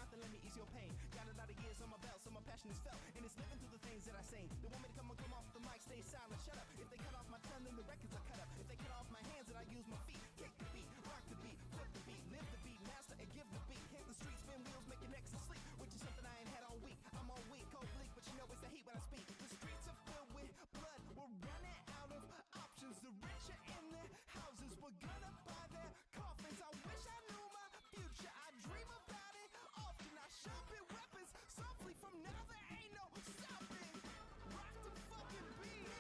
mind, then let me ease your pain. Got a lot of years on my belt, so my passion is felt, and it's living through the things that I sing. They want me to come off the mic, stay silent, shut up. If they cut off my tongue, then the records are cut up. If they cut off my hands, then I use my feet. Kick the beat, rock the beat, flip the beat, live the beat, master and give the beat. Hit the streets, spin wheels, make your necks asleep, which is something I ain't had all week. I'm all weak, cold bleak, but you know it's the heat when I speak. The streets are filled with blood, we're running out of options. The rich are in their houses, we're gonna buy their coffins. I wish I knew my future, I dream about it often. I sharpen weapons softly, from now there ain't no stopping. Rock the fucking beat.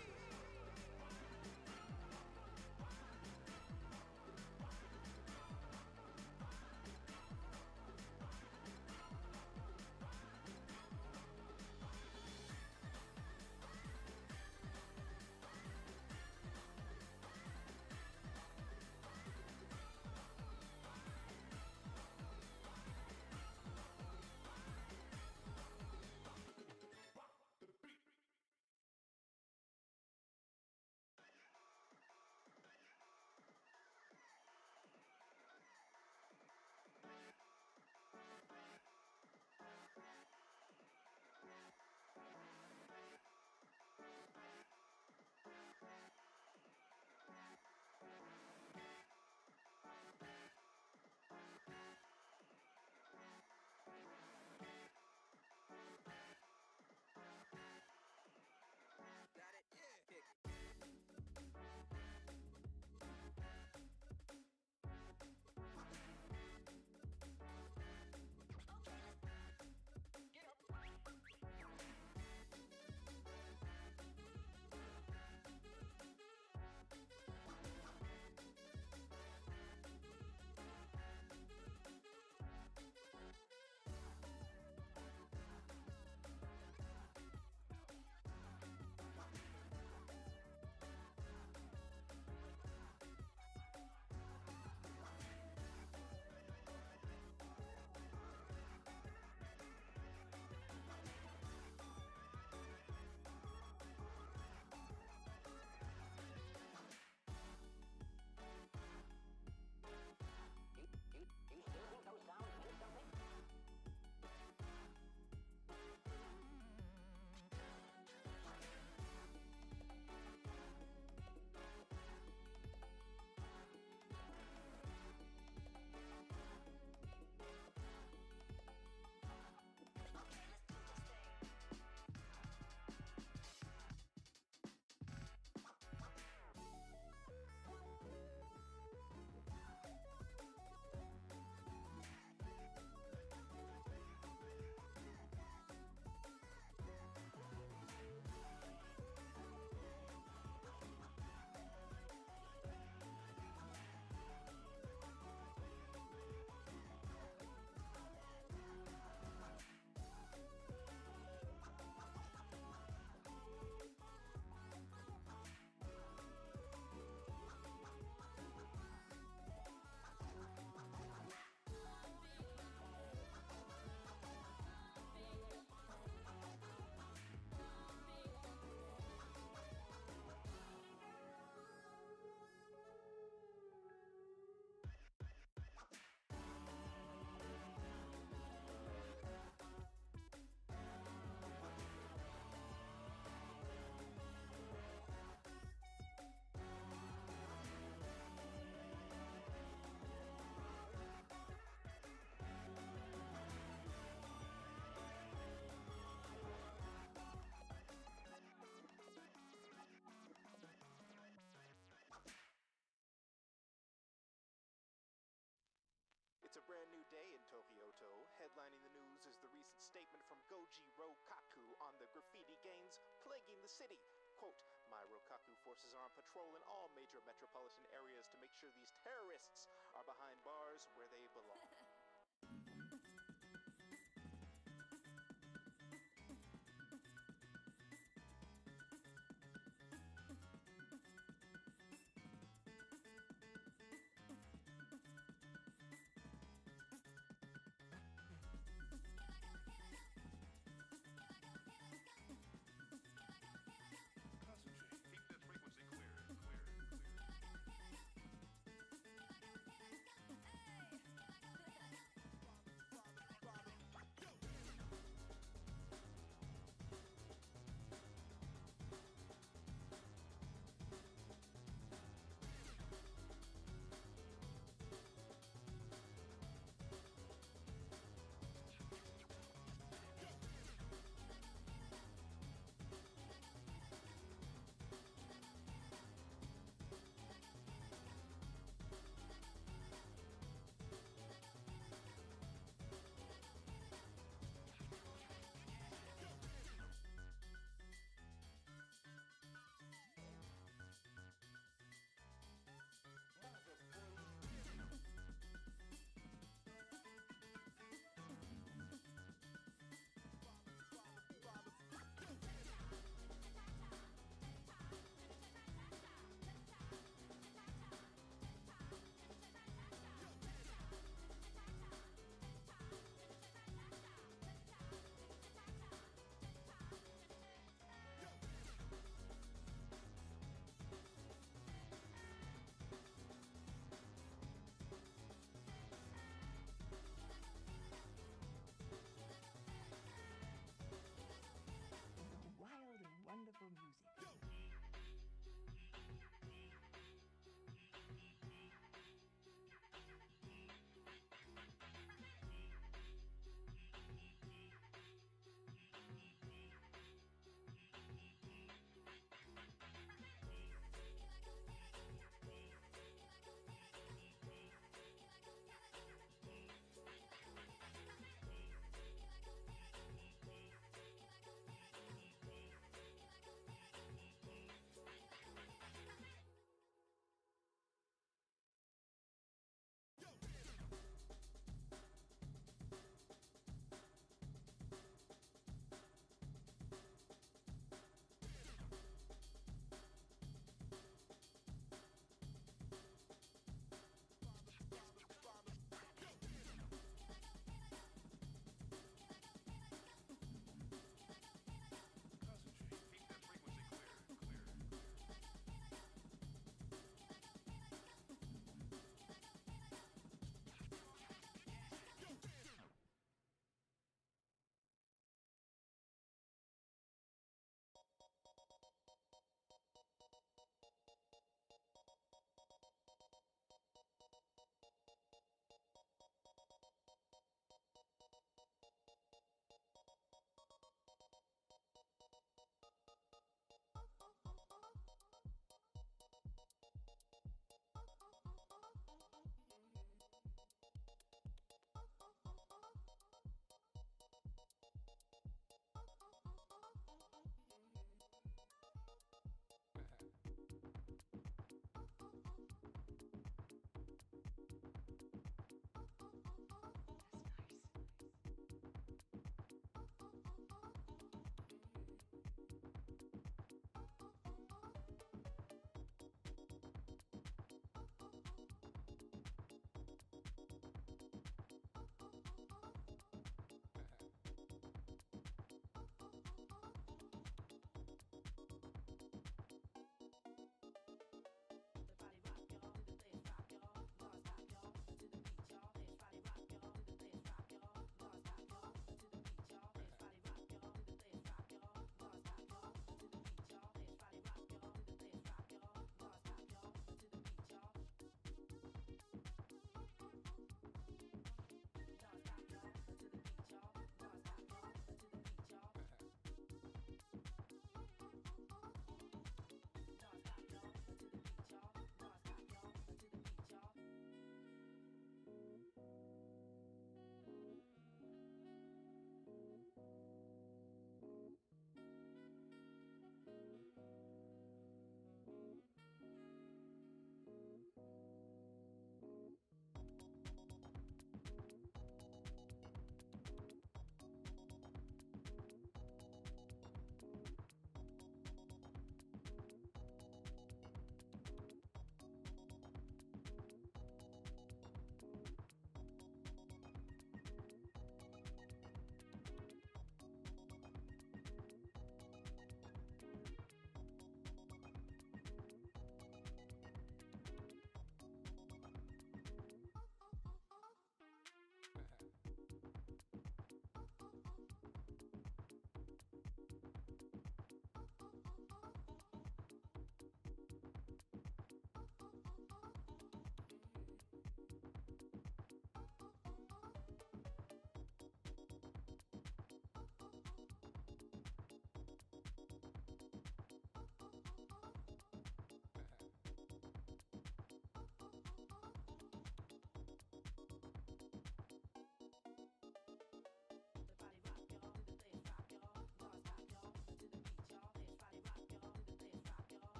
It's a brand new day in Tokyoto. Headlining the news is the recent statement from Goji Rokaku on the graffiti gangs plaguing the city. Quote, "My Rokaku forces are on patrol in all major metropolitan areas to make sure these terrorists are behind bars where they belong."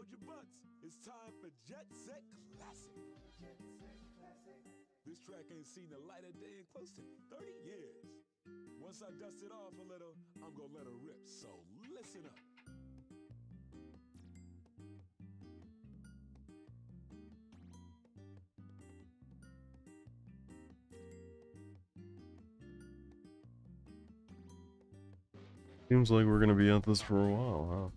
hold your butts. It's time for Jet Set Classic. This track ain't seen the light of day in close to 30 years. Once I dust it off a little, I'm gonna let her rip, so listen up. Seems like we're gonna be at this for a while, huh?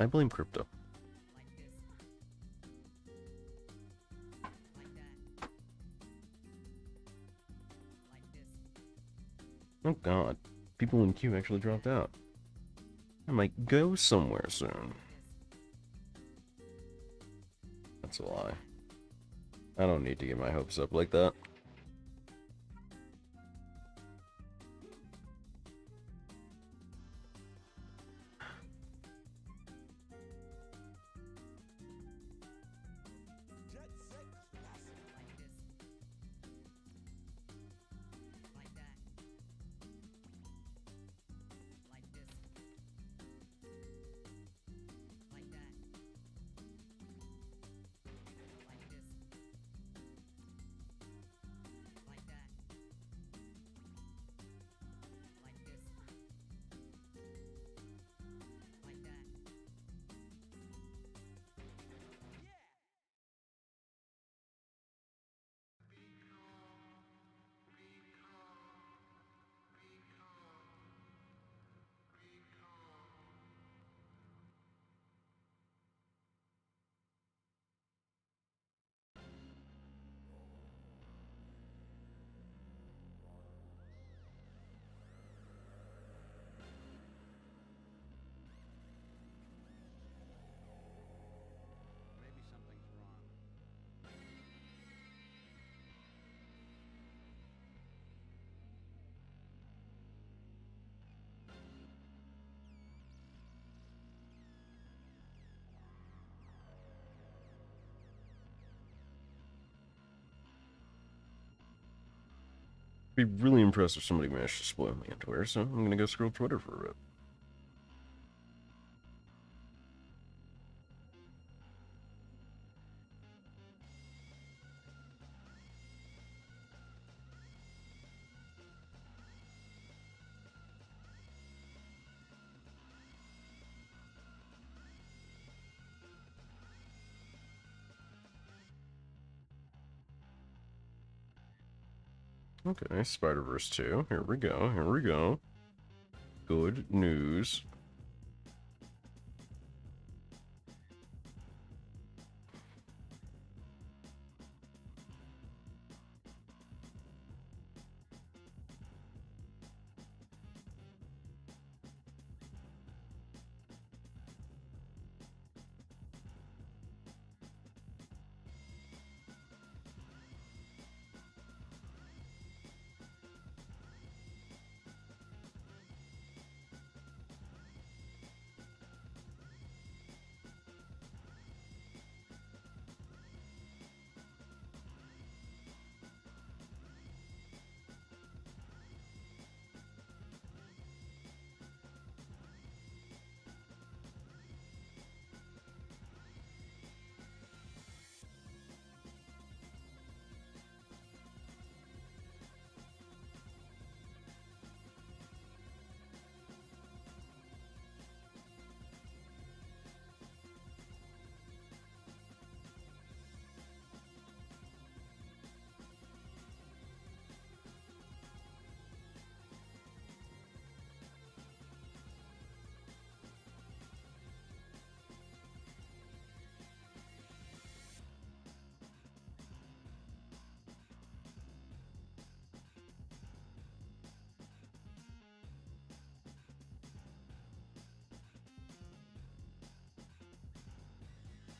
I blame crypto. Oh god, people in queue actually dropped out. I might go somewhere soon. That's a lie. I don't need to get my hopes up like that. Be really impressed if somebody managed to spoil my underwear, so I'm gonna go scroll Twitter for a bit. Okay, Spider-Verse 2. Here we go, here we go. Good news.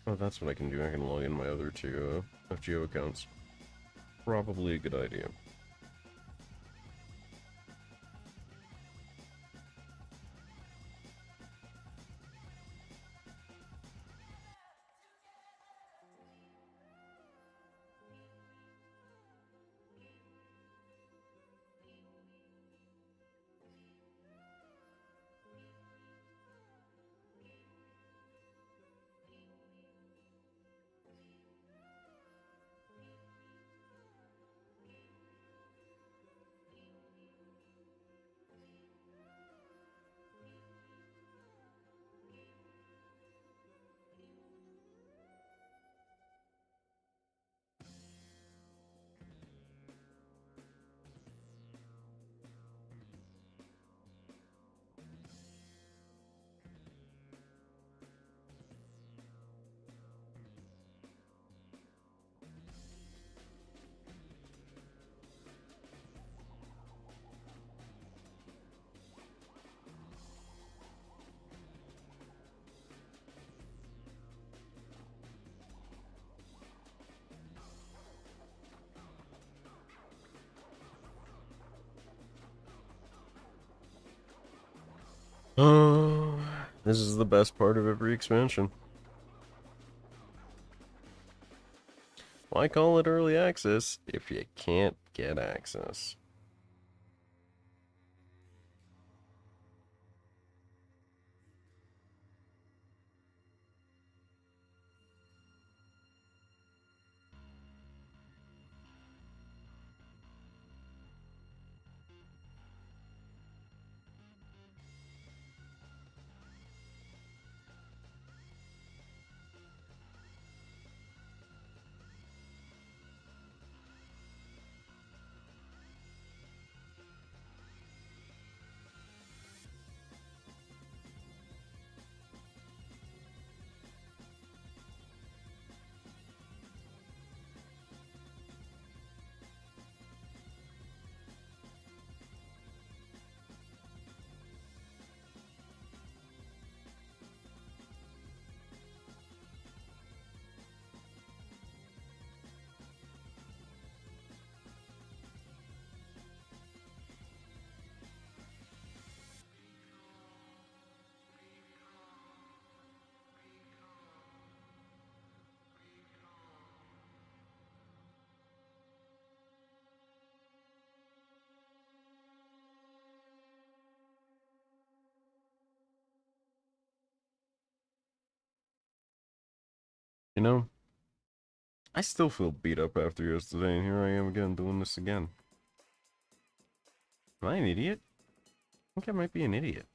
Oh, that's what I can do. I can log in my other two FGO accounts. Probably a good idea. Oh, this is the best part of every expansion. Why call it early access if you can't get access? You know, I still feel beat up after yesterday, and here I am again doing this again. Am I an idiot? I think I might be an idiot.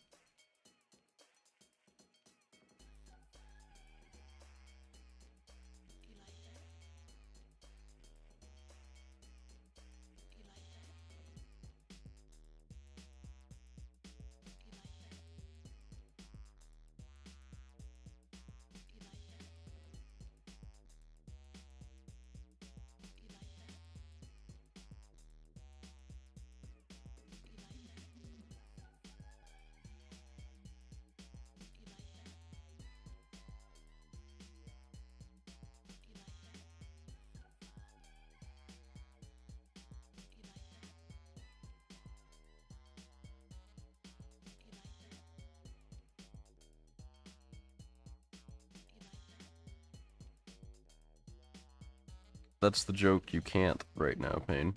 That's the joke you can't right now, Payne.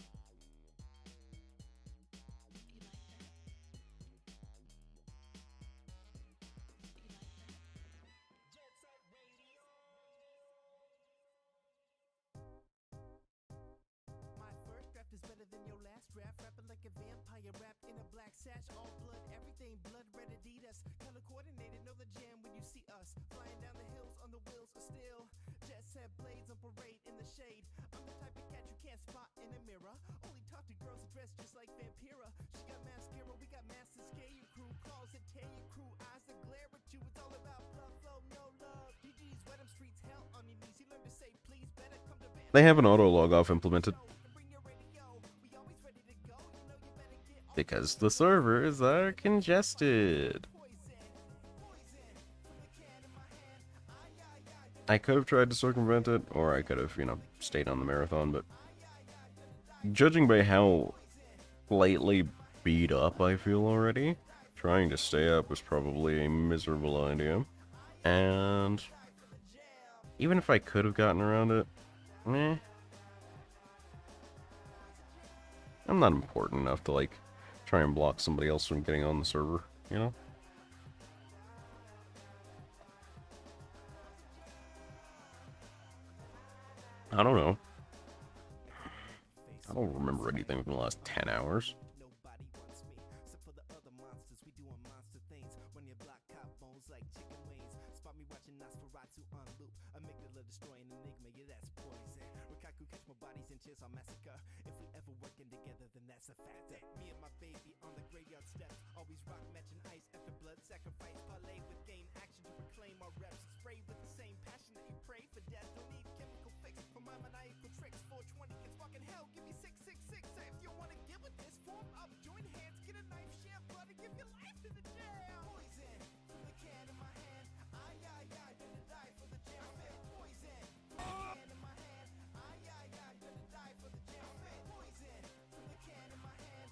My first draft is better than your last draft. Rapping like a vampire, wrapped in a black sash. All blood, everything blood red Adidas. Color coordinated, know the jam when you see us. Flying down the hills on the wheels of steel. Jet set blades on parade in the shade. I'm the type of cat you can't spot in a mirror. Only talk to girls dressed just like Vampira. She got mascara, we got masses. Scare your crew, claws that tear your crew. Eyes that glare at you, it's all about blood flow, no love. GG's, wet 'em streets, hell on your knees. You learn to say please, better come to band. They have an auto log off implemented. Because the servers are congested. I could have tried to circumvent it, or I could have, you know, stayed on the marathon, but judging by how slightly beat up I feel already, trying to stay up was probably a miserable idea. And even if I could have gotten around it, I'm not important enough to, like, try and block somebody else from getting on the server, you know? I don't know. I don't remember anything from the last 10 hours. Nobody wants me, except for the other monsters. We doing monster things. When you block cop bones like chicken wings. Spot me watching Nosferatu on loop. Amygdala destroying enigma, yeah, that's poison. Rikaku catch my bodies in chairs on massacre. If we ever working together, then that's a fact. Me and my baby on the graveyard steps. Always rock matching ice after blood sacrifice. Parlay with gain action to reclaim our reps. Spray with the same passion that you pray for death. Don't need chemical fix for my maniacal tricks. 420 kids walking hell, give me 666. If you wanna get with this, form up, join hands, get a knife, share blood, and give your life to the jam. Poison from the can in my hand. Gonna die for the jam. Poison from the can in my hand. Gonna die for the jam. Poison from the can in my hand.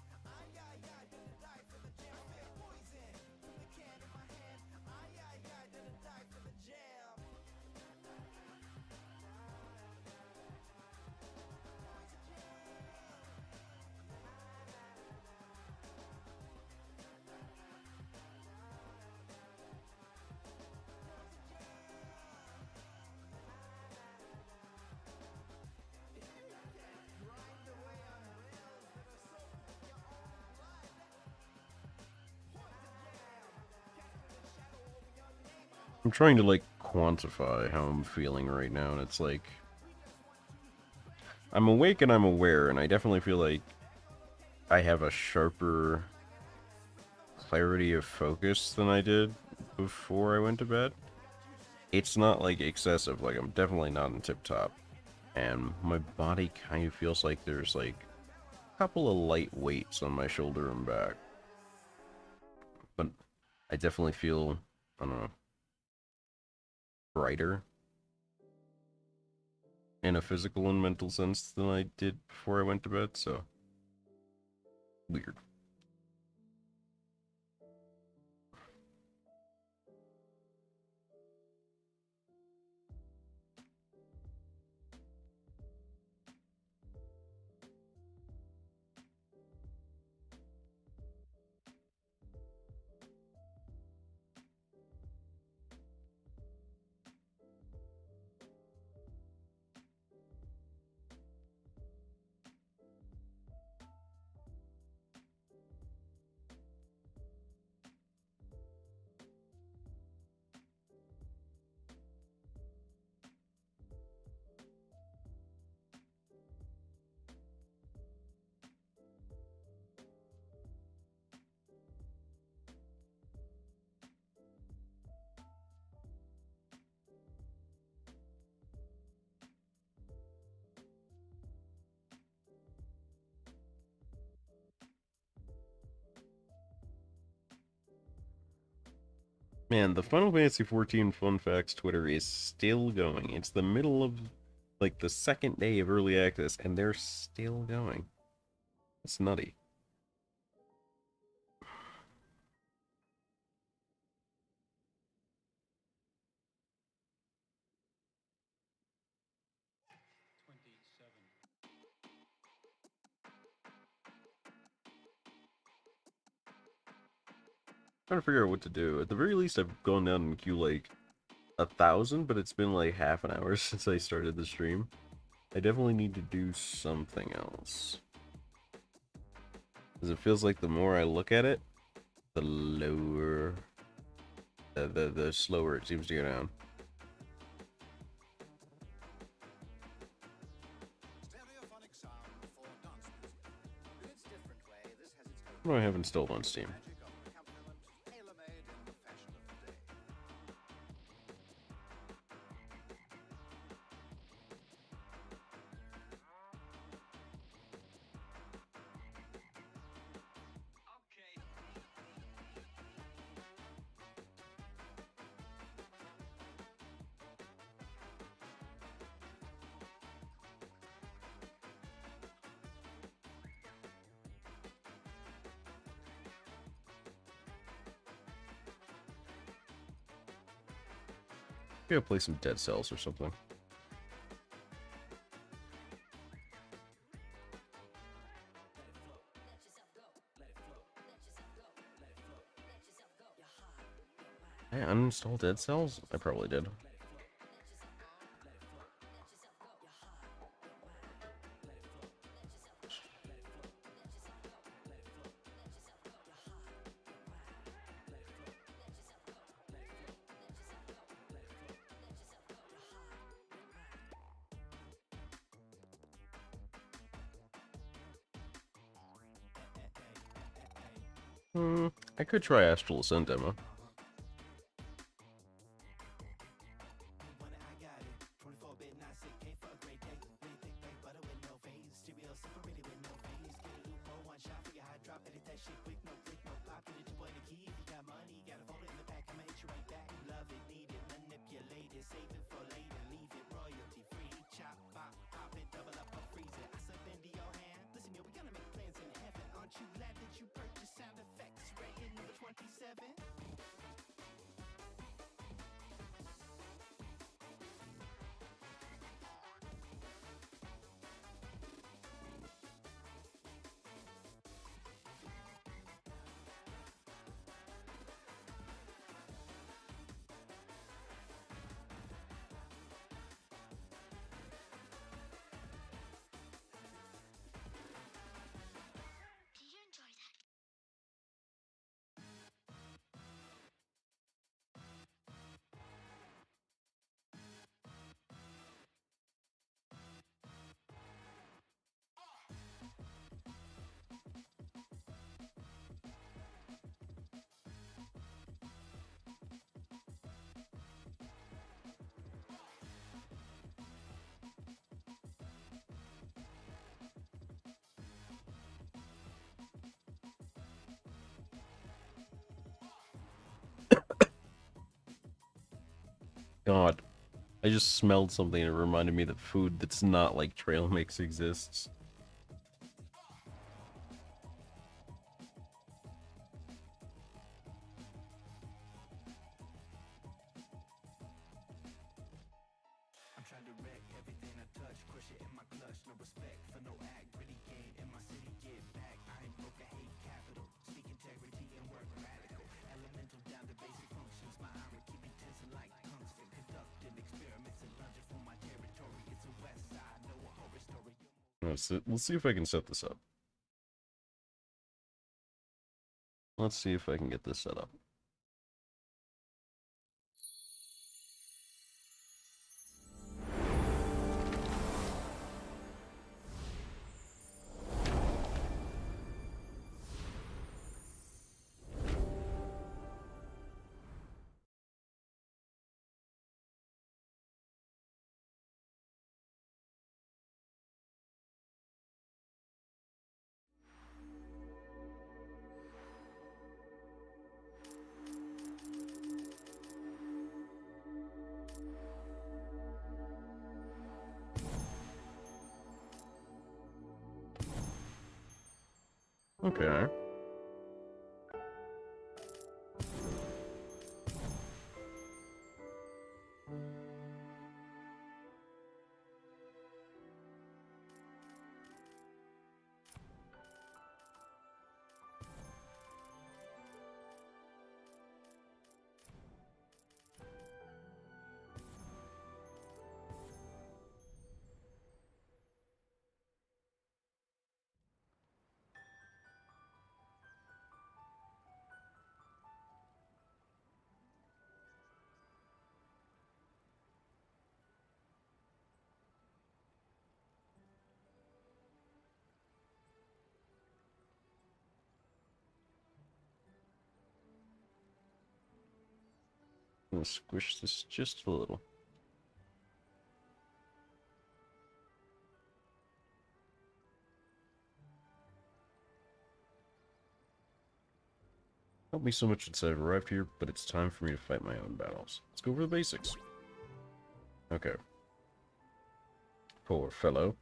I'm trying to, like, quantify how I'm feeling right now, and it's like... I'm awake and I'm aware, and I definitely feel like I have a sharper clarity of focus than I did before I went to bed. It's not, like, excessive, like, I'm definitely not in tip-top. And my body kind of feels like there's, like, a couple of light weights on my shoulder and back. But I definitely feel, I don't know, brighter in a physical and mental sense than I did before I went to bed, so weird. Man, the Final Fantasy XIV Fun Facts Twitter is still going. It's the middle of, like, the second day of early access, and they're still going. It's nutty. Trying to figure out what to do. At the very least, I've gone down in queue like 1,000, but it's been like half an hour since I started the stream. I definitely need to do something else. Because it feels like the more I look at it, the lower, the slower it seems to go down. What do I have installed on Steam? Maybe I'll play some Dead Cells or something. I uninstalled Dead Cells? I probably did. I could try Astral Ascent demo. Sound effects, rating number 27. god. I just smelled something and it reminded me that food that's not like trail mix exists. I'm trying to wreck everything I touch, crush it in my clutch, no respect for no act, gritty game in my city, get back. I ain't broke, I hate capital, speak integrity and work radical, elemental down to basic functions, my iron keep me tense like tungsten, conducting experiments and lunging for my territory. It's a west side, no a horror story. Let's see if I can set this up. Let's see if I can get this set up. Okay. I'm gonna squish this just a little. Help me so much since I've arrived here, but it's time for me to fight my own battles. Let's go over the basics. Okay. Poor fellow.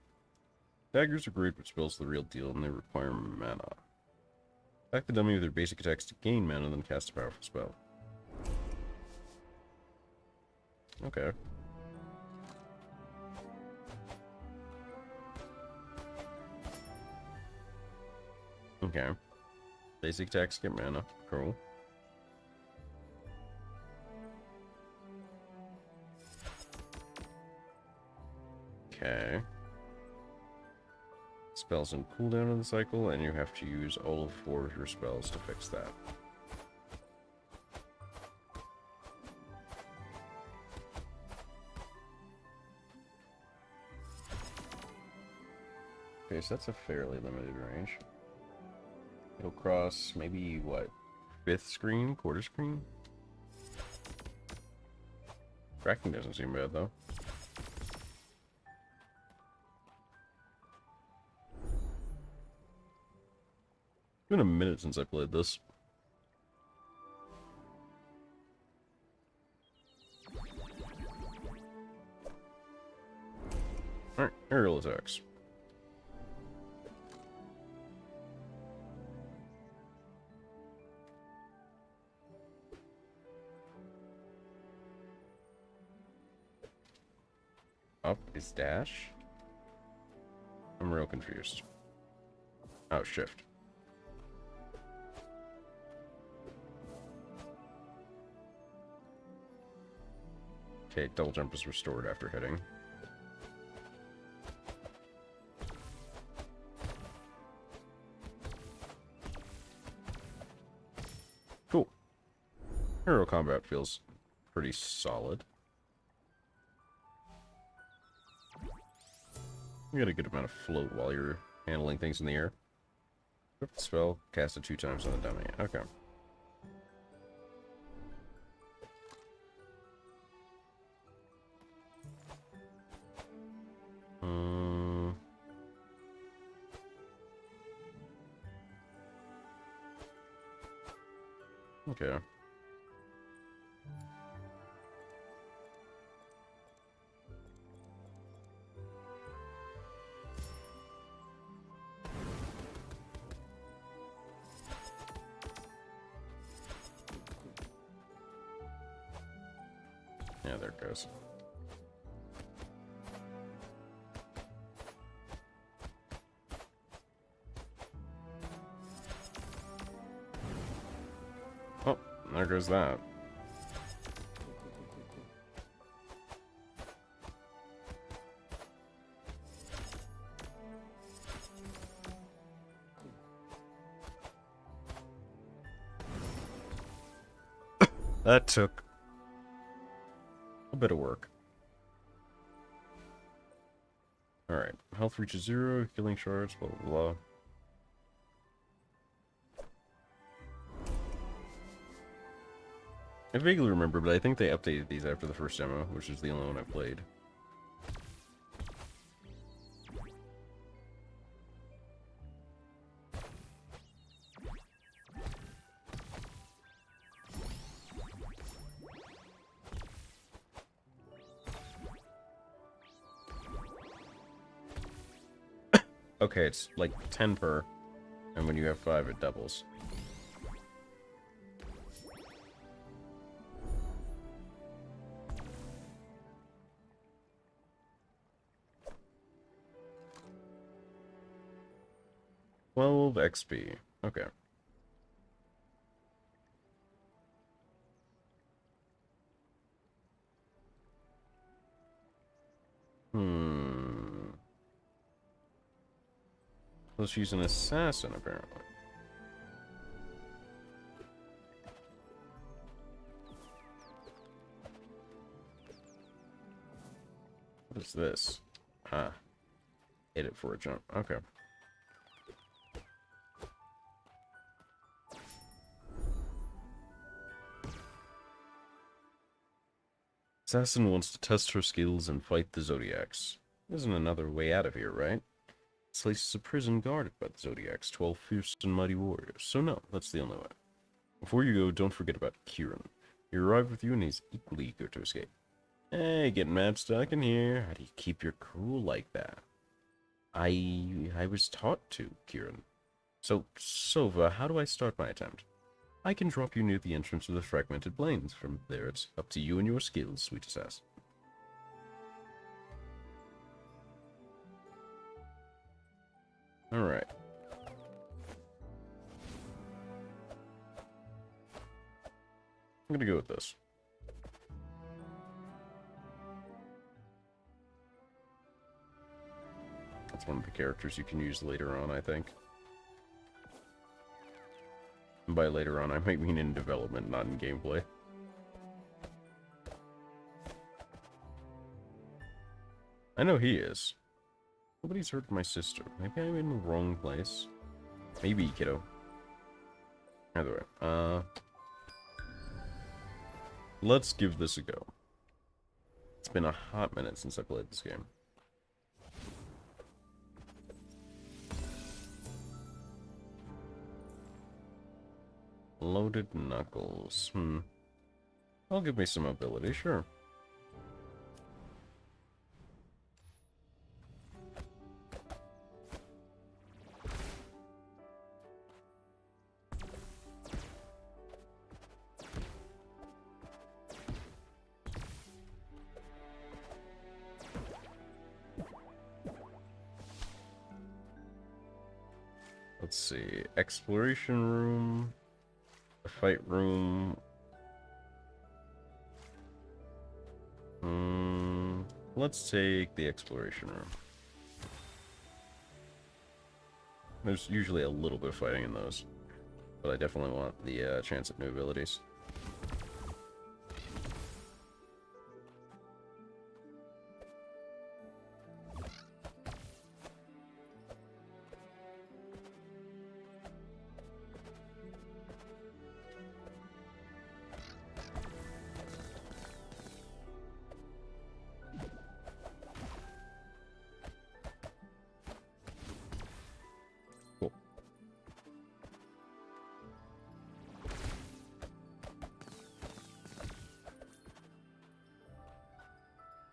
Daggers are great, but spells are the real deal, and they require mana. Attack the dummy with their basic attacks to gain mana, then cast a powerful spell. Okay. Okay. Basic attacks get mana. Cool. Okay. Spells in cooldown in the cycle, and you have to use all of 4 of your spells to fix that. Okay, so that's a fairly limited range. It'll cross maybe, what, 5th screen? Quarter screen? Tracking doesn't seem bad, though. It's been a minute since I played this. Alright, aerial attacks. Up is dash? I'm real confused. Oh, shift. Okay, double jump is restored after hitting. Cool. Aerial combat feels pretty solid. You get a good amount of float while you're handling things in the air. Equip the spell, cast it 2 times on the dummy. Okay. Okay. there it goes. Oh, there goes that. That took a bit of work. Alright, health reaches 0, killing shards, blah blah blah. I vaguely remember, but I think they updated these after the first demo, which is the only one I played. Okay, it's like 10 per, and when you have 5, it doubles. $12 XP. Okay. So she's an assassin, apparently. What is this? Ah. Hit it for a jump. Okay. Assassin wants to test her skills and fight the Zodiacs. Isn't another way out of here, right? This place is a prison guarded by the Zodiacs, 12 fierce and mighty warriors. So no, that's the only way. Before you go, don't forget about Kieran. He arrived with you and he's equally eager to escape. Hey, getting mad stuck in here. How do you keep your cool like that? I was taught to, Kieran. So, Sova, how do I start my attempt? I can drop you near the entrance of the fragmented plains. From there, it's up to you and your skills, sweet assassin. Alright. I'm gonna go with this. That's one of the characters you can use later on, I think. And by later on, I might mean in development, not in gameplay. I know he is. Nobody's hurt my sister. Maybe I'm in the wrong place. Maybe, kiddo. Either way, let's give this a go. It's been a hot minute since I played this game. Loaded knuckles. I'll give me some ability, sure. Let's see. Exploration room. Fight room. Let's take the exploration room. There's usually a little bit of fighting in those, but I definitely want the chance at new abilities.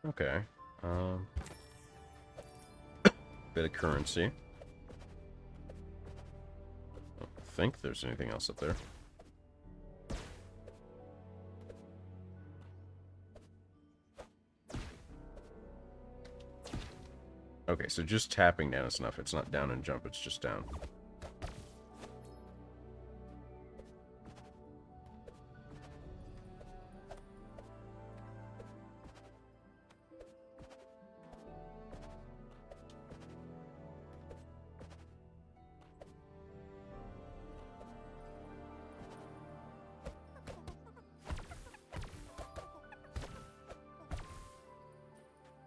Okay. Bit of currency. I don't think there's anything else up there. Okay, so just tapping down is enough. It's not down and jump, it's just down.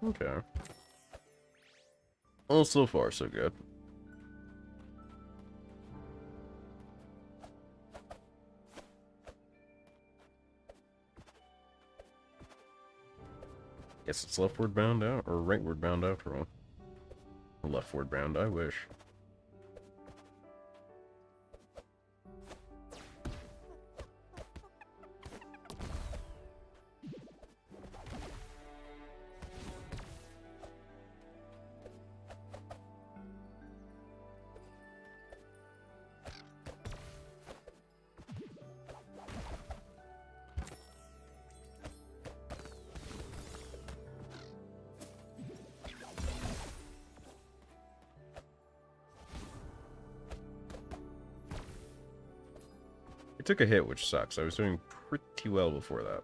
Okay. Well, so far, so good. Guess it's leftward bound out, or rightward bound after all. Leftward bound, I wish. It took a hit, which sucks. I was doing pretty well before that.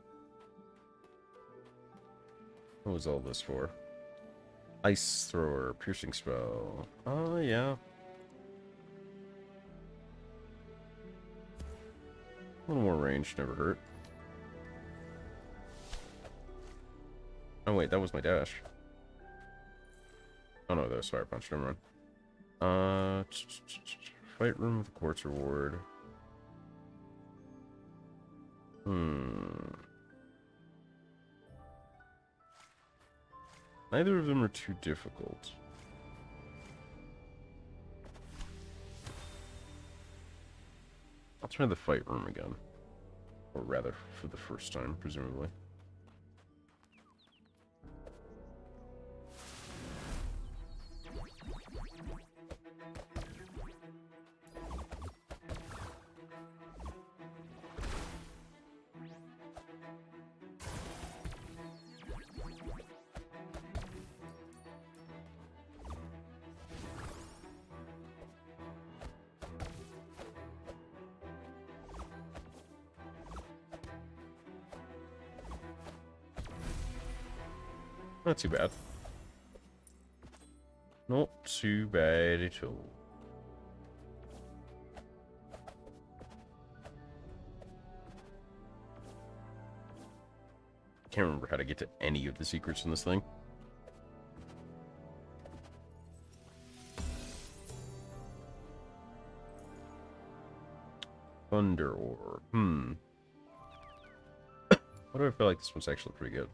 What was all this for? Ice thrower, piercing spell. Oh, yeah. A little more range, never hurt. Oh, wait, that was my dash. Oh, no, that was fire punch. Never mind. Fight room with quartz reward. Neither of them are too difficult. I'll try the fight room again. Or rather, for the first time, presumably. Not too bad. Not too bad at all. Can't remember how to get to any of the secrets in this thing. Thunder Orb. Why do I feel like this one's actually pretty good?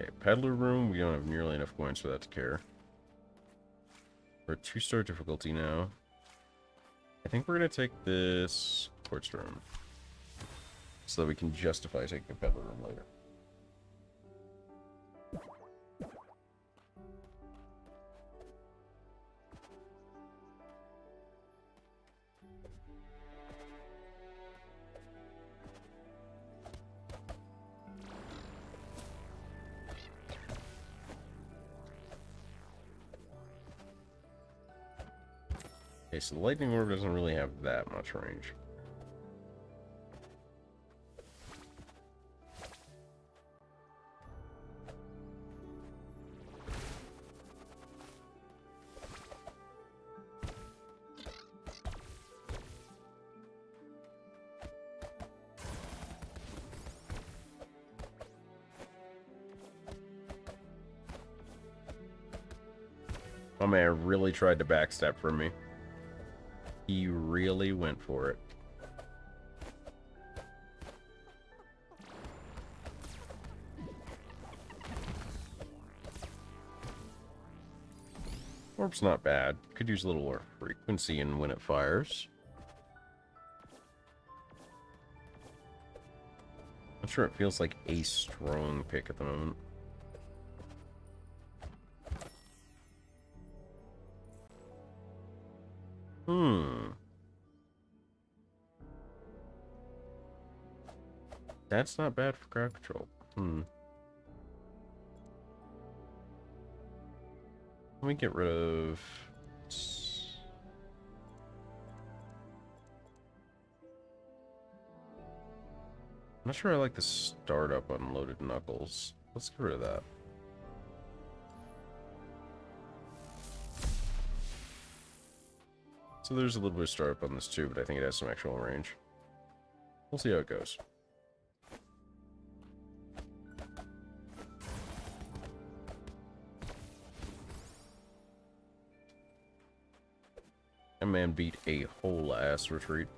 Okay, Peddler Room, we don't have nearly enough coins for that to care. We're at 2-star difficulty now. I think we're going to take this Quartz Room. So that we can justify taking a Peddler Room later. Okay, so the Lightning Orb doesn't really have that much range. My man really tried to backstep from me. He really went for it. Orb's not bad. Could use a little more frequency in when it fires. I'm sure it feels like a strong pick at the moment. That's not bad for crowd control. Let me get rid of... I'm not sure I like the startup unloaded knuckles. Let's get rid of that. So there's a little bit of startup on this too, but I think it has some actual range. We'll see how it goes. That man beat a whole ass retreat.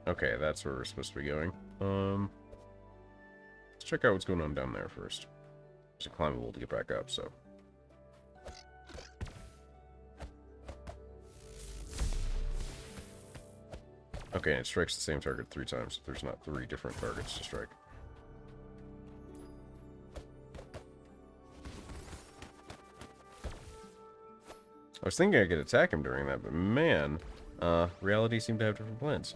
Okay, that's where we're supposed to be going. Let's check out what's going on down there first. There's a climbable to get back up, so. Okay, and it strikes the same target 3 times. There's not 3 different targets to strike. I was thinking I could attack him during that, but man, reality seemed to have different plans.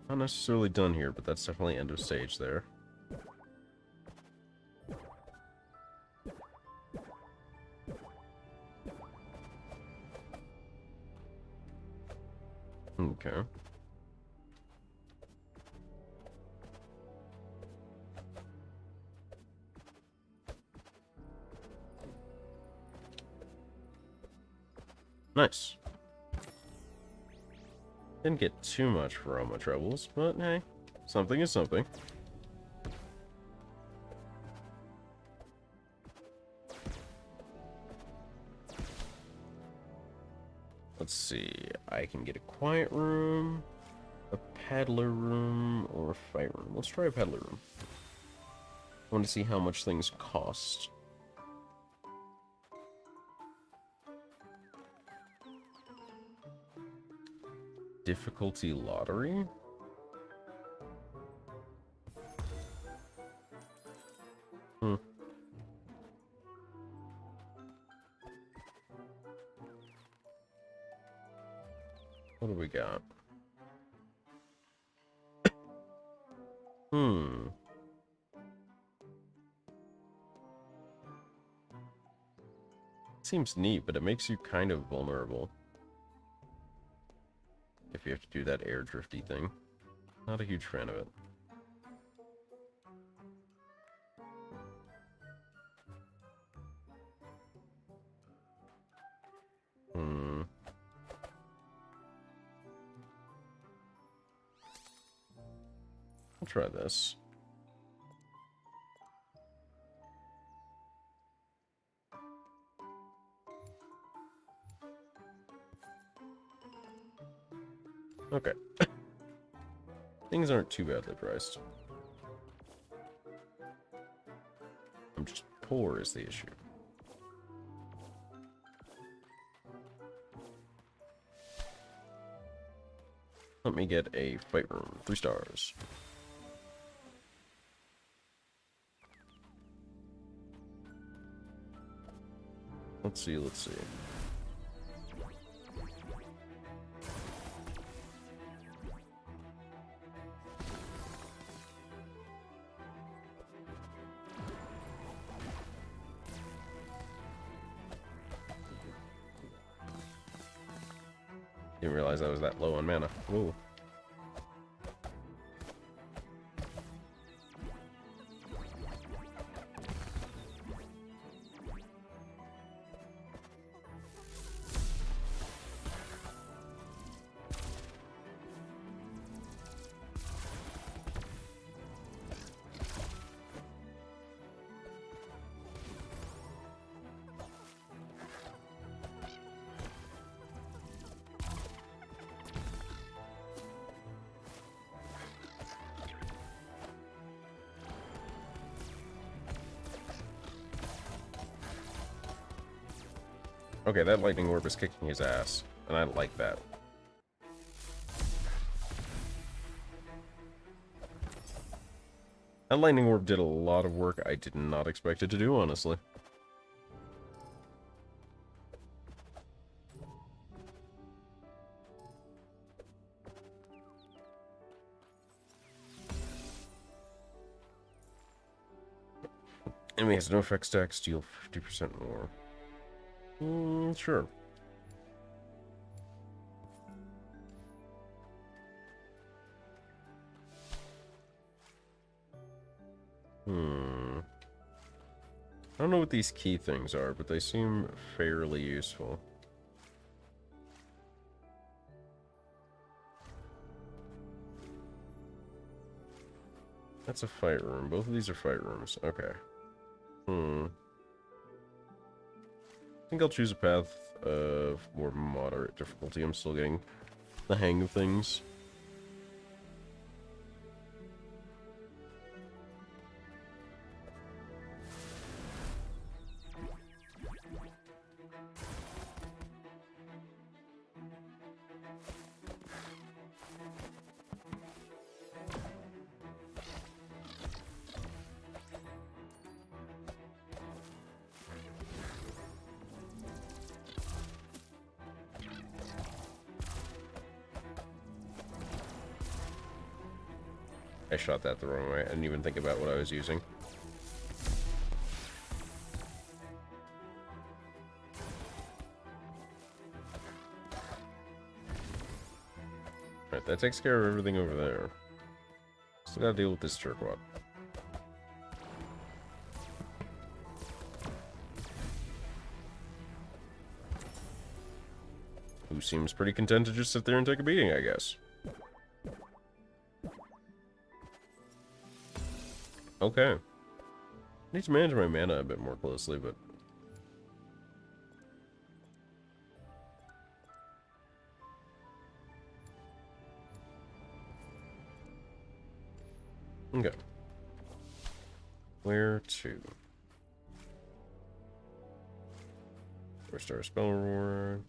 Not necessarily done here, but that's definitely end of stage there. Okay. Nice. Didn't get too much for all my troubles, but hey, something is something. Let's see, I can get a quiet room, a paddler room, or a fight room. Let's try a paddler room. I want to see how much things cost. Difficulty lottery? Hmm. What do we got? Seems neat, but it makes you kind of vulnerable. If you have to do that air drifty thing. Not a huge fan of it. I'll try this. Okay. Things aren't too badly priced. I'm just poor is the issue. Let me get a fight room. 3 stars. Let's see, let's see. Didn't realize I was that low on mana. Whoa. Okay, that lightning orb is kicking his ass, and I like that. That lightning orb did a lot of work I did not expect it to do, honestly. Enemy has no effect stack, steal 50% more. Sure. I don't know what these key things are, but they seem fairly useful. That's a fight room. Both of these are fight rooms. Okay. I think I'll choose a path of more moderate difficulty. I'm still getting the hang of things. I shot that the wrong way. I didn't even think about what I was using. Alright, that takes care of everything over there. Still gotta deal with this jerkwad. Who seems pretty content to just sit there and take a beating, I guess. Okay. I need to manage my mana a bit more closely, but... Okay. Where to? 4-star spell reward.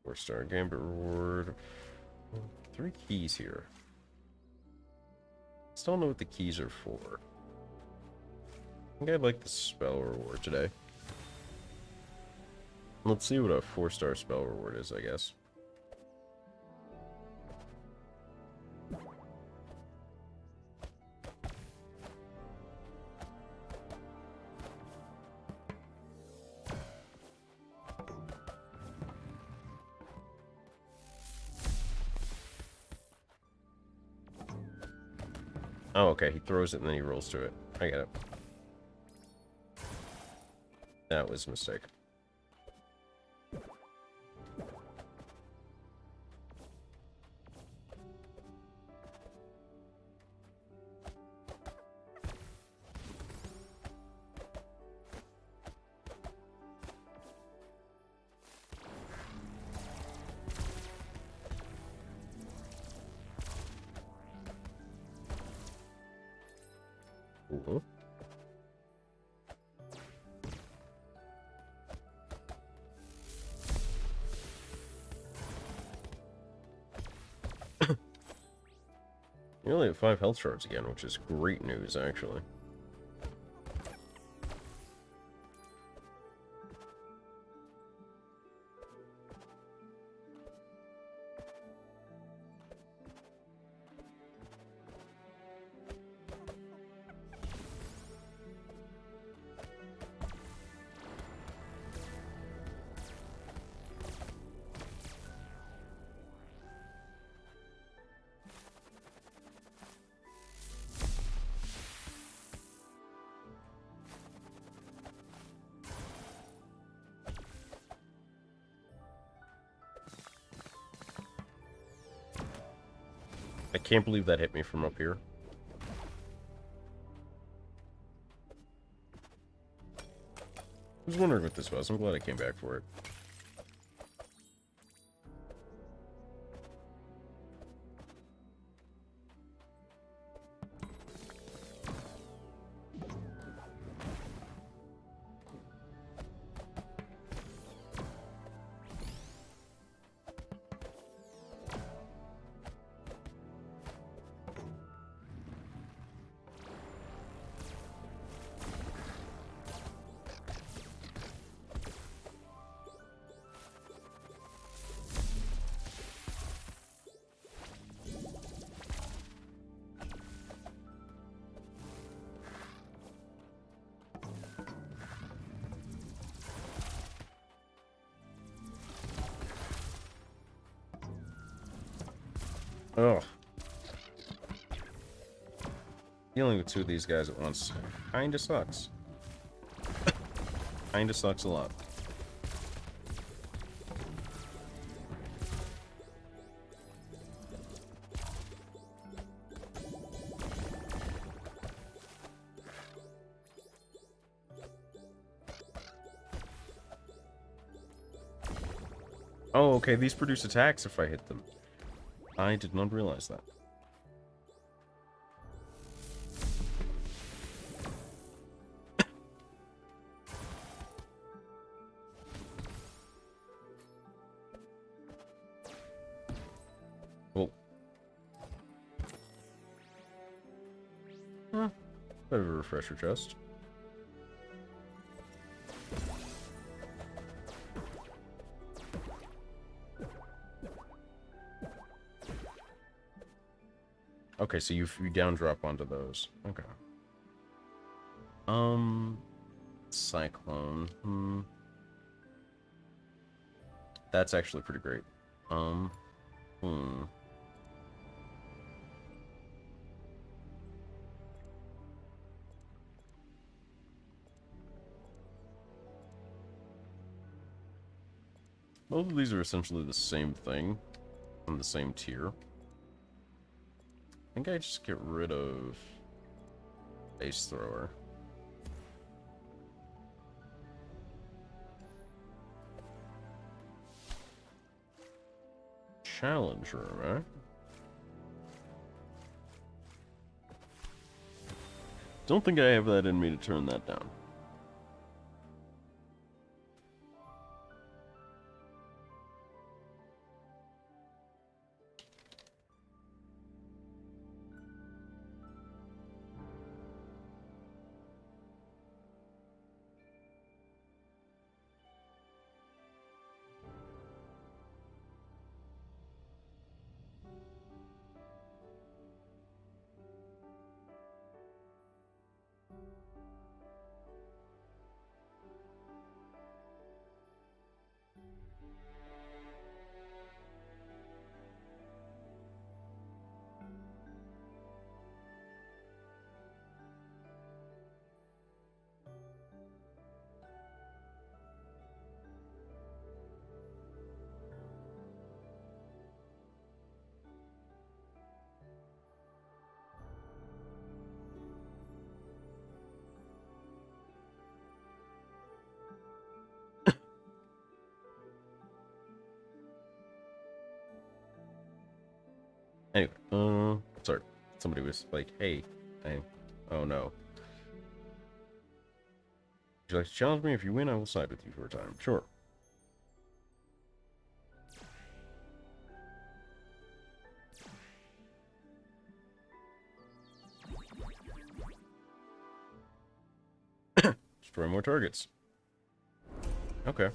4-star gambit reward. 3 keys here. Still don't know what the keys are for. I think I'd like the spell reward today. Let's see what a 4-star spell reward is, I guess. Oh, okay, he throws it and then he rolls to it. I get it. That was a mistake. Ooh. You only have 5 health shards again, which is great news, actually. I can't believe that hit me from up here. I was wondering what this was. I'm glad I came back for it. Ugh. Dealing with two of these guys at once kinda sucks. Kinda sucks a lot. Oh, okay, these produce attacks if I hit them. I did not realize that. Cool. Huh. Bit of a refresher chest. Okay, so you down drop onto those. Okay. Cyclone. That's actually pretty great. Both of these are essentially the same thing on the same tier. I think I just get rid of Ace Thrower. Challenge room, eh? Don't think I have that in me to turn that down. Anyway, sorry. Somebody was like, hey, oh no. Would you like to challenge me? If you win, I will side with you for a time. Sure. Destroy more targets. Okay.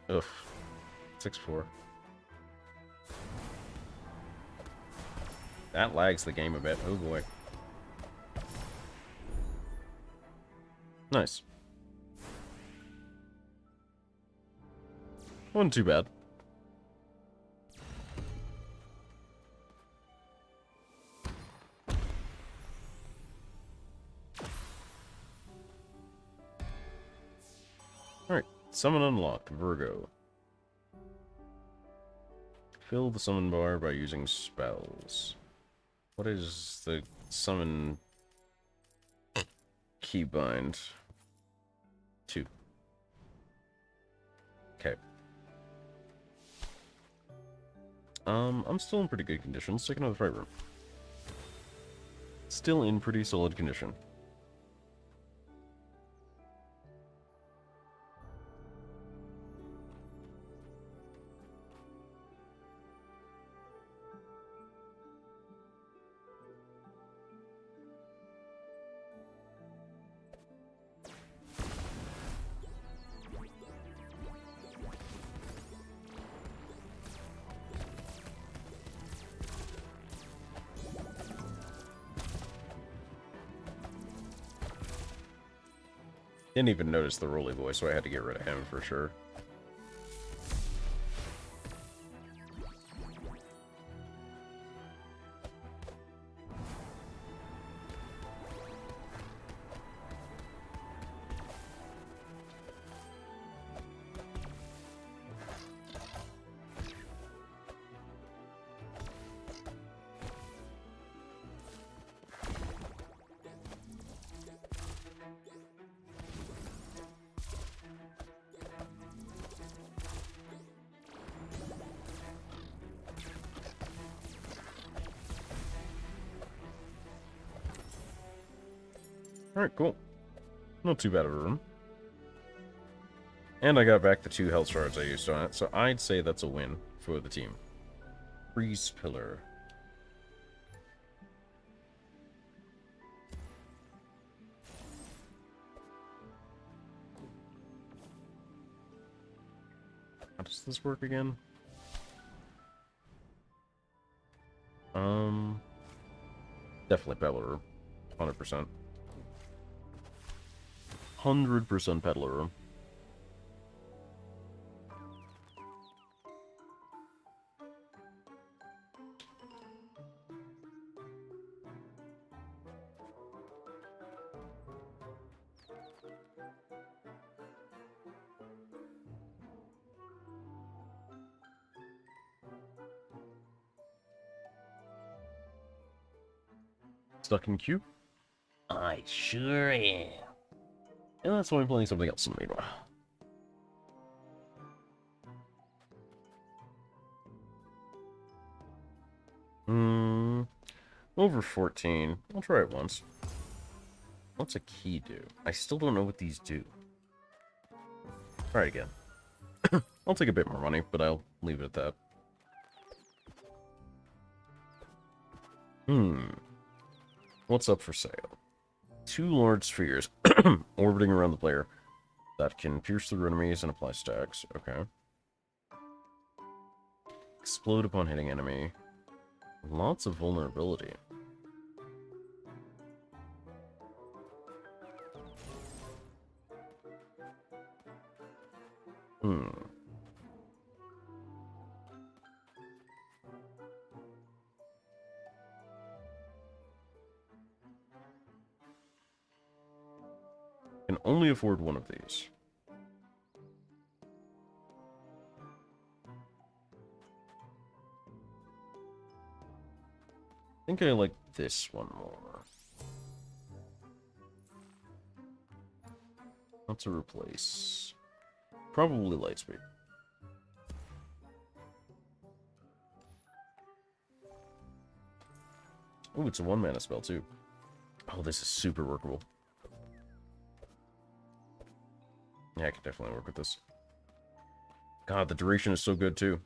Ugh. 6-4. That lags the game a bit. Oh boy. Nice. Wasn't too bad. Alright. Summon unlocked. Virgo. Fill the summon bar by using spells. What is the summon keybind? 2. Okay. I'm still in pretty good condition. Let's take another fight room. Still in pretty solid condition. Didn't even notice the Roly Boy, so I had to get rid of him for sure. Alright, cool. Not too bad of a room. And I got back the 2 health shards I used on it, so I'd say that's a win for the team. Freeze Pillar. How does this work again? Definitely Peddler Room. 100%. 100% Peddler Room. Stuck in queue? I sure am. And that's why I'm playing something else in the meanwhile. Over 14. I'll try it once. What's a key do? I still don't know what these do. Try it again. I'll take a bit more money, but I'll leave it at that. What's up for sale? 2 large spheres orbiting around the player that can pierce through enemies and apply stacks. Okay. Explode upon hitting enemy. Lots of vulnerability. Can only afford one of these. I think I like this one more. Not to replace. Probably Lightspeed. Oh, it's a 1-mana spell too. Oh, this is super workable. Yeah, I can definitely work with this. God, the duration is so good too.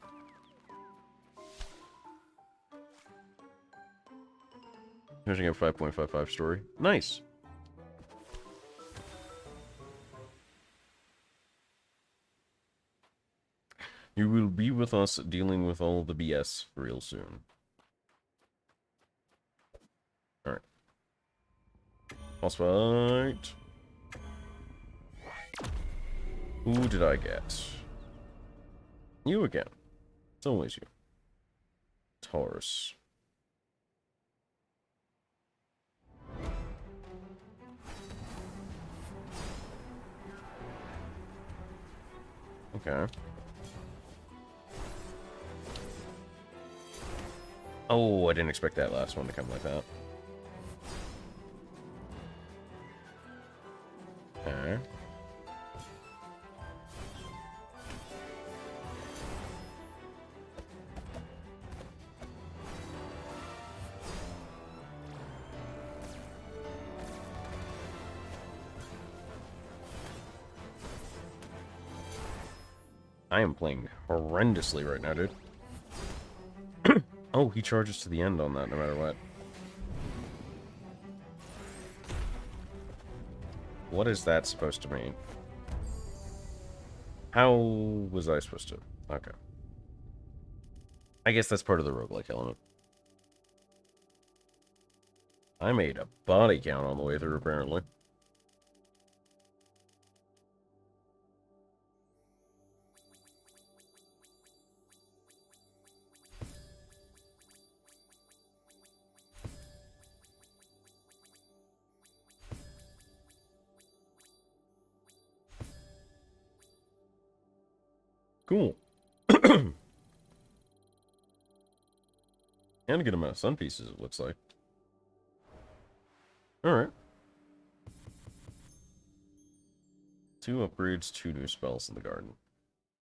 Finishing at 5.55 story. Nice. You will be with us dealing with all the BS real soon. Alright. Boss fight. Who did I get? You again. It's always you. Taurus. Okay. Oh, I didn't expect that last one to come like that. Okay. I am playing horrendously right now, dude. Oh, he charges to the end on that no matter what. What is that supposed to mean? How was I supposed to? Okay. I guess that's part of the roguelike element. I made a body count on the way through, apparently. Cool. And a good amount of sun pieces, it looks like. Alright. 2 upgrades, 2 new spells in the garden.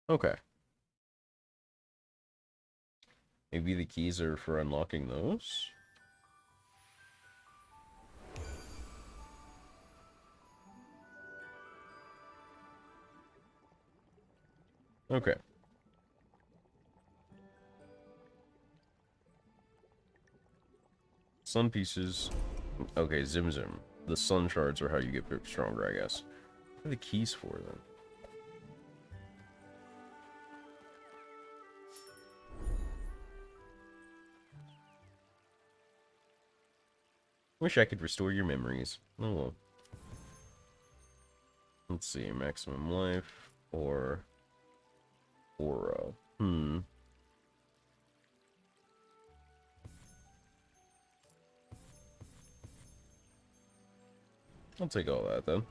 Okay. Maybe the keys are for unlocking those? Okay. Sun pieces. Okay, Zim Zim. The sun shards are how you get stronger, I guess. What are the keys for, then? Wish I could restore your memories. Oh well. Let's see, maximum life or aura. I'll take all that then.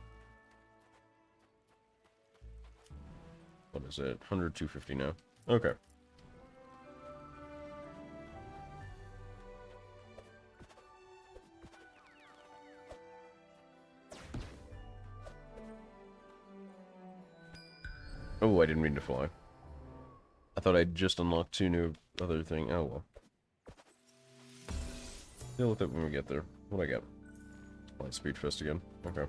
What is it? 100, 250 now. Okay. Oh, I didn't mean to fly. I thought I'd just unlocked 2 new other thing. Oh well. Deal with it when we get there. What I got? Light speed fist again. Okay.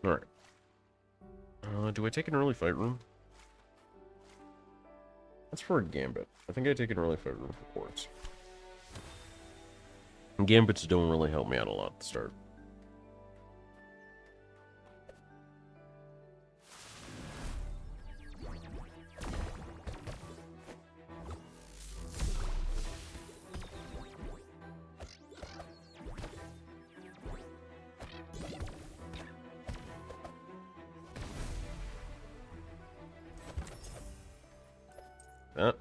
Alright. Do I take an early fight room? That's for a gambit. I think I take an early fight room for quartz. Gambits don't really help me out a lot at the start. That.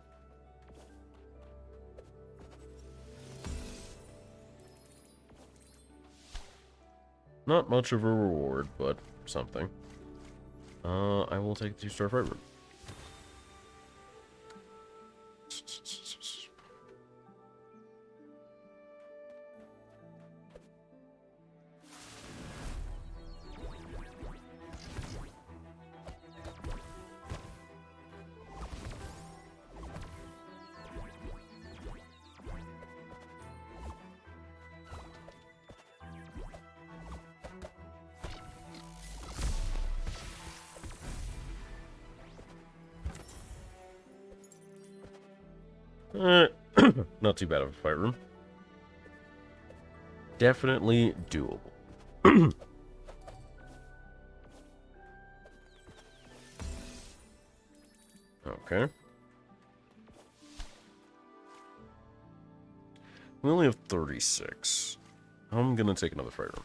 Not much of a reward, but something. I will take the 2-star fight room. Not too bad of a fight room. Definitely doable. Okay. We only have 36. I'm gonna take another fight room.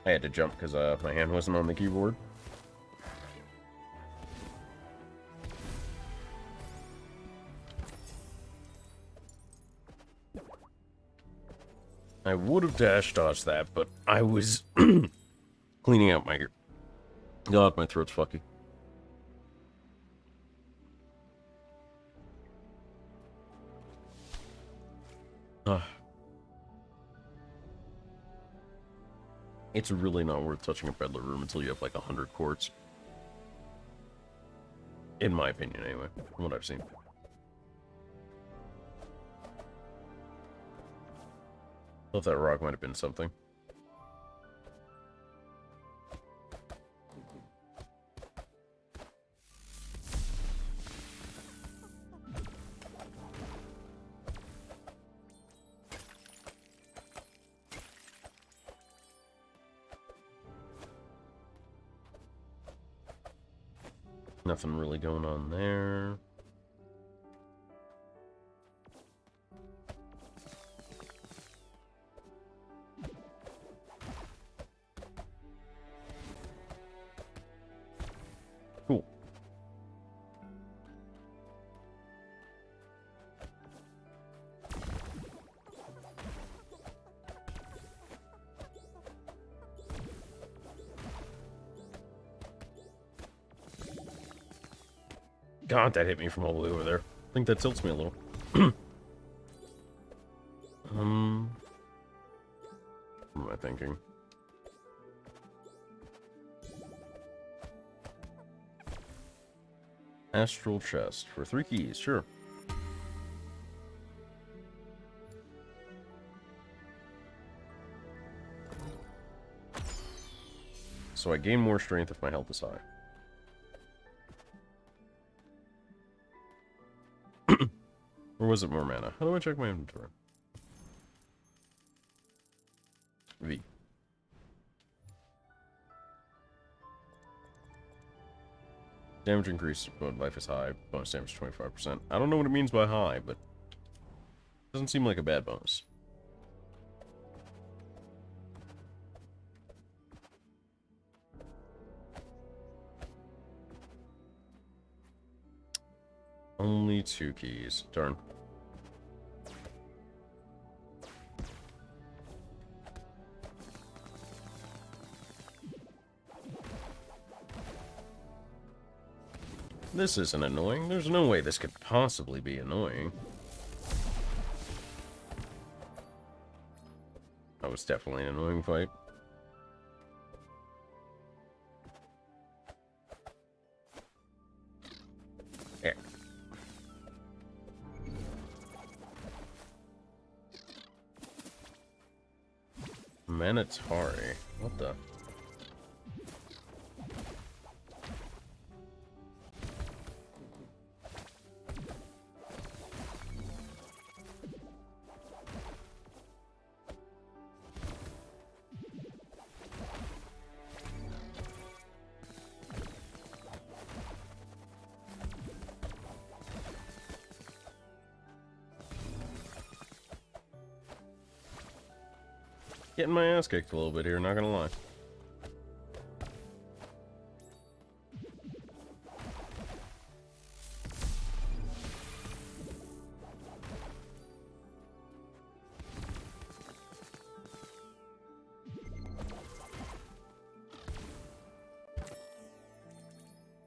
I had to jump because my hand wasn't on the keyboard. I would have dash dodged that, but I was cleaning out my ear. God, my throat's fucky. It's really not worth touching a peddler room until you have like 100 quartz. In my opinion, anyway, from what I've seen. Thought that rock might have been something. Nothing really going on there. Cool. God, that hit me from all the way over there. I think that tilts me a little. What am I thinking? Astral chest for 3 keys, sure. So I gain more strength if my health is high. Or was it more mana? How do I check my inventory? V. Damage increase, but life is high. Bonus damage 25%. I don't know what it means by high, but it doesn't seem like a bad bonus. Only 2 keys. Darn. This isn't annoying. There's no way this could possibly be annoying. That was definitely an annoying fight. Yeah. Manatari. What the? Getting my ass kicked a little bit here, not gonna lie.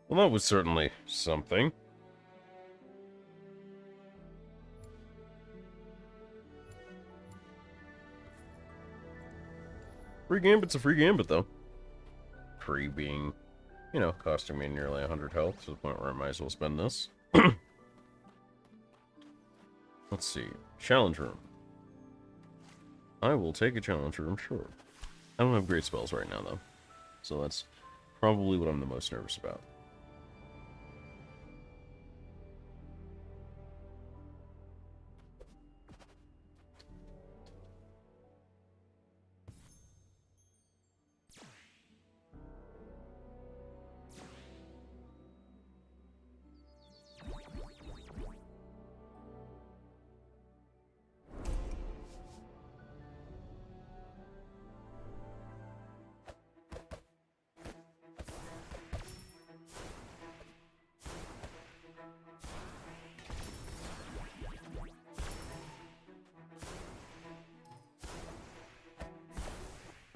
Well, that was certainly something. Free gambit's a free gambit, though. Free being, you know, costing me nearly 100 health to the point where I might as well spend this. Let's see. Challenge room. I will take a challenge room, sure. I don't have great spells right now, though. So that's probably what I'm the most nervous about.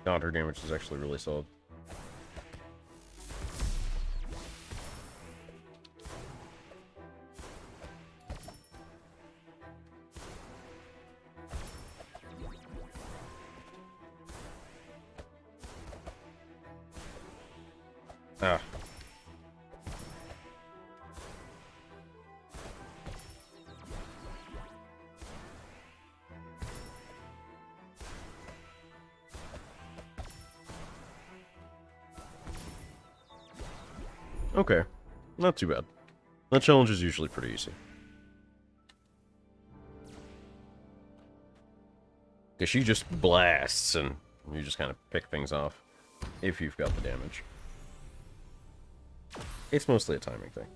God, her damage is actually really solid. Ah. Okay, not too bad. That challenge is usually pretty easy. Because she just blasts, and you just kind of pick things off if you've got the damage. It's mostly a timing thing.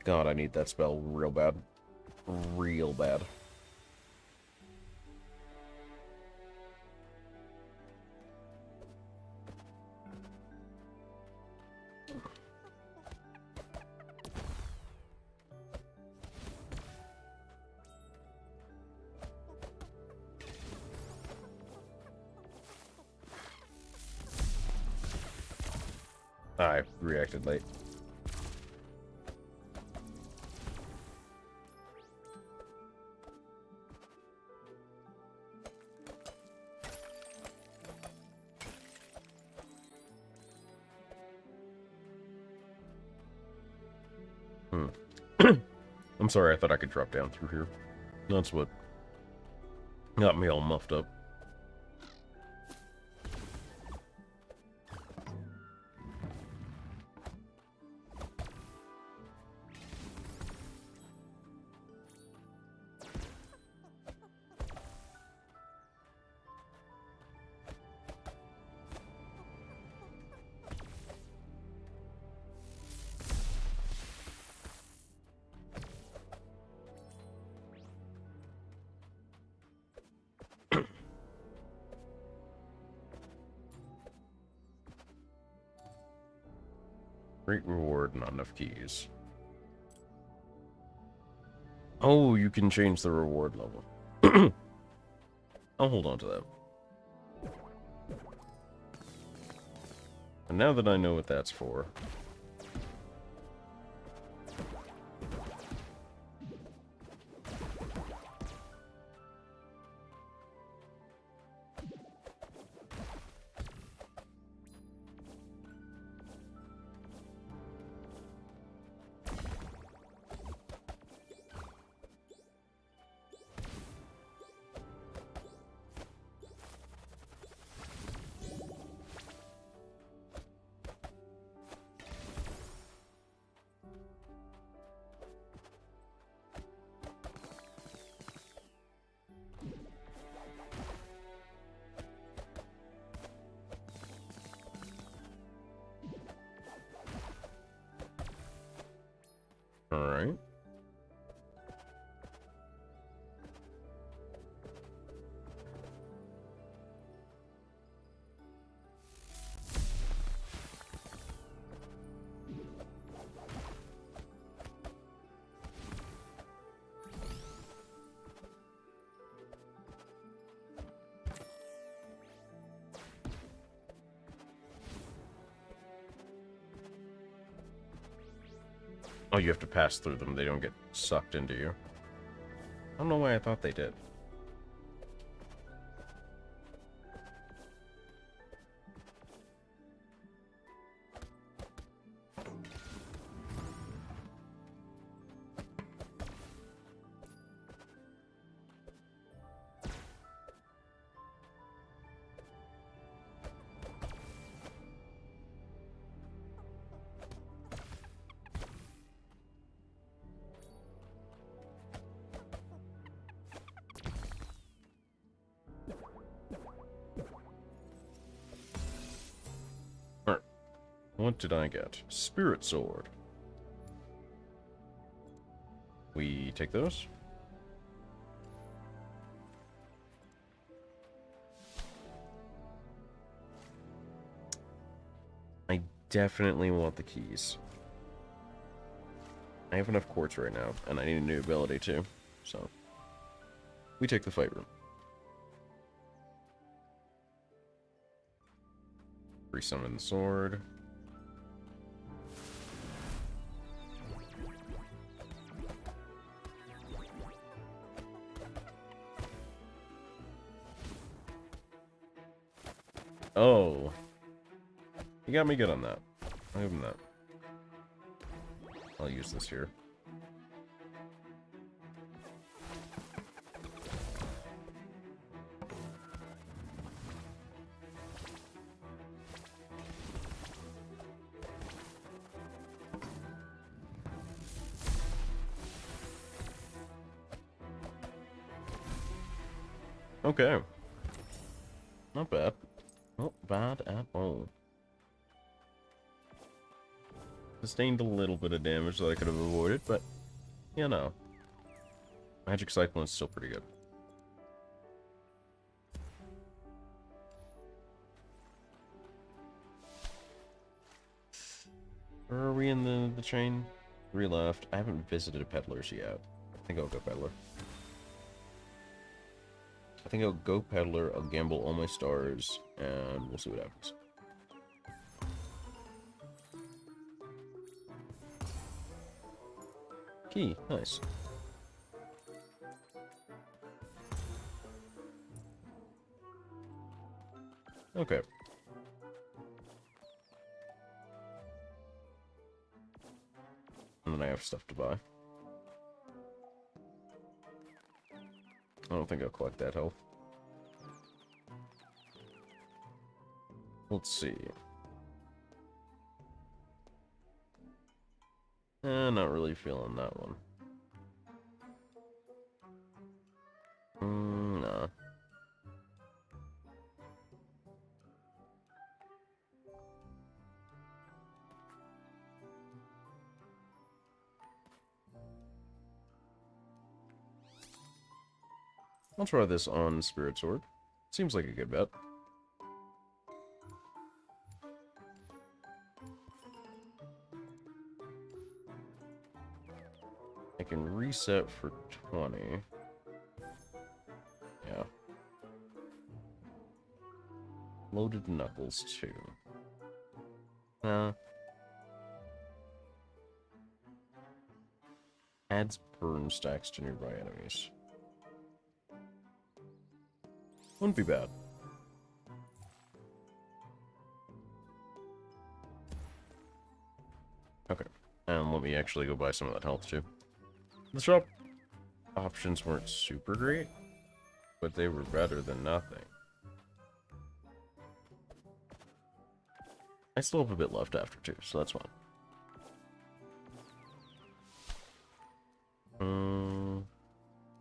God, I need that spell real bad. Real bad. I reacted late. I'm sorry, I thought I could drop down through here. That's what got me all muffed up. Great reward, not enough keys. Oh, you can change the reward level. I'll hold on to that. And now that I know what that's for... Alright. Oh, you have to pass through them. They don't get sucked into you. I don't know why I thought they did. What did I get? Spirit Sword. We take those? I definitely want the keys. I have enough quartz right now, and I need a new ability too, so... We take the fight room. Resummon the sword. Oh. You got me good on that. I'll give him that. I'll use this here. Okay. Not bad. Not bad at all. Sustained a little bit of damage that I could have avoided, but, you know. Magic Cyclone is still pretty good. Where are we in the chain? 3 left. I haven't visited Peddlers yet. I think I'll go Peddler. I think I'll go Peddler, I'll gamble all my stars, and we'll see what happens. Key, nice. Okay. And then I have stuff to buy. I don't think I'll collect that health. Let's see. Not really feeling that one. Nah. I'll try this on Spirit Sword. Seems like a good bet. I can reset for 20. Yeah. Loaded Knuckles, too. Adds burn stacks to nearby enemies. Wouldn't be bad. Okay. And let me actually go buy some of that health, too. The shop options weren't super great, but they were better than nothing. I still have a bit left after, too, so that's fine.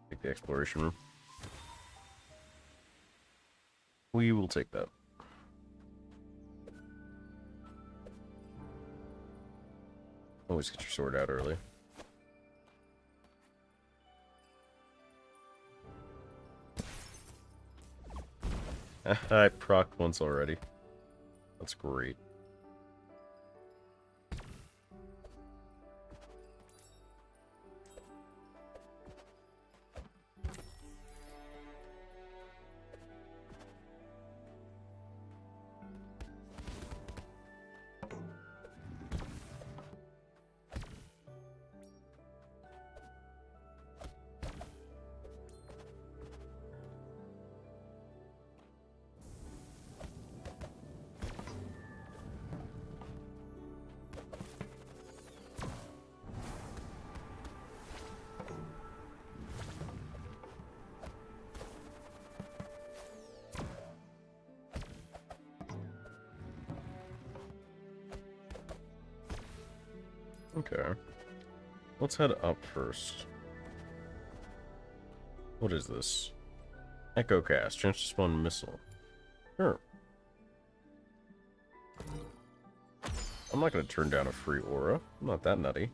Take the exploration room. We will take that. Always get your sword out early. I procced once already. That's great. Okay. Let's head up first. What is this? Echo Cast. Chance to spawn missile. Sure. I'm not going to turn down a free aura. I'm not that nutty.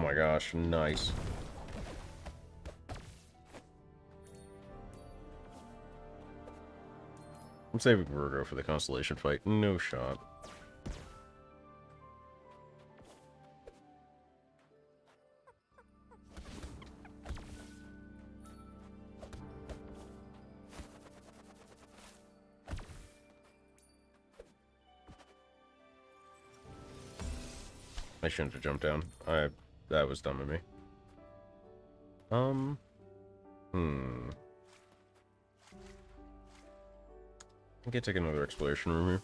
my gosh, nice. I'm saving Virgo for the Constellation fight. No shot. I shouldn't have jumped down. That was dumb of me. I can take another exploration room here.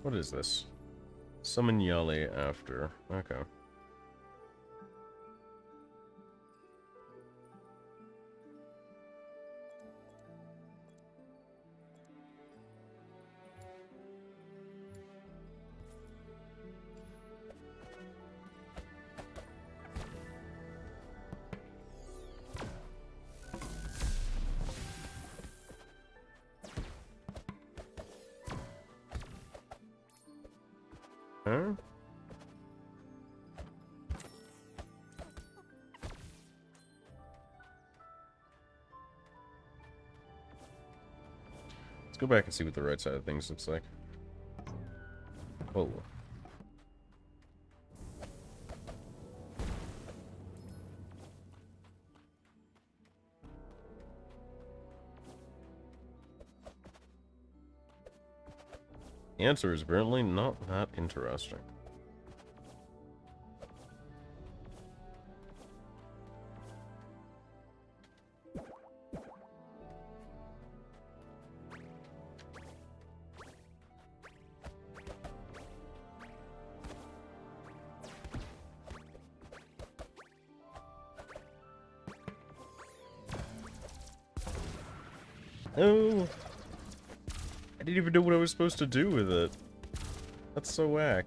What is this? Summon Yale after. Okay. Huh? Let's go back and see what the right side of things looks like. Oh. The answer is apparently not that interesting. Oh! I didn't even know what I was supposed to do with it. That's so whack.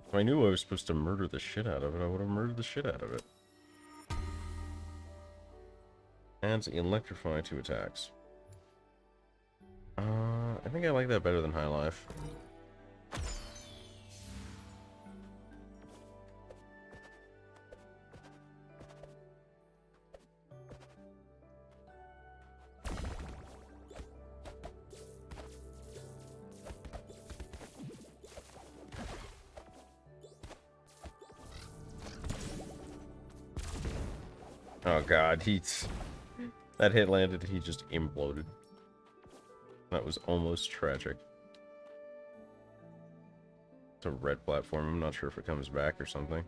If I knew I was supposed to murder the shit out of it, I would have murdered the shit out of it. Adds electrify to attacks. I think I like that better than High Life. Oh god, that hit landed and he just imploded. That was almost tragic. It's a red platform, I'm not sure if it comes back or something.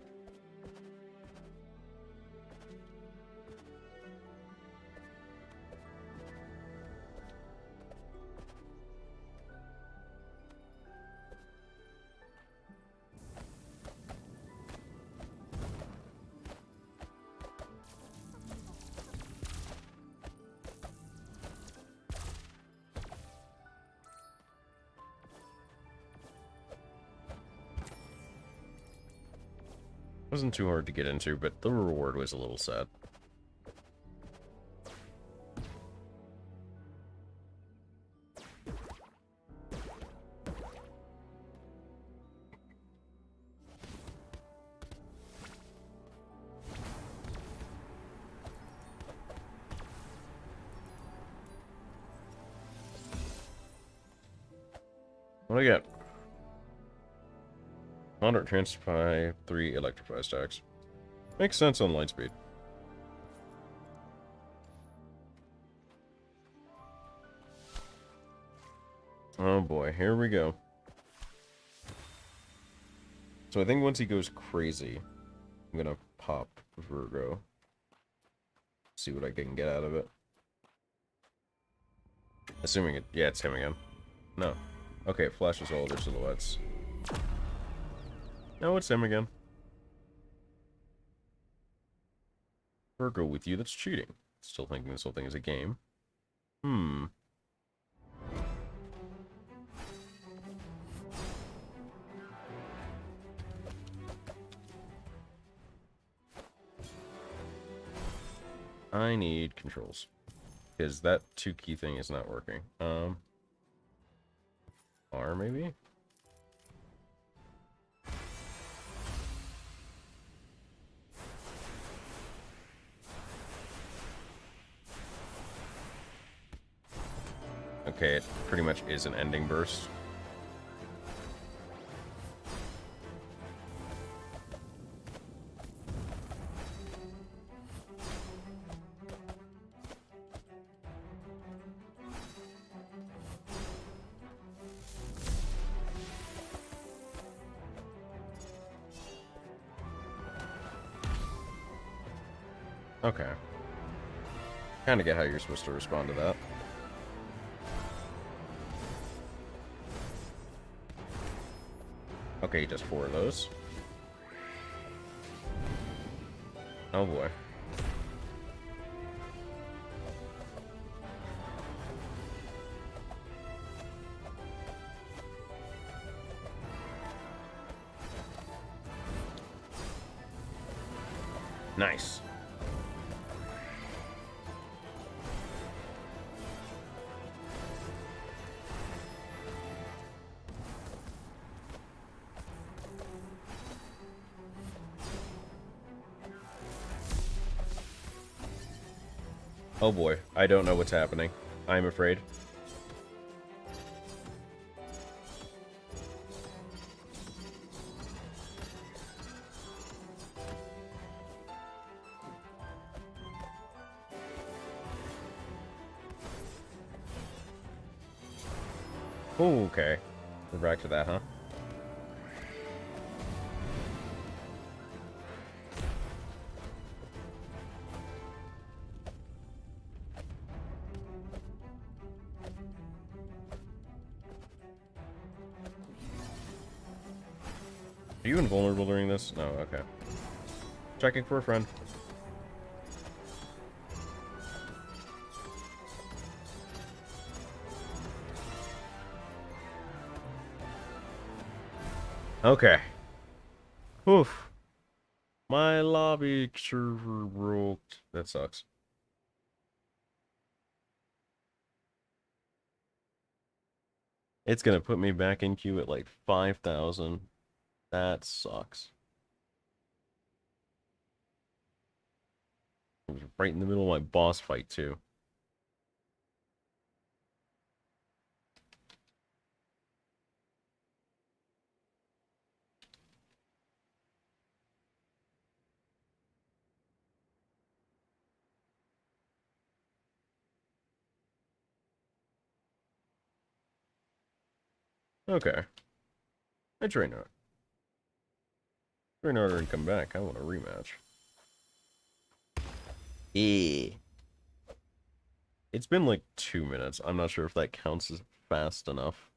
Wasn't too hard to get into, but the reward was a little sad. What do I get? 100 transify, 3 electrify stacks. Makes sense on Lightspeed. Oh boy, here we go. So I think once he goes crazy, I'm gonna pop Virgo. See what I can get out of it. Assuming it, yeah, it's him again. No. Okay, it flashes all other silhouettes. No, it's him again. Virgo with you, that's cheating. Still thinking this whole thing is a game. I need controls. Because that 2-key thing is not working. R maybe? Okay, it pretty much is an ending burst. Okay. Kinda get how you're supposed to respond to that. Okay, just 4 of those. Oh boy. Nice. Oh boy, I don't know what's happening. I'm afraid. Oh, okay. We're back to that, huh? Are you invulnerable during this? No, okay. Checking for a friend. Okay. Oof. My lobby server broke. That sucks. It's gonna put me back in queue at like 5,000. That sucks. It was right in the middle of my boss fight, too. Okay. I train out. Train harder and come back. I want a rematch. Eh. It's been like 2 minutes. I'm not sure if that counts as fast enough.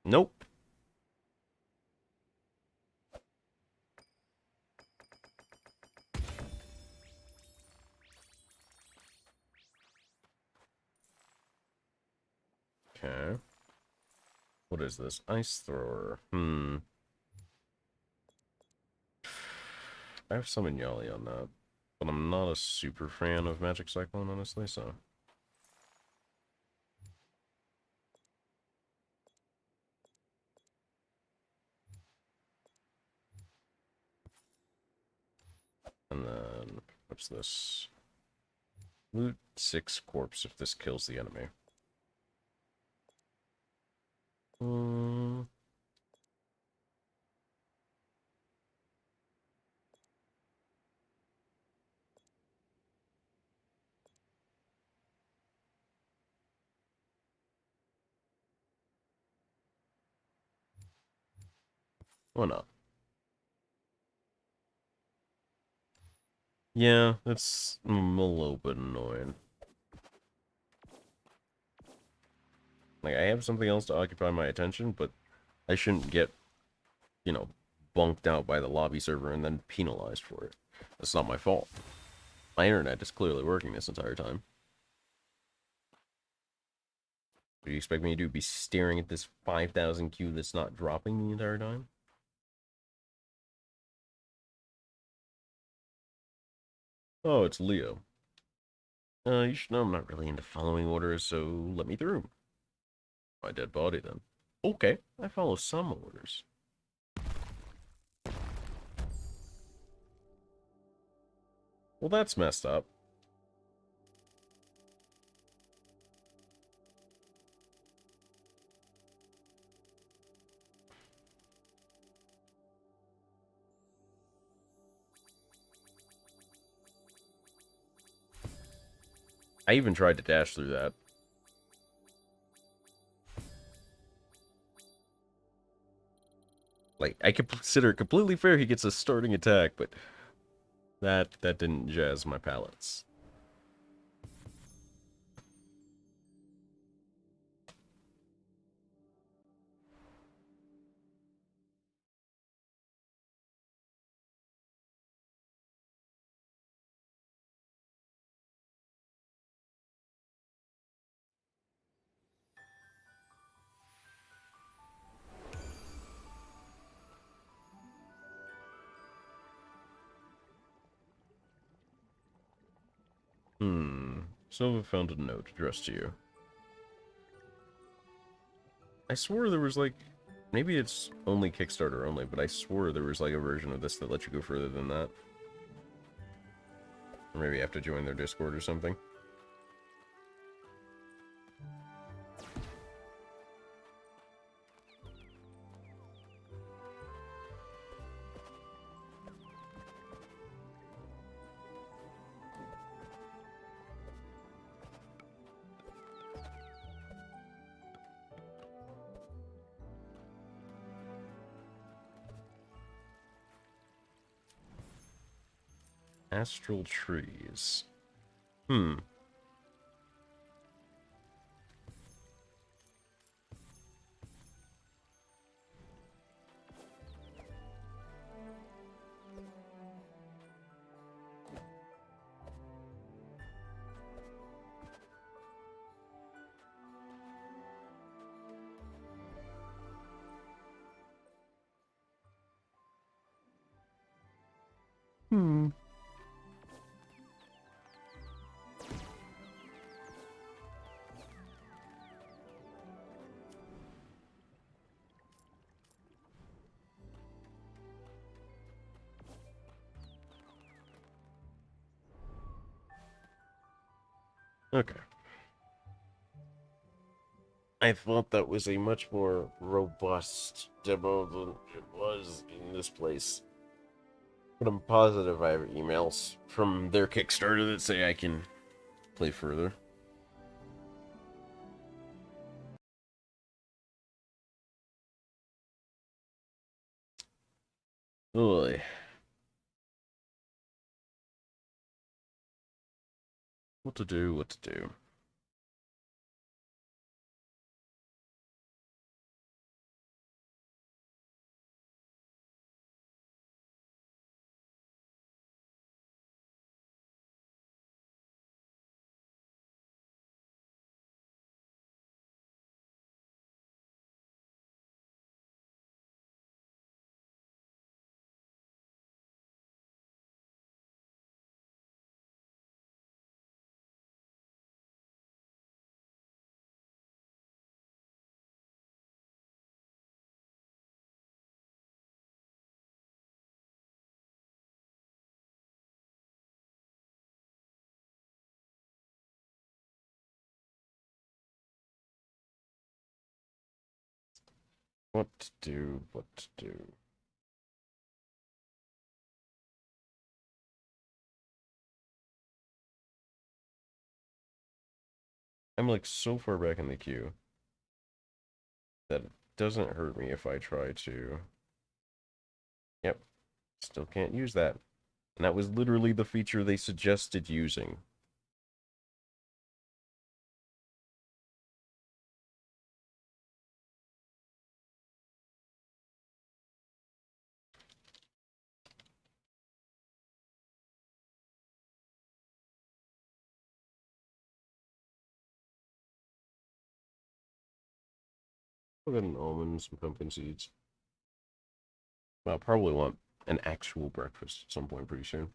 Nope. Okay. What is this? Ice thrower. I have summon Yali on that. But I'm not a super fan of Magic Cyclone, honestly, so... And then... what's this? Loot 6 corpse if this kills the enemy. Why not? Yeah, that's a little bit annoying. Like, I have something else to occupy my attention, but I shouldn't get, you know, bunked out by the lobby server and then penalized for it. That's not my fault. My internet is clearly working this entire time. Do you expect me to be staring at this 5,000 Q that's not dropping the entire time? Oh, it's Leo. You should know I'm not really into following orders, so let me through. My dead body, then. Okay, I follow some orders. Well, that's messed up. I even tried to dash through that. Like, I could consider it completely fair he gets a starting attack, but that didn't jazz my palates. Silva found a note addressed to you. I swore there was, like... Maybe it's only Kickstarter only, but I swore there was, like, a version of this that let you go further than that. Or maybe you have to join their Discord or something. Astral trees. Okay. I thought that was a much more robust demo than it was in this place. But I'm positive I have emails from their Kickstarter that say I can play further. Boy. What to do, what to do. What to do, what to do. I'm like so far back in the queue that it doesn't hurt me if I try to. Yep, still can't use that. And that was literally the feature they suggested using. I'll get an almond, some pumpkin seeds. I'll probably want an actual breakfast at some point pretty soon.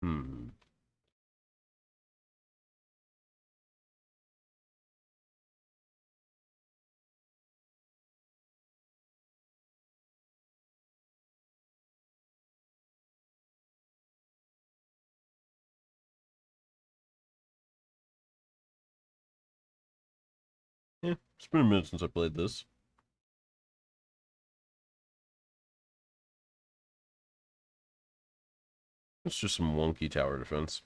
Hmm. Yeah, it's been a minute since I played this. It's just some wonky tower defense.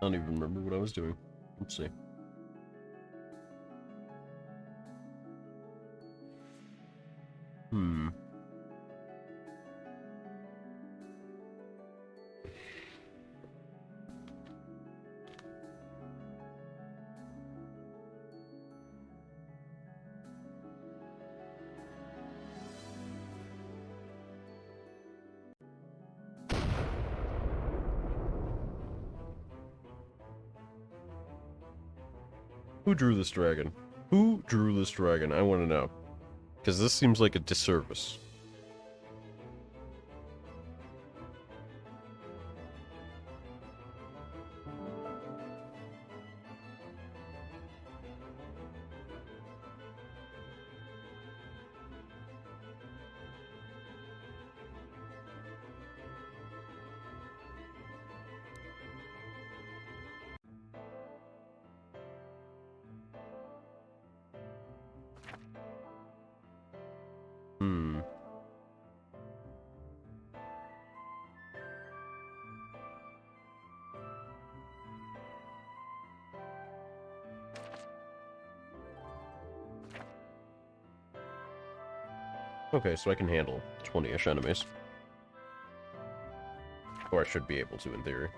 I don't even remember what I was doing. Let's see. Hmm. Who drew this dragon? Who drew this dragon? I want to know. Because this seems like a disservice. Hmm. Okay, so I can handle 20-ish enemies. Or I should be able to, in theory.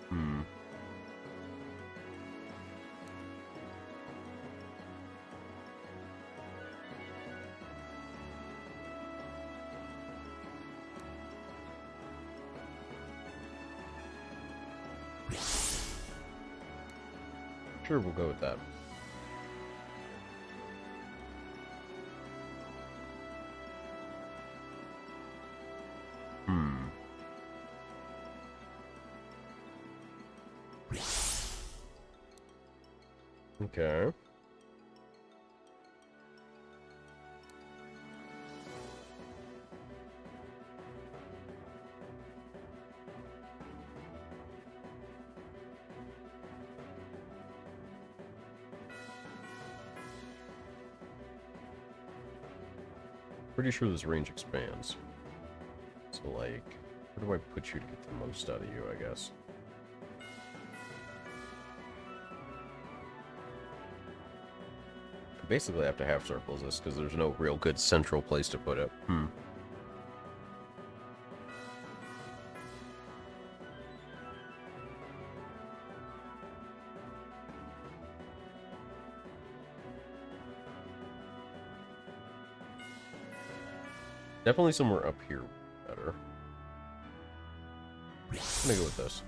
Hmm. Sure, we'll go with that. Hmm. Okay. Pretty sure this range expands. So, like, where do I put you to get the most out of you, I guess? Basically, I have to half circles this because there's no real good central place to put it. Hmm. Definitely somewhere up here better. I'm gonna go with this.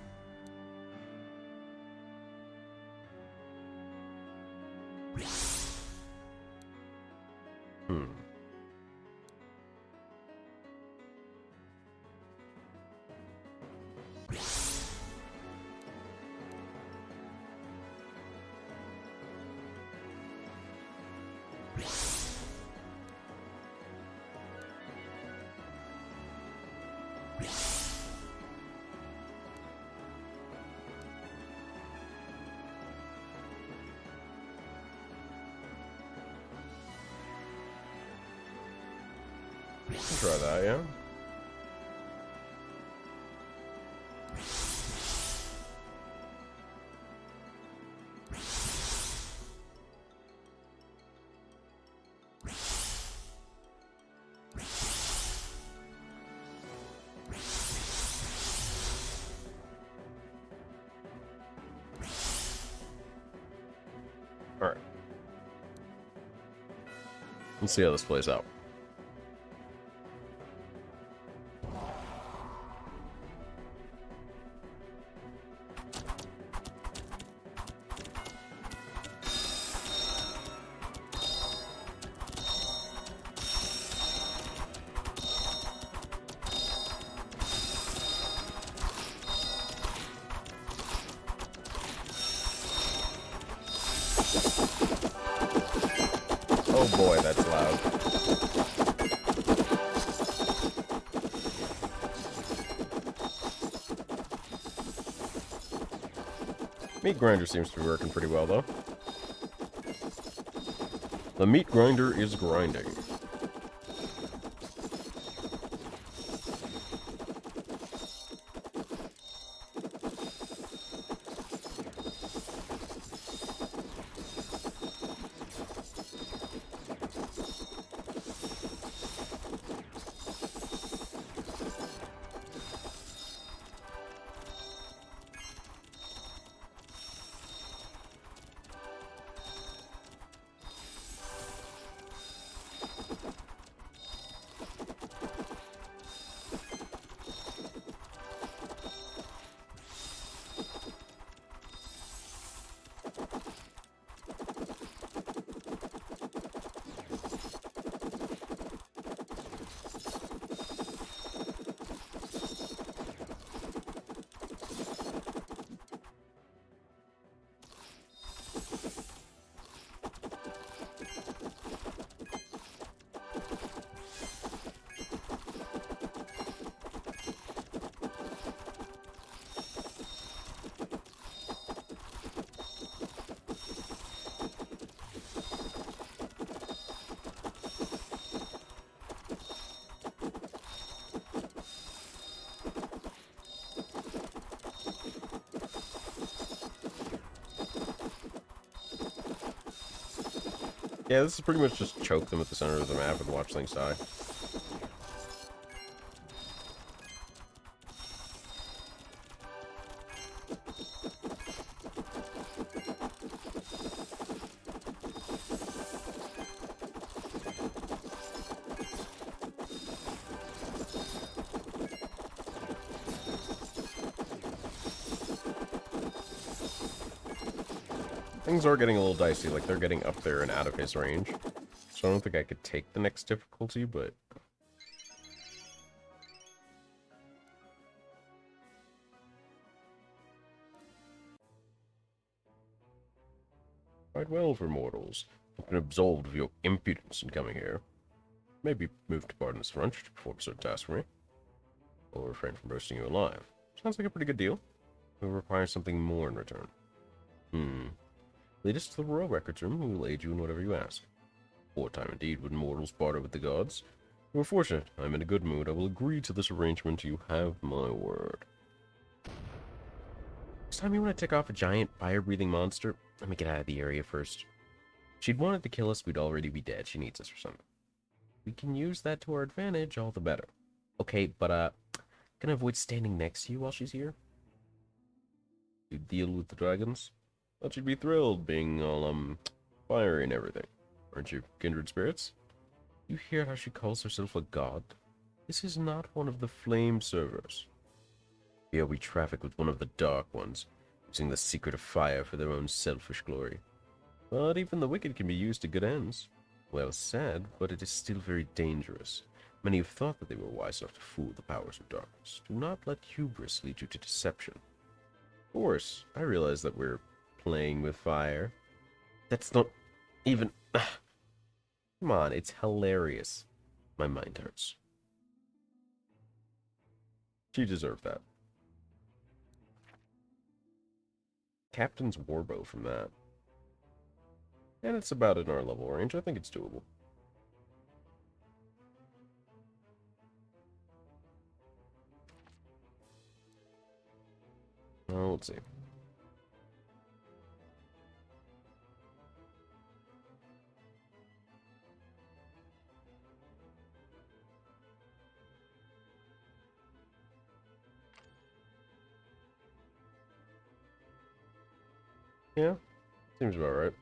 Try that, yeah. All right. Let's see how this plays out. Oh boy, that's loud. Meat grinder seems to be working pretty well, though. The meat grinder is grinding. Yeah, this is pretty much just choke them at the center of the map and watch things die. Things are getting a little dicey, like they're getting up there and out of his range. So I don't think I could take the next difficulty, but... quite well for mortals. I've been absolved of your impudence in coming here. Maybe moved to Barton's front to perform a certain task for me. Or refrain from roasting you alive. Sounds like a pretty good deal. We'll require something more in return. Lead us to the royal records room, and we will aid you in whatever you ask. Wartime indeed when mortals barter with the gods. You are fortunate. I am in a good mood. I will agree to this arrangement. You have my word. Next time you want to tick off a giant, fire-breathing monster, let me get out of the area first. If she'd wanted to kill us, we'd already be dead. She needs us for something. We can use that to our advantage, all the better. Okay, but, can I avoid standing next to you while she's here? You deal with the dragons? Thought you'd be thrilled, being all, fiery and everything. Aren't you kindred spirits? You hear how she calls herself a god? This is not one of the flame servers. Here we traffic with one of the dark ones, using the secret of fire for their own selfish glory. But even the wicked can be used to good ends. Well said, but it is still very dangerous. Many have thought that they were wise enough to fool the powers of darkness. Do not let hubris lead you to deception. Of course, I realize that we're playing with fire. That's not even... Come on, it's hilarious. My mind hurts. She deserved that. Captain's Warbow from that. And it's about in our level range. I think it's doable. Well, let's see. Yeah, seems about right.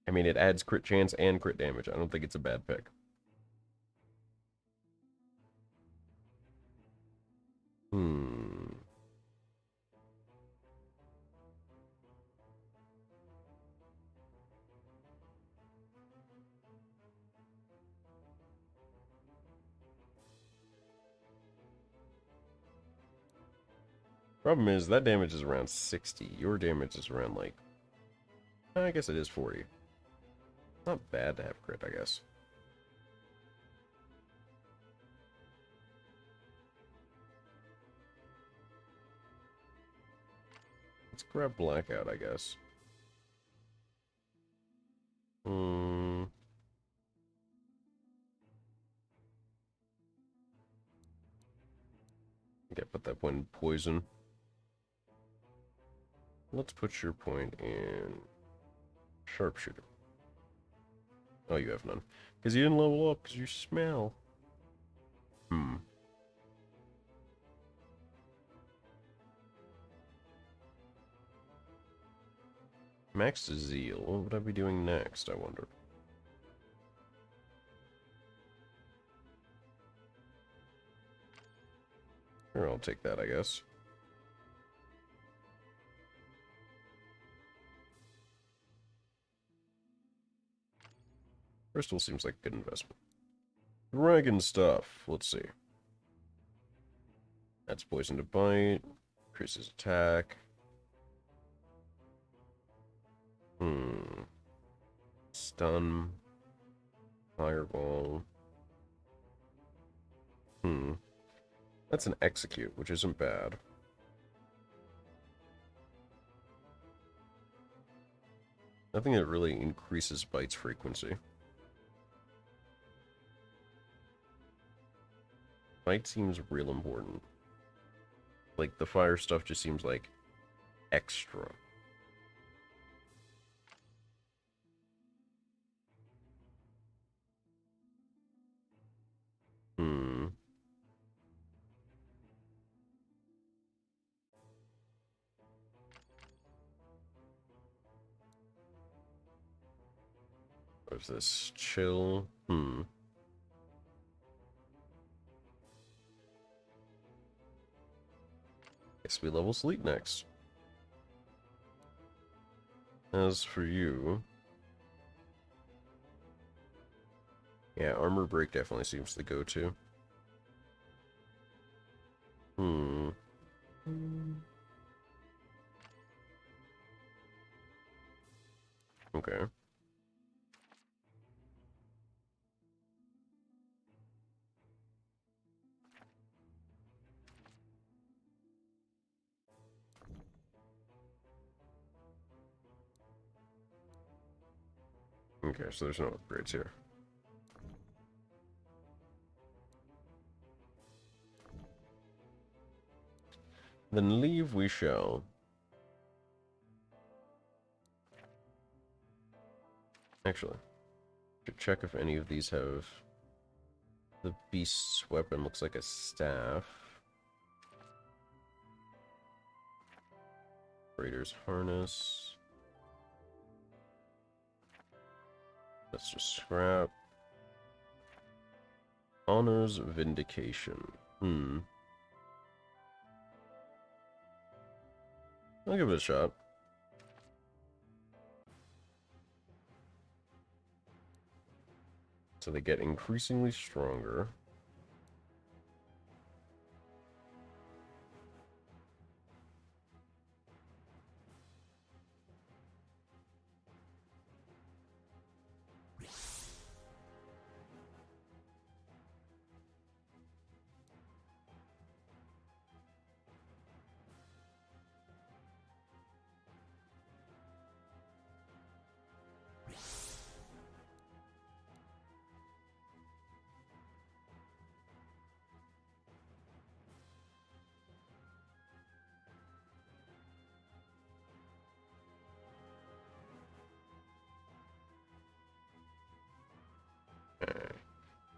I mean, it adds crit chance and crit damage. I don't think it's a bad pick. Problem is, that damage is around 60. Your damage is around, like... I guess it is 40. Not bad to have crit, I guess. Let's grab Blackout, I guess. Okay, put that point in Poison. Let's put your point in Sharpshooter. Oh, you have none. Because you didn't level up, because you smell. Max Zeal. What would I be doing next, I wonder? Here, I'll take that, I guess. Crystal seems like a good investment. Dragon stuff. Let's see. That's poison to bite. Increases attack. Stun. Fireball. That's an execute, which isn't bad. Nothing that really increases bites frequency. Bite seems real important. Like, the fire stuff just seems like extra. What's this? Chill? Guess we level Sleep next. As for you... Yeah, Armor Break definitely seems the go-to. Okay. Okay, so there's no upgrades here. Then leave we shall. Actually, should check if any of these have... The beast's weapon looks like a staff. Raider's harness. Let's just scrap. Honor's Vindication. I'll give it a shot. So they get increasingly stronger.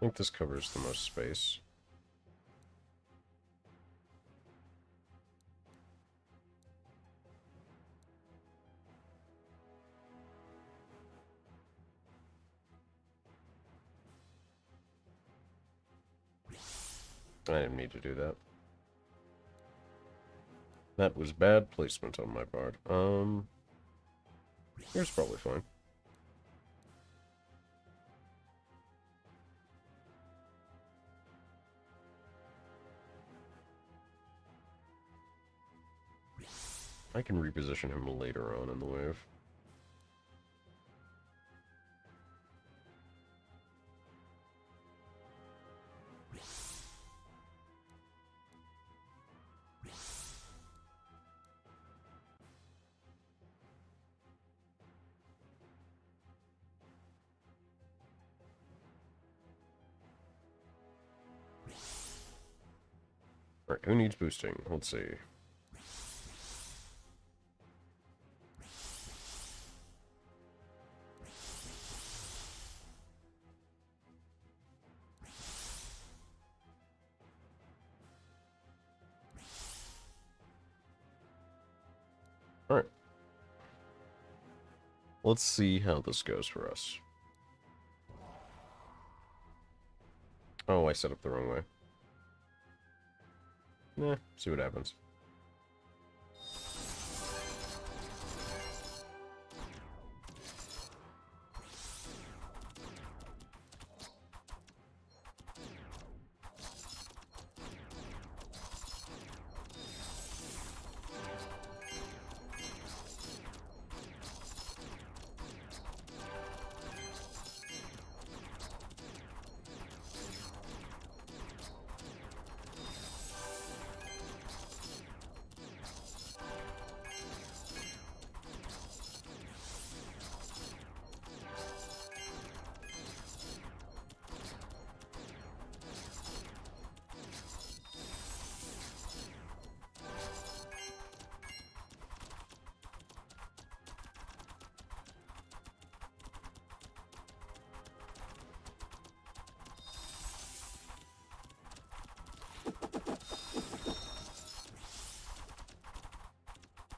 I think this covers the most space. I didn't need to do that. That was bad placement on my part. Here's probably fine. I can reposition him later on in the wave. Alright, who needs boosting? Let's see. Alright. Let's see how this goes for us. Oh, I set up the wrong way. Nah, see what happens.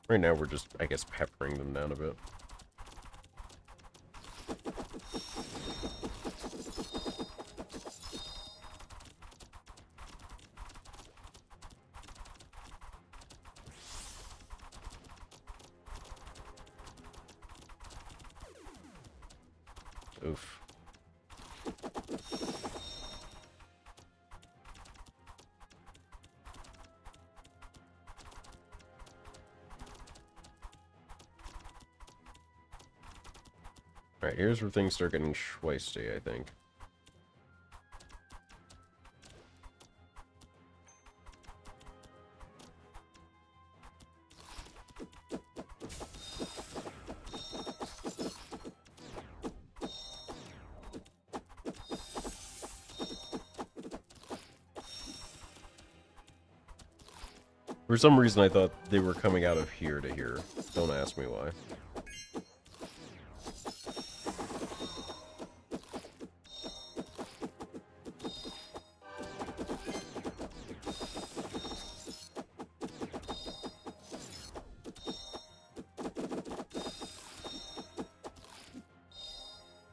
Right now we're just, I guess, peppering them down a bit. Oof. Alright, here's where things start getting schweisty, I think. For some reason I thought they were coming out of here to here. Don't ask me why.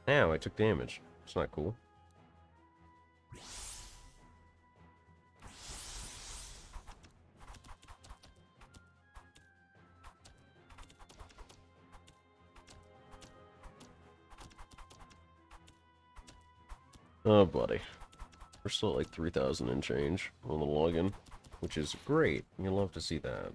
Ow, I took damage. It's not cool. Oh, buddy. We're still at like 3,000 and change on the login, which is great. You'll love to see that.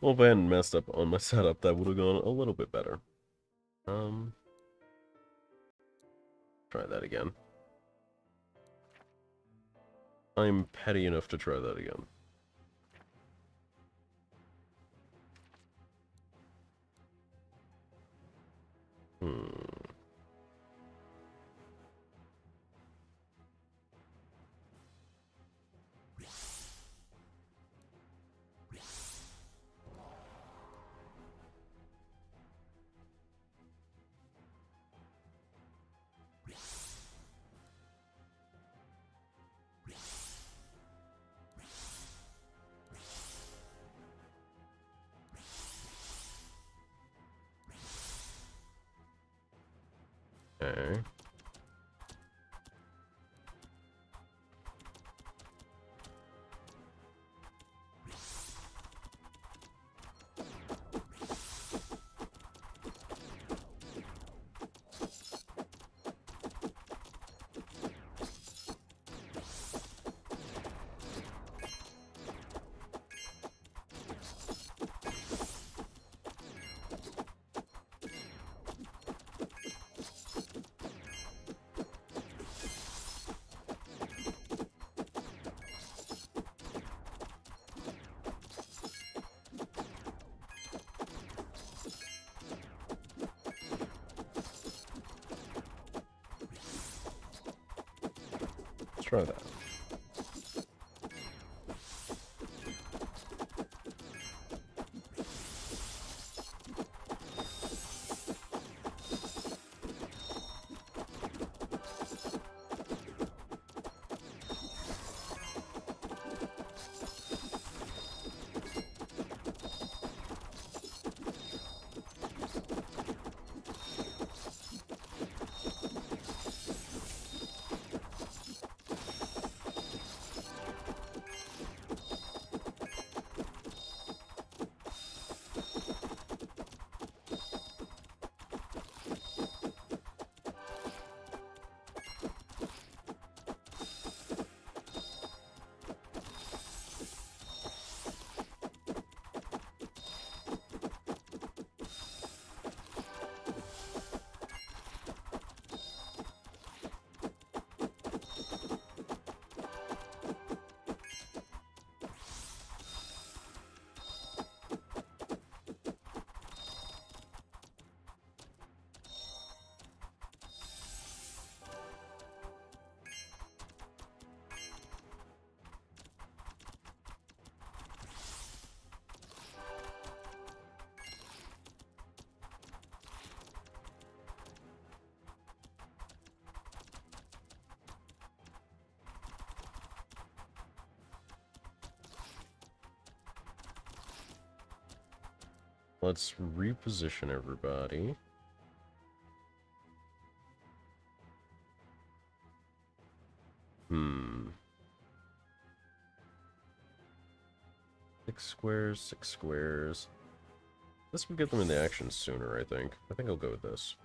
Well, if I hadn't messed up on my setup, that would have gone a little bit better. Try that again. I'm petty enough to try that again. Okay. Let's try that. Let's reposition everybody. Six squares, 6 squares. This would get them into action sooner, I think. I think I'll go with this.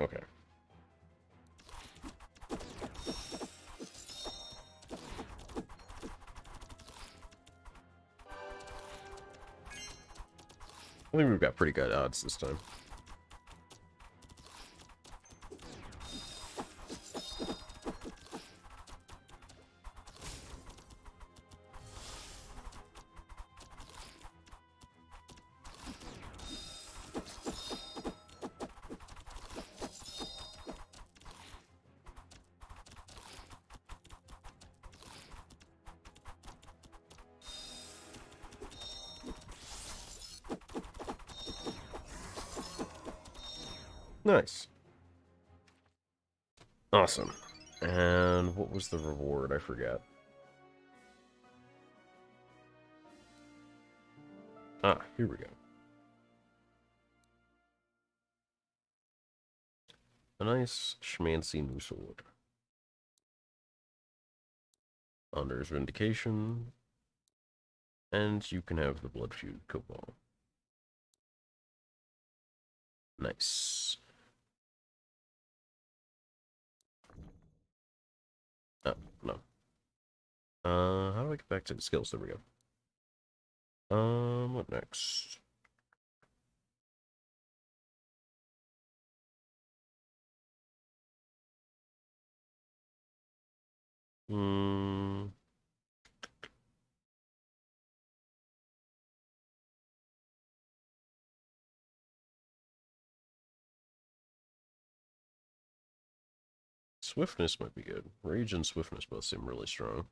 Okay. I think we've got pretty good odds this time. Nice. Awesome. And what was the reward? I forget. Ah, here we go. A nice schmancy new sword. Honor's Vindication. And you can have the Blood Feud Cobalt. Nice. Oh, no. How do I get back to the skills? There we go. What next? Swiftness might be good. Rage and Swiftness both seem really strong.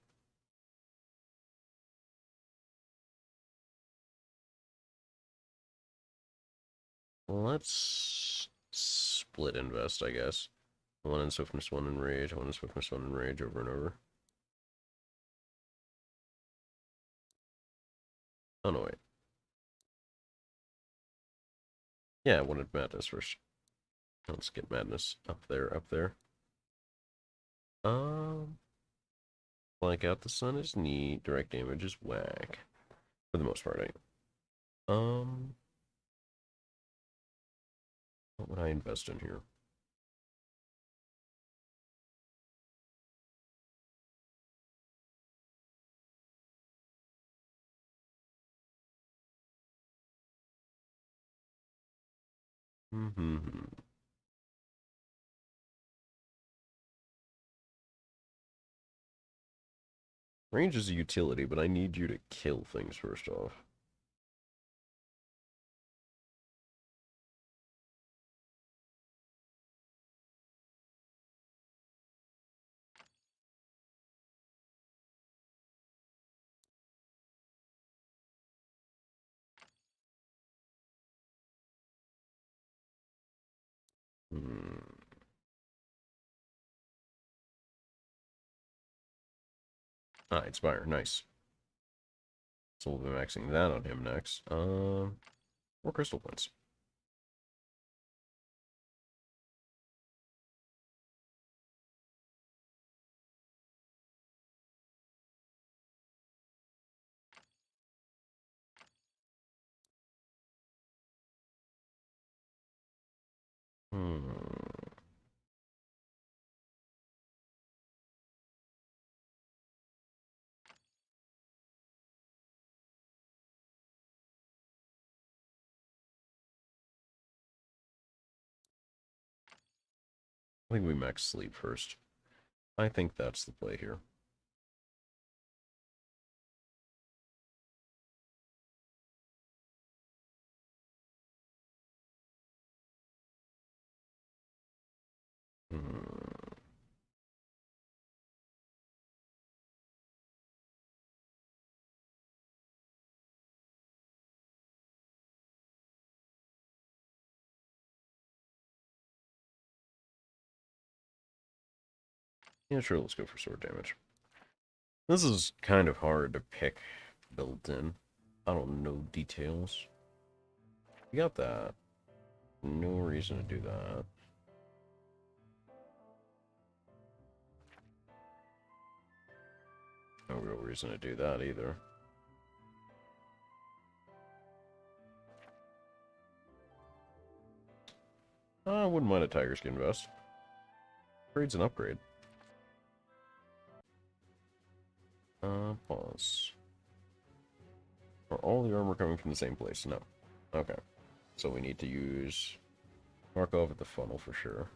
Let's split invest, I guess. One in Swiftness, one in Rage, one in Swiftness, one in Rage, over and over. Oh, no, wait. Yeah, I wanted Madness first. Let's get Madness up there, up there. Blank out the sun is neat. Direct damage is whack. For the most part, what would I invest in here? Range is a utility, but I need you to kill things first off. Ah, Inspire, nice. So we'll be maxing that on him next. More crystal points. I think we max sleep first. I think that's the play here. Yeah, sure, let's go for sword damage. This is kind of hard to pick built in. I don't know details. We got that. No reason to do that. No real reason to do that either. I wouldn't mind a tiger skin vest. Upgrade's an upgrade. Pause. Are all the armor coming from the same place? No. Okay. So we need to use Markov at the funnel for sure.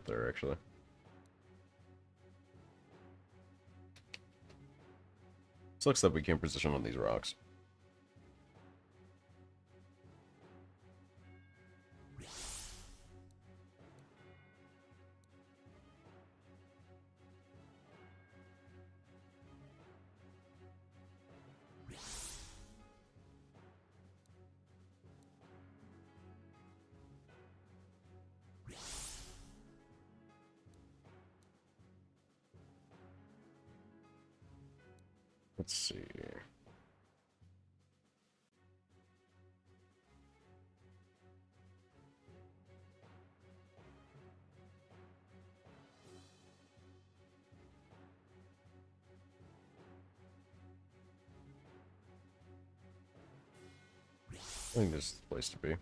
up there, actually. Sucks that we can't position on these rocks. Let's see. I think this is the place to be.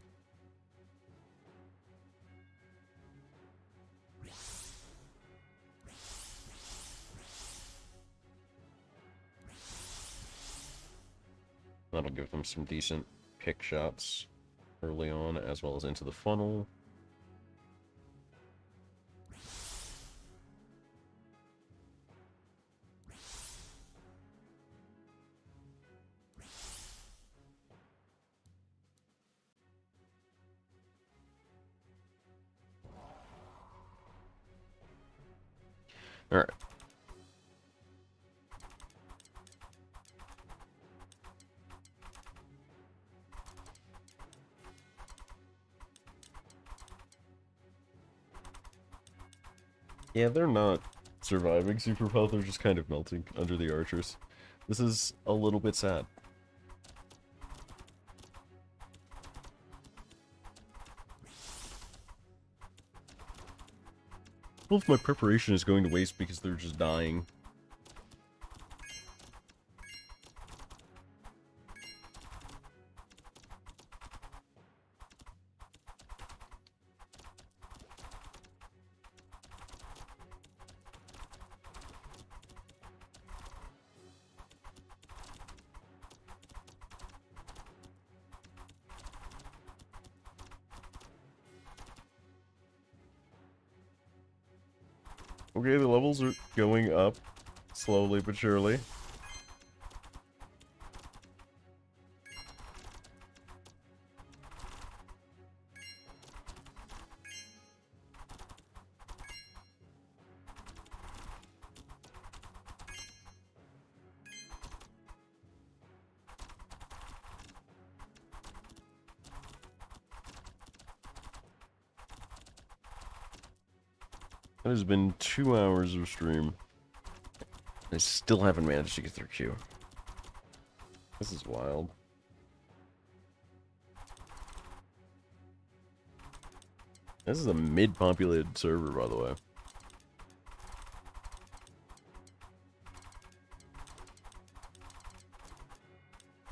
That'll give them some decent pick shots early on, as well as into the funnel. All right. Yeah, they're not surviving super well, they're just kind of melting under the archers. This is a little bit sad. Well, if my preparation is going to waste because they're just dying. Okay, the levels are going up, slowly but surely. It has been 2 hours of stream. I still haven't managed to get through queue. This is wild. This is a mid-populated server, by the way.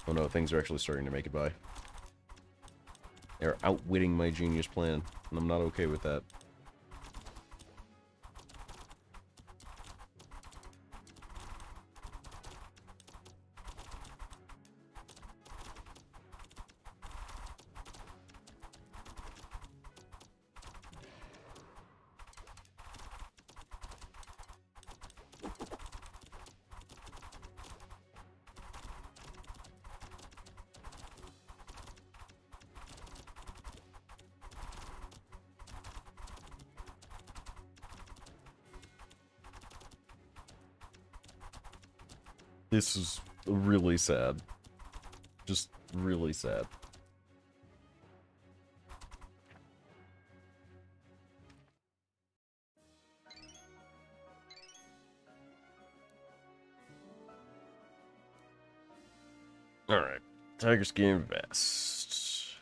Oh no, things are actually starting to make it by. They're outwitting my genius plan, and I'm not okay with that. This is really sad. Just really sad. Alright. Tiger skin vest.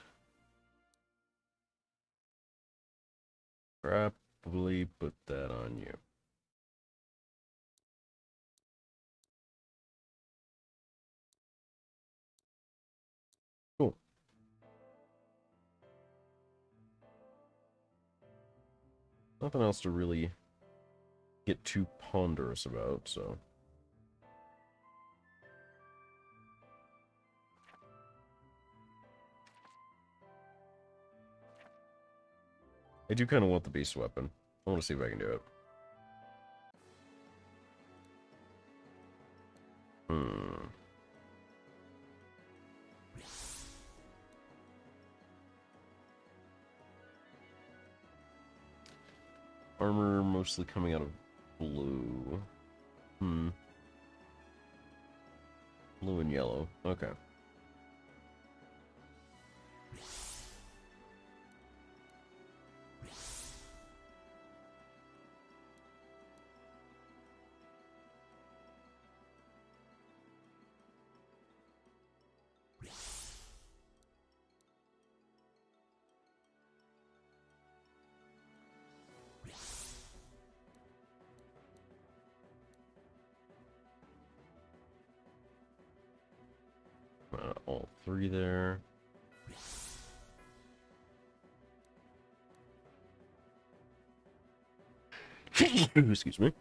Probably put that on you. Cool. Nothing else to really get too ponderous about, so. I do kind of want the beast weapon. I want to see if I can do it. Armor mostly coming out of blue. Blue and yellow. Okay. All three there. Excuse me.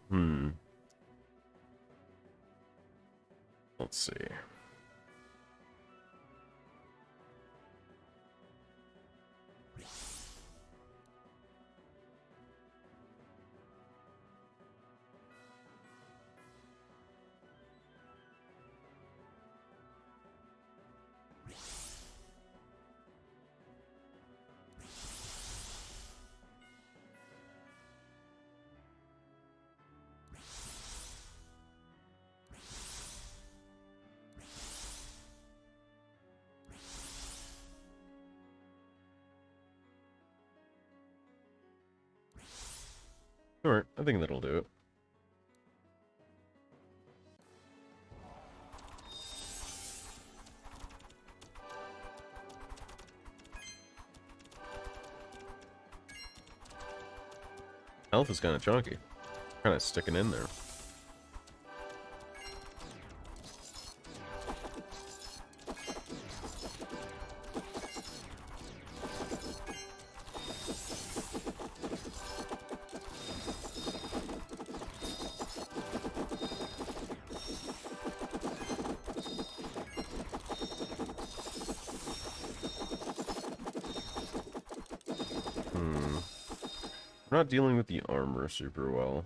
Let's see. Alright, I think that'll do it. Health is kind of chunky. Kind of sticking in there. We're not dealing with the armor super well.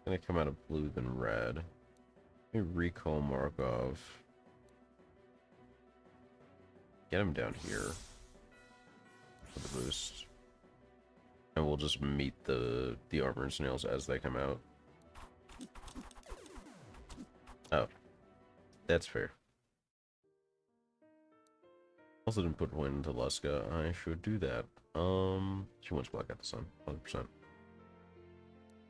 Gonna come out of blue than red. Let me recall Markov. Get him down here for the boost. And we'll just meet the armor and snails as they come out. Oh. That's fair. Also didn't put wind into Luska. I should do that. She wants Black at the Sun, 100%.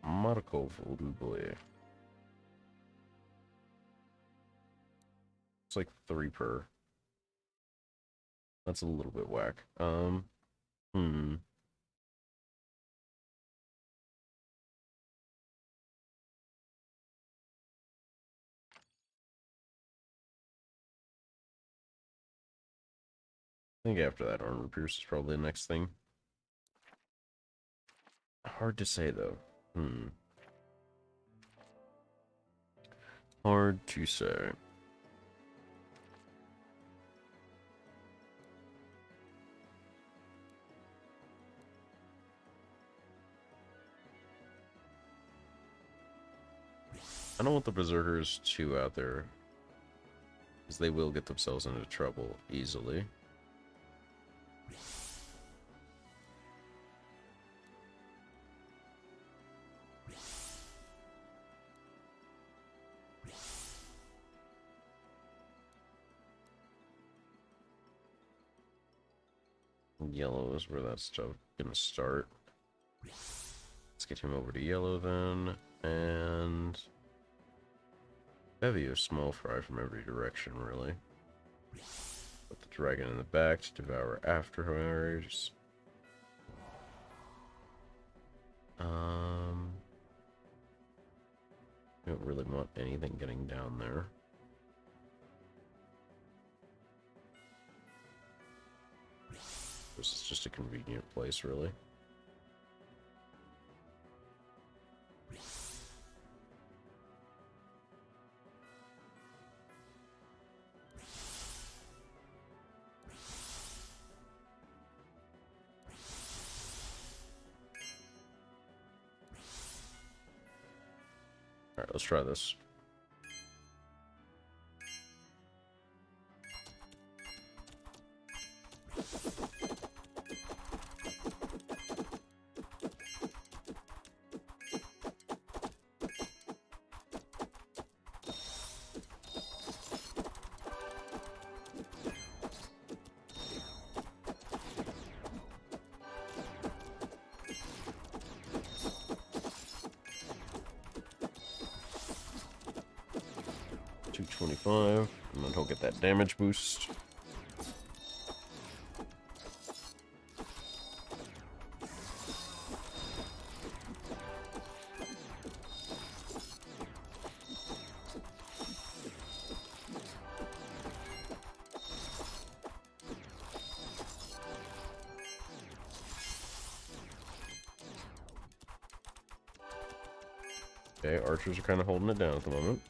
Marco Voodoo Boy. It's like 3 per. That's a little bit whack. I think after that, Armor Pierce is probably the next thing. Hard to say, though. Hard to say. I don't want the Berserkers too out there, because they will get themselves into trouble easily. Yellow is where that stuff gonna start. Let's get him over to yellow then, and Bevy a small fry from every direction, really. Put the dragon in the back to devour afterwards. I don't really want anything getting down there. This is just a convenient place, really. let's try this. $225, and then he'll get that damage boost. Okay, archers are kind of holding it down at the moment.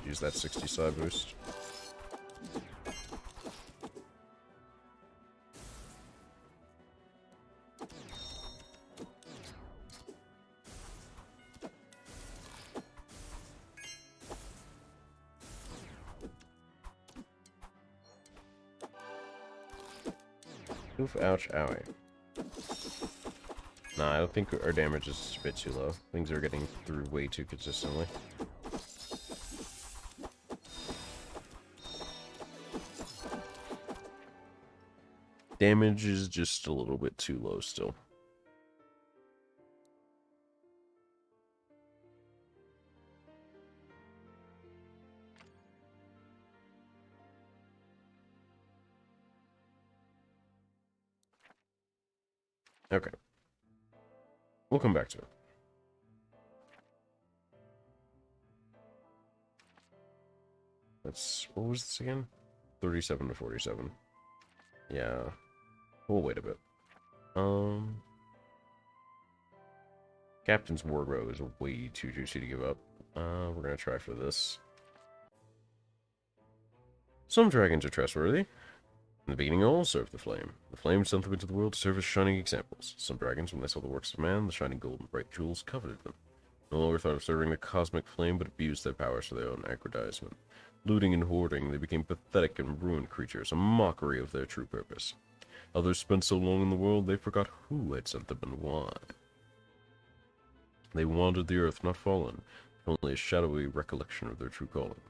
Use that 60 side boost. Oof, ouch, owie. Nah, I don't think our damage is a bit too low. Things are getting through way too consistently. Damage is just a little bit too low still. Okay. We'll come back to it. That's, what was this again? 37 to 47. Yeah. We'll wait a bit. Captain's Wardrobe is way too juicy to give up. We're gonna try for this. Some dragons are trustworthy. In the beginning, all served the flame. The flame sent them into the world to serve as shining examples. Some dragons, when they saw the works of man, the shining gold and bright jewels, coveted them. No longer thought of serving the cosmic flame, but abused their powers for their own aggrandizement. Looting and hoarding, they became pathetic and ruined creatures, a mockery of their true purpose. Others spent so long in the world, they forgot who had sent them and why. They wandered the earth, not fallen, only a shadowy recollection of their true calling.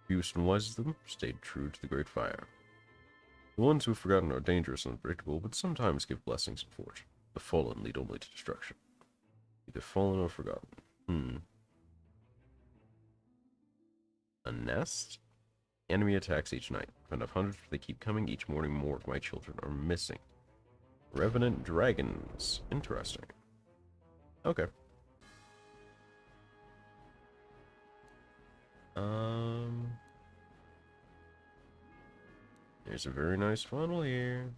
Fewest and wisest of them stayed true to the great fire. The ones who have forgotten are dangerous and unpredictable, but sometimes give blessings and fortune. The fallen lead only to destruction. Either fallen or forgotten. A nest? Enemy attacks each night. Found 100, they keep coming each morning. More of my children are missing. Revenant dragons. Interesting. Okay. There's a very nice funnel here.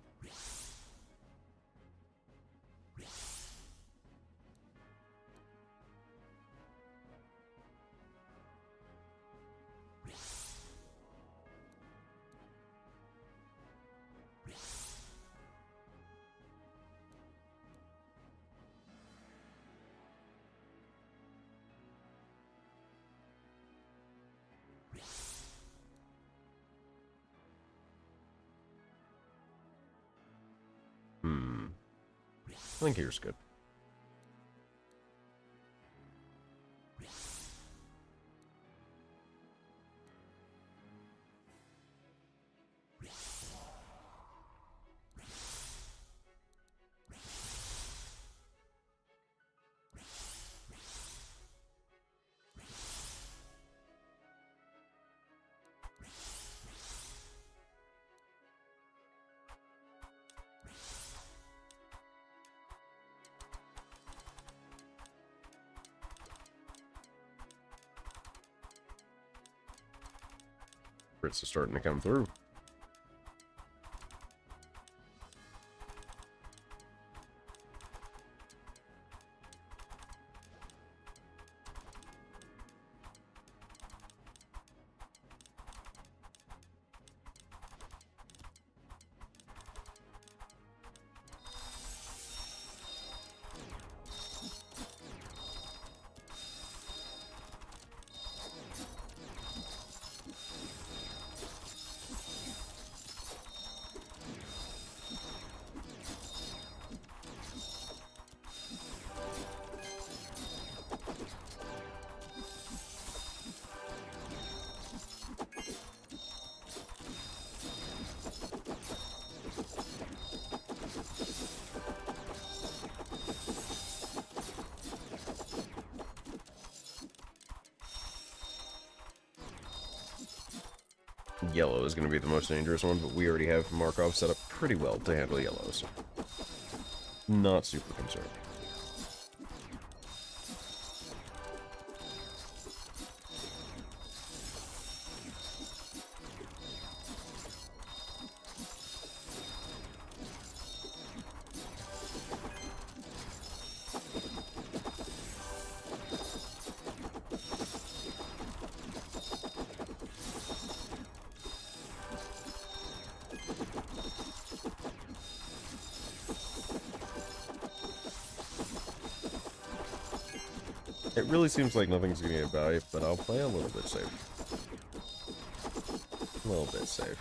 I think here's good. Crits are starting to come through. Yellow is going to be the most dangerous one, but we already have Markov set up pretty well to handle yellows. Not super concerned. It really seems like nothing's gonna get by, but I'll play a little bit safe. A little bit safe.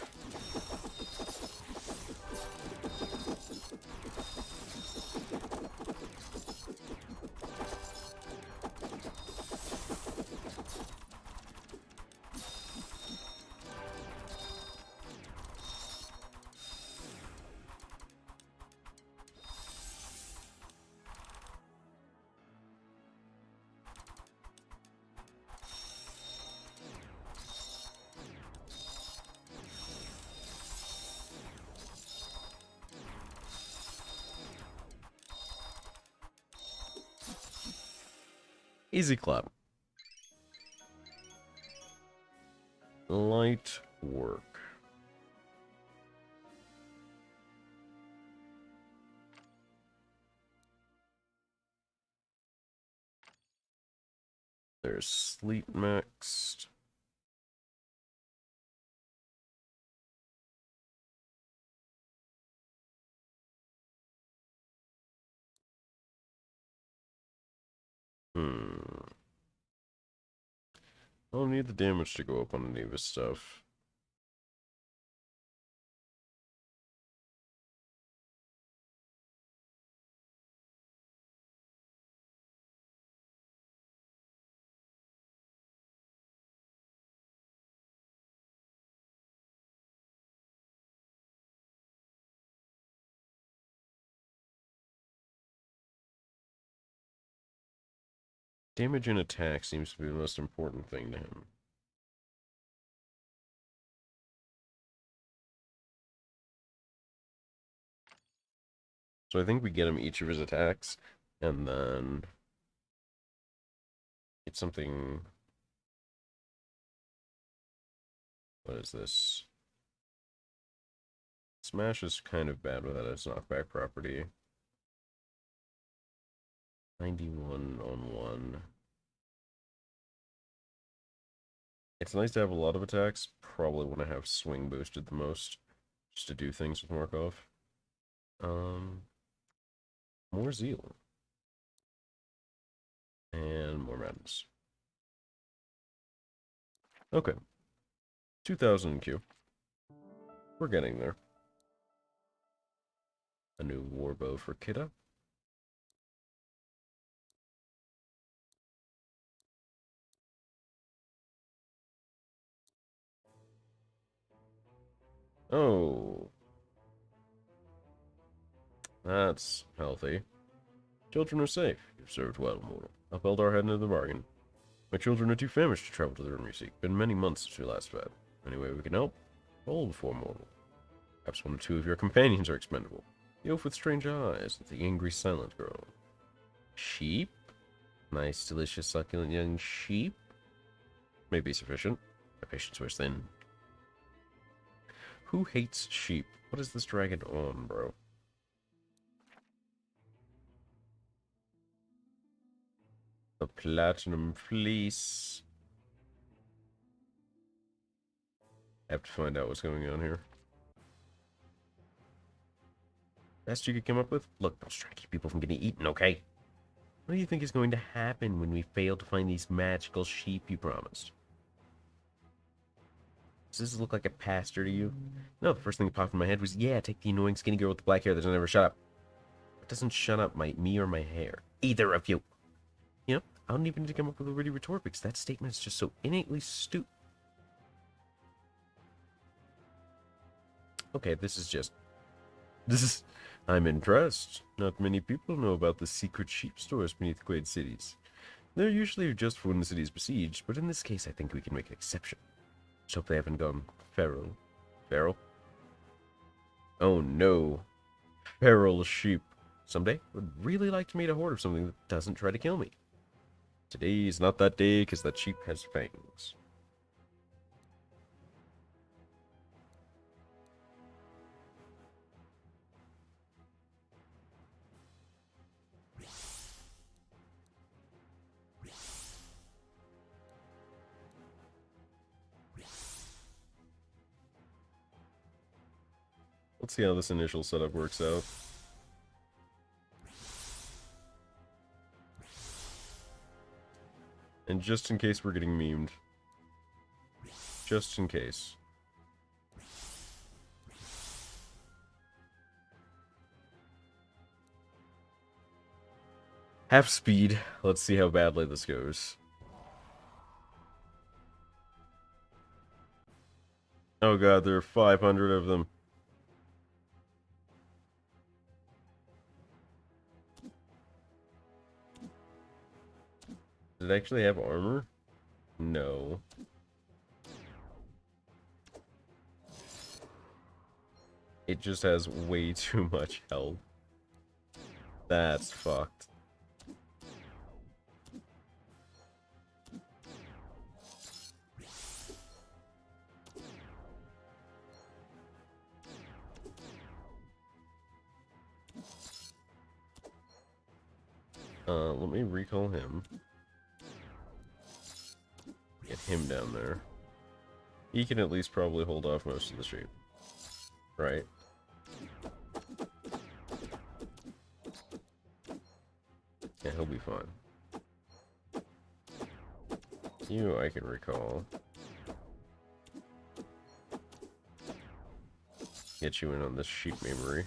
Easy clap. Light work. There's sleep next. I don't need the damage to go up on any of his stuff. Damage and attack seems to be the most important thing to him. So I think we get him each of his attacks, and then it's something... What is this? Smash is kind of bad without its knockback property. 91 on 1. It's nice to have a lot of attacks. Probably want to have swing boosted the most, just to do things with Markov. More zeal. And more madness. Okay. 2000 Q. We're getting there. A new warbow for Kidda. Oh. That's healthy. Children are safe. You've served well, mortal. Upheld our head into the bargain. My children are too famished to travel to the room you seek. Been many months since we last fed. Any way we can help? All before mortal. Perhaps one or two of your companions are expendable. The oaf with strange eyes, the angry silent girl. Sheep? Nice, delicious, succulent young sheep? May be sufficient. My patience wears thin. Who hates sheep? What is this dragon on, bro? The platinum fleece. I have to find out what's going on here. Best you could come up with? Look, don't try to keep people from getting eaten, okay? What do you think is going to happen when we fail to find these magical sheep you promised? Does this look like a pastor to you? No, the first thing that popped in my head was, yeah, take the annoying skinny girl with the black hair that doesn't ever shut up. It doesn't shut up me or my hair. Either of you. You know, I don't even need to come up with a witty retort because that statement is just so innately stupid. Okay, this is... I'm impressed. Not many people know about the secret sheep stores beneath Quaid cities. They're usually just for when the city is besieged, but in this case I think we can make an exception. Just hope they haven't gone feral. Feral? Oh no. Feral sheep. Someday, would really like to meet a horde of something that doesn't try to kill me. Today is not that day, because that sheep has fangs. Let's see how this initial setup works out. And just in case we're getting memed. Just in case. Half speed. Let's see how badly this goes. Oh god, there are 500 of them. Does it actually have armor? No. It just has way too much health. That's fucked. Let me recall him. Get him down there. He can at least probably hold off most of the sheep. Right? Yeah, he'll be fine. You, I can recall. Get you in on this sheep memory.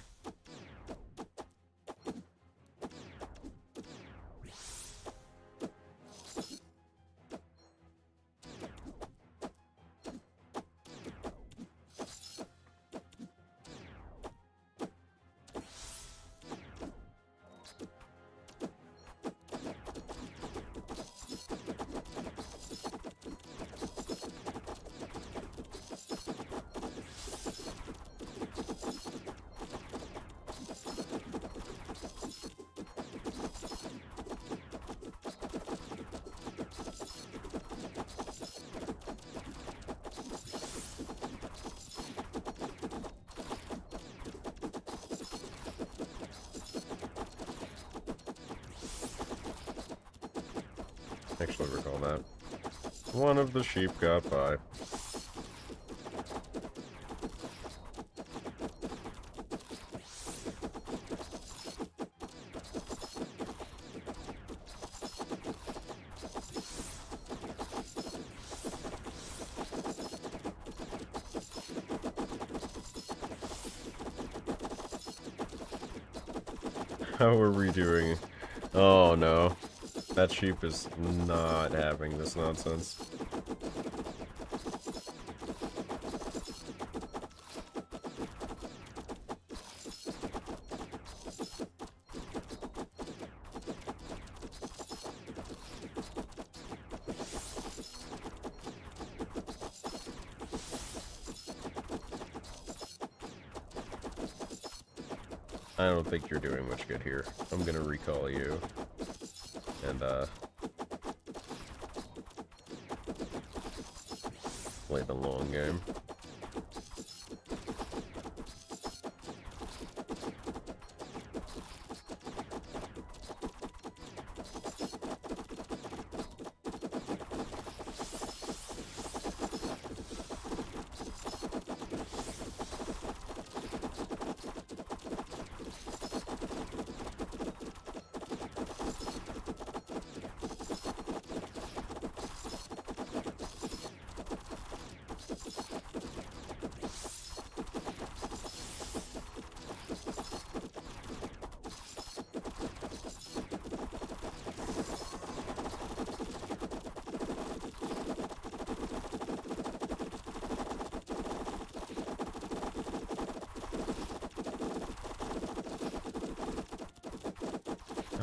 Actually recall that. One of the sheep got by. How are we doing? Oh no. That sheep is not having this nonsense. I don't think you're doing much good here. I'm gonna recall you. And, play the long game.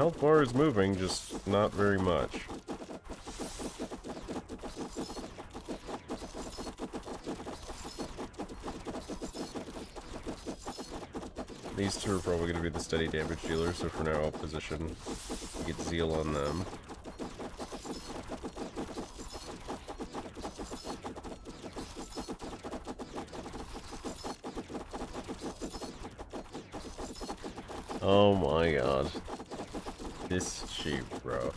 health bar is moving, just not very much. These two are probably going to be the steady damage dealers, so for now I'll position to get Zeal on them. Oh my god. This sheep, bro.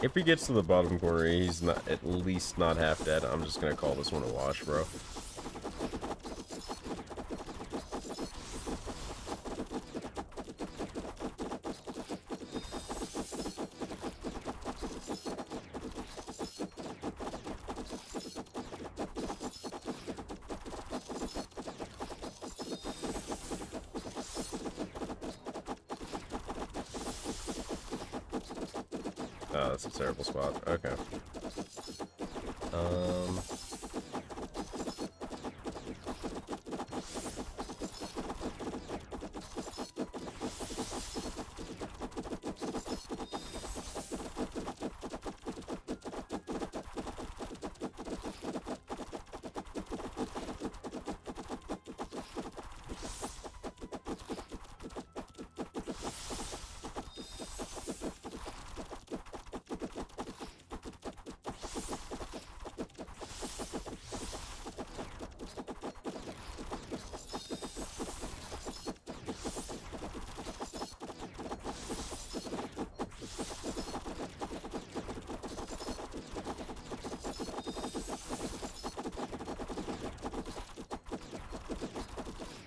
If he gets to the bottom corner, he's not at least not half dead. I'm just gonna call this one a wash, bro. Oh, that's a terrible spot. Okay.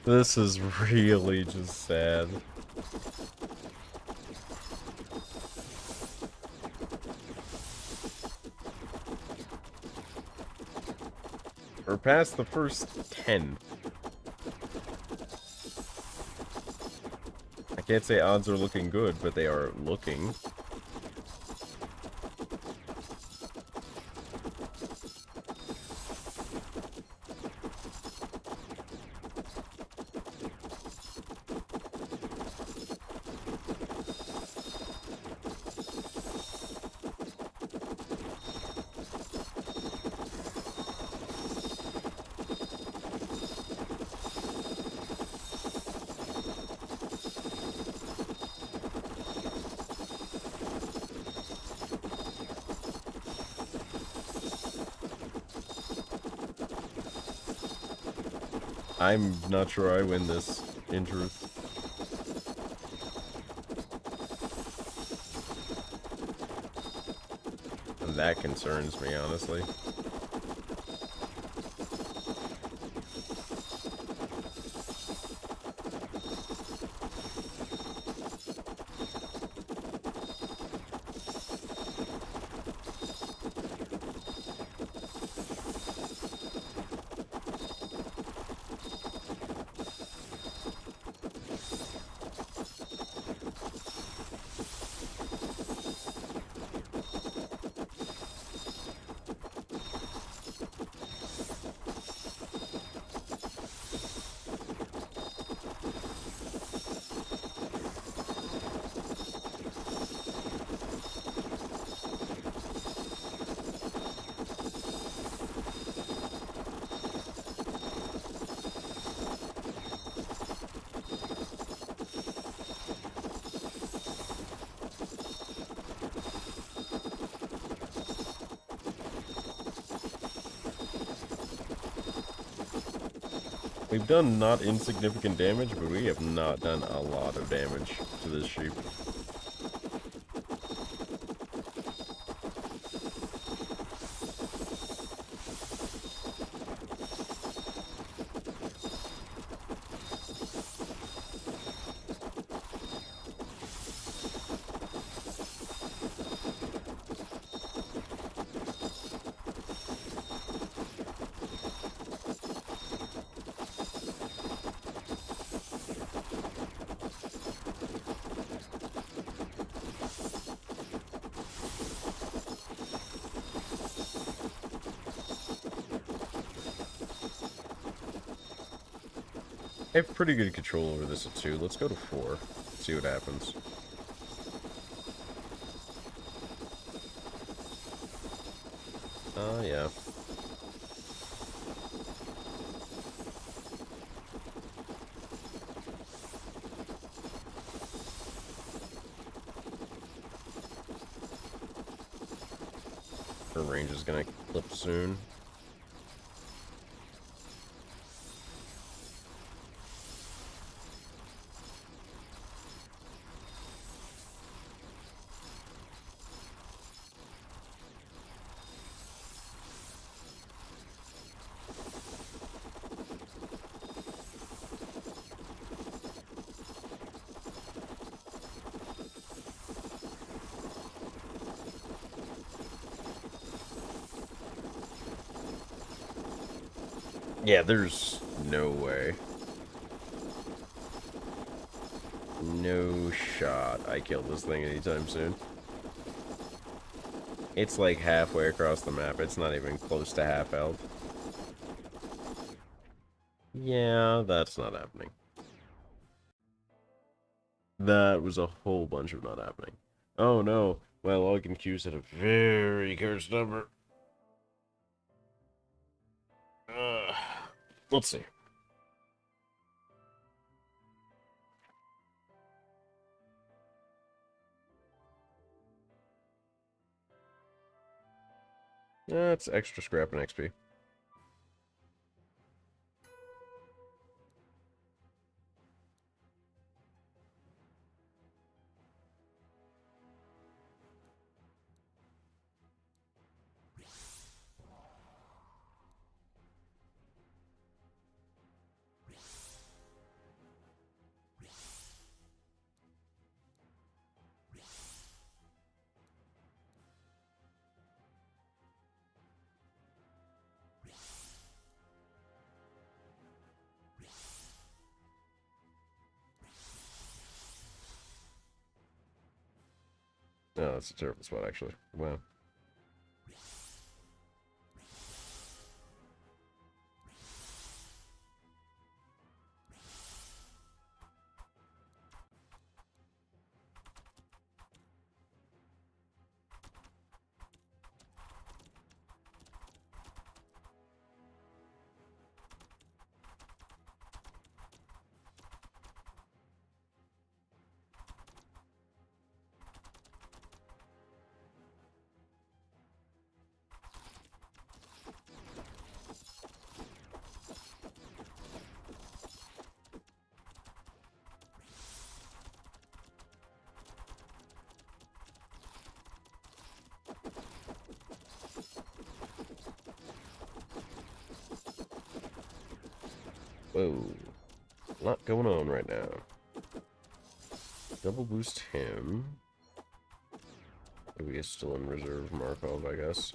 This is really just sad. We're past the first 10. I can't say odds are looking good, but they are looking. I'm not sure I win this, in truth. And that concerns me, honestly. We've done not insignificant damage, but we have not done a lot of damage to this sheep. I have pretty good control over this at 2. Let's go to 4. See what happens. Yeah. Her range is gonna clip soon. Yeah, there's no way. No shot I kill this thing anytime soon. It's like halfway across the map. It's not even close to half health. Yeah, that's not happening. That was a whole bunch of not happening. Oh no. Well, Login Q's at a very cursed number. Let's see. That's extra scrap and XP. Oh, that's a terrible spot, actually. Wow. Whoa. A lot going on right now. Double boost him. We are still in reserve Markov, I guess.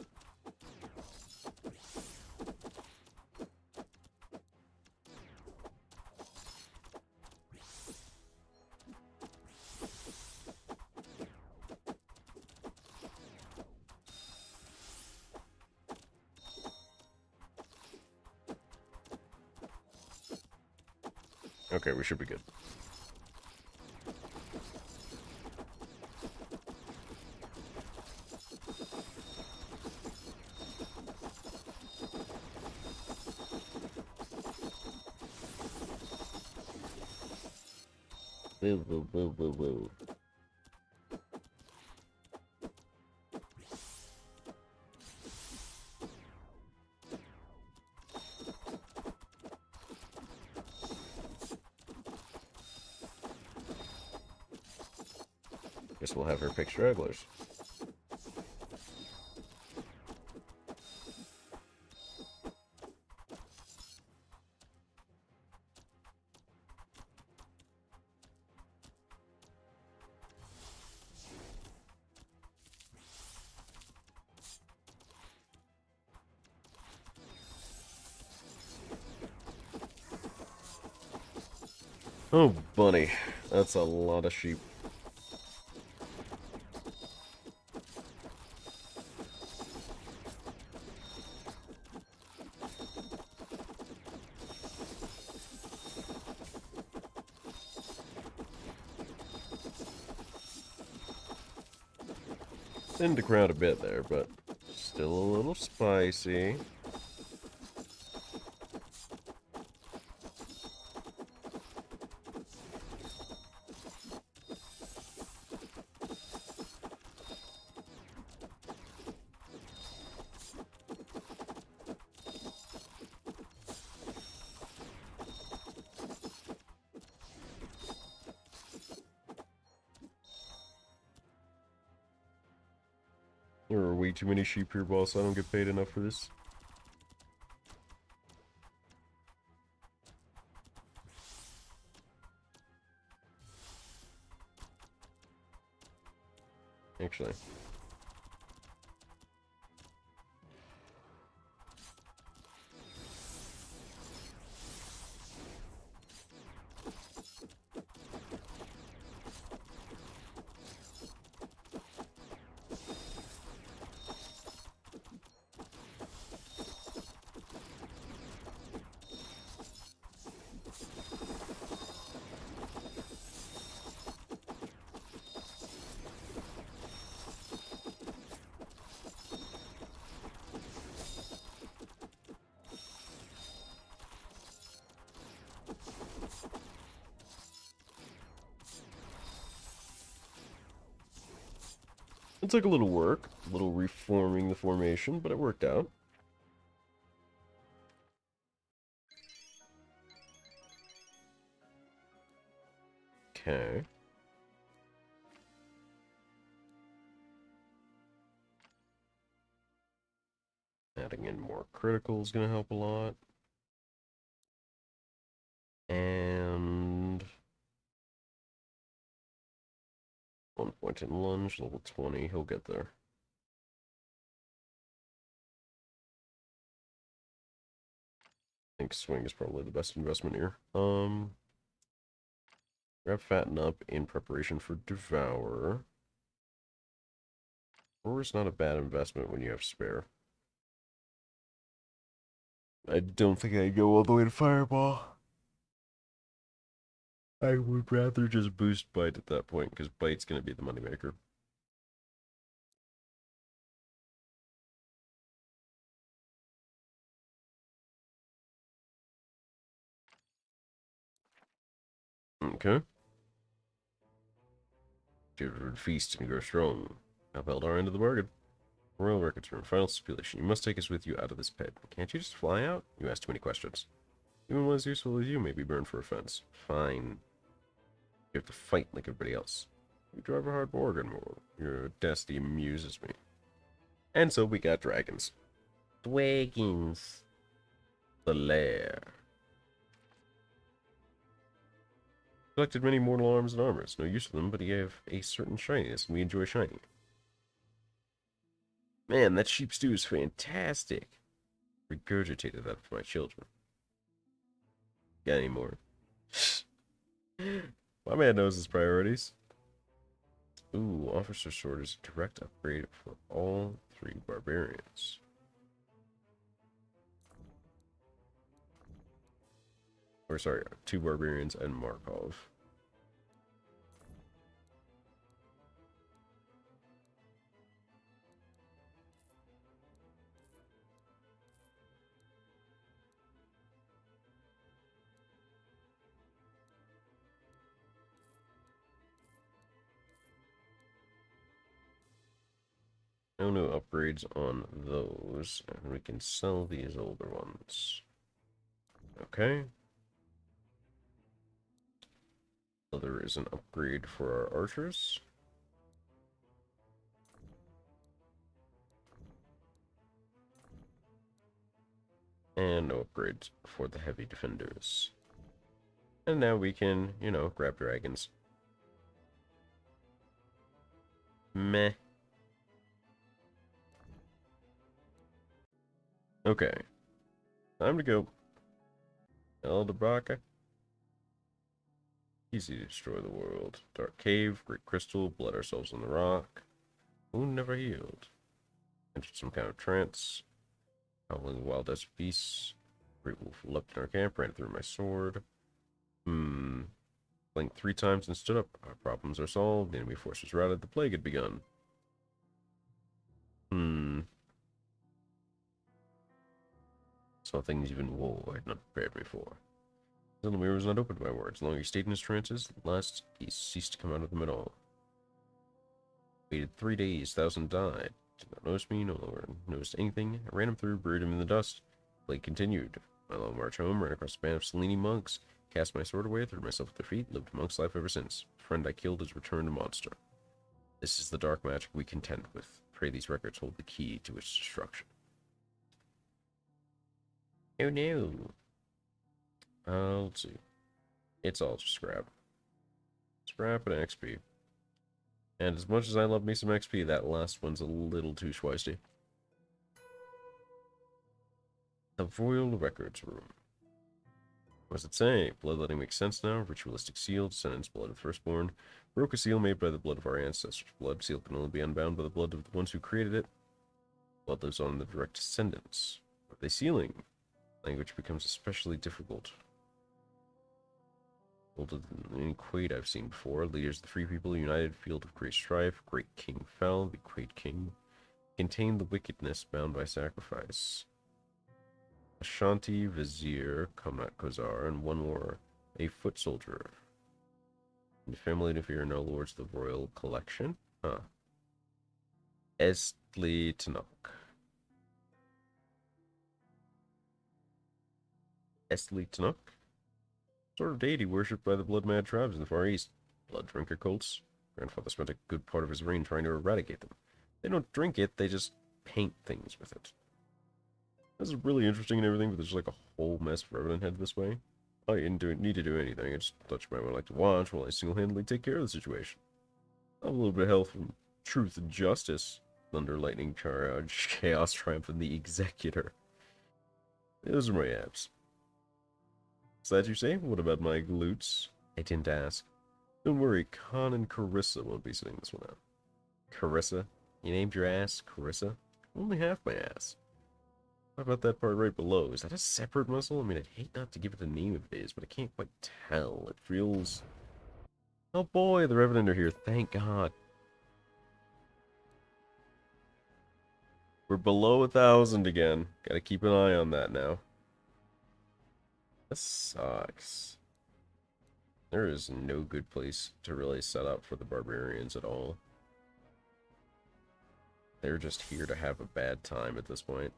Okay, we should be good. Whoa, whoa, whoa, whoa, whoa. Guess we'll have her pick stragglers. Oh, bunny. That's a lot of sheep. Thinned the crowd a bit there, but still a little spicy. There are way too many sheep here, boss. I don't get paid enough for this. Actually. It took a little work, a little reforming the formation, but it worked out. Okay. Adding in more critical is going to help a lot. And 1 point in lunge, level 20, he'll get there. I think swing is probably the best investment here. Grab fatten up in preparation for devour. Or it's not a bad investment when you have spare. I don't think I'd go all the way to fireball. I would rather just boost bite at that point, because bite's going to be the moneymaker. Okay. Children feast and grow strong. Upheld our end of the bargain. Royal records room. Final stipulation. You must take us with you out of this pit. Can't you just fly out? You ask too many questions. Even one as useful as you may be burned for offense. Fine. You have to fight like everybody else. You drive a hard bargain. Your audacity amuses me. And so we got dragons. Dragons. The lair. Collected many mortal arms and armors. No use for them, but he have a certain shininess, and we enjoy shining. Man, that sheep stew is fantastic. Regurgitated that for my children. Got any more? My man knows his priorities. Ooh, Officer Sword is a direct upgrade for all 3 barbarians. Or sorry, 2 barbarians and Markov. No upgrades on those, and we can sell these older ones. Okay. So there is an upgrade for our archers. And no upgrades for the heavy defenders. And now we can, you know, grab dragons. Meh. Okay. Time to go. ENDWALKER. Easy to destroy the world. Dark cave, great crystal, bled ourselves on the rock. Wound never healed. Entered some kind of trance. Howling wild as beasts. Great wolf leapt in our camp, ran through my sword. Blinked 3 times and stood up. Our problems are solved. The enemy forces routed. The plague had begun. Saw things even war had not prepared me for. Zelomir was not open to my words. The longer he stayed in his trances, the less he ceased to come out of them at all. Waited 3 days, 1,000 died. Did not notice me, no longer noticed anything. I ran him through, buried him in the dust. Blade continued. My long march home, ran across a band of Selene monks, cast my sword away, threw myself at their feet, lived a monk's life ever since. The friend I killed has returned a monster. This is the dark magic we contend with. Pray these records hold the key to its destruction. Oh no. Let's see. It's all just scrap. Scrap and XP. And as much as I love me some XP, that last one's a little too schweisty. The Royal Records Room. What does it say? Bloodletting makes sense now. Ritualistic seal, descendants blood of firstborn. Broke a seal made by the blood of our ancestors. Blood seal can only be unbound by the blood of the ones who created it. Blood lives on in the direct descendants. What are they sealing? Language becomes especially difficult. Older than any Quaid I've seen before. Leaders of the free people united, field of great strife. Great king fell. The Quaid king contained the wickedness bound by sacrifice. Ashanti, Vizier, Kamnat Kozar, and one more, a foot soldier. And the family of here no lords of the royal collection. Huh. Estli Tanok. Estli Tanok? Sort of deity worshipped by the blood-mad tribes in the Far East. Blood drinker cults. Grandfather spent a good part of his reign trying to eradicate them. They don't drink it, they just paint things with it. This is really interesting and everything, but there's like a whole mess of Revenant head this way. I didn't need to do anything. I just thought you might like to watch while I single-handedly take care of the situation. I have a little bit of help from Truth and Justice. Thunder, Lightning, Charge, Chaos, Triumph, and the Executor. Those are my apps. Is that you say? What about my glutes? I didn't ask. Don't worry, Khan and Carissa won't be sitting this one out. Carissa? You named your ass Carissa? Only half my ass. What about that part right below? Is that a separate muscle? I mean, I'd hate not to give it a name if it is, but I can't quite tell. It feels... Oh boy, the Revenant are here. Thank God. We're below 1,000 again. Gotta keep an eye on that now. This sucks. There is no good place to really set up for the barbarians at all. They're just here to have a bad time at this point.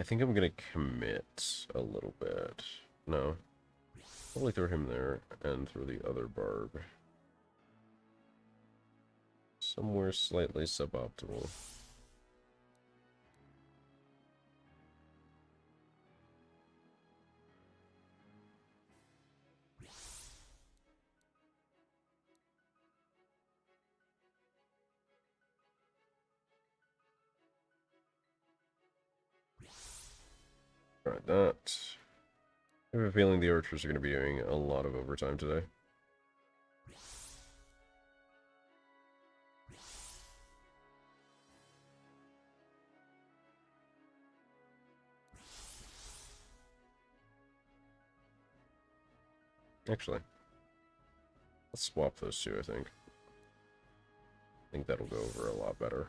I think I'm gonna commit a little bit. No. Probably throw him there and throw the other barb somewhere slightly suboptimal. Alright, that. I have a feeling the archers are going to be doing a lot of overtime today. Actually, let's swap those two, I think. I think that'll go over a lot better.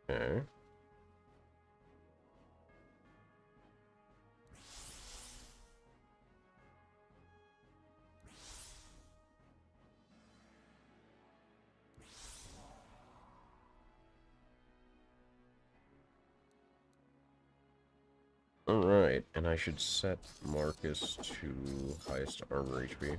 Okay. Alright, and I should set Marcus to highest armor HP.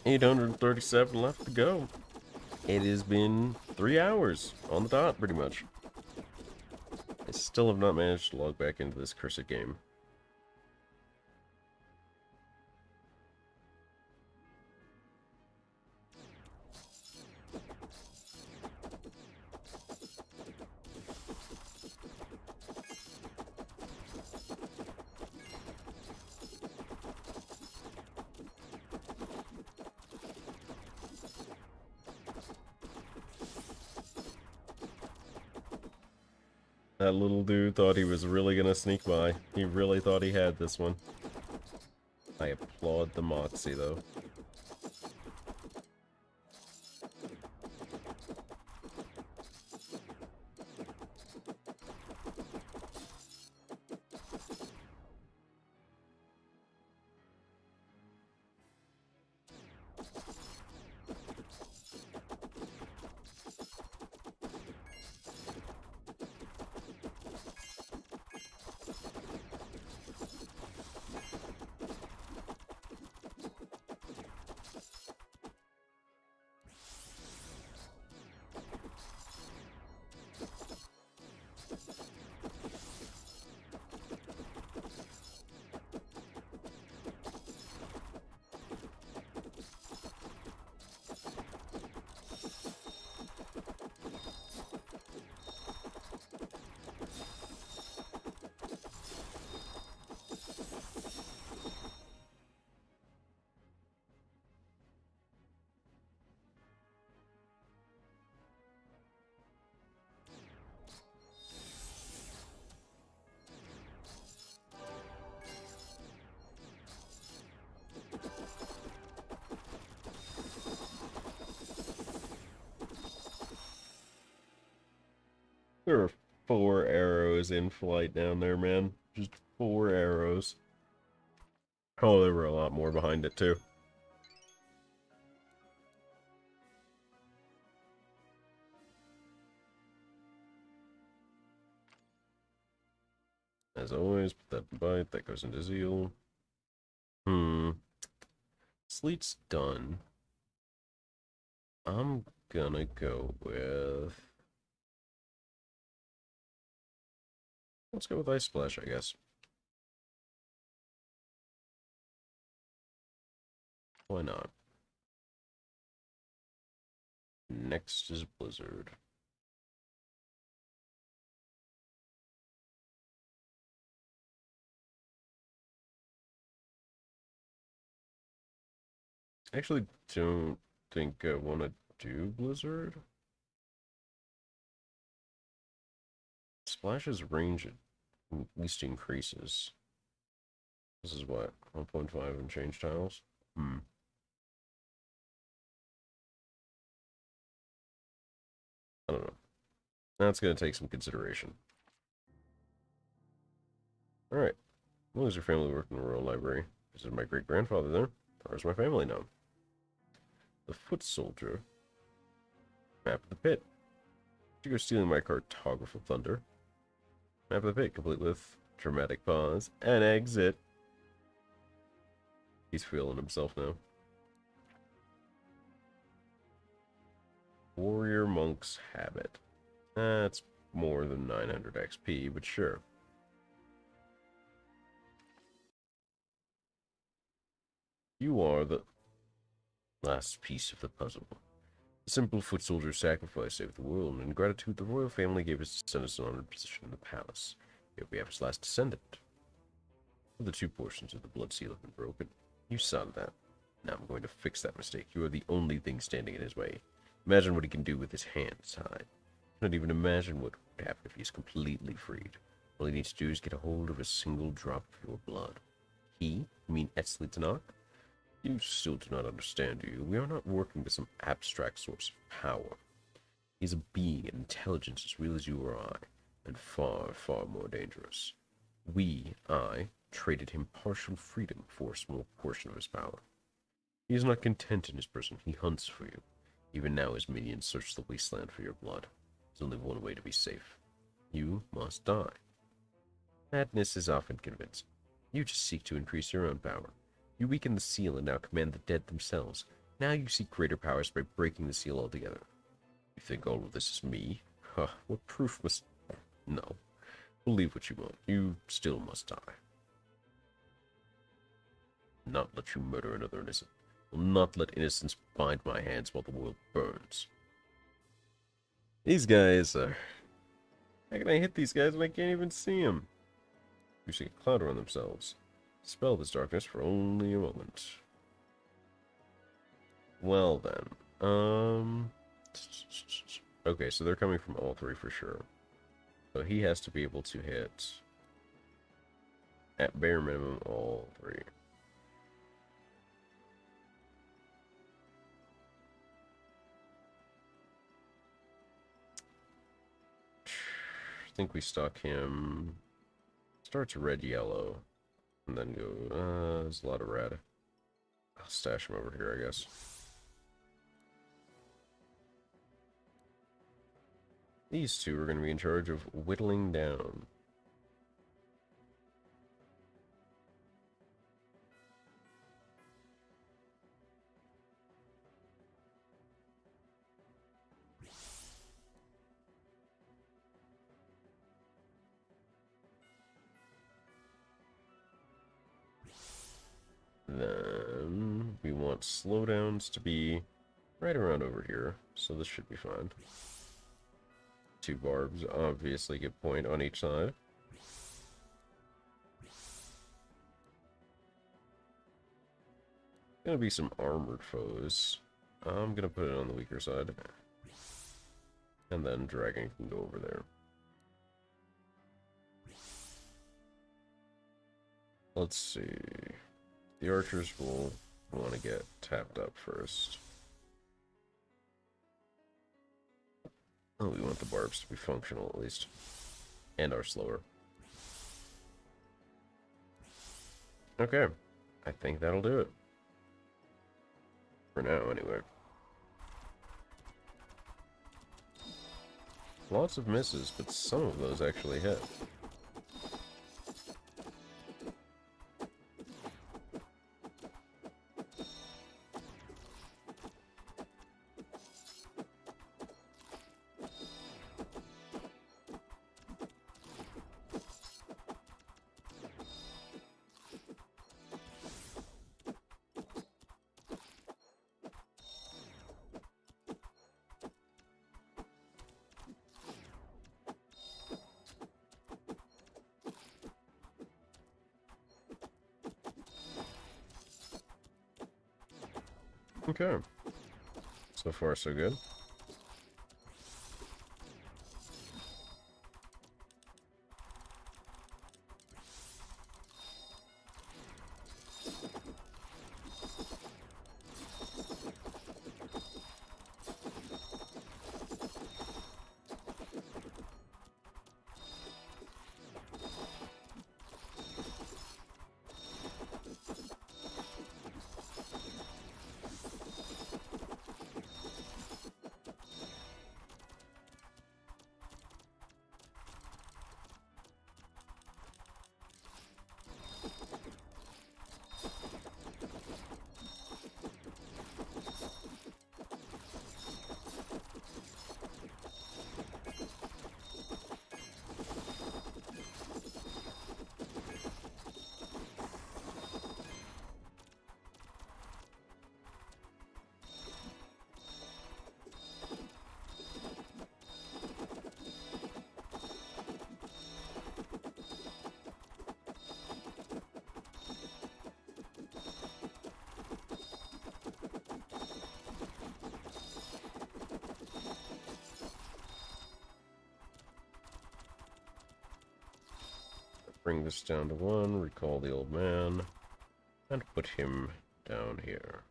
837 left to go. It has been 3 hours on the dot, pretty much. I still have not managed to log back into this cursed game. That little dude thought he was really gonna sneak by. He really thought he had this one. I applaud the moxie, though. There are 4 arrows in flight down there, man. Just 4 arrows. Oh, there were a lot more behind it, too. As always, put that in bite. That goes into zeal. Sleet's done. I'm gonna go with... Let's go with Ice Splash, I guess. Why not? Next is Blizzard. I actually don't think I want to do Blizzard. Splash's range at least increases. This is what? 1.5 and change tiles? I don't know. That's going to take some consideration. Alright. As long as your family worked in the Royal Library. Visited my great-grandfather there. Or is my family known? The Foot Soldier. Map of the Pit. You go stealing my cartographical thunder. Map of the Pit, complete with dramatic pause and exit. He's feeling himself now. Warrior Monk's Habit. That's more than 900 XP, but sure. You are the last piece of the puzzle. The simple foot soldier sacrifice saved the world, and in gratitude, the royal family gave his descendants an honored position in the palace. Here we have his last descendant. The 2 portions of the blood seal have been broken. You saw that. Now I'm going to fix that mistake. You are the only thing standing in his way. Imagine what he can do with his hands tied. Not even imagine what would happen if he is completely freed. All he needs to do is get a hold of a single drop of your blood. He? You mean Etzli Tanakh? You still do not understand, do you? We are not working with some abstract source of power. He is a being, an intelligence as real as you or I, and far, far more dangerous. I, traded him partial freedom for a small portion of his power. He is not content in his prison. He hunts for you. Even now his minions search the wasteland for your blood. There's only one way to be safe. You must die. Madness is often convincing. You just seek to increase your own power. You weaken the seal and now command the dead themselves. Now you seek greater powers by breaking the seal altogether. You think all of this is me? Huh, what proof must... No. Believe what you want. You still must die. Not let you murder another innocent. Will not let innocence bind my hands while the world burns. These guys are... How can I hit these guys when I can't even see them? Using a cloud around themselves. Dispel this darkness for only a moment. Well then, okay, so they're coming from all three for sure. So he has to be able to hit, at bare minimum, all three. I think we stock him. Starts red, yellow, and then go. There's a lot of red. I'll stash him over here, I guess. These two are going to be in charge of whittling down. Then we want slowdowns to be right around over here, so this should be fine. Two barbs obviously get point on each side. Gonna be some armored foes. I'm gonna put it on the weaker side. And then dragon can go over there. Let's see. The archers will want to get tapped up first. Oh, we want the barbs to be functional at least. And are slower. Okay. I think that'll do it. For now, anyway. Lots of misses, but some of those actually hit. Okay. So far, so good. Bring this down to 1, recall the old man, and put him down here.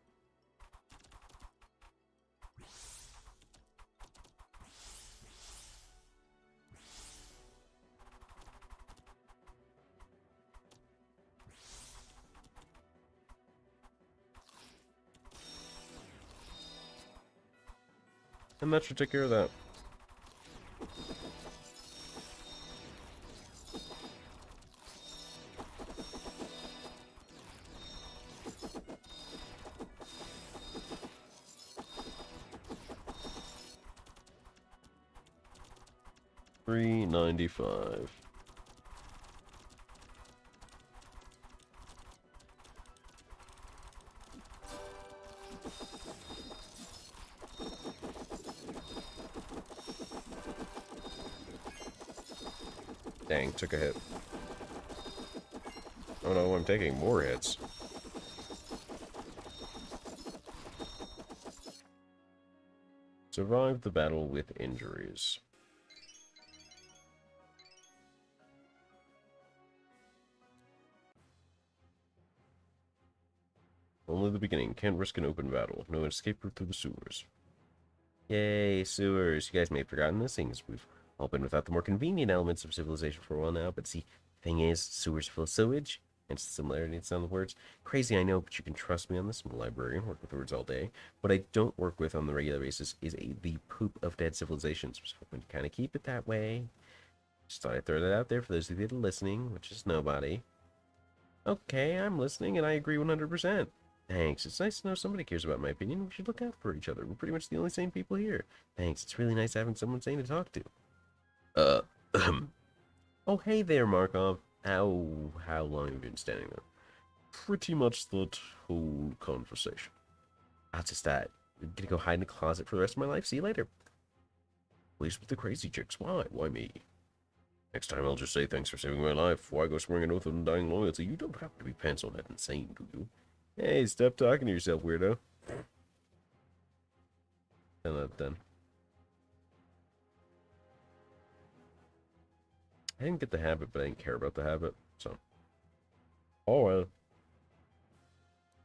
And that should take care of that. $3.95. Dang, took a hit. Oh no, I'm taking more hits. Survived the battle with injuries. Only the beginning. Can't risk an open battle. No escape route through the sewers. Yay, sewers. You guys may have forgotten this thing. We've all been without the more convenient elements of civilization for a while now, but see, thing is, sewers full of sewage. Hence the similarity in some of the words. Crazy, I know, but you can trust me on this. I'm a librarian, work with words all day. What I don't work with on the regular basis is the poop of dead civilizations. So I'm going to kind of keep it that way. Just thought I'd throw that out there for those of you that are listening, which is nobody. Okay, I'm listening, and I agree 100%. Thanks. It's nice to know somebody cares about my opinion. We should look out for each other. We're pretty much the only sane people here. Thanks. It's really nice having someone sane to talk to. Oh, hey there, Markov. How long have you been standing there? Pretty much that whole conversation. I'll just, I'm gonna go hide in a closet for the rest of my life. See you later. Please with the crazy chicks. Why? Why me? Next time I'll just say thanks for saving my life. Why go swearing an oath of undying loyalty? You don't have to be pencil head insane, do you? Hey, stop talking to yourself, weirdo. 10 out of 10. I didn't get the habit, but I didn't care about the habit, so. Oh well.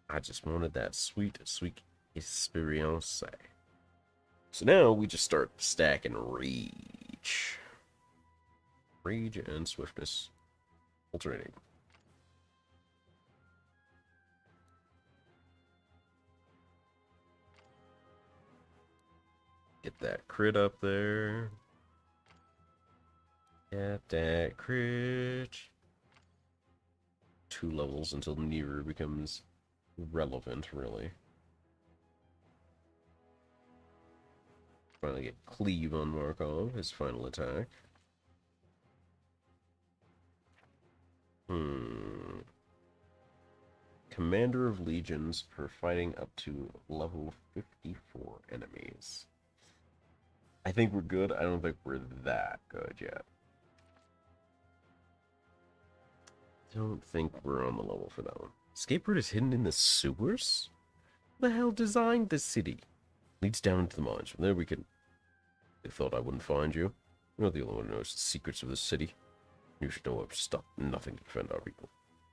I just wanted that sweet, sweet experience. So now we just start stacking rage. Rage and swiftness. Alternating. Get that crit up there. Get that crit. 2 levels until Nearer becomes relevant, really. Finally get Cleave on Markov, his final attack. Commander of Legions for fighting up to level 54 enemies. I think we're good. I don't think we're that good yet. Don't think we're on the level for that one. Escape route is hidden in the sewers? Who the hell designed this city? Leads down into the mines. From there we can... They thought I wouldn't find you. You're not the only one who knows the secrets of the city. You should know I've stopped nothing to defend our people.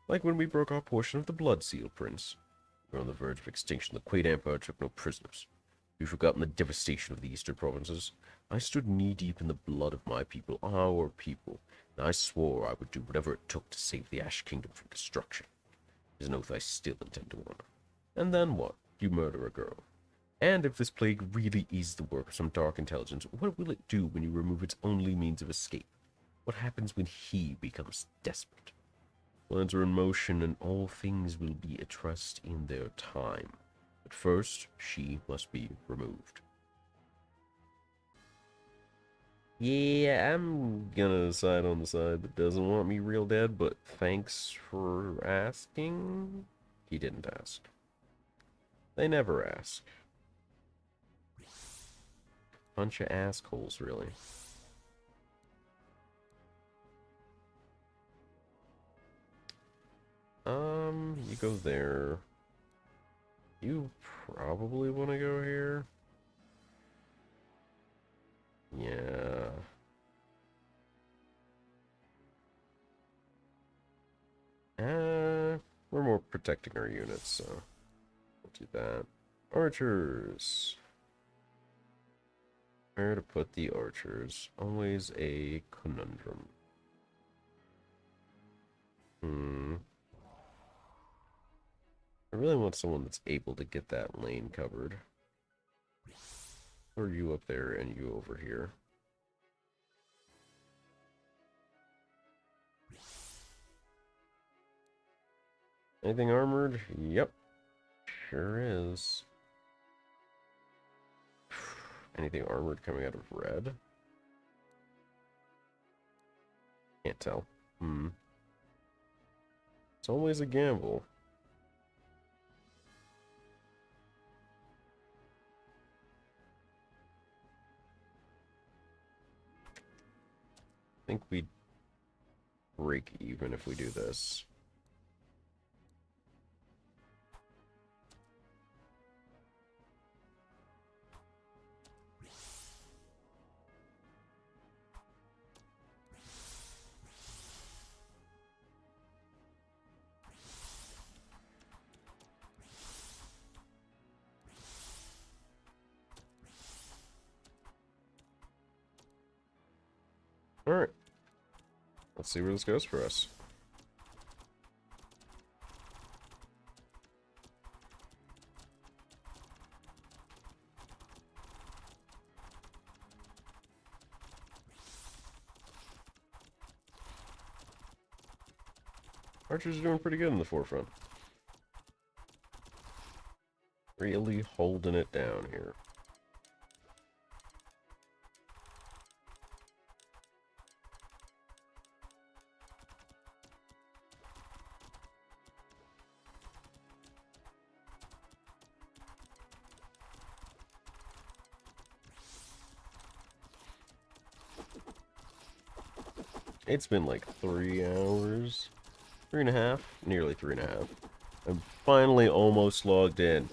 Like when we broke our portion of the Blood Seal, Prince. We were on the verge of extinction. The Quaid Empire took no prisoners. You've forgotten the devastation of the eastern provinces. I stood knee-deep in the blood of my people, our people, and I swore I would do whatever it took to save the Ash Kingdom from destruction. It is an oath I still intend to honor. And then what? You murder a girl. And if this plague really is the work of some dark intelligence, what will it do when you remove its only means of escape? What happens when he becomes desperate? Plans are in motion, and all things will be a trust in their time. But first, she must be removed. Yeah, I'm gonna side on the side that doesn't want me real dead, but thanks for asking. He didn't ask. They never ask. Bunch of assholes, really. You go there. You probably want to go here. Yeah. We're more protecting our units, so we'll do that. Archers. Where to put the archers? Always a conundrum. I really want someone that's able to get that lane covered. Or you up there and you over here. Anything armored? Yep. Sure is. Anything armored coming out of red? Can't tell. It's always a gamble. I think we break even if we do this. Alright. Let's see where this goes for us. Archers are doing pretty good in the forefront. Really holding it down here. It's been like 3 hours. 3.5? Nearly 3.5. I'm finally almost logged in.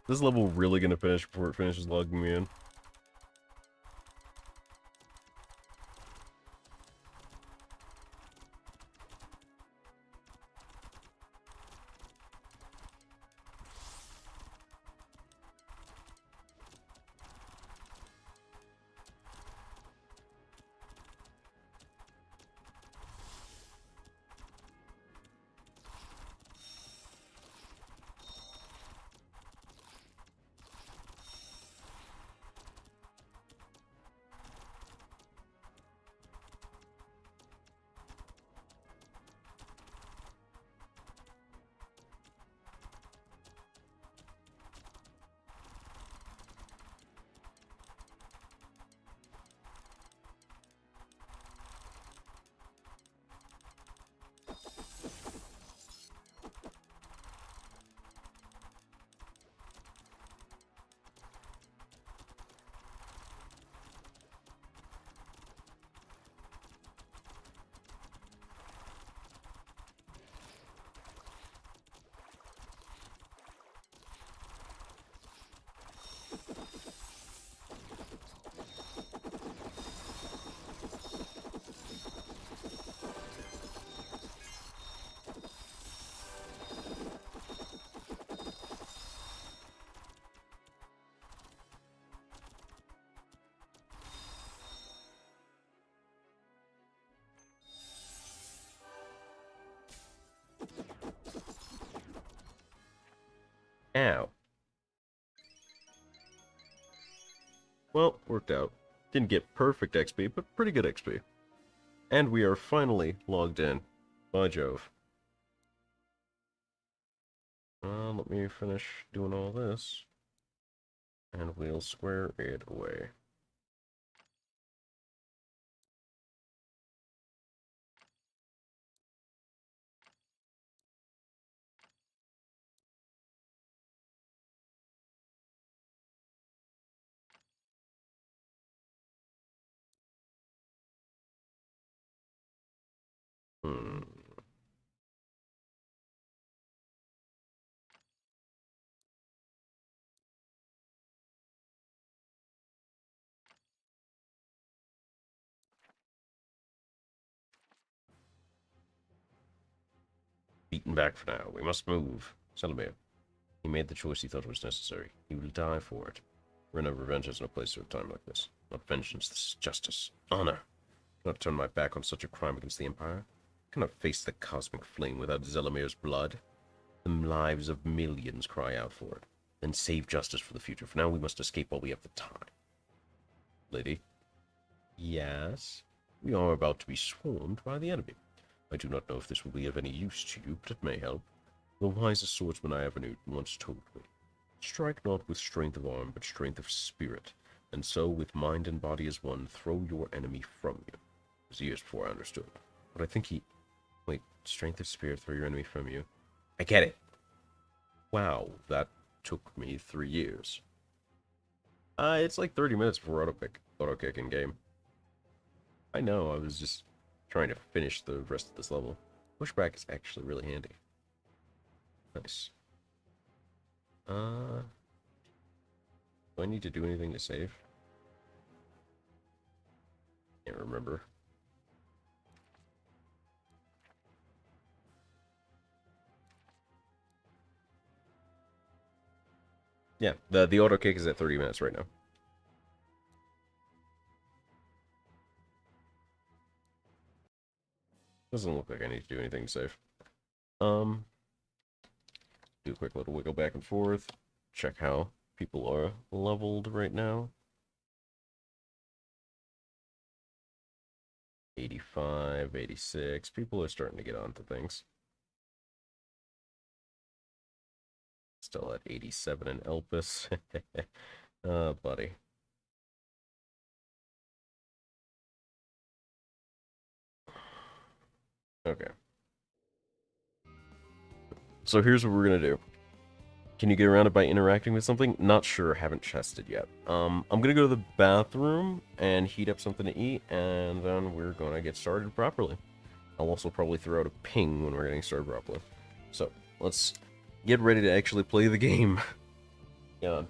This level really gonna finish before it finishes logging me in? Ow. Well, worked out. Didn't get perfect XP, but pretty good XP. And we are finally logged in. By Jove. Let me finish doing all this. And we'll square it away. Beaten back for now. We must move. Selimir. He made the choice he thought was necessary. He will die for it. Rena, revenge has no place at a time like this. Not vengeance, this is justice. Honor. I cannot turn my back on such a crime against the Empire. I cannot face the cosmic flame without Zelamir's blood. The lives of millions cry out for it. Then save justice for the future. For now, we must escape while we have the time. Lady? Yes? We are about to be swarmed by the enemy. I do not know if this will be of any use to you, but it may help. The wisest swordsman I ever knew once told me, strike not with strength of arm, but strength of spirit, and so, with mind and body as one, throw your enemy from you. It was years before I understood. But I think he... Wait, strength of spirit, throw your enemy from you? I get it! Wow, that took me 3 years. It's like 30 minutes before auto-kick in game. I know, I was just trying to finish the rest of this level. Pushback is actually really handy. Nice. Do I need to do anything to save? Can't remember. Yeah, the auto kick is at 30 minutes right now. Doesn't look like I need to do anything to save. Do a quick little wiggle back and forth. Check how people are leveled right now. 85, 86. People are starting to get onto things. Still at 87 in Elpis. Buddy. Okay. So here's what we're gonna do. Can you get around it by interacting with something? Not sure, haven't tested yet. I'm gonna go to the bathroom and heat up something to eat, and then we're gonna get started properly. I'll also probably throw out a ping when we're getting started properly. So, let's get ready to actually play the game. Yeah.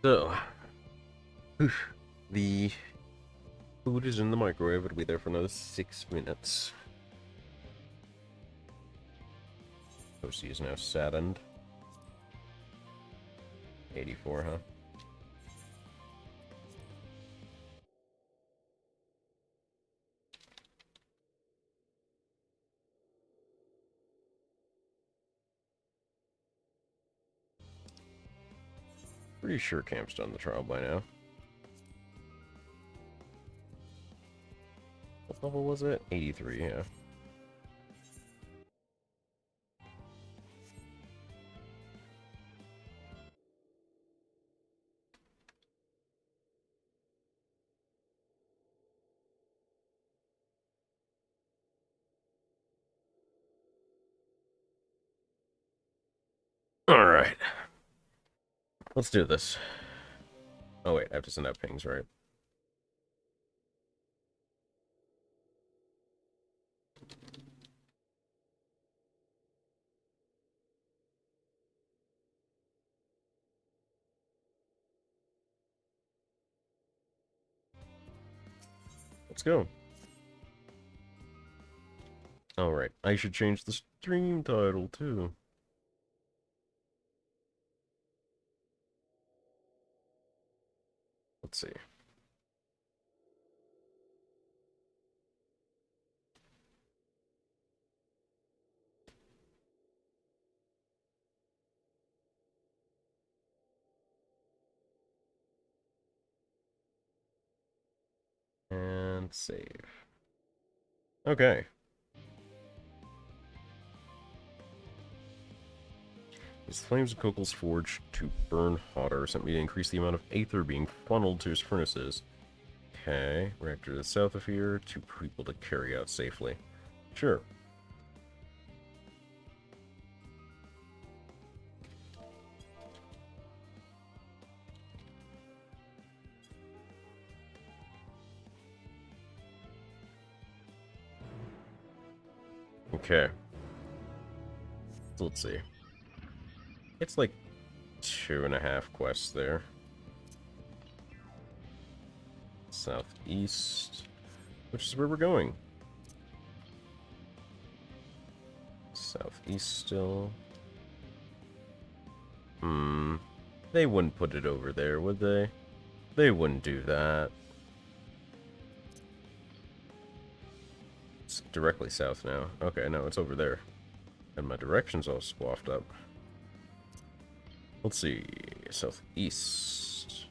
So, the food is in the microwave. It'll be there for another 6 minutes. Toasty is now saddened. 84, huh? Pretty sure Camp's done the trial by now. What level was it? 83, yeah. Alright. Let's do this. Oh wait, I have to send out pings, right? Let's go. Alright, I should change the stream title too. Let's see. And save. Okay. His flames of Kokel's forge to burn hotter sent me to increase the amount of aether being funneled to his furnaces. Okay, reactor to the south of here, 2 people to carry out safely. Sure. Okay. So let's see. It's like 2.5 quests there. Southeast, which is where we're going. Southeast still. They wouldn't put it over there, would they? They wouldn't do that. It's directly south now. Okay, no, it's over there. And my direction's all squaffed up. Let's see. Southeast.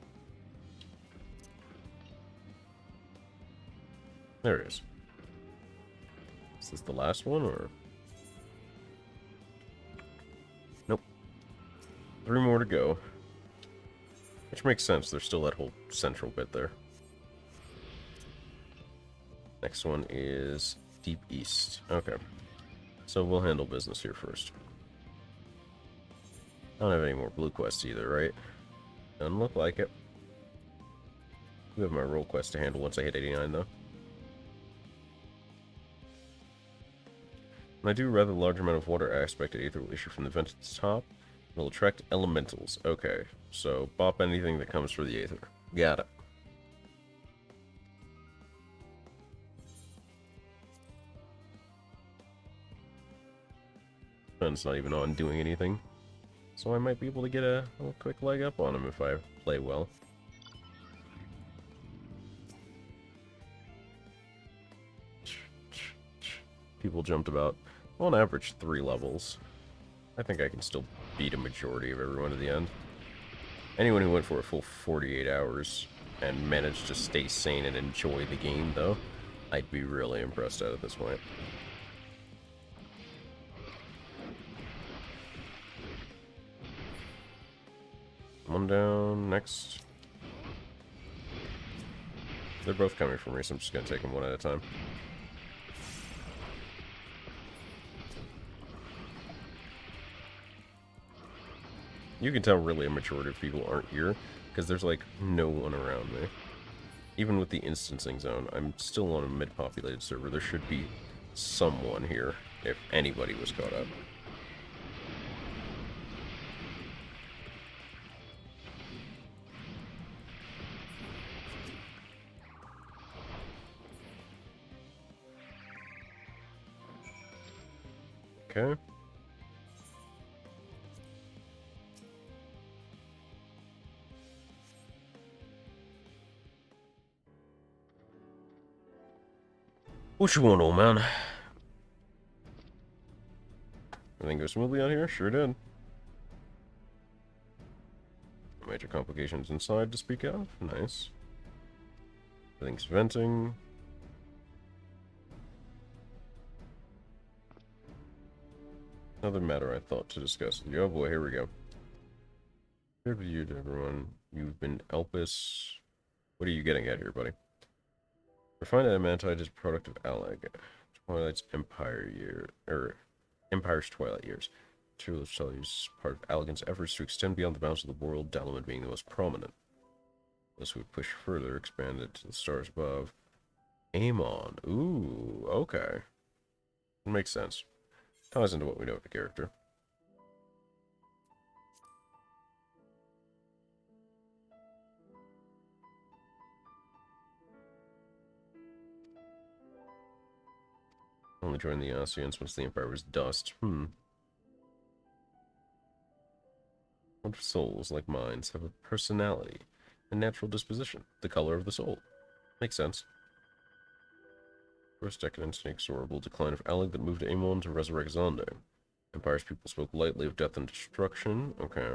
There it is. Is this the last one, or? Nope. 3 more to go. Which makes sense. There's still that whole central bit there. Next one is Deep East. Okay. So we'll handle business here first. I don't have any more blue quests either, right? Doesn't look like it. I have my roll quest to handle once I hit 89, though. And I do a rather large amount of water aspect aether will issue from the vent at the top. It'll attract elementals. Okay, so bop anything that comes for the aether. Got it. Sun's not even on doing anything. So I might be able to get a quick leg up on him if I play well. People jumped about, on average, 3 levels. I think I can still beat a majority of everyone to the end. Anyone who went for a full 48 hours and managed to stay sane and enjoy the game, though, I'd be really impressed at this point. One down, next. They're both coming from me, so I'm just gonna take them one at a time. You can tell really a majority of people aren't here, because there's like no one around me. Even with the instancing zone, I'm still on a mid-populated server. There should be someone here, if anybody was caught up. Okay. What you want, old man? Everything goes smoothly out here? Sure did. Major complications inside to speak of? Nice. Everything's venting. Another matter I thought to discuss with you. Oh boy, here we go. Good with you to everyone. You've been Elpis. What are you getting at here, buddy? Refined adamantite is a product of Alleg. Twilight's Empire year, Empire's Twilight years. Material is part of Allegan's efforts to extend beyond the bounds of the world, Dalaman being the most prominent. This would push further, expand it to the stars above. Amon. Ooh, okay. Makes sense. Ties into what we know of the character. Only joined the Ossians once the Empire was dust. What souls, like minds, have a personality, a natural disposition, the color of the soul. Makes sense. First decadence, an inexorable decline of Alleg that moved Amon to resurrect Zonde. Empire's people spoke lightly of death and destruction. Okay.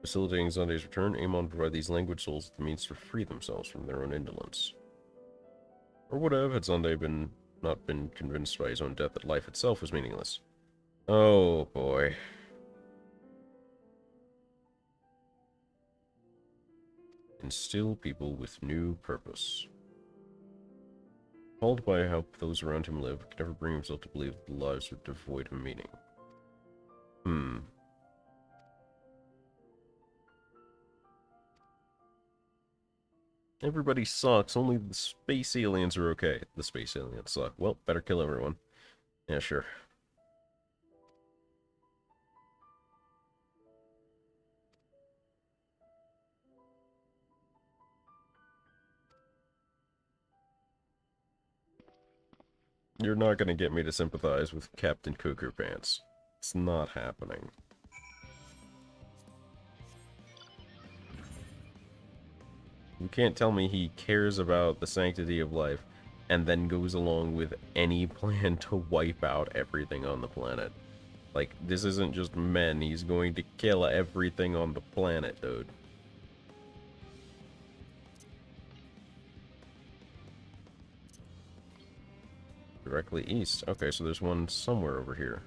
Facilitating Zonde's return, Amon provided these language souls with the means to free themselves from their own indolence. Or would have, had Zonde not been convinced by his own death that life itself was meaningless. Oh, boy. Instill people with new purpose. Appalled by how those around him live, could never bring himself to believe that the lives were devoid of meaning. Everybody sucks, only the space aliens are okay. The space aliens suck. Well, better kill everyone. Yeah, sure. You're not gonna get me to sympathize with Captain Cuckoo Pants. It's not happening. You can't tell me he cares about the sanctity of life and then goes along with any plan to wipe out everything on the planet. Like, this isn't just men, he's going to kill everything on the planet, dude. Directly east. Okay, so there's one somewhere over here.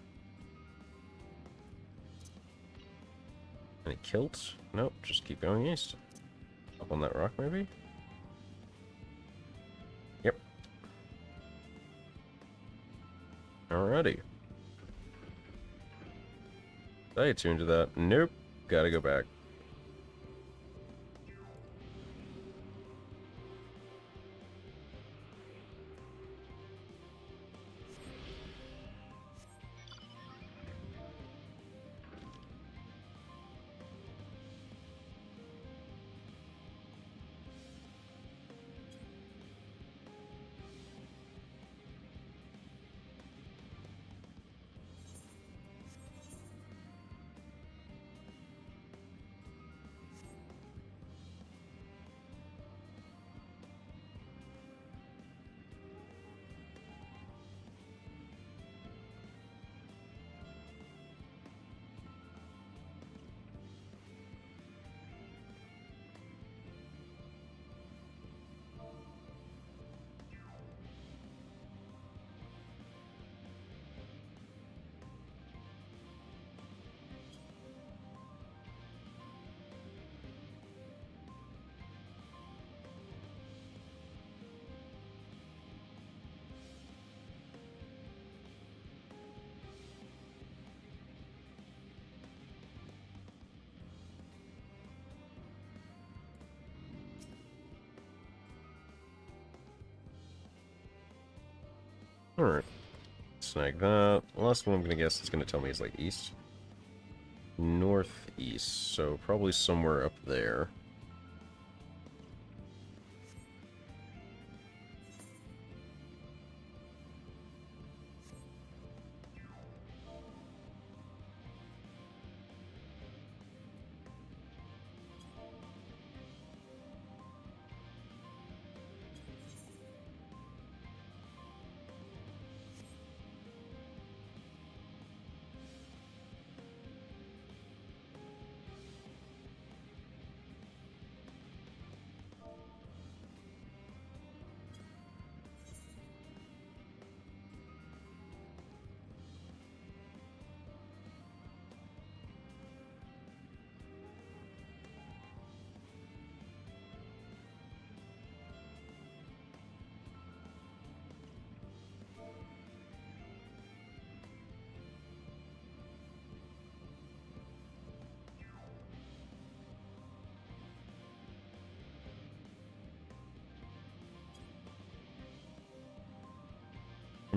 Any kilt? Nope, just keep going east. Up on that rock, maybe? Yep. Alrighty. Did I attune to that? Nope. Gotta go back. Alright. Snag that. The last one I'm gonna guess is gonna tell me is like east. Northeast, so probably somewhere up there.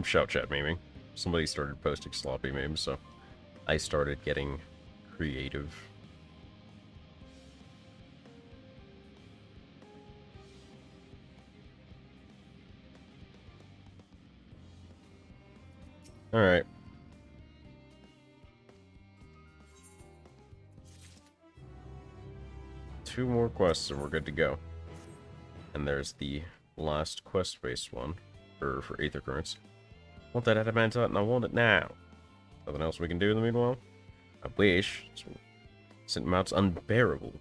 shout chat memeing. Somebody started posting sloppy memes, so I started getting creative. Alright. Two more quests and we're good to go. And there's the last quest-based one for Aether Currents. Want that adamantite and I want it now. Nothing else we can do in the meanwhile? I wish. Scent mount's unbearable.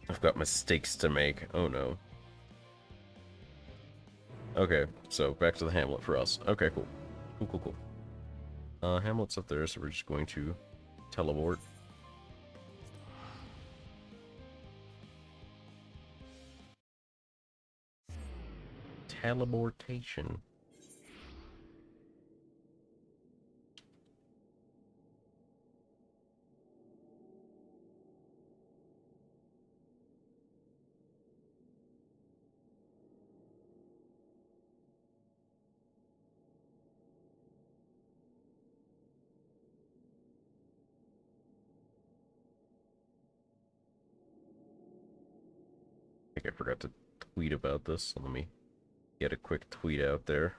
I've got mistakes to make. Oh no. Okay, so back to the Hamlet for us. Okay, cool. Cool. Hamlet's up there, so we're just going to teleport. Teleportation. I think I forgot to tweet about this, so let me get a quick tweet out there.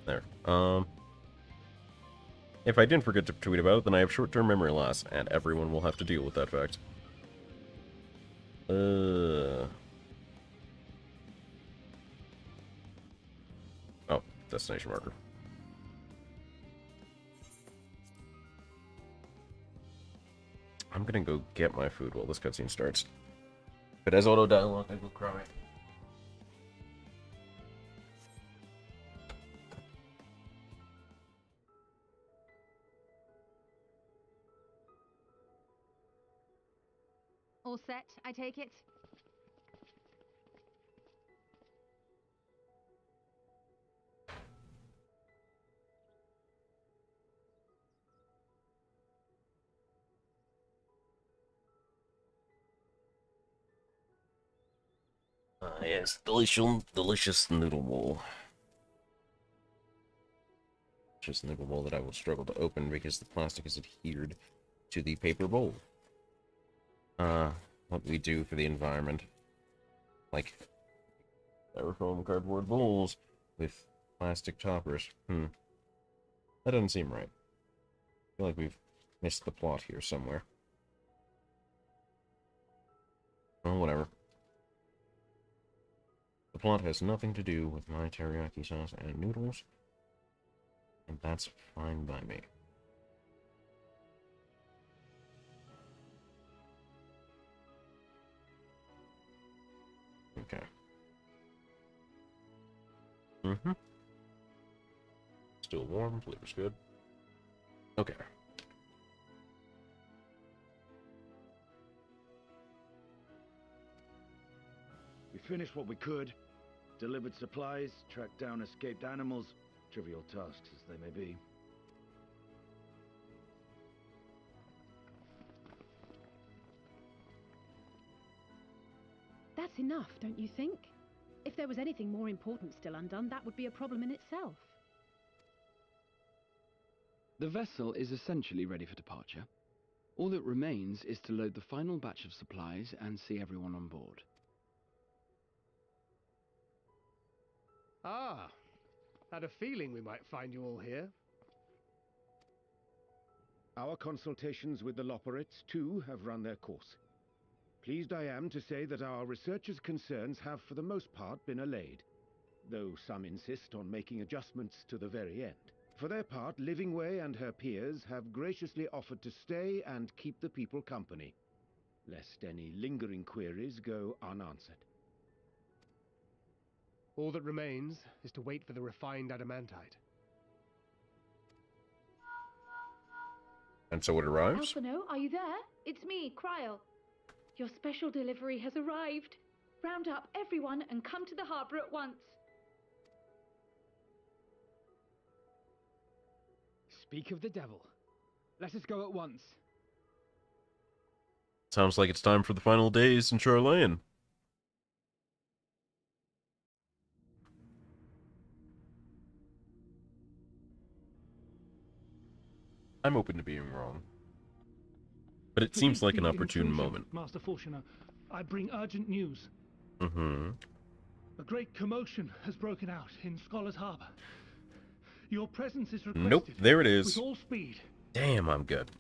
There. If I didn't forget to tweet about it, then I have short-term memory loss, and everyone will have to deal with that fact. Oh, destination marker. I'm gonna go get my food while this cutscene starts. If it has auto dialogue, I will cry. All set, I take it? Yes, delicious noodle bowl. Just noodle bowl that I will struggle to open because the plastic is adhered to the paper bowl. What we do for the environment. Like, styrofoam cardboard bowls with plastic toppers. That doesn't seem right. I feel like we've missed the plot here somewhere. Well, whatever. The plot has nothing to do with my teriyaki sauce and noodles, and that's fine by me. Okay. Still warm, flavor's good. Okay. We finished what we could, delivered supplies, tracked down escaped animals, trivial tasks as they may be. That's enough, don't you think? If there was anything more important still undone, that would be a problem in itself. The vessel is essentially ready for departure. All that remains is to load the final batch of supplies and see everyone on board. Ah, had a feeling we might find you all here. Our consultations with the Loperates, too, have run their course. Pleased I am to say that our researchers' concerns have for the most part been allayed, though some insist on making adjustments to the very end. For their part, Livingway and her peers have graciously offered to stay and keep the people company, lest any lingering queries go unanswered. All that remains is to wait for the refined adamantite. And so it arrives? Alphino, are you there? It's me, Cryle. Your special delivery has arrived. Round up everyone and come to the harbour at once. Speak of the devil. Let us go at once. Sounds like it's time for the final days in Charlane. I'm open to being wrong. But it seems like an opportune moment. Master Fortuner, I bring urgent news. Mm-hmm. A great commotion has broken out in Scholar's Harbor. Your presence is requested. Nope, there it is. With all speed. Damn, I'm good.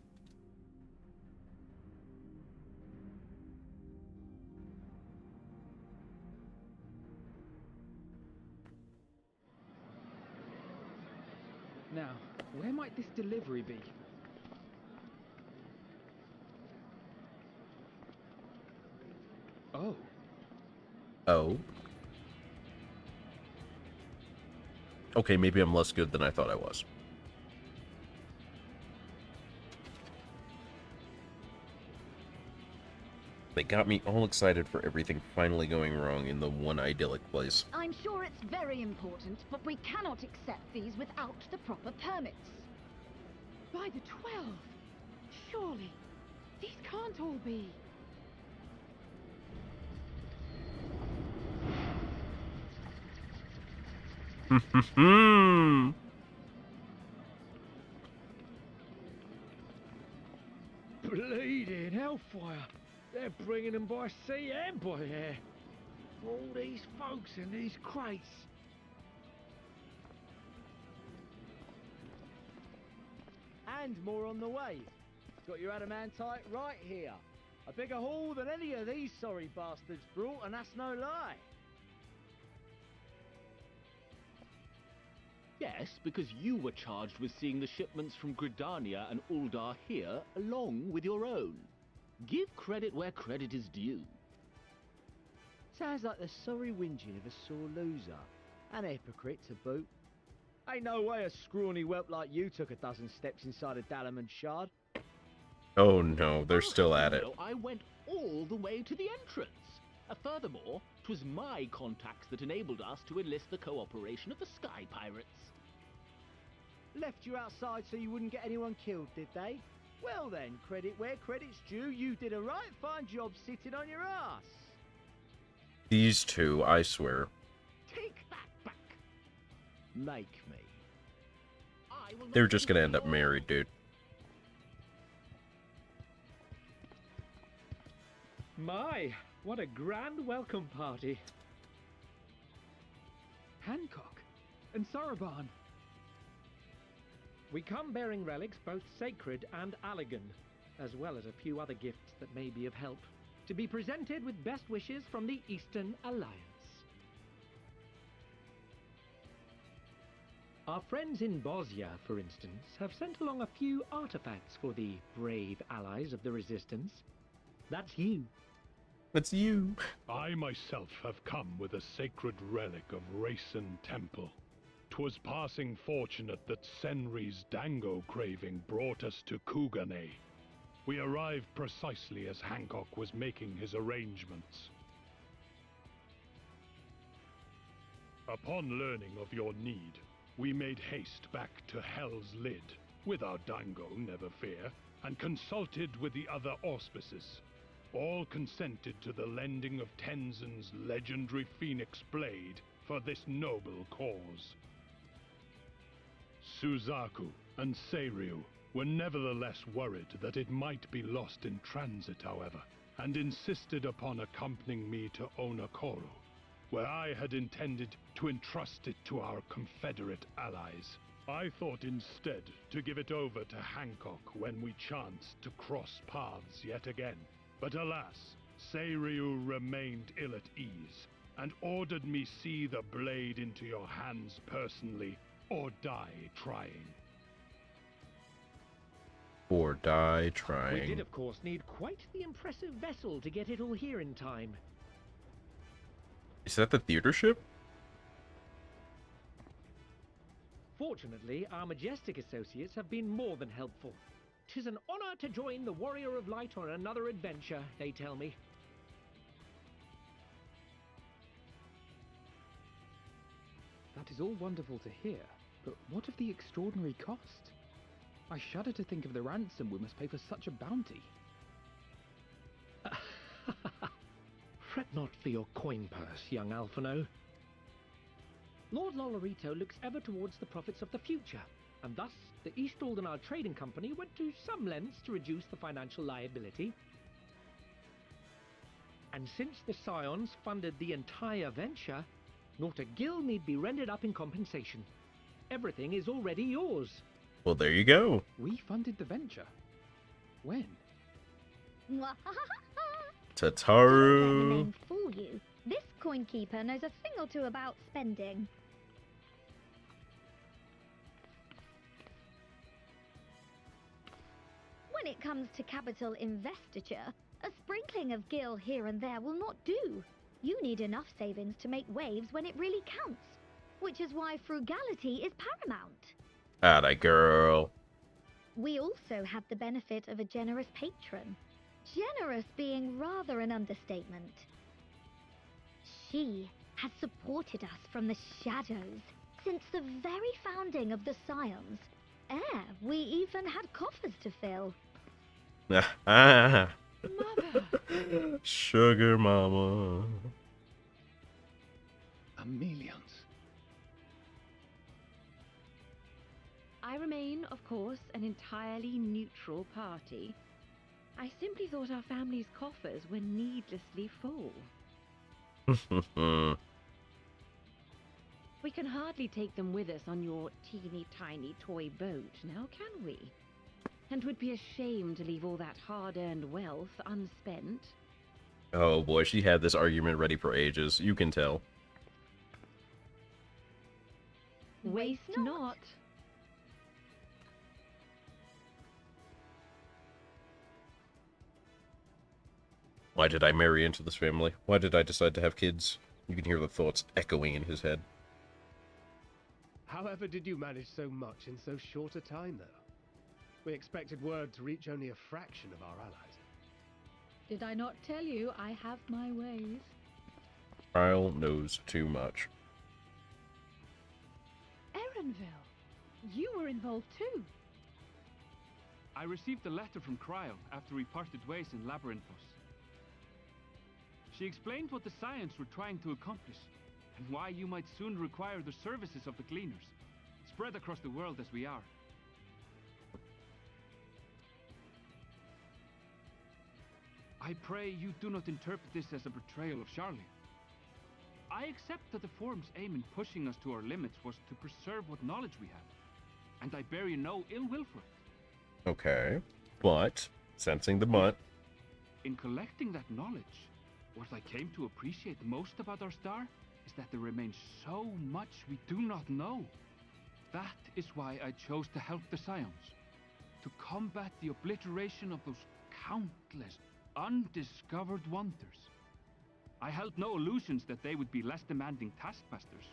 Now, where might this delivery be? Oh. Oh. Okay, maybe I'm less good than I thought I was. They got me all excited for everything finally going wrong in the one idyllic place. I'm sure it's very important, but we cannot accept these without the proper permits. By the 12! Surely, these can't all be. Bleeding hellfire! They're bringing them by sea and by air. All these folks in these crates. And more on the way. Got your adamantite right here. A bigger haul than any of these sorry bastards brought, and that's no lie. Yes, because you were charged with seeing the shipments from Gridania and Uldar here, along with your own. Give credit where credit is due. Sounds like the sorry whinging of a sore loser. An hypocrite to boot. Ain't no way a scrawny whelp like you took a dozen steps inside a Dalamon shard. Oh no, they're still at it. No, I went all the way to the entrance. Furthermore, 'twas my contacts that enabled us to enlist the cooperation of the Sky Pirates. Left you outside so you wouldn't get anyone killed, did they? Well then, credit where credit's due, you did a right fine job sitting on your ass. These two, I swear. Take that back. Make me. They're just gonna end up married, dude. My, what a grand welcome party. Hancock and Soroban. We come bearing relics both sacred and Allegan, as well as a few other gifts that may be of help, to be presented with best wishes from the Eastern Alliance. Our friends in Bosnia, for instance, have sent along a few artifacts for the brave allies of the Resistance. That's you. That's you. I myself have come with a sacred relic of Rayson Temple. 'Twas passing fortunate that Senri's dango craving brought us to Kugane. We arrived precisely as Hancock was making his arrangements. Upon learning of your need, we made haste back to Hell's Lid, with our dango, never fear, and consulted with the other auspices. All consented to the lending of Tenzin's legendary phoenix blade for this noble cause. Suzaku and Seiryu were nevertheless worried that it might be lost in transit, however, and insisted upon accompanying me to Onokoro, where I had intended to entrust it to our Confederate allies. I thought instead to give it over to Hancock when we chanced to cross paths yet again. But alas, Seiryu remained ill at ease, and ordered me see the blade into your hands personally, or die trying. Or die trying. We did, of course, need quite the impressive vessel to get it all here in time. Is that the theater ship? Fortunately, our majestic associates have been more than helpful. 'Tis an honor to join the Warrior of Light on another adventure, they tell me. That is all wonderful to hear, but what of the extraordinary cost? I shudder to think of the ransom we must pay for such a bounty. Fret not for your coin purse, young Alphino. Lord Lolorito looks ever towards the profits of the future, and thus the East Aldenard Trading Company went to some lengths to reduce the financial liability. And since the Scions funded the entire venture, not a gill need be rendered up in compensation. Everything is already yours. Well, there you go. We funded the venture. When? Tataru. Don't let the name fool you. This coin keeper knows a thing or two about spending. When it comes to capital investiture, a sprinkling of gil here and there will not do. You need enough savings to make waves when it really counts, which is why frugality is paramount. Atta girl. We also have the benefit of a generous patron. Generous being rather an understatement. She has supported us from the shadows since the very founding of the Scions. We even had coffers to fill. Mother. Sugar mama. Millions. I remain, of course, an entirely neutral party. I simply thought our family's coffers were needlessly full. We can hardly take them with us on your teeny-tiny toy boat, now can we? And would be a shame to leave all that hard-earned wealth unspent. Oh boy, she had this argument ready for ages. You can tell. Waste not. Why did I marry into this family? Why did I decide to have kids? You can hear the thoughts echoing in his head. However did you manage so much in so short a time, though? We expected word to reach only a fraction of our allies. Did I not tell you I have my ways? Kyle knows too much. Erenville, you were involved too. I received a letter from Cryo after we parted ways in Labyrinthos. She explained what the Scions were trying to accomplish, and why you might soon require the services of the Gleaners, spread across the world as we are. I pray you do not interpret this as a betrayal of Charlie. I accept that the Forum's aim in pushing us to our limits was to preserve what knowledge we had, and I bear you no ill will for it. Okay, but, sensing the but. In collecting that knowledge, what I came to appreciate most about our star is that there remains so much we do not know. That is why I chose to help the Scions, to combat the obliteration of those countless undiscovered wonders. I held no illusions that they would be less demanding taskmasters,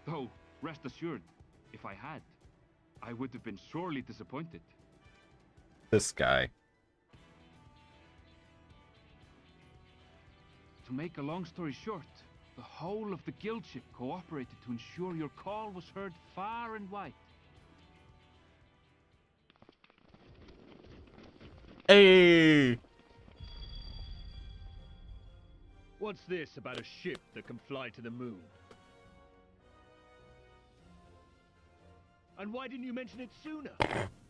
though, rest assured, if I had, I would have been sorely disappointed. This guy. To make a long story short, the whole of the guild ship cooperated to ensure your call was heard far and wide. Hey! What's this about a ship that can fly to the moon? And why didn't you mention it sooner?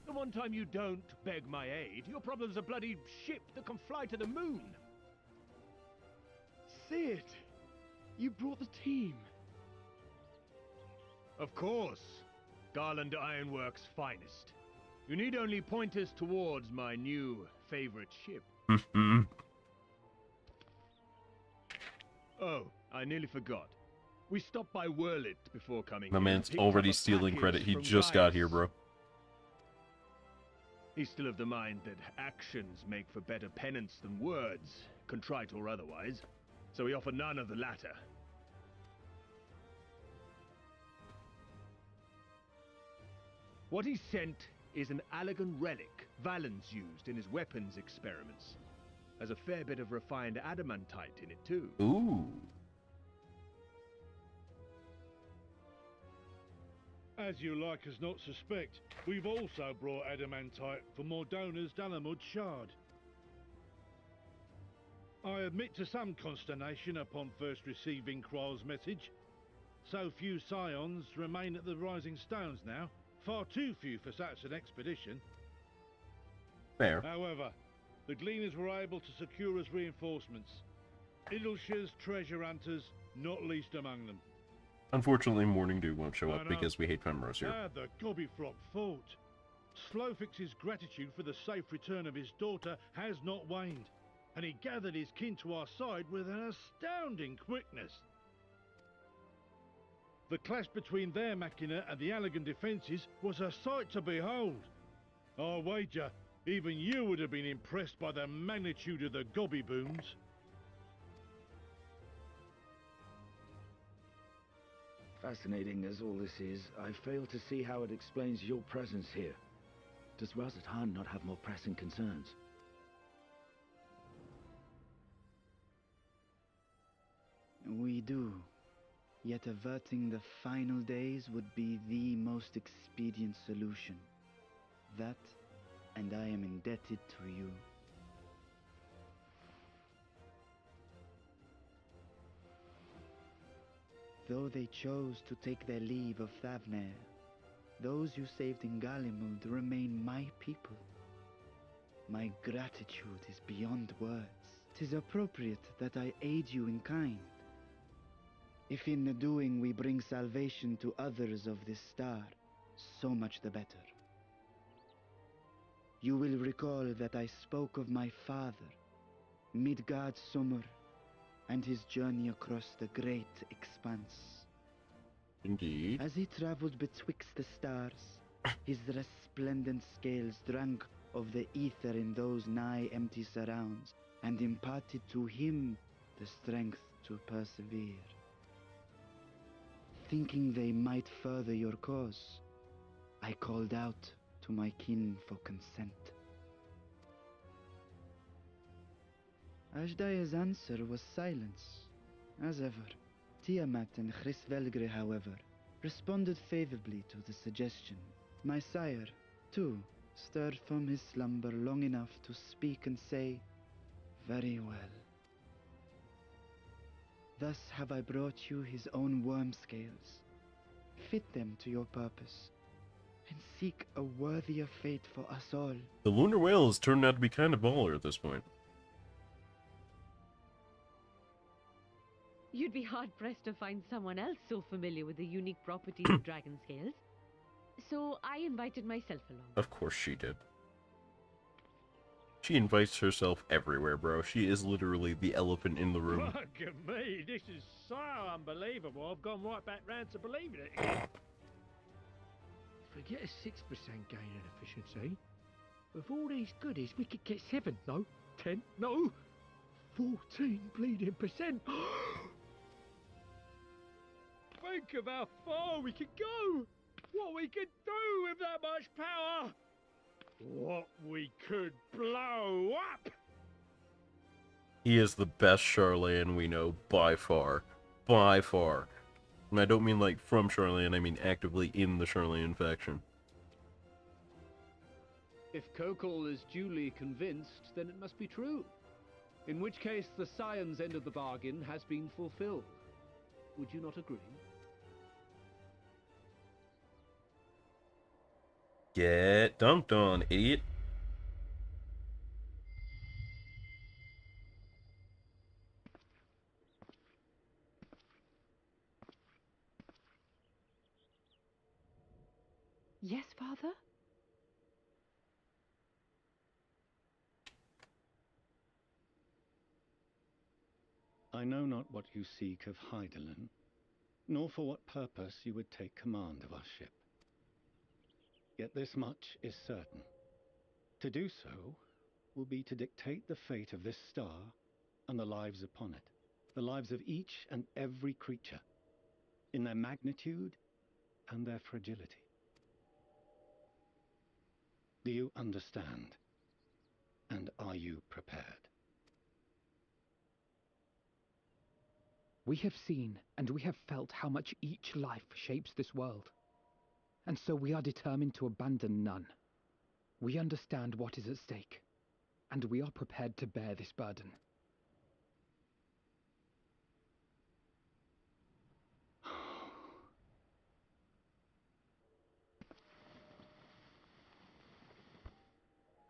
The one time you don't beg my aid, your problem's a bloody ship that can fly to the moon. Sid, you brought the team. Of course. Garland Ironworks' finest. You need only point us towards my new favorite ship. Oh, I nearly forgot. We stopped by Whirlit before coming My here. man's already stealing credit. He just got here, bro. He's still of the mind that actions make for better penance than words, contrite or otherwise. So we offer none of the latter. What he sent is an Allegan relic Valens used in his weapons experiments. Has a fair bit of refined adamantite in it too. Ooh. As you like us not suspect, we've also brought adamantite for Mordona's Dalamud shard. I admit to some consternation upon first receiving Kroll's message. So few scions remain at the Rising Stones now. Far too few for such an expedition. Fair. However, the Gleaners were able to secure us reinforcements. Idleshire's treasure hunters, not least among them. Unfortunately, Morning Dew won't show up because we hate Pemrose here. Ah, the Gobbyfrock fort. Slowfix's gratitude for the safe return of his daughter has not waned, and he gathered his kin to our side with an astounding quickness. The clash between their machina and the Allagan defences was a sight to behold. I wager even you would have been impressed by the magnitude of the Gobby booms. Fascinating as all this is, I fail to see how it explains your presence here. Does Razat-Han not have more pressing concerns? We do. Yet averting the final days would be the most expedient solution. That, and I am indebted to you. Though they chose to take their leave of Thavnair, those you saved in Galimund remain my people. My gratitude is beyond words. 'Tis appropriate that I aid you in kind. If in the doing we bring salvation to others of this star, so much the better. You will recall that I spoke of my father, Midgard Summer, and his journey across the great expanse. Indeed. As he traveled betwixt the stars, his resplendent scales drank of the ether in those nigh empty surrounds, and imparted to him the strength to persevere. Thinking they might further your cause, I called out to my kin for consent. Ashdaya's answer was silence, as ever. Tiamat and Chrisvelgre, however, responded favorably to the suggestion. My sire, too, stirred from his slumber long enough to speak and say, "Very well." Thus have I brought you his own worm scales. Fit them to your purpose, and seek a worthier fate for us all. The Lunar Whale has turned out to be kind of baller at this point. You'd be hard-pressed to find someone else so familiar with the unique properties of dragon scales. So I invited myself along. Of course she did. She invites herself everywhere, bro. She is literally the elephant in the room. Look at me, this is so unbelievable. I've gone right back round to believing it again. Forget a 6% gain in efficiency. With all these goodies, we could get 7, no, 10, no, 14 bleeding percent. Think of how far we could go. What we could do with that much power. What we could blow up! He is the best Charlayan we know, by far. By far. And I don't mean like from Charlayan, I mean actively in the Charlayan faction. If Kokol is duly convinced, then it must be true. In which case, the Scion's end of the bargain has been fulfilled. Would you not agree? Get dunked on, idiot. Yes, Father? I know not what you seek of Hydaelyn, nor for what purpose you would take command of our ship. Yet this much is certain. To do so will be to dictate the fate of this star and the lives upon it, the lives of each and every creature, in their magnitude and their fragility. Do you understand? And are you prepared? We have seen and we have felt how much each life shapes this world. And so we are determined to abandon none. We understand what is at stake, and we are prepared to bear this burden.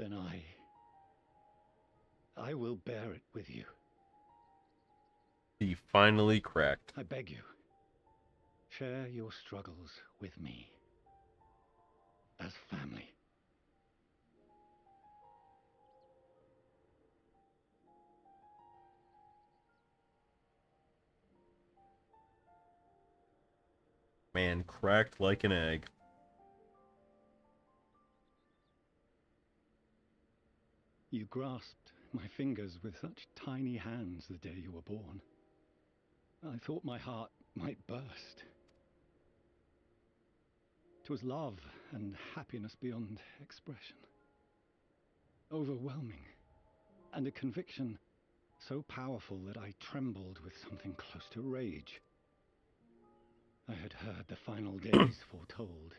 then I will bear it with you. He finally cracked. I beg you, share your struggles with me. As family. Man cracked like an egg. You grasped my fingers with such tiny hands the day you were born. I thought my heart might burst. 'Twas love and happiness beyond expression. Overwhelming, and a conviction so powerful that I trembled with something close to rage. I had heard the final days foretold.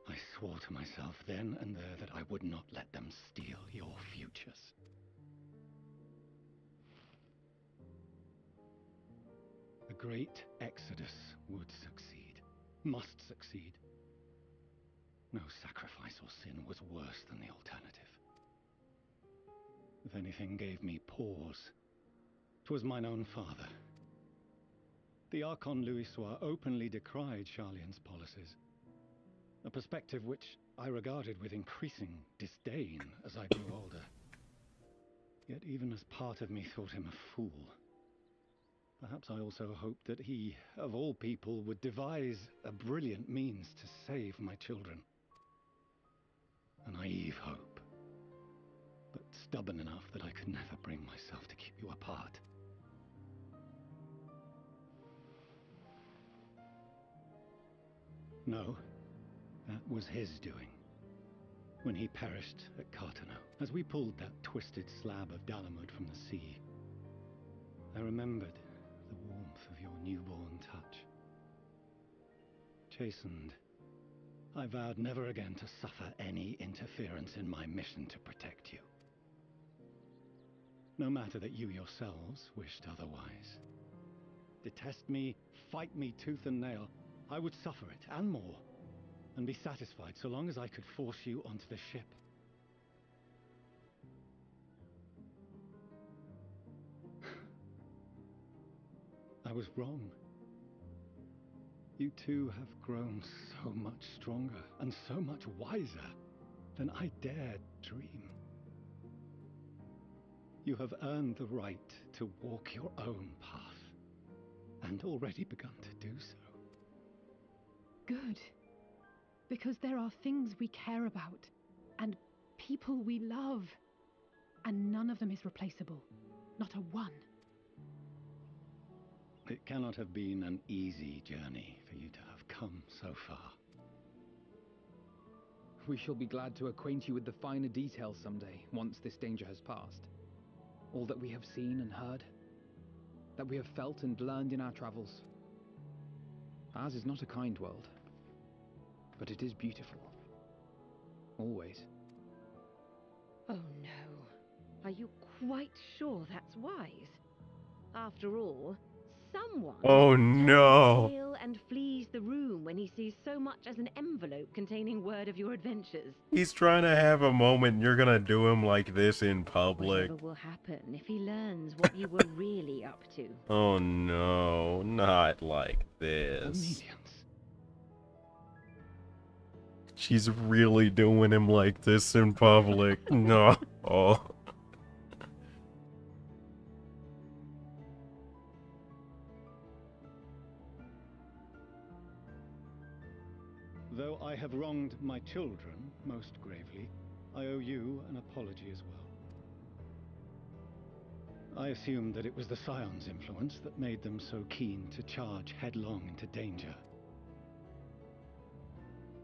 I swore to myself then and there that I would not let them steal your futures. The great exodus would succeed, must succeed. No sacrifice or sin was worse than the alternative. If anything gave me pause, 'twas mine own father. The Archon Louisois openly decried Charlien's policies, a perspective which I regarded with increasing disdain as I grew older. Yet even as part of me thought him a fool, perhaps I also hoped that he, of all people, would devise a brilliant means to save my children. A naive hope, but stubborn enough that I could never bring myself to keep you apart. No, that was his doing. When he perished at Cartano, as we pulled that twisted slab of Dalamud from the sea, I remembered the warmth of your newborn touch. Chastened, I vowed never again to suffer any interference in my mission to protect you. No matter that you yourselves wished otherwise. Detest me, fight me tooth and nail, I would suffer it, and more, and be satisfied so long as I could force you onto the ship. I was wrong. You two have grown so much stronger and so much wiser than I dared dream. You have earned the right to walk your own path, and already begun to do so. Good. Because there are things we care about, and people we love, and none of them is replaceable. Not a one. It cannot have been an easy journey for you to have come so far. We shall be glad to acquaint you with the finer details someday, once this danger has passed. All that we have seen and heard, that we have felt and learned in our travels. Ours is not a kind world, but it is beautiful. Always. Oh no. Are you quite sure that's wise? After all, someone Oh no. pale and flees the room when he sees so much as an envelope containing word of your adventures. He's trying to have a moment and you're gonna do him like this in public. Whatever will happen if he learns what you were really up to. Oh no, not like this. Obedience. She's really doing him like this in public. No. Oh. Though I have wronged my children most gravely, I owe you an apology as well. I assumed that it was the Scion's influence that made them so keen to charge headlong into danger.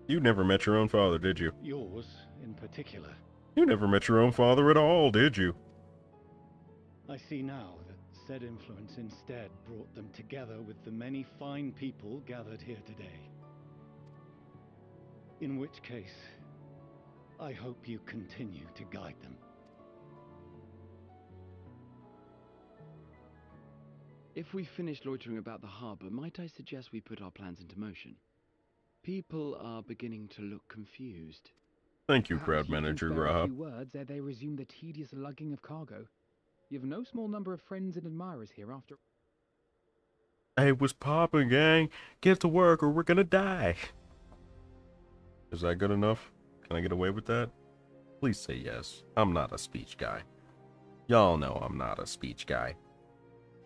You never met your own father, did you? Yours, in particular. You never met your own father at all, did you? I see now that said influence instead brought them together with the many fine people gathered here today. In which case, I hope you continue to guide them. If we finish loitering about the harbor, might I suggest we put our plans into motion? People are beginning to look confused. Thank you, Perhaps crowd you can manager spare a Graha. few words ere they resume the tedious lugging of cargo. You've no small number of friends and admirers here after. Hey, what's poppin', gang? Get to work or we're gonna die. Is that good enough? Can I get away with that? Please say yes. I'm not a speech guy. Y'all know I'm not a speech guy.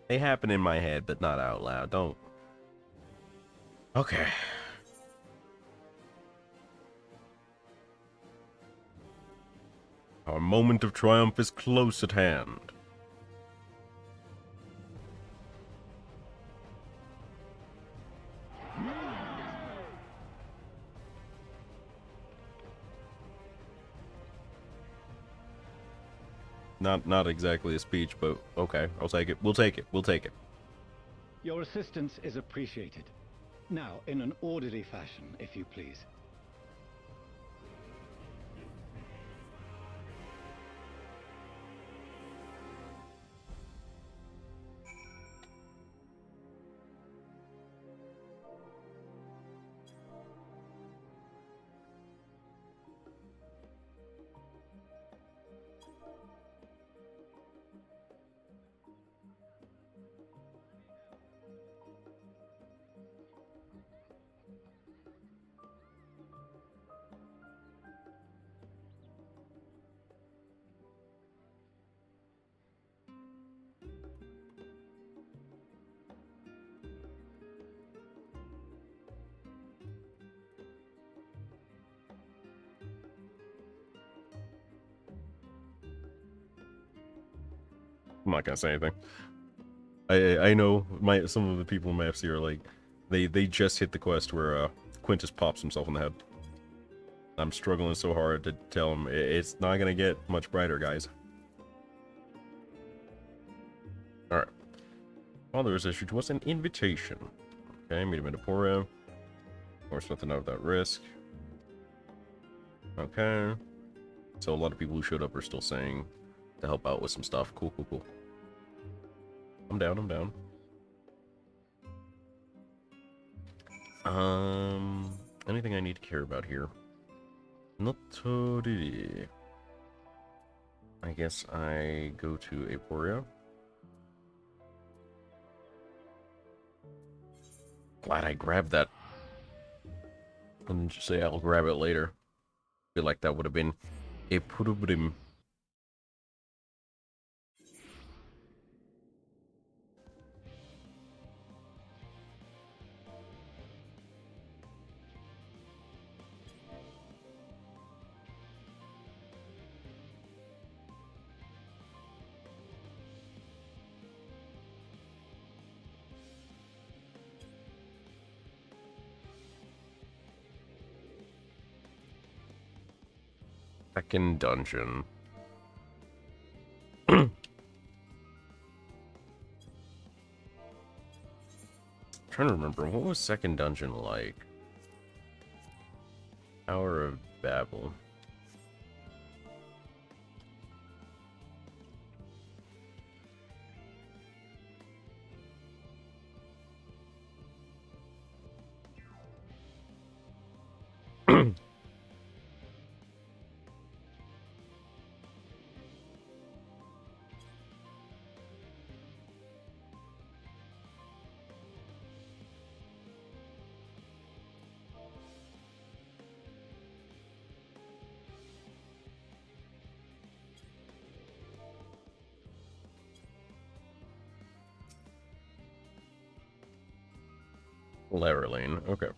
They happen in my head, but not out loud. Don't. Okay. Our moment of triumph is close at hand. Not exactly a speech, but okay, I'll take it. We'll take it. We'll take it. Your assistance is appreciated. Now, in an orderly fashion, if you please. I'm not gonna say anything. I know some of the people in my FC are like, they just hit the quest where Quintus pops himself in the head. I'm struggling so hard to tell him it's not gonna get much brighter, guys. All right. Father has issued to us an invitation. Okay, meet him in Emporia. Of course, nothing out of that risk. Okay. So a lot of people who showed up are still saying to help out with some stuff. Cool, cool, cool. I'm down, I'm down. Anything I need to care about here? Not really. I guess I go to Aporia. Glad I grabbed that. And just say I'll grab it later. Feel like that would have been a problem. Second dungeon. Trying to remember, what was second dungeon like? Hour of Babel. Lane, okay.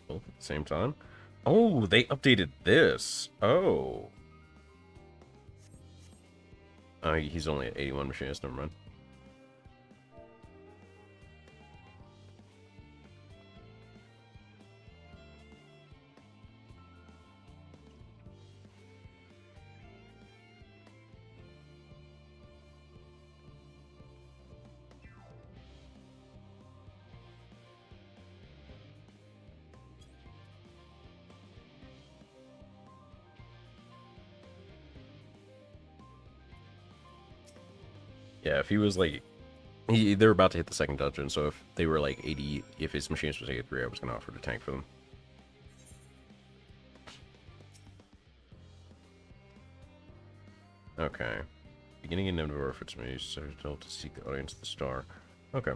Both at the same time. Oh, they updated this. Oh. He's only at 81 machinist, never mind. Yeah, if he was like, they're about to hit the second dungeon, so if they were like 80, if his machinist was 83, I was going to offer to tank for them. Okay. Beginning in Never fits me, so to seek the audience of the star. Okay.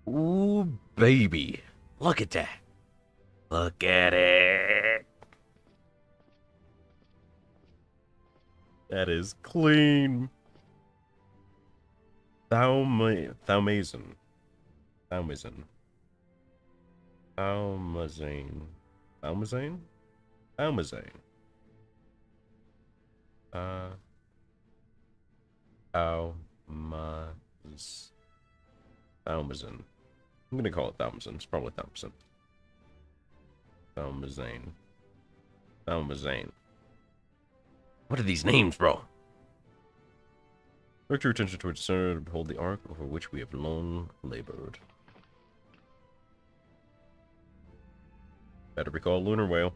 Ooh, baby. Look at that. Look at it. That is clean. Thaumazin. Thaumazin. Thaumazin. Thaumazin? Thaumazin. Thaumazin. I'm gonna call it Thaumazin. It's probably Thaumazin. Thaumazin. Thaumazin. What are these names, bro? Direct your attention towards the center to behold the arc over which we have long labored. Better be called Lunar Whale.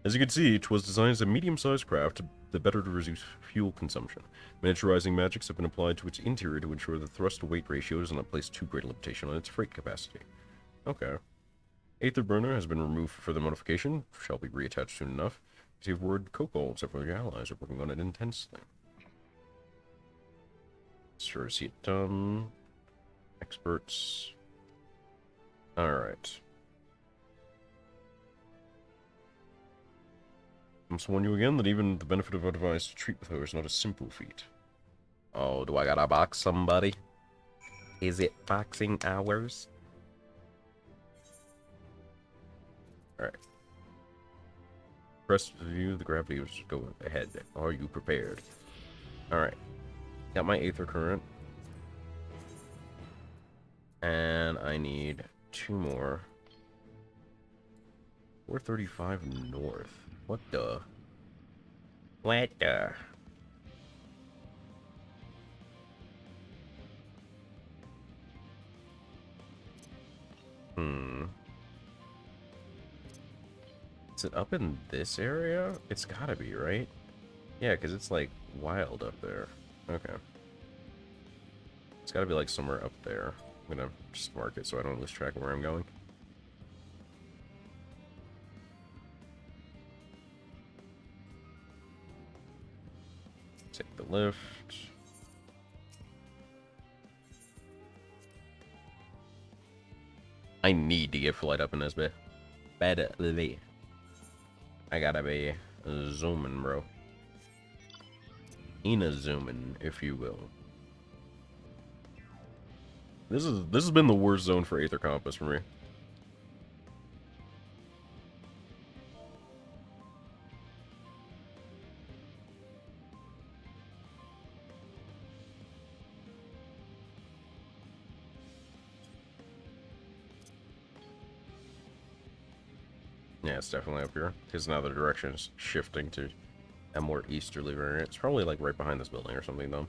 As you can see, it was designed as a medium-sized craft the better to reduce fuel consumption. Miniaturizing magics have been applied to its interior to ensure the thrust-to-weight ratio does not place too great a limitation on its freight capacity. Okay. Aether burner has been removed for further modification. Shall be reattached soon enough. Received word Kokol and several of your allies are working on it intensely. Sure, see it done. Experts. Alright. I must warn you again that even the benefit of our device to treat with her is not a simple feat. Oh, do I gotta box somebody? Is it boxing hours? Alright. Press view, the gravity was go ahead. Are you prepared? Alright. Got my Aether current. And I need 2 more. 435 north. What the? What the? Is it up in this area? It's gotta be, right? Yeah, because it's like wild up there. Okay. It's gotta be like somewhere up there. I'm gonna just mark it so I don't lose track of where I'm going. Take the lift. I need to get flight up in this bit. Badly. I gotta be zooming, bro. Zooming, if you will. This has been the worst zone for Aether Compass for me. Yeah, it's definitely up here. Because now the direction is shifting to a more easterly variant. It's probably like right behind this building or something, though.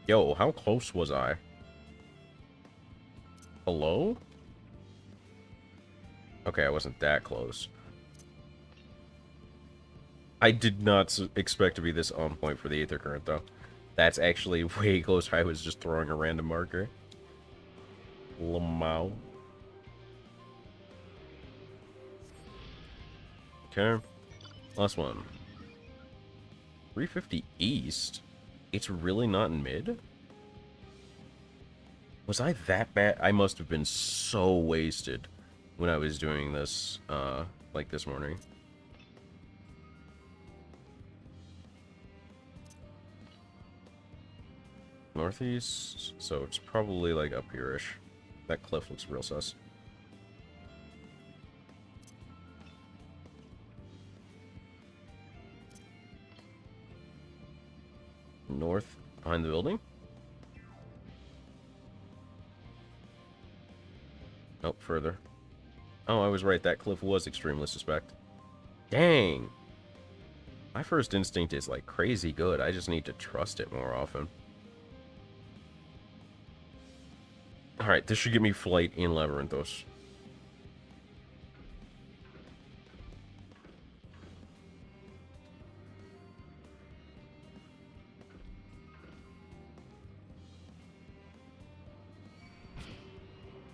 Yo, how close was I? Hello? Okay, I wasn't that close. I did not expect to be this on point for the Aether Current, though. That's actually way closer. I was just throwing a random marker. Lamau. Okay. Last one. 350 east? It's really not in mid? Was I that bad? I must have been so wasted when I was doing this, like this morning. Northeast, so it's probably like up here-ish. That cliff looks real sus. North, behind the building? Nope, further. Oh, I was right, that cliff was extremely suspect. Dang! My first instinct is like crazy good, I just need to trust it more often. Alright, this should get me flight in Labyrinthos.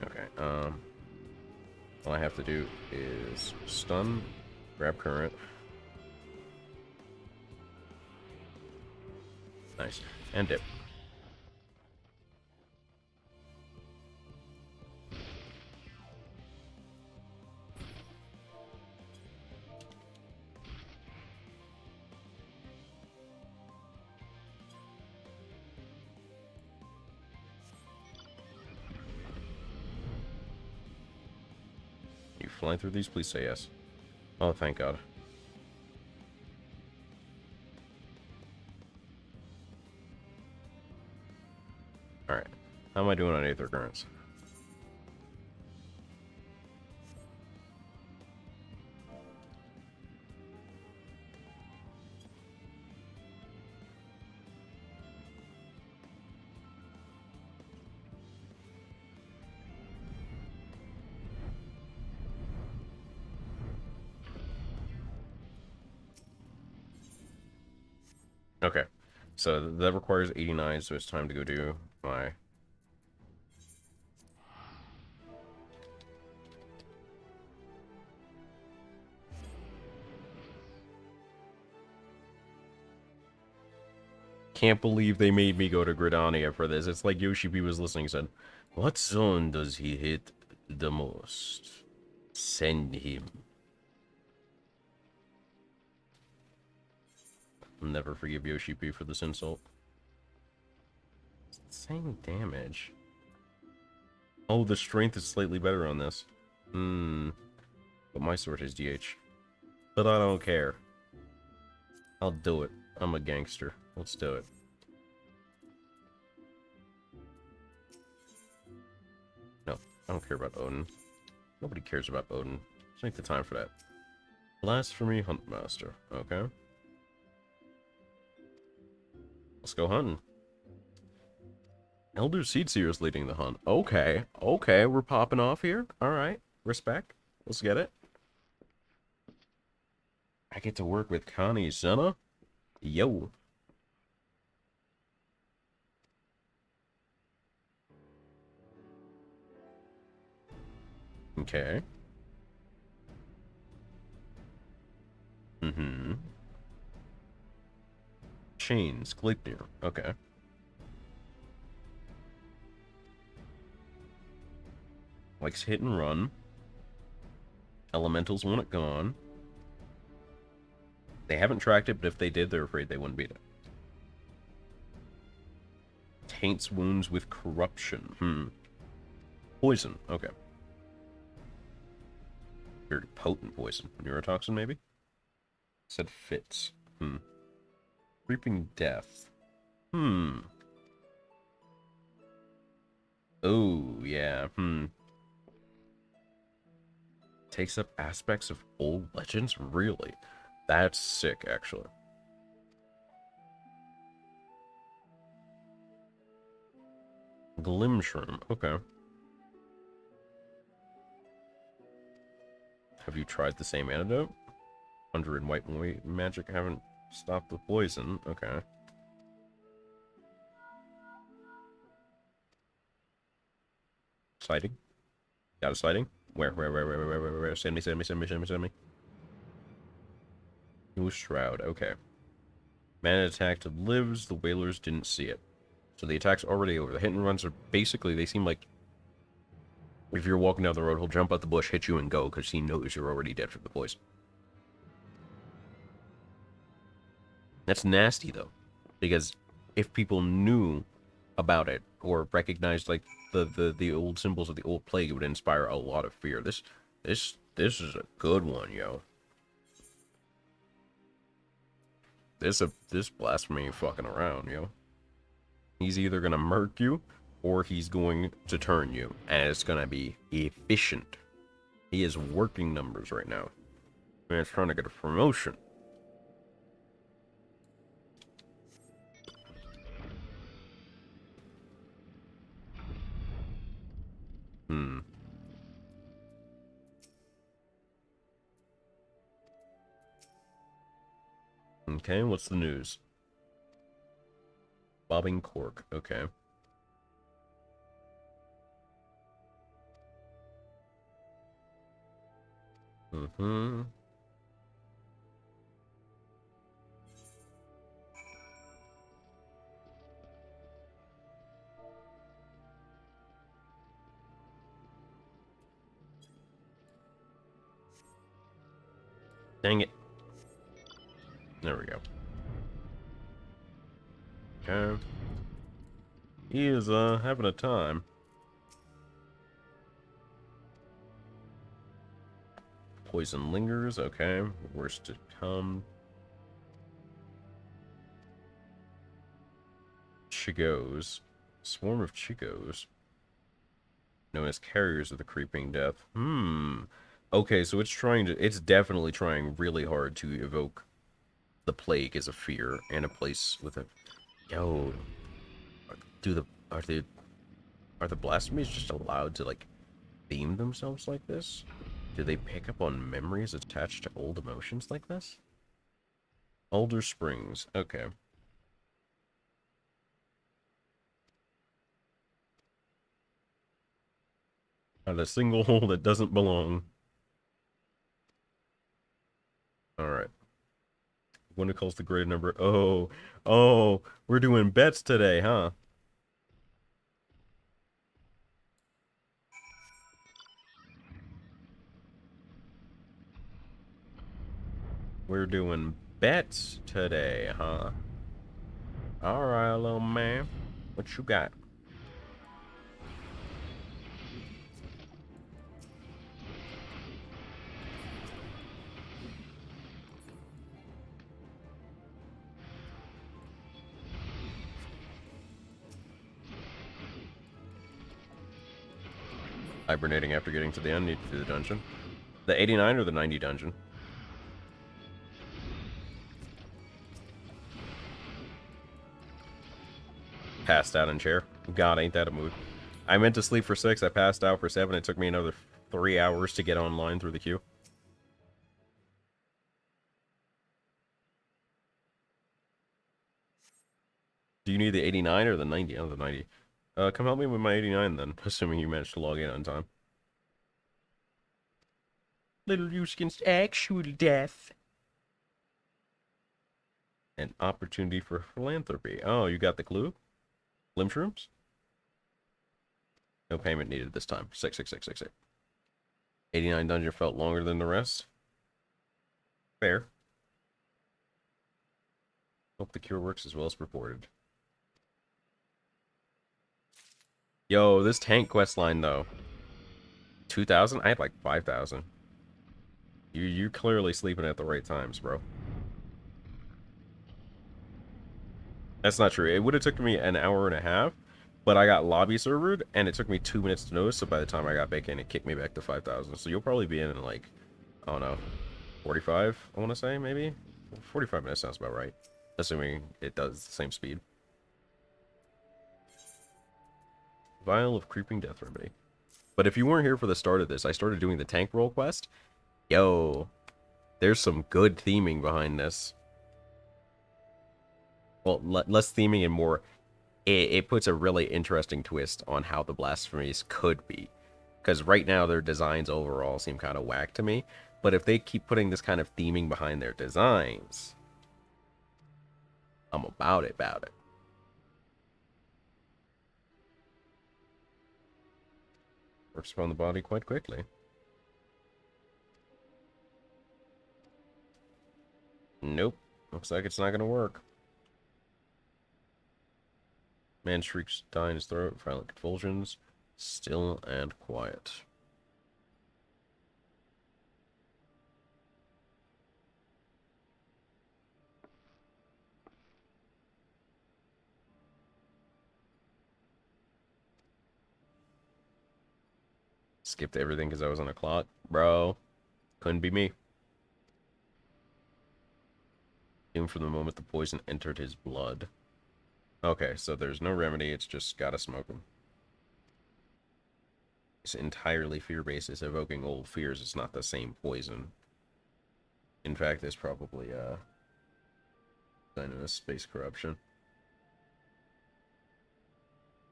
Okay, all I have to do is stun, grab current. Nice. And dip. You flying through these? Please say yes. Oh, thank God. Alright. How am I doing on Aether Currents? Okay. So that requires 89, so it's time to go do my... Can't believe they made me go to Gridania for this. It's like Yoshi P was listening and said, "What zone does he hit the most? Send him." I'll never forgive Yoshi P for this insult. Same damage. Oh, the strength is slightly better on this. But my sword is DH. But I don't care. I'll do it. I'm a gangster. Let's do it. No, I don't care about Odin. Nobody cares about Odin. Take the time for that. Blasphemy Huntmaster. Okay. Let's go hunting. Elder Seedseer is leading the hunt. Okay. Okay, we're popping off here. Alright. Respect. Let's get it. I get to work with Connie Senna. Yo. Okay. Chains, Gleipnir. Okay. Likes hit and run. Elementals want it gone. They haven't tracked it, but if they did, they're afraid they wouldn't beat it. Taints wounds with corruption. Poison. Okay. Very potent poison. Neurotoxin, maybe? Said fits. Creeping death. Oh, yeah, Takes up aspects of old legends? Really? That's sick, actually. Glimshroom, okay. Have you tried the same antidote? 100 white magic haven't stopped the poison, okay. Sighting? Got a sighting? Where? Send me. New Shroud, okay. Man attacked lives, the Whalers didn't see it. So the attack's already over. The hit and runs are basically, they seem like if you're walking down the road, he'll jump out the bush, hit you, and go, because he knows you're already dead from the poison. That's nasty, though. Because if people knew about it, or recognized, like, the old symbols of the old plague, it would inspire a lot of fear. This is a good one, yo. This blasphemy ain't fucking around, yo. He's either gonna murk you, or he's going to turn you, and it's gonna be efficient. He is working numbers right now. Man's trying to get a promotion. Okay, what's the news? Bobbing cork, okay. Dang it. There we go. Okay. He is, having a time. Poison lingers, okay. Worst to come. Chigos. Swarm of Chigos. Known as carriers of the creeping death. Okay, so it's definitely trying really hard to evoke the plague as a fear and a place with a... Yo, are the blasphemies just allowed to, like, theme themselves like this? Do they pick up on memories attached to old emotions like this? Alder Springs, okay. Not a single hole that doesn't belong. Alright. One who calls the greater number. Oh, we're doing bets today, huh? We're doing bets today, huh? Alright, little man. What you got? Hibernating after getting to the end, need to do the dungeon. The 89 or the 90 dungeon? Passed out in chair. God, ain't that a mood. I meant to sleep for 6, I passed out for 7, it took me another 3 hours to get online through the queue. Do you need the 89 or the 90? Oh, the 90. Come help me with my 89 then, assuming you managed to log in on time. Little Yuski's actual death. An opportunity for philanthropy. Oh, you got the clue? Glimshrooms? No payment needed this time. 66668. 89 dungeon felt longer than the rest. Fair. Hope the cure works as well as purported. Yo, this tank quest line though. 2,000? I had like 5,000. You're clearly sleeping at the right times, bro. That's not true. It would have took me an hour and a half, but I got lobby servered, and it took me 2 minutes to notice, so by the time I got back in, it kicked me back to 5,000. So you'll probably be in, like, I don't know, 45, I want to say, maybe? 45 minutes sounds about right, assuming it does the same speed. Vial of Creeping Death Remedy. But if you weren't here for the start of this, I started doing the tank roll quest. Yo, there's some good theming behind this. Well, less theming and more... It puts a really interesting twist on how the blasphemies could be. Because right now, their designs overall seem kind of whack to me. But if they keep putting this kind of theming behind their designs... I'm about it. Works upon the body quite quickly. Nope. Looks like it's not gonna work. Man shrieks, die in his throat, violent convulsions, still and quiet. Skipped everything because I was on a clock. Bro, couldn't be me. Even from the moment the poison entered his blood. Okay, so there's no remedy, it's just gotta smoke him. It's entirely fear-based, it's evoking old fears, it's not the same poison. In fact, it's probably, sign of space corruption.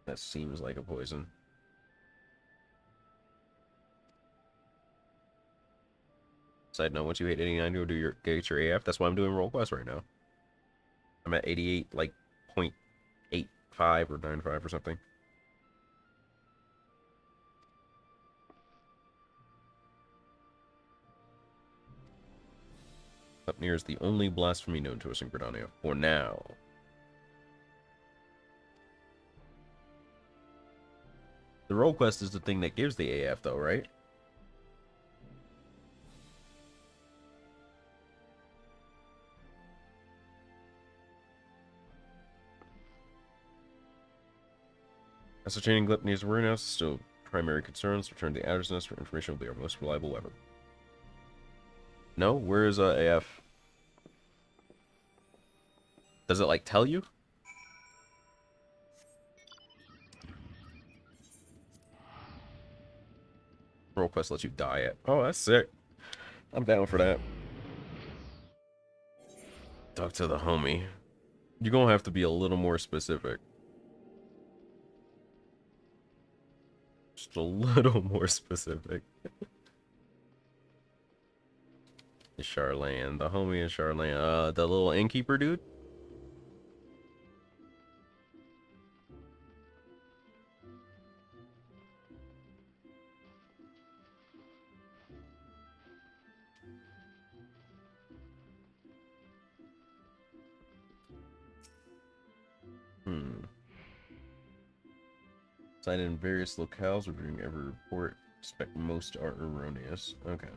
That seems like a poison. Side note, once you hit 89, go get your AF. That's why I'm doing roll quest right now. I'm at 88, like, 0.85 or 95 or something. Up near is the only blasphemy known to us in Gridania. For now. The roll quest is the thing that gives the AF, though, right? Ascertaining Glypnia's warehouse is still primary concerns. Return to the Adder's Nest for information will be our most reliable weapon. No? Where is AF? Does it, like, tell you? Roll quest lets you die at. Oh, that's sick. I'm down for that. Talk to the homie. You're gonna have to be a little more specific. Just a little more specific. Charlene. The homie is Charlene. The little innkeeper dude? Cited in various locales, reviewing every report. Expect most are erroneous. Okay.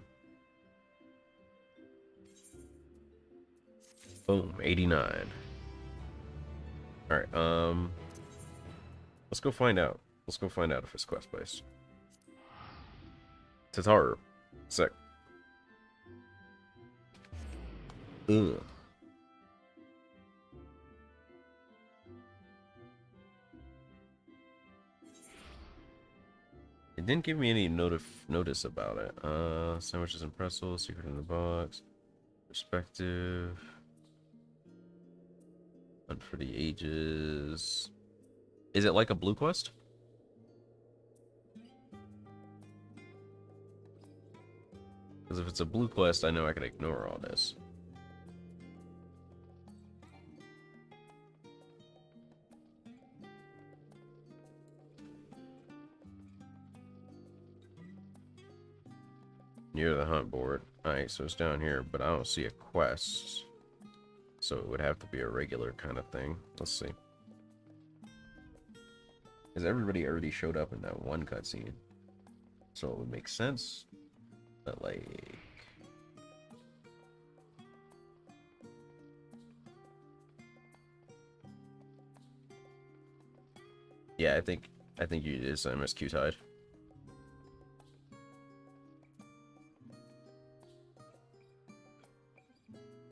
Boom, 89. Alright, let's go find out. Let's go find out if it's quest based. Tataru. Sick. Ugh. It didn't give me any notice about it. Sandwiches and pretzels, secret in the box, perspective, hunt for the ages. Is it like a blue quest? Because if it's a blue quest, I know I can ignore all this. Near the hunt board. Alright, so it's down here, but I don't see a quest. So it would have to be a regular kind of thing. Let's see. Because everybody already showed up in that one cutscene. So it would make sense that, like... Yeah, I think it is MSQ tied.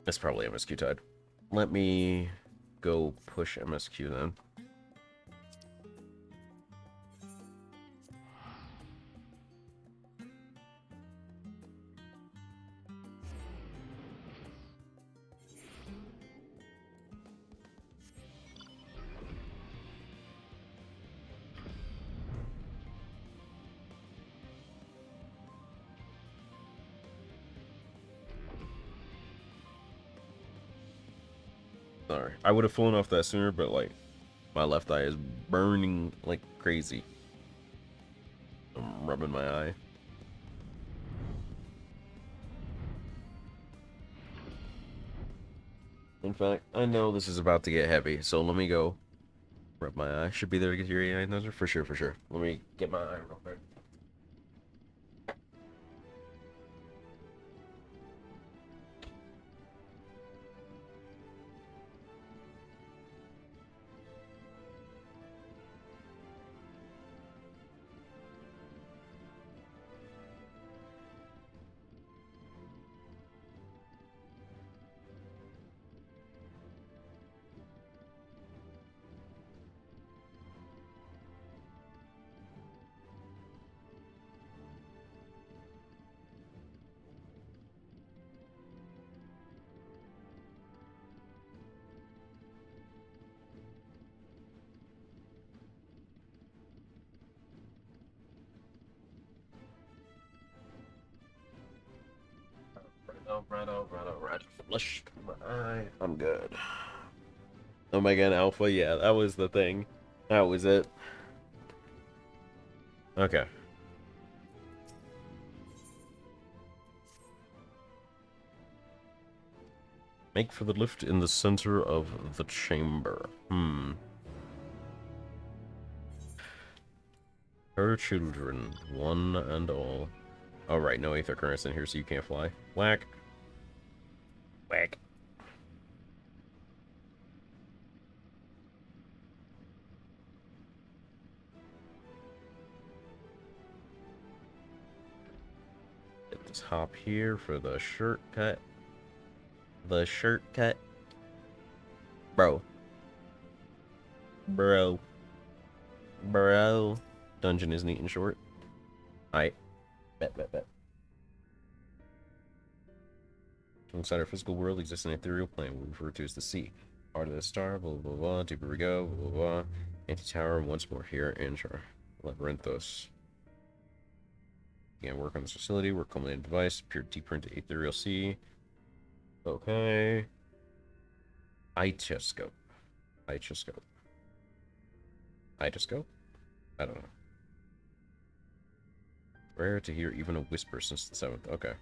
It's probably MSQ tied. Let me go push MSQ then. Sorry, I would have flown off that sooner, but like, my left eye is burning like crazy. I'm rubbing my eye. In fact, I know this is about to get heavy, so let me go rub my eye. Should be there to get your 89,000? For sure, for sure. Let me get my eye real quick. Right. Flush my eye. I'm good. Omega Alpha, yeah, that was the thing. That was it. Okay. Make for the lift in the center of the chamber. Her children, one and all. Oh, right, no aether currents in here, so you can't fly. Whack. Whack. Get this hop here for the shortcut. The shortcut. Bro. Bro. Bro. Dungeon is neat and short. Aight. Bet. Inside our physical world exists an ethereal plane we refer to as the sea. Heart of the star, blah blah blah, deeper we go, blah blah blah. Anti-tower, once more here, Intra. Labyrinthos. Again, work on this facility, work culminating device, peer deeper into ethereal sea. Okay. Itoscope. Itoscope. Itoscope? I don't know. Rare to hear even a whisper since the 7th. Okay.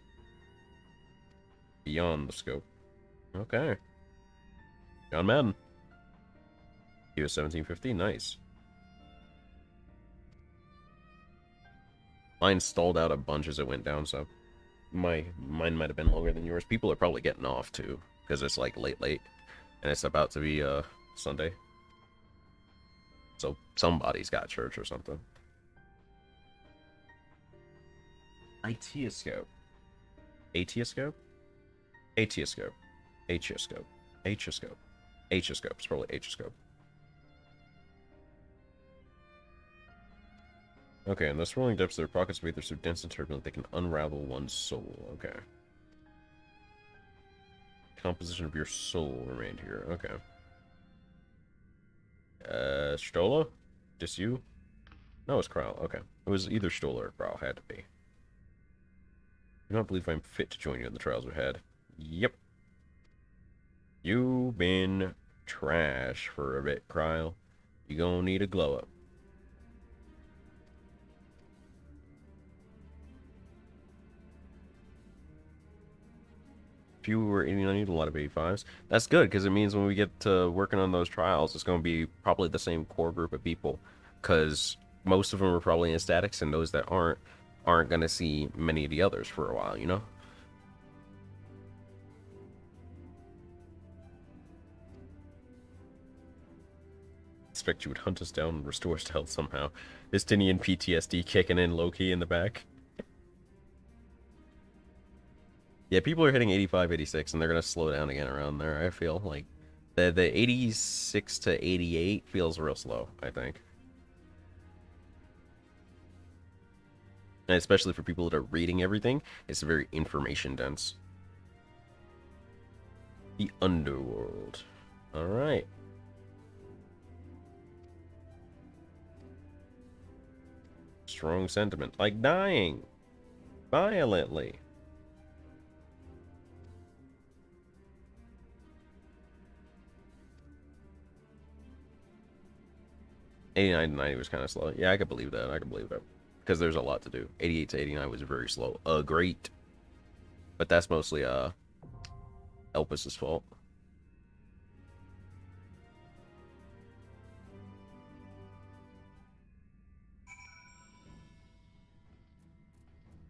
Beyond the scope. Okay. John Madden. He was 1750. Nice. Mine stalled out a bunch as it went down, so mine might have been longer than yours. People are probably getting off too, because it's like late, and it's about to be Sunday. So somebody's got church or something. Etioscope. Etioscope? Etioscope. Etioscope. Etioscope. Etioscope. It's probably Etioscope. Okay, in the swirling depths, there are pockets of ether so dense and turbulent they can unravel one's soul. Okay. Composition of your soul remained here. Okay. Stola? Just you? No, it's Kryle. Okay. It was either Stola or Kryle. Had to be. I do not believe I'm fit to join you in the trials ahead. Yep. You been trash for a bit, Kryle. You gonna need a glow up. If you were 89, you need a lot of 85s. That's good, because it means when we get to working on those trials, it's going to be probably the same core group of people. Because most of them are probably in statics, and those that aren't going to see many of the others for a while, you know? expect you would hunt us down and restore us to health somehow. Justinian PTSD kicking in low-key in the back. Yeah, people are hitting 85, 86, and they're going to slow down again around there, I feel. Like, the 86 to 88 feels real slow, I think. And especially for people that are reading everything, it's very information-dense. The Underworld. Alright. Strong sentiment. Like dying. Violently. '89 to 90 was kind of slow. Yeah, I could believe that. I could believe that. Because there's a lot to do. 88 to 89 was very slow. Great. But that's mostly, Elpis's fault.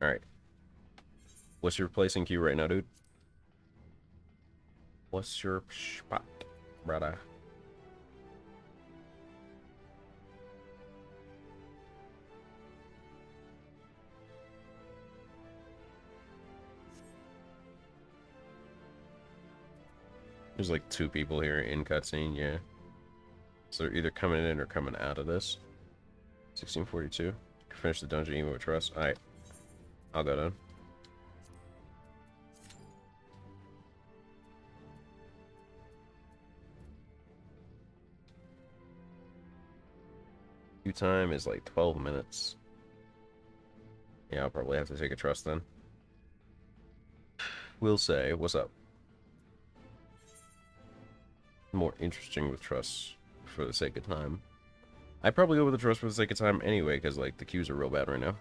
Alright. What's your place in queue right now, dude? What's your spot, brother? There's like 2 people here in cutscene, yeah. So they're either coming in or coming out of this. 1642. Finish the dungeon even with trust. Alright. I'll go down. Queue time is like 12 minutes. Yeah, I'll probably have to take a trust then. We'll say, what's up? More interesting with trust for the sake of time. I'd probably go with the trust for the sake of time anyway, because like the queues are real bad right now.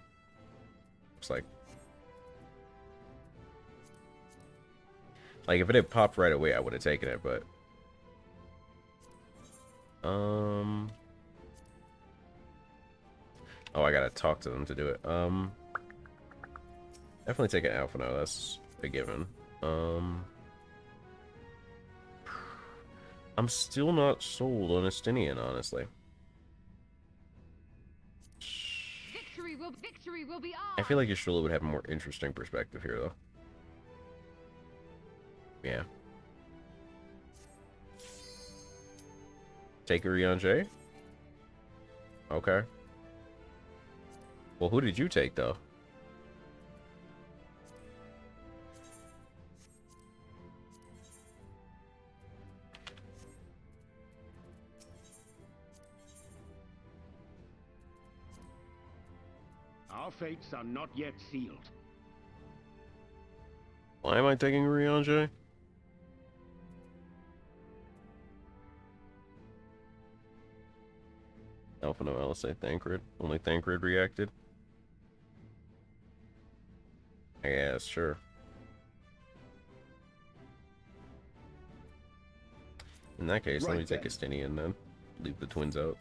Looks like if it had popped right away, I would have taken it, but oh, I gotta talk to them to do it. Definitely take an Alpha now, that's a given. I'm still not sold on Estinian, honestly. Victory will be ours. I feel like Yashrula would have a more interesting perspective here, though. Yeah. Take a Rianjay? Okay. Well, who did you take, though? Our fates are not yet sealed. Why am I taking Rianjay? Alpha no LSA Thancred. Only Thancred reacted. I guess, sure. In that case, let me take Estinian then. Leave the twins out.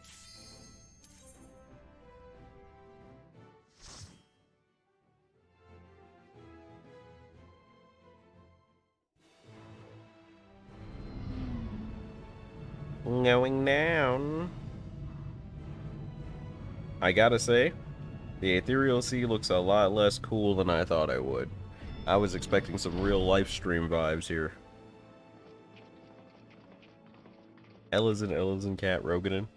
Going down. I gotta say, the Ethereal Sea looks a lot less cool than I thought it would. I was expecting some real live stream vibes here. Ellison Cat Roganin.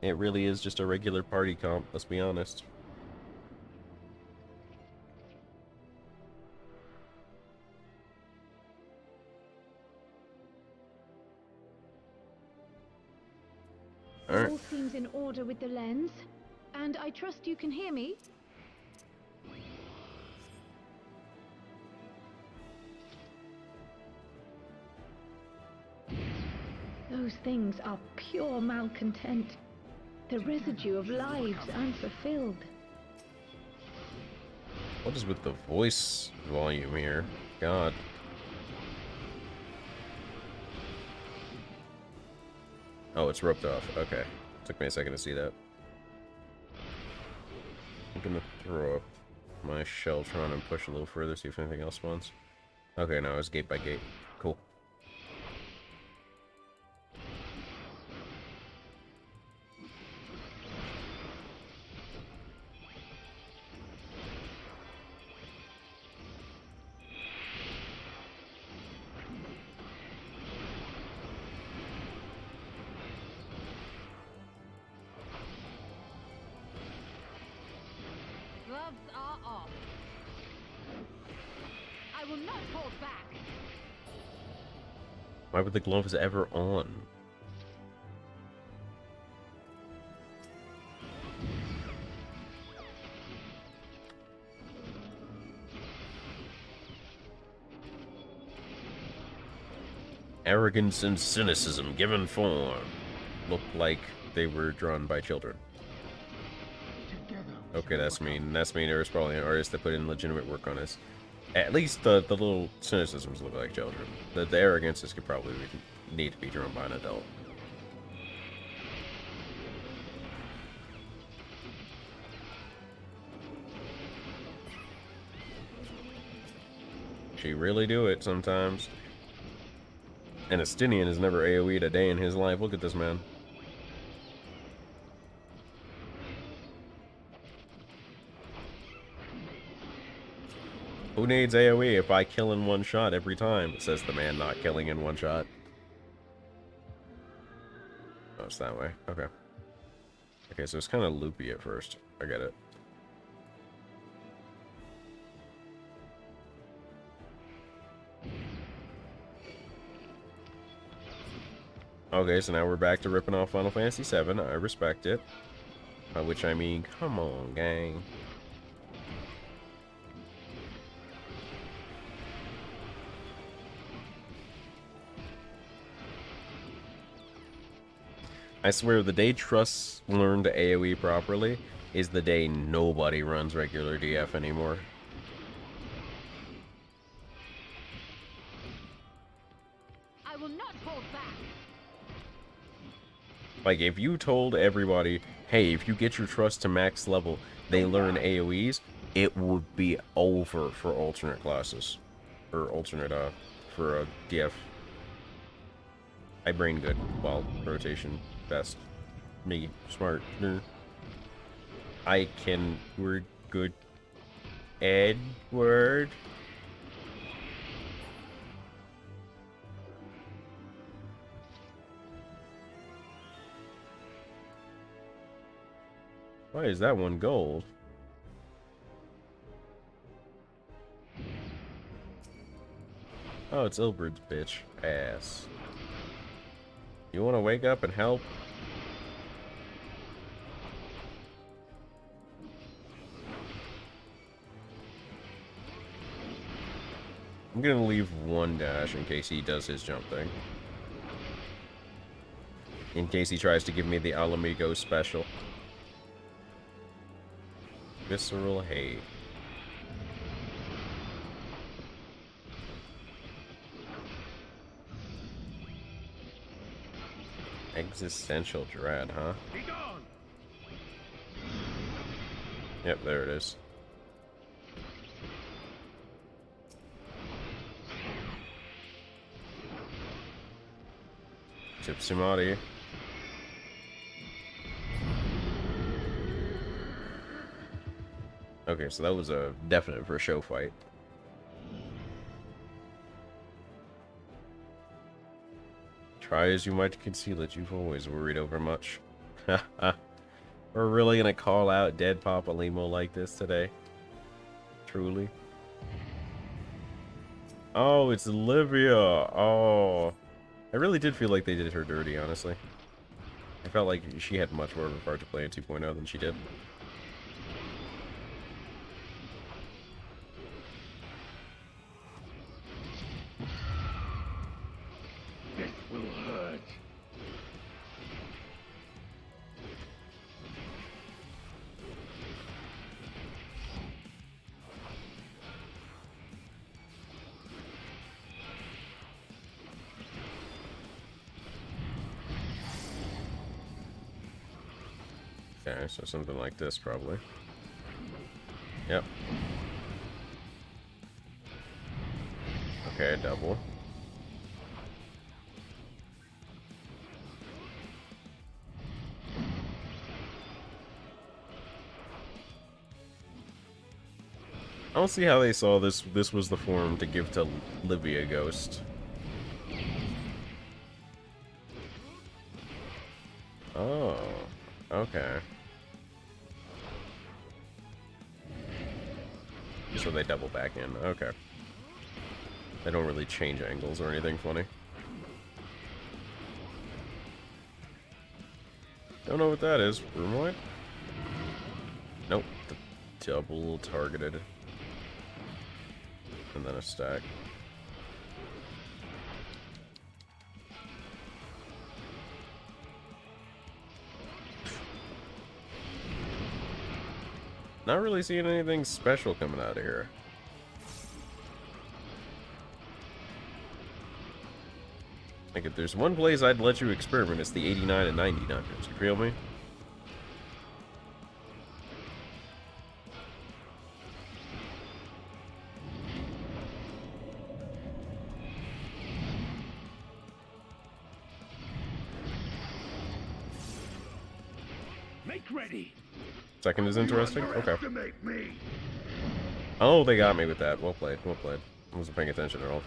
It really is just a regular party comp, let's be honest. All seems in order with the lens, and I trust you can hear me. Those things are pure malcontent, the residue of lives unfulfilled. What is with the voice volume here? God. Oh, it's roped off. Okay. Took me a second to see that. I'm gonna throw up my Sheltron and push a little further, see if anything else spawns. Okay, no, it's gate by gate. Cool. I will not hold back. Why were the gloves ever on? Arrogance and cynicism given form. Looked like they were drawn by children. Okay, that's mean. That's mean. There was probably an artist that put in legitimate work on this. At least the little cynicisms look like children. The arrogances could probably need to be drawn by an adult. She really do it sometimes. And Estinian has never AoE'd a day in his life. Look at this man. Who needs AoE if I kill in one shot every time? Says the man not killing in one shot. Oh, it's that way. Okay. Okay, so it's kind of loopy at first. I get it. Okay, so now we're back to ripping off Final Fantasy VII. I respect it. By which I mean, come on, gang. I swear, the day trusts learn to AoE properly is the day nobody runs regular DF anymore. I will not hold back. Like, if you told everybody, hey, if you get your trust to max level, they learn AoEs, it would be over for alternate classes. Or alternate, for a DF. I brain good. Well, rotation. Best. Me. Smart. I can. We're good. Edward. Why is that one gold? Oh, it's Ilbrid's bitch ass. You want to wake up and help? I'm gonna leave one dash in case he does his jump thing. In case he tries to give me the Alamigo special. Visceral hate. Existential dread, huh? Be gone! Yep, there it is. Gypsy Marty. Okay, so that was a definite for a show fight. Try as you might to conceal it, you've always worried over much. We're really gonna call out dead Papa Limo like this today? Truly? Oh, it's Olivia! Oh. I really did feel like they did her dirty, honestly. I felt like she had much more of a part to play in 2.0 than she did. This will hurt. Okay, so something like this, probably. Yep. Okay, double. I don't see how they saw this. This was the form to give to Livia Ghost. Oh, okay. So they double back in. Okay. They don't really change angles or anything funny. Don't know what that is. Room Nope. The double targeted. And then a stack. Not really seeing anything special coming out of here. Like, if there's one place I'd let you experiment, it's the 89 and 90 dungeons. You feel me? Make ready. Second is interesting? Okay. Oh, they got me with that. Well played, well played. I wasn't paying attention at all.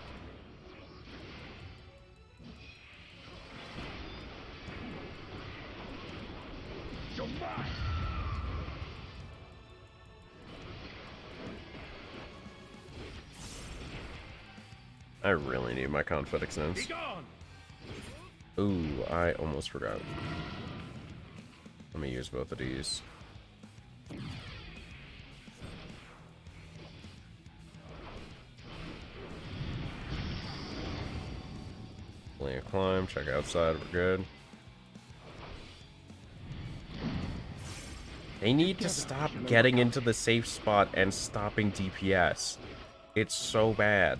I really need my conflict sense. Ooh, I almost forgot. Let me use both of these. Plenty of climb, check outside, we're good. They need to stop getting into the safe spot and stopping DPS. It's so bad.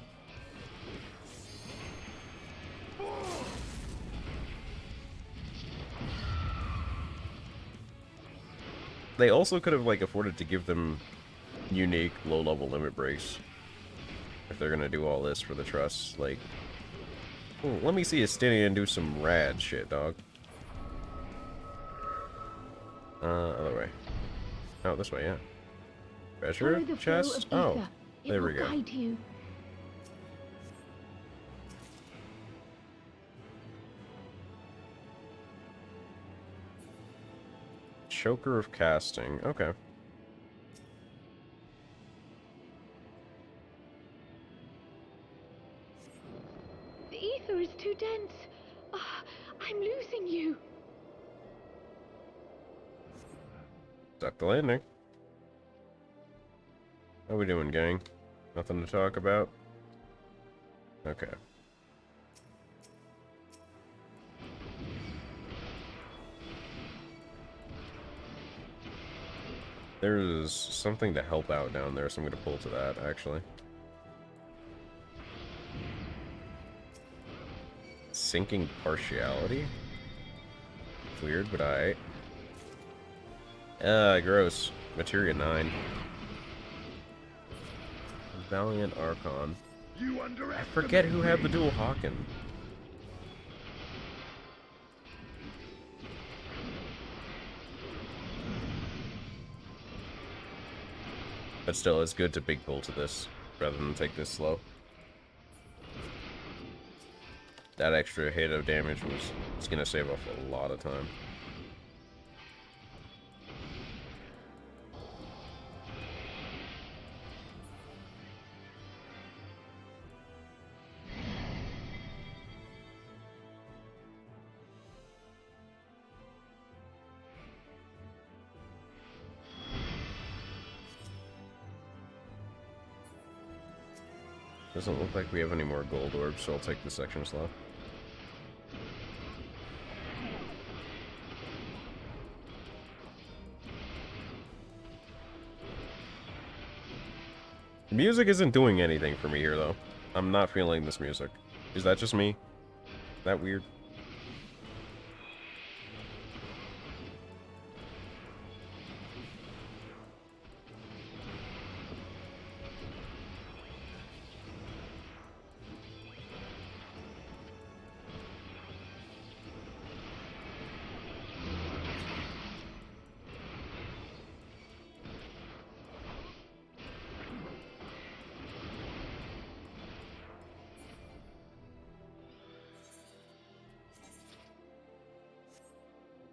They also could have, like, afforded to give them unique low-level limit breaks. If they're gonna do all this for the trust, like... Ooh, let me see Estinian do some rad shit, dog. Other way. Oh, this way, yeah. Treasure chest? Oh, there we go. Choker of casting. Okay. The ether is too dense. Oh, I'm losing you. Stuck the landing. How we doing, gang? Nothing to talk about? Okay. There's something to help out down there, so I'm going to pull to that, actually. Sinking partiality? Weird, but alright. Gross. Materia 9. Valiant Archon. I forget who had the dual Hawken. But still, it's good to big pull to this, rather than take this slow. That extra hit of damage was gonna save off a lot of time. Doesn't look like we have any more gold orbs, so I'll take the section slow. The music isn't doing anything for me here, though. I'm not feeling this music. Is that just me? Is that weird?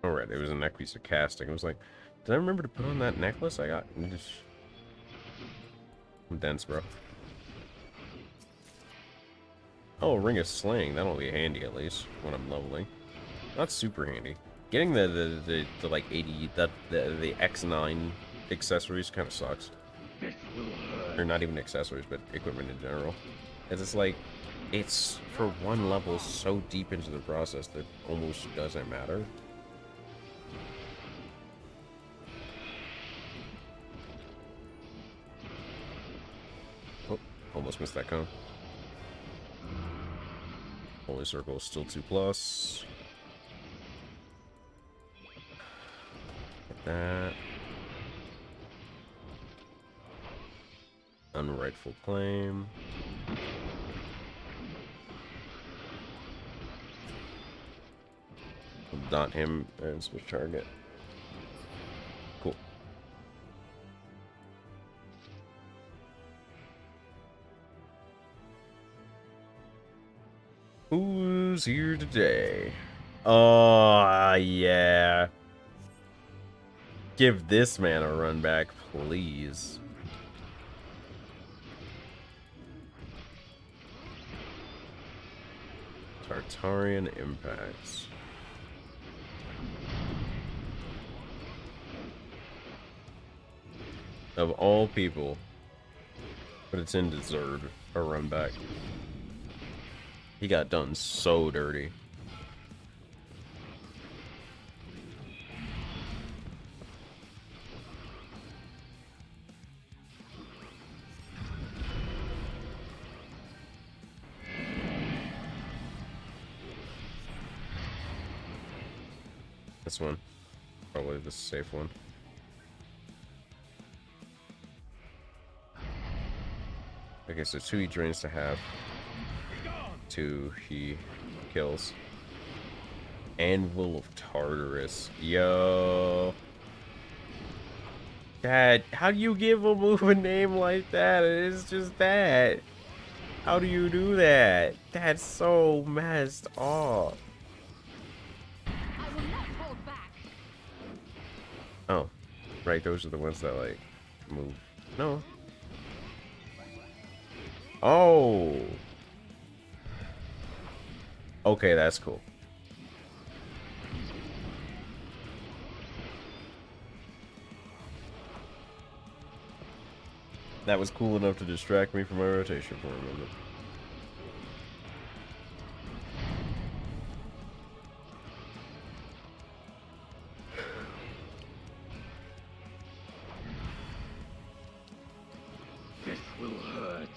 Alright, it was a neck piece of casting. I was like, did I remember to put on that necklace I got? I'm dense, bro. Oh, Ring of Slaying. That'll be handy at least when I'm leveling. Not super handy. Getting the like 80 the X9 accessories kind of sucks. Or not even accessories, but equipment in general. It's just like it's for one level so deep into the process that almost doesn't matter. Oh, almost missed that cone. Holy Circle is still 2+. Get that. Unrightful claim. Dot him and switch target. Cool. Who's here today? Oh, yeah. Give this man a run back, please. Tartarian impacts. Of all people, but it's in deserved a run back. He got done so dirty. This one. Probably the safe one. Okay, so 2 he drains to half. 2 he kills. Anvil of Tartarus. Yo. Dad, how do you give a move a name like that? It is just that. How do you do that? That's so messed up. Oh, right, those are the ones that, like, move. No. Oh. Okay, that's cool. That was cool enough to distract me from my rotation for a moment. This will hurt.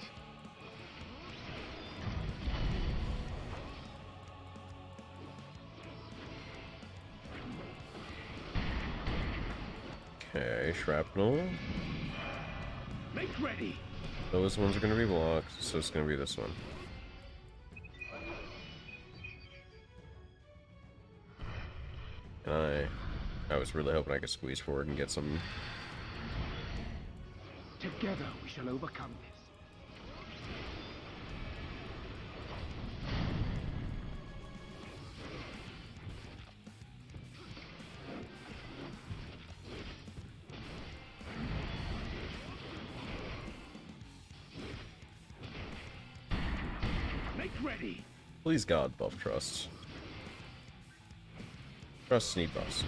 Okay, shrapnel. Make ready. Those ones are going to be blocked, so it's going to be this one. And I was really hoping I could squeeze forward and get some. Together we shall overcome this. Ready. Please God, buff Trust. Trust need buffs.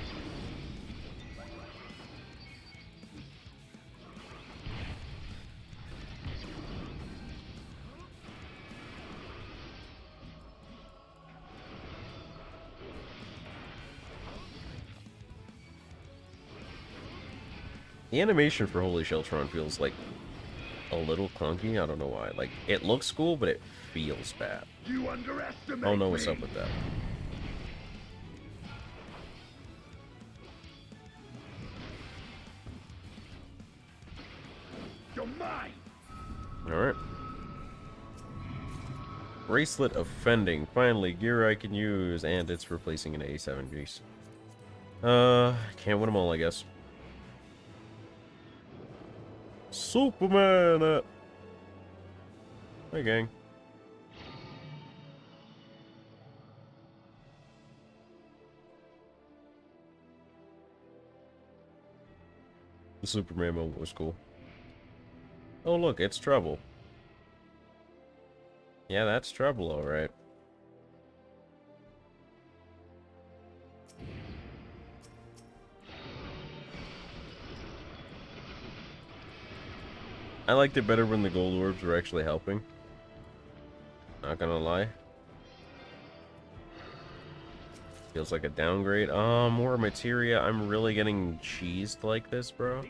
The animation for Holy Sheltron feels like a little clunky. I don't know why. Like, it looks cool, but it feels bad. You underestimate I don't know what's up with that. You're mine. Alright. Bracelet of Fending. Finally, gear I can use, and it's replacing an 87 piece. Can't win them all, I guess. Superman! Hey, gang. The Superman moment was cool. Oh, look, it's trouble. Yeah, that's trouble, alright. I liked it better when the gold orbs were actually helping. Not gonna lie. Feels like a downgrade. More materia. I'm really getting cheesed like this, bro.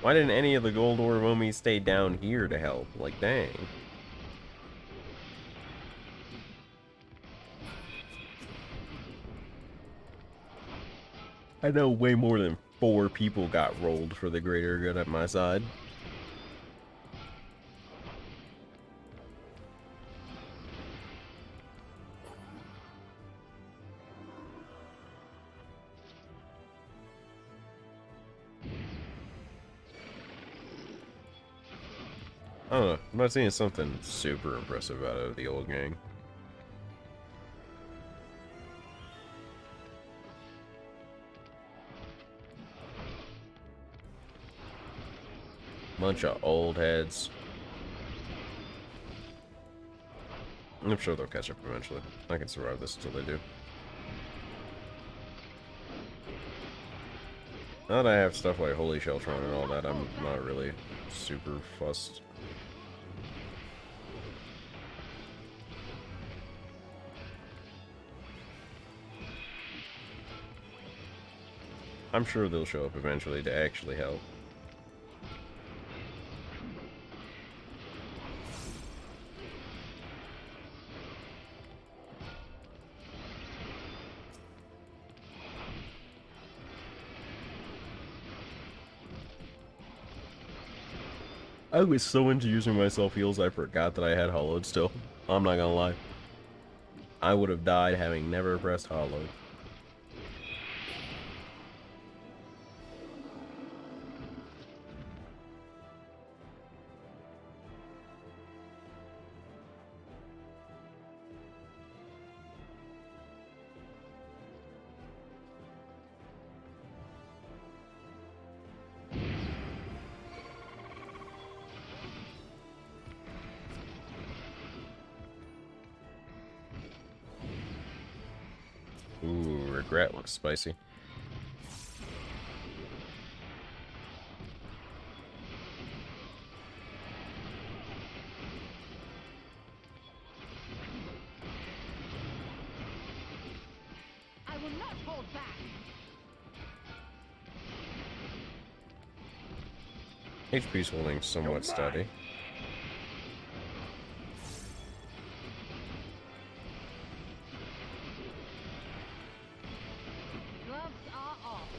Why didn't any of the gold ore mummies stay down here to help? Like, dang. I know way more than 4 people got rolled for the greater good at my side. I don't know. I'm not seeing something super impressive out of the old gang. Bunch of old heads. I'm sure they'll catch up eventually. I can survive this until they do. Now that I have stuff like Holy Sheltron and all that, I'm not really super fussed. I'm sure they'll show up eventually to actually help. I was so into using my self heals I forgot that I had hollowed still. I'm not gonna lie. I would have died having never pressed hollowed. Ooh, regret looks spicy. I will not hold back. HP's holding somewhat steady. Gloves are off.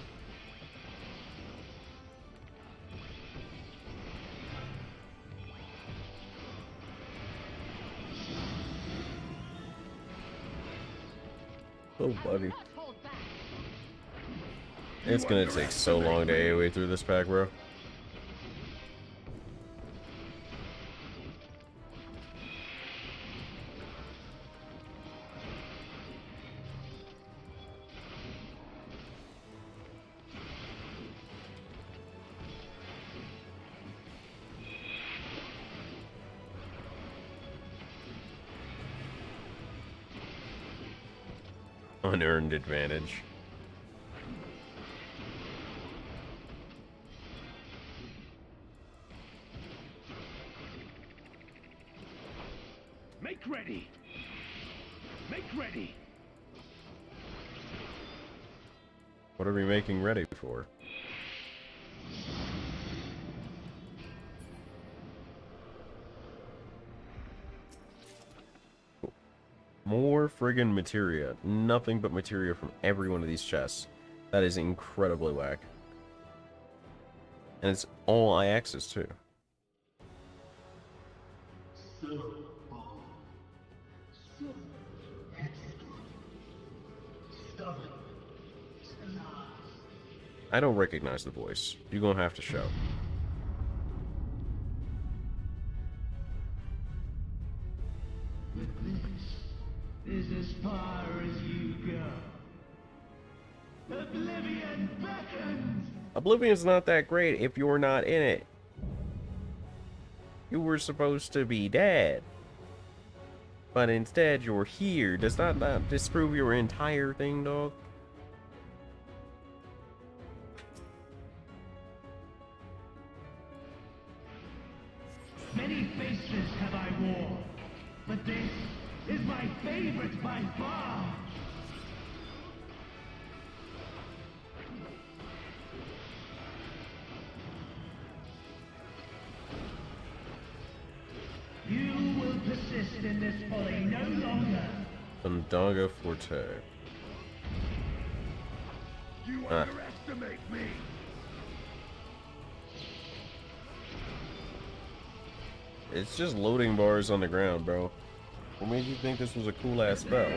Oh, buddy. It's gonna take so long to AoE through this pack, bro. Unearned advantage. Make ready! Make ready! What are we making ready for? More friggin' materia. Nothing but materia from every one of these chests. That is incredibly whack. And it's all IXs too. I don't recognize the voice. You're gonna have to show. is as far as you go. Oblivion beckons! Oblivion's not that great if you're not in it. You were supposed to be dead. But instead you're here. Does that not disprove your entire thing, dog? Many faces have I worn, but this is my favorite by far. You will persist in this folly no longer. Undaga Forte. You underestimate me. It's just loading bars on the ground, bro. What made you think this was a cool ass spell?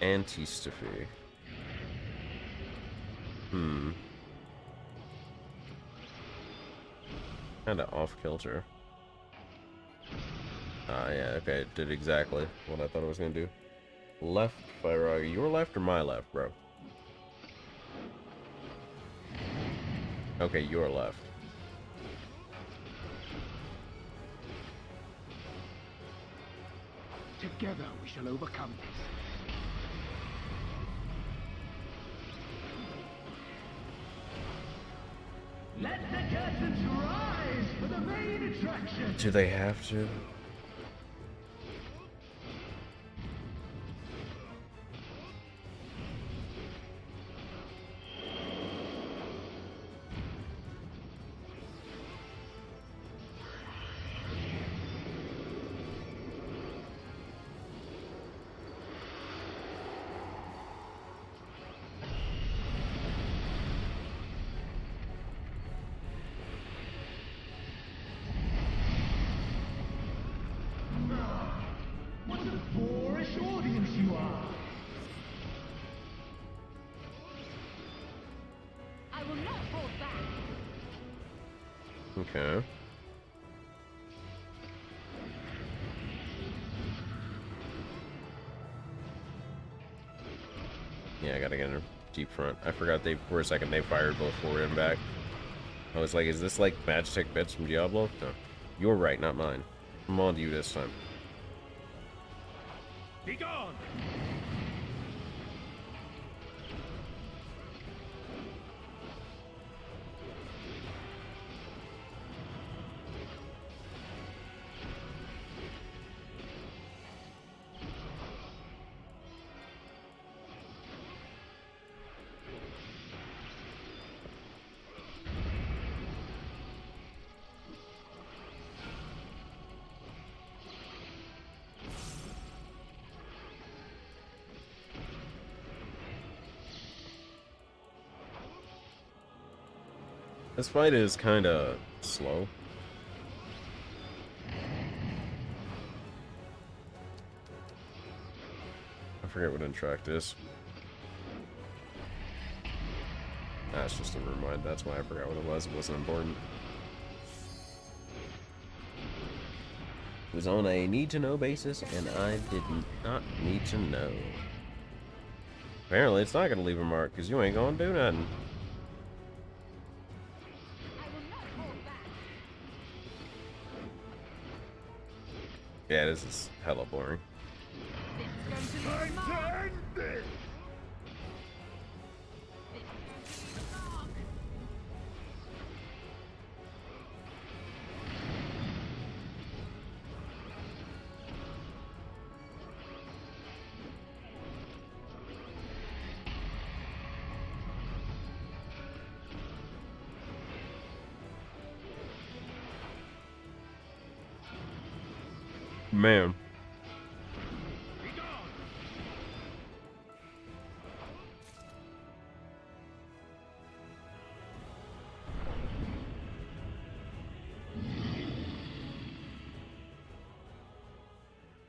Anti-stiffy. Kinda off kilter. Ah, yeah, okay, it did exactly what I thought it was gonna do. Left, Fire, your left or my left, bro? Okay, your left. Together we shall overcome this. Let the curtains rise for the main attraction. Do they have to? What a boorish audience you are! I will not hold back. Okay. Yeah, I gotta get in a deep front. I forgot they, for a second, they fired both forward and back. I was like, is this like Magitek bits from Diablo? No. You're right, not mine. I'm on to you this time. Be gone! This fight is kind of slow. I forget what interact is. That's just a reminder. That's why I forgot what it was. It wasn't important. It was on a need-to-know basis, and I did not need to know. Apparently, it's not going to leave a mark, because you ain't going to do nothing. Yeah, this is hella boring. Time to end this! Man.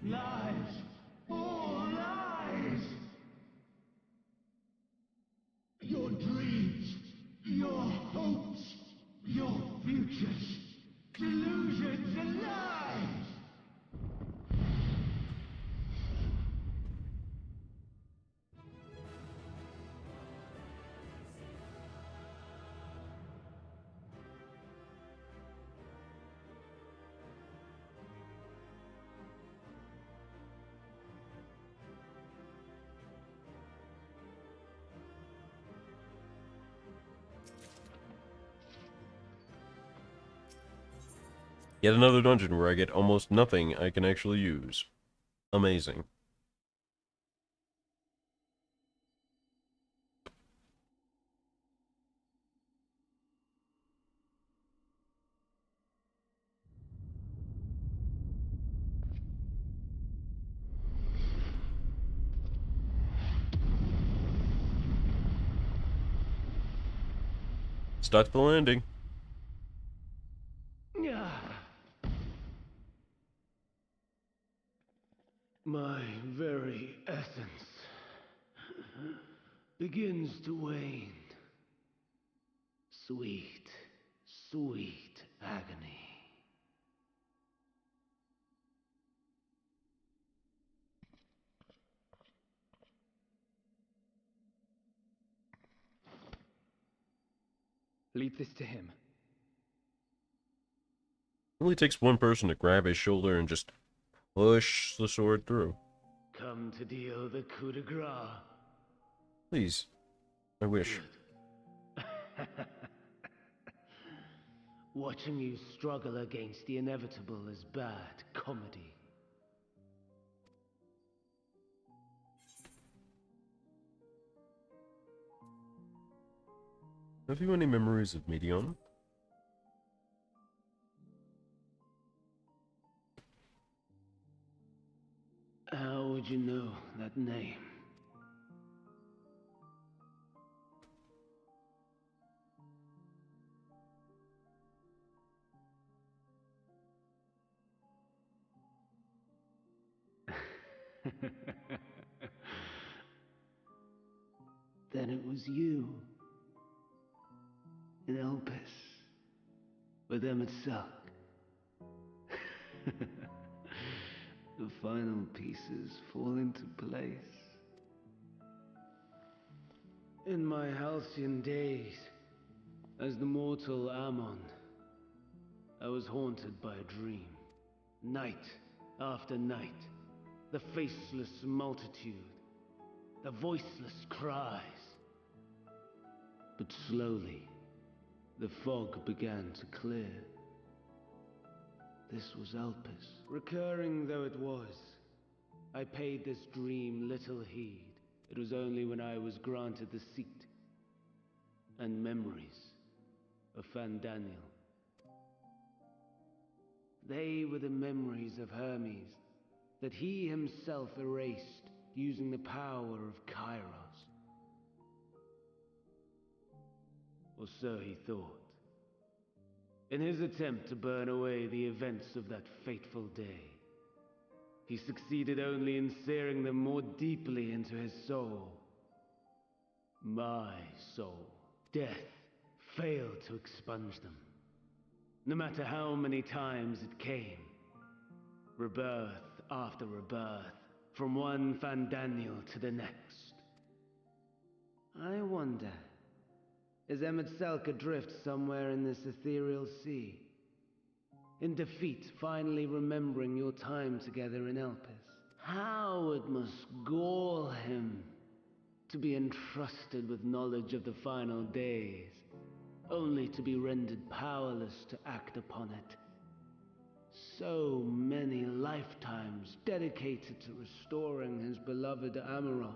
Lies! All lies! Your dreams, your hopes, your futures. Delusions and lies! Yet another dungeon where I get almost nothing I can actually use. Amazing. Stuck the landing. My very essence begins to wane. Sweet, sweet agony. Leave this to him. It only takes one person to grab his shoulder and just push the sword through. Come to deal the coup de grace. Please. I wish. Watching you struggle against the inevitable is bad comedy. Have you any memories of Medion? How would you know that name? Then it was you. In Elpis. With Emmett Selk. The final pieces fall into place. In my halcyon days, as the mortal Ammon, I was haunted by a dream. Night after night, the faceless multitude, the voiceless cries. But slowly, the fog began to clear. This was Elpis. Recurring though it was, I paid this dream little heed. It was only when I was granted the seat and memories of Fandaniel. They were the memories of Hermes that he himself erased using the power of Kairos. Or so he thought. In his attempt to burn away the events of that fateful day, he succeeded only in searing them more deeply into his soul. My soul. Death failed to expunge them. No matter how many times it came. Rebirth after rebirth, from one Fandaniel to the next. I wonder, is Emmett Selk adrift somewhere in this ethereal sea? In defeat, finally remembering your time together in Elpis? How it must gall him to be entrusted with knowledge of the final days, only to be rendered powerless to act upon it. So many lifetimes dedicated to restoring his beloved Amarok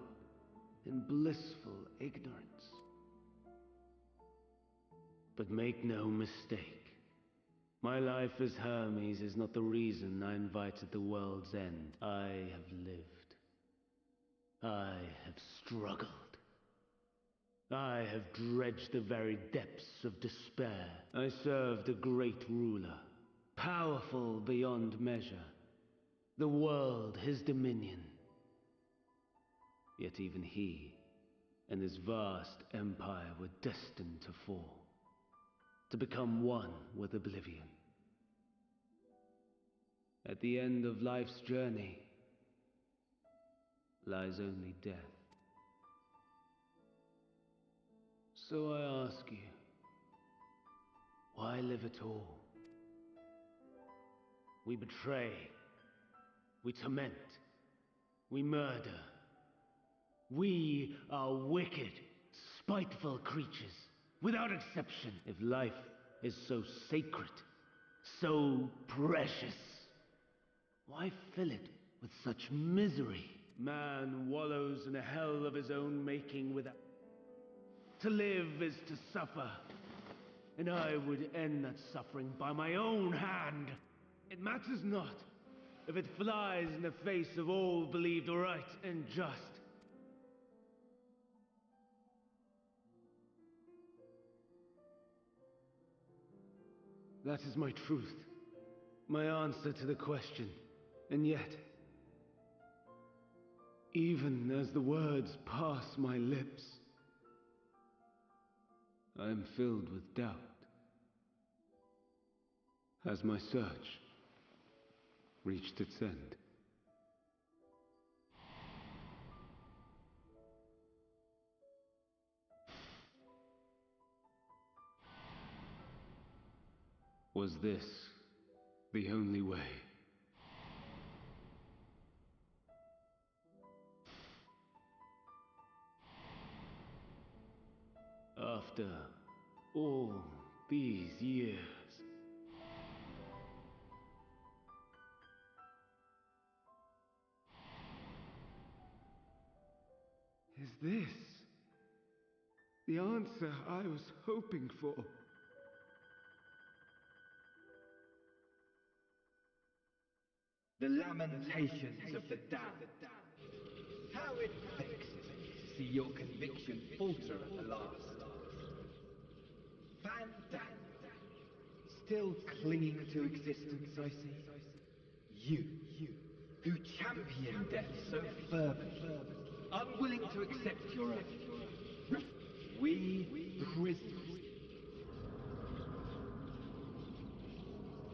in blissful ignorance. But make no mistake, my life as Hermes is not the reason I invited the world's end. I have lived. I have struggled. I have dredged the very depths of despair. I served a great ruler, powerful beyond measure. The world, his dominion. Yet even he and his vast empire were destined to fall. To become one with oblivion. At the end of life's journey lies only death. So I ask you, why live at all? We betray, we torment, we murder. We are wicked, spiteful creatures, without exception. If life is so sacred, so precious, why fill it with such misery? Man wallows in a hell of his own making without... To live is to suffer, and I would end that suffering by my own hand. It matters not if it flies in the face of all believed right and just. That is my truth, my answer to the question. And yet, even as the words pass my lips, I am filled with doubt. Has my search reached its end? Was this the only way? After all these years, is this the answer I was hoping for? The lamentations of the damned. How it vexes me to see your conviction falter at the last. Van Daniel, still clinging to existence, I see. You, who champion death so fervently, unwilling to accept your own. We prisoners.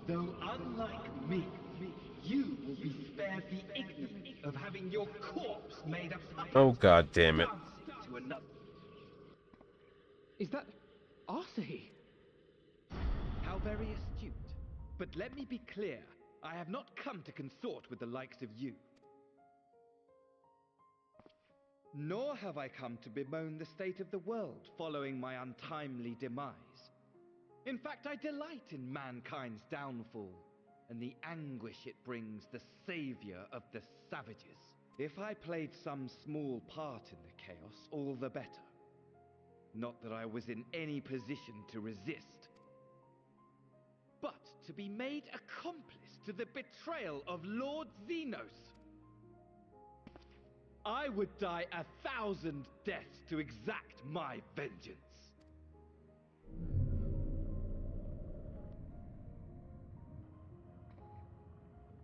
Though unlike me, you will be spared the ignominy of having your corpse made a puppet. Oh, god damn it. Dancing to another. Is that Arsahi? How very astute. But let me be clear, I have not come to consort with the likes of you. Nor have I come to bemoan the state of the world following my untimely demise. In fact, I delight in mankind's downfall, and the anguish it brings the savior of the savages. If I played some small part in the chaos, all the better. Not that I was in any position to resist. But to be made accomplice to the betrayal of Lord Xenos. I would die 1,000 deaths to exact my vengeance.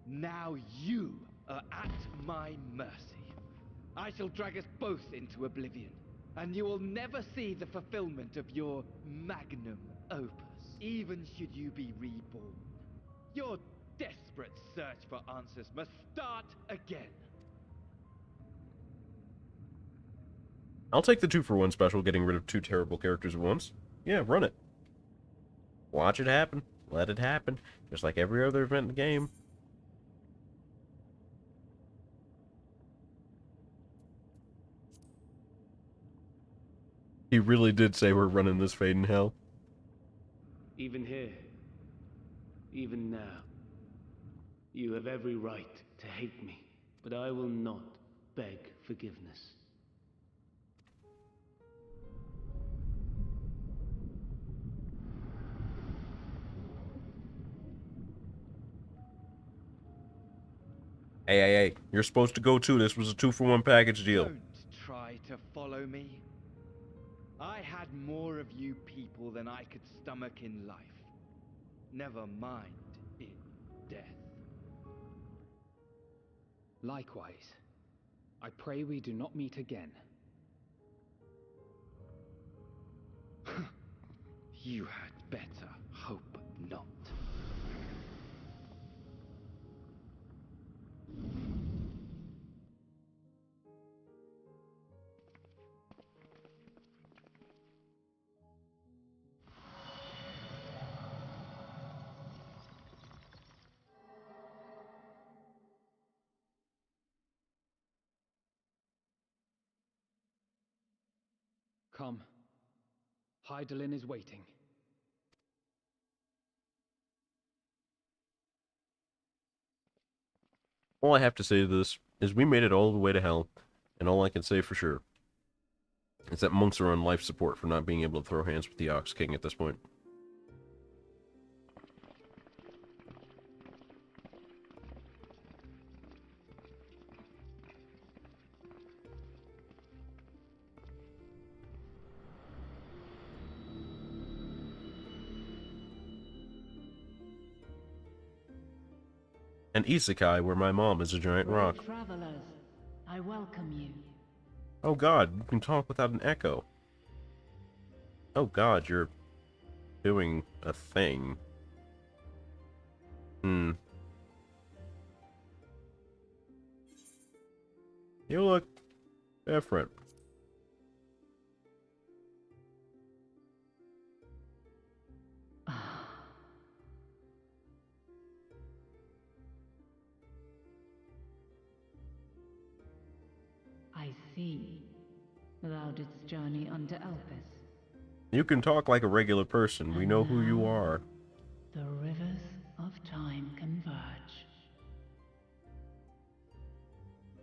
Now you are at my mercy. I shall drag us both into oblivion, and you will never see the fulfillment of your magnum opus, even should you be reborn. Your desperate search for answers must start again. I'll take the 2-for-1 special, getting rid of 2 terrible characters at once. Yeah, run it. Watch it happen. Let it happen. Just like every other event in the game. He really did say we're running this fate in hell. Even here, even now, you have every right to hate me, but I will not beg forgiveness. Hey, you're supposed to go too. This was a 2-for-1 package deal. Don't try to follow me. I had more of you people than I could stomach in life. Never mind in death. Likewise, I pray we do not meet again. You had better hope not. Come. Hydaelyn is waiting. All I have to say to this is we made it all the way to hell, and all I can say for sure is that monks are on life support for not being able to throw hands with the Ox King at this point. An isekai where my mom is a giant rock. Travelers, I welcome you. Oh god, you can talk without an echo. Oh god, you're doing a thing. You look different. I see. Thou didst journey unto Elpis. You can talk like a regular person. We know who you are. The rivers of time converge.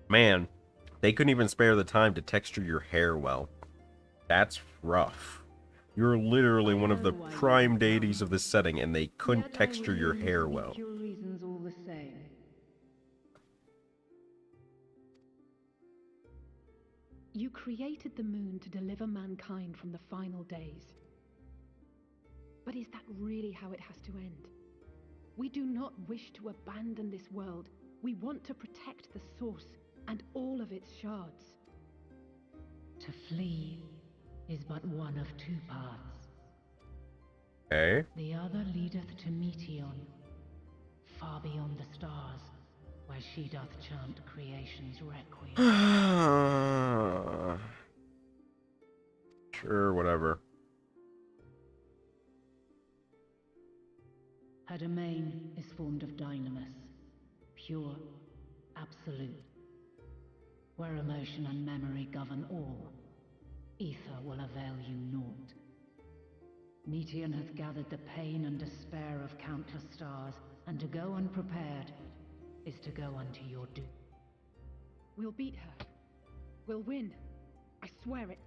Man, they couldn't even spare the time to texture your hair well. That's rough. You're literally one of the prime deities of this setting, and they couldn't texture your hair well. Your reasons all the same. You created the moon to deliver mankind from the final days. But is that really how it has to end? We do not wish to abandon this world. We want to protect the source and all of its shards. To flee is but one of two paths. Okay. The other leadeth to Meteon, far beyond the stars, where she doth chant creation's requiem. Sure, whatever. Her domain is formed of dynamis, pure, absolute. Where emotion and memory govern all, ether will avail you naught. Meteon hath gathered the pain and despair of countless stars, and to go unprepared is to go unto your doom. We'll beat her. We'll win. I swear it.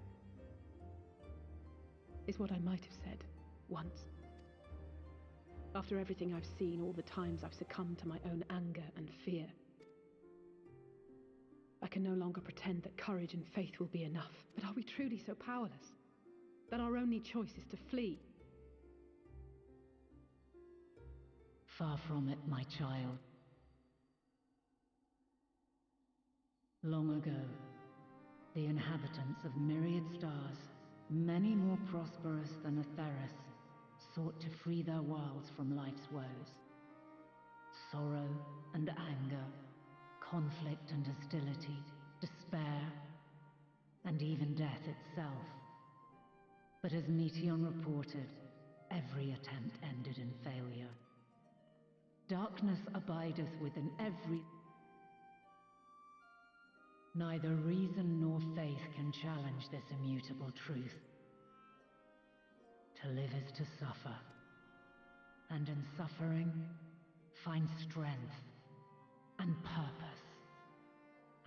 Is what I might have said once. After everything I've seen, all the times I've succumbed to my own anger and fear. I can no longer pretend that courage and faith will be enough. But are we truly so powerless? That our only choice is to flee? Far from it, my child. Long ago, the inhabitants of myriad stars, many more prosperous than Atheris, sought to free their worlds from life's woes. Sorrow and anger, conflict and hostility, despair, and even death itself. But as Meteon reported, every attempt ended in failure. Darkness abideth within every... Neither reason nor faith can challenge this immutable truth. To live is to suffer, and in suffering, find strength, and purpose,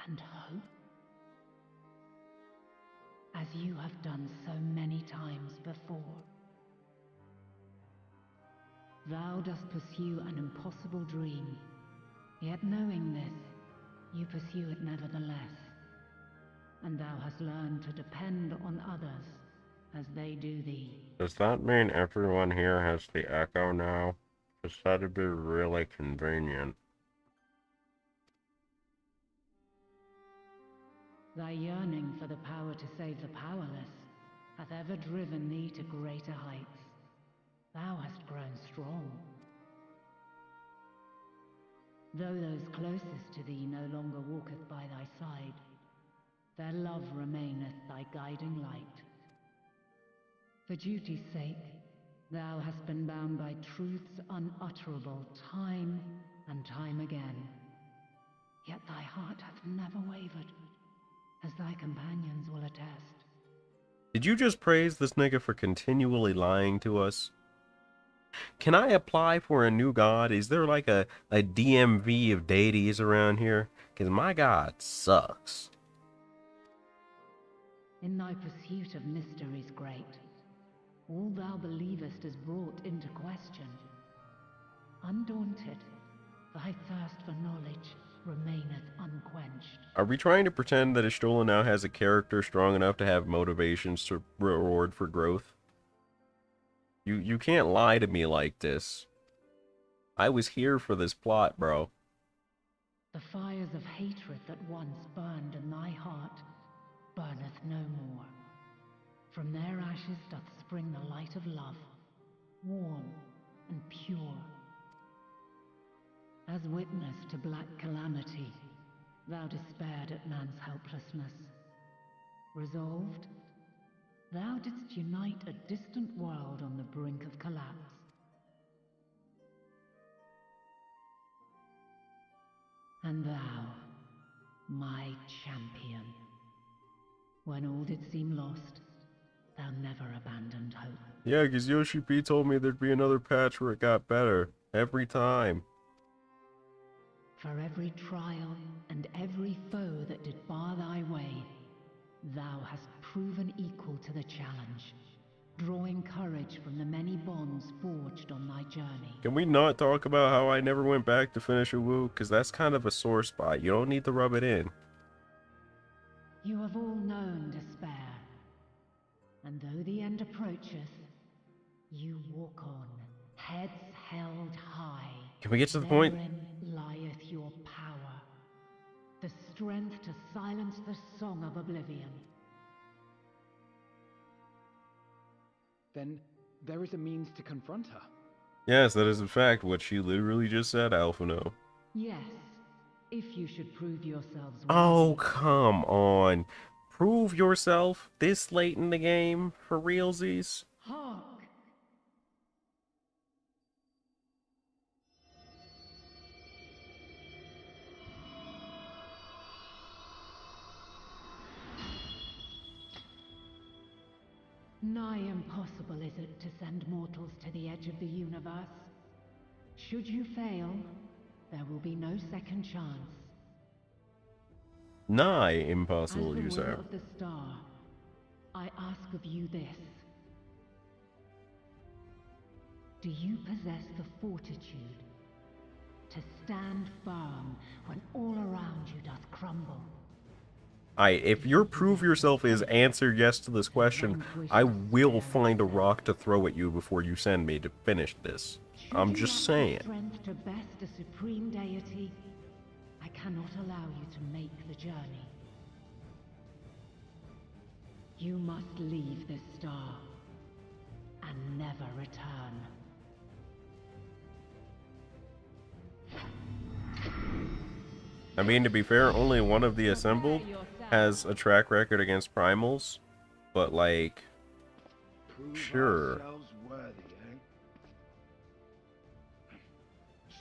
and hope. As you have done so many times before. Thou dost pursue an impossible dream, yet knowing this, you pursue it nevertheless. And thou hast learned to depend on others as they do thee. Does that mean everyone here has the echo now? Because that'd be really convenient. Thy yearning for the power to save the powerless hath ever driven thee to greater heights. Thou hast grown strong. Though those closest to thee no longer walketh by thy side, their love remaineth thy guiding light. For duty's sake, thou hast been bound by truths unutterable time and time again. Yet thy heart hath never wavered, as thy companions will attest. Did you just praise this nigga for continually lying to us? Can I apply for a new god? Is there like a DMV of deities around here? Because my god sucks. In thy pursuit of mysteries great, all thou believest is brought into question. Undaunted, thy thirst for knowledge remaineth unquenched. Are we trying to pretend that Ishtola now has a character strong enough to have motivations to reward for growth? You can't lie to me like this. I was here for this plot, bro. The fires of hatred that once burned in thy heart burneth no more. From their ashes doth spring the light of love, warm and pure. As witness to black calamity, thou despaired at man's helplessness. Resolved, thou didst unite a distant world on the brink of collapse. And thou, my champion, when all did seem lost, thou never abandoned hope. Yeah, because Yoshi P told me there'd be another patch where it got better. Every time. For every trial and every foe that did bar thy way, thou hast proven equal to the challenge, drawing courage from the many bonds forged on thy journey. Can we not talk about how I never went back to finish a woo? Because that's kind of a sore spot. You don't need to rub it in. You have all known despair, and though the end approacheth, you walk on, heads held high. Can we get to the point? Therein lieth your power, the strength to silence the song of oblivion. Then there is a means to confront her. Yes, that is in fact what she literally just said, Alphino. Yes, if you should prove yourselves worthy. Oh, come on. Prove yourself this late in the game for realsies? Hark! Nigh impossible is it to send mortals to the edge of the universe. Should you fail, there will be no second chance. Nigh impossible, As the you say. will of the star, I ask of you this. Do you possess the fortitude to stand firm when all around you doth crumble? If your prove yourself is answer yes to this question, I will find a rock to throw at you before you send me to finish this. I'm just saying. Strength to best a supreme deity, I cannot allow you to make the journey. You must leave this star and never return. I mean, to be fair, only one of the assembled has a track record against primals, but like, sure. Worthy, eh?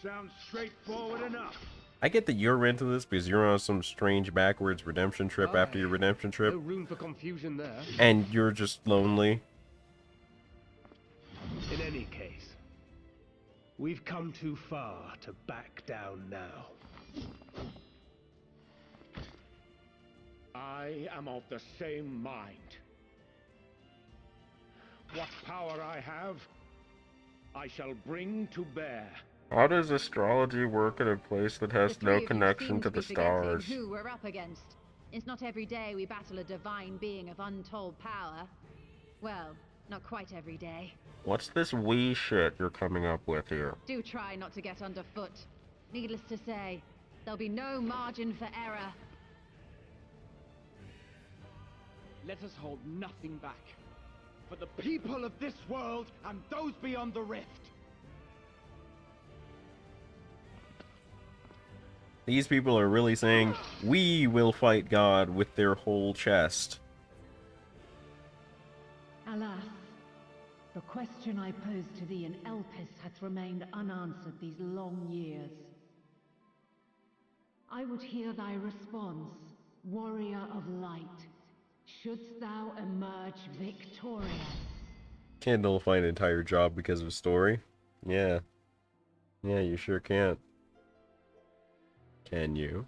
Sounds straightforward enough. I get that you're into this because you're on some strange backwards redemption trip after your redemption trip, No room for confusion there. and you're just lonely. In any case, we've come too far to back down now. I am of the same mind. What power I have, I shall bring to bear. How does astrology work in a place that has no connection to the forgetting stars? who we're up against. It's not every day we battle a divine being of untold power. Well, not quite every day. What's this wee shit you're coming up with here? Do try not to get underfoot. Needless to say, there'll be no margin for error. Let us hold nothing back. For the people of this world and those beyond the rift. These people are really saying, we will fight God with their whole chest. Alas, the question I posed to thee in Elpis hath remained unanswered these long years. I would hear thy response, warrior of light, Shouldst thou emerge victorious? Can't nullify an entire job because of a story. Yeah. Yeah, you sure can't. Can you?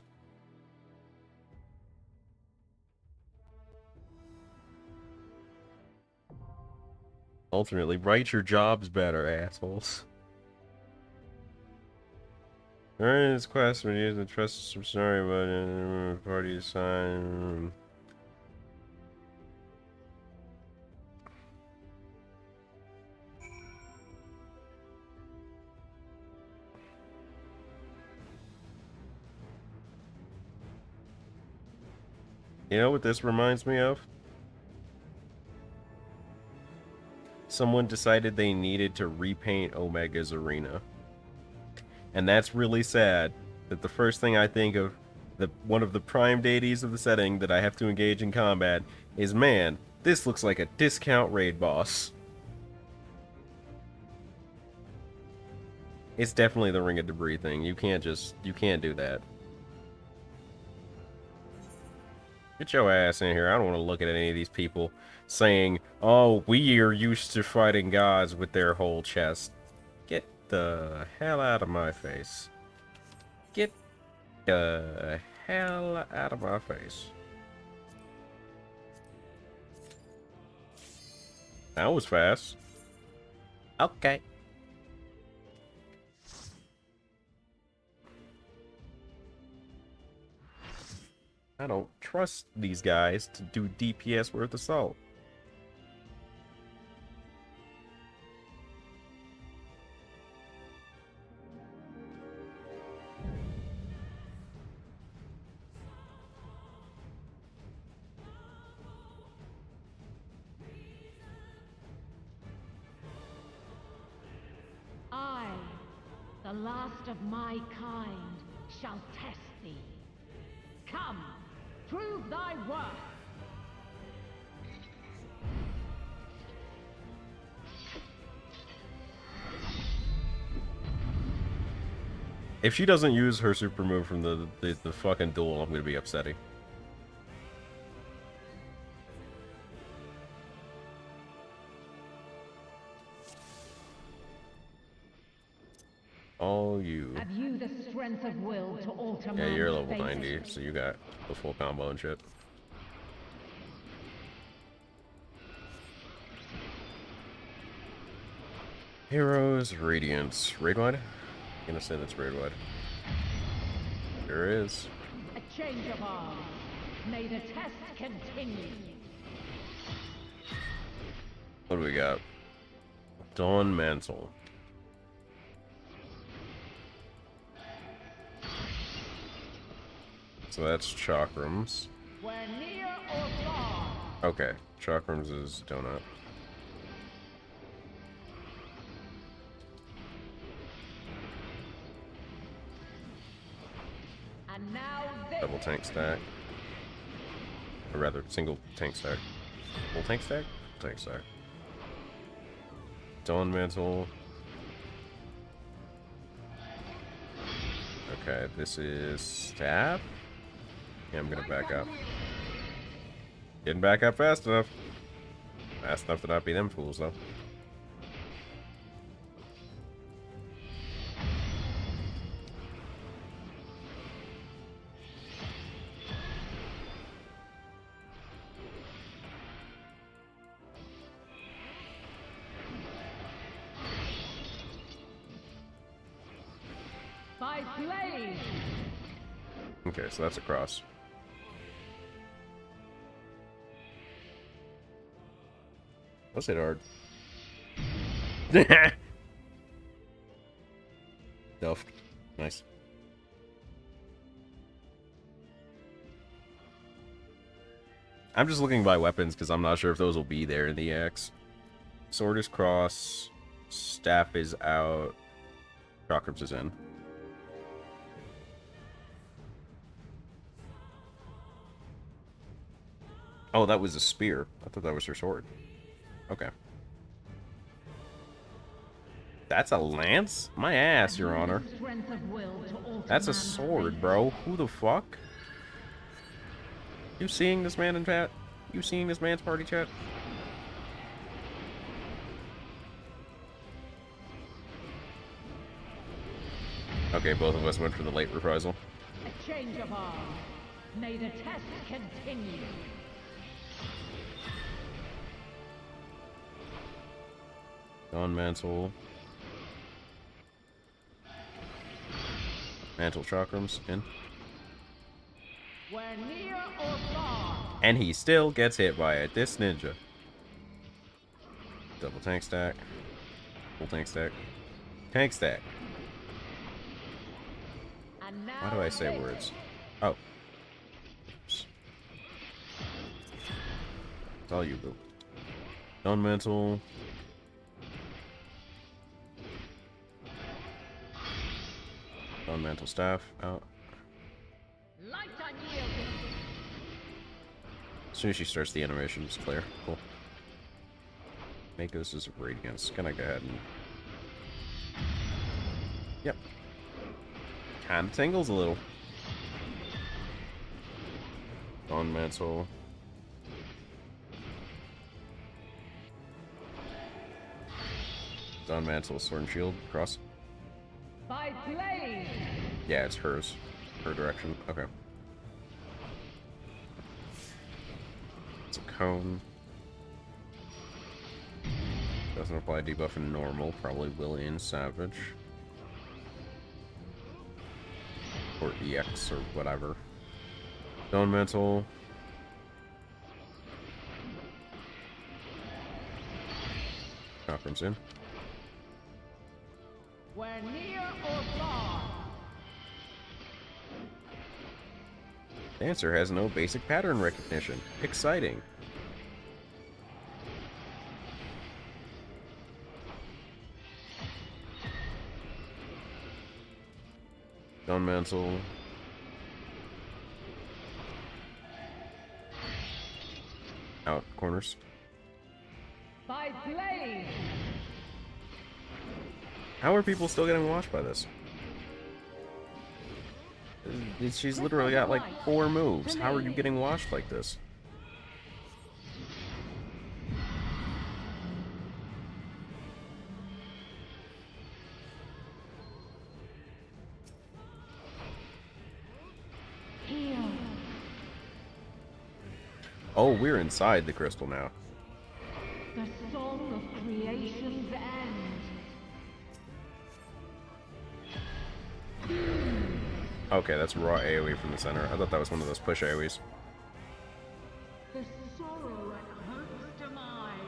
Ultimately, write your jobs better, assholes. During this quest, we use the trust some story about party sign. You know what this reminds me of? Someone decided they needed to repaint Omega's arena. And that's really sad that the first thing I think of, one of the prime deities of the setting that I have to engage in combat, is, man, this looks like a discount raid boss. It's definitely the Ring of Debris thing. You can't do that. Get your ass in here. I don't want to look at any of these people saying, oh, we are used to fighting gods with their whole chest. Get the hell out of my face. Get the hell out of my face. That was fast. Okay. I don't trust these guys to do DPS worth of salt. I, the last of my kind, shall test thee. Come, prove thy worth. If she doesn't use her super move from the fucking duel, I'm gonna be upsetting. All you. Have you the strength of will to alter Yeah, you're level man's fate? 90, so you got the full combo and shit. Heroes, Radiance. Raid wide? I'm gonna say that's raid wide. There is. A change of arms. May the test continue. What do we got? Dawn Mantle. So that's Chakrams. We're near or far. Okay, Chakrams is Donut. And now this. Double tank stack. Or rather, single tank stack. Full tank stack? Tank stack. Dawn Mantle. Okay, this is Stab. Yeah, I'm gonna back up. Didn't back up fast enough. Fast enough to not be them fools, though. By blade. Okay, so that's a cross. Let's hit hard. Delft. Nice. I'm just looking by weapons because I'm not sure if those will be there in the EX. Sword is cross. Staff is out. Chakrams is in. Oh, that was a spear. I thought that was her sword. Okay. That's a lance? My ass, Your Honor. That's a sword, bro. Who the fuck? You seeing this man in chat? You seeing this man's party chat? Okay, both of us went for the late reprisal. A change of arms. May the test continue. Dawn Mantle. Mantle Chakrams in. We're near or far. And he still gets hit by it. This ninja. Double tank stack. Full tank stack. Tank stack. Why do I say words? Oh. Oops. It's all you, boo. Dawn Mantle. Dawn Mantle staff out. Light unyielding. As soon as she starts the animation, it's clear. Cool. Mako's is Radiance. Can I go ahead and... Yep. Kinda tingles a little. Dawn Mantle. Dawn Mantle, Sword and Shield, cross. By blade. Yeah, it's hers. Her direction. Okay. It's a cone. Doesn't apply debuff in normal. Probably Willy and Savage. Or EX or whatever. Dawn Mantle. Chakrams in. We're near or far. Dancer has no basic pattern recognition. Exciting. Dawn Mantle. Out corners. By blade. How are people still getting washed by this? She's literally got like 4 moves. How are you getting washed like this? Oh, we're inside the crystal now. The song of creation's end. Okay, that's raw AoE from the center. I thought that was one of those push AoEs. The sorrow at hope's demise.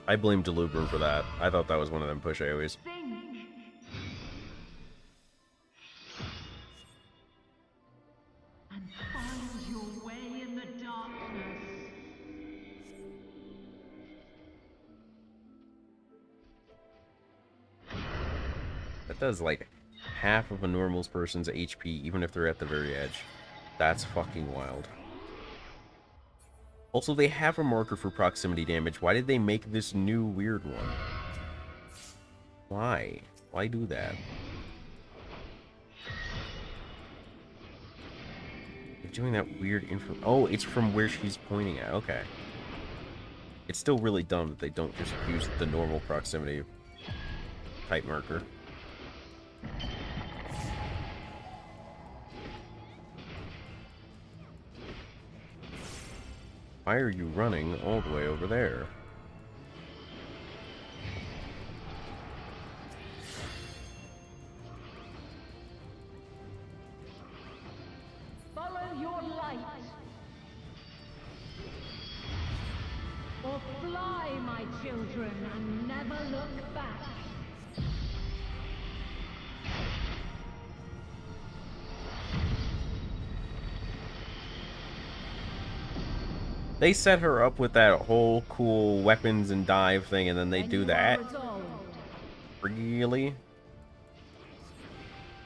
I blame Delubrum for that. I thought that was one of them push AoEs. Think. And find your way in the darkness. That does like half of a normal person's HP, even if they're at the very edge. That's fucking wild. Also, they have a marker for proximity damage. Why did they make this new weird one? Why? Why do that? They're doing that weird info. Oh, it's from where she's pointing at. Okay. It's still really dumb that they don't just use the normal proximity type marker. Why are you running all the way over there? Follow your light. Or fly, my children, and never look back. They set her up with that whole cool weapons and dive thing, and then they do that? Really?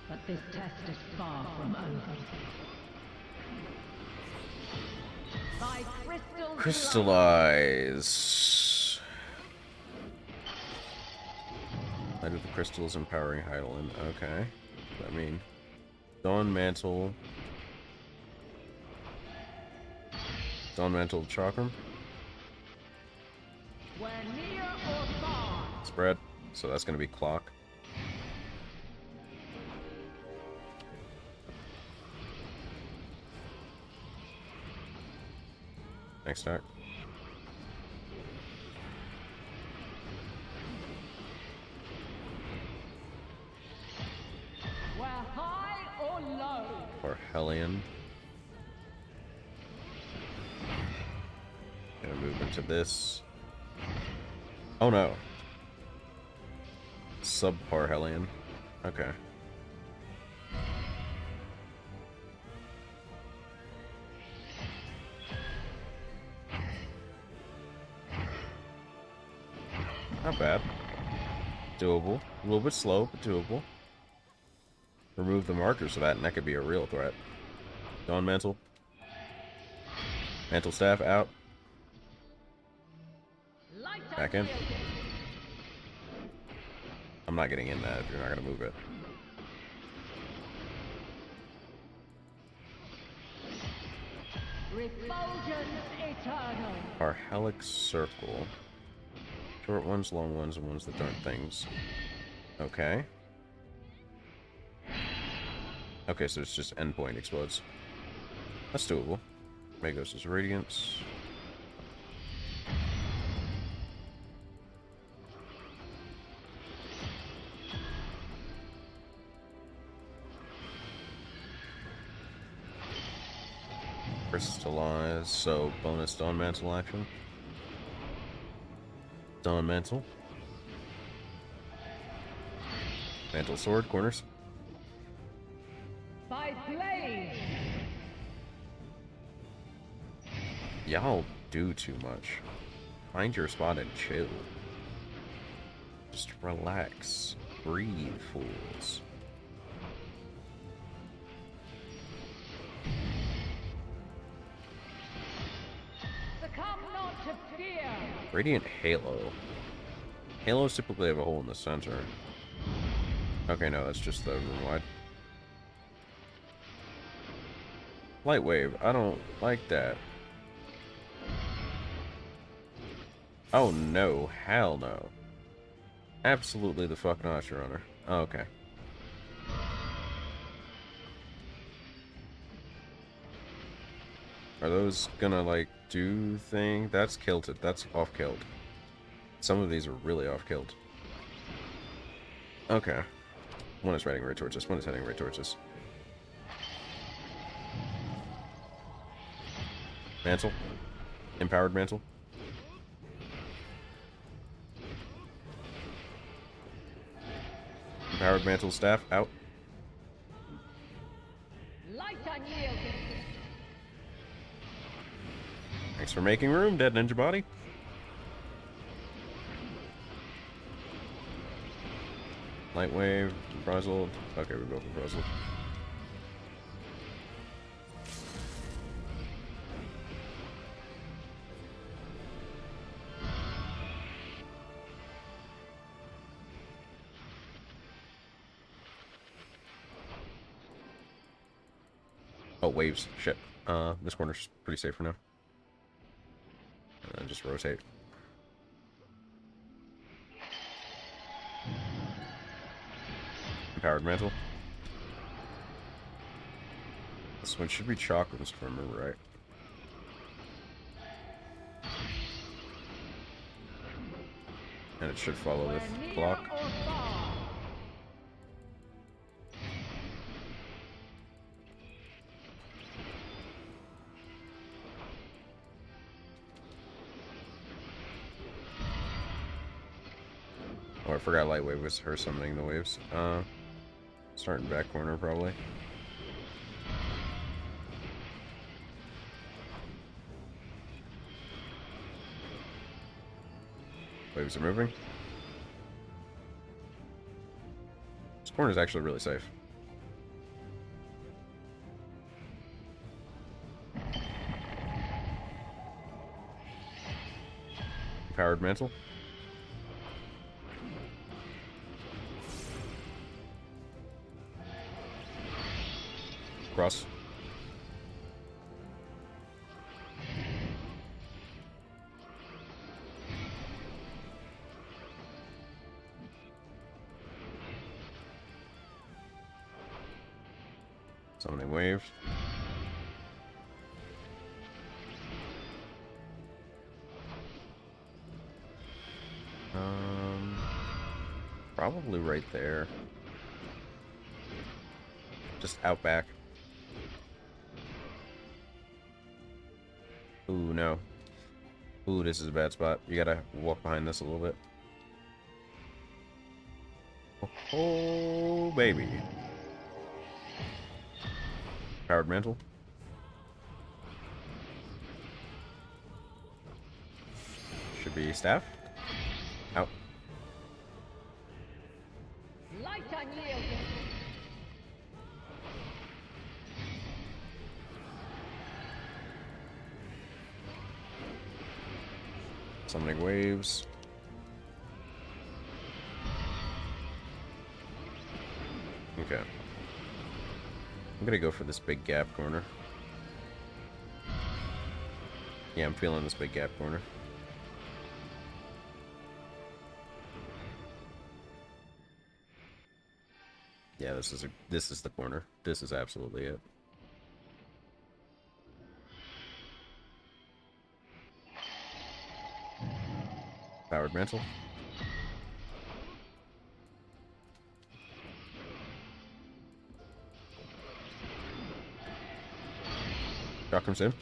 But this test is far from over. By Crystallize. Light of the crystals empowering Heidelin. Okay. I mean, Dawn Mantle. Dawn Mantle Chakram. We're near or far. Spread. So that's going to be Clock. Next start. We're high or low. Or Hellion. Gonna move into this. Oh no. Subpar Hellion. Okay. Not bad. Doable. A little bit slow, but doable. Remove the markers of that, and that could be a real threat. Dawn Mantle. Mantle Staff out. Back in. I'm not getting in that if you're not going to move it. Refulgence eternal. Our Helix Circle. Short ones, long ones, and ones that aren't things. Okay. Okay, so it's just endpoint explodes. That's doable. Magos' Radiance. Crystallize, so bonus Dawn Mantle action. Dawn Mantle. Mantle Sword, corners. By blade. Y'all do too much. Find your spot and chill. Just relax. Breathe, fools. Succumb not to fear. Radiant Halo. Halos typically have a hole in the center. Okay, no, that's just the room wide. Light Wave. I don't like that. Oh no, hell no. Absolutely the fuck not, Your Honor. Oh, okay. Are those gonna, like, do thing? That's kilted. That's off-killed. Some of these are really off-killed. Okay. One is heading right towards us. One is heading right towards us. Mantle. Empowered Mantle. Empowered Mantle Staff out. Light unyielding. Thanks for making room, dead ninja body. Light Wave, Frazzled. Okay, we go for Frazzled. Oh, waves. Shit. This corner's pretty safe for now. And then just rotate. Empowered Mantle. This one should be chakrams if I remember right. And it should follow with clock. Oh, I forgot Light Wave was her summoning the waves. Starting back corner probably. Waves are moving. This corner is actually really safe. Powered Mantle. Cross. Summoning waves. Probably right there. Just out back. Ooh, no. Ooh, this is a bad spot. You gotta walk behind this a little bit. Oh, baby. Powered mantle. Should be staff. Out. Light unyielding. Summoning waves. Okay. I'm gonna go for this big gap corner. Yeah, I'm feeling this big gap corner. Yeah, this is the corner. This is absolutely it. Powered mantle. Shock comes in.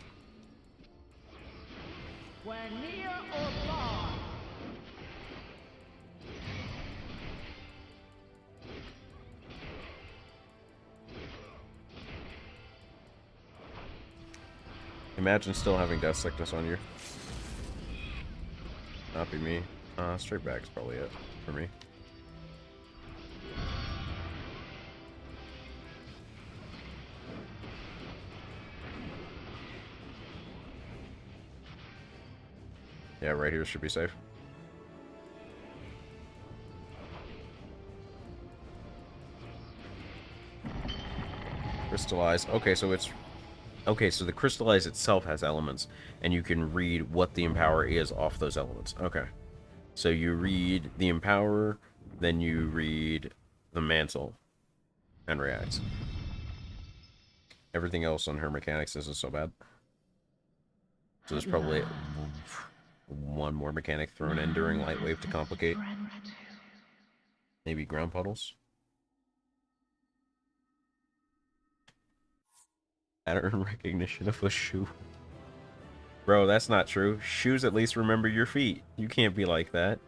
We're near or far. Imagine still having death sickness on you. Not be me. Straight back is probably it for me. Yeah, right here should be safe. Crystallize. Okay, so it's... Okay, so the Crystallize itself has elements, and you can read what the Empower is off those elements. Okay. So you read the Empower, then you read the Mantle, and reacts. Everything else on her mechanics isn't so bad. So there's probably one more mechanic thrown in during Light Wave to complicate. Maybe ground puddles. Pattern recognition of a shoe. Bro, that's not true. Shoes at least remember your feet. You can't be like that.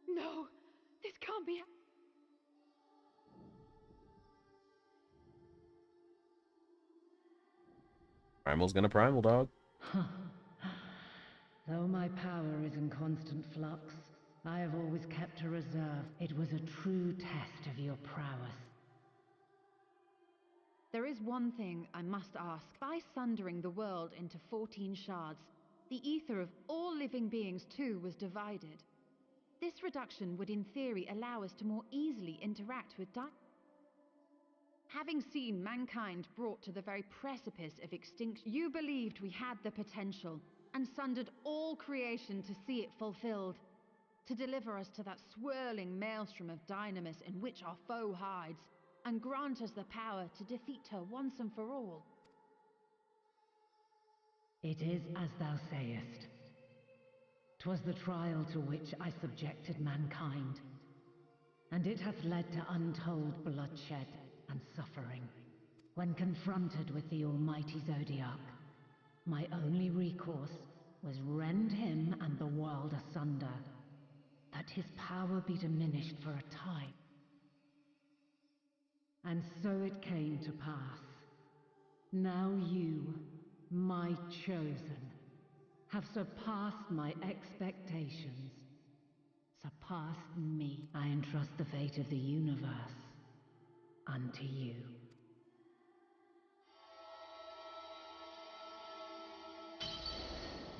No, this can't be. Primal's gonna primal, dog. Though my power is in constant flux, I have always kept a reserve. It was a true test of your prowess. There is one thing I must ask. By sundering the world into 14 shards, the ether of all living beings too was divided. This reduction would in theory allow us to more easily interact with Having seen mankind brought to the very precipice of extinction, you believed we had the potential, and sundered all creation to see it fulfilled, to deliver us to that swirling maelstrom of dynamis in which our foe hides, and grant us the power to defeat her once and for all. It is as thou sayest. 'Twas the trial to which I subjected mankind, and it hath led to untold bloodshed and suffering. When confronted with the almighty Zodiac, my only recourse was rend him and the world asunder, that his power be diminished for a time. And so it came to pass. Now you, my chosen, have surpassed my expectations. Surpassed me. I entrust the fate of the universe unto you.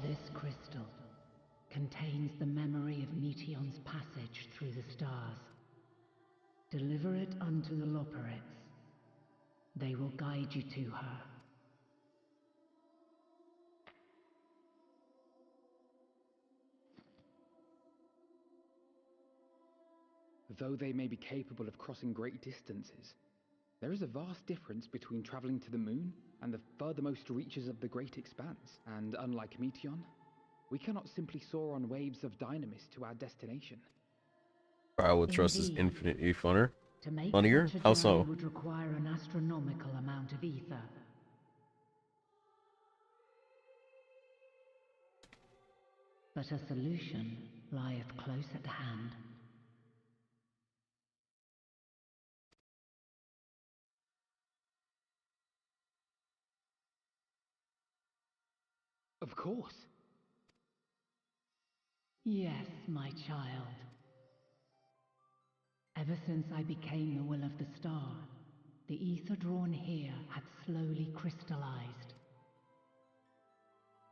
This crystal contains the memory of Meteion's passage through the stars. Deliver it unto the Loporrits. They will guide you to her. Though they may be capable of crossing great distances, there is a vast difference between traveling to the moon and the furthermost reaches of the great expanse. And unlike Meteon, we cannot simply soar on waves of dynamis to our destination. I would trust is infinitely funner. To make Funnier? such a How journey so? would require an astronomical amount of ether. But a solution lieth close at hand. Of course. Yes, my child. Ever since I became the will of the star, the ether drawn here hath slowly crystallized.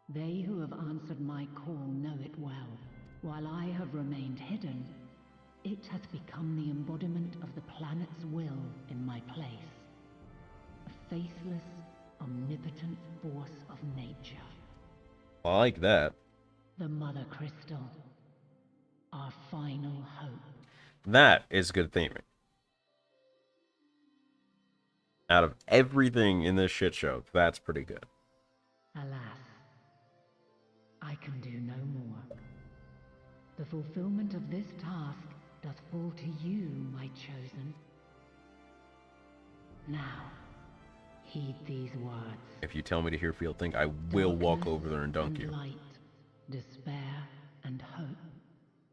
They who have answered my call know it well. While I have remained hidden, it hath become the embodiment of the planet's will in my place. A faithless, omnipotent force of nature. I like that. The Mother Crystal. Our final hope. That is good theming. Out of everything in this shit show, that's pretty good. Alas, I can do no more. The fulfillment of this task doth fall to you, my chosen. Now, heed these words. If you tell me to hear Field think, I will walk over there and dunk you. Light, despair, and hope.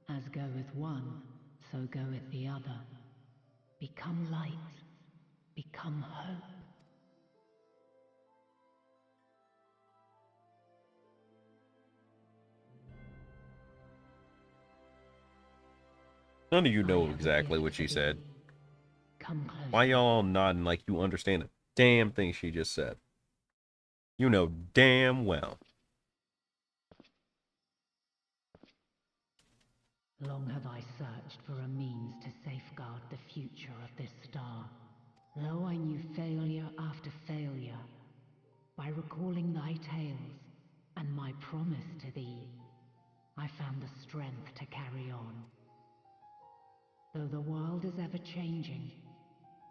As goeth one, so goeth the other. Become light, become hope. None of you know exactly what she said. Why y'all all nodding like you understand the damn thing she just said? You know damn well. Long have I searched for a means to safeguard the future of this star. Lo, I knew failure after failure. By recalling thy tales and my promise to thee, I found the strength to carry on. Though the world is ever changing,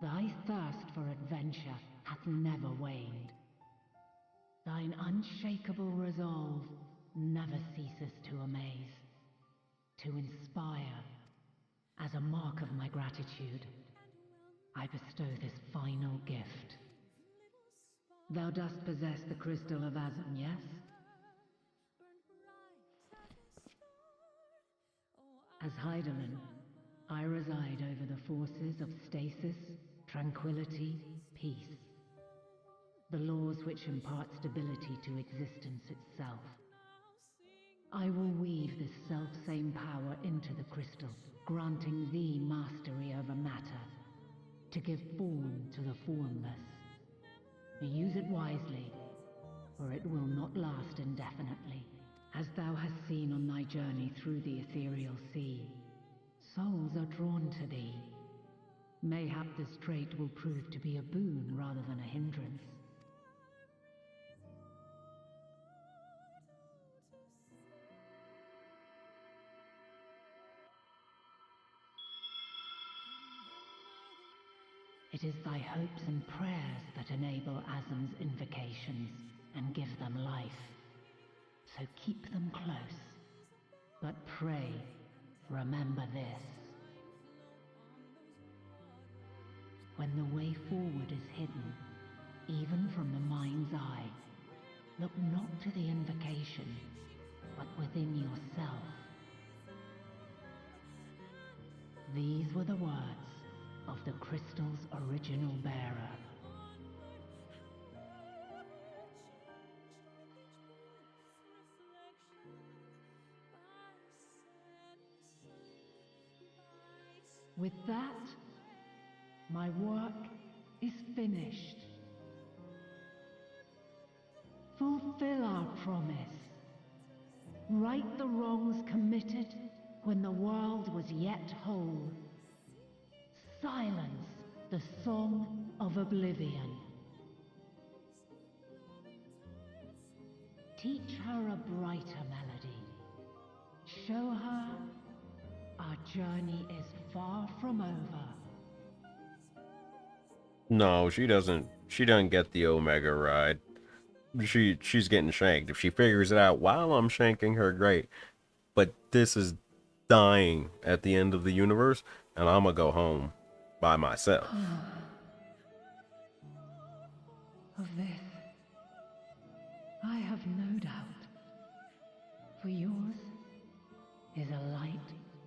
thy thirst for adventure hath never waned. Thine unshakable resolve never ceases to amaze, to inspire. As a mark of my gratitude, I bestow this final gift. Thou dost possess the crystal of Azan, yes? As Hydaelyn, I reside over the forces of stasis, tranquility, peace. The laws which impart stability to existence itself. I will weave this self-same power into the crystal, granting thee mastery over matter, to give form to the formless. Use it wisely, for it will not last indefinitely. As thou hast seen on thy journey through the ethereal sea, souls are drawn to thee. Mayhap this trait will prove to be a boon rather than a hindrance. It is thy hopes and prayers that enable Azam's invocations and give them life. So keep them close. But pray, remember this. When the way forward is hidden, even from the mind's eye, look not to the invocation, but within yourself. These were the words of the crystal's original bearer. With that, my work is finished. Fulfill our promise. Right the wrongs committed when the world was yet whole. Silence the song of oblivion. Teach her a brighter melody. Show her our journey is far from over. No, she doesn't. She doesn't get the Omega ride. She's getting shanked. If she figures it out while I'm shanking her, great. But this is dying at the end of the universe, and I'm gonna go home by myself. Of this, I have no doubt. For yours is a light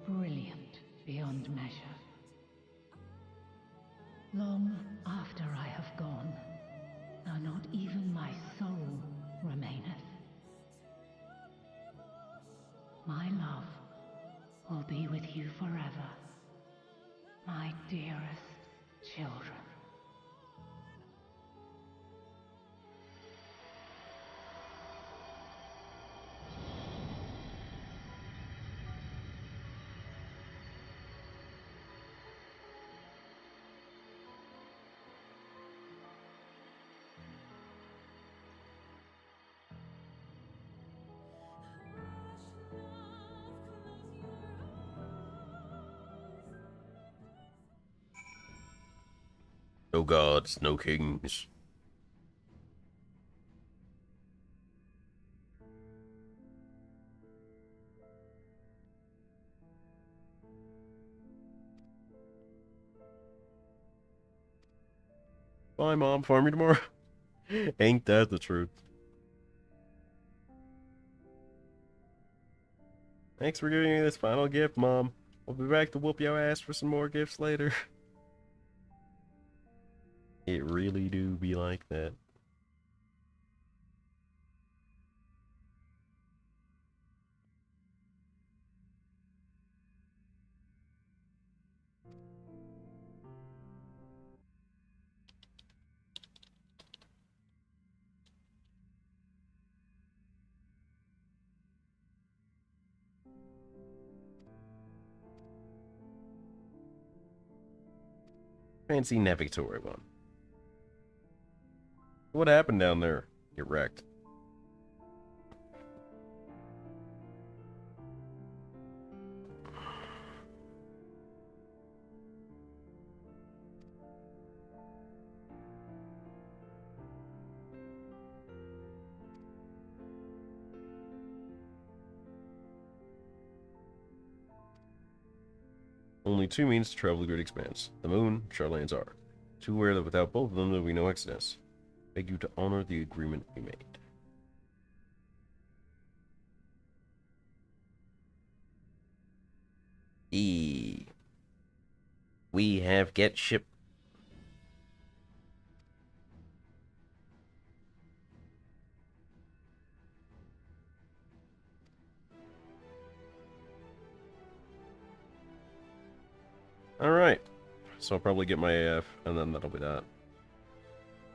brilliant beyond measure. Long after I have gone, though not even my soul remaineth, my love will be with you forever, my dearest children. No gods, no kings. Bye, Mom. Farm you tomorrow. Ain't that the truth? Thanks for giving me this final gift, Mom. I'll be back to whoop your ass for some more gifts later. It really do be like that. Fancy navigatory one. What happened down there? Get wrecked. Only two means to travel the great expanse. The moon, Charlane's Ark. Too aware that without both of them there will be no exodus. Beg you to honor the agreement we made. We have get ship. Alright. So I'll probably get my AF, and then that'll be that.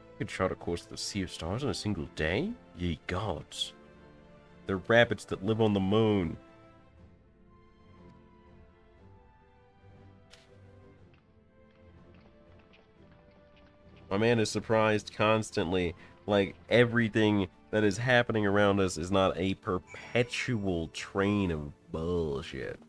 You could chart a course of the Sea of Stars in a single day? Ye gods. They're rabbits that live on the moon. My man is surprised constantly. Like, everything that is happening around us is not a perpetual train of bullshit.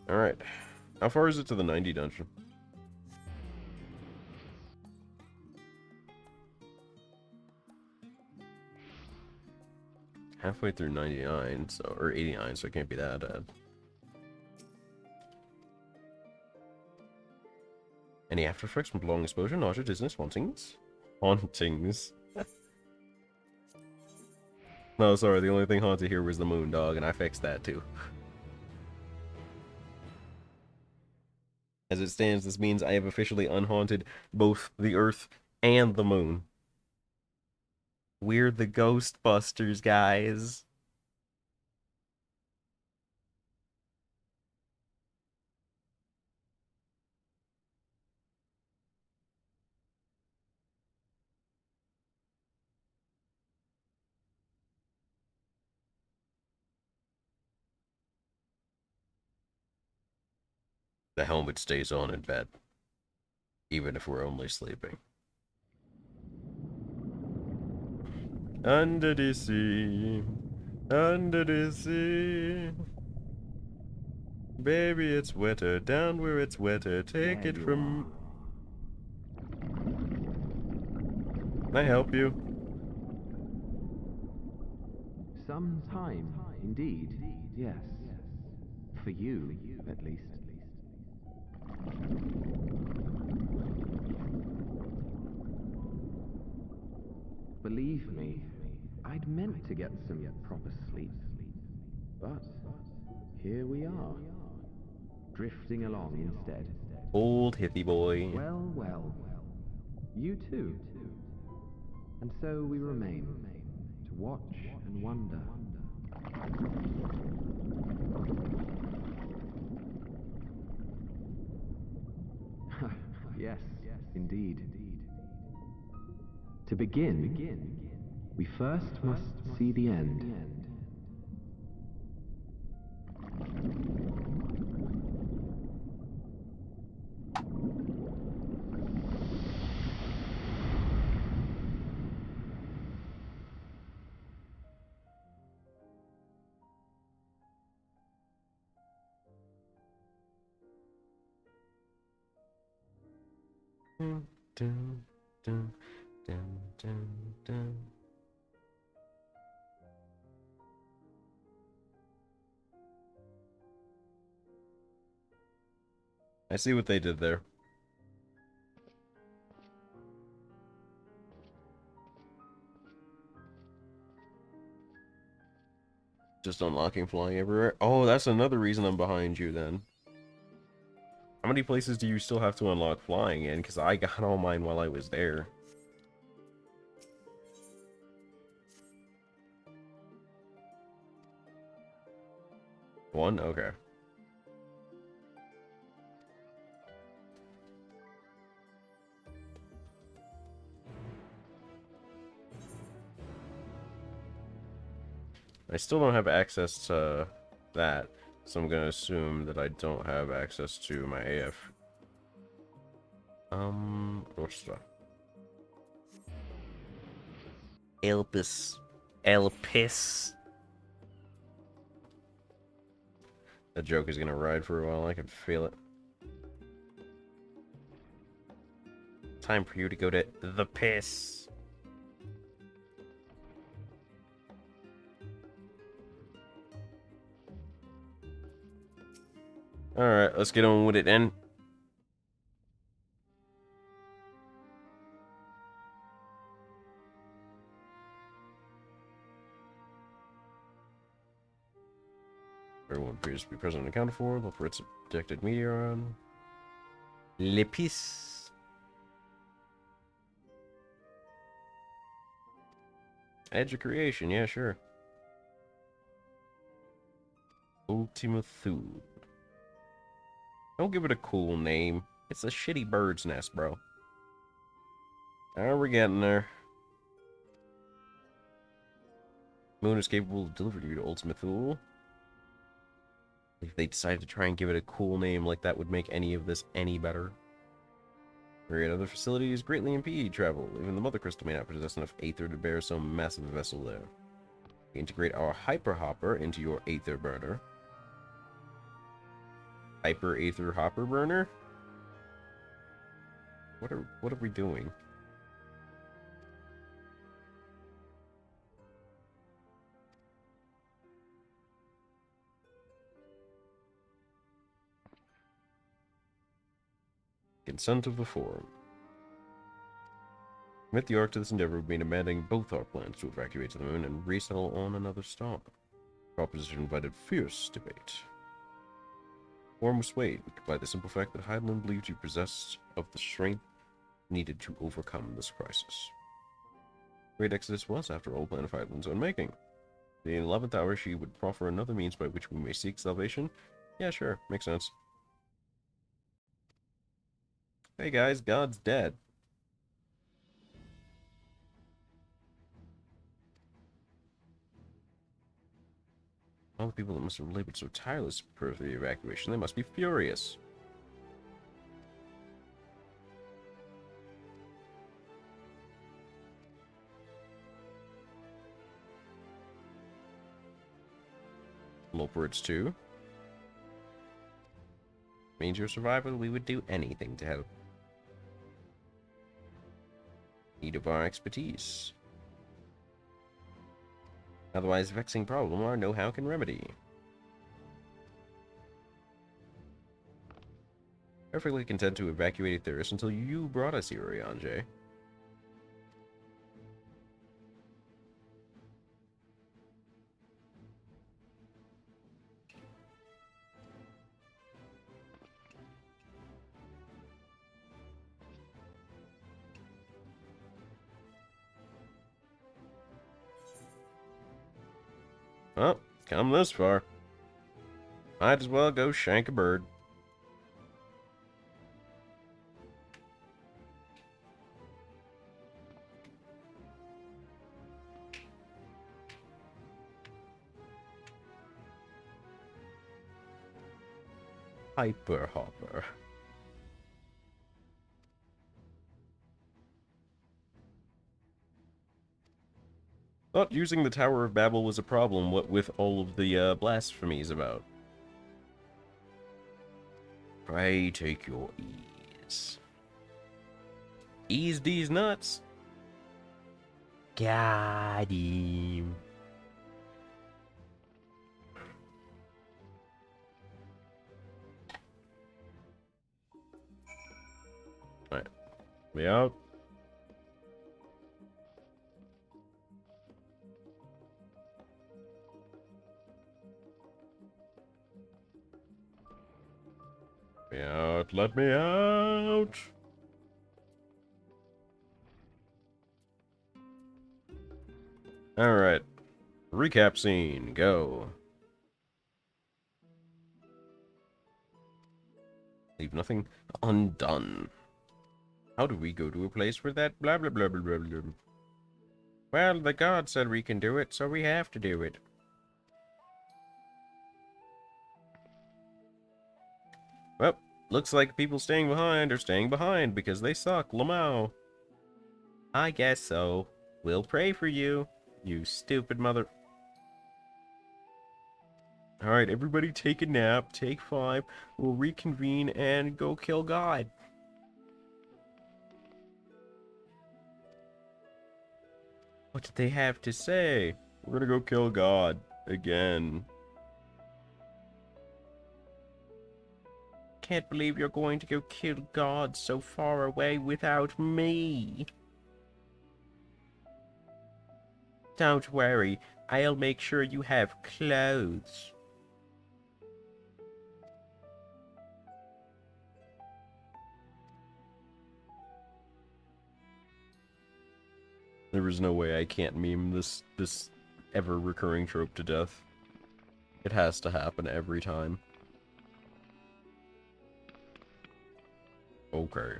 Alright. How far is it to the 90 dungeon? Halfway through 99, so, or 89, so it can't be that bad. Any after effects from long exposure, nausea, dizziness, hauntings? Hauntings. No, sorry, the only thing haunted here was the moon, dog, and I fixed that too. As it stands, this means I have officially unhaunted both the Earth and the moon. We're the Ghostbusters, guys. The helmet stays on in bed, even if we're only sleeping. Under the sea, under the sea. Baby, it's wetter, down where it's wetter, take it from... Can I help you? Some time, indeed, yes. For you, at least. Believe me, I'd meant to get some proper sleep. But here we are, drifting along instead. Old hippie boy. Well, well. You too. And so we remain, to watch and wonder. Yes, indeed. To begin, we first must see the end. Dun, dun, dun, dun, dun, dun. I see what they did there. Just unlocking flying everywhere. Oh, that's another reason I'm behind you then. How many places do you still have to unlock flying in? Because I got all mine while I was there. One? Okay. I still don't have access to that, so I'm gonna assume that I don't have access to my AF. What's the... Elpis. Elpis. That joke is gonna ride for a while, I can feel it. Time for you to go to the piss. Alright, let's get on with it then. Everyone appears to be present and accounted for. Look for its ejected meteoron. Lepis. Edge of creation, yeah, sure. Ultima Thule. Don't give it a cool name. It's a shitty bird's nest, bro. Alright, we're getting there. Moon is capable of delivering you to Ultima Thule. If they decided to try and give it a cool name like that would make any of this any better. Various other facilities greatly impede travel. Even the Mother Crystal may not possess enough Aether to bear so massive a vessel there. We integrate our Hyper Hopper into your Aether burner. Hyper Aether Hopper burner? What are we doing? Consent of the Forum. Commit the Ark to this endeavor would mean abandoning both our plans to evacuate to the moon and resettle on another star. Proposition invited fierce debate. Forum was swayed by the simple fact that Hydaelyn believed you possessed of the strength needed to overcome this crisis. Great Exodus was, after all, plan of Hydaelyn's own making. In the 11th hour, she would proffer another means by which we may seek salvation. Yeah, sure, makes sense. Hey guys, God's dead. All the people that must have labored so tirelessly to prepare for the evacuation, they must be furious. Loporits too. Means your survival, we would do anything to help. Need of our expertise. Otherwise, vexing problem our know-how can remedy. Perfectly content to evacuate Theris until you brought us here, Rianjay. Well, come this far. Might as well go shank a bird. Hyper Hopper. Thought using the Tower of Babel was a problem, what with all of the blasphemies about. Pray take your ease. Ease these nuts. Got him. Alright. We out. Me out, let me out! Alright. Recap scene, go. Leave nothing undone. How do we go to a place where that blah blah blah blah blah blah? Well, the god said we can do it, so we have to do it. Well, looks like people staying behind are staying behind because they suck, Lamau. I guess so. We'll pray for you, you stupid mother... Alright, everybody take a nap, take 5, we'll reconvene and go kill God. What did they have to say? We're gonna go kill God. Again. Can't believe you're going to go kill God so far away without me. Don't worry, I'll make sure you have clothes. There is no way I can't meme this ever-recurring trope to death. It has to happen every time. Okay.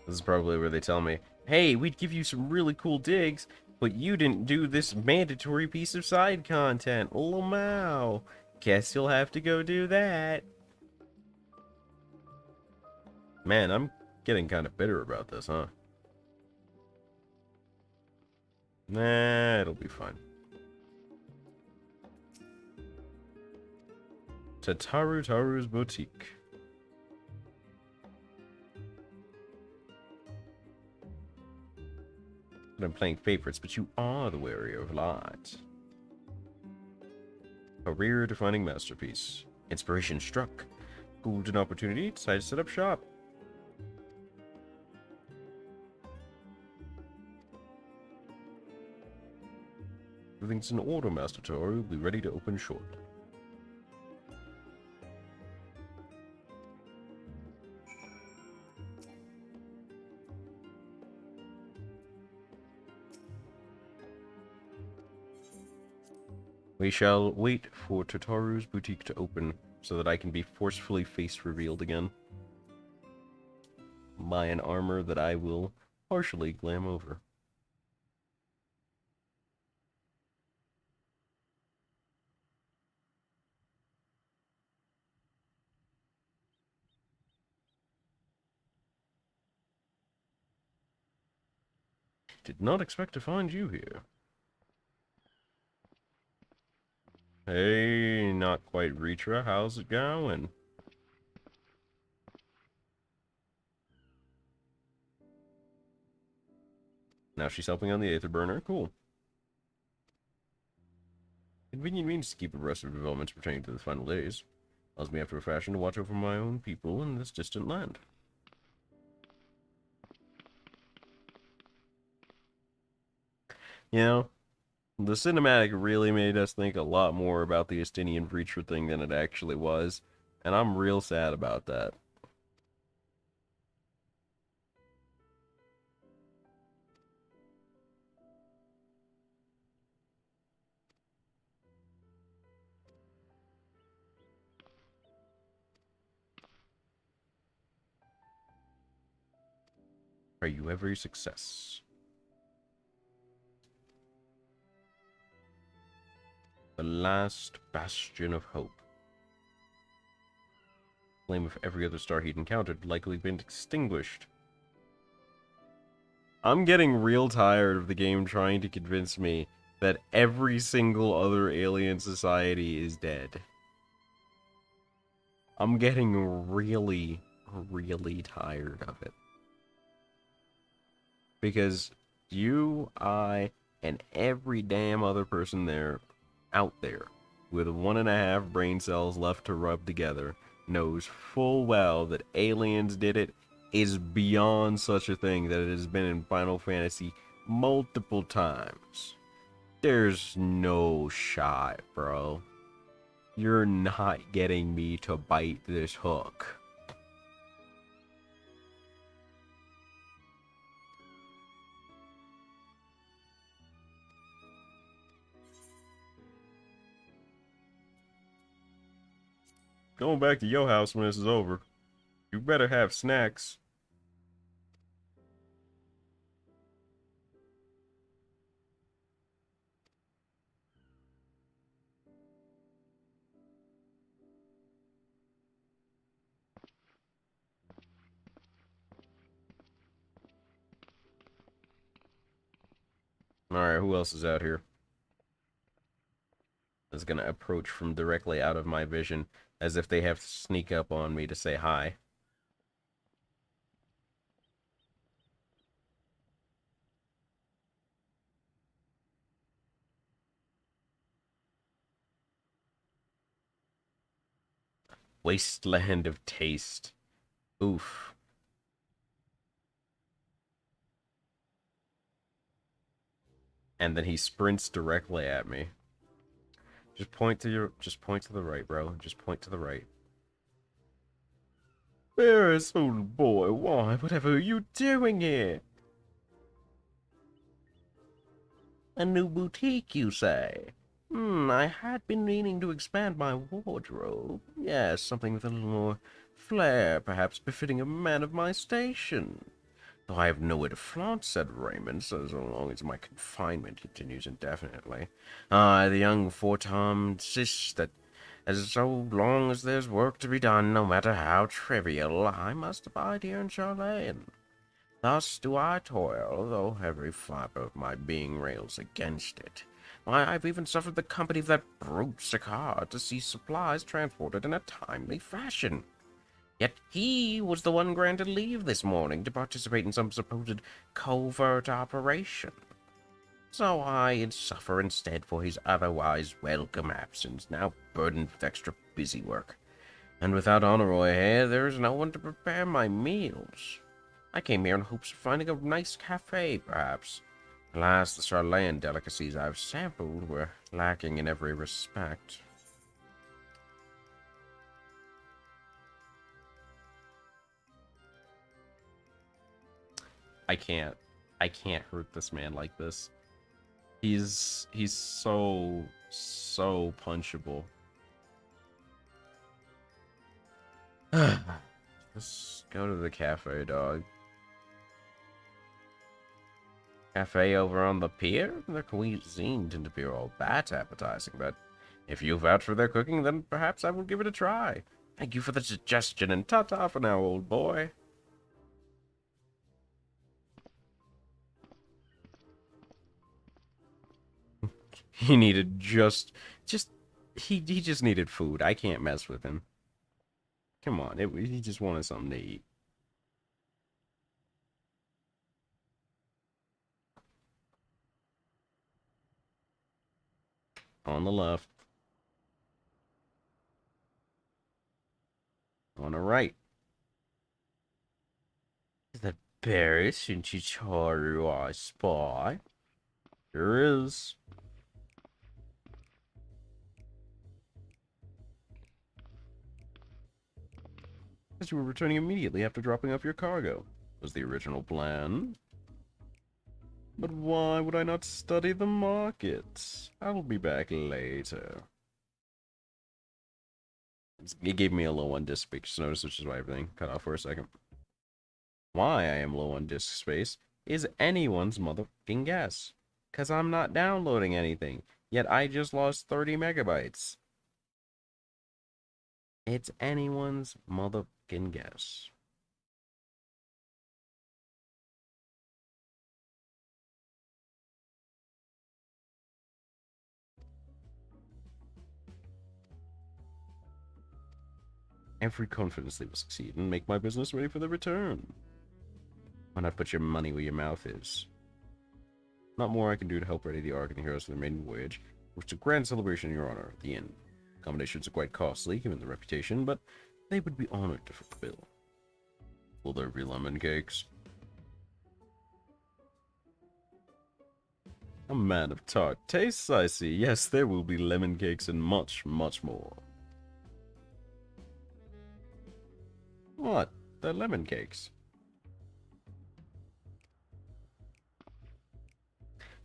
This is probably where they tell me, hey, we'd give you some really cool digs, but you didn't do this mandatory piece of side content. Lamau. Guess you'll have to go do that. Man, I'm getting kind of bitter about this, huh? Nah, it'll be fine. To Taru's boutique. I'm playing favorites, but you are the wearer of light. Career-defining masterpiece. Inspiration struck. Golden opportunity. Decided to set up shop. Everything's in order, Master Toru. We'll be ready to open short. We shall wait for Totaru's boutique to open, so that I can be forcefully face-revealed again. By an armor that I will partially glam over. Did not expect to find you here. Hey, not quite Retra, how's it going? Now she's helping on the Aether Burner, cool. Convenient means to keep abreast of developments pertaining to the final days. Allows me after a fashion to watch over my own people in this distant land. You know, the cinematic really made us think a lot more about the Estinian Reacher thing than it actually was, and I'm real sad about that. Pray you every success. The last bastion of hope. Flame of every other star he'd encountered likely been extinguished. I'm getting real tired of the game trying to convince me that every single other alien society is dead. I'm getting really, really tired of it. Because you, I, and every damn other person there, out there, with 1.5 brain cells left to rub together, knows full well that aliens did it is beyond such a thing that it has been in Final Fantasy multiple times. There's no shot, bro. You're not getting me to bite this hook. Going back to your house when this is over. You better have snacks. Alright, who else is out here? Is gonna approach from directly out of my vision, as if they have to sneak up on me to say hi. Wasteland of taste. Oof. And then he sprints directly at me. Just point to the right, bro. Just point to the right. Ferris, old boy, why? Whatever are you doing here? A new boutique, you say? I had been meaning to expand my wardrobe. Yes, something with a little more flair, perhaps befitting a man of my station. Though I have nowhere to flaunt, said Raymond, so long as my confinement continues indefinitely. The young Fortom insists that as so long as there's work to be done, no matter how trivial, I must abide here in Charlene. Thus do I toil, though every fiber of my being rails against it. Why, I've even suffered the company of that brute Sicard to see supplies transported in a timely fashion. Yet he was the one granted leave this morning to participate in some supposed covert operation. So I suffer instead for his otherwise welcome absence, now burdened with extra busy work. And without Honoroi here, there is no one to prepare my meals. I came here in hopes of finding a nice cafe, perhaps. Alas, the Charlayan delicacies I've sampled were lacking in every respect. I can't hurt this man like this. He's so punchable. Let's go to the cafe, dog. Cafe over on the pier? Their cuisine didn't appear all that appetizing, but if you vouch for their cooking, then perhaps I will give it a try. Thank you for the suggestion, and ta-ta for now, old boy. He needed he just needed food. I can't mess with him. Come on, he just wanted something to eat. On the left. On the right. The Paris and Chicharu spy. There is. As you were returning immediately after dropping off your cargo. Was the original plan. But why would I not study the markets? I'll be back later. It gave me a low on disk space notice, which is why everything cut off for a second. Why I am low on disk space is anyone's motherfucking guess. Because I'm not downloading anything. Yet I just lost 30 megabytes. It's anyone's motherfucking guess. Every confidence they will succeed and make my business ready for the return. Why not put your money where your mouth is? Not more I can do to help ready the Ark and the heroes for their maiden voyage, which is a grand celebration in your honor at the inn. Accommodations are quite costly, given the reputation, but they would be honored to foot the bill. Will there be lemon cakes? A man of tart tastes, I see. Yes, there will be lemon cakes and much, much more. What? They're lemon cakes.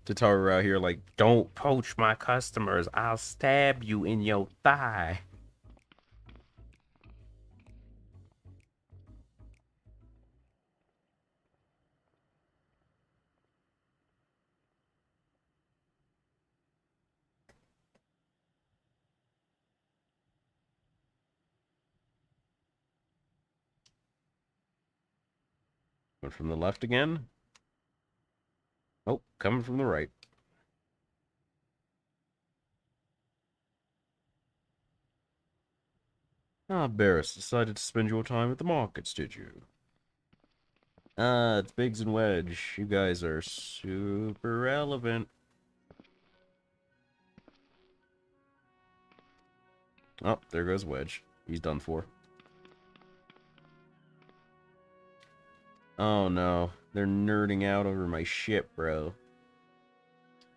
Tataru out here like, don't poach my customers. I'll stab you in your thigh. Went from the left again. Oh, coming from the right. Ah, Barris, decided to spend your time at the markets, did you? Ah, it's Biggs and Wedge. You guys are super relevant. Oh, there goes Wedge. He's done for. Oh no, they're nerding out over my ship, bro.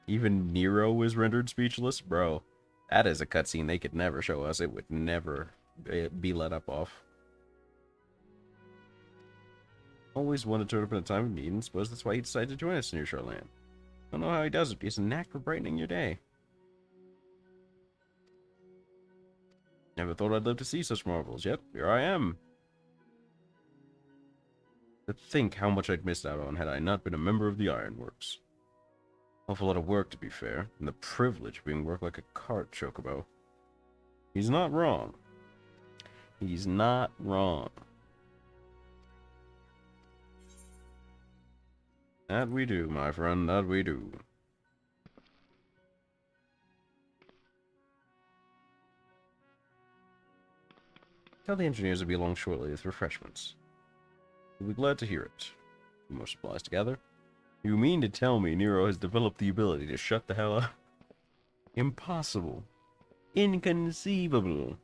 Even Nero is rendered speechless? Bro, that is a cutscene they could never show us. It would never be let up off. Always wanted to open a time of need, and suppose that's why he decided to join us in your shoreland. I don't know how he does it, but he has a knack for brightening your day. Never thought I'd live to see such marvels, yet here I am. To think how much I'd missed out on had I not been a member of the Ironworks. Awful lot of work, to be fair, and the privilege of being worked like a cart chocobo. He's not wrong. He's not wrong. That we do, my friend, that we do. Tell the engineers to be along shortly with refreshments. We'll be glad to hear it. More supplies together. You mean to tell me Nero has developed the ability to shut the hell up? Impossible. Inconceivable.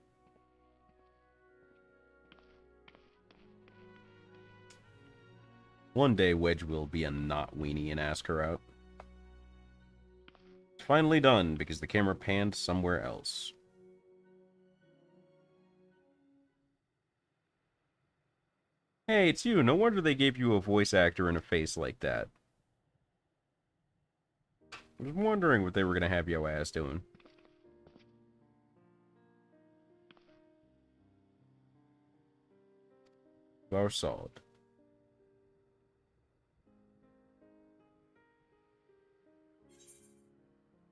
One day Wedge will be a not weenie and ask her out. It's finally done because the camera panned somewhere else. Hey, it's you. No wonder they gave you a voice actor and a face like that. I was wondering what they were going to have your ass doing. Bar solid.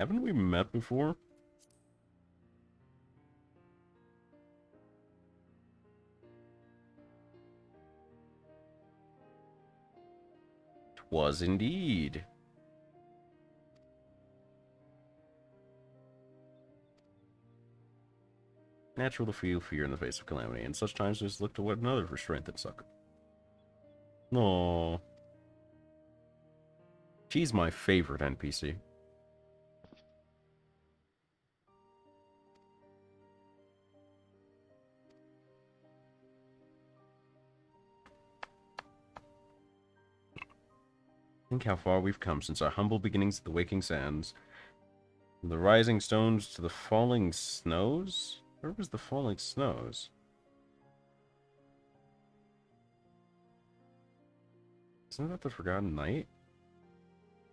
Haven't we met before? Was indeed. Natural to feel fear in the face of calamity, and such times just look to one another for strength and succor. No. She's my favorite NPC. Think how far we've come since our humble beginnings at the Waking Sands. From the rising stones to the falling snows? Where was the falling snows? Isn't that the Forgotten Night?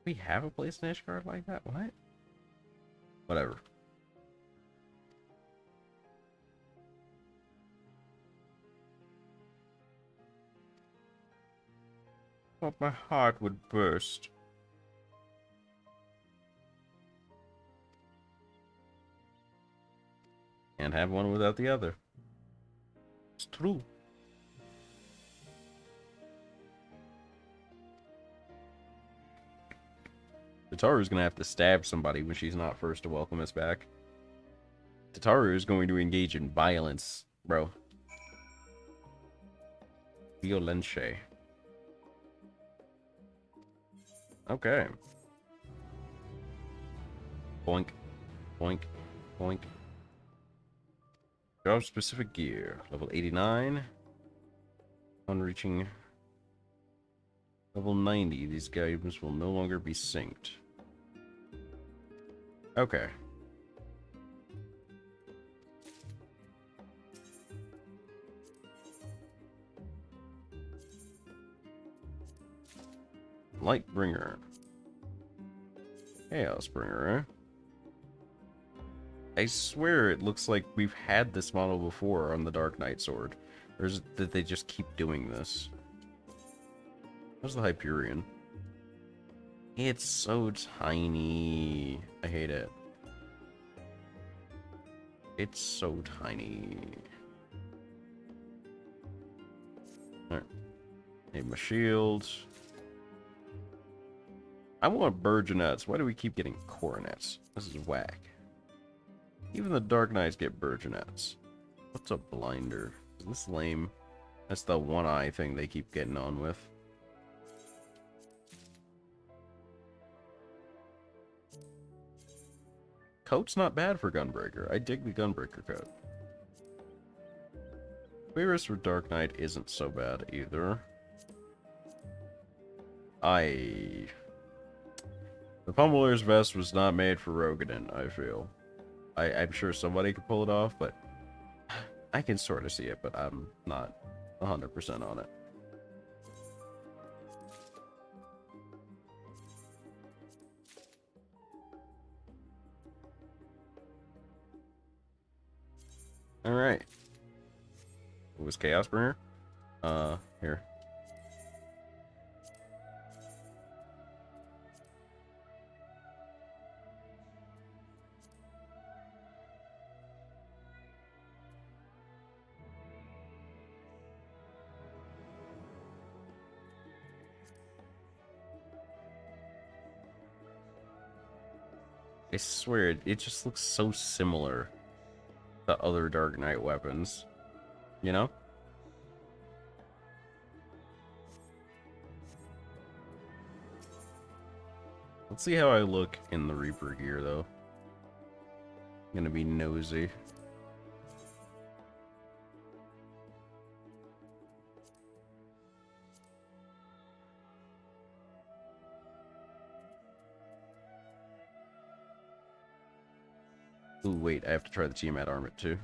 We have a place in Ishgard like that? What? Whatever. Thought my heart would burst. Can't have one without the other. It's true. Tataru's gonna have to stab somebody when she's not first to welcome us back. Tataru is going to engage in violence, bro. Violence. Okay. Boink. Boink. Boink. Job specific gear. Level 89. On reaching level 90, these items will no longer be synced. Okay. Lightbringer. Chaosbringer, I swear it looks like we've had this model before on the Dark Knight sword. Or is it that they just keep doing this? How's the Hyperion? It's so tiny. I hate it. It's so tiny. Alright. Need my shields. I want Burgonets. Why do we keep getting Coronets? This is whack. Even the Dark Knights get Burgonets. What's a Blinder? Is this lame? That's the one eye thing they keep getting on with. Coat's not bad for Gunbreaker. I dig the Gunbreaker coat. Beerus for Dark Knight isn't so bad either. The Pummeler's vest was not made for Rogadin, I feel. I'm sure somebody could pull it off, but I can sort of see it, but I'm not 100% on it. Alright. What was Chaosbringer? Here. I swear, it just looks so similar to other Dark Knight weapons. You know? Let's see how I look in the Reaper gear, though. I'm gonna be nosy. Ooh, wait, I have to try the Tiamat armor too.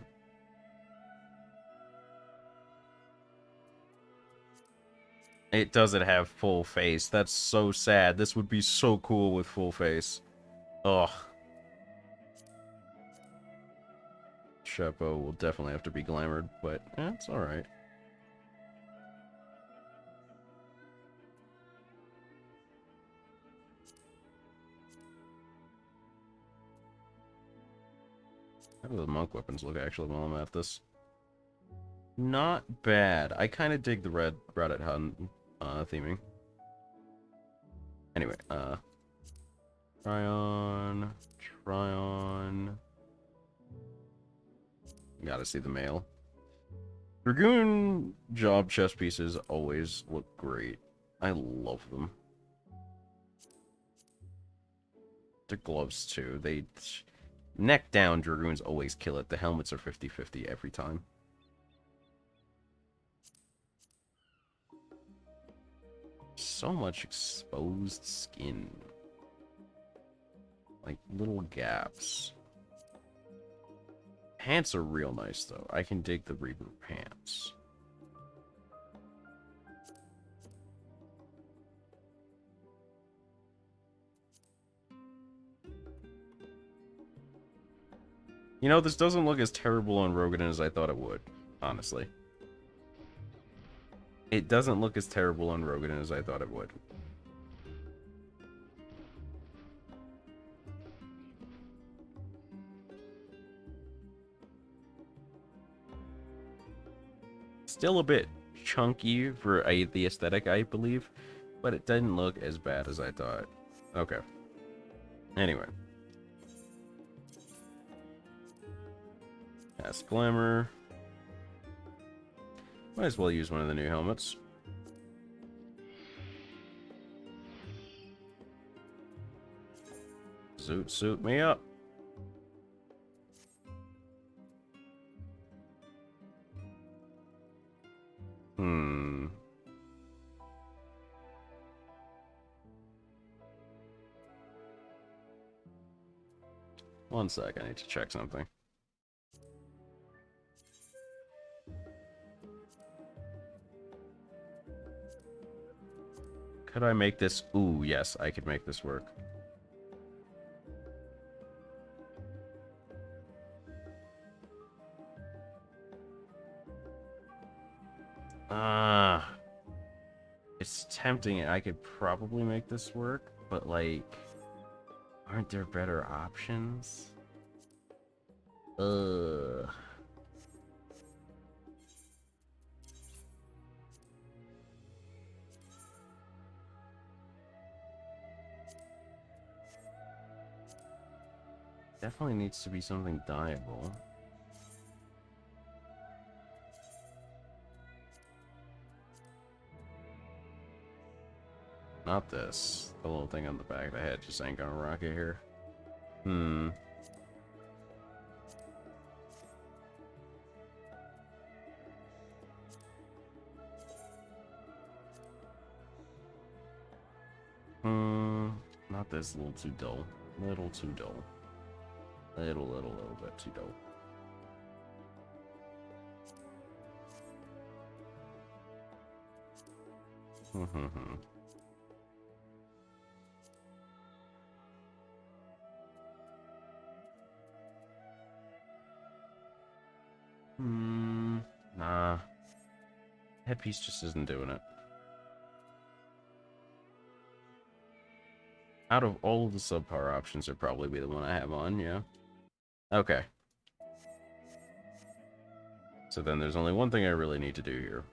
It doesn't have full face. That's so sad. This would be so cool with full face. Ugh. Chapeau will definitely have to be glamored, but it's alright. How do the monk weapons look actually while I'm at this? Not bad. I kind of dig the red Reddit hunt theming. Anyway, try on. Gotta see the mail. Dragoon job chest pieces always look great. I love them. The gloves too. They neck down Dragoons always kill it. The helmets are 50-50 every time. So much exposed skin. Like little gaps. Pants are real nice though. I can dig the Reaper pants. You know, this doesn't look as terrible on Rogadin as I thought it would, honestly. It doesn't look as terrible on Rogadin as I thought it would. Still a bit chunky for the aesthetic, I believe, but it didn't look as bad as I thought. Okay. Anyway. Cast Glamour. Might as well use one of the new helmets. Suit me up. One sec, I need to check something. Could I make this? Ooh, yes, I could make this work. It's tempting. I could probably make this work, but like, aren't there better options? Definitely needs to be something dyeable. Not this. The little thing on the back of the head just ain't gonna rock it here. Not this. A little too dull. Little too dull. Little bit too dull. Nah. Headpiece just isn't doing it. Out of all of the subpar options, it'd probably be the one I have on, yeah. Okay. So then there's only one thing I really need to do here.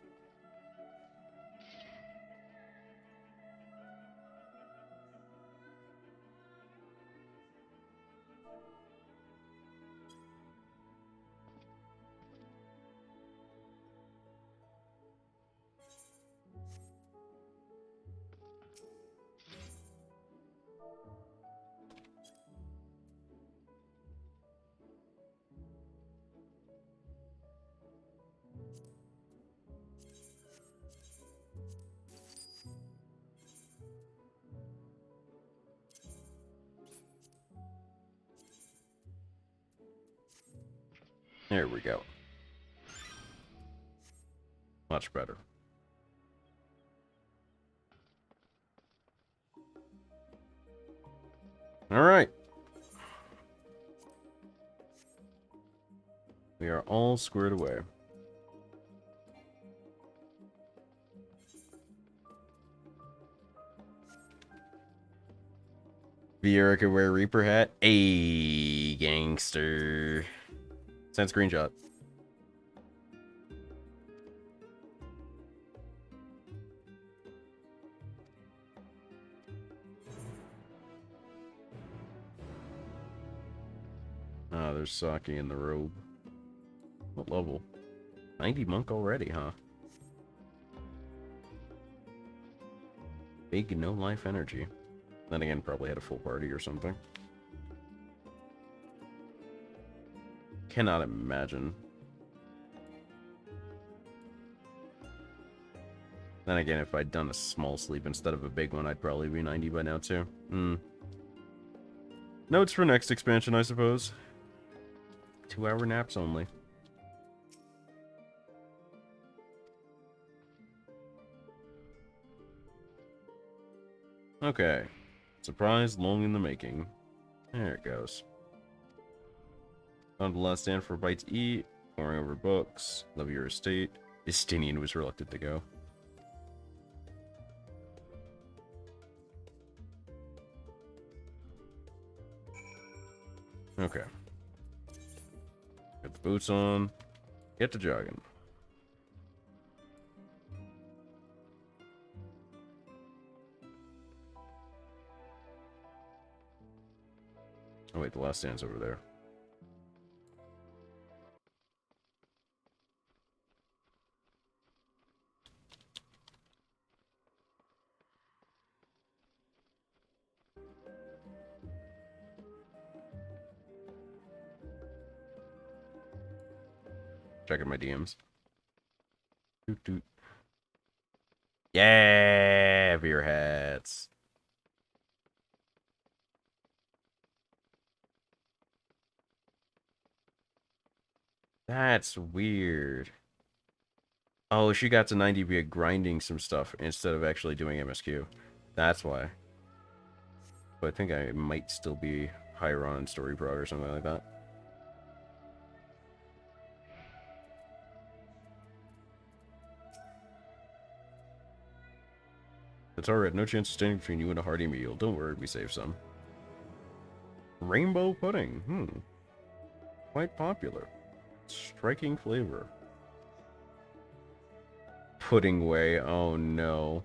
There we go. Much better. All right. We are all squared away. Vieira could wear Reaper hat. Ayy, gangster. Send screenshot. Ah, there's Saki in the robe. What level? 90 monk already, huh? Big no life energy. Then again, probably had a full party or something. Cannot imagine. Then again, if I'd done a small sleep instead of a big one, I'd probably be 90 by now too. Notes for next expansion, I suppose. 2-hour naps only. Okay. Surprise long in the making. There it goes. Found the last stand for a bite to eat. Poring over books. Love your estate. Istinian was reluctant to go. Okay. Get the boots on. Get to jogging. Oh wait, the last stand's over there. Checking my DMs. Doot doot. Yeah, beer hats. That's weird. Oh, she got to 90 via grinding some stuff instead of actually doing MSQ. That's why. But I think I might still be higher on in story prog or something like that. It's alright, no chance of standing between you and a hearty meal. Don't worry, we saved some. Rainbow pudding, quite popular. Striking flavor. Pudding way, oh no.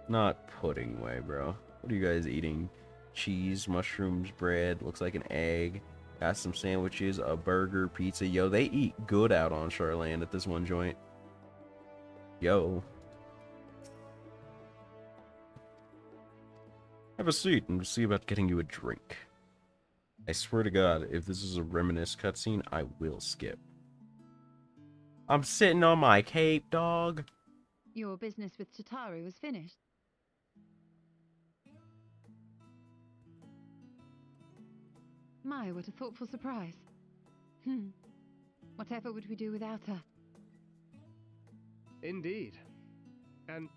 Not pudding way, bro. What are you guys eating? Cheese, mushrooms, bread, looks like an egg. Got some sandwiches, a burger, pizza. Yo, they eat good out on Charland at this one joint. Yo. Have a seat and we'll see about getting you a drink. I swear to God, if this is a reminisce cutscene, I will skip. I'm sitting on my cape, dog. Your business with Chitaru was finished. My, what a thoughtful surprise. Whatever would we do without her? Indeed. And...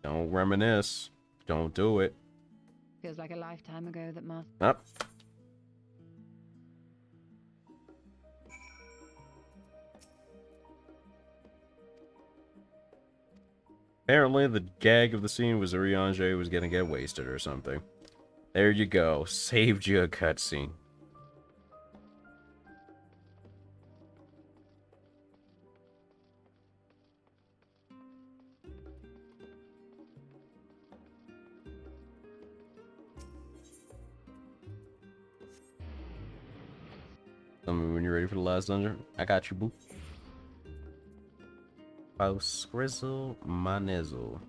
Don't reminisce. Don't do it. Feels like a lifetime ago that must... Up. Apparently, the gag of the scene was Urianger was gonna get wasted or something. There you go. Saved you a cutscene. Tell me when you're ready for the last dungeon. I got you, boo. Grizzle Manezo.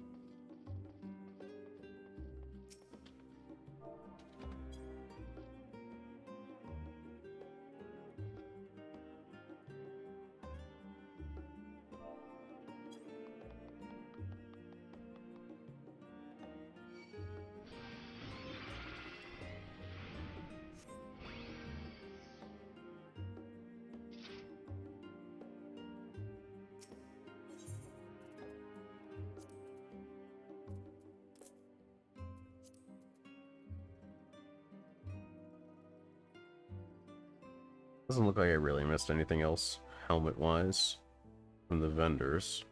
Doesn't look like I really missed anything else, helmet-wise, from the vendors.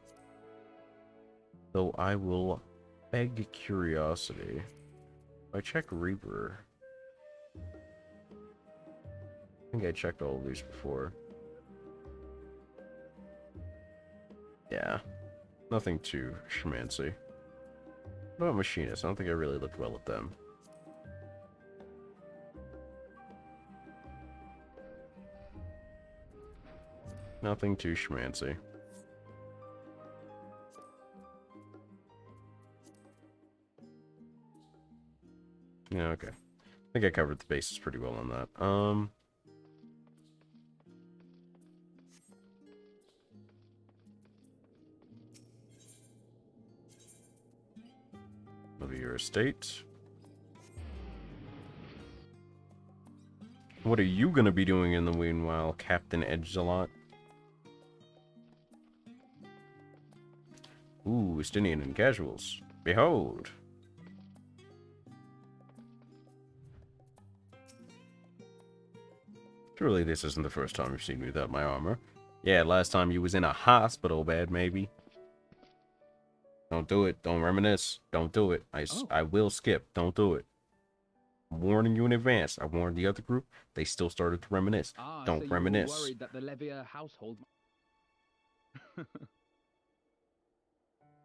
Though I will beg curiosity. If I check Reaper... I think I checked all of these before. Yeah. Nothing too schmancy. What about Machinists? I don't think I really looked well at them. Nothing too schmancy. Yeah, okay. I think I covered the bases pretty well on that. Of your estate. What are you gonna be doing in the meanwhile, Captain Edgelot? Ooh, Estinian and casuals. Behold. Surely this isn't the first time you've seen me without my armor. Yeah, last time you was in a hospital bed, maybe. Don't do it. Don't reminisce. Don't do it. I will skip. Don't do it. I'm warning you in advance. I warned the other group. They still started to reminisce. Don't so reminisce. You were worried that the Levier household...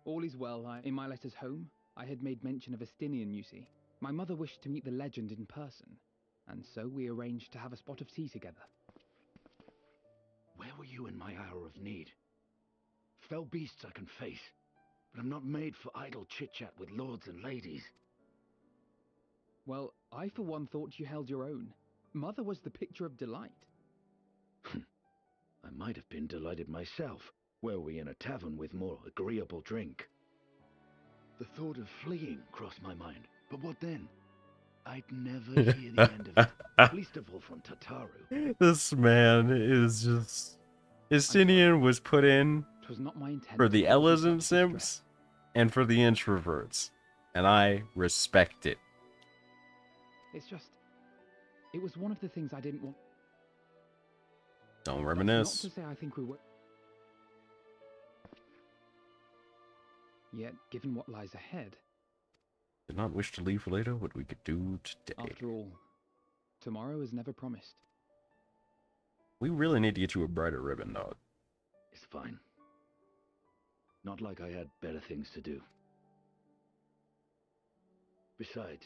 All is well. In my letters home, I had made mention of Estinian, you see. My mother wished to meet the legend in person, and so we arranged to have a spot of tea together. Where were you in my hour of need? Fell beasts I can face, but I'm not made for idle chit-chat with lords and ladies. Well, I for one thought you held your own. Mother was the picture of delight. I might have been delighted myself, were we in a tavern with more agreeable drink. The thought of fleeing crossed my mind, but what then? I'd never hear the end of it, least of all from Tataru. This man is just... Estinian was put in for the Ellas and Simps and for the introverts. And I respect it. It's just... It was one of the things I didn't want... Don't reminisce. That's not to say I think we were... Yet, given what lies ahead... Did not wish to leave for later what we could do today. After all, tomorrow is never promised. We really need to get you a brighter ribbon, dog. It's fine. Not like I had better things to do. Besides,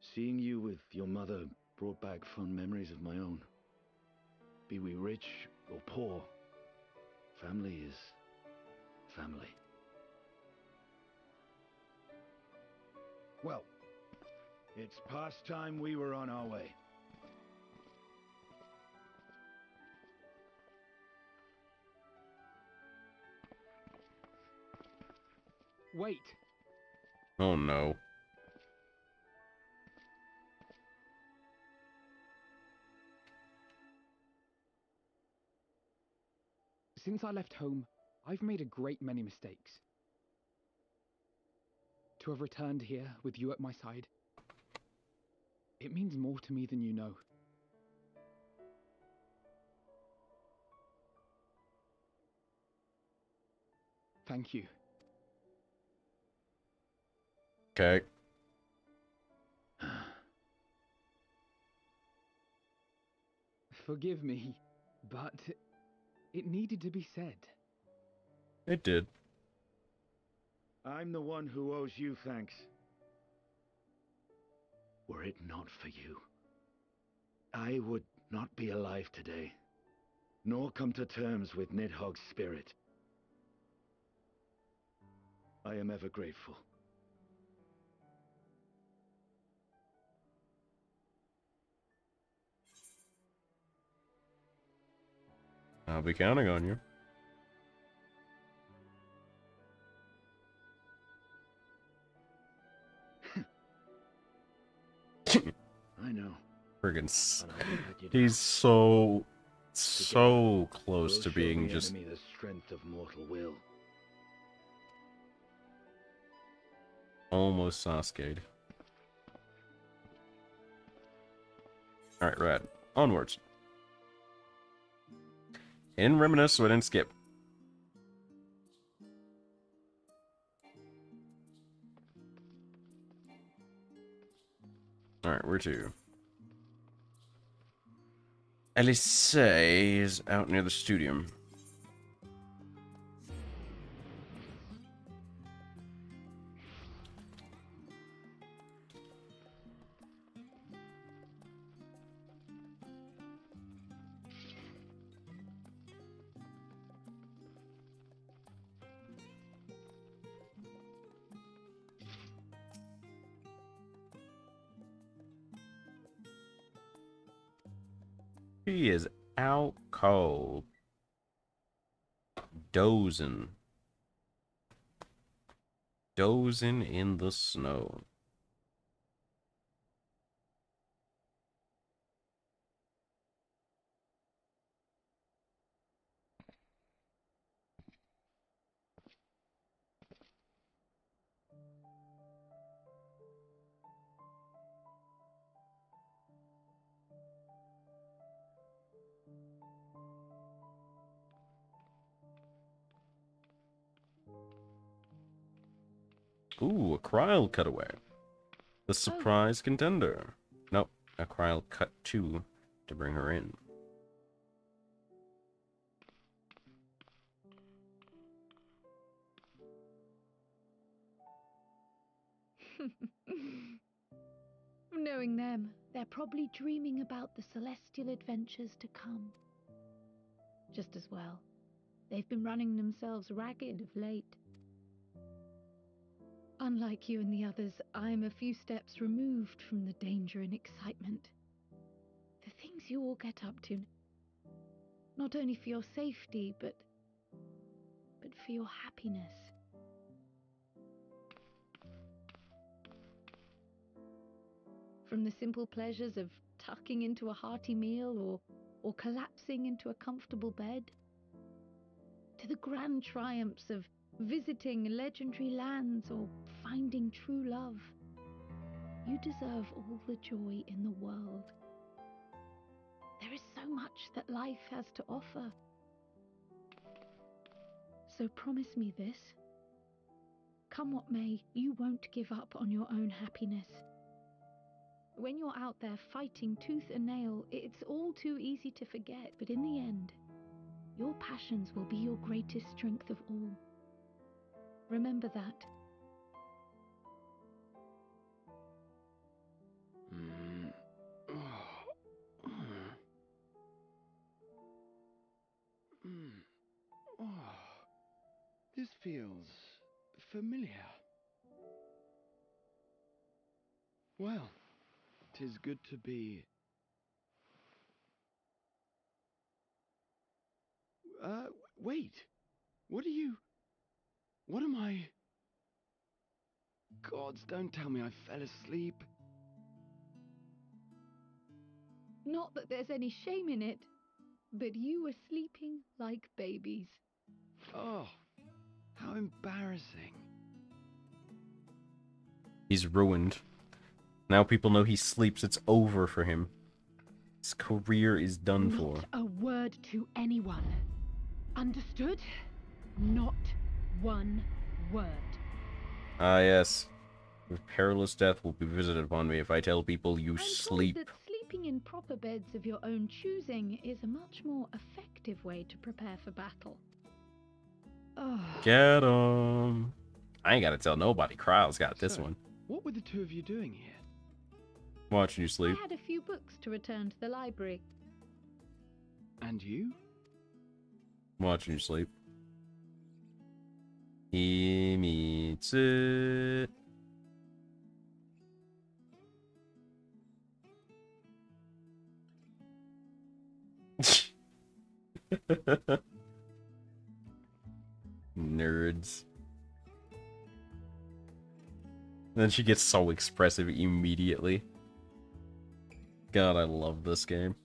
seeing you with your mother brought back fond memories of my own. Be we rich or poor, family is family. Well, it's past time we were on our way. Wait! Oh no. Since I left home, I've made a great many mistakes. To have returned here with you at my side, it means more to me than you know. Thank you. Okay. Forgive me, but it needed to be said. It did. I'm the one who owes you thanks. Were it not for you, I would not be alive today, nor come to terms with Nidhogg's spirit. I am ever grateful. I'll be counting on you. I know. Friggin' he's so close to being just the strength of mortal will. almost Sasuke'd. Alright, rad. Onwards. In reminisce, so I didn't skip. Alright, where to? Elise is out near the studium. He is out cold. Dozing. Dozing in the snow. Ooh, a Kryl cutaway. The surprise contender. Nope, a Kryl cut 2 to bring her in. Knowing them, they're probably dreaming about the celestial adventures to come. Just as well. They've been running themselves ragged of late. Unlike you and the others, I'm a few steps removed from the danger and excitement. The things you all get up to, not only for your safety, but for your happiness. From the simple pleasures of tucking into a hearty meal or collapsing into a comfortable bed, to the grand triumphs of visiting legendary lands or finding true love. You deserve all the joy in the world. There is so much that life has to offer. So promise me this. Come what may, you won't give up on your own happiness. When you're out there fighting tooth and nail, it's all too easy to forget, but in the end, your passions will be your greatest strength of all. Remember that. This feels familiar. Well, 'tis good to be... wait. What am I... Gods, don't tell me I fell asleep. Not that there's any shame in it, but you were sleeping like babies. Oh, how embarrassing. He's ruined. Now people know he sleeps, it's over for him. His career is done for. Not a word to anyone. Understood? Not one word. Ah, yes. With perilous death will be visited upon me if I tell people you sleep. I'm told that sleeping in proper beds of your own choosing is a much more effective way to prepare for battle. Oh. Get 'em. I ain't gotta tell nobody. Kryl's got this one. What were the two of you doing here? Watching you sleep. I had a few books to return to the library. And you? Watching you sleep. Himitsu. Nerds. Then she gets so expressive immediately. God, I love this game.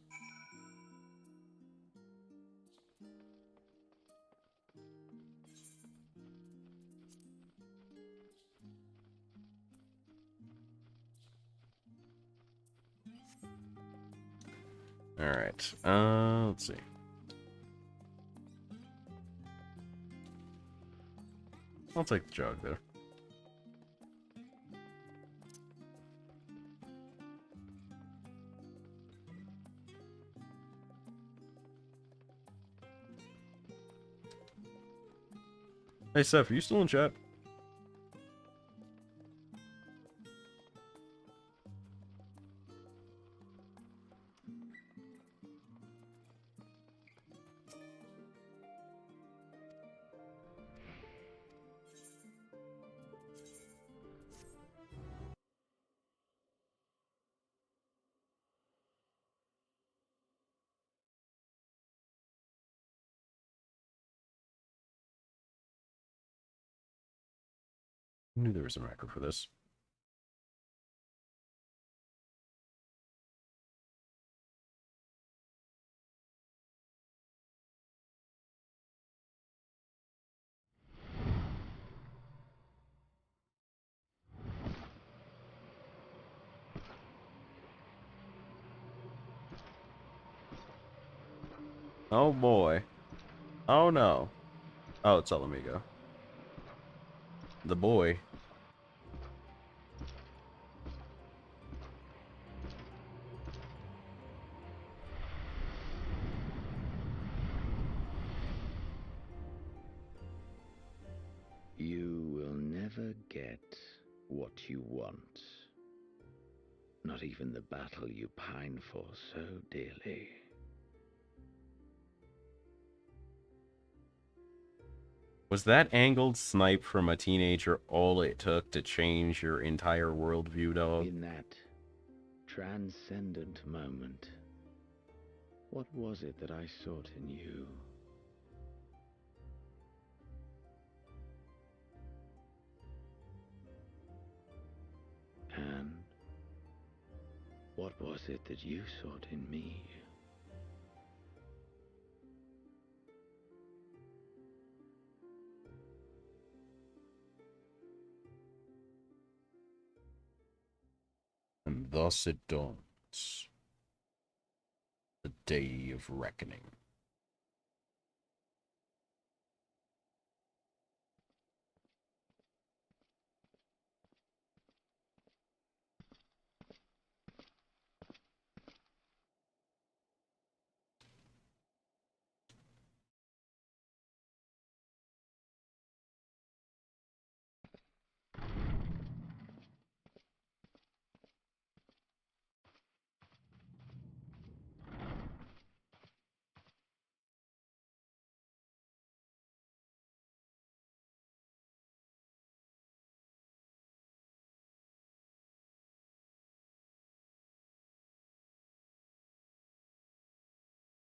Alright, let's see. I'll take the jog there. Hey, Seth, are you still in chat? I knew there was a macro for this. Oh boy. Oh no. Oh, it's Alamigo. The boy. You will never get what you want. Not even the battle you pine for so dearly. Was that angled snipe from a teenager all it took to change your entire worldview, dog? In that transcendent moment, what was it that I sought in you? And what was it that you sought in me? And thus it dawns. The day of reckoning.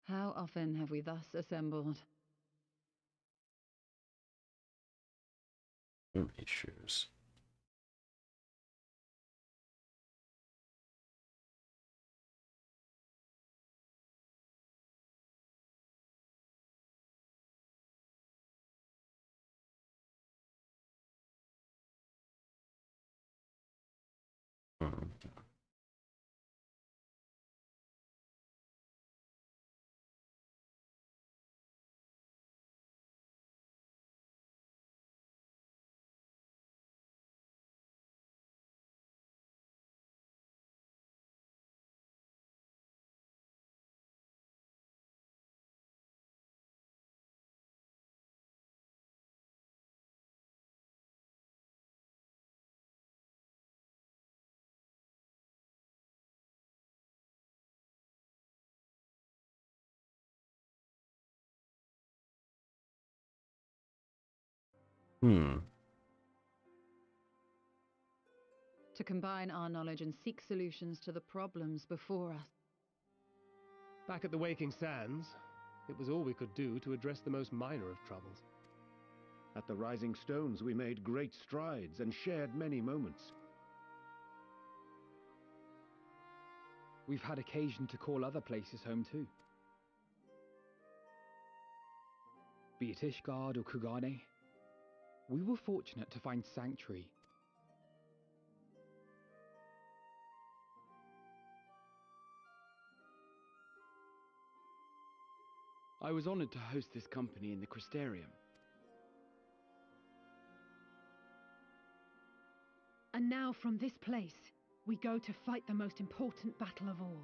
How often have we thus assembled? Mermaid shoes. To combine our knowledge and seek solutions to the problems before us. Back at the Waking Sands, it was all we could do to address the most minor of troubles. At the Rising Stones, we made great strides and shared many moments. We've had occasion to call other places home too. Be it Ishgard or Kugane, we were fortunate to find sanctuary. I was honored to host this company in the Crystarium. And now from this place, we go to fight the most important battle of all.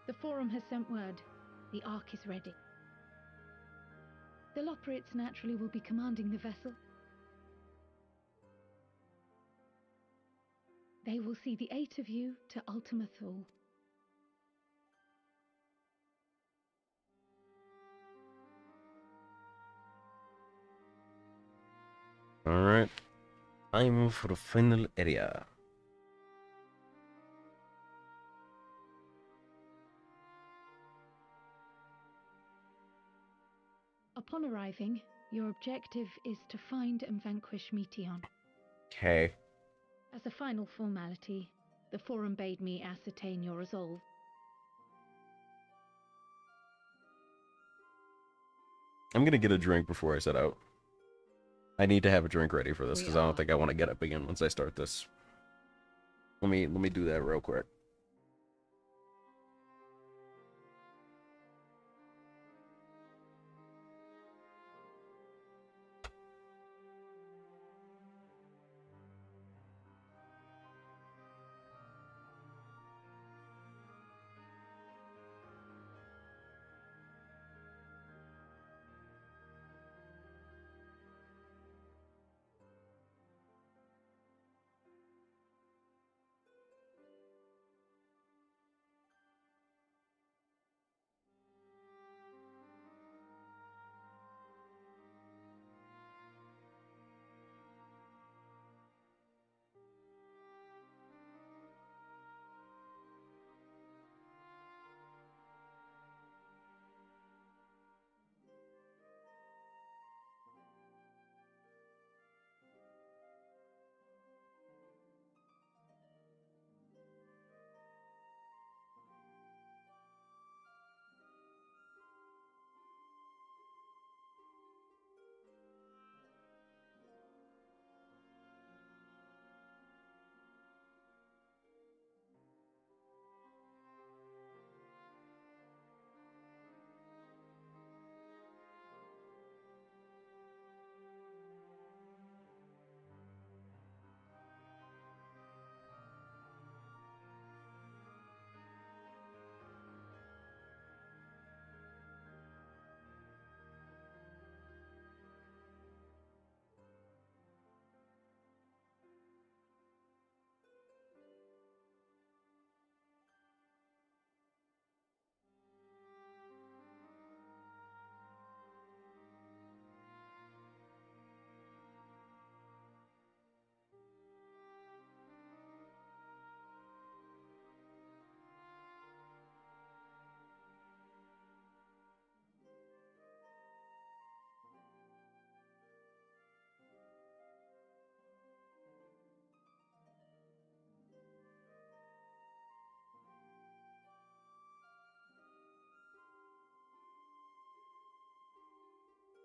The Forum has sent word. The Ark is ready. The Loporrits naturally will be commanding the vessel. They will see the 8 of you to Ultima Thule. Alright. Time for the final area. Upon arriving, your objective is to find and vanquish Meteon. Okay. As a final formality, the Forum bade me ascertain your resolve. I'm gonna get a drink before I set out. I need to have a drink ready for this because I don't think I want to get up again once I start this. Let me do that real quick.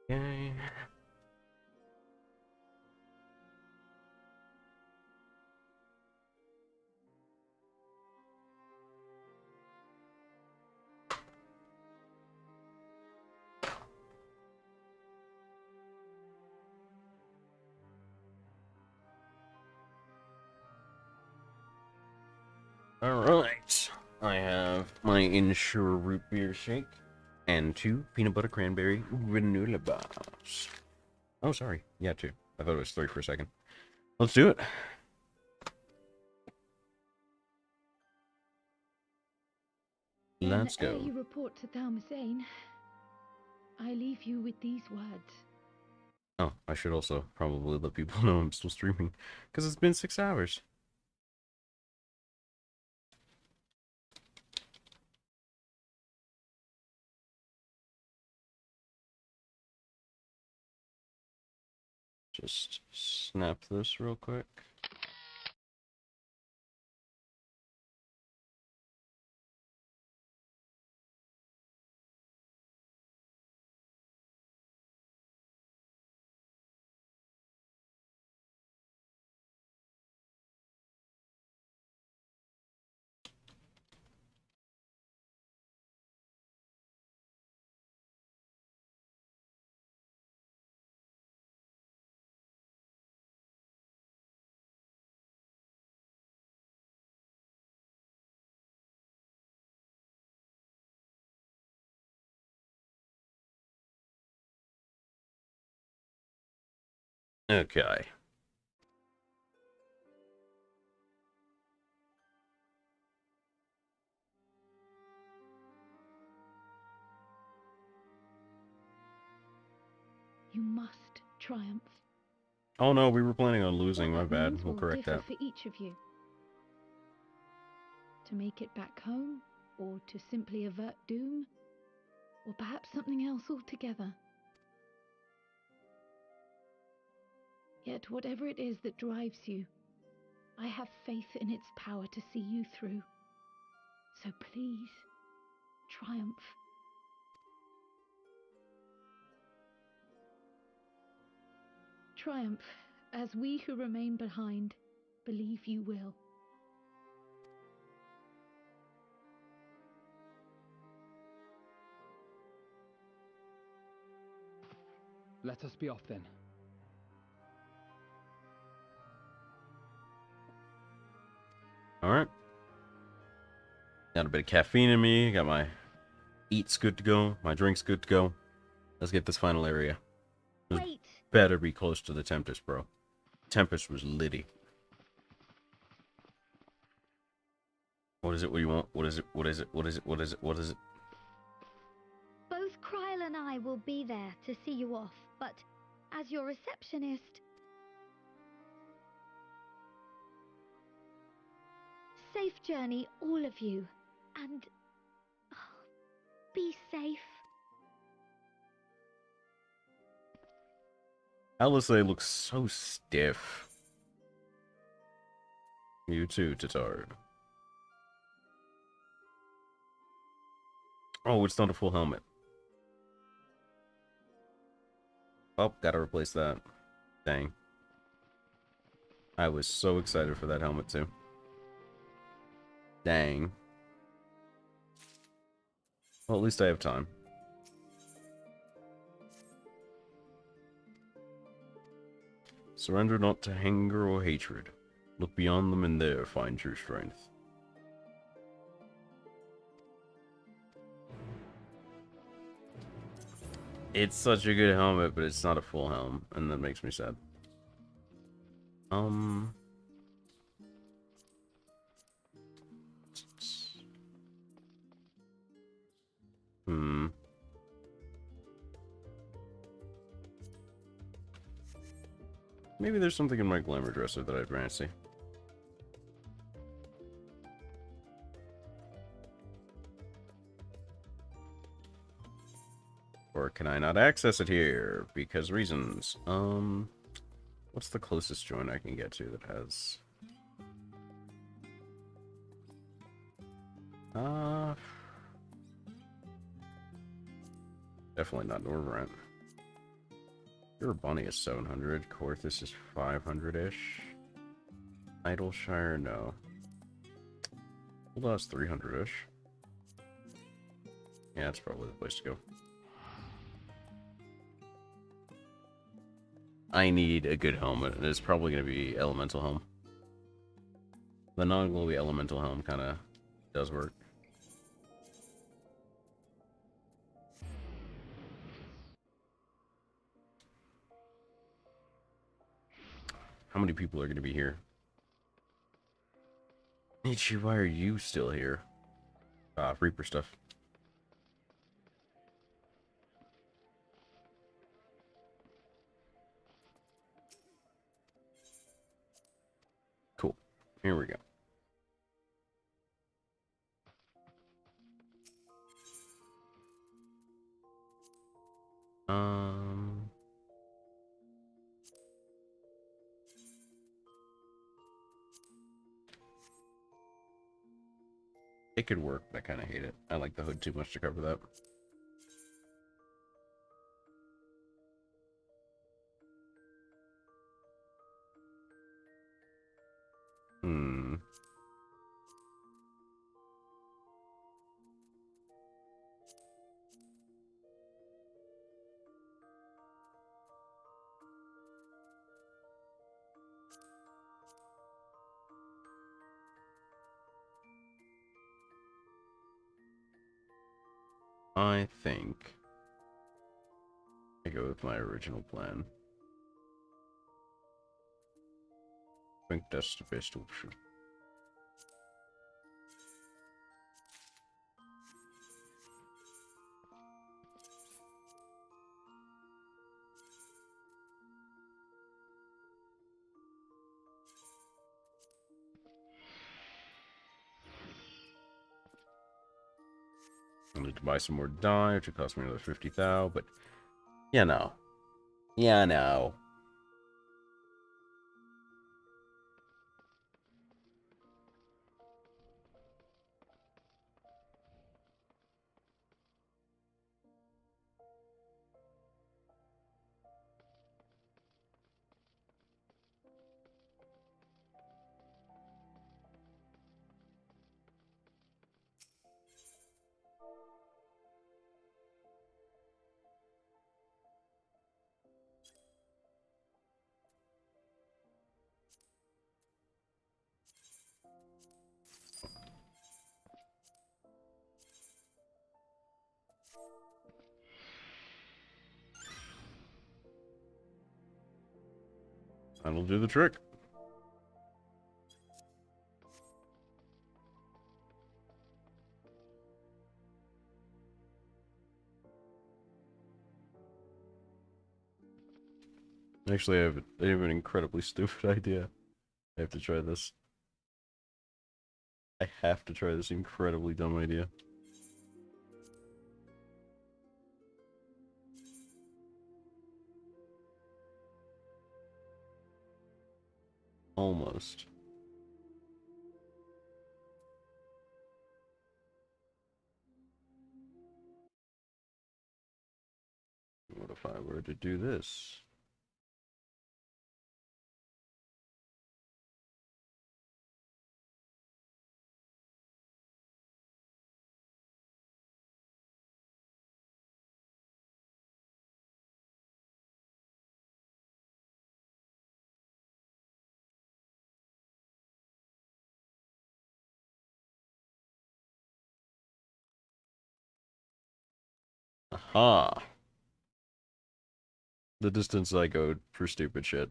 Okay. Alright. I have my Ensure root beer shake and 2 peanut butter cranberry granola bars. Oh, sorry. Yeah, 2. I thought it was 3 for a second. Let's do it. Let's go. Ere you report to Thalmasane, I leave you with these words. Oh, I should also probably let people know I'm still streaming, because it's been 6 hours. Just snap this real quick. Okay. You must triumph. Oh no, we were planning on losing. What My that bad. means We'll will correct differ that. for each of you. To make it back home, or to simply avert doom, or perhaps something else altogether. Yet whatever it is that drives you, I have faith in its power to see you through. So please, triumph. Triumph, as we who remain behind believe you will. Let us be off then. Alright. Got a bit of caffeine in me. Got my eats good to go. My drinks good to go. Let's get this final area. This Wait. better be close to the Tempest, bro. Tempest was litty. What is it? What do you want? What is it? What is it? What is it? What is it? What is it? Both Kryl and I will be there to see you off, but as your receptionist... Safe journey, all of you, and... be safe. Alizé looks so stiff. You too, Tatar. Oh, it's not a full helmet. Oh, gotta replace that. Dang. I was so excited for that helmet too. Dang. Well, at least I have time. Surrender not to anger or hatred. Look beyond them and there find true strength. It's such a good helmet, but it's not a full helm, and that makes me sad. Maybe there's something in my glamour dresser that I'd fancy. Or can I not access it here? Because reasons. What's the closest joint I can get to that has... definitely not Norvrant. Your Bunny is 700. Corthus is 500-ish. Idleshire, no. Ulda's 300-ish. Yeah, that's probably the place to go. I need a good helmet, and it's probably going to be Elemental Helm. The non-glowy Elemental Helm kind of does work. How many people are going to be here? Nietzsche, why are you still here? Reaper stuff. Cool. Here we go. It could work, but I kind of hate it. I like the hood too much to cover that. I think I go with my original plan. I think that's the best option. I need to buy some more dye, which would cost me another 50,000, but yeah, no. Yeah, no. That'll do the trick. Actually, I have an incredibly stupid idea. I have to try this. I have to try this incredibly dumb idea. Almost. What if I were to do this? Aha! The distance I go for stupid shit.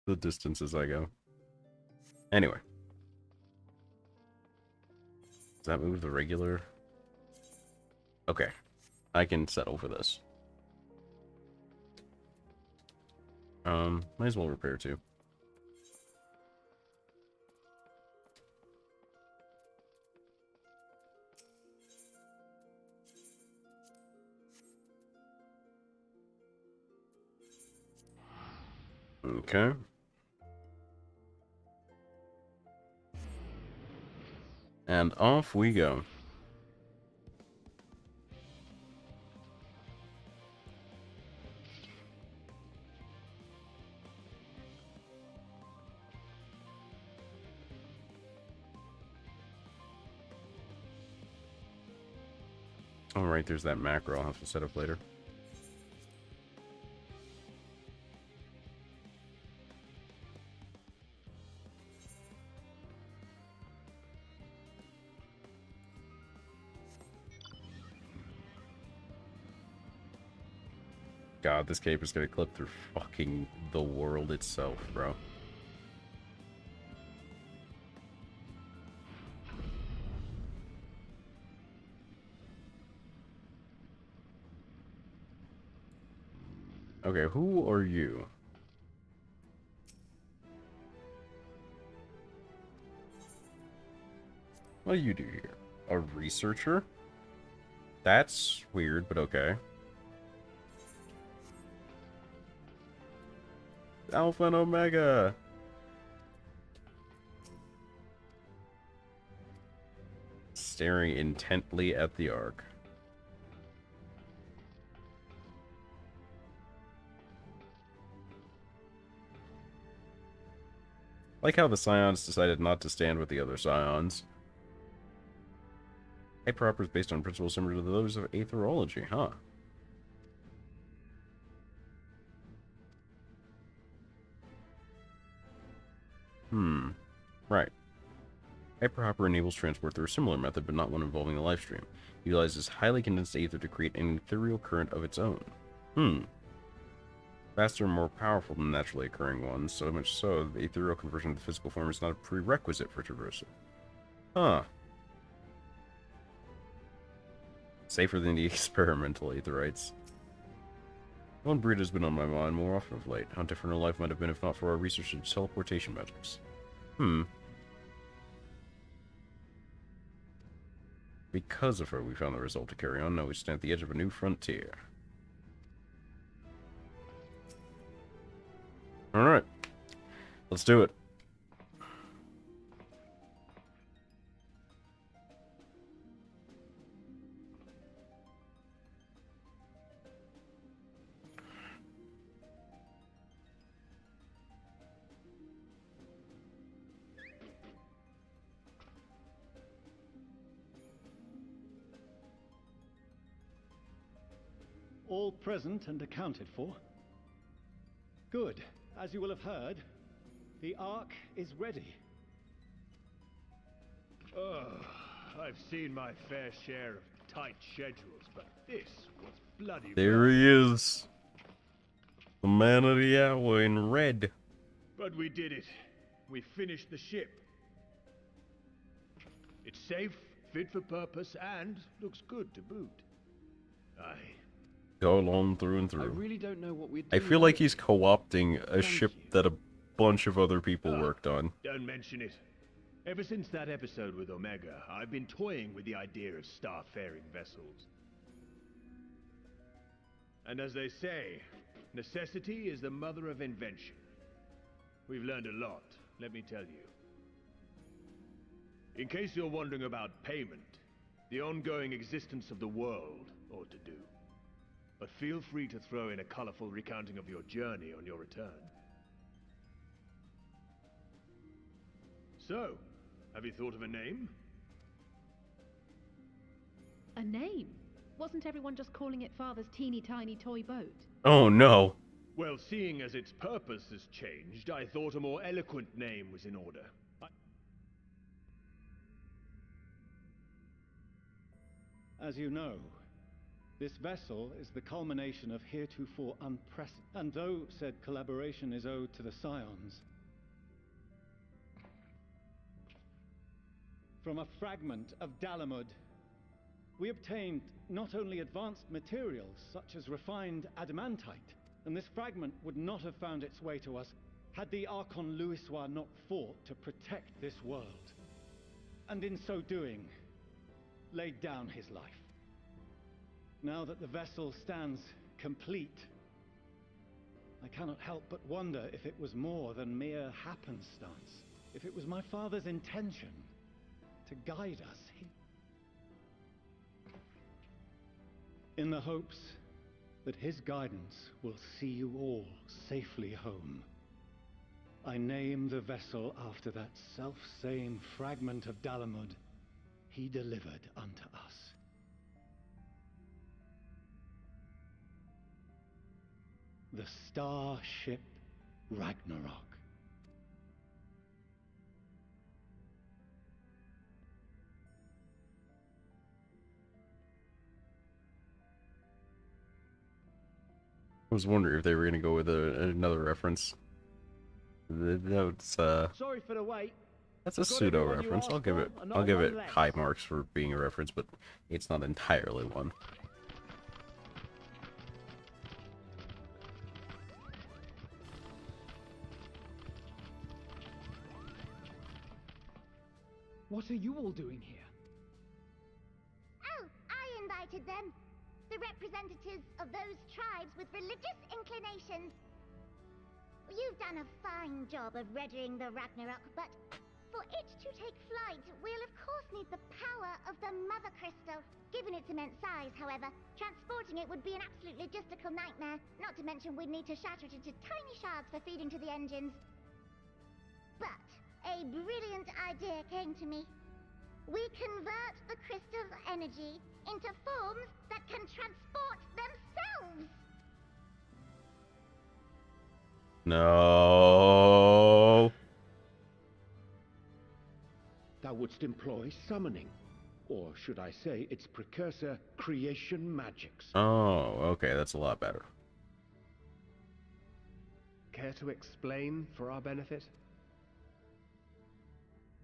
The distances I go. Anyway. Does that move the regular? Okay. I can settle for this. Might as well repair too. Okay. And off we go. Alright, there's that macro I'll have to set up later. God, this cape is gonna clip through fucking the world itself, bro. Okay, who are you? What do you do here? A researcher? That's weird, but okay. Alpha and Omega! Staring intently at the Ark. Like how the Scions decided not to stand with the other Scions. Hyperopera is based on principles similar to those of aetherology, huh? Right. Hyperhopper enables transport through a similar method, but not one involving the lifestream. It utilizes highly condensed aether to create an ethereal current of its own. Faster and more powerful than naturally occurring ones, so much so that the ethereal conversion of the physical form is not a prerequisite for traversal. Huh. Safer than the experimental aetherites. One breed has been on my mind more often of late. How different her life might have been if not for our research into teleportation magics. Because of her, we found the result to carry on. Now we stand at the edge of a new frontier. Alright. Let's do it. All present and accounted for? Good. As you will have heard, the Ark is ready. I've seen my fair share of tight schedules, but this was bloody There he is. The man of the hour in red. But we did it. We finished the ship. It's safe, fit for purpose, and looks good to boot. Aye. Go along through and through. I really don't know what we're I doing. feel like he's co-opting a ship that a bunch of other people worked on. Don't mention it. Ever since that episode with Omega, I've been toying with the idea of star-faring vessels. And as they say, necessity is the mother of invention. We've learned a lot, let me tell you. In case you're wondering about payment, the ongoing existence of the world ought to do. But feel free to throw in a colorful recounting of your journey on your return. So, have you thought of a name? A name? Wasn't everyone just calling it Father's teeny tiny toy boat? Oh no. Well, seeing as its purpose has changed, I thought a more eloquent name was in order. As you know, this vessel is the culmination of heretofore unprecedented, and though said collaboration is owed to the Scions, from a fragment of Dalamud, we obtained not only advanced materials such as refined adamantite, and this fragment would not have found its way to us had the Archon Louisois not fought to protect this world, and in so doing, laid down his life. Now that the vessel stands complete, I cannot help but wonder if it was more than mere happenstance, if it was my father's intention to guide us here, in the hopes that his guidance will see you all safely home. I name the vessel after that self-same fragment of Dalamud he delivered unto us. The Starship Ragnarok. I was wondering if they were going to go with another reference. That's Sorry for the wait. that's a pseudo reference. I'll give it high marks for being a reference, but it's not entirely one. What are you all doing here? Oh, I invited them. The representatives of those tribes with religious inclinations. You've done a fine job of readying the Ragnarok, but for it to take flight, we'll of course need the power of the Mother Crystal. Given its immense size, however, transporting it would be an absolute logistical nightmare, not to mention we'd need to shatter it into tiny shards for feeding to the engines. But a brilliant idea came to me. We convert the crystal's energy into forms that can transport themselves! No. Thou wouldst employ summoning, or should I say its precursor, creation magics. Oh, okay, that's a lot better. Care to explain for our benefit?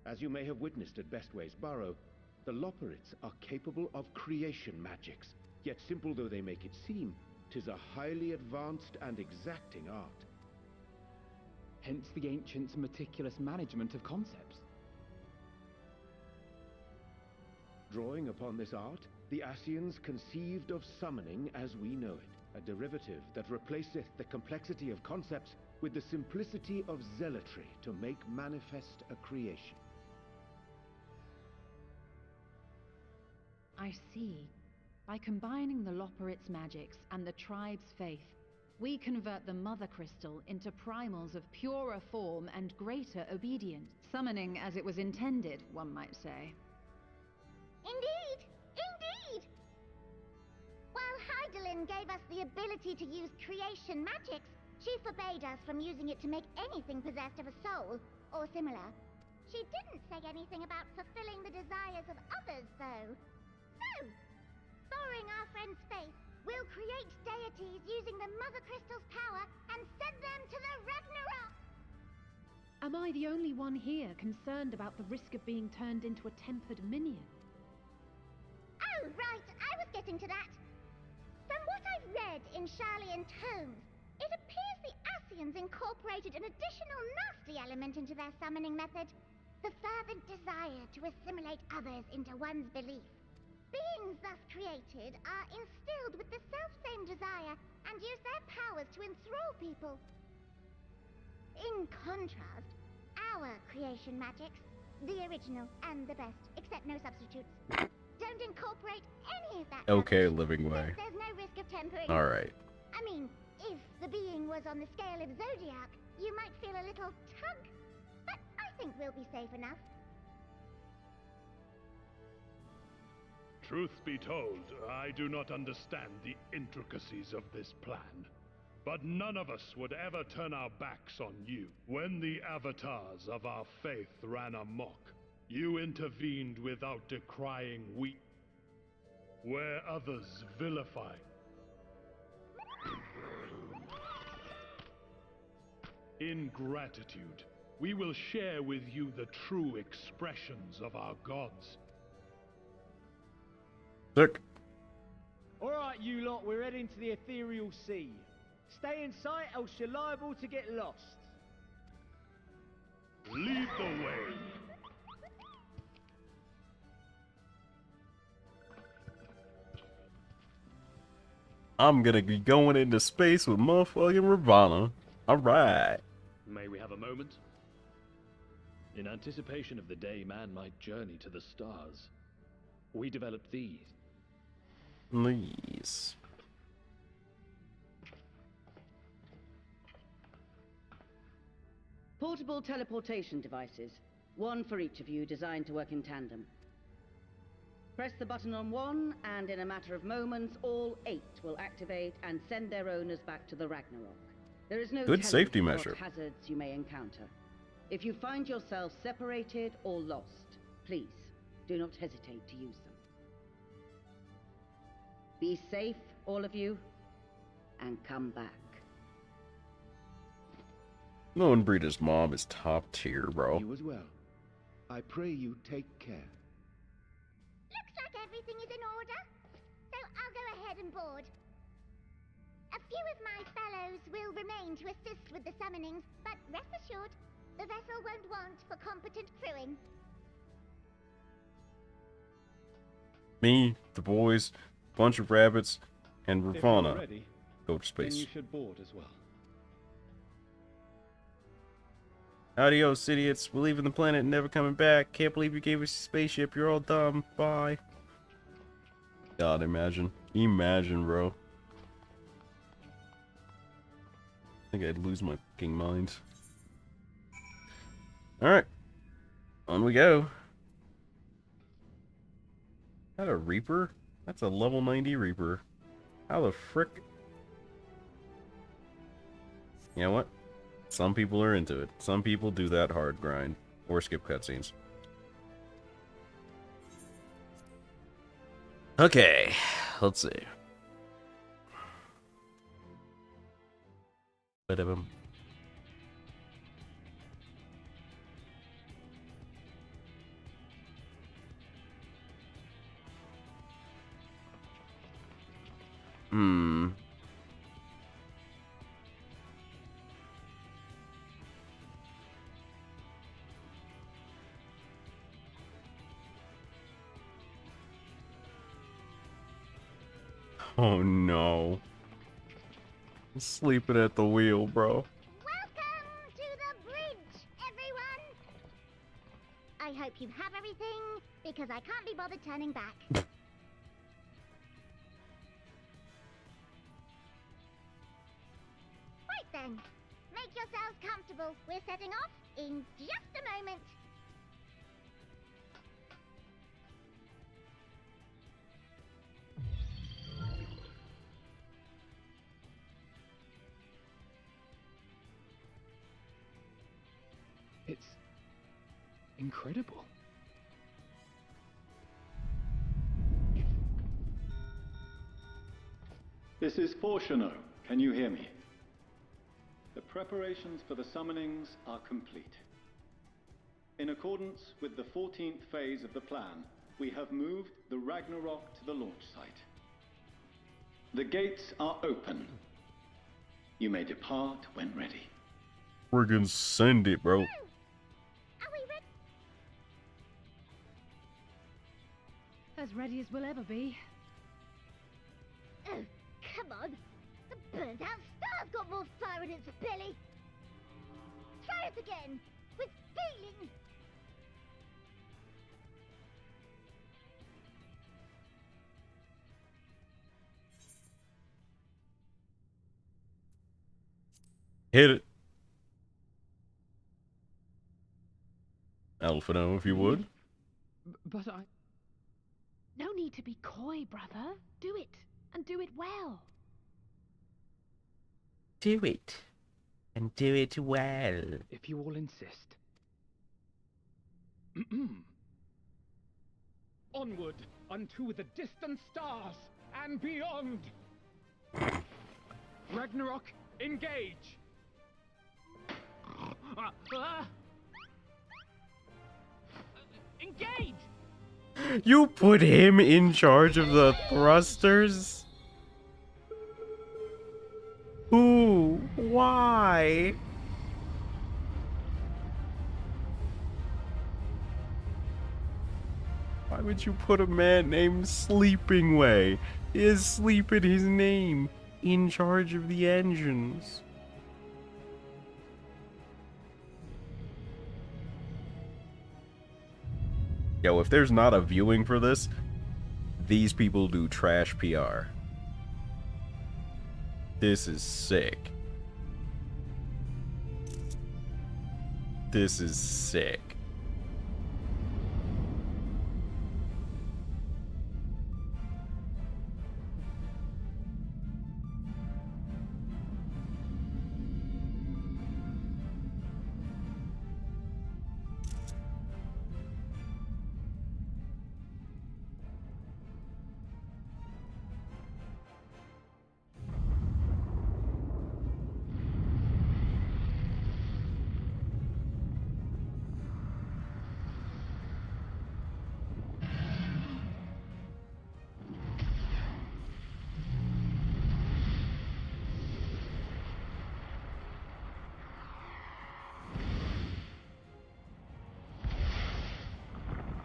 As you may have witnessed at Bestway's Burrow, the Loporrits are capable of creation magics, yet simple though they make it seem, 'tis a highly advanced and exacting art. Hence the ancients' meticulous management of concepts. Drawing upon this art, the Ascians conceived of summoning as we know it, a derivative that replaceth the complexity of concepts with the simplicity of zealotry to make manifest a creation. I see. By combining the Loporrit's magics and the tribe's faith, we convert the Mother Crystal into primals of purer form and greater obedience. Summoning as it was intended, one might say. Indeed! Indeed! While Hydaelyn gave us the ability to use creation magics, she forbade us from using it to make anything possessed of a soul, or similar. She didn't say anything about fulfilling the desires of others, though. So, borrowing our friend's faith, we'll create deities using the Mother Crystal's power and send them to the Ragnarok! Am I the only one here concerned about the risk of being turned into a tempered minion? Oh, right, I was getting to that. From what I've read in Sharlayan tomes, it appears the Ascians incorporated an additional nasty element into their summoning method. The fervent desire to assimilate others into one's belief. Beings thus created are instilled with the self-same desire and use their powers to enthrall people. In contrast, our creation magics, the original and the best, except no substitutes, don't incorporate any of that. Okay, living way. There's no risk of tempering. Alright. I mean, if the being was on the scale of Zodiac, you might feel a little tug, but I think we'll be safe enough. Truth be told, I do not understand the intricacies of this plan. But none of us would ever turn our backs on you. When the avatars of our faith ran amok, you intervened without decrying where others vilify. In gratitude, we will share with you the true expressions of our gods. Sick. Alright, you lot, we're heading to the ethereal sea. Stay in sight, else you're liable to get lost. Lead the way. I'm gonna be going into space with motherfucking Ravana. Alright. May we have a moment? In anticipation of the day man might journey to the stars, we developed these. These. Portable teleportation devices, one for each of you, designed to work in tandem. Press the button on one, and in a matter of moments, all 8 will activate and send their owners back to the Ragnarok. There is no good safety telling measure. what hazards you may encounter. If you find yourself separated or lost, please do not hesitate to use them. Be safe, all of you, and come back. Knowing Breeda's mom is top tier, bro. You as well. I pray you take care. Looks like everything is in order, so I'll go ahead and board. A few of my fellows will remain to assist with the summonings, but rest assured, the vessel won't want for competent crewing. Me, the boys, bunch of rabbits, and If you're Ravana ready, go to then you space. should board as well. Adios, idiots. We're leaving the planet and never coming back. Can't believe you gave us a spaceship. You're all dumb. Bye. God, imagine. Imagine, bro. I think I'd lose my fucking mind. Alright. On we go. Is that a Reaper? That's a level 90 Reaper. How the frick? You know what? Some people are into it. Some people do that hard grind. Or skip cutscenes. Okay. Let's see. Ba-da-bum. Oh no. I'm sleeping at the wheel, bro. Welcome to the bridge, everyone! I hope you have everything, because I can't be bothered turning back. Right then, make yourselves comfortable. We're setting off in just a moment. It's incredible. This is Fortuno. Can you hear me? The preparations for the summonings are complete. In accordance with the 14th phase of the plan, we have moved the Ragnarok to the launch site. The gates are open. You may depart when ready. Friggin' send it, bro. Are we ready? As ready as we'll ever be. Oh, come on. The burnt out star's got more fire in its belly. Try it again, with feeling. Hit it. Alphino, if you would. But I... No need to be coy, brother. Do it, and do it well. Do it. And do it well. If you all insist. Onward unto the distant stars and beyond. Ragnarok, engage. Engage! You put him in charge of the thrusters? Who? Why? Why would you put a man named Sleeping Way? Is sleep in his name? In charge of the engines? Yo, if there's not a viewing for this, these people do trash PR. This is sick. This is sick.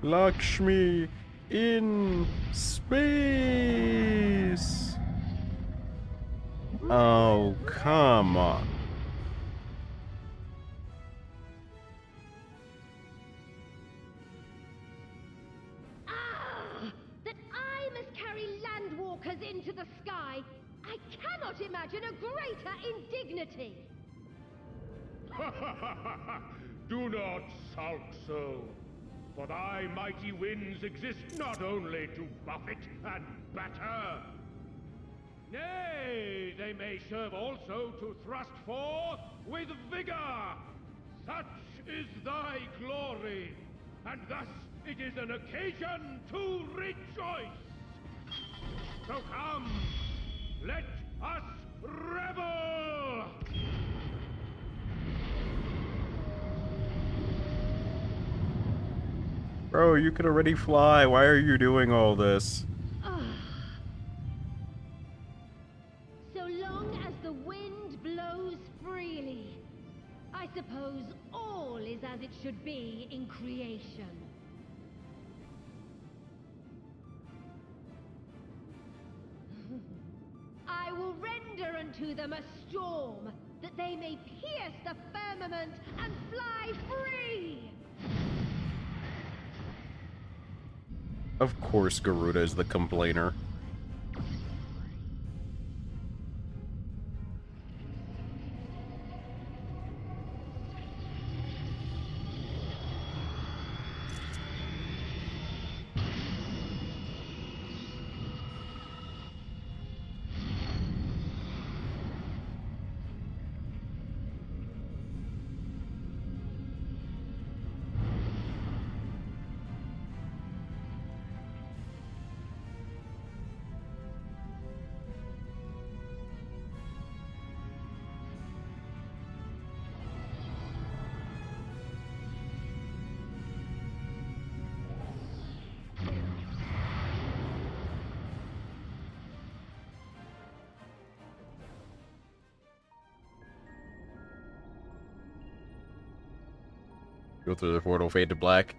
Lakshmi in space. Oh, come on. That I must carry landwalkers into the sky. I cannot imagine a greater indignity. Do not sulk so. For thy mighty winds exist not only to buffet and batter. Nay, they may serve also to thrust forth with vigor. Such is thy glory, and thus it is an occasion to rejoice. So come, let us revel! Bro, you could already fly. Why are you doing all this? So long as the wind blows freely, I suppose all is as it should be in creation. I will render unto them a storm, that they may pierce the firmament and fly free! Of course Garuda is the complainer. Go through the portal, fade to black.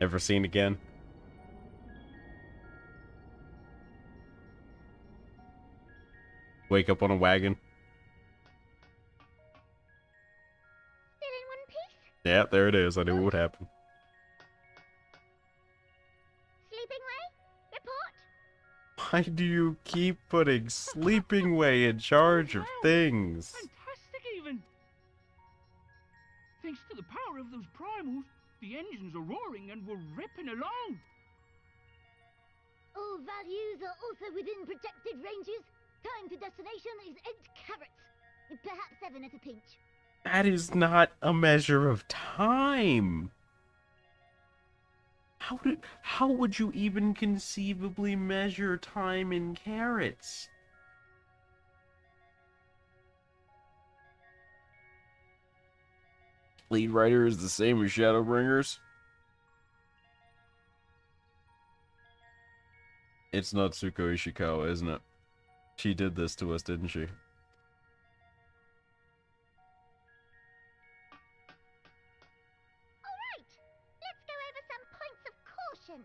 Never seen again. Wake up on a wagon. Still in one piece? Yeah, there it is. I knew what would happen. Sleeping way? Report? Why do you keep putting Sleeping Way in charge of things? Fantastic, even. Thanks to the power of those primals, the engines are roaring and we're ripping along. All values are also within protected ranges. Time to destination is 8 carats. Perhaps 7 at a pinch. That is not a measure of time. How would you even conceivably measure time in carats? Lead writer is the same as Shadowbringers. It's Natsuko Ishikawa, isn't it? She did this to us, didn't she? Alright, let's go over some points of caution.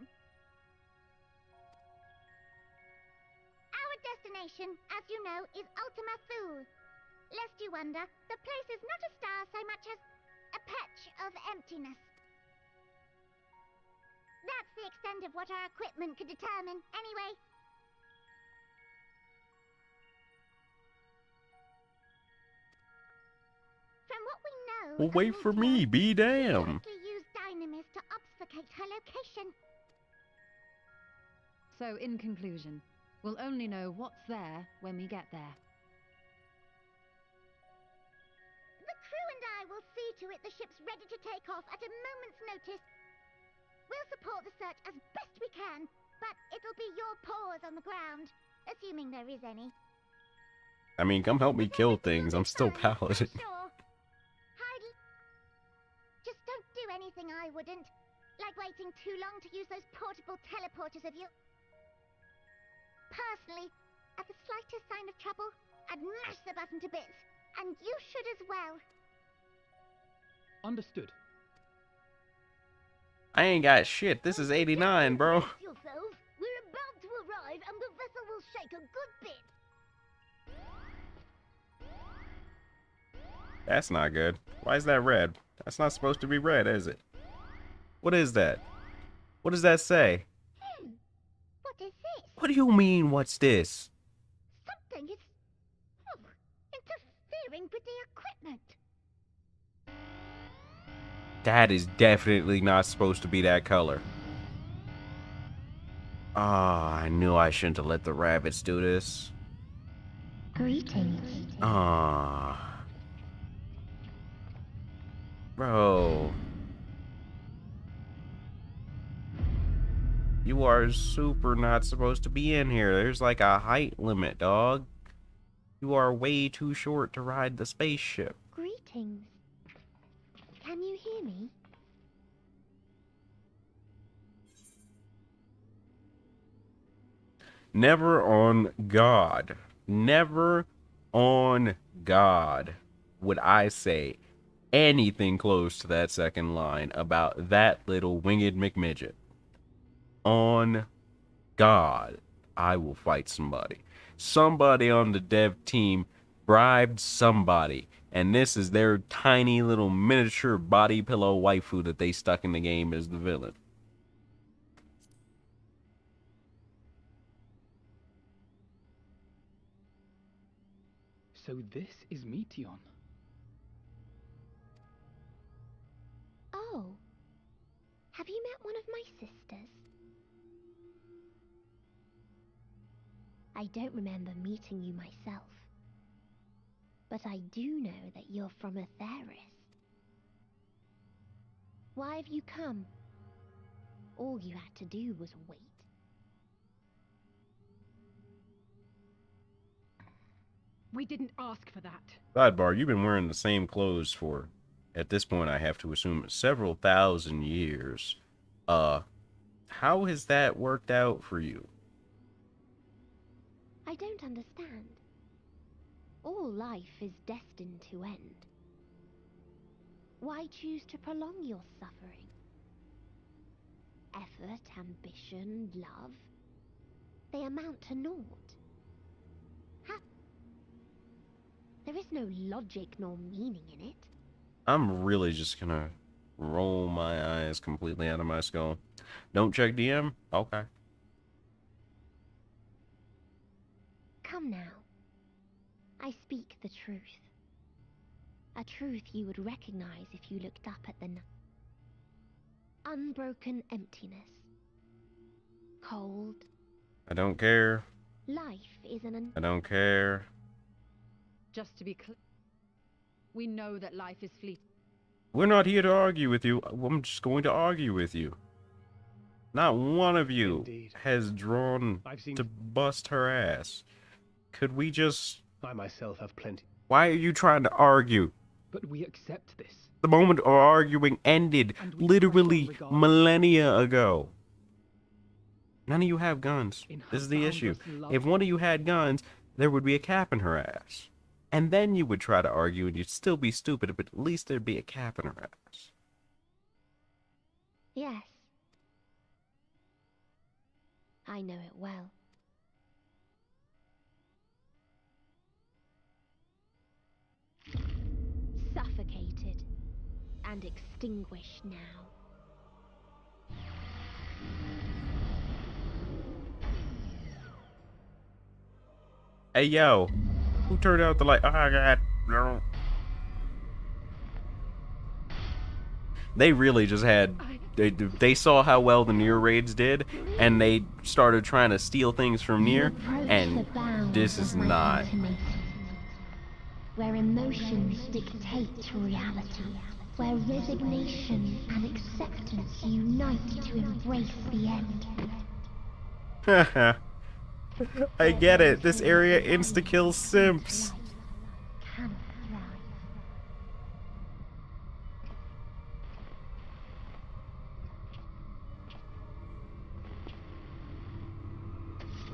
Our destination, as you know, is Ultima Thule. Lest you wonder, the place is not a star so much as a patch of emptiness. That's the extent of what our equipment could determine, anyway. From what we know... Well, wait for me, be damn. ...used dynamis to obfuscate her location. So, in conclusion, we'll only know what's there when we get there. The crew and I will see to it the ship's ready to take off at a moment's notice. We'll support the search as best we can, but it'll be your paws on the ground, assuming there is any. I mean, come help me kill things. I'm still paladin. Sure. Just don't do anything I wouldn't. Like waiting too long to use those portable teleporters of you. Personally, at the slightest sign of trouble, I'd mash the button to bits. And you should as well. Understood. I ain't got shit. This is 89, bro. Yourselves. We're about to arrive and the vessel will shake a good bit. That's not good. Why is that red? That's not supposed to be red, is it? What is that? What does that say? What is this? What do you mean, what's this? Something is... interfering with the equipment. That is definitely not supposed to be that color. Ah, I knew I shouldn't have let the rabbits do this. Greetings. Ah. Bro. You are super not supposed to be in here. There's like a height limit, dog. You are way too short to ride the spaceship. Greetings. Can you hear me? Never on God. Never on God would I say anything close to that second line about that little winged McMidget. On God, I will fight somebody. Somebody on the dev team bribed somebody, and this is their tiny little miniature body pillow waifu that they stuck in the game as the villain. So this is Meteon. Oh. Have you met one of my sisters? I don't remember meeting you myself. But I do know that you're from Atheris. Why have you come? All you had to do was wait. We didn't ask for that. Sidebar, you've been wearing the same clothes for, at this point I have to assume, several thousand years. How has that worked out for you? I don't understand. All life is destined to end. Why choose to prolong your suffering? Effort, ambition, love, they amount to naught. There is no logic nor meaning in it. I'm really just gonna roll my eyes completely out of my skull. Don't check DM? Okay. Come now. I speak the truth. A truth you would recognize if you looked up at the unbroken emptiness. Cold. I don't care. Life is I don't care. Just to be clear, we know that life is fleeting. We're not here to argue with you. I'm just going to argue with you. Not one of you has drawn to bust her ass. Could we just... I myself have plenty. Why are you trying to argue? But we accept this. The moment our arguing ended literally millennia ago. None of you have guns. This is the issue. If one of you had guns, there would be a cap in her ass. And then you would try to argue and you'd still be stupid, but at least there'd be a cap in her ass. Yes. I know it well. Suffocated and extinguished now. Hey, yo. Who turned out the light? Oh, God. No. They really just had... They saw how well the Nier raids did, and they started trying to steal things from Nier, and this is not... Where emotions dictate reality. Where resignation and acceptance unite to embrace the end. Haha. I get it. This area insta-kills simps.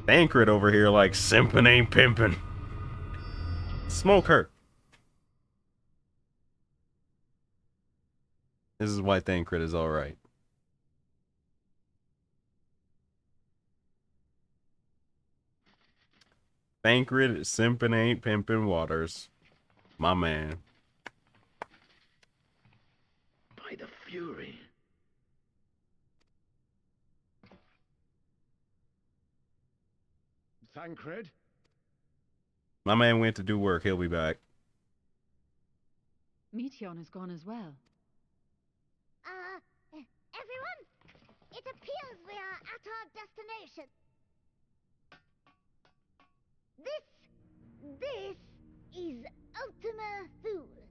Thancred over here like simpin' ain't pimpin'. Smoke her. This is why Thancred is alright. Thancred, simpin' ain't pimpin' waters. My man. By the fury. Thancred? My man went to do work. He'll be back. Meteon has gone as well. Everyone, it appears we are at our destination. This is Ultima Thule.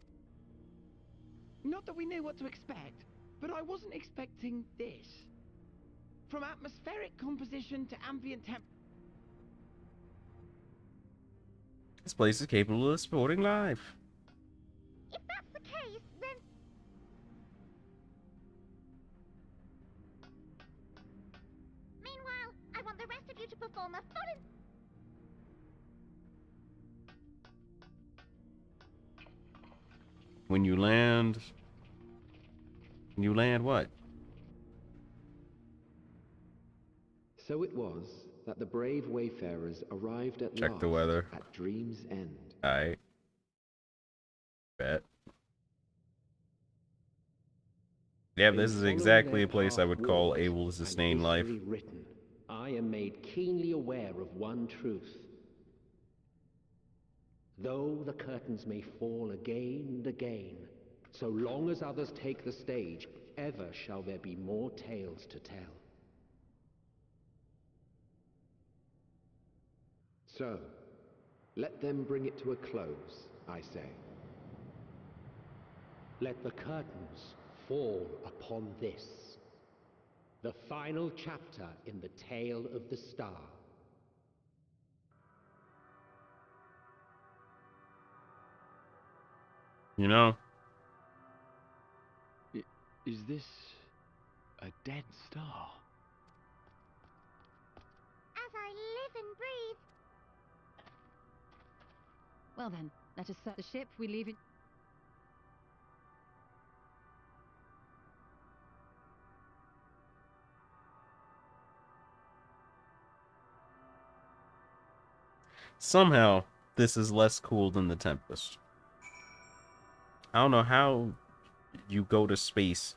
Not that we knew what to expect, but I wasn't expecting this. From atmospheric composition to ambient temp. This place is capable of supporting life. If that's the case, then... Meanwhile, I want the rest of you to perform a full... When you land what? So it was that the brave wayfarers arrived at Check last the weather. at Dream's End. Alright. Bet. Yeah, this is exactly a place I would call able to sustain life. Written, I am made keenly aware of one truth. Though the curtains may fall again and again, so long as others take the stage, ever shall there be more tales to tell. So, let them bring it to a close, I say. Let the curtains fall upon this, the final chapter in the tale of the star. You know? Is this a dead star? As I live and breathe. Well then, let us set the ship. We leave it. Somehow, this is less cool than the Tempest. I don't know how you go to space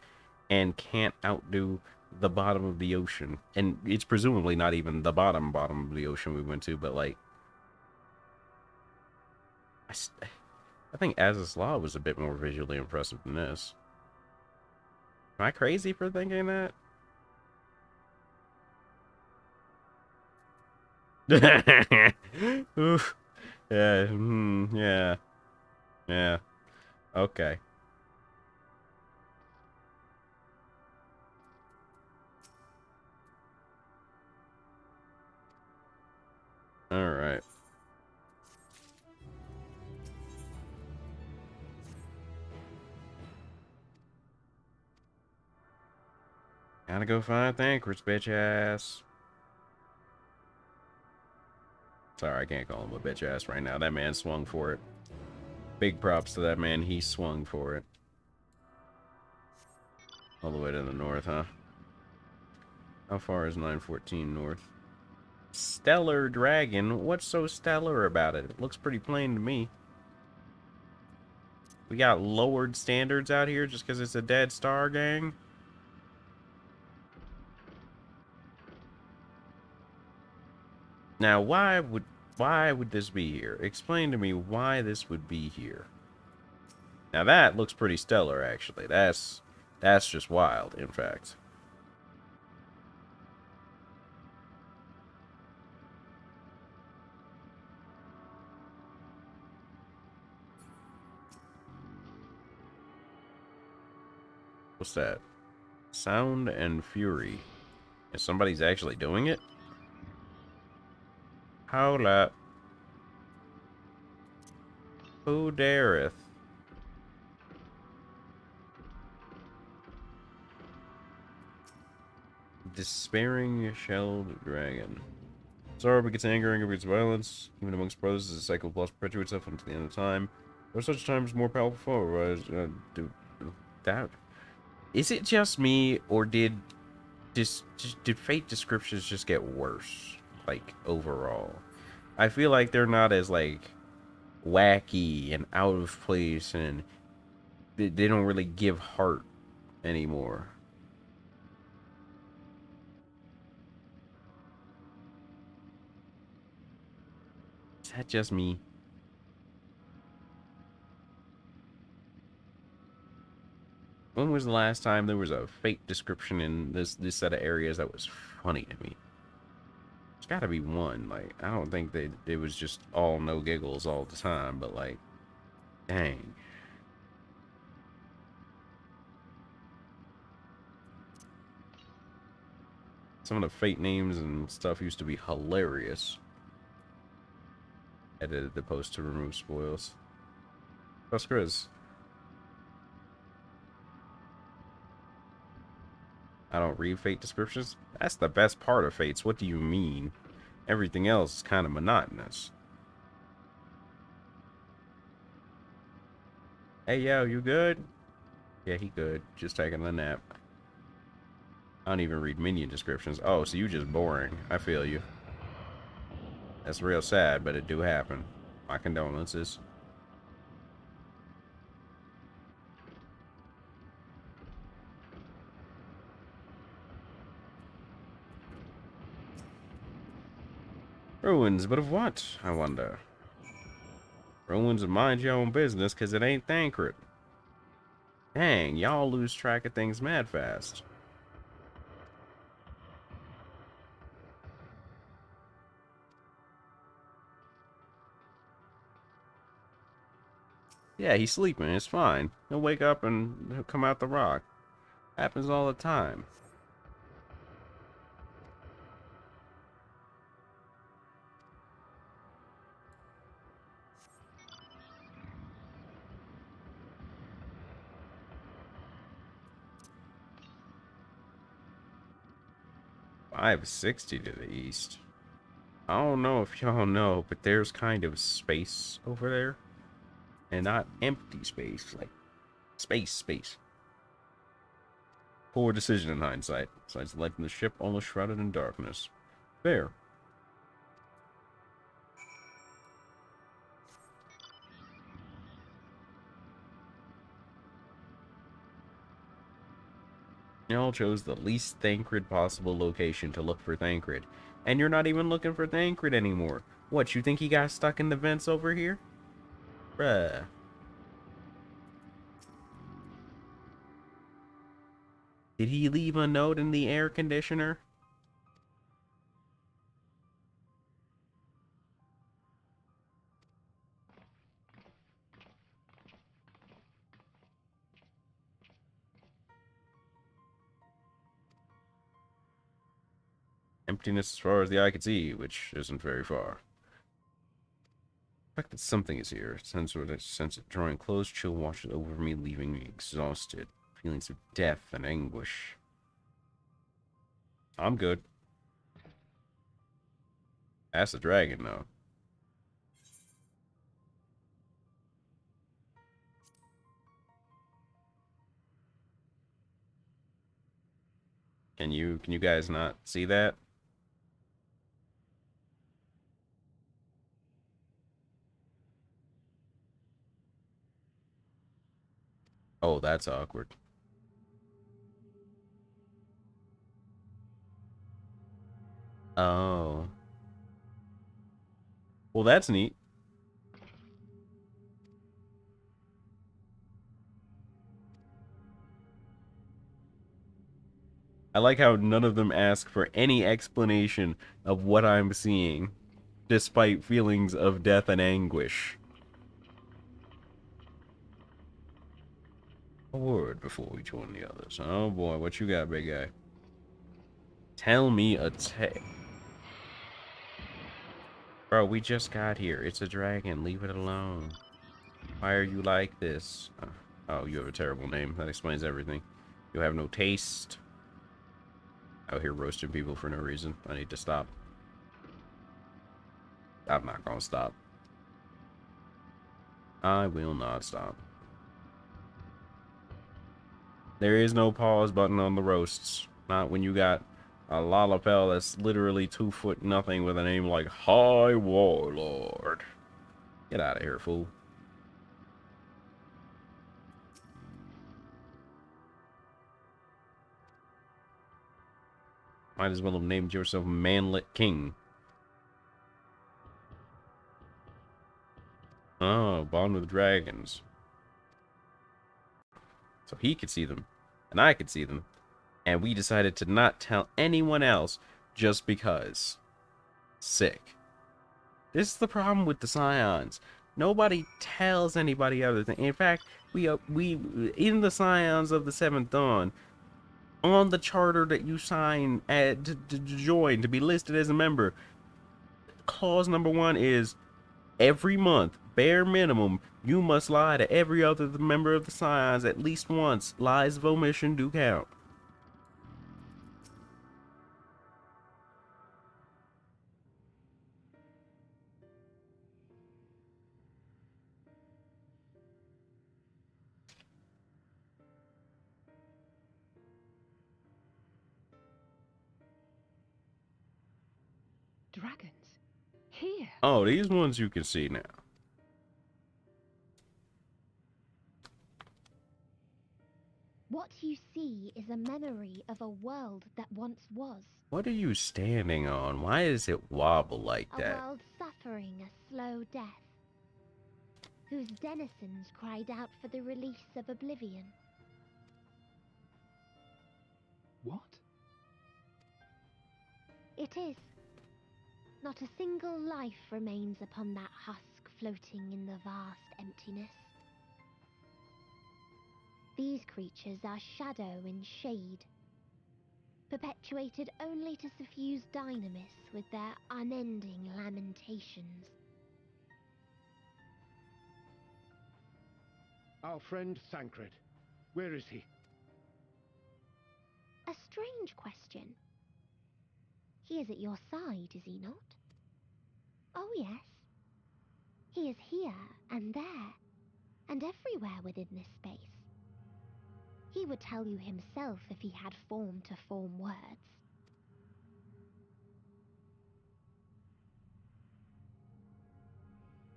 and can't outdo the bottom of the ocean. And it's presumably not even the bottom of the ocean we went to, but like... I think Az's Law was a bit more visually impressive than this. Am I crazy for thinking that? Oof. Yeah, yeah. Yeah. Okay. Alright. Gotta go find Thancred's bitch ass. Sorry, I can't call him a bitch ass right now. That man swung for it. Big props to that man. He swung for it. All the way to the north, huh? How far is 914 north? Stellar Dragon? What's so stellar about it? It looks pretty plain to me. We got lowered standards out here just because it's a dead star, gang? Now, why would this be here? Explain to me why this would be here. Now that looks pretty stellar, actually. That's just wild, in fact. What's that? Sound and Fury. If somebody's actually doing it? Hold up. Who dareth? Despairing shelled dragon. Sorrow begets anger, anger begets violence. Even amongst brothers, this cycle of loss perpetuates itself until the end of time. There are such times more powerful foe. Doubt. Is it just me, or did fate descriptions just get worse? Like, overall. I feel like they're not as, like, wacky and out of place, and they don't really give heart anymore. Is that just me? When was the last time there was a fate description in this set of areas that was funny to me? There's gotta be one. Like, I don't think it was just all no giggles all the time, but like, dang. Some of the fate names and stuff used to be hilarious. Edited the post to remove spoils. That's Chris. I don't read fate descriptions. That's the best part of fates. What do you mean? Everything else is kind of monotonous. Hey, yo, you good? Yeah, he good. Just taking a nap. I don't even read minion descriptions. Oh, so you just boring. I feel you. That's real sad, but it do happen. My condolences. Ruins, but of what, I wonder? Ruins of mind your own business, cause it ain't Thancred. Dang, y'all lose track of things mad fast. Yeah, he's sleeping, it's fine. He'll wake up and he'll come out the rock. Happens all the time. $560 to the east. I don't know if y'all know, but there's kind of space over there. And not empty space, like space. Poor decision in hindsight. Besides selecting the ship almost shrouded in darkness. Fair. Y'all chose the least Thancred possible location to look for Thancred. And you're not even looking for Thancred anymore. What, you think he got stuck in the vents over here? Bruh. Did he leave a note in the air conditioner? Emptiness as far as the eye could see, which isn't very far. The fact that something is here. Sense it drawing close, chill washes over me, leaving me exhausted. Feelings of death and anguish. I'm good. That's the dragon, though. Can you guys not see that? Oh, that's awkward. Oh. Well, that's neat. I like how none of them ask for any explanation of what I'm seeing, despite feelings of death and anguish. A word before we join the others. Oh boy, what you got, big guy? Tell me a tale. Bro, we just got here. It's a dragon. Leave it alone. Why are you like this? Oh, you have a terrible name. That explains everything. You have no taste. Out here roasting people for no reason. I need to stop. I'm not gonna stop. I will not stop. There is no pause button on the roasts. Not when you got a Lollapel that's literally 2 foot nothing with a name like High Warlord. Get out of here, fool. Might as well have named yourself Manlet King. Oh, bond with dragons. So he could see them, and I could see them. And we decided to not tell anyone else just because. Sick. This is the problem with the Scions. Nobody tells anybody other than. In fact, we in the Scions of the Seventh Dawn, on the charter that you sign to join, to be listed as a member, clause number 1 is every month, bare minimum, you must lie to every other member of the Scions at least once. Lies of omission do count. Dragons? Here? Oh, these ones you can see now. What you see is a memory of a world that once was. What are you standing on? Why does it wobble like that? A world suffering a slow death, whose denizens cried out for the release of oblivion. What? It is. Not a single life remains upon that husk floating in the vast emptiness. These creatures are shadow and shade, perpetuated only to suffuse dynamis with their unending lamentations. Our friend Thancred, where is he? A strange question. He is at your side, is he not? Oh yes. He is here and there, and everywhere within this space. He would tell you himself if he had form to form words.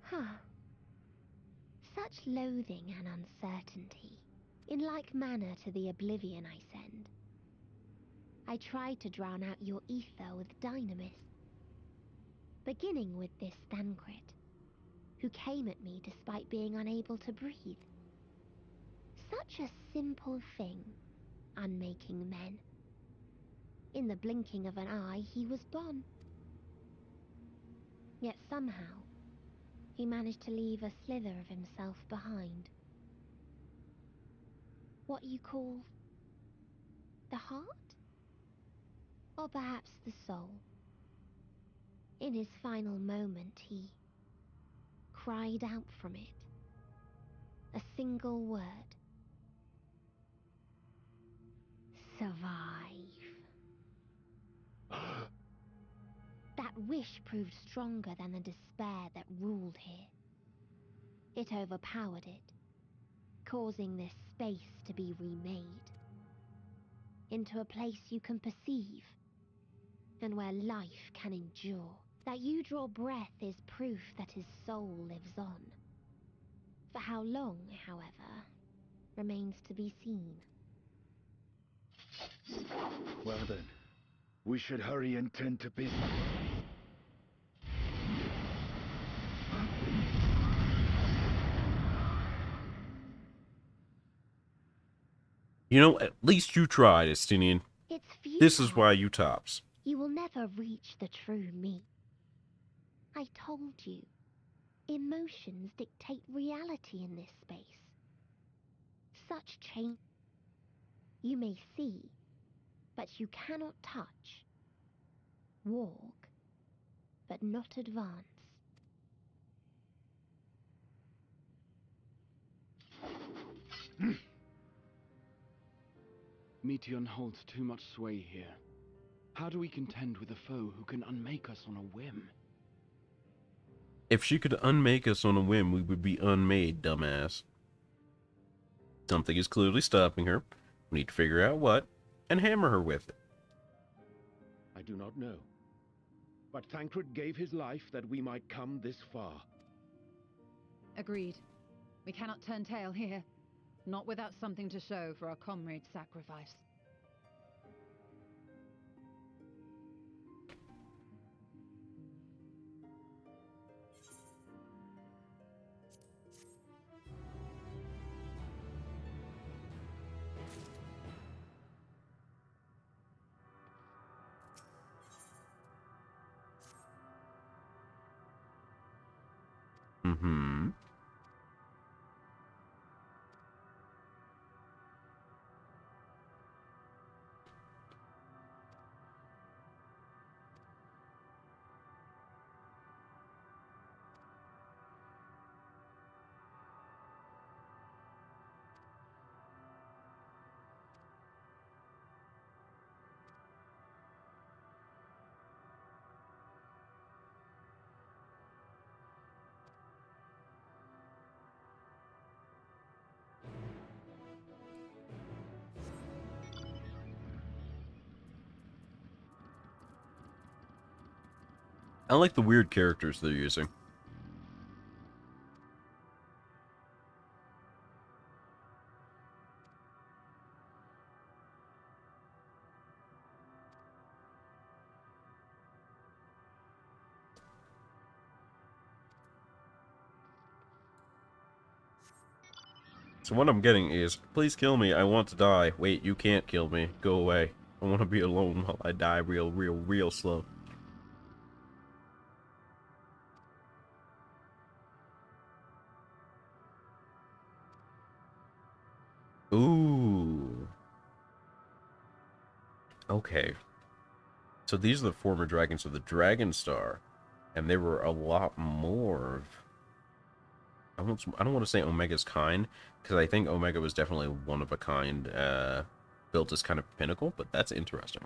Huh. Such loathing and uncertainty, in like manner to the oblivion I send. I tried to drown out your ether with dynamis. Beginning with this Thancred, who came at me despite being unable to breathe. Such a simple thing, unmaking men. In the blinking of an eye, he was gone. Yet somehow, he managed to leave a slither of himself behind. What you call the heart? Or perhaps the soul. In his final moment, he cried out from it. A single word. Survive. That wish proved stronger than the despair that ruled here. It overpowered it, causing this space to be remade into a place you can perceive, and where life can endure. That you draw breath is proof that his soul lives on. For how long, however, remains to be seen. Well then, we should hurry and tend to business. You know, at least you tried, Estinian. It's futile. This is why you tops. You will never reach the true me. I told you, emotions dictate reality in this space. Such change you may see, but you cannot touch. Walk, but not advance. Meteon holds too much sway here. How do we contend with a foe who can unmake us on a whim? If she could unmake us on a whim, we would be unmade, dumbass. Something is clearly stopping her. We need to figure out what, and hammer her with it. I do not know. But Thancred gave his life that we might come this far. Agreed. We cannot turn tail here. Not without something to show for our comrade's sacrifice. Mm-hmm. I like the weird characters they're using. So what I'm getting is, please kill me, I want to die. Wait, you can't kill me. Go away. I want to be alone while I die real slow. Ooh. Okay. So these are the former dragons of the Dragon Star. And they were a lot more of... I don't want to say Omega's kind, because I think Omega was definitely one of a kind, built as kind of pinnacle, but that's interesting.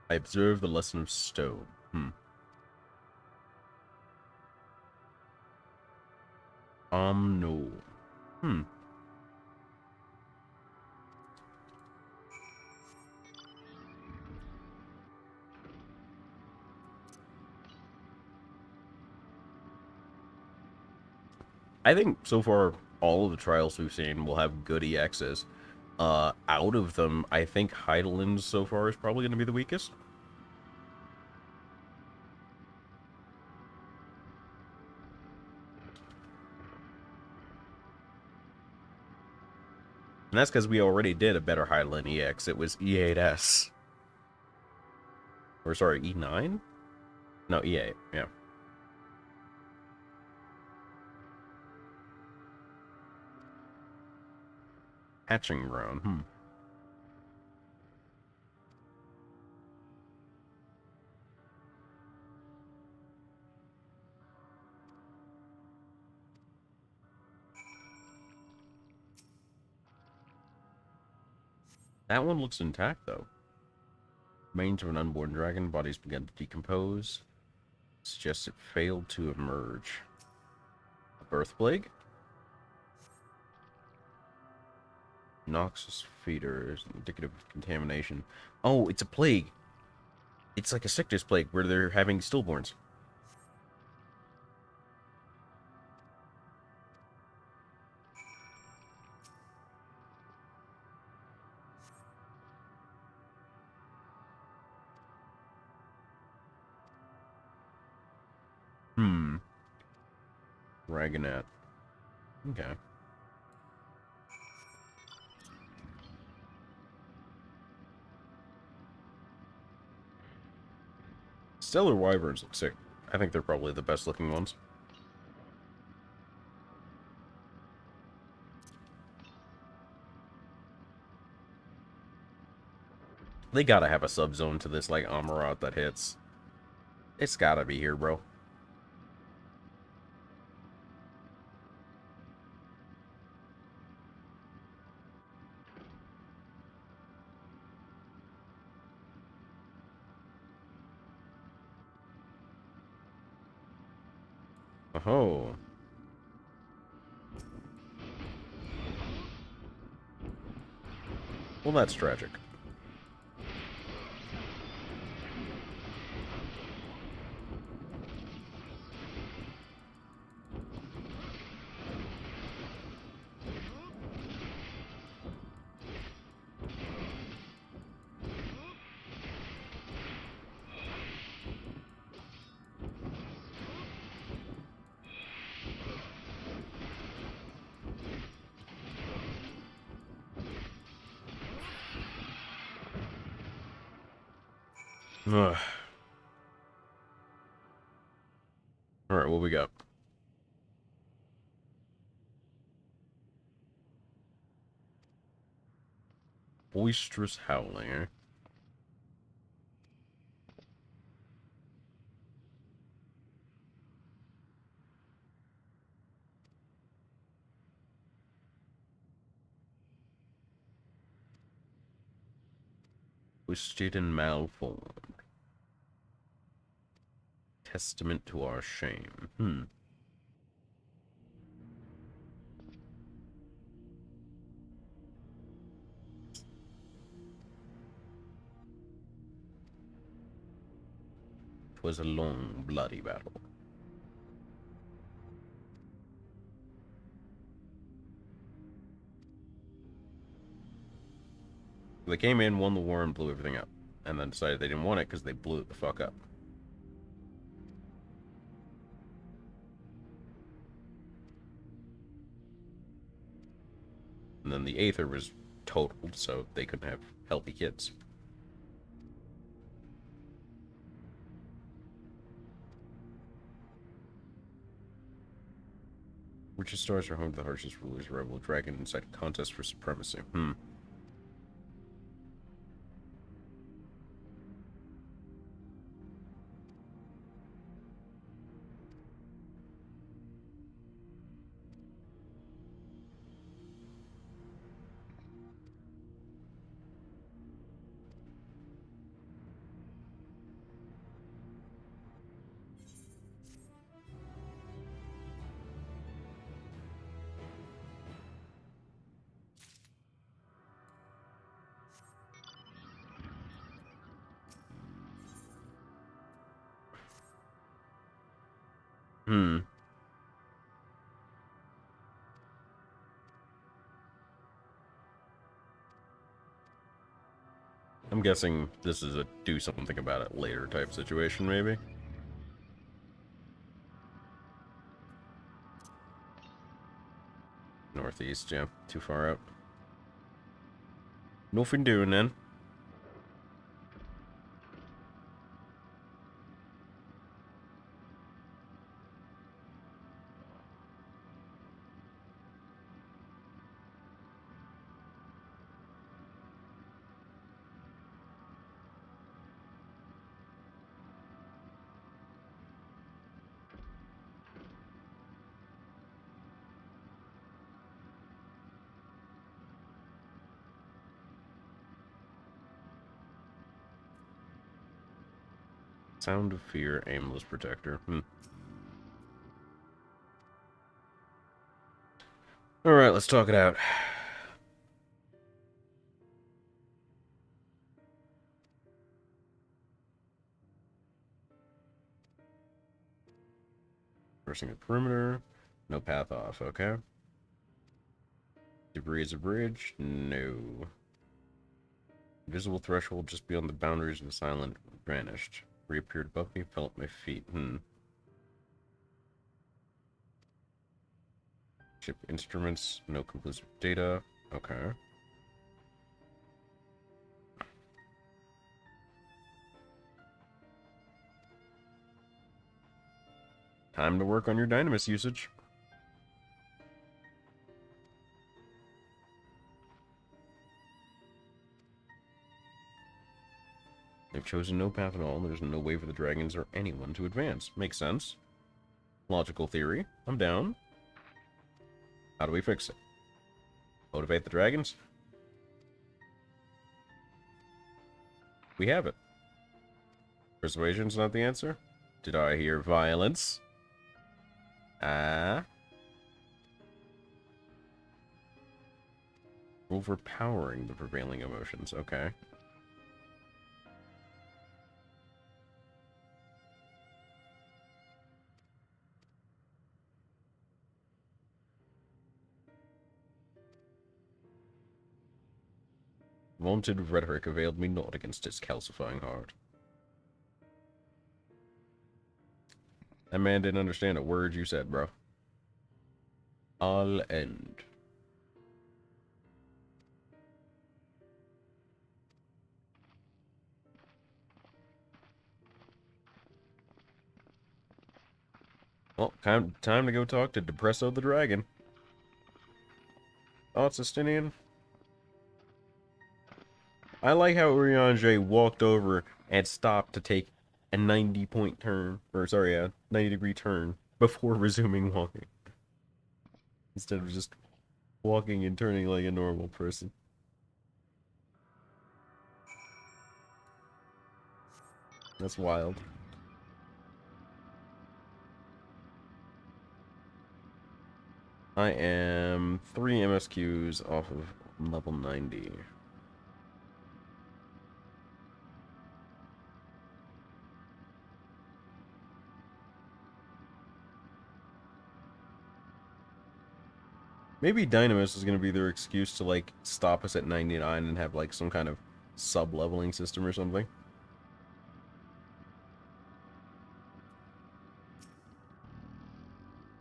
I observe the lesson of Stowe. No. I think so far all of the trials we've seen will have good EXs. Out of them, I think Heidelin's so far is probably going to be the weakest. And that's because we already did a better Heidelin EX. It was E8S. Or sorry, E9? No, E8, yeah. Hatching ground, That one looks intact, though. Remains of an unborn dragon, bodies began to decompose. Suggests it failed to emerge. A birth plague? Noxious feeders, indicative of contamination. Oh, it's a plague. It's like a sickness plague where they're having stillborns. Dragonet. Okay. Stellar wyverns look sick. I think they're probably the best looking ones. They gotta have a subzone to this, like, Amarat that hits. It's gotta be here, bro. Oh. Well, that's tragic. Ugh. Alright, what we got? Boisterous howling, eh? Twisted and malformed. Testament to our shame. Was a long, bloody battle. They came in, won the war, and blew everything up. And then decided they didn't want it because they blew it the fuck up. And then the Aether was totaled, so they couldn't have healthy kids. Richest stars are home to the harshest rulers, rebel dragon inside a contest for supremacy. guessing this is a do something about it later type situation, maybe? Northeast, yeah. Too far out. Nothing doing then. Sound of fear, aimless protector. Alright, let's talk it out. Crossing the perimeter. No path off, okay. Debris is a bridge? No. Visible threshold just beyond the boundaries of the silent vanished. Reappeared above me, fell at my feet. Ship instruments, no conclusive data. Okay. Time to work on your dynamis usage. They've chosen no path at all. There's no way for the dragons or anyone to advance. Makes sense. Logical theory. I'm down. How do we fix it? Motivate the dragons? We have it. Persuasion's not the answer? Did I hear violence? Overpowering the prevailing emotions. Okay. Vaunted rhetoric availed me not against its calcifying heart. That man didn't understand a word you said, bro. I'll end. Well, time to go talk to Depresso the Dragon. Oh, it's Justinian. I like how Urianger walked over and stopped to take a 90-point turn, or sorry, a 90-degree turn before resuming walking. Instead of just walking and turning like a normal person. That's wild. I am 3 MSQs off of level 90. Maybe Dynamis is going to be their excuse to, like, stop us at 99 and have, like, some kind of sub-leveling system or something.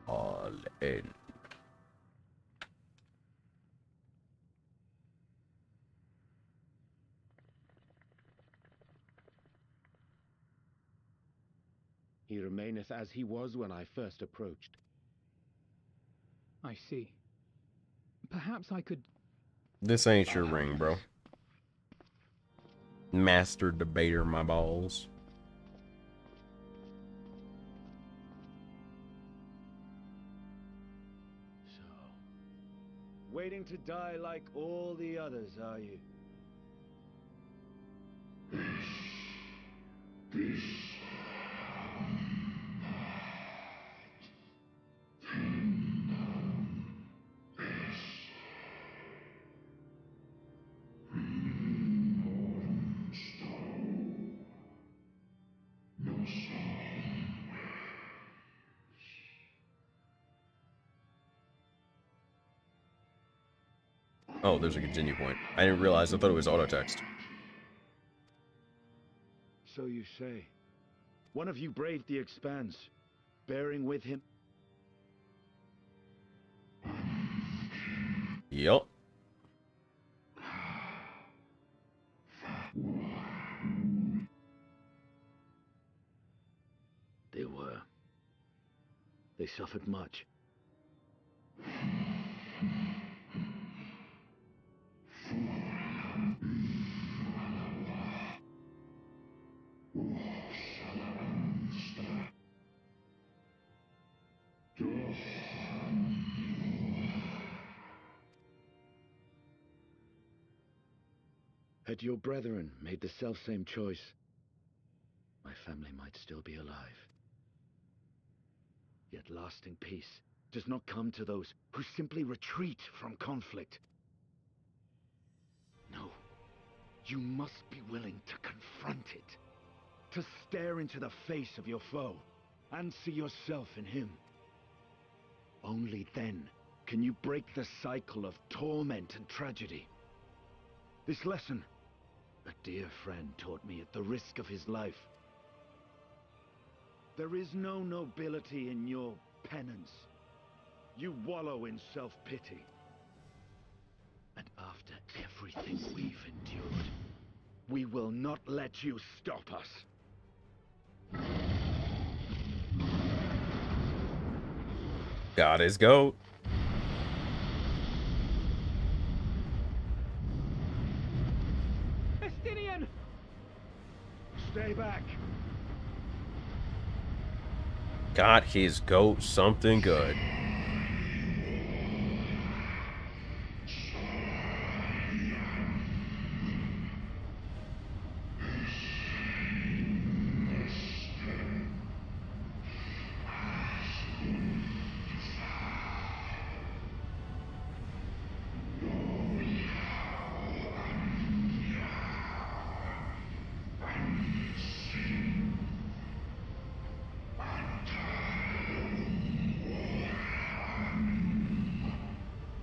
All in. He remaineth as he was when I first approached. I see. Perhaps I could... This ain't your ring, bro. Master debater, my balls. So, waiting to die like all the others, are you? Oh, there's a continue point. I didn't realize. I thought it was auto text. So you say. One of you braved the Expanse, bearing with him. Yup. They were. They suffered much. Had your brethren made the selfsame choice, my family might still be alive. Yet lasting peace does not come to those who simply retreat from conflict. No, you must be willing to confront it, to stare into the face of your foe, and see yourself in him. Only then can you break the cycle of torment and tragedy. This lesson, a dear friend taught me at the risk of his life. There is no nobility in your penance. You wallow in self-pity. And after everything we've endured, we will not let you stop us. Got his goat. Estinian! Stay back. Got his goat something good.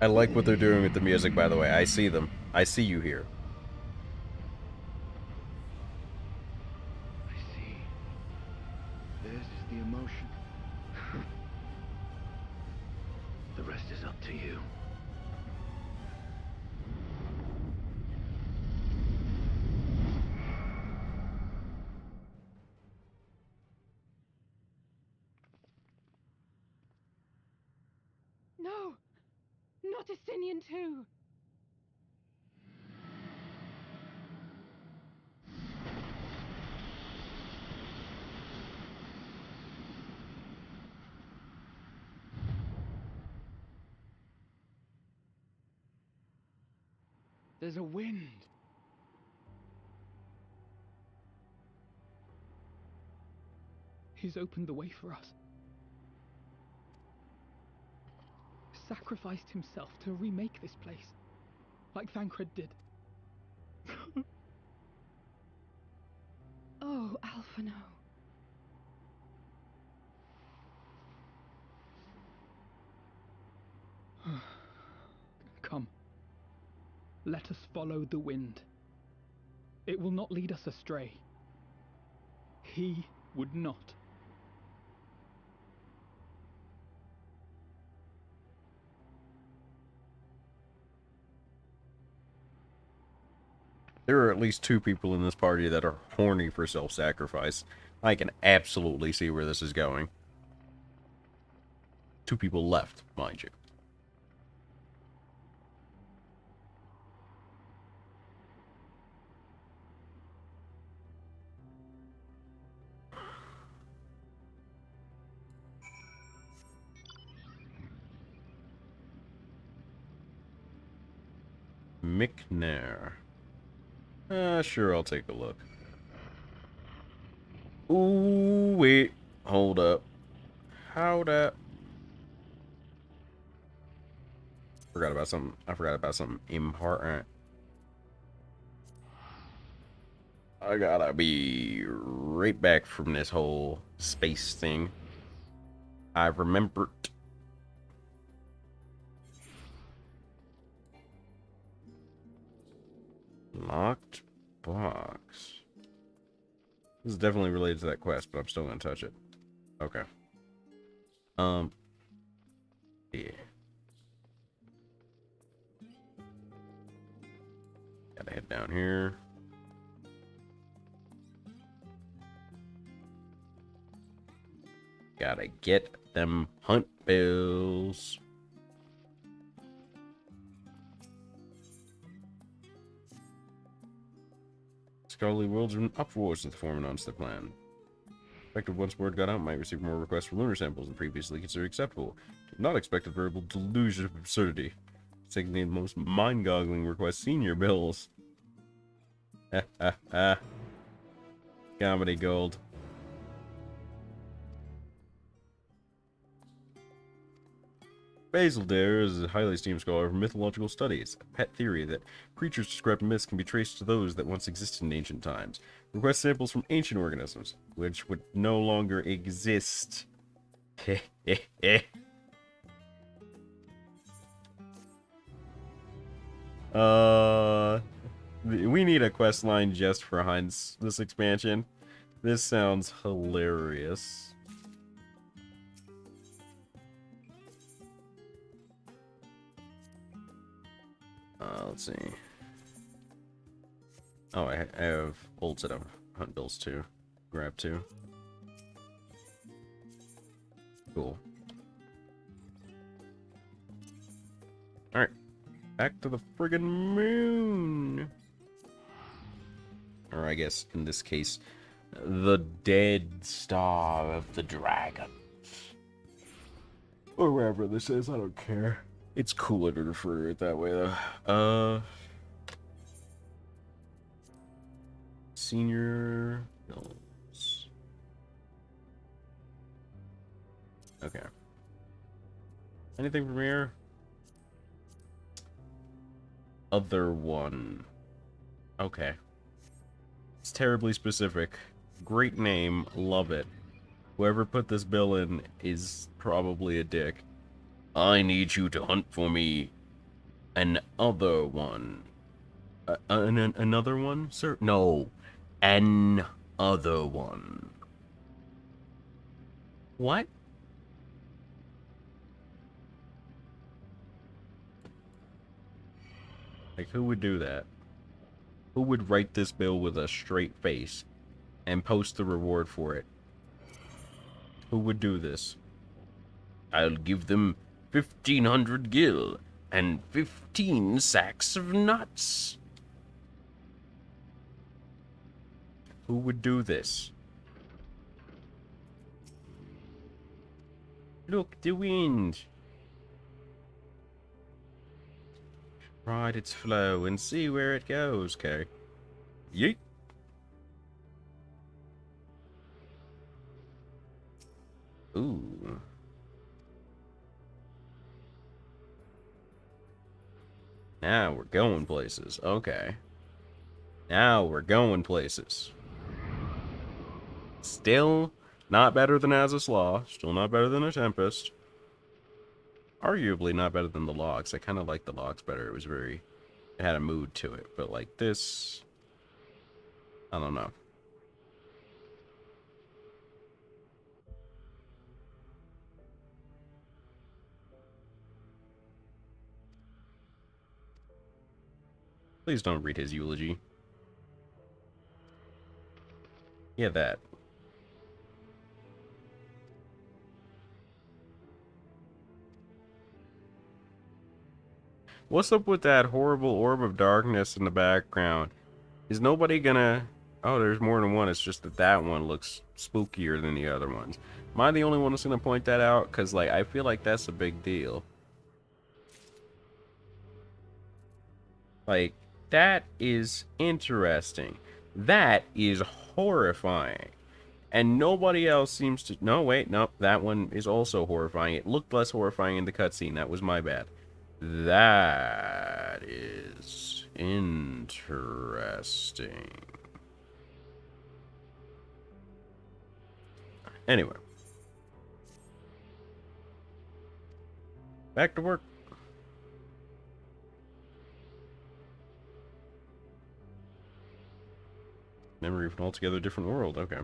I like what they're doing with the music, by the way. I see them. I see you here. I see. Theirs is the emotion. The rest is up to you. No! Not Estinian too! There's a wind. He's opened the way for us. Sacrificed himself to remake this place, like Thancred did. Oh, Alphino. Come. Let us follow the wind. It will not lead us astray. He would not. There are at least 2 people in this party that are horny for self-sacrifice. I can absolutely see where this is going. 2 people left, mind you. McNair. Sure, I'll take a look. Ooh, wait. Hold up. Hold up. Forgot about something. I forgot about something important. I gotta be right back from this whole space thing. I remembered. Locked box. This is definitely related to that quest, but I'm still gonna touch it. Okay. Yeah. Gotta head down here. Gotta get them hunt bills. Scholarly worlds are in uproar since the form announced their plan. Expected once word got out, might receive more requests for lunar samples than previously considered acceptable. Did not expect a veritable delusion of absurdity. It's taking the most mind-goggling request senior bills. Ha ha ha. Comedy gold. Basil Dare is a highly esteemed scholar of mythological studies, a pet theory that creatures described in myths can be traced to those that once existed in ancient times. Request samples from ancient organisms, which would no longer exist. We need a quest line just for Heinz this expansion. This sounds hilarious. Let's see. Oh, I have bolts that have hunt bills too. Grab two. Cool. Alright. Back to the friggin' moon. Or I guess, in this case, the dead star of the dragons. Or wherever this is, I don't care. It's cooler to refer to it that way, though. Senior bills. Okay. Anything from here? Other one. Okay. It's terribly specific. Great name. Love it. Whoever put this bill in is probably a dick. I need you to hunt for me an other one. Another one, sir? No. An other one. What? Like, who would do that? Who would write this bill with a straight face and post the reward for it? Who would do this? I'll give them 1,500 gil and 15 sacks of nuts. Who would do this? Look, the wind. Ride its flow and see where it goes, okay? Yeet. Ooh. Now we're going places. Okay. Now we're going places. Still not better than Az's Law. Still not better than a Tempest. Arguably not better than the logs. I kind of like the logs better. It was very... It had a mood to it. But like this... I don't know. Please don't read his eulogy. Yeah, that. What's up with that horrible orb of darkness in the background? Is nobody gonna... Oh, there's more than one. It's just that that one looks spookier than the other ones. Am I the only one that's gonna point that out? Because, like, I feel like that's a big deal. Like, that is interesting. That is horrifying. And nobody else seems to... No, wait, nope. That one is also horrifying. It looked less horrifying in the cutscene. That was my bad. That is interesting. Anyway. Back to work. Memory of an altogether different world. Okay.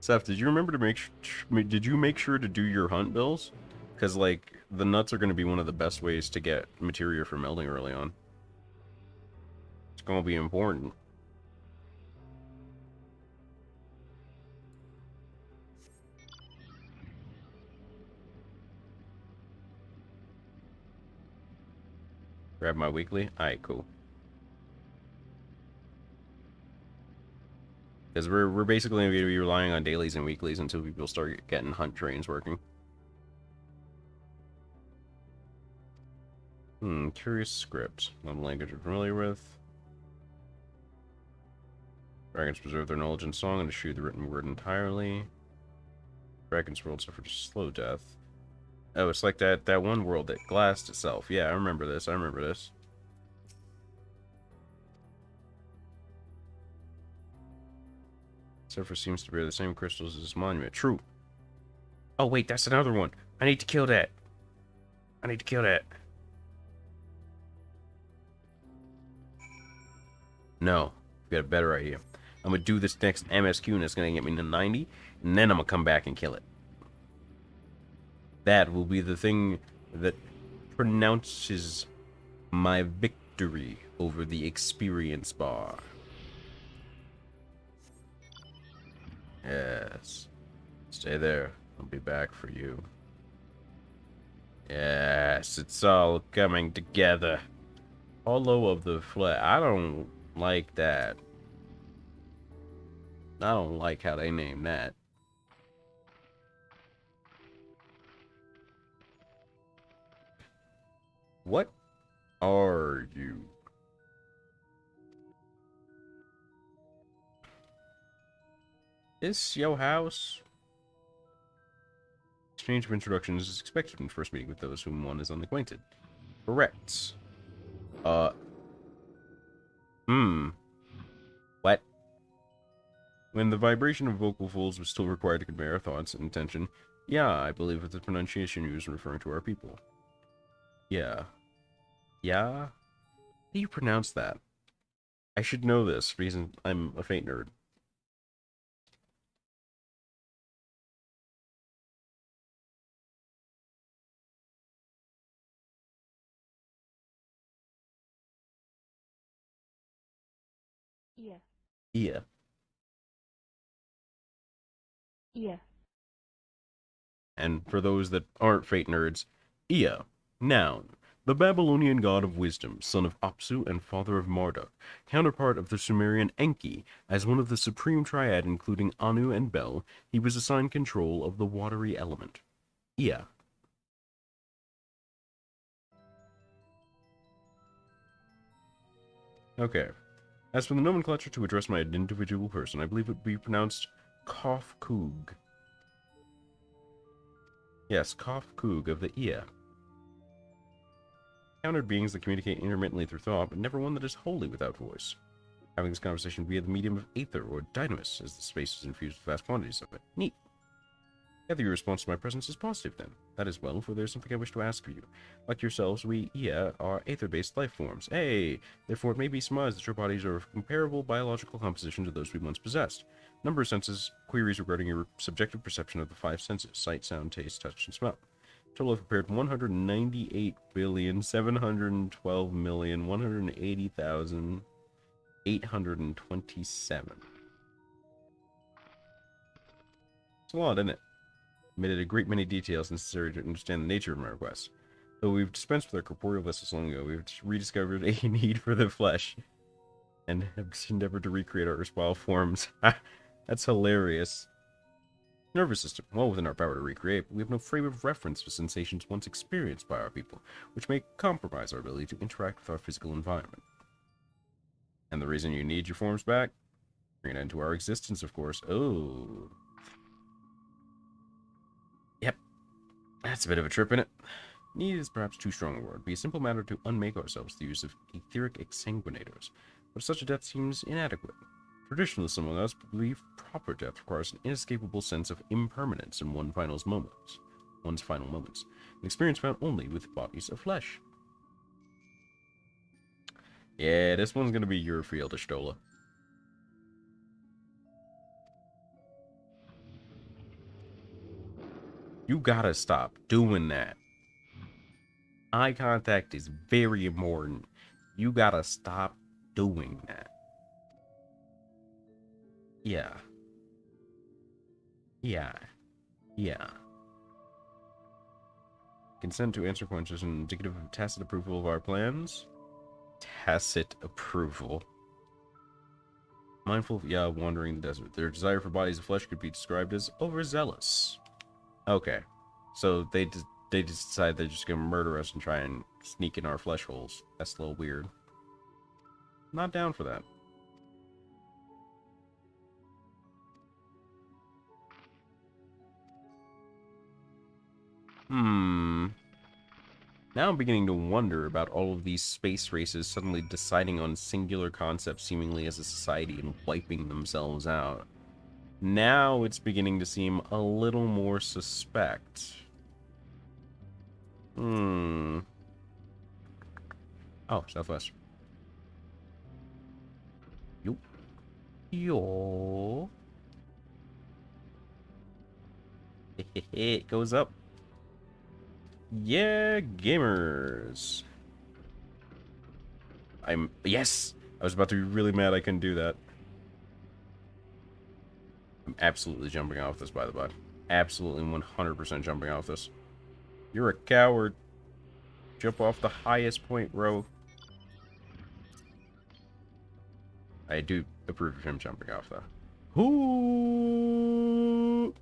Seth, did you remember to did you make sure to do your hunt bills? Because, like, the nuts are going to be one of the best ways to get materia for melding early on. It's going to be important. Grab my weekly? Alright, cool. Because we're basically going to be relying on dailies and weeklies until people start getting hunt trains working. Curious script. Not a language you're familiar with. Dragons preserve their knowledge in song and eschew the written word entirely. Dragon's world suffered a slow death. Oh, it's like that one world that glassed itself. Yeah, I remember this. Surfer seems to bear the same crystals as this monument. True. Oh, wait, that's another one. I need to kill that. No. I've got a better idea. I'm going to do this next MSQ and it's going to get me to 90, and then I'm going to come back and kill it. That will be the thing that pronounces my victory over the experience bar. Yes. Stay there. I'll be back for you. Yes, it's all coming together. Hollow of the flesh. I don't like that. I don't like how they name that. What are you? This your house? Exchange of introductions is expected when first meeting with those whom one is unacquainted. Correct. What? When the vibration of vocal folds was still required to convey our thoughts and intention, yeah, I believe that the pronunciation used in referring to our people. Yeah. Yeah? How do you pronounce that? I should know this, because I'm a Fate nerd. Yeah. Yeah. Yeah. And for those that aren't Fate nerds, Ea, noun, the Babylonian god of wisdom, son of Apsu and father of Marduk, counterpart of the Sumerian Enki. As one of the supreme triad including Anu and Bel, he was assigned control of the watery element. Ea. Okay. As for the nomenclature to address my individual person, I believe it would be pronounced Kof-Kug. Yes, Kof-Kug of the Ea. Encountered beings that communicate intermittently through thought, but never one that is wholly without voice. Having this conversation via the medium of aether or dynamis, as the space is infused with vast quantities of it. Neat. Gather your response to my presence is positive, then. That is well, for there is something I wish to ask of you. Like yourselves, we, Ea, are aether-based life forms. Hey! Therefore, it may be surmised that your bodies are of comparable biological composition to those we once possessed. Number of senses, queries regarding your subjective perception of the 5 senses, sight, sound, taste, touch, and smell. Total have prepared 198,712,180,827. It's a lot, isn't it? Omitted a great many details necessary to understand the nature of my request. Though we've dispensed with our corporeal vessels long ago, we've rediscovered a need for the flesh, and have endeavored to recreate our erstwhile forms. That's hilarious. Nervous system, well within our power to recreate, but we have no frame of reference for sensations once experienced by our people, which may compromise our ability to interact with our physical environment. And the reason you need your forms back? Bring it into our existence, of course. Oh. Yep. That's a bit of a trip, innit? Need is perhaps too strong a word. It'd be a simple matter to unmake ourselves through the use of etheric exsanguinators, but such a death seems inadequate. Traditionalists among us believe proper death requires an inescapable sense of impermanence in one's final moments, an experience found only with bodies of flesh. Yeah, this one's gonna be your field, Ashtola. You gotta stop doing that. Eye contact is very important. You gotta stop doing that. Yeah. Yeah. Yeah. Consent to answer questions indicative of tacit approval of our plans. Tacit approval. Mindful of, wandering the desert. Their desire for bodies of flesh could be described as overzealous. Okay. So they just decide they're just gonna murder us and try and sneak in our flesh holes. That's a little weird. Not down for that. Now I'm beginning to wonder about all of these space races suddenly deciding on singular concepts seemingly as a society and wiping themselves out. Now it's beginning to seem a little more suspect. Oh, southwest. Yo. It goes up. Yeah, gamers. Yes! I was about to be really mad I couldn't do that. I'm absolutely jumping off this, by the by. Absolutely 100% jumping off this. You're a coward. Jump off the highest point, bro. I do approve of him jumping off, though. Ooh.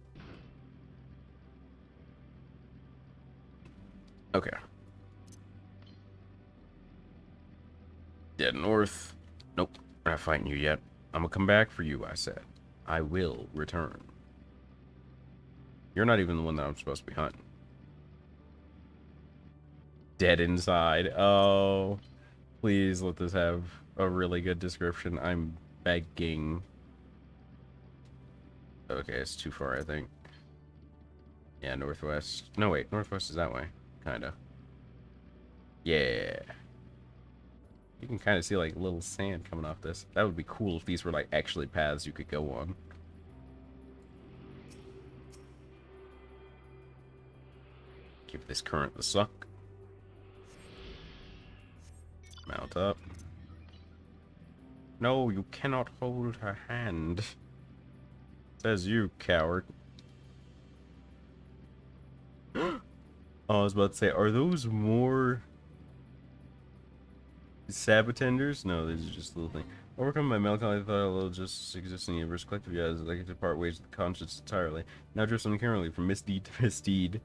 Okay. Dead north. Nope, we're not fighting you yet. I'm gonna come back for you, I said. I will return. You're not even the one that I'm supposed to be hunting. Dead inside. Oh, please let this have a really good description. I'm begging. Okay, it's too far, I think. Yeah, northwest. No, wait, northwest is that way. Kinda. Yeah. You can kind of see, like, little sand coming off this. That would be cool if these were, like, actually paths you could go on. Give this current the suck. Mount up. No, you cannot hold her hand. Says you, coward. Oh, I was about to say, are those more sabotenders? No, these are just little things. Overcome by melancholy thought, although just exist in the universe collectively as they to part ways with the conscience entirely. Now drifts uncurrently from misdeed to misdeed.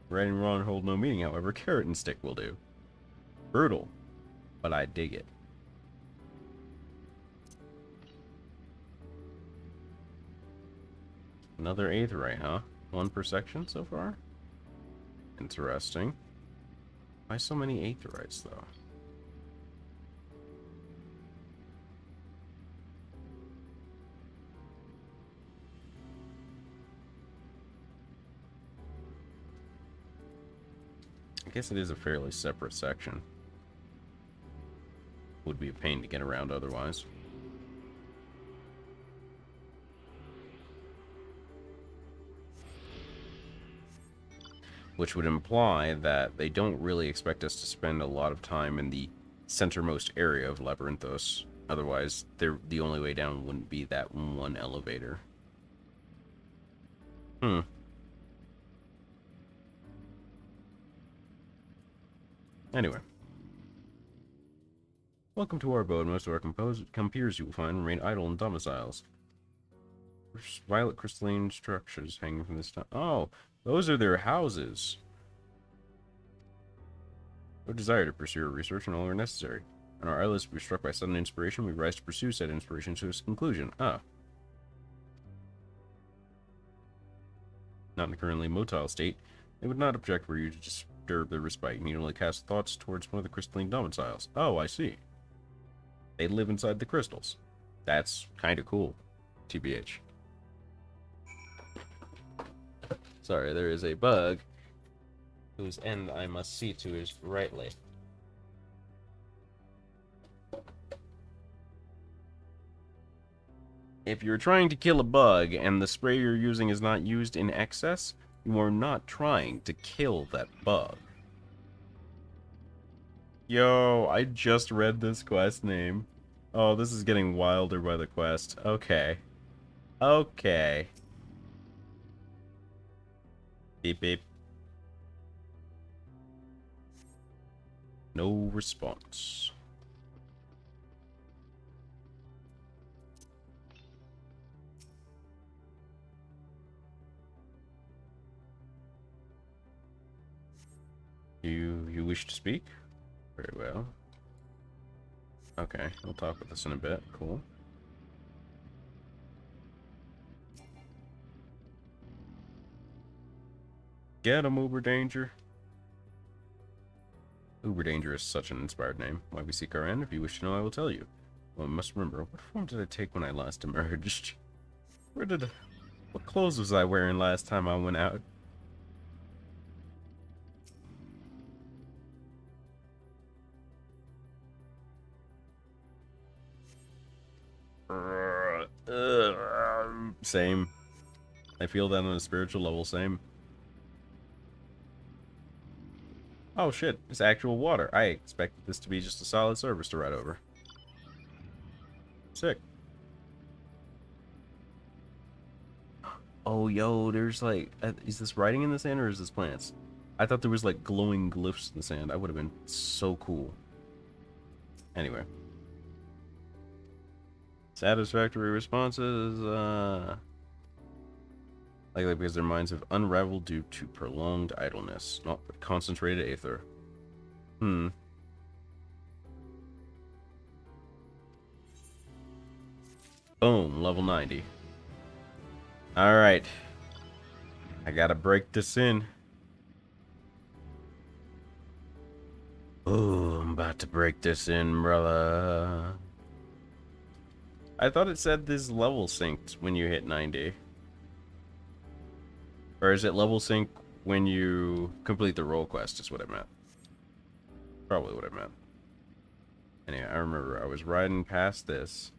Right and wrong hold no meaning, however, carrot and stick will do. Brutal, but I dig it. Another aetheryte, huh? One per section so far? Interesting. Why so many aetherytes, though? I guess it is a fairly separate section. Would be a pain to get around otherwise. Which would imply that they don't really expect us to spend a lot of time in the centermost area of Labyrinthos. Otherwise, the only way down wouldn't be that one elevator. Anyway. Welcome to our abode. Most of our compeers you will find remain idle in domiciles. Violet crystalline structures hanging from this top. Oh, those are their houses. No desire to pursue research no longer necessary. On our islands, we are struck by sudden inspiration. We rise to pursue said inspiration to its conclusion. Ah. Not in the currently motile state, they would not object were you to disturb their respite. You need only cast thoughts towards one of the crystalline domiciles. Oh, I see. They live inside the crystals. That's kind of cool. TBH. Sorry, there is a bug whose end I must see to is rightly. If you're trying to kill a bug and the spray you're using is not used in excess, you are not trying to kill that bug. Yo, I just read this quest name. Oh, this is getting wilder by the quest. Okay. Okay. Beep beep. No response. You wish to speak? Very well. Okay, we'll talk with us in a bit. Cool. Get 'em, Uber Danger. Uber Danger is such an inspired name. Why we seek our end? If you wish to know, I will tell you. Well, I must remember, what form did I take when I last emerged? What clothes was I wearing last time I went out? Same. I feel that on a spiritual level, same. Oh shit, it's actual water. I expected this to be just a solid service to ride over. Sick. Oh yo, there's like, is this writing in the sand or is this plants? I thought there was like glowing glyphs in the sand. That would have been so cool. Anyway. Satisfactory responses, likely because their minds have unraveled due to prolonged idleness, not but concentrated aether. Boom, level 90. Alright. I gotta break this in. Oh, I'm about to break this in, brother. I thought it said this level synced when you hit 90. Or is it level sync when you complete the role quest is what I meant. Probably what I meant. Anyway, I remember I was riding past this.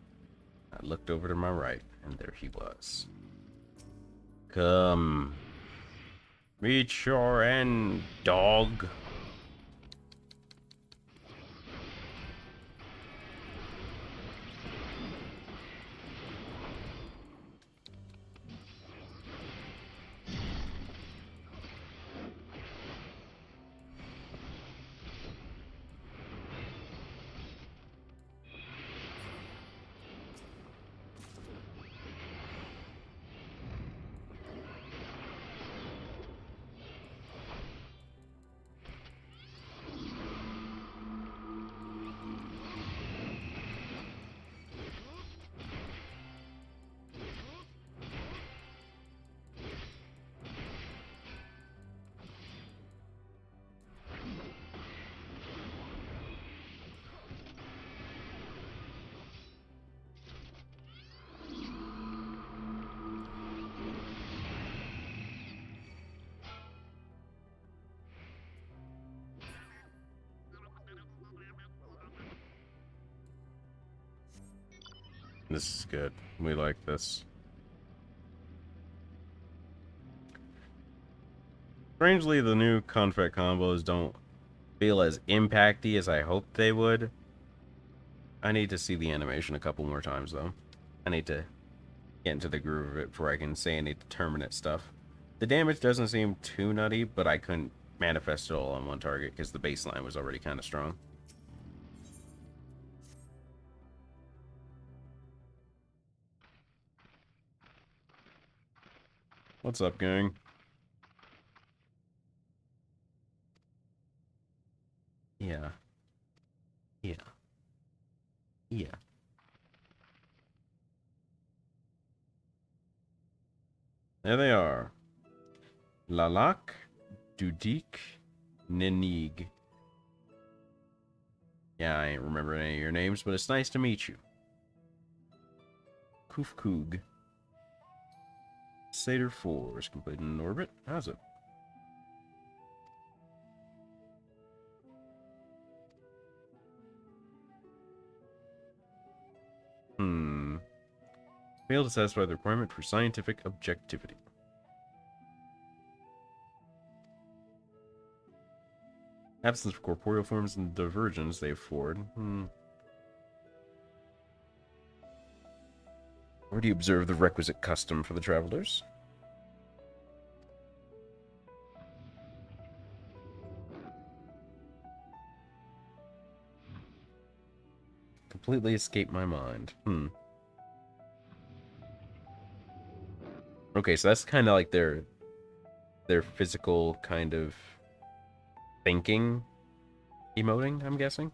I looked over to my right, and there he was. Come. Meet your end, dog. This is good. We like this. Strangely, the new conflict combos don't feel as impacty as I hoped they would. I need to see the animation a couple more times, though. I need to get into the groove of it before I can say any determinate stuff. The damage doesn't seem too nutty, but I couldn't manifest it all on one target because the baseline was already kind of strong. What's up, gang? Yeah. Yeah. Yeah. There they are. Lalak, Dudik, Nenig. Yeah, I ain't remembering any of your names, but it's nice to meet you. Kufkug. Satyr 4 is completed in orbit. How's it? Fail to satisfy the requirement for scientific objectivity. Absence of corporeal forms and divergence they afford. Where do you observe the requisite custom for the travelers? Completely escaped my mind. Okay, so that's kind of like their physical kind of thinking emoting, I'm guessing.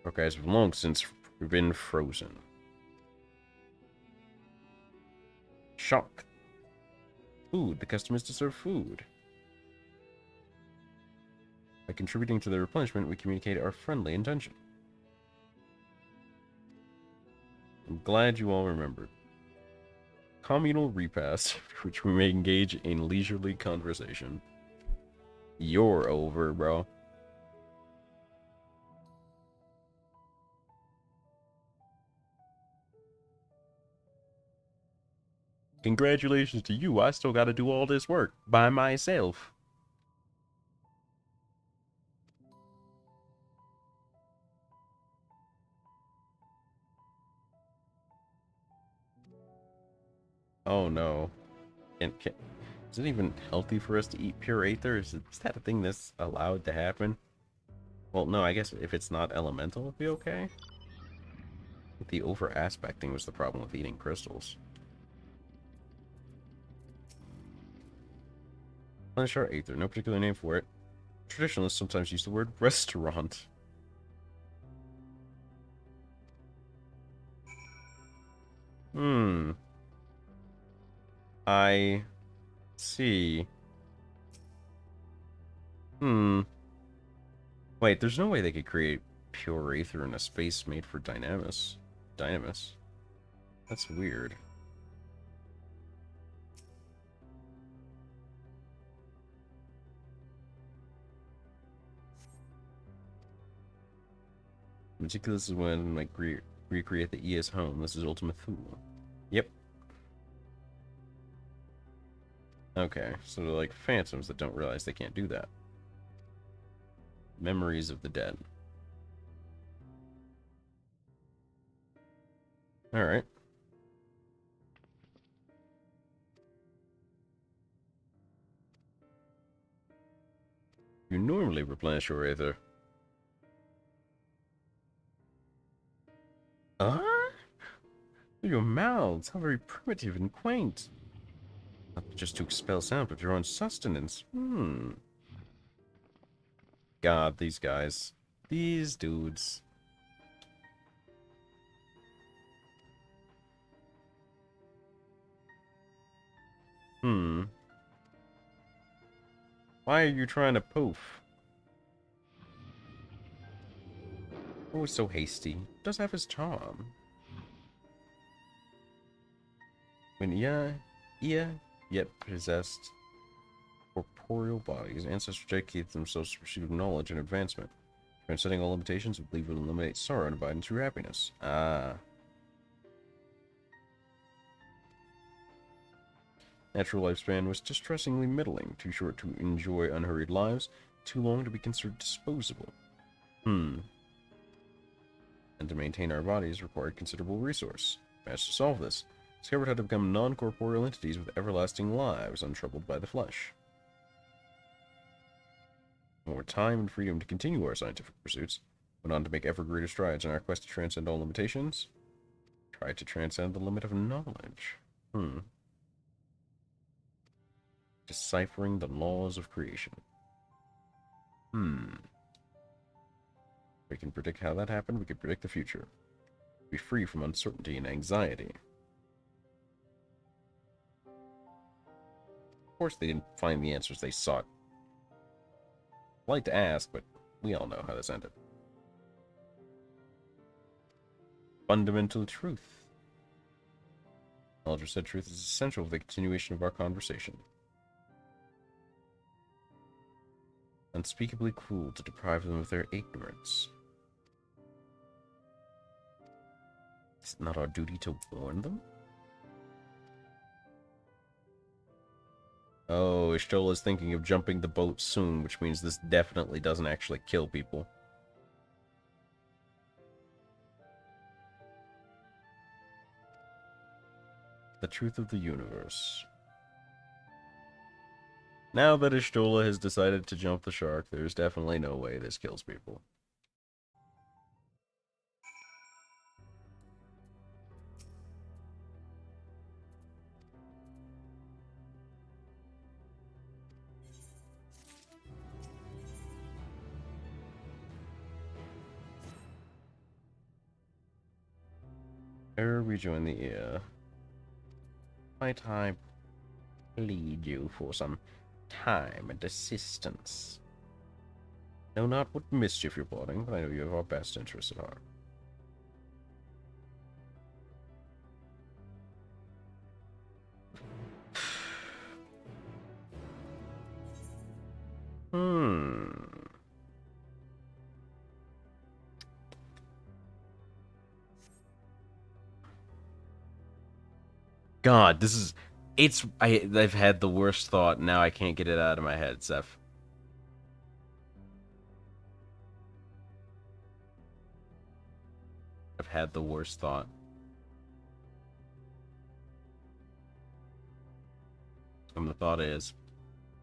Okay, it's long since been frozen. Shock. Food. The custom is to serve food. By contributing to the replenishment, we communicate our friendly intention. I'm glad you all remembered. Communal repast, which we may engage in leisurely conversation. You're over, bro. Congratulations to you, I still gotta do all this work by myself. Oh no. Is it even healthy for us to eat pure aether? Is that a thing that's allowed to happen? Well, no, I guess if it's not elemental, it'd be okay. The over-aspecting was the problem with eating crystals. Replenish our aether, no particular name for it. Traditionalists sometimes use the word restaurant. I see. Wait, there's no way they could create pure aether in a space made for Dynamis. That's weird. Meticulous is when like recreate the ES home. This is Ultima Thule. Yep. Okay, so they're like phantoms that don't realize they can't do that. Memories of the dead. Alright. You normally replenish your aether. Your mouths, how very primitive and quaint. Not just to expel sound, but your own sustenance. God, these guys. These dudes. Why are you trying to poof? Always so hasty. Does have his charm. When yet possessed corporeal bodies, ancestors dedicate themselves to the pursuit of knowledge and advancement. Transcending all limitations, we believe will eliminate sorrow and abide in true happiness. Natural lifespan was distressingly middling, too short to enjoy unhurried lives, too long to be considered disposable. And to maintain our bodies required considerable resource. Managed to solve this. Discovered how to become non-corporeal entities with everlasting lives, untroubled by the flesh. More time and freedom to continue our scientific pursuits. Went on to make ever greater strides in our quest to transcend all limitations. Tried to transcend the limit of knowledge. Deciphering the laws of creation. We can predict how that happened, we can predict the future. Be free from uncertainty and anxiety. Of course they didn't find the answers they sought. I'd like to ask, but we all know how this ended. Fundamental truth. Knowledge of said truth is essential for the continuation of our conversation. Unspeakably cruel to deprive them of their ignorance. Is it not our duty to warn them? Oh, Ishtola's thinking of jumping the boat soon, which means this definitely doesn't actually kill people. The truth of the universe. Now that Ishtola has decided to jump the shark, there's definitely no way this kills people. Rejoin the ear. Might I plead you for some time and assistance? Know not what mischief you're plotting, but I know you have our best interests at heart. God, this is... I've had the worst thought, now I can't get it out of my head, Seth. I've had the worst thought. And the thought is,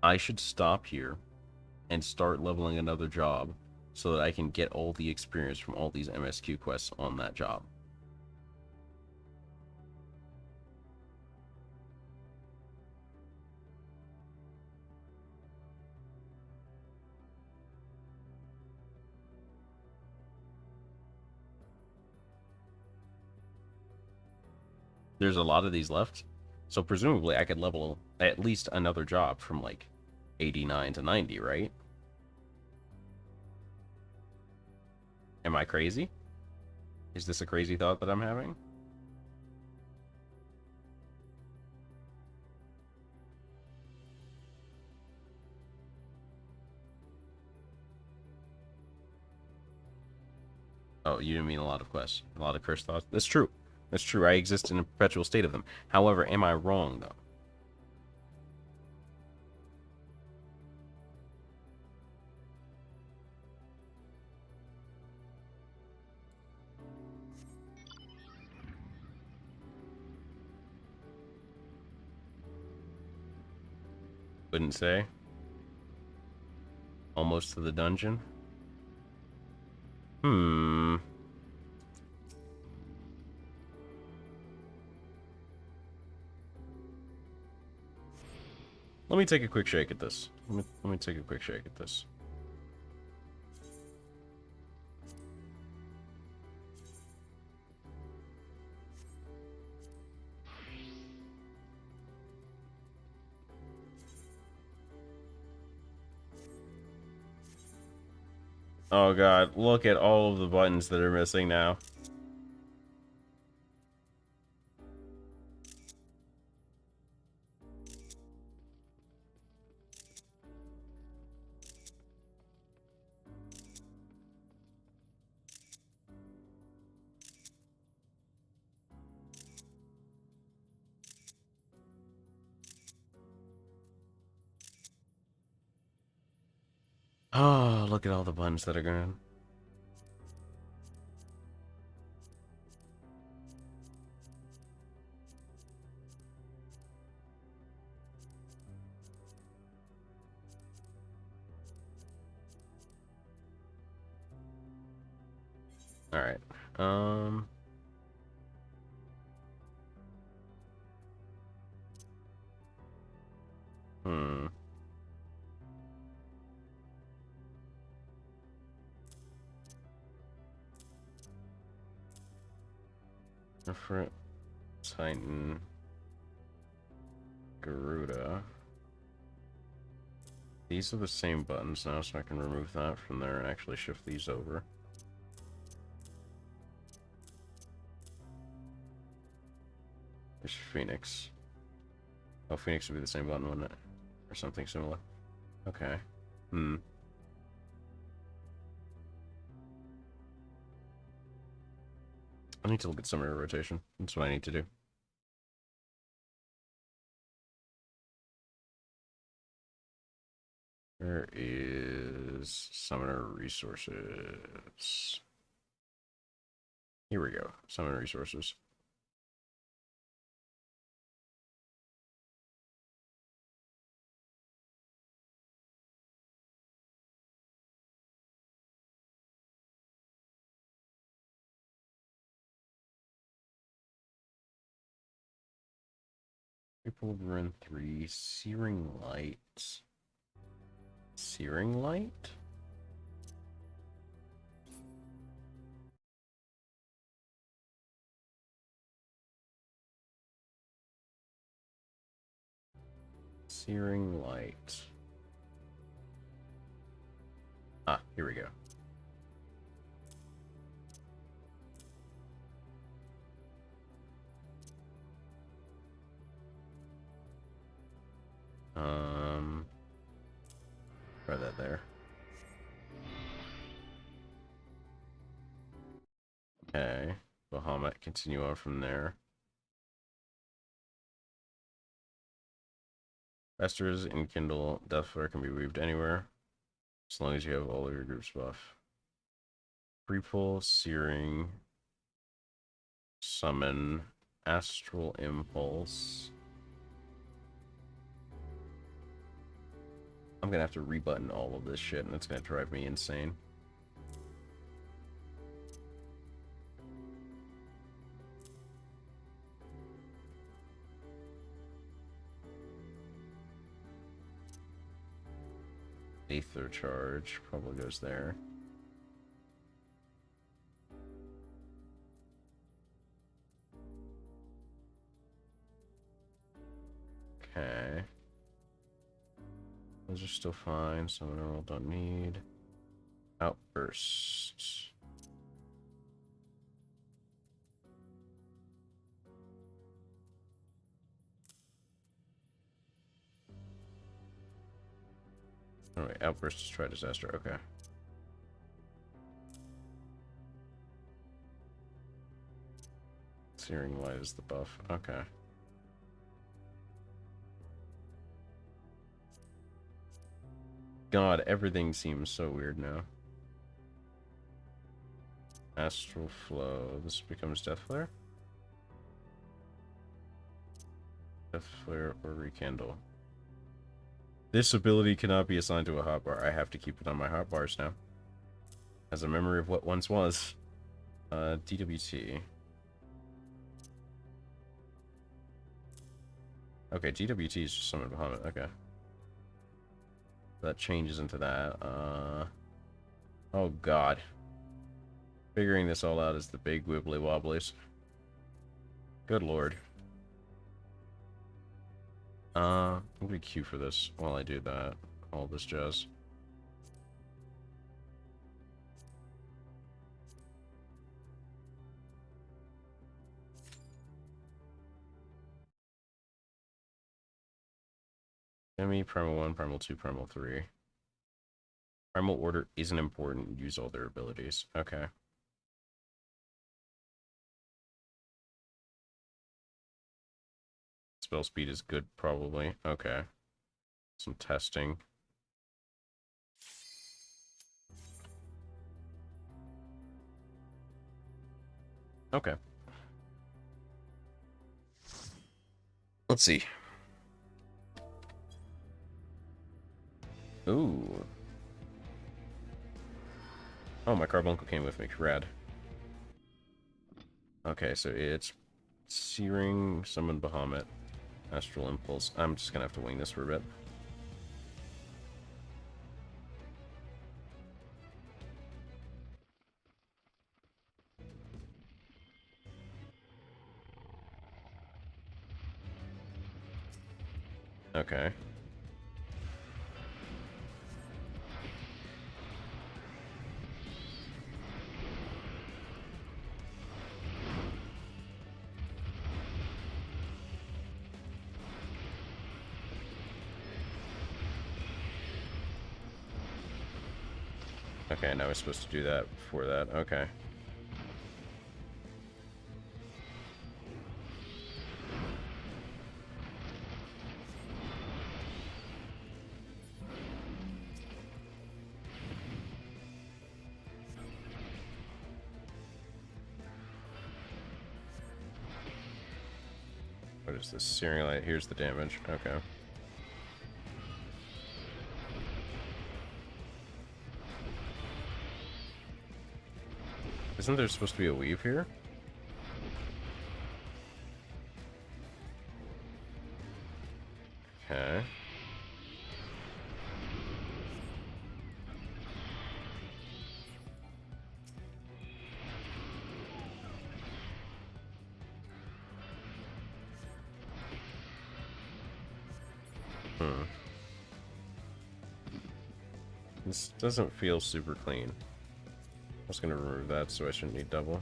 I should stop here and start leveling another job so that I can get all the experience from all these MSQ quests on that job. There's a lot of these left, so presumably I could level at least another job from like 89 to 90, right? Am I crazy? Is this a crazy thought that I'm having? Oh, you didn't mean a lot of quests. A lot of cursed thoughts? That's true. That's true. I exist in a perpetual state of them. However, am I wrong, though? Wouldn't say. Almost to the dungeon. Let me take a quick shake at this. Let me take a quick shake at this. Oh god, look at all of the buttons that are missing now. Oh, look at all the buttons that are gone. Alright. Different Titan Garuda. These are the same buttons now, so I can remove that from there and actually shift these over. There's Phoenix. Oh, Phoenix would be the same button, wouldn't it? Or something similar. Okay. I need to look at summary rotation. That's what I need to do. Where is summoner resources? Here we go. Summoner resources. People run 3. Searing light. Searing light? Searing light. Ah, here we go. Try that there. Okay. Bahamut, continue on from there. Esters and Kindle Death Flare can be weaved anywhere, as long as you have all of your groups buff. Free pull, Searing, Summon, Astral Impulse. I'm gonna have to rebutton all of this shit, and it's gonna drive me insane. Aether Charge probably goes there. Okay. Those are still fine. Summoner roll don't need. Outbursts. Oh wait, outburst is try disaster. Okay. Searing light is the buff. Okay. God, everything seems so weird now. Astral Flow. This becomes Death Flare? Death Flare or Rekindle. This ability cannot be assigned to a hotbar. I have to keep it on my hotbars now. As a memory of what once was. DWT. Okay, GWT is just Summon Bahamut. Okay. That changes into that. Oh god. Figuring this all out is the big wibbly wobblies. Good lord. I'm gonna queue for this while I do that. All this jazz. Enemy, Primal 1, Primal 2, Primal 3. Primal Order isn't important. Use all their abilities. Okay. Spell speed is good, probably. Okay. Some testing. Okay. Let's see. Ooh. Oh, my carbuncle came with me. Rad. Okay, so it's Searing, Summon Bahamut, Astral Impulse. I'm just gonna have to wing this for a bit. Okay. Okay, now we're supposed to do that before that. Okay. What is this? Searing light. Here's the damage. Okay. Isn't there supposed to be a weave here? Okay. This doesn't feel super clean. I was gonna remove that so I shouldn't need double.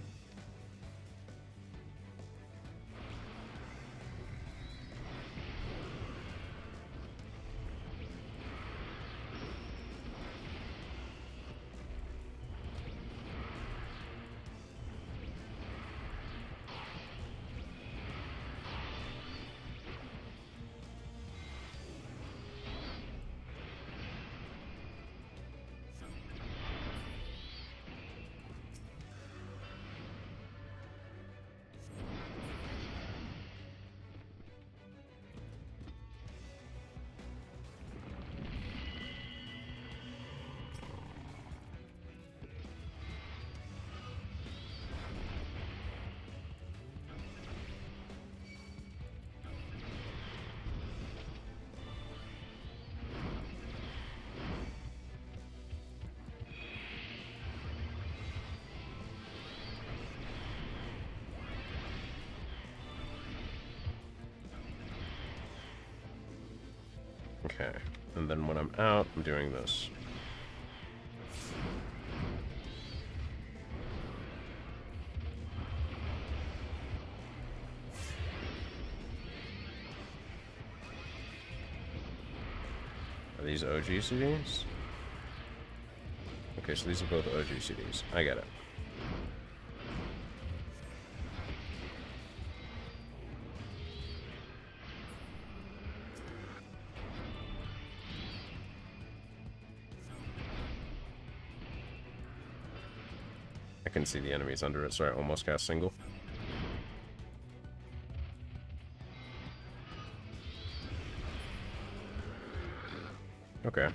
Okay, and then when I'm out, I'm doing this. Are these OG CDs? Okay, so these are both OG CDs. I get it. I can see the enemies under it, so I almost cast single. Okay.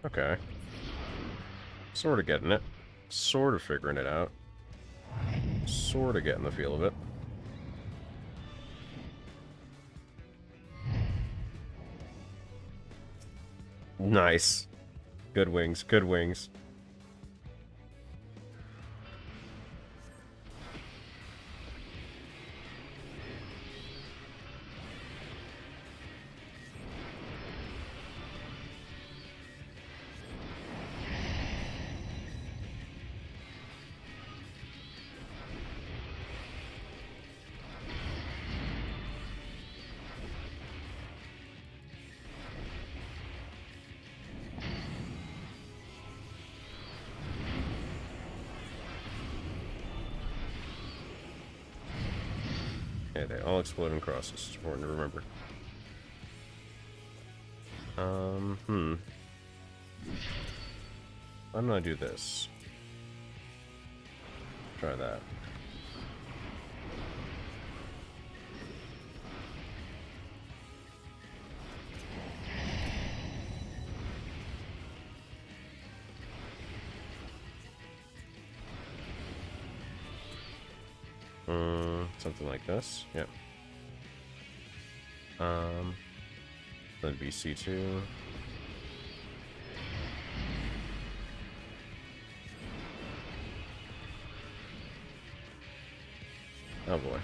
Okay. Sort of getting it. Sort of figuring it out. Sort of getting the feel of it. Nice. Good wings, good wings. Yeah, they all explode in crosses. It's important to remember. Why don't I do this? Try that. Something like this. Yep. Then BC2. Oh boy.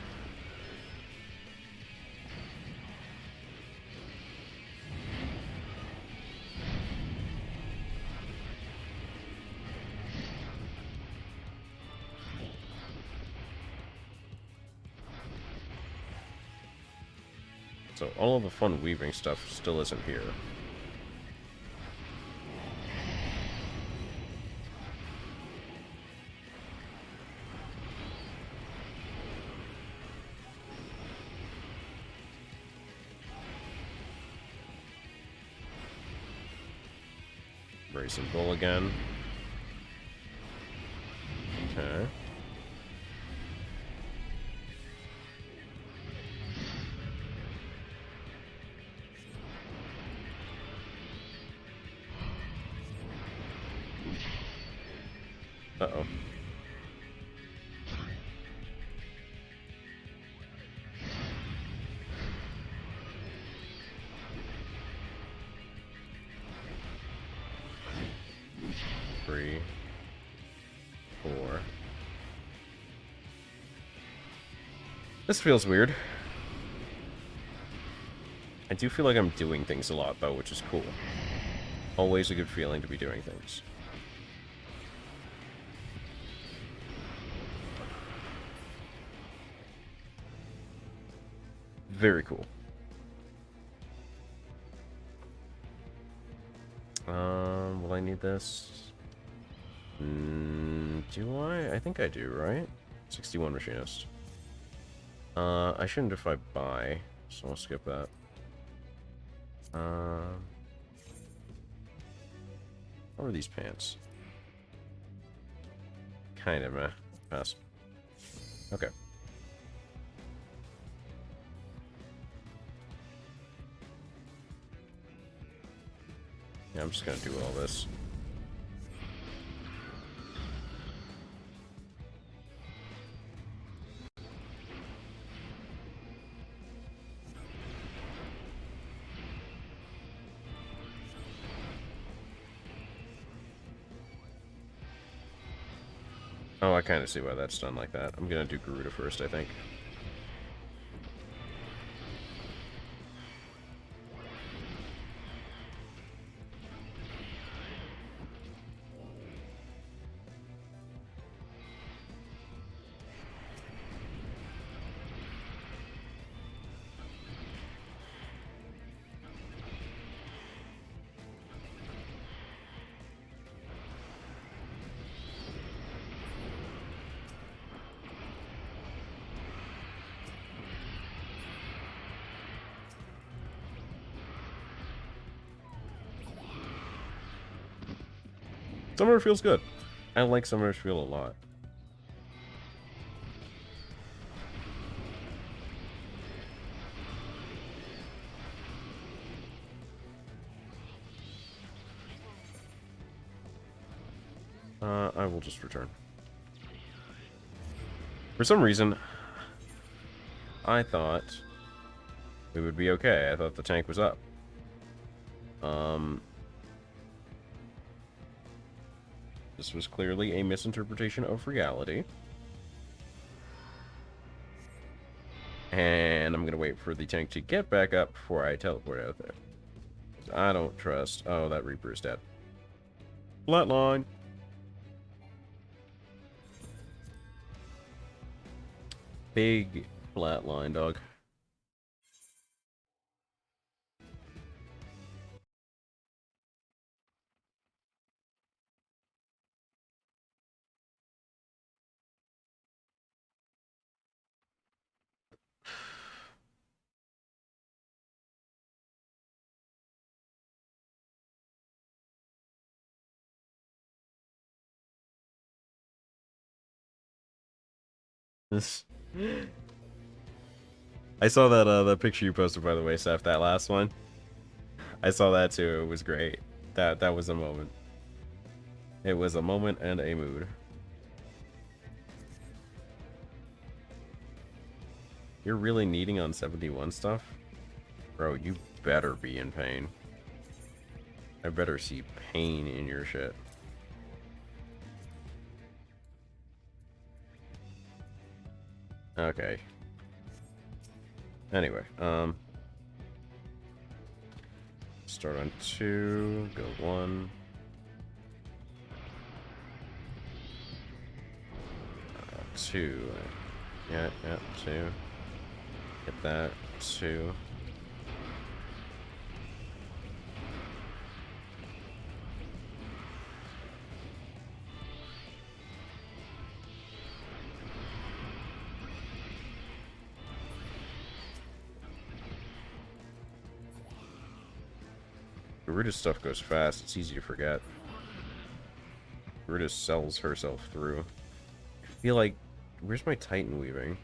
So all of the fun weaving stuff still isn't here. Racing Bull again. Okay. Uh-oh. Three, 4. This feels weird. I do feel like I'm doing things a lot, though, which is cool. Always a good feeling to be doing things. Very cool. Will I need this? Do I? I think I do, right? 61 machinist. I shouldn't if I buy, so I'll skip that. How are these pants? Kind of meh. Pass. Okay. Yeah, I'm just gonna do all this. Oh, I kind of see why that's done like that. I'm gonna do Garuda first, I think. Summer feels good. I like Summer's feel a lot. I will just return. For some reason, I thought we would be okay. I thought the tank was up. This was clearly a misinterpretation of reality. And I'm gonna wait for the tank to get back up before I teleport out there. I don't trust... Oh, that Reaper is dead. Flatline! Big flatline, dog. This... I saw that that picture you posted, by the way, Seth, that last one. I saw that too. It was great. That was a moment. It was a moment and a mood. You're really needing on 71 stuff? Bro, you better be in pain. I better see pain in your shit. Okay. Anyway, start on 2, go 1. 2. Yeah, 2. Get that. 2. Ruda's stuff goes fast. It's easy to forget. Ruda sells herself through. I feel like... Where's my Titan weaving?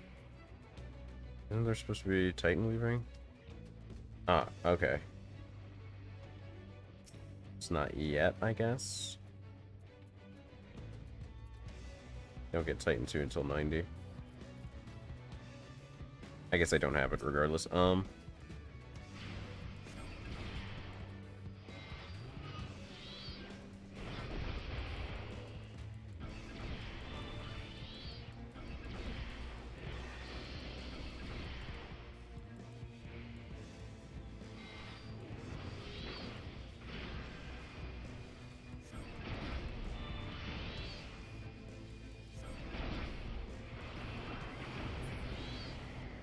Isn't there supposed to be Titan weaving? Ah, okay. It's not yet, I guess. Don't get Titan 2 until 90. I guess I don't have it regardless.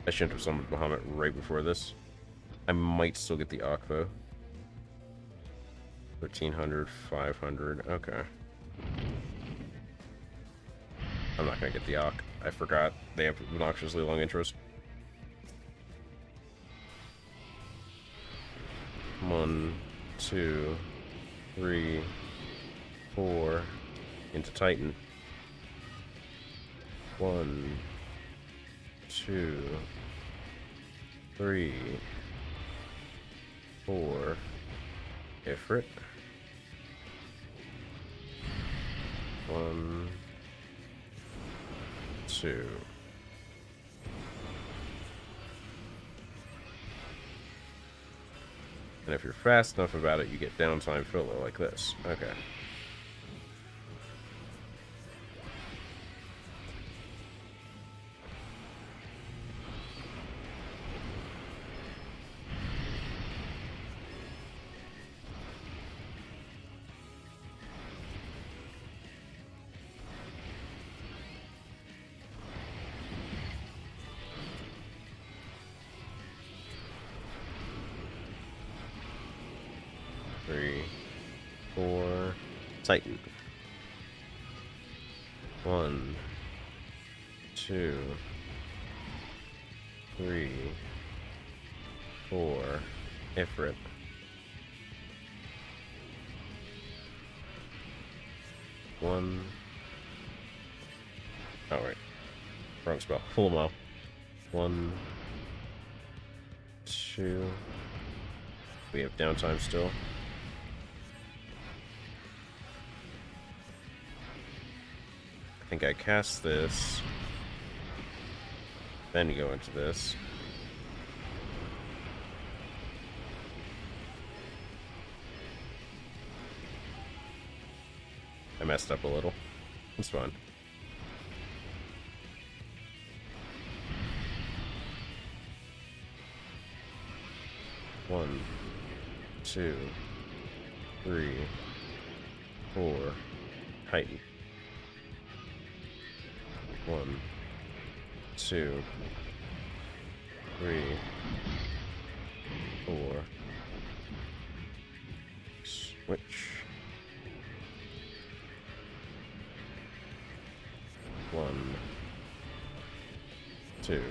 I shouldn't have summoned Bahamut right before this. I might still get the Ankh though. 1300, 500. Okay. I'm not gonna get the Ankh. I forgot. They have obnoxiously long intros. 1, 2, 3, 4 into Titan. 1, 2, 3, 4, Ifrit. 1, 2. And if you're fast enough about it, you get downtime filler like this. Okay. Titan. 1, 2, 3, 4, Ifrit. 1. Oh, right. Wrong spell. Pull them off. 1, 2. We have downtime still. I think I cast this. Then you go into this. I messed up a little. It's fine. One, 2, 3, 4, Titan. 1, 2, 3, 4. Switch. 1, 2.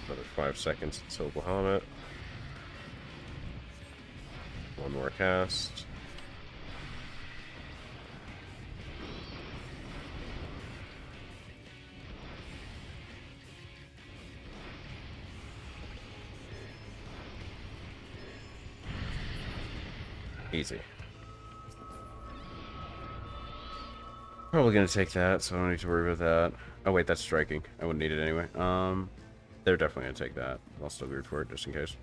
Another 5 seconds until Bahamut. One more cast. Easy. Probably gonna take that, so I don't need to worry about that. Oh wait, that's striking. I wouldn't need it anyway. They're definitely gonna take that. I'll still root for it just in case.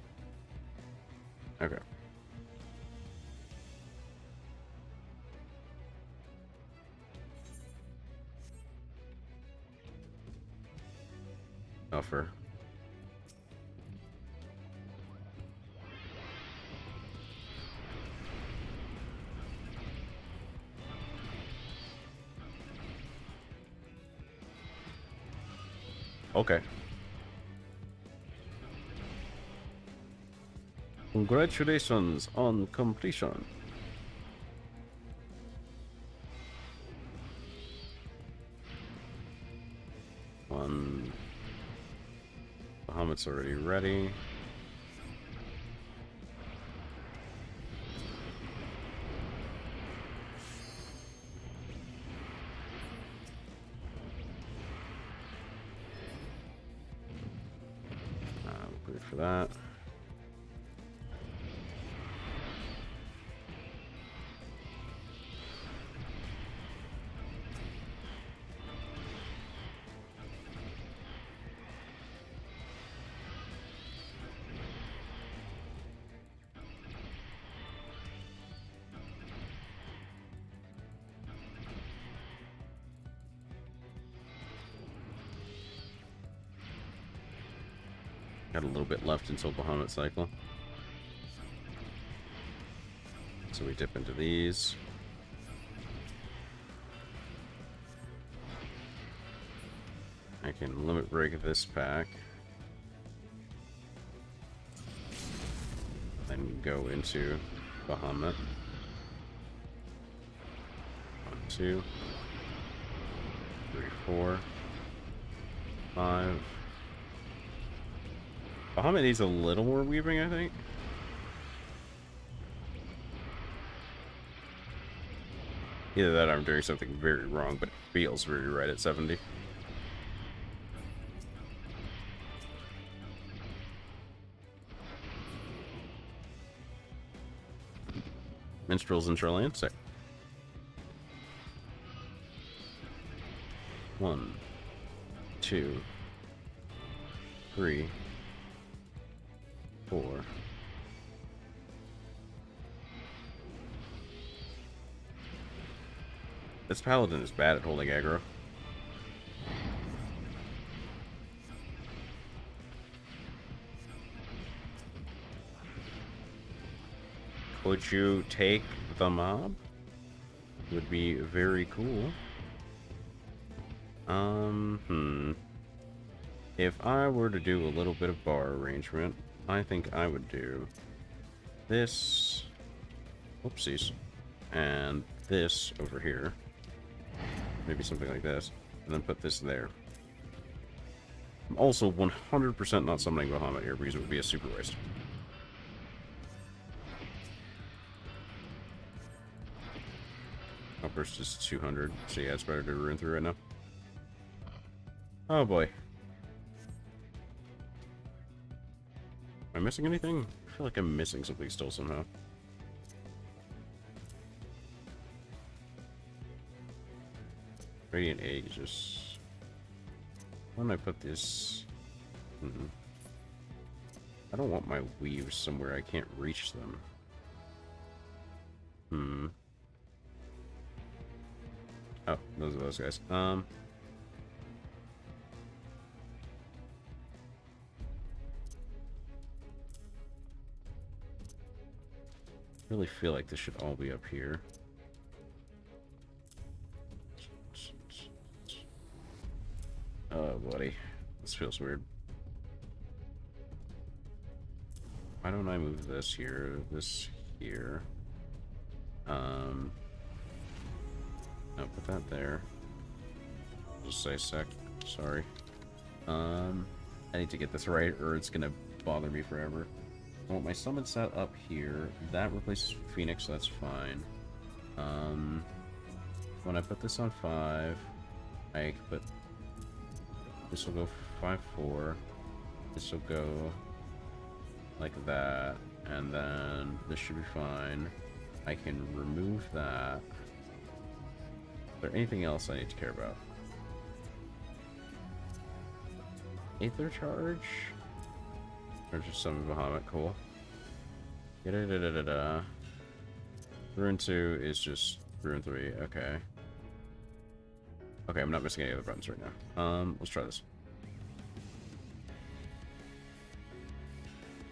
Okay. Offer. Okay. Congratulations on completion. Bahamut's already ready. for that. Got a little bit left until Bahamut cycle. So we dip into these. I can limit break this pack. Then go into Bahamut. 1, 2, 3, 4, 5. Bahamut needs a little more weaving, I think. Either that or I'm doing something very wrong, but it feels very right at 70. Minstrels in Shoreland, sick. 1, 2, 3, 4. This paladin is bad at holding aggro. Could you take the mob? Would be very cool. If I were to do a little bit of bar arrangement, I think I would do this, whoopsies, and this over here. Maybe something like this, and then put this there. I'm also 100% not summoning Bahamut here because it would be a super waste. Outburst is 200, so yeah, it's better to run through right now. Oh boy. Am I missing anything? I feel like I'm missing something still somehow. Radiant Aegis. Why don't I put this? I don't want my weaves somewhere I can't reach them. Oh, those are those guys. Really feel like this should all be up here. Oh, buddy. This feels weird. Why don't I move this here, this here? No, put that there. Just say sec. Sorry. I need to get this right, or it's gonna bother me forever. I want my summon set up here. That replaces Phoenix, so that's fine. When I put this on 5, I can put... This will go 5-4. This will go like that, and then this should be fine. I can remove that. Is there anything else I need to care about? Aether charge? Or just summon Bahamut, cool. Rune 2 is just Rune 3, okay. Okay, I'm not missing any other buttons right now. Let's try this.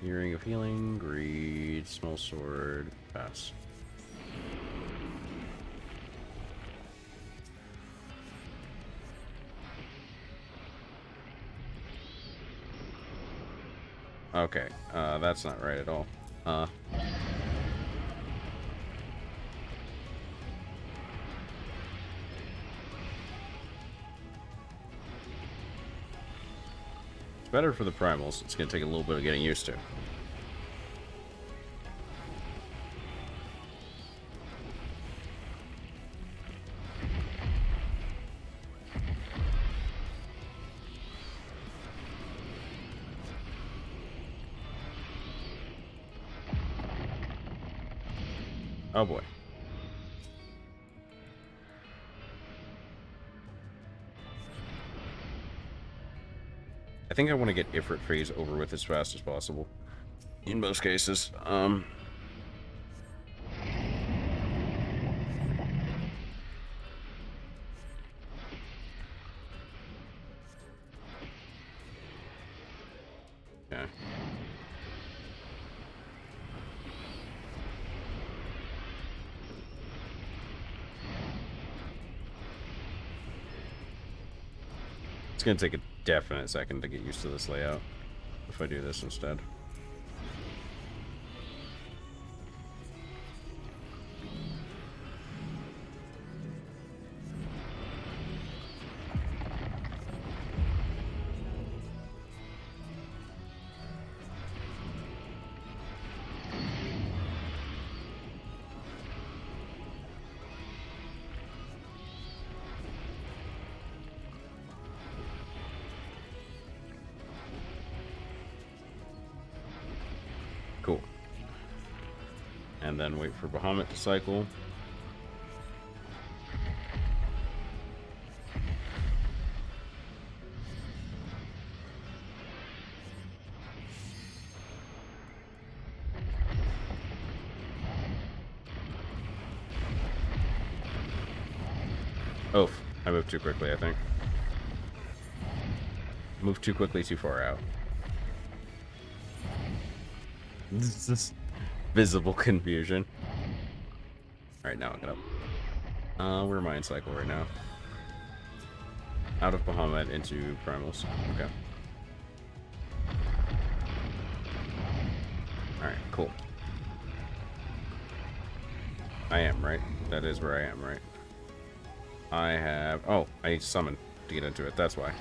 Earring of Healing, Greed, Small Sword, pass. Okay, that's not right at all. It's better for the primals. It's going to take a little bit of getting used to. Oh boy. I think I want to get Ifrit phase over with as fast as possible. In most cases. Okay. It's gonna take a definite second to get used to this layout if I do this instead. Cool. And then wait for Bahamut to cycle. Oh, I moved too quickly, I think. Moved too quickly, too far out. This is visible confusion. Alright, now I'll get up. Where am I in cycle right now? Out of Bahamut into Primals. Okay. Alright, cool. I am, right? That is where I am, right? I have... Oh, I need to summon to get into it. That's why.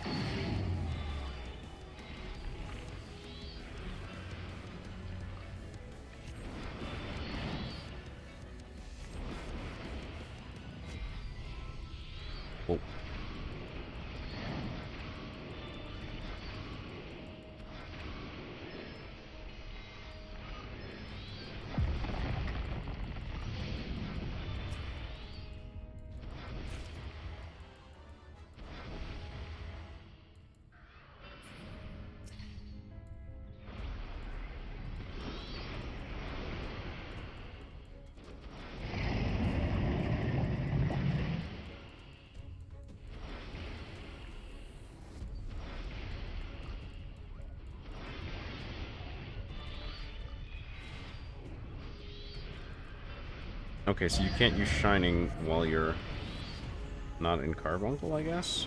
Oh. Okay, so you can't use Shining while you're not in Carbuncle, I guess?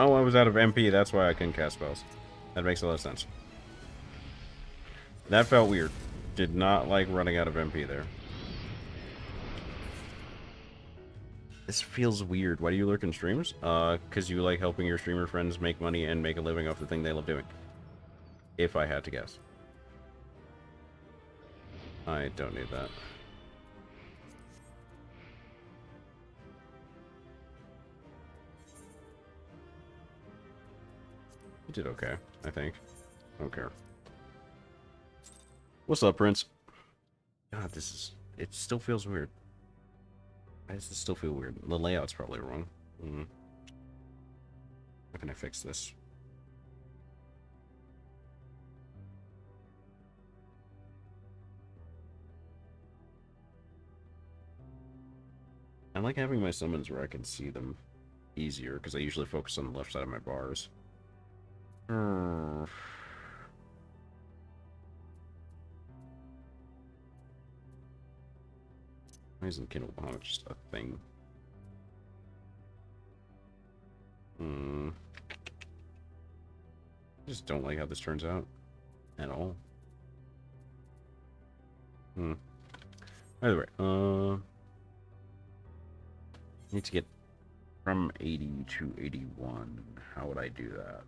Oh, I was out of MP, that's why I couldn't cast spells. That makes a lot of sense. That felt weird. Did not like running out of MP there. This feels weird. Why do you lurk in streams? Because you like helping your streamer friends make money and make a living off the thing they love doing. If I had to guess. I don't need that. You did okay, I think. I don't care. What's up, Prince? God, this is... It still feels weird. Why does this still feel weird? The layout's probably wrong. How can I fix this? I like having my summons where I can see them easier, because I usually focus on the left side of my bars. Why isn't Kindle Bahamut just a thing? I just don't like how this turns out. At all. Either way, need to get from 80 to 81. How would I do that?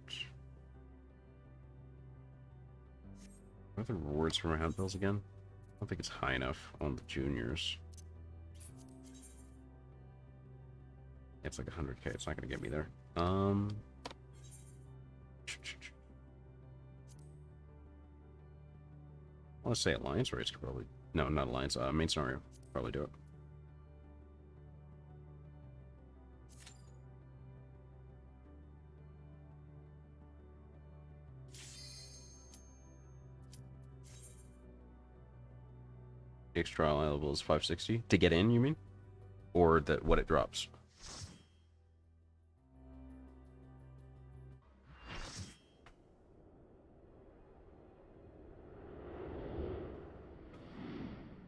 What are the rewards for my health bills again? I don't think it's high enough on the juniors. It's like 100k. It's not going to get me there. I want to say Alliance race could probably... No, not Alliance. Main scenario. Probably do it. Extra trial level is 560 to get in, you mean? Or that what it drops?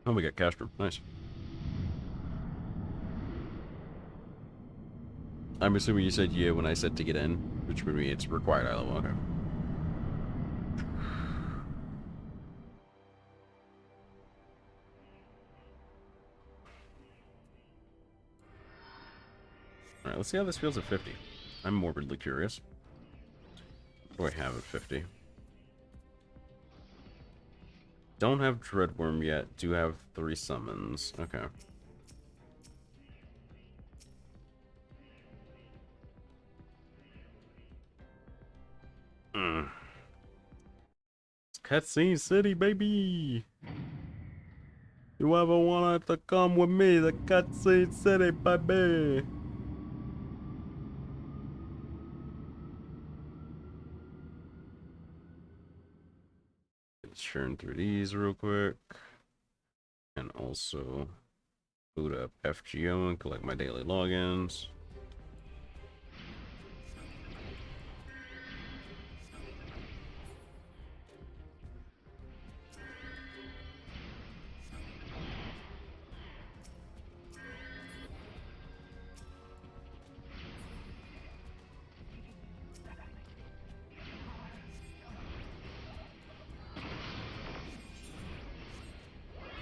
Oh, we got cash room. Nice. I'm assuming you said yeah when I said to get in, which would mean it's required eye level. Okay. Alright, let's see how this feels at 50. I'm morbidly curious. What do I have at 50? Don't have Dreadworm yet. Do have 3 summons. Okay. It's Cutscene City, baby! You ever wanted to come with me to Cutscene City, baby? Churn through these real quick. And also boot up FGO and collect my daily logins.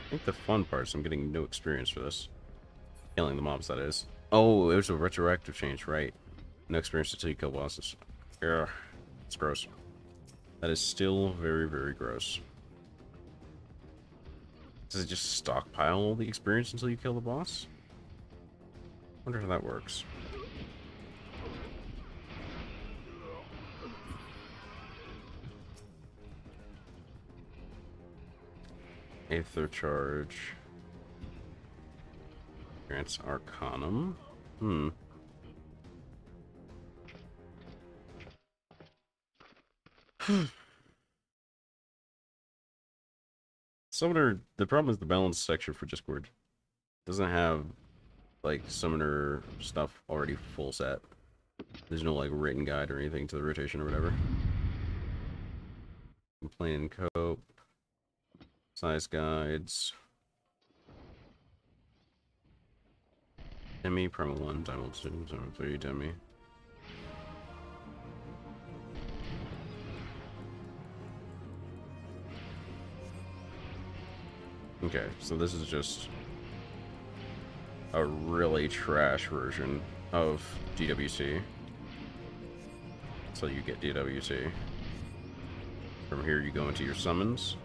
I think the fun part is I'm getting no experience for this. Killing the mobs, that is. Oh, it was a retroactive change, right? No experience until you kill bosses. Yeah, it's gross. That is still very, very gross. Does it just stockpile all the experience until you kill the boss? Wonder how that works. Aether charge. Grants Arcanum. Summoner, the problem is the balance section for Discord doesn't have like summoner stuff already full set. There's no like written guide or anything to the rotation or whatever. Complain and cope. Size guides. Demi, Primal 1, Diamond 2, Diamond 3, Demi. Okay, so this is just a really trash version of DWC. So you get DWC. From here you go into your summons.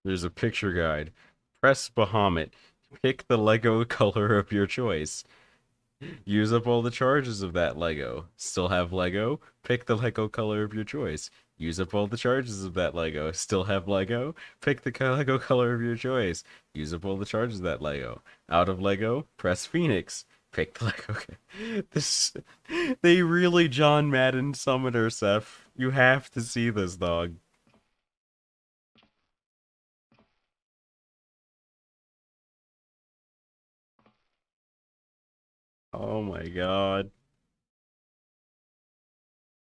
There's a picture guide. Press Bahamut. Pick the Lego color of your choice. Use up all the charges of that Lego. Still have Lego? Pick the Lego color of your choice. Use up all the charges of that Lego. Still have Lego? Pick the Lego color of your choice. Use up all the charges of that Lego. Out of Lego? Press Phoenix. Pick the Lego. This, they really John Madden Summoner, Seth. You have to see this, dog. Oh my god.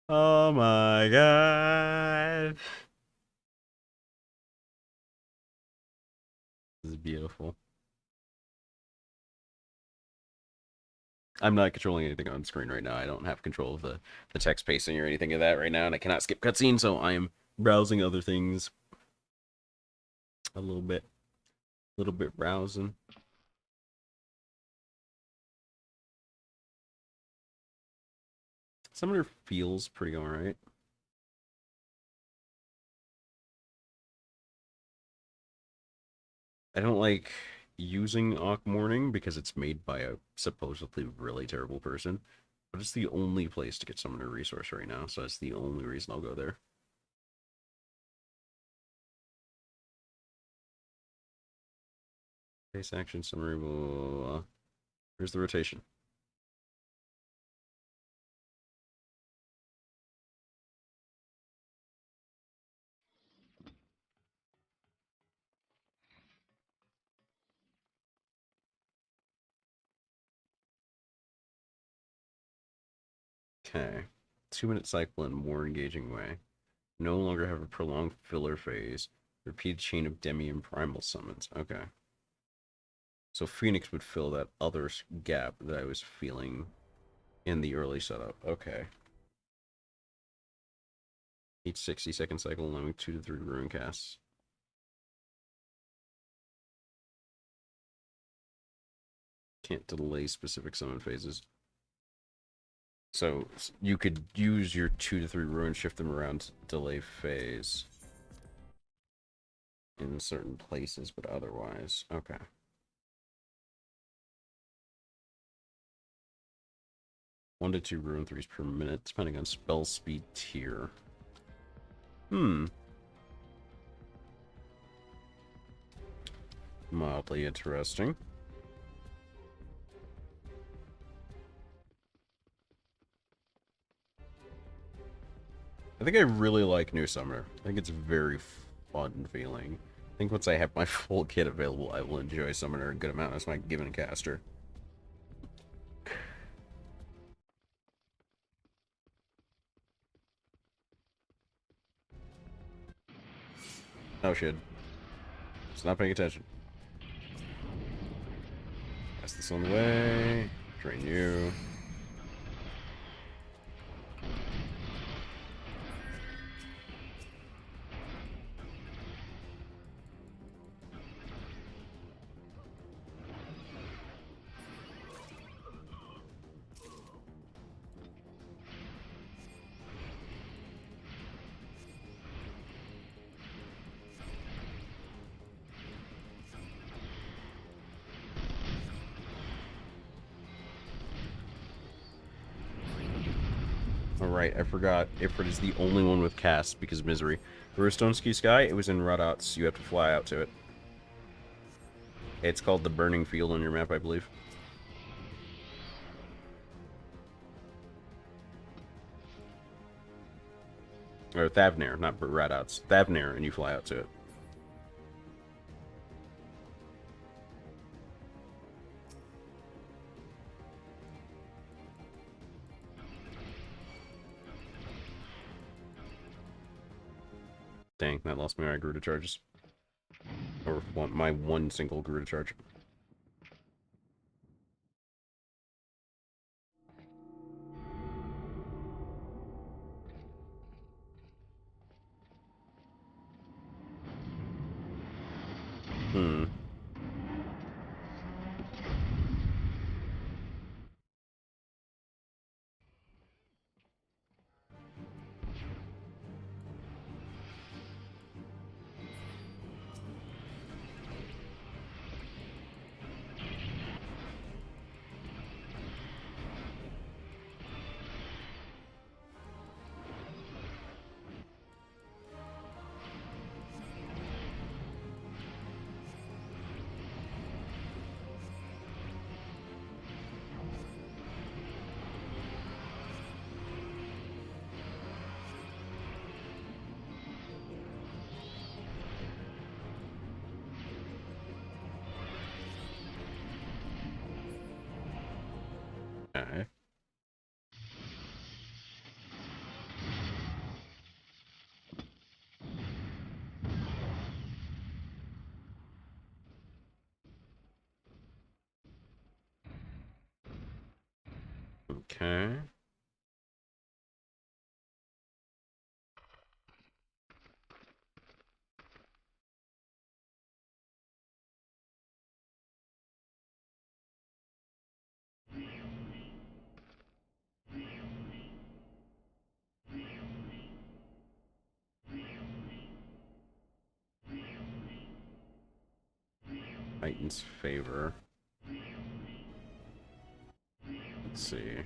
Oh my god. This is beautiful. I'm not controlling anything on screen right now. I don't have control of the text pacing or anything of that right now, and I cannot skip cutscenes, so I am browsing other things a little bit browsing. Summoner feels pretty alright. I don't like using Awk Morning because it's made by a supposedly really terrible person, but it's the only place to get Summoner resource right now, so that's the only reason I'll go there. Base action, summary, blah, blah, blah. Here's the rotation. Okay. 2-minute cycle in a more engaging way. No longer have a prolonged filler phase. Repeat chain of demi and primal summons. Okay. So Phoenix would fill that other gap that I was feeling in the early setup. Okay. Each 60-second cycle allowing 2 to 3 rune casts. Can't delay specific summon phases. So you could use your 2 to 3 rune, shift them around to delay phase in certain places, but otherwise, okay. One to 2 rune 3s per minute, depending on spell speed tier. Mildly interesting. I think I really like New Summoner. I think it's a very fun feeling. I think once I have my full kit available, I will enjoy Summoner a good amount as my given caster. Oh shit. Just not paying attention. Pass this on the way. Train you. Alright, I forgot. Ifrit is the only one with cast because of Misery. Rostonski Sky, it was in Radats. You have to fly out to it. It's called the Burning Field on your map, I believe. Or Thavnair, not Radats. Thavnair, and you fly out to it. Dang, that lost me my Garuda charges. Or my one single Garuda charge. Okay. Okay. Titan's favor. Let's see.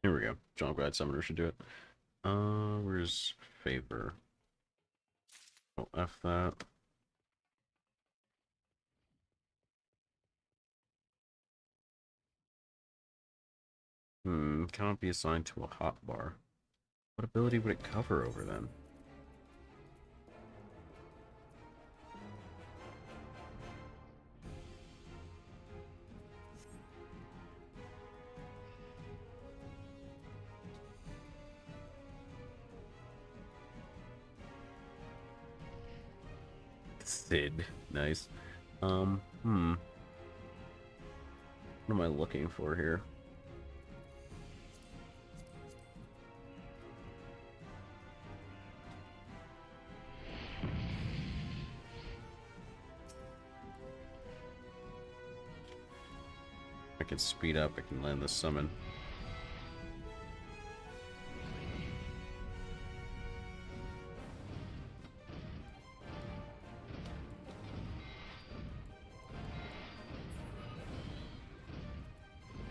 Here we go. Junkrat Summoner should do it. Where's favor? Oh, F that. Cannot be assigned to a hotbar. What ability would it cover over then? Sid. Nice. What am I looking for here? I can speed up, I can land the summon.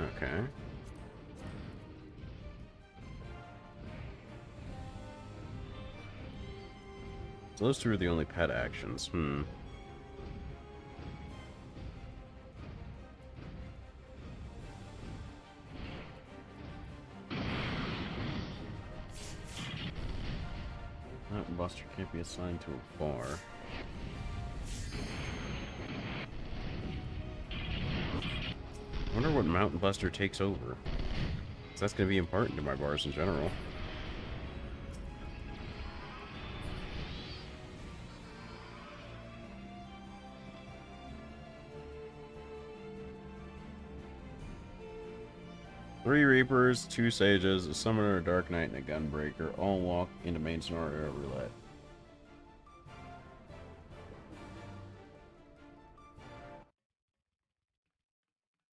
Okay. So those two are the only pet actions. That Buster can't be assigned to a bar. I wonder what Mountain Buster takes over. 'Cause that's going to be important to my bars in general. Three Reapers, 2 Sages, a Summoner, a Dark Knight, and a Gunbreaker all walk into main scenario roulette.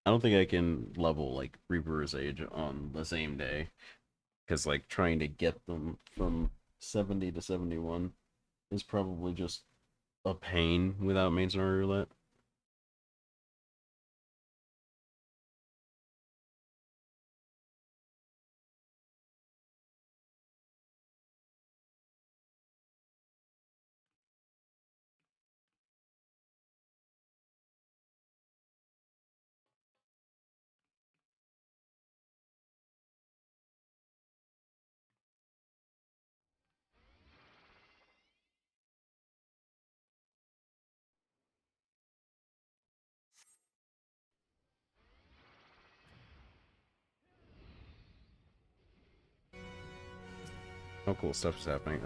I don't think I can level, like, Reaper's Age on the same day. Because, like, trying to get them from 70 to 71 is probably just a pain without main scenario roulette. Oh, cool, stuff is happening.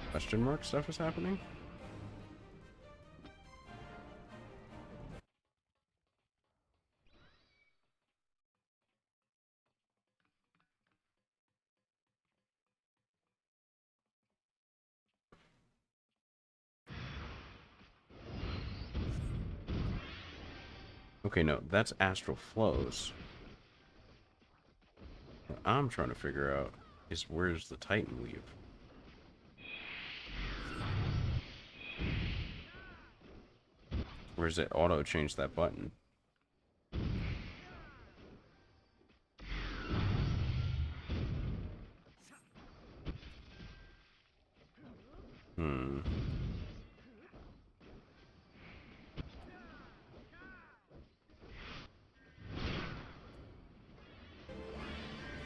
Question mark stuff is happening? Okay, no, that's Astral Flows. What I'm trying to figure out is where's the Titan Weave? Where's it auto change that button?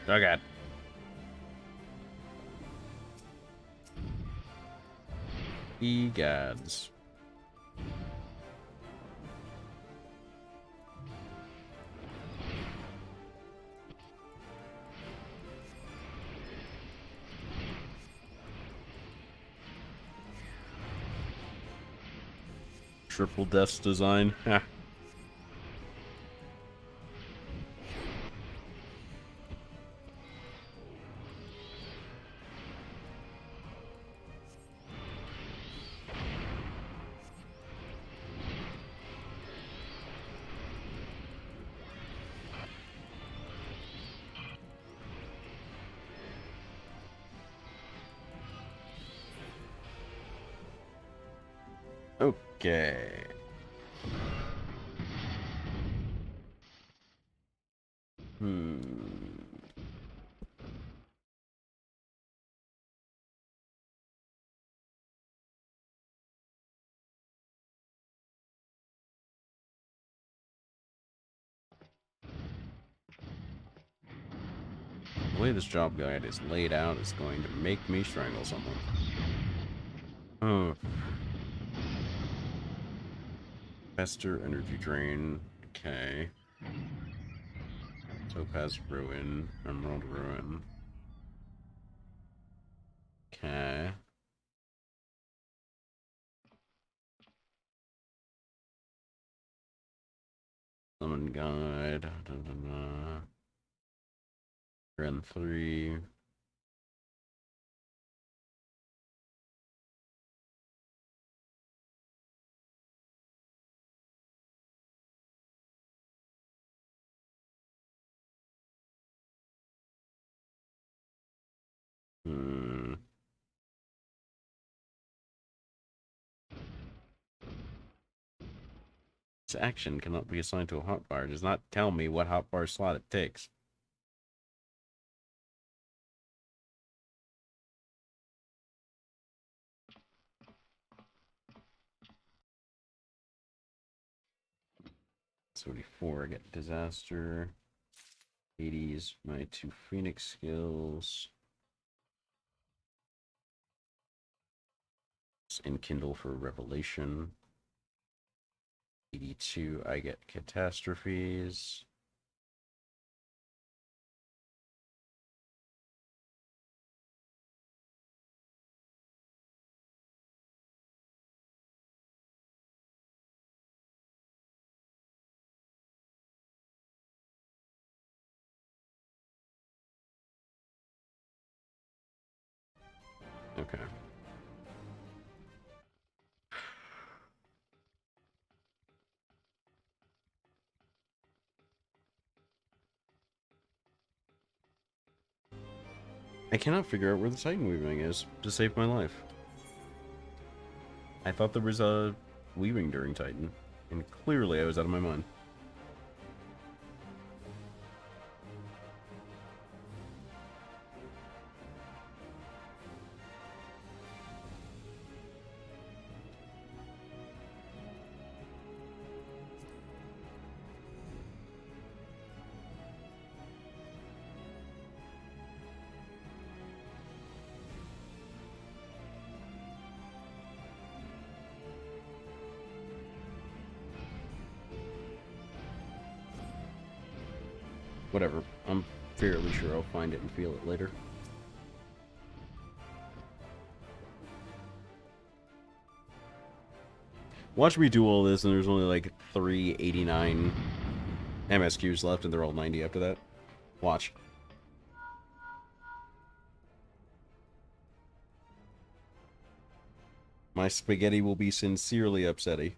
Oh god. Egads. Triple desk design. Ha. Okay. The way this job guide is laid out is going to make me strangle someone. Oh. Fester, energy drain. Okay. Topaz ruin. Emerald ruin. Okay. Summon guide. Run 3. This action cannot be assigned to a hotbar. It does not tell me what hotbar slot it takes. $74, I get disaster. 80s, my 2 Phoenix skills. Enkindle for Revelation. 82, I get catastrophes. Okay. I cannot figure out where the Titan weaving is to save my life. I thought there was a weaving during Titan, and clearly I was out of my mind. Whatever. I'm fairly sure I'll find it and feel it later. Watch me do all this and there's only like 389 MSQs left and they're all 90 after that. Watch. My spaghetti will be sincerely upsetty.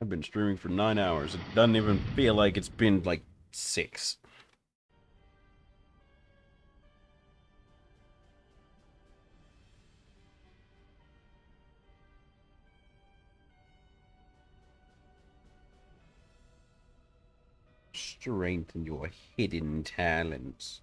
I've been streaming for 9 hours. It doesn't even feel like it's been, like, 6. Strengthen your hidden talents.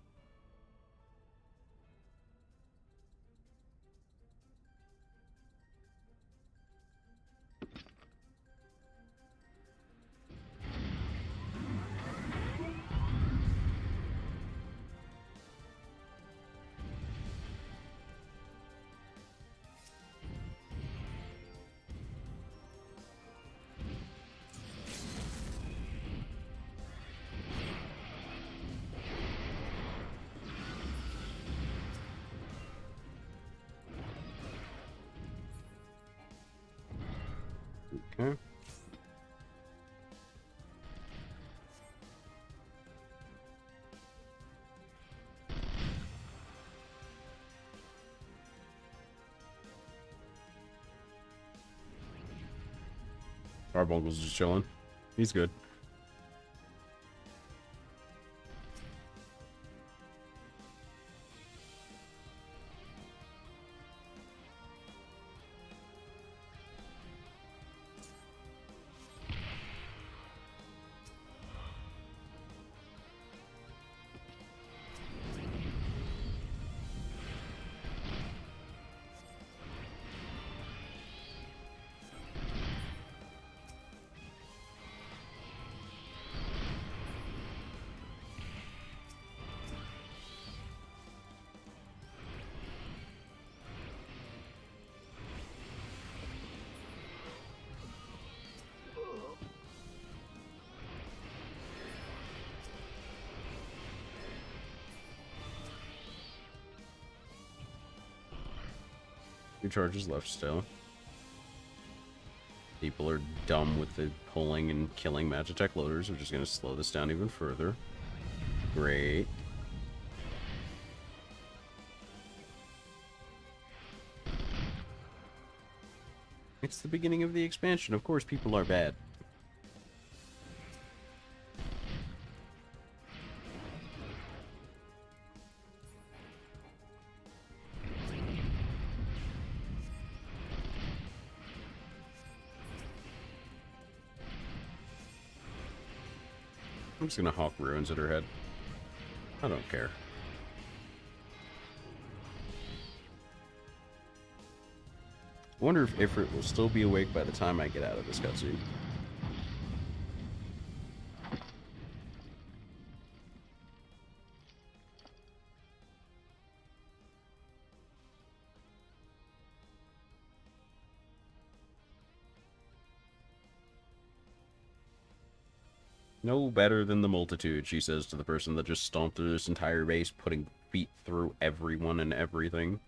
Okay. Carbuncle's just chilling. He's good. Two charges left still. People are dumb with the pulling and killing Magitech loaders, which is going to slow this down even further. Great. It's the beginning of the expansion. Of course people are bad. I'm just gonna hawk ruins at her head. I don't care. I wonder if Ifrit will still be awake by the time I get out of this cutscene. No better than the multitude, she says to the person that just stomped through this entire base, putting feet through everyone and everything.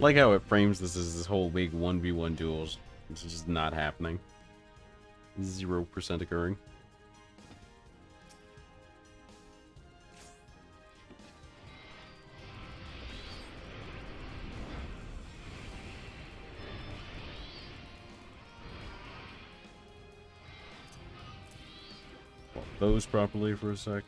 Like how it frames this as this whole big 1v1 duels. This is just not happening. 0% occurring. Swap those properly for a sec.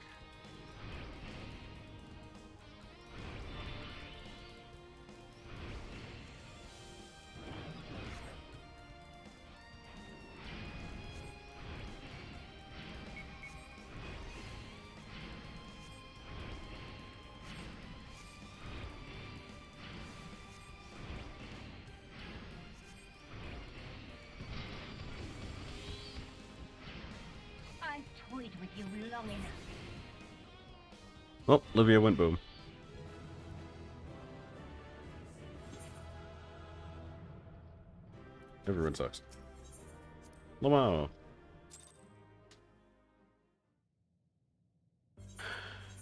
you long enough. Well, Livia went boom. Everyone sucks. Lamau.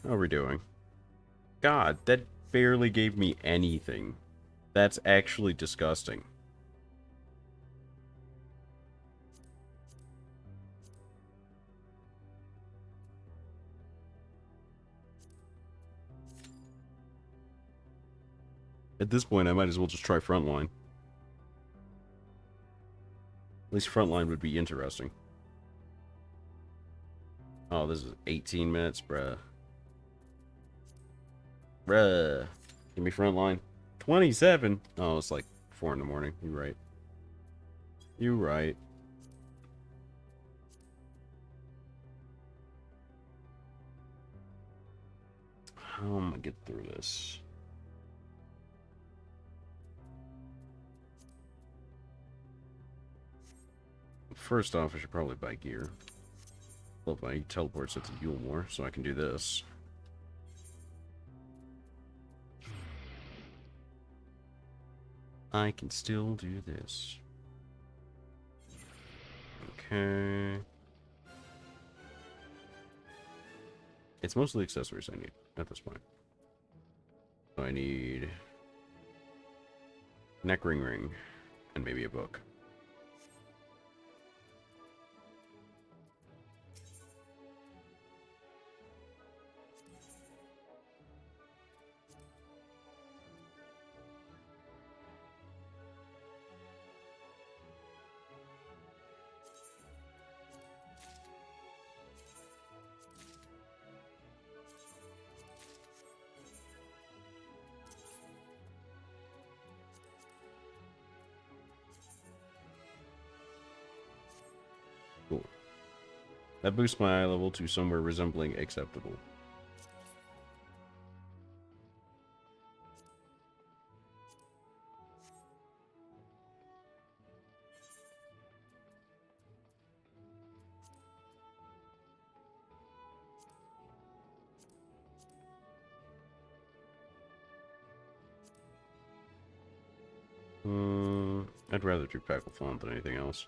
How are we doing? God, that barely gave me anything. That's actually disgusting. At this point, I might as well just try Frontline. At least Frontline would be interesting. Oh, this is 18 minutes, bruh. Bruh. Give me Frontline. 27? Oh, it's like 4 in the morning. You're right. You're right. How am I gonna get through this? First off, I should probably buy gear. Well, my teleport's at the Yulmore, so I can do this. I can still do this. Okay. It's mostly accessories I need at this point. So I need neck ring and maybe a book. Cool. That boosts my eye level to somewhere resembling acceptable. I'd rather do Pack of Font than anything else.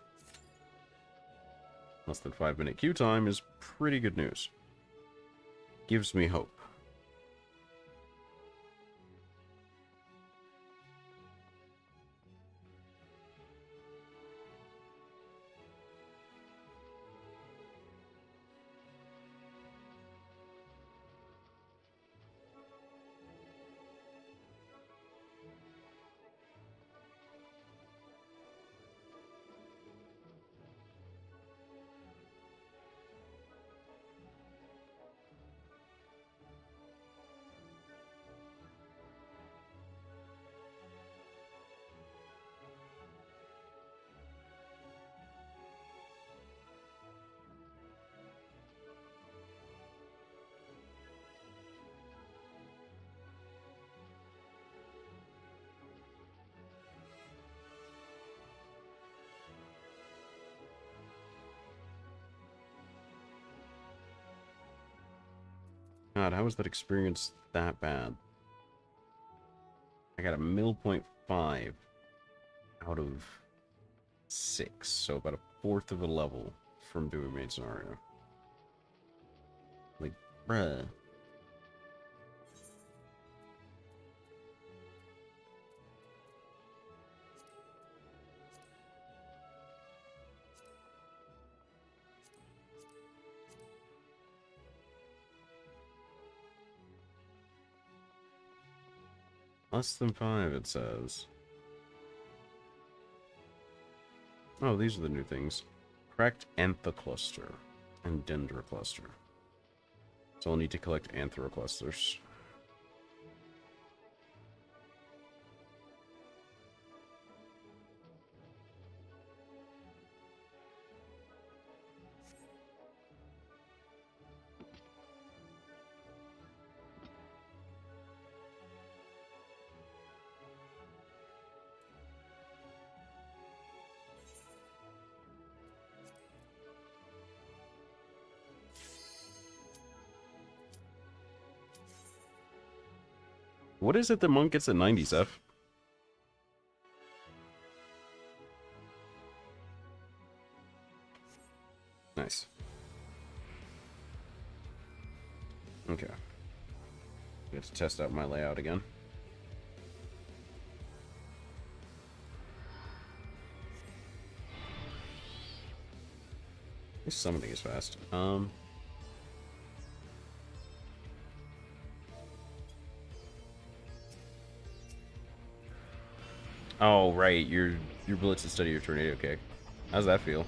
Less than 5-minute queue time is pretty good news. Gives me hope. God, how was that experience that bad? I got a .5 out of 6, so about a fourth of a level from doing main scenario. Like, bruh. Less than 5, it says. Oh, these are the new things. Cracked Anthocluster and Dendrocluster. So I'll need to collect Anthroclusters. What is it the monk gets at 90, Seth? Nice. Okay. I have to test out my layout again. This summoning is fast. Oh right, your blitz instead of your tornado kick. How's that feel?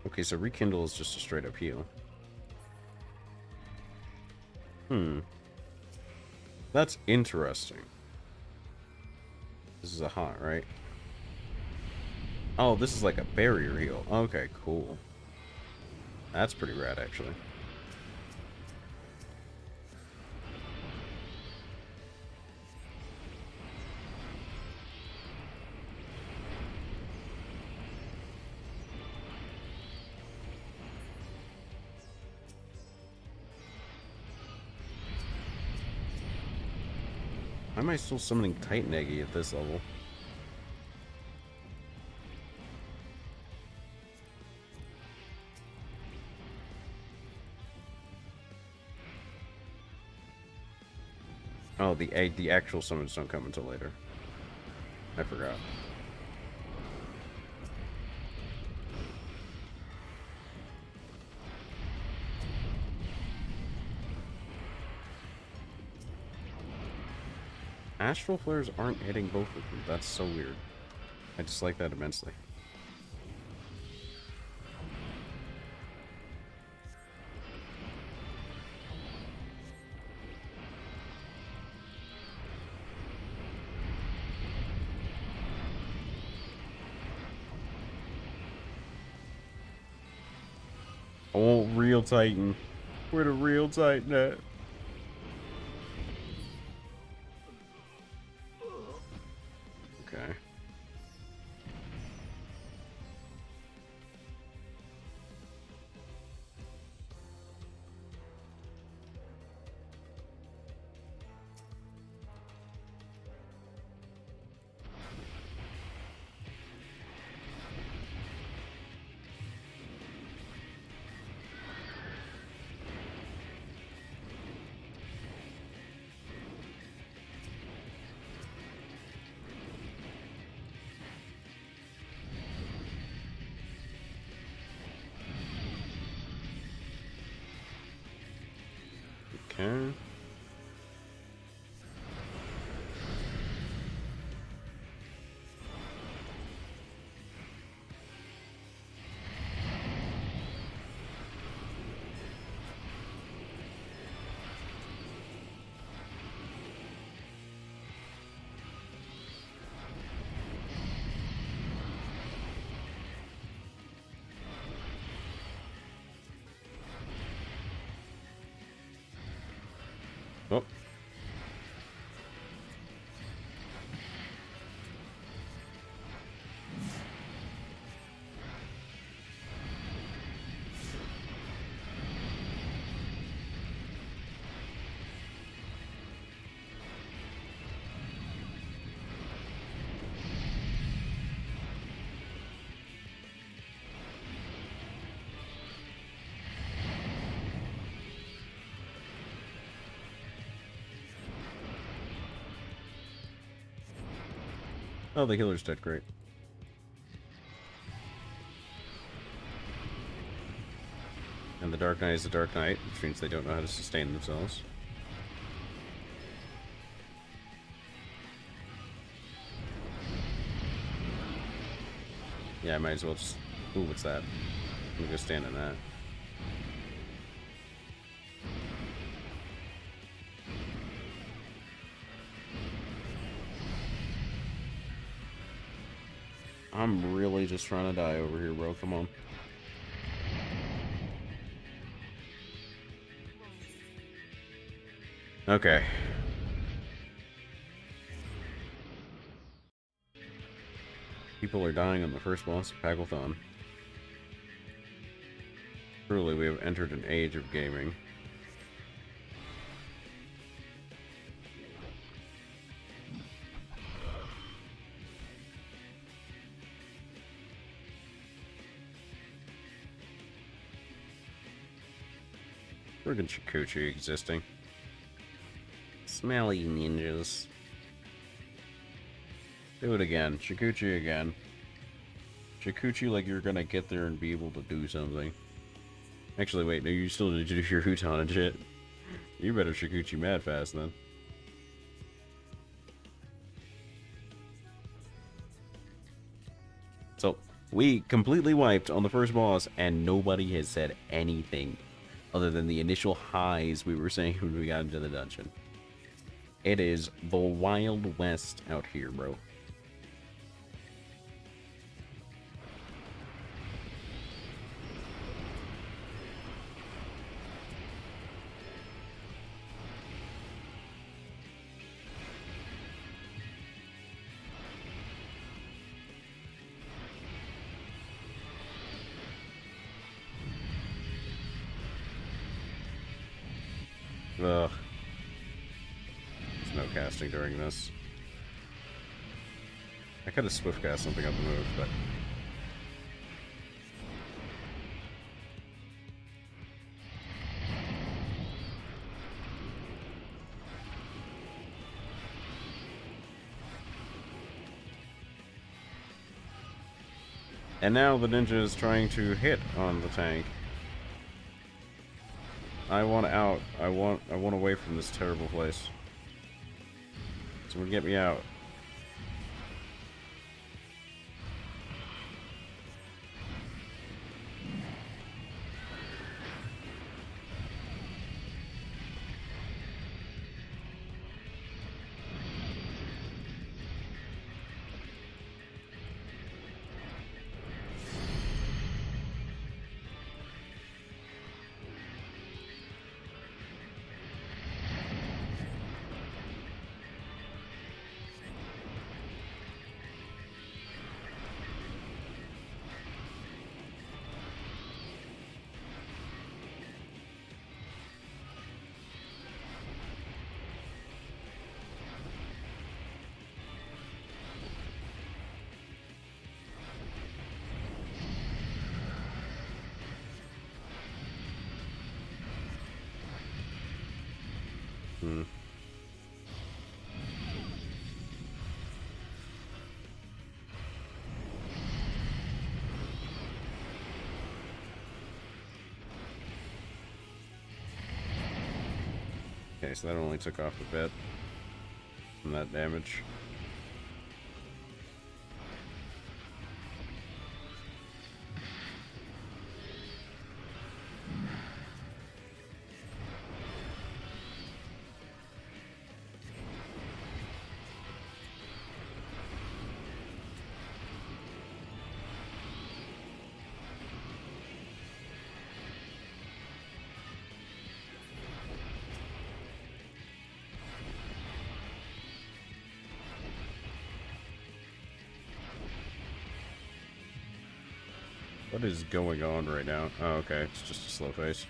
Okay, so rekindle is just a straight up heal. That's interesting. This is a hot, right? Oh, this is like a barrier heal. Okay, cool. That's pretty rad, actually. Why am I still summoning Titan Eggy at this level? Oh, the actual summons don't come until later. I forgot. Astral flares aren't hitting both of them. That's so weird. I dislike that immensely. Oh, real Titan. Where the real Titan at? Okay. Okay. Oh. Oh, the healer's dead, great. And the Dark Knight is the Dark Knight, which means they don't know how to sustain themselves. Yeah, I might as well just... Ooh, what's that? I'm gonna go stand in that. I'm really just trying to die over here, bro. Come on. Okay. People are dying on the first boss of Paglethon. Truly, we have entered an age of gaming. Friggin' Shikuchi existing. Smelly ninjas. Do it again. Shikuchi again. Shikuchi like you're gonna get there and be able to do something. Actually, wait, no, you still need to do your Huton and shit. You better Shikuchi mad fast then. So, we completely wiped on the first boss, and nobody has said anything other than the initial highs we were saying when we got into the dungeon. It is the Wild West out here, bro. Ugh. There's no casting during this. I could have swift cast something on the move, but... And now the ninja is trying to hit on the tank. I want out. I want away from this terrible place. Someone get me out. Okay, so that only took off a bit from that damage. What is going on right now? Oh, okay, it's just a slow face.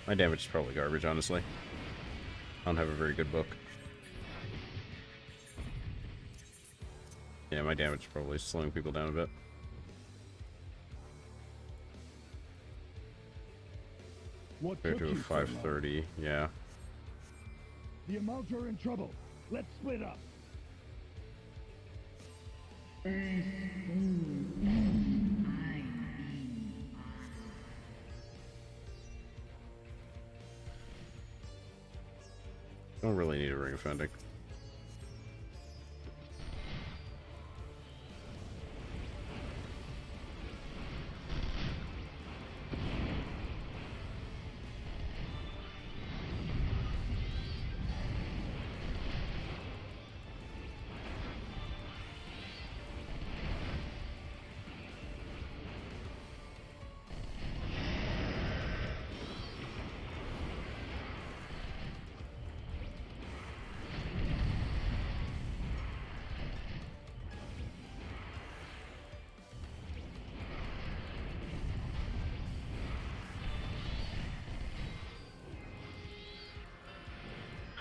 My damage is probably garbage, honestly. I don't have a very good book. Yeah, my damage is probably slowing people down a bit. What Compared took to a you so long? 530, yeah. The amounts are in trouble. Let's split up. Don't really need a ring offending.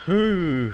Whew.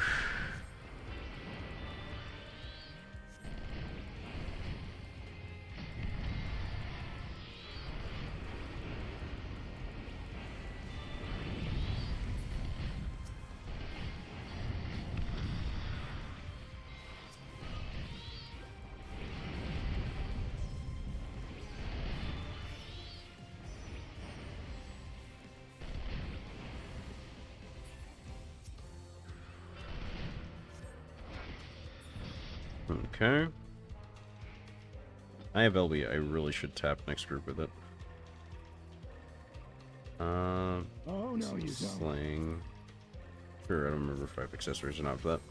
Okay. I have LB. I really should tap next group with it. Oh, no, you don't. Sling. Sure, I don't remember if I have accessories or not for that.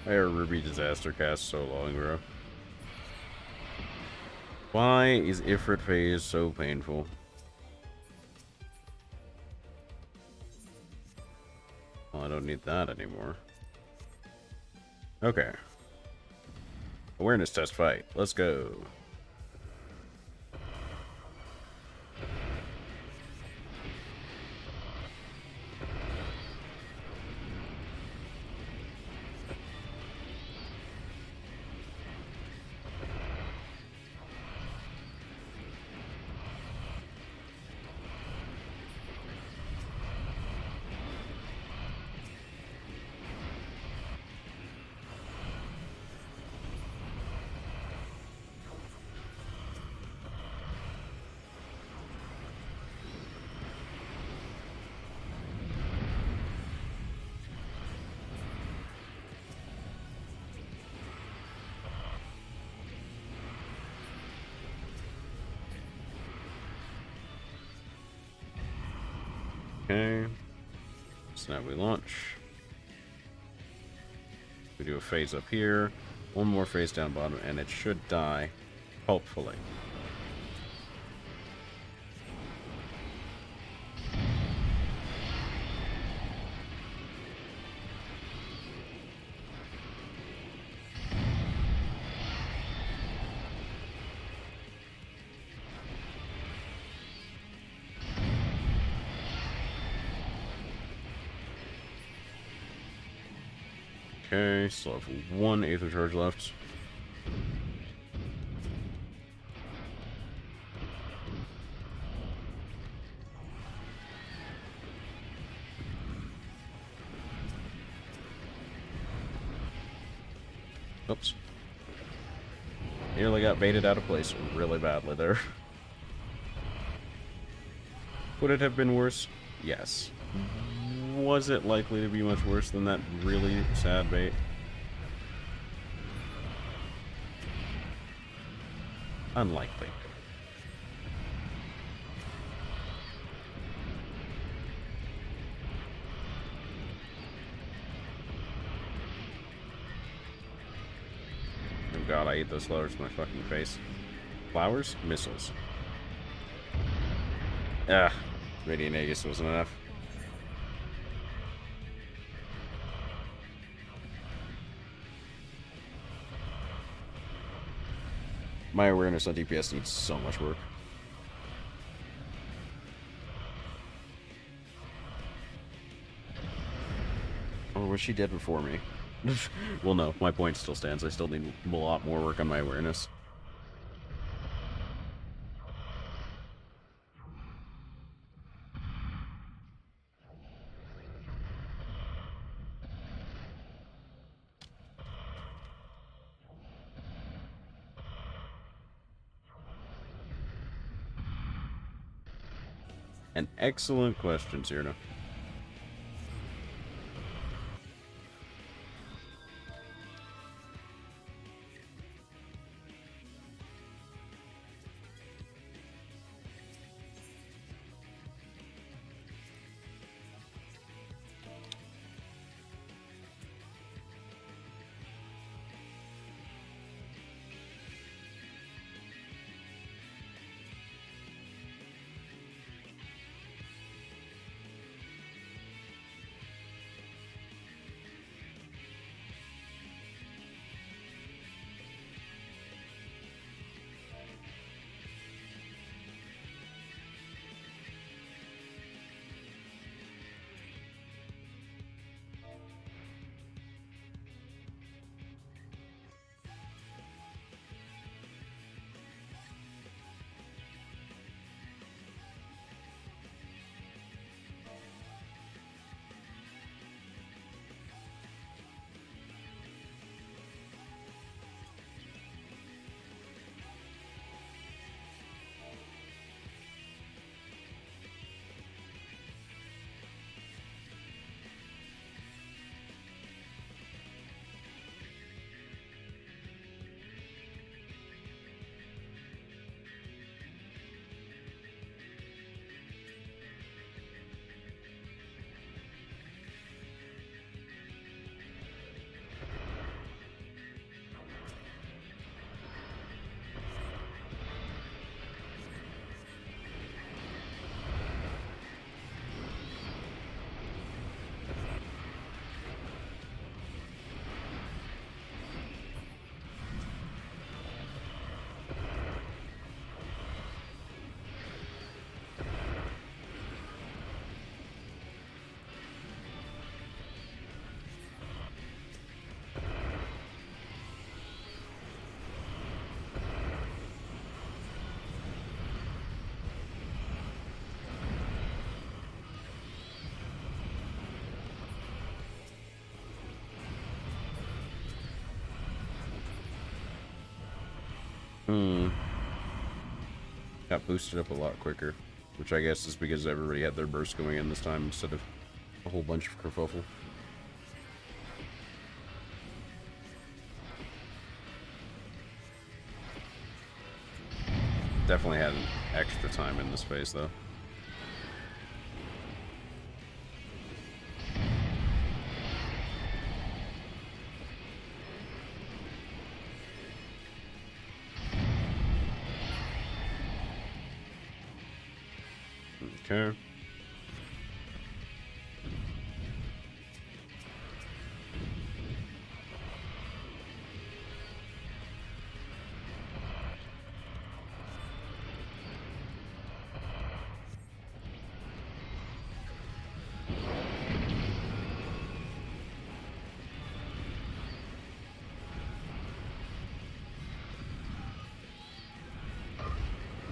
I heard Ruby Disaster cast so long, bro. Why is Ifrit phase so painful? Well, I don't need that anymore. Okay. Awareness test fight. Let's go. Okay. So now we launch. We do a phase up here. One more phase down bottom, and it should die. Hopefully. Okay, still have one Aether Charge left. Oops. Nearly got baited out of place really badly there. Would it have been worse? Yes. Was it likely to be much worse than that really sad bait? Unlikely. Oh god, I ate those flowers in my fucking face. Flowers? Missiles. Ah, Radiant Aegis wasn't enough. My awareness on DPS needs so much work. Or was she dead before me? Well, no, my point still stands. I still need a lot more work on my awareness. An excellent question, Cyrano. Got boosted up a lot quicker, which I guess is because everybody had their burst going in this time instead of a whole bunch of kerfuffle. Definitely had an extra time in this phase though. Okay.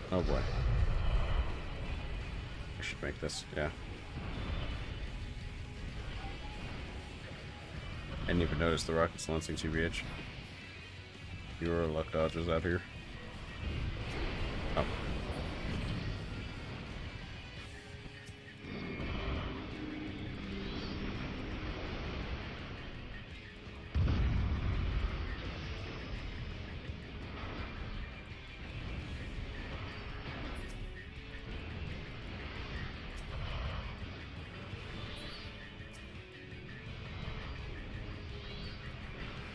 Oh boy. I should make this, yeah. I didn't even notice the rockets launching 2BH. Your luck dodges out here. Oh.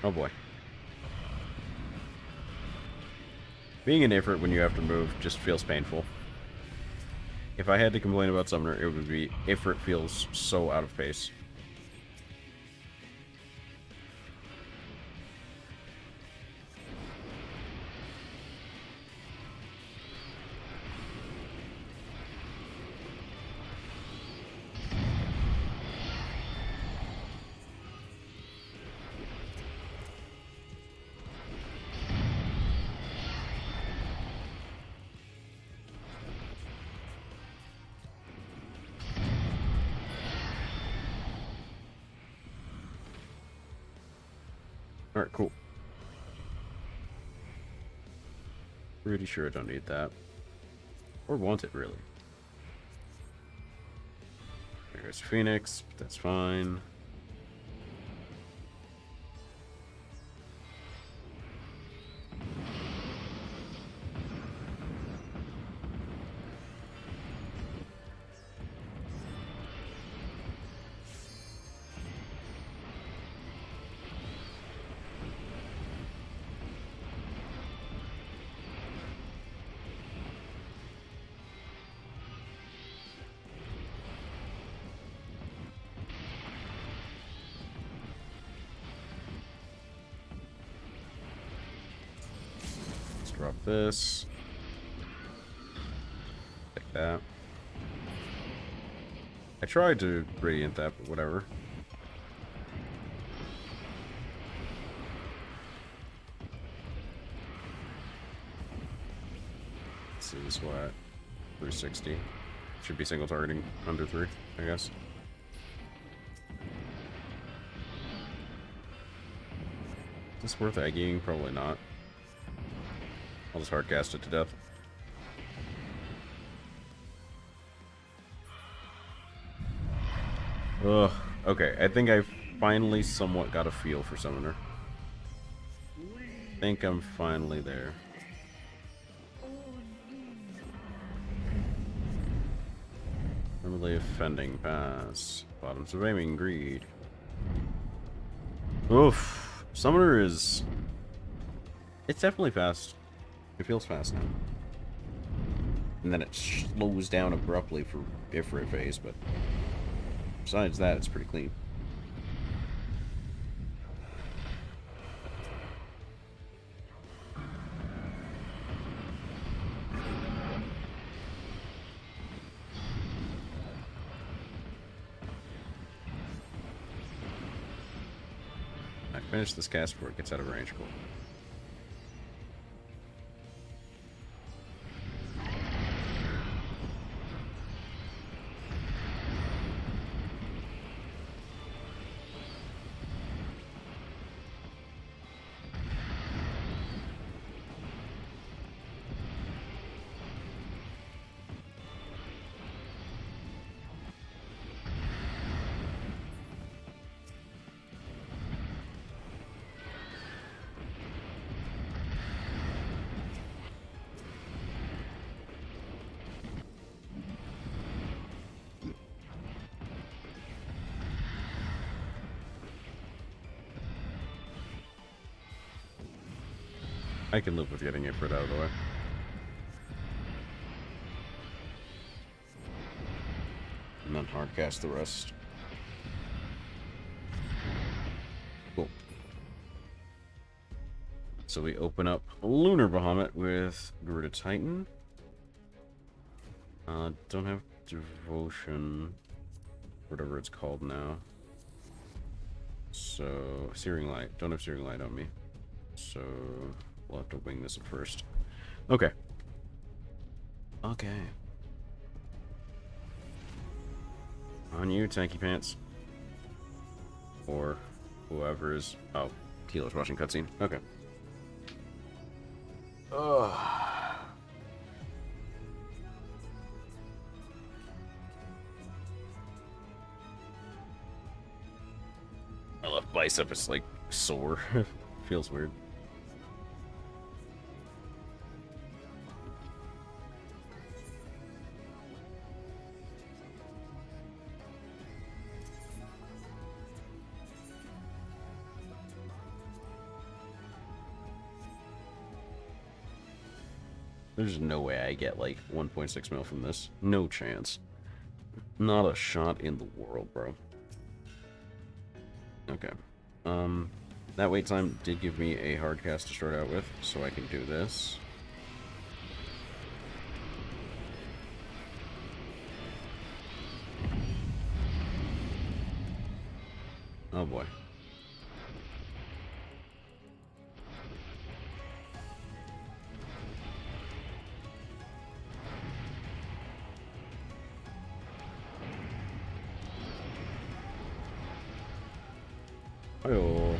Oh boy. Being an Ifrit when you have to move just feels painful. If I had to complain about Summoner, it would be Ifrit feels so out of pace. Alright, cool. Pretty sure I don't need that. Or want it, really. There's Phoenix, but that's fine. Drop this. Take that. I tried to radiant that, but whatever. This is what? 360. Should be single targeting under 3, I guess. Is this worth egging? Probably not. I'll just hardcast it to death. Ugh. Okay, I think I finally somewhat got a feel for Summoner. I think I'm finally there. Normally offending pass. Bottoms of aiming greed. Oof. Summoner is... It's definitely fast. It feels fast now. And then it slows down abruptly for Ifrit phase, but besides that, it's pretty clean. I finished this cast before it gets out of range. Cool. I can live with getting Ifrit out of the way. And then hardcast the rest. Cool. So we open up Lunar Bahamut with Garuda Titan. Don't have Devotion. Whatever it's called now. So, Searing Light. Don't have Searing Light on me. So... we'll have to wing this at first. Okay. Okay. On you, Tanky Pants. Or whoever is... Oh, Keeler's watching cutscene. Okay. Ugh. My left bicep is like sore. Feels weird. There's no way I get like 1.6 mil from this. No chance. Not a shot in the world, bro. Okay. That wait time did give me a hard cast to start out with, so I can do this. Oh boy. Oh.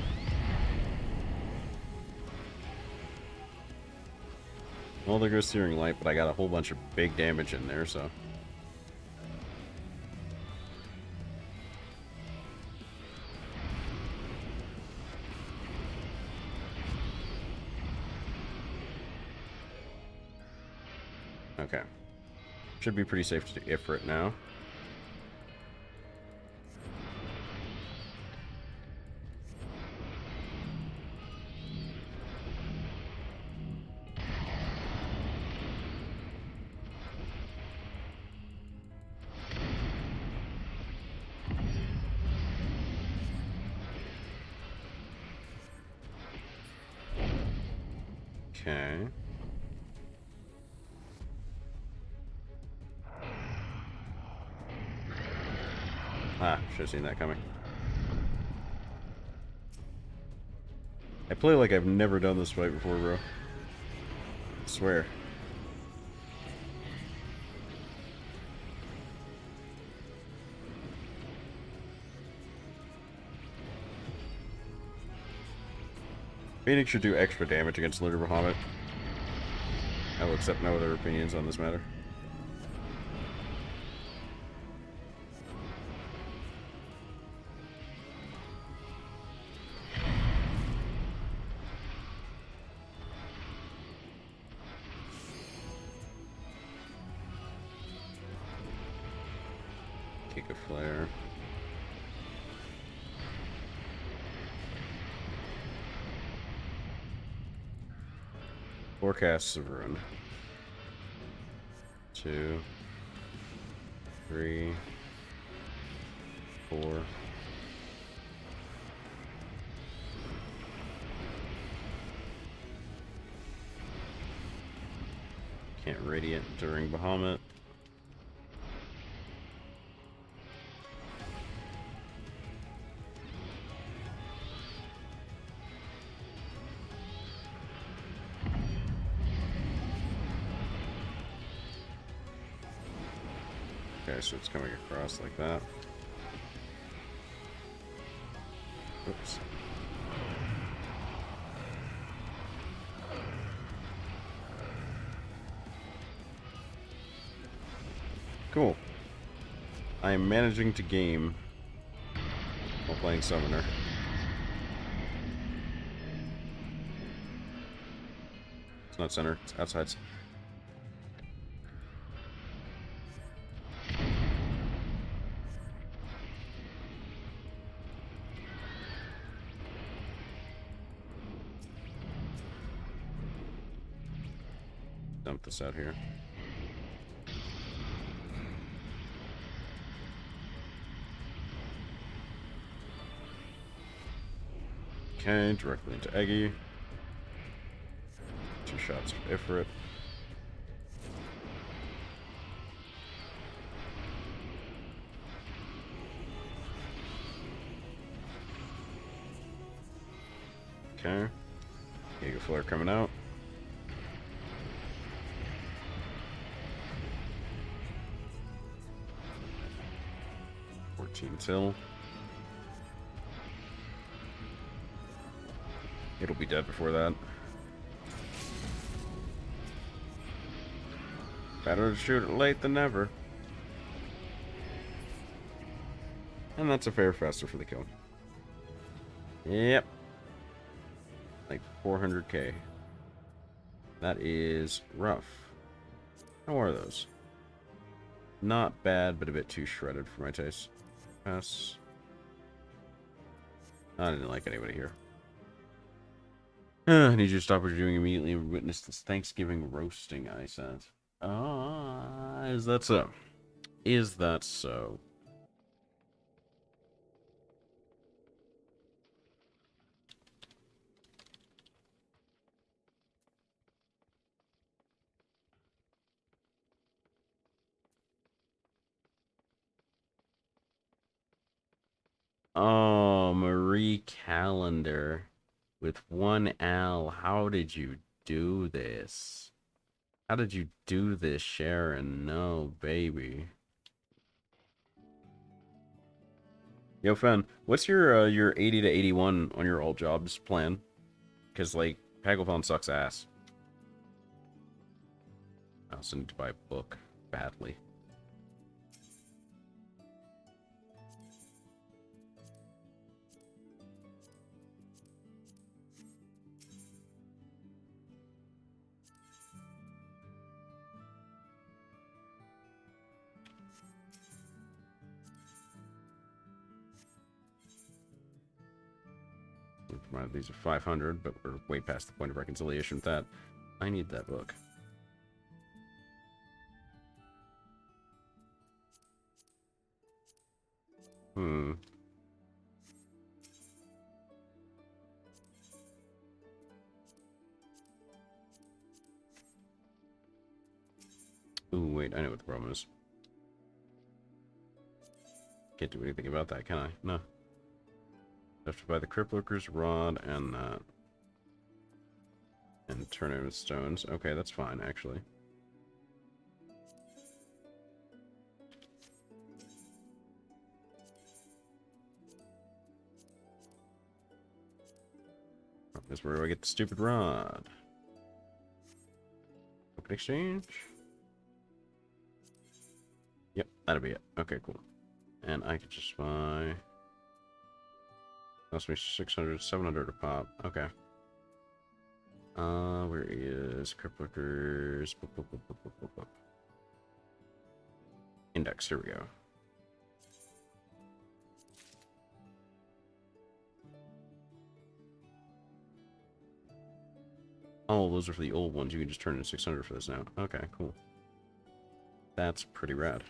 Well, there goes Searing Light, but I got a whole bunch of big damage in there, so. Okay. Should be pretty safe to do Ifrit now. Okay. Ah, should have seen that coming. I play like I've never done this fight before, bro. I swear. Phoenix should do extra damage against Litter Bahamut. I will accept no other opinions on this matter. Take a flare. Forecasts of ruin. 2, 3, 4. Can't radiant during Bahamut. Okay, so it's coming across like that. Oops. Cool. I am managing to game while playing Summoner. It's not center, it's outside. Dump this out here. Okay, directly into Eggy. 2 shots of Ifrit. Okay. Giga Flare coming out. Till it'll be dead before that. Better to shoot it late than never. And that's a fair faster for the kill. Yep. Like 400k. That is rough. How are those? Not bad, but a bit too shredded for my taste. Pass. I didn't like anybody here. I need you to stop what you're doing immediately and witness this Thanksgiving roasting, I said. Ah, is that so? Is that so? Oh, Marie Calendar. With one L, how did you do this? How did you do this, Sharon? No, baby. Yo, Fen, what's your 80 to 81 on your alt jobs plan? Because, like, Paglethon sucks ass. I also need to buy a book badly. These are 500, but we're way past the point of reconciliation with that. I need that book. Ooh, wait, I know what the problem is. Can't do anything about that, can I? No. I have to buy the Crippler's Rod and that. And turn it into stones. Okay, that's fine, actually. That's where do I get the stupid rod? Open exchange? Yep, that'll be it. Okay, cool. And I could just buy... Cost me 600, 700 a pop. Okay. Where is Crippler's? Index, here we go. Oh, those are for the old ones. You can just turn in 600 for this now. Okay, cool. That's pretty rad.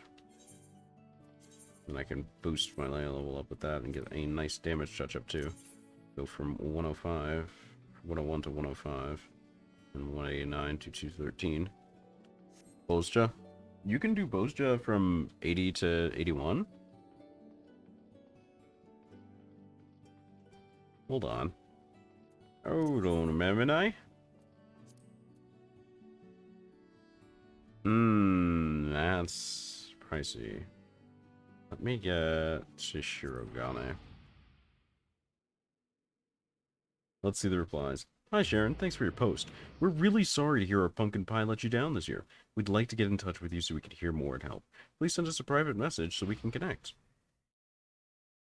And I can boost my level up with that and get a nice damage touch up too. Go from 105, 101 to 105, and 189 to 213. Bozja. You can do Bozja from 80 to 81? Hold on. Hold on a minute. That's pricey. Let me get Shishirogane. Let's see the replies. Hi Sharon, thanks for your post. We're really sorry to hear our pumpkin pie let you down this year. We'd like to get in touch with you so we could hear more and help. Please send us a private message so we can connect.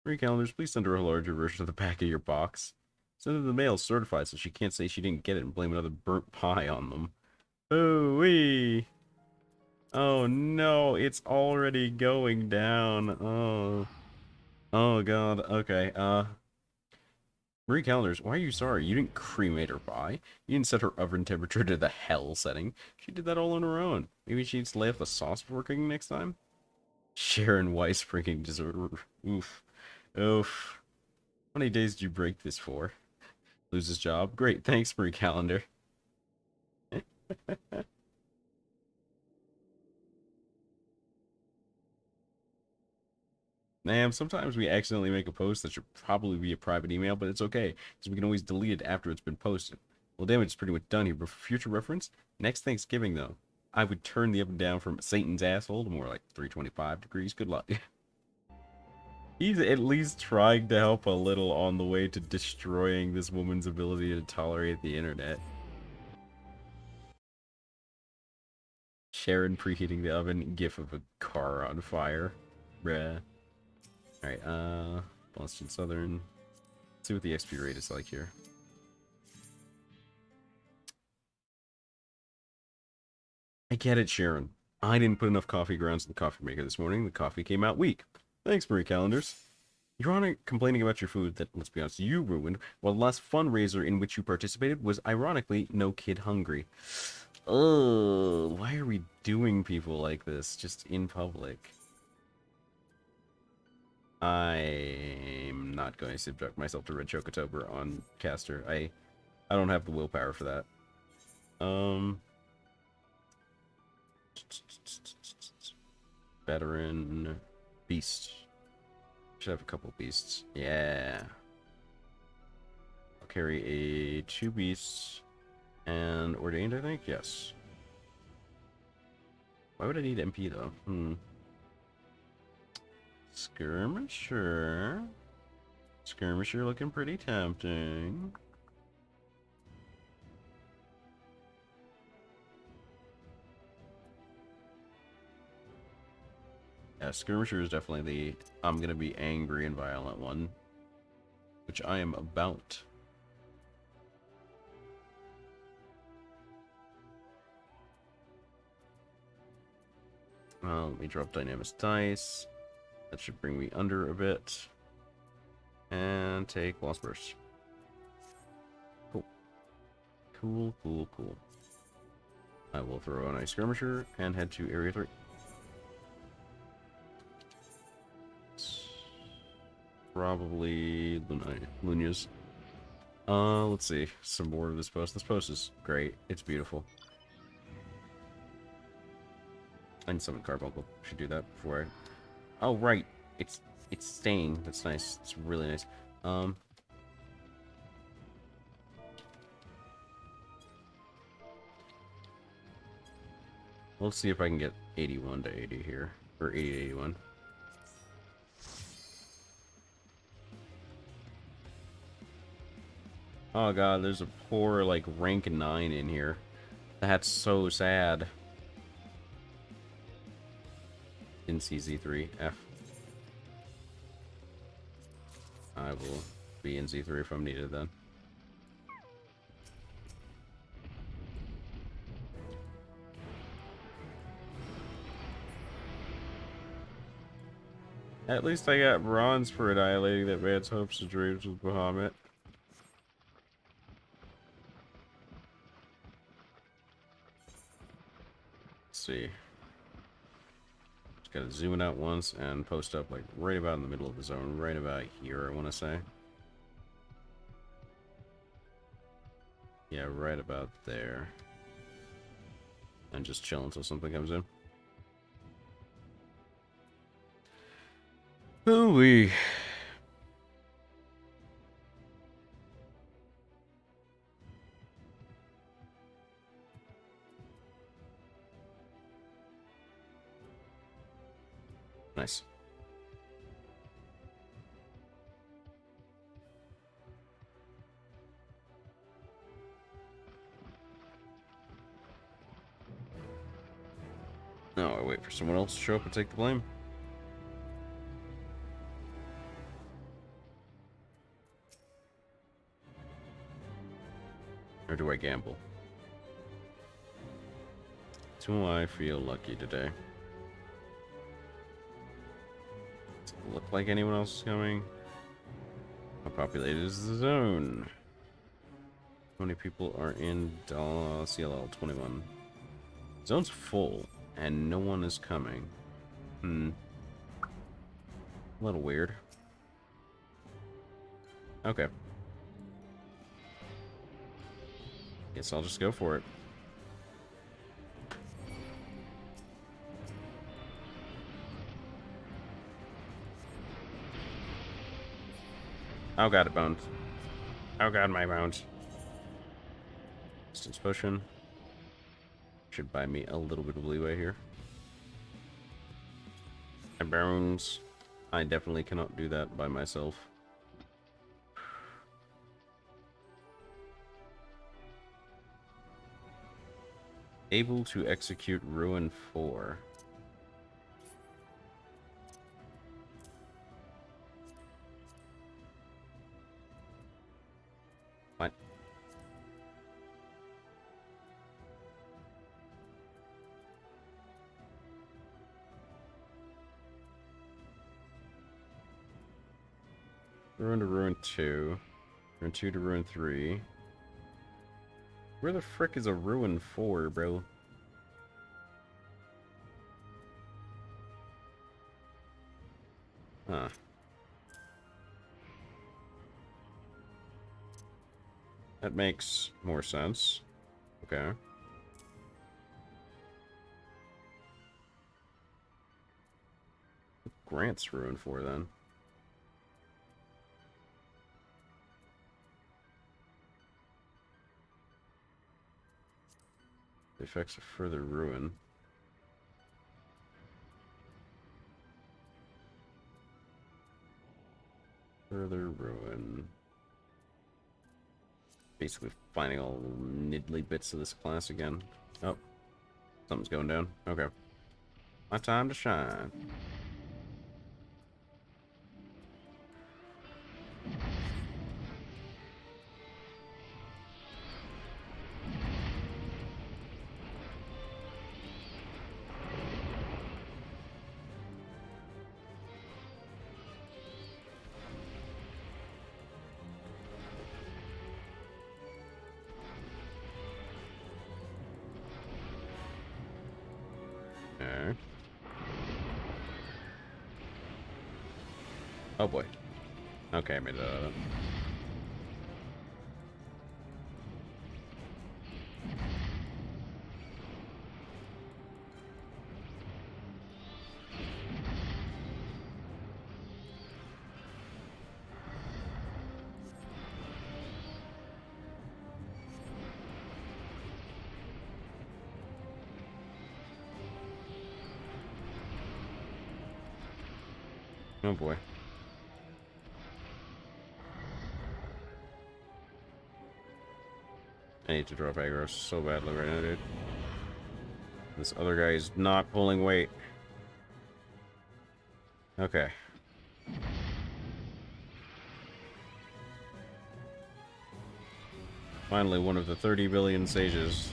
Marie Calendars, please send her a larger version of the back of your box. Send her the mail certified so she can't say she didn't get it and blame another burnt pie on them. Ooh-wee! Oh no, it's already going down. Oh. Oh god, okay, Marie Calendars, why are you sorry? You didn't cremate her pie. You didn't set her oven temperature to the hell setting. She did that all on her own. Maybe she needs to lay off the sauce before cooking next time? Sharon Weiss freaking dessert. Oof. Oof. How many days did you break this for? Lose his job? Great, thanks, Marie Calendar. Ma'am, sometimes we accidentally make a post that should probably be a private email, but it's okay, because we can always delete it after it's been posted. Well, damage is pretty much done here, but for future reference, next Thanksgiving, though, I would turn the up and down from Satan's asshole to more like 325 degrees. Good luck. He's at least trying to help a little on the way to destroying this woman's ability to tolerate the internet. Sharon preheating the oven. Gif of a car on fire. Bruh. Alright, Boston Southern. Let's see what the XP rate is like here. I get it, Sharon. I didn't put enough coffee grounds in the coffee maker this morning. The coffee came out weak. Thanks, Marie Calendars. You're on complaining about your food that, let's be honest, you ruined, while the last fundraiser in which you participated was, ironically, No Kid Hungry. Oh, why are we doing people like this, just in public? I'm not going to subject myself to Red Chocotober on Caster. I don't have the willpower for that. Veteran beast. Should have a couple beasts. Yeah. I'll carry a 2 beasts and ordained, I think. Yes. Why would I need MP though? Skirmisher. Skirmisher looking pretty tempting. Yeah, Skirmisher is definitely the I'm gonna be angry and violent one, which I am about. Let me drop Dynamis Dice. That should bring me under a bit. And take Lost Burst. Cool. Cool, cool, cool. I will throw on a Skirmisher and head to Area 3. Probably Luna's. Let's see. Some more of this post. This post is great. It's beautiful. I need summon Carbuncle. Should do that before I... Oh, right. It's staying. That's nice. It's really nice. Let's see if I can get 81 to 80 here. Or 80 to 81. Oh god, there's a poor, like, rank 9 in here. That's so sad. In CZ3, F. I will be in Z3 if I'm needed then. At least I got bronze for annihilating that man's hopes and dreams with Bahamut. See. Just gotta zoom it out once and post up like right about in the middle of the zone, right about here, I want to say. Yeah, right about there. And just chill until something comes in. Hooey. Nice. No, I wait for someone else to show up and take the blame. Or do I gamble? Do I feel lucky today? Does it look like anyone else is coming? How populated is the zone? How many people are in CLL 21? Zone's full, and no one is coming. A little weird. Okay. Guess I'll just go for it. Oh god, it boned. Oh god, my bones. Distance potion. Should buy me a little bit of leeway here. My bones. I definitely cannot do that by myself. Able to execute Ruin 4. What? Ruin to Ruin 2. Ruin 2 to Ruin 3. Where the frick is a Ruin 4, bro? Huh. That makes more sense. Okay. Grant's Ruin 4 then. The effects of further ruin. Further ruin. Basically finding all niddly bits of this class again. Oh. Something's going down. Okay. My time to shine. Okay. Oh boy. Okay, I made it out of it. Oh boy. I need to drop aggro so badly right now, dude. This other guy is not pulling weight. Okay. Finally, one of the 30 billion sages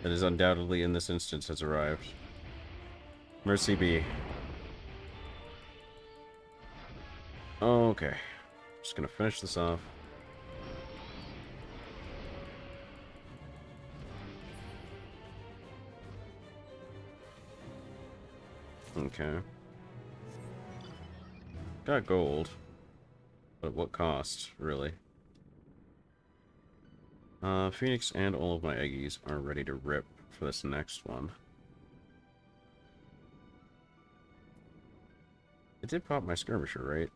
that is undoubtedly in this instance has arrived. Mercy be. Okay. Just gonna finish this off. Okay. Got gold. But at what cost, really? Phoenix and all of my eggies are ready to rip for this next one. I did pop my skirmisher, right?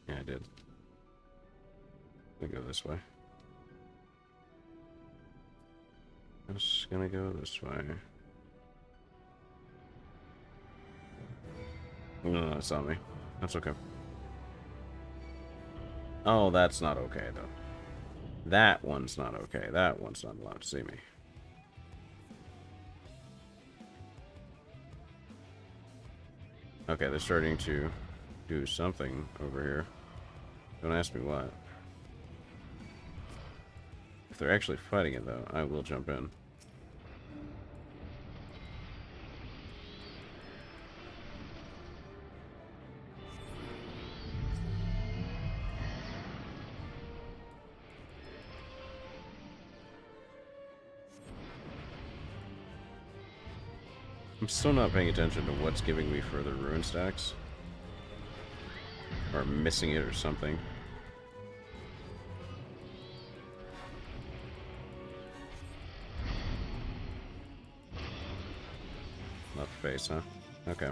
Yeah, I did. I'm gonna go this way. I'm just gonna go this way. No, that's not me. That's okay. Oh, that's not okay, though. That one's not okay. That one's not allowed to see me. Okay, they're starting to do something over here. Don't ask me what. If they're actually fighting it, though, I will jump in. I'm still not paying attention to what's giving me further ruin stacks. Or missing it or something. Left face, huh? Okay.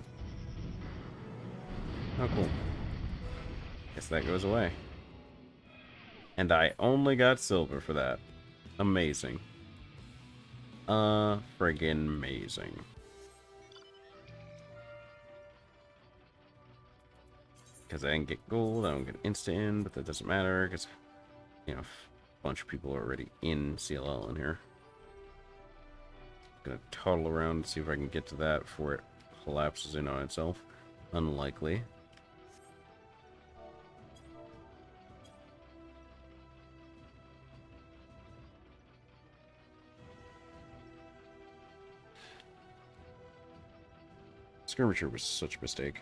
Oh, cool. Guess that goes away. And I only got silver for that. Amazing. Friggin' amazing. Because I didn't get gold, I don't get insta-in, but that doesn't matter, because, you know, a bunch of people are already in CLL in here. Gonna toddle around and see if I can get to that before it collapses in on itself. Unlikely. Skirmisher was such a mistake.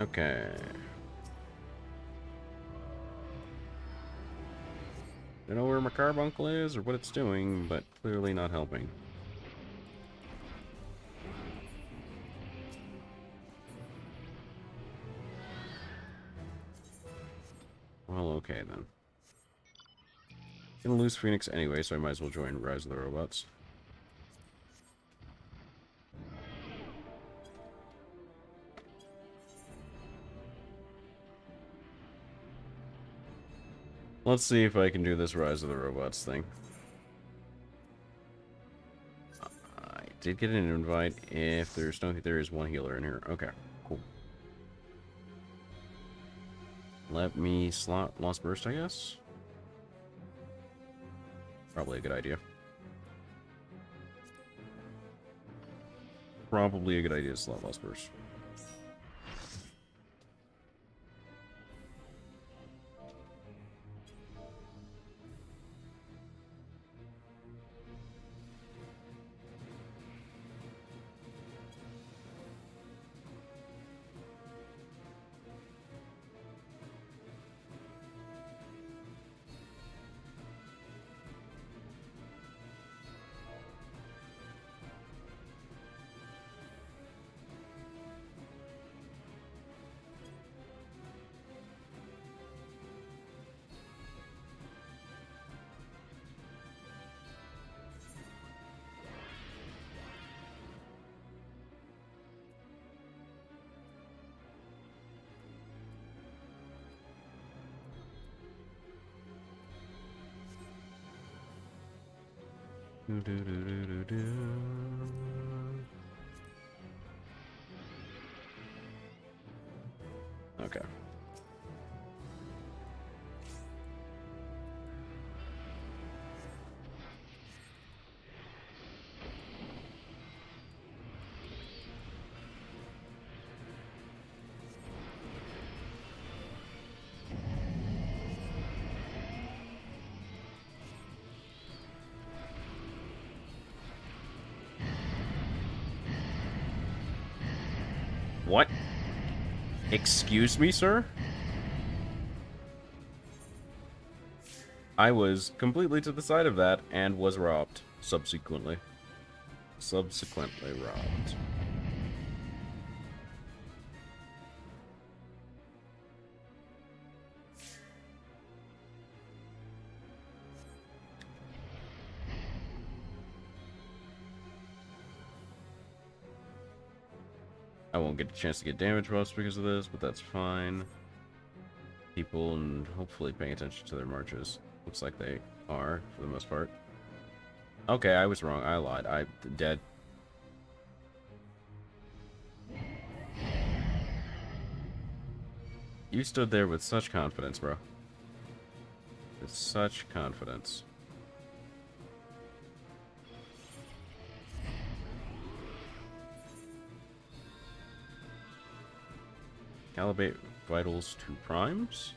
Okay. Don't know where my carbuncle is or what it's doing, but clearly not helping. Well, okay then. Gonna lose Phoenix anyway, so I might as well join Rise of the Robots. Let's see if I can do this Rise of the Robots thing. I did get an invite. If there's no, there is one healer in here. Okay, cool. Let me slot Lost Burst, I guess. Probably a good idea. Probably a good idea to slot Lost Burst. Okay. What? Excuse me, sir? I was completely to the side of that and was robbed subsequently. Subsequently robbed. I won't get a chance to get damage buffs because of this, but that's fine. People and hopefully paying attention to their marches. Looks like they are, for the most part. Okay, I was wrong. I lied. I'm dead. You stood there with such confidence, bro. With such confidence. Calibrate vitals to primes.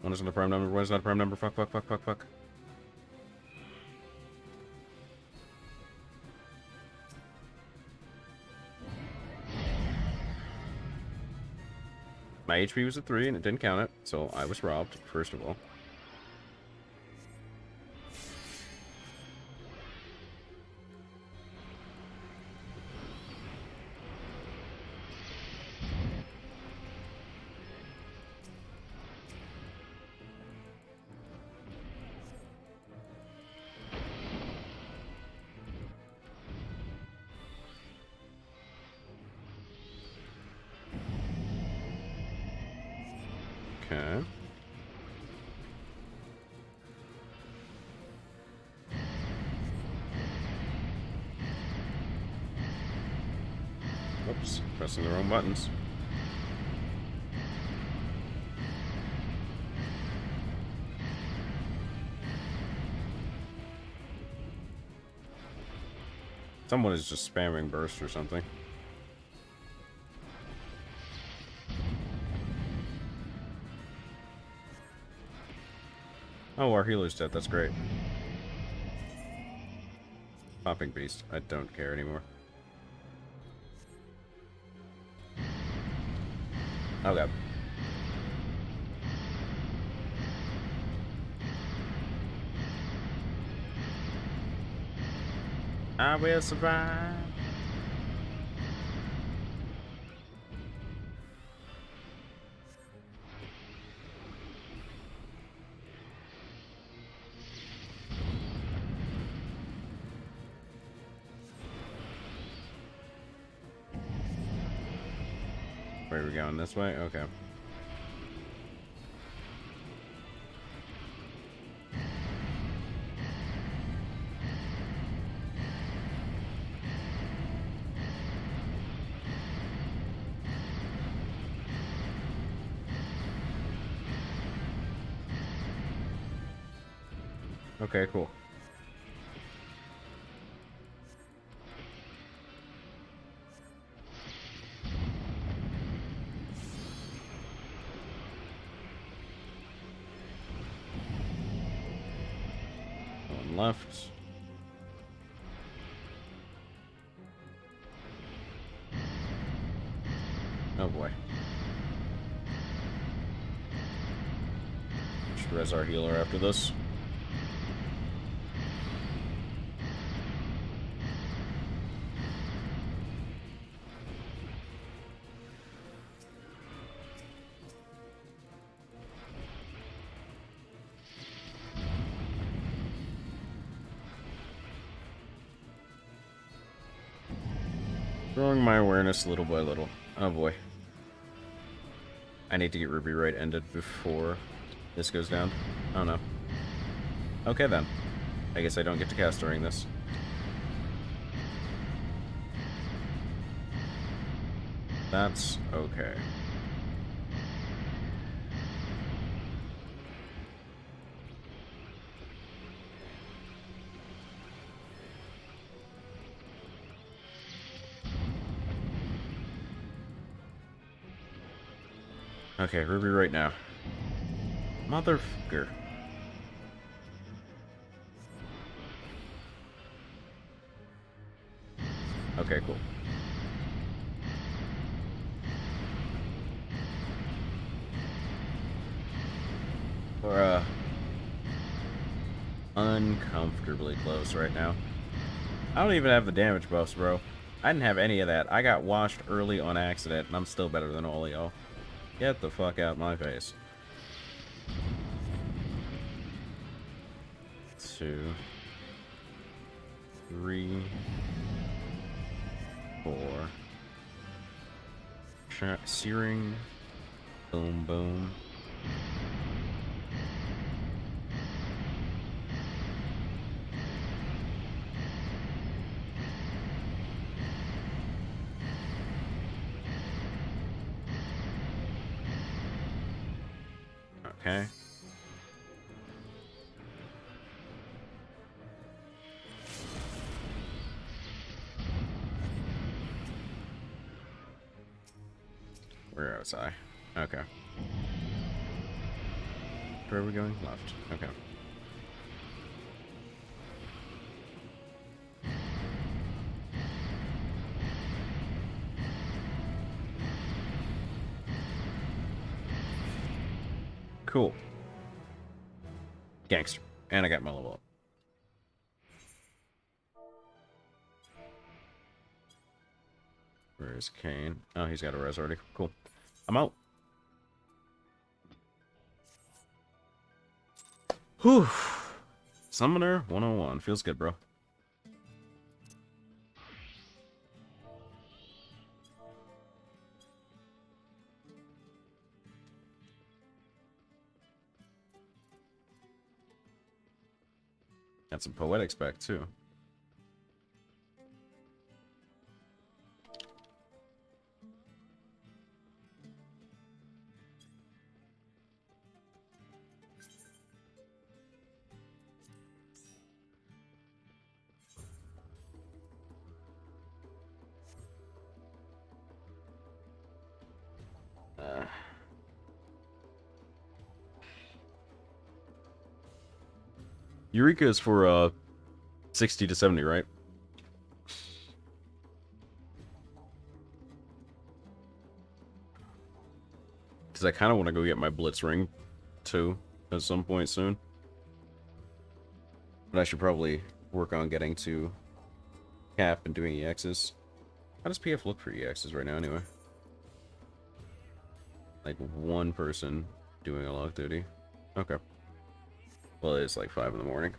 One is not a prime number, one is not a prime number. Fuck, fuck, fuck, fuck, fuck. My HP was at 3 and it didn't count it, so I was robbed, first of all. Okay. Oops, pressing the wrong buttons. Someone is just spamming burst or something. Oh, our healer's dead. That's great. Popping beast. I don't care anymore. Oh god. I will survive. Where are we going? This way? Okay. Okay, cool. One left. Oh boy. Should res our healer after this. Growing my awareness little by little. Oh boy. I need to get Ruby Right ended before this goes down. Oh no. Okay then. I guess I don't get to cast during this. That's okay. Okay, Ruby right now. Motherfucker. Okay, cool. We're, uncomfortably close right now. I don't even have the damage buffs, bro. I didn't have any of that. I got washed early on accident, and I'm still better than all of y'all. Get the fuck out my face. 2, 3, 4. Searing. Boom, boom. Okay. Where was I? Okay. Where are we going? Left. Okay. Cool. Gangster. And I got my level up. Where is Kane? Oh, he's got a res already. Cool. I'm out. Whew. Summoner 101. Feels good, bro. Got some poetics back too. Eureka is for 60 to 70, right? Because I kind of want to go get my Blitz ring too at some point soon. But I should probably work on getting to Cap and doing EXs. How does PF look for EXs right now anyway? Like one person doing a log duty. Okay. Well, it's like 5 in the morning.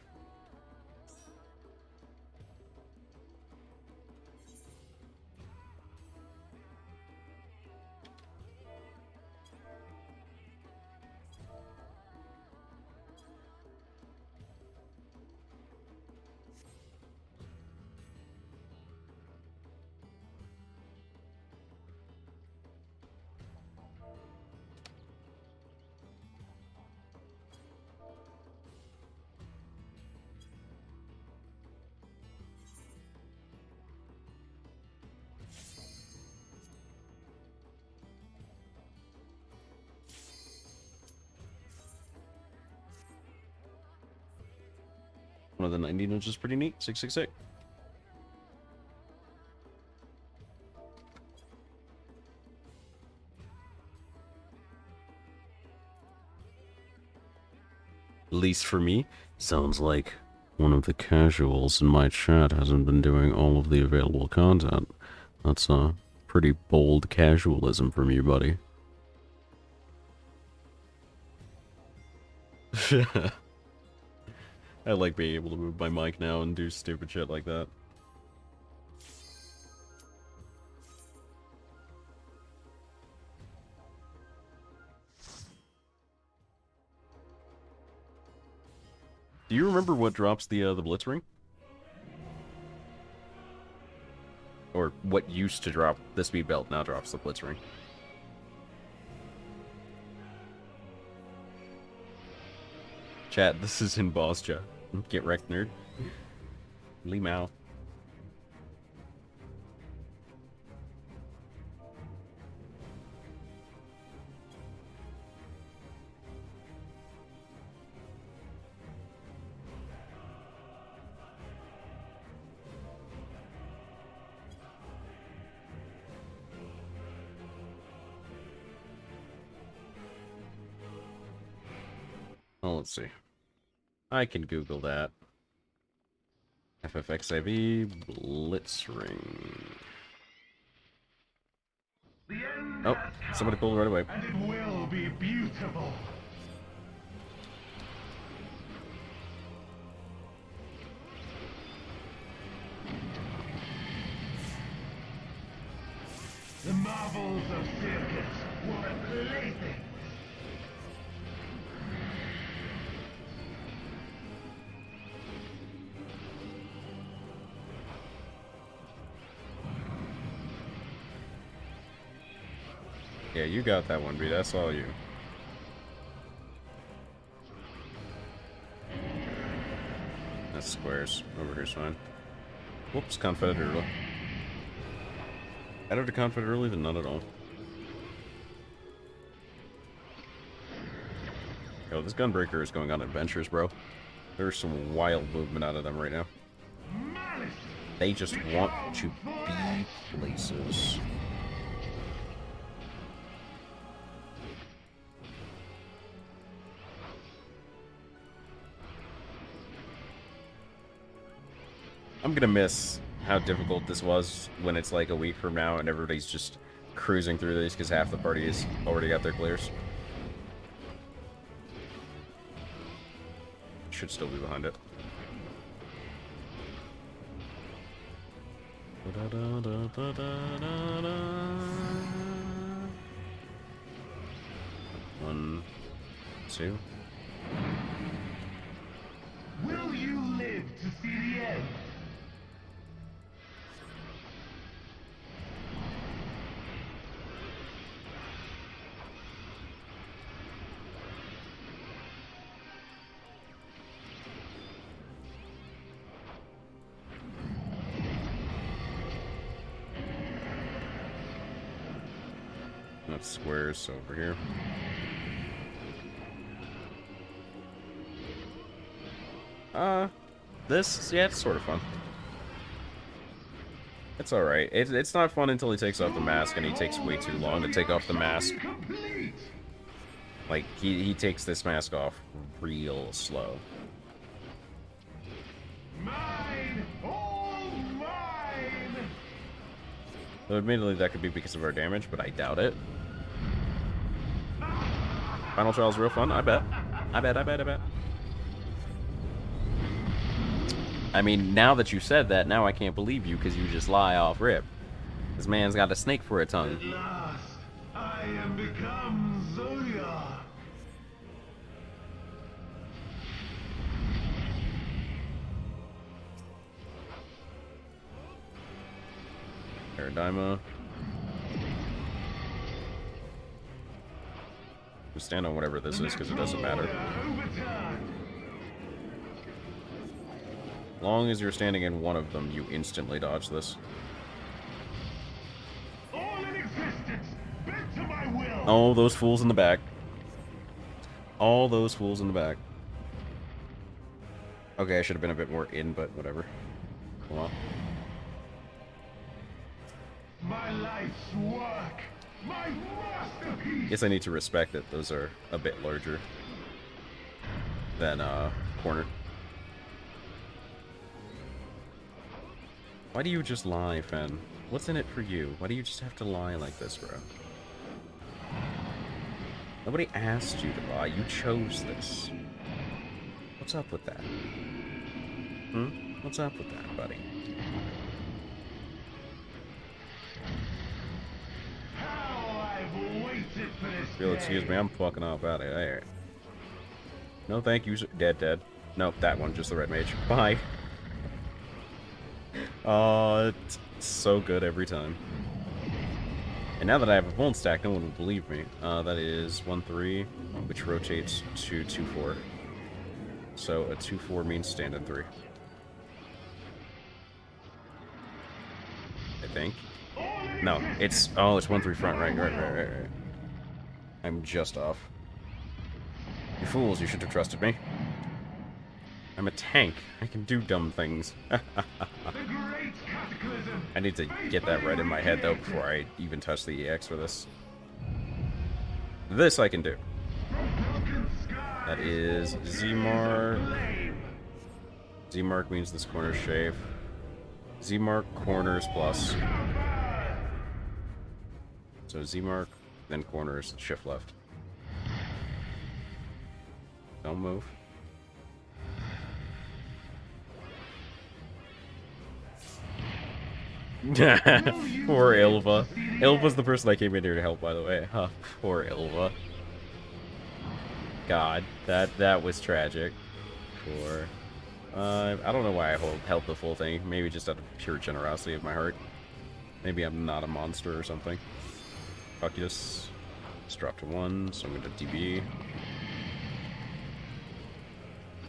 One of the 90 notes is pretty neat. 666. At least for me, sounds like one of the casuals in my chat hasn't been doing all of the available content. That's a pretty bold casualism from you, buddy. I like being able to move my mic now and do stupid shit like that. Do you remember what drops the Blitz ring? Or what used to drop the speed belt now drops the Blitz ring? Chat, this is in boss chat. Get wrecked, nerd. Lee Mao. Well, let's see. I can Google that. FFXIV Blitz ring. Oh, somebody pulled right away. And it will be beautiful. The marvels of circus were a plaything. Yeah, you got that one, B. That's all you. That's squares. Over here's fine. Whoops, confetted early. Better to confet early than none at all. Yo, this gunbreaker is going on adventures, bro. There's some wild movement out of them right now. They just want to be places. I'm gonna miss how difficult this was when it's like a week from now and everybody's just cruising through these because half the party has already got their clears. Should still be behind it. One, two. Will you live squares over here. Yeah, it's sort of fun. It's alright. It's not fun until he takes off the mask, and he takes way too long to take off the mask. Like, he takes this mask off real slow. Mine! All mine! So admittedly, that could be because of our damage, but I doubt it. Final trial's real fun, I bet. I bet. I mean, now that you said that, now I can't believe you because you just lie off rip. This man's got a snake for a tongue. At last, I am become Zoya. Paradigma. We stand on whatever this is because it doesn't matter. As long as you're standing in one of them, you instantly dodge this. All in existence, bent to my will. Oh, those fools in the back. All those fools in the back. Okay, I should have been a bit more in, but whatever. Hold on. My life's work, my masterpiece. Guess I need to respect that those are a bit larger than corner. Why do you just lie, Fen? What's in it for you? Why do you just have to lie like this, bro? Nobody asked you to lie. You chose this. What's up with that? What's up with that, buddy? If you'll excuse me, I'm fucking off out of here. No, thank you. Dead. Nope, that one, just the red mage. Bye. Oh, it's so good every time. And now that I have a Vuln stack, no one will believe me. That is 1-3, which rotates to 2-4. So a 2-4 means stand in 3. I think. No, it's 1-3 front, right. I'm just off. You fools, you should have trusted me. I'm a tank. I can do dumb things. I need to get that right in my head, though, before I even touch the EX for this. This I can do. That is Z-Mark. Z-Mark means this corner's shave. Z-Mark corners plus. So Z-Mark, then corners, shift left. Don't move. Poor Ilva. Ilva's the person I came in here to help, by the way. Huh, poor Ilva. God, that was tragic. Poor. I don't know why I held the full thing. Maybe just out of pure generosity of my heart. Maybe I'm not a monster or something. Fuck this. Let's drop to 1, so I'm going to DB.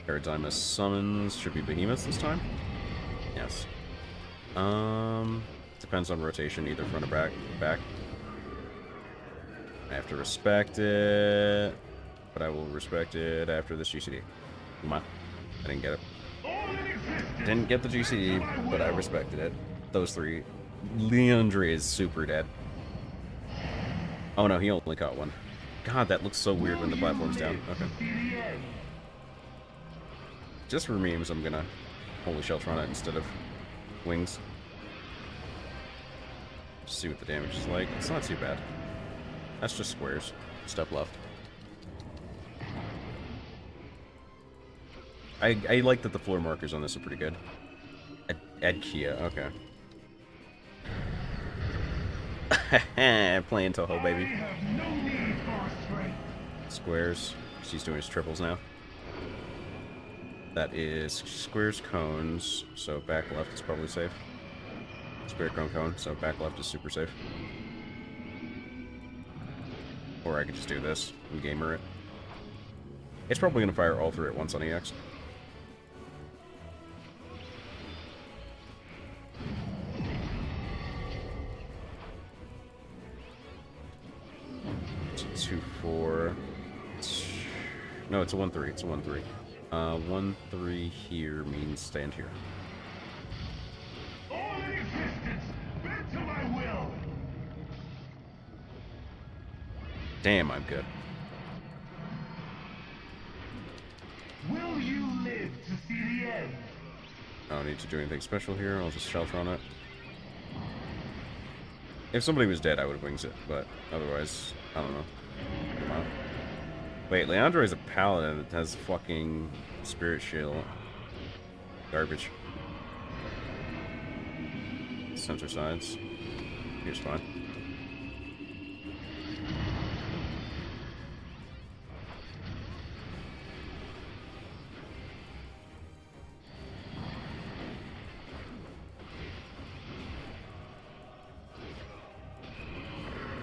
Paradigma summons. Should be behemoths this time? Yes. Depends on rotation, either front or back. I have to respect it, but I will respect it after this GCD. Come on. I didn't get it. Didn't get the GCD, but I respected it. Those 3. Leandre is super dead. Oh no, he only caught 1. God, that looks so weird when the platform's down. Okay. Just for memes, I'm gonna Holy Sheltron it instead of wings. Just see what the damage is like. It's not too bad. That's just squares. Step left. I like that the floor markers on this are pretty good. Add Kia, okay. Playing Toho, baby. Squares. He's doing his triples now. That is squares, cones, so back left is probably safe. Square, cone, so back left is super safe. Or I could just do this and gamer it. It's probably going to fire all 3 at once on EX. 2-4. No, it's a 1-3. It's a 1-3. 1-3 here means stand here. All existence, bent to my will. Damn, I'm good. Will you live to see the end? I don't need to do anything special here. I'll just shelter on it. If somebody was dead, I would have wings it, but otherwise, I don't know. Come on. Wait, Leandro is a paladin that has fucking spirit shield. Garbage. Center sides. Here's fine.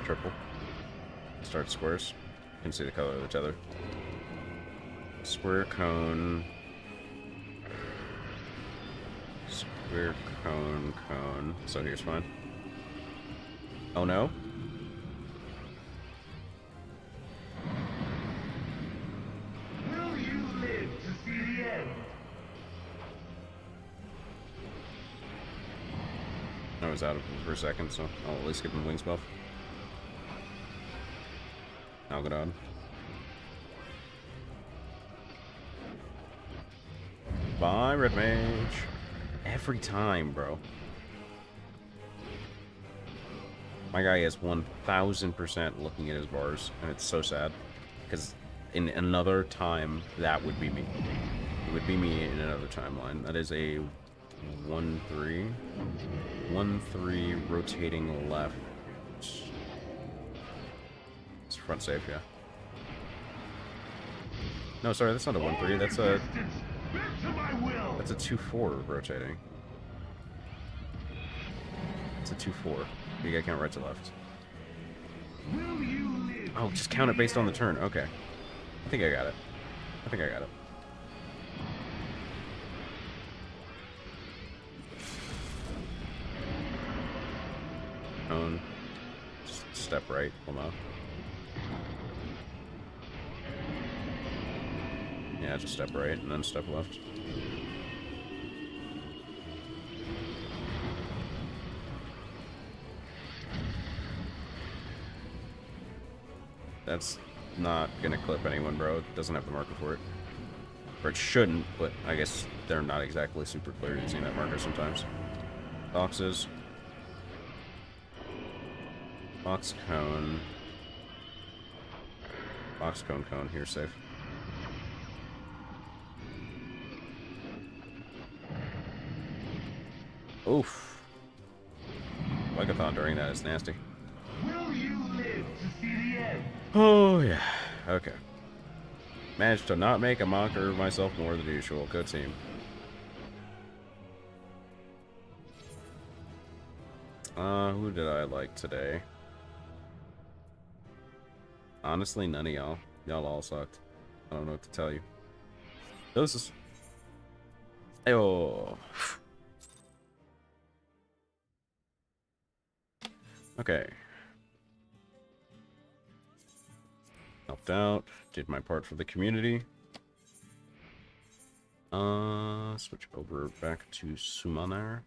Triple. Start squares. You can see the color of the tether. Square cone. Square cone, cone. So here's fine. Oh no. Will you live to see the end? I was out of him for a second, so I'll at least give him wings buff. Algodon. Bye, Red Mage. Every time, bro. My guy is 1000% looking at his bars, and it's so sad. Because in another time, that would be me. It would be me in another timeline. That is a 1-3. 1-3 rotating left. It's front safe, yeah. No, sorry, that's not a 1-3. That's a 2-4 rotating. It's a 2-4. You gotta count right to left. Oh, just count it based on the turn. Okay. I think I got it. I think I got it. Cone. Just step right. Hold on. Yeah, just step right and then step left. That's not gonna clip anyone, bro. It doesn't have the marker for it. Or it shouldn't, but I guess they're not exactly super clear using that marker sometimes. Boxes. Box cone. Box cone cone. Here, safe. Oof. Megathon during that is nasty. Will you live to see the end? Oh, yeah. Okay. Managed to not make a mocker of myself more than usual. Good team. Who did I like today? Honestly, none of y'all. Y'all all sucked. I don't know what to tell you. This is... Oh. Okay. Helped out. Did my part for the community. Switch over back to Summoner.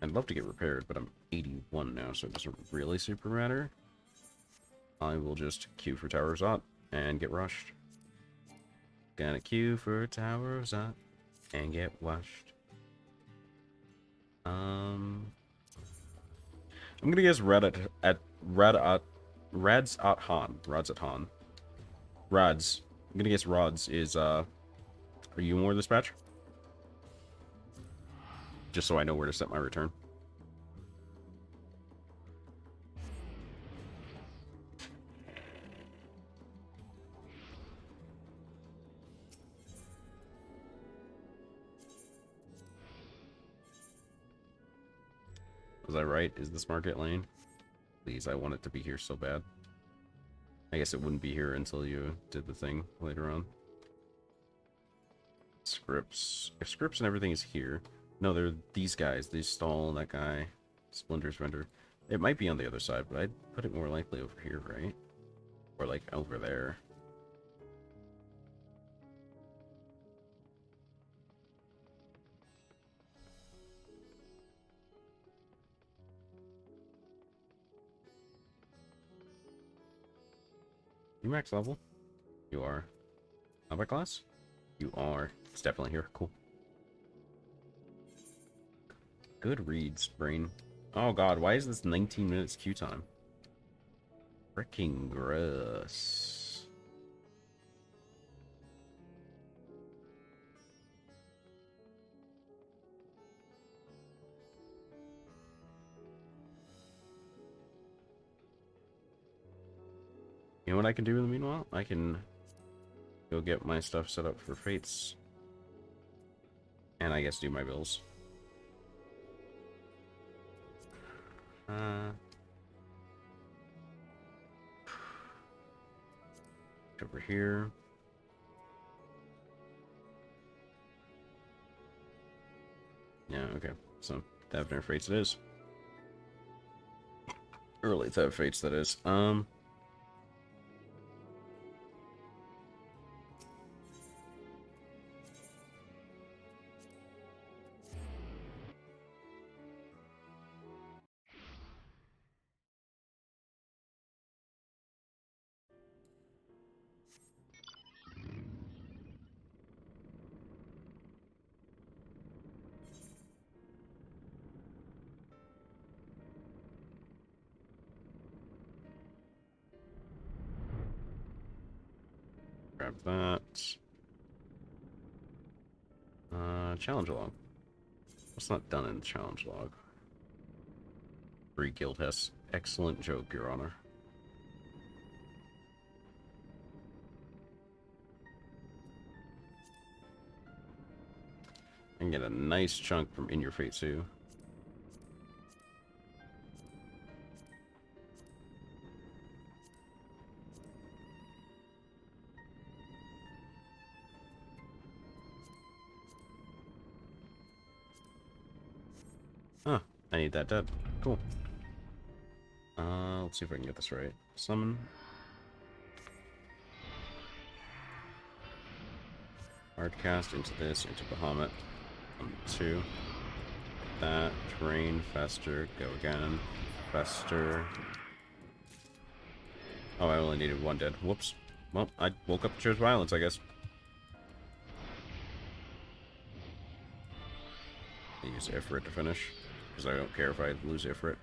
I'd love to get repaired, but I'm 81 now, so it doesn't really super matter. I will just queue for Tower of Zot and get rushed. Gonna queue for Tower of Zot and get washed. I'm gonna guess Rads at Han. Rads. I'm gonna guess Rods is are you more dispatch? Just so I know where to set my return. Was I right? Is this market lane? Please, I want it to be here so bad. I guess it wouldn't be here until you did the thing later on. Scripts. If scripts and everything is here. No, they're these guys. They stall that guy. Splinter's vendor. It might be on the other side, but I'd put it more likely over here, right? Or like over there. You max level? You are. Combat class? You are. It's definitely here. Cool. Good reads, brain. Oh god, why is this 19 minutes queue time? Freaking gross. You know what I can do in the meanwhile? I can go get my stuff set up for Fates. And I guess do my bills. Over here. Yeah, okay. So, Tavern Fates it is. Early Tavern Fates, that is. Grab that. Challenge log. What's not done in the challenge log? Free guild has excellent joke, Your Honor. And get a nice chunk from In Your Fate too. Huh, I need that dead. Cool. Let's see if I can get this right. Summon. Hardcast into this, into Bahamut. 2. That. Terrain. Fester. Go again. Fester. Oh, I only needed 1 dead. Whoops. Well, I woke up to choose violence, I guess. I use Ifrit to finish, because I don't care if I lose Ifrit.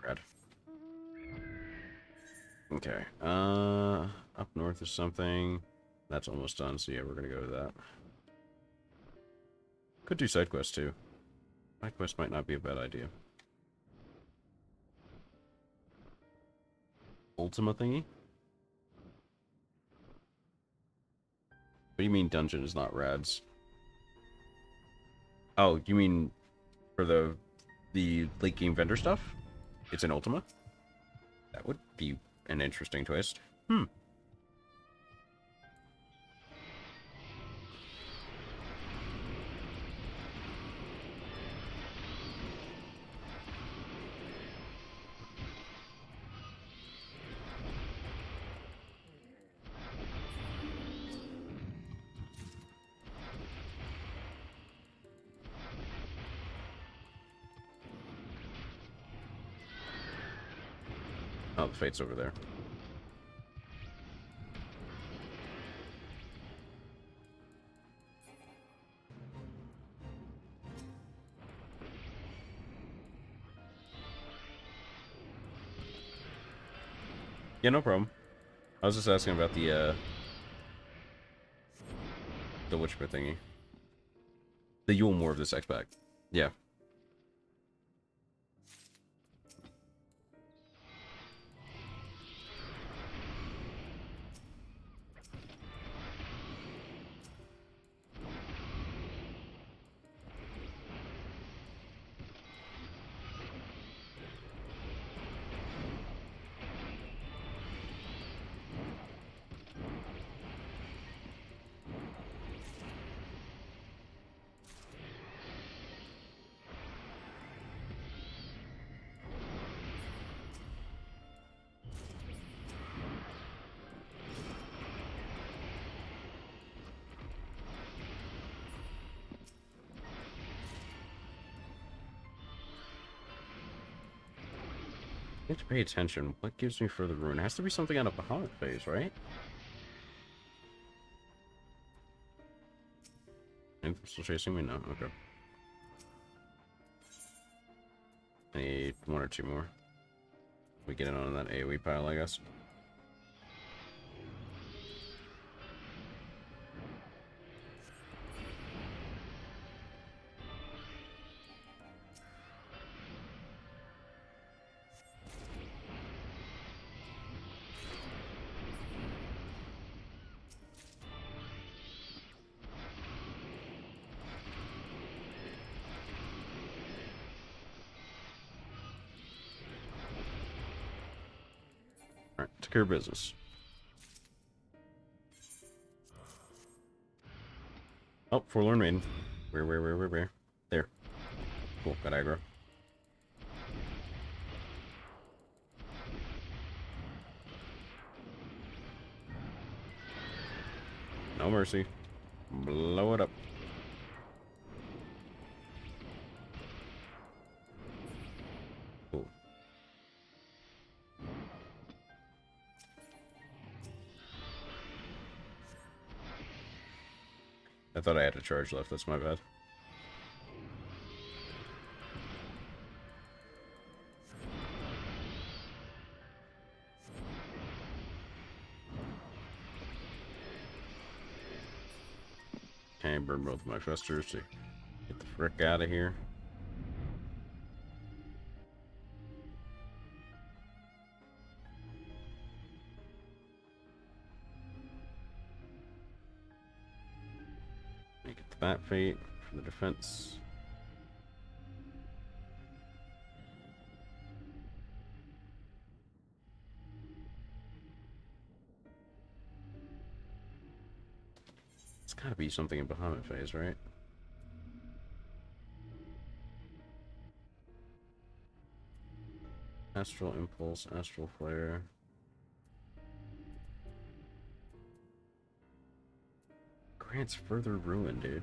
Rad. Okay, up north is something. That's almost done, so yeah, we're gonna go to that. Could do side quests too. Side quest might not be a bad idea. Ultima thingy? What do you mean dungeon is not rads? Oh, you mean for the late game vendor stuff? It's in Ultima? That would be an interesting twist. Hmm. Oh, the Fate's over there. Yeah, no problem. I was just asking about the Witchbit thingy. The Yule more of this X-Pack. Yeah. need to pay attention. What gives me further ruin? It has to be something out of Bahamut phase, right? Anything still chasing me? No. Okay. I need one or two more. We get it on that AoE pile, I guess. Alright, take care of business. Oh, Forlorn Maiden. Where? There. Cool, got aggro. No mercy. Blow it up. Cool. I thought I had a charge left, that's my bad. Okay, burn both of my festers to get the frick out of here. Make it the Bat Fate for the defense. It's gotta be something in Bahamut phase, right? Astral Impulse, Astral Flare. Grants further ruin, dude.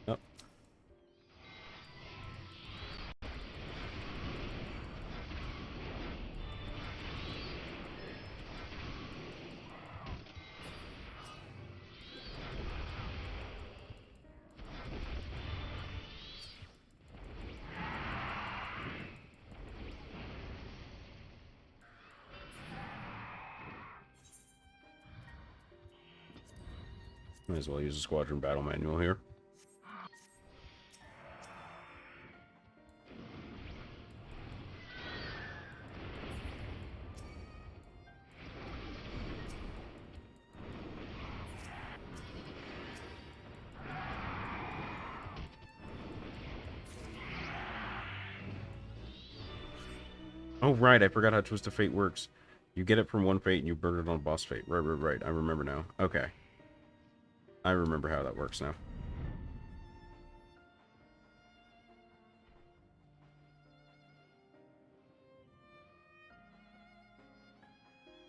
Yep. Might as well use the squadron battle manual here. Oh, right, I forgot how Twist of Fate works. You get it from one fate and you burn it on boss fate. Right. I remember now. Okay. I remember how that works now.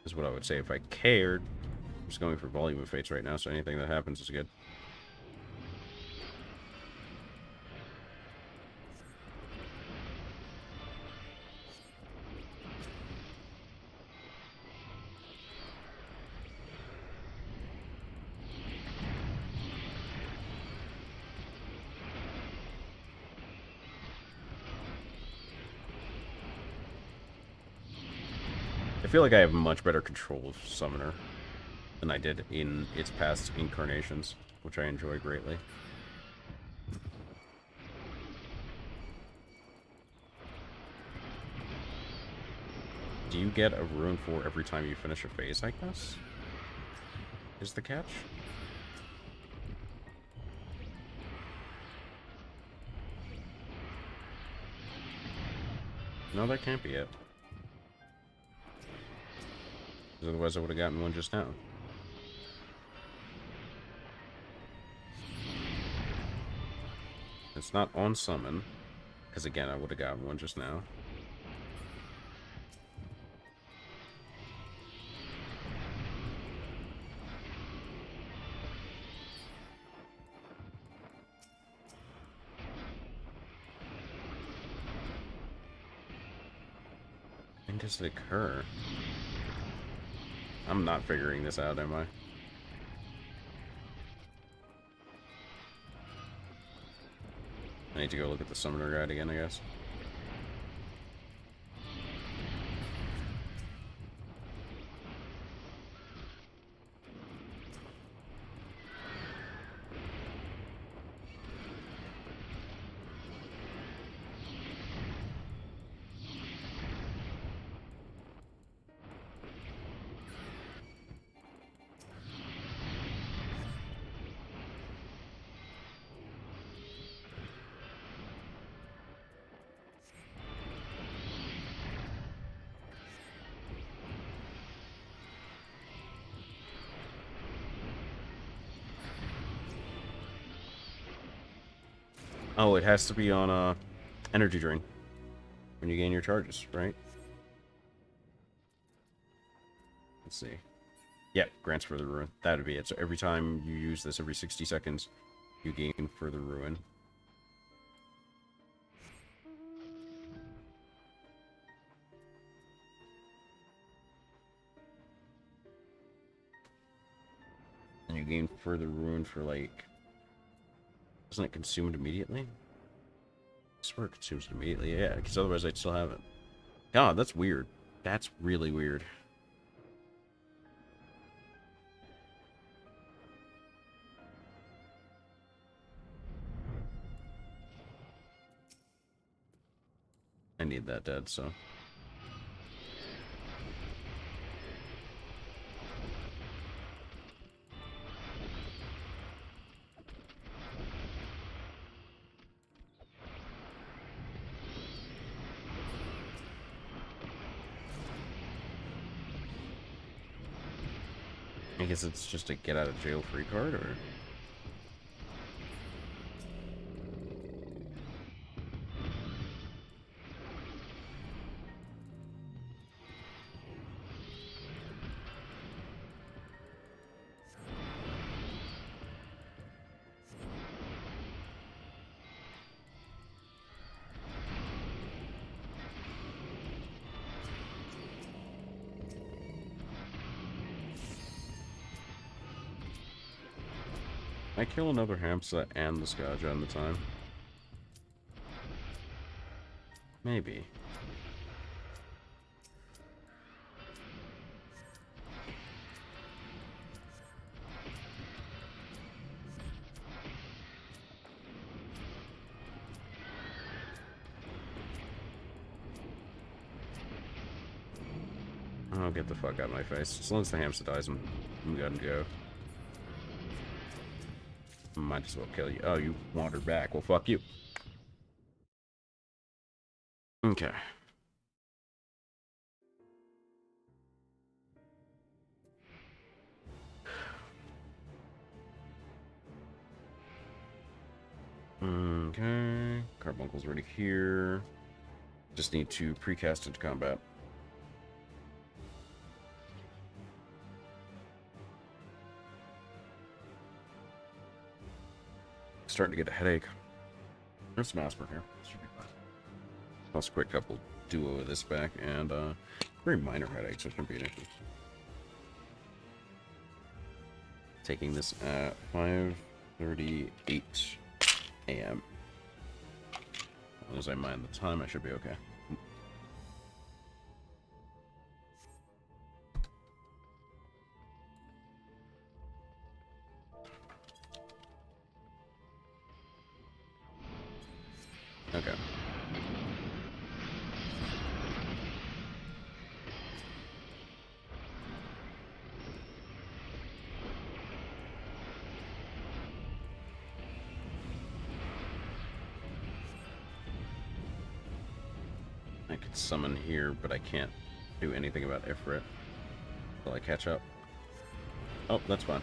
Is what I would say if I cared. I'm just going for volume of fates right now, so anything that happens is good. feel like I have much better control of Summoner than I did in its past incarnations, which I enjoy greatly. Do you get a rune for every time you finish a phase, I guess? Is the catch? No, that can't be it. Otherwise I would have gotten one just now. It's not on summon, because again I would have gotten one just now. When does it occur? I'm not figuring this out, am I? I need to go look at the summoner guide again, I guess. Oh, it has to be on energy drain when you gain your charges, right? Let's see. Yep, grants further ruin. That would be it. So every time you use this, every 60 seconds, you gain further ruin. And you gain further ruin for like... Doesn't it consume it immediately? I swear it consumes it immediately. Yeah, because otherwise I'd still have it. God, that's weird. That's really weird. I need that dead, so... I guess it's just a get out of jail free card, or... I kill another hamster and the Scourge on the time. Maybe. Oh, get the fuck out of my face. As long as the hamster dies, I'm good to go. Might as well kill you. Oh, you wandered back. Well, fuck you. Okay. Okay. Carbuncle's already here. Just need to precast into combat. Starting to get a headache. There's some aspirin here. Should be fine. Plus, quick couple duo of this back, and very minor headache, so it shouldn't be an issue. Taking this at 5:38 a.m. As long as I mind the time, I should be okay. Okay. I could summon here, but I can't do anything about Ifrit until I catch up. Oh, that's fine.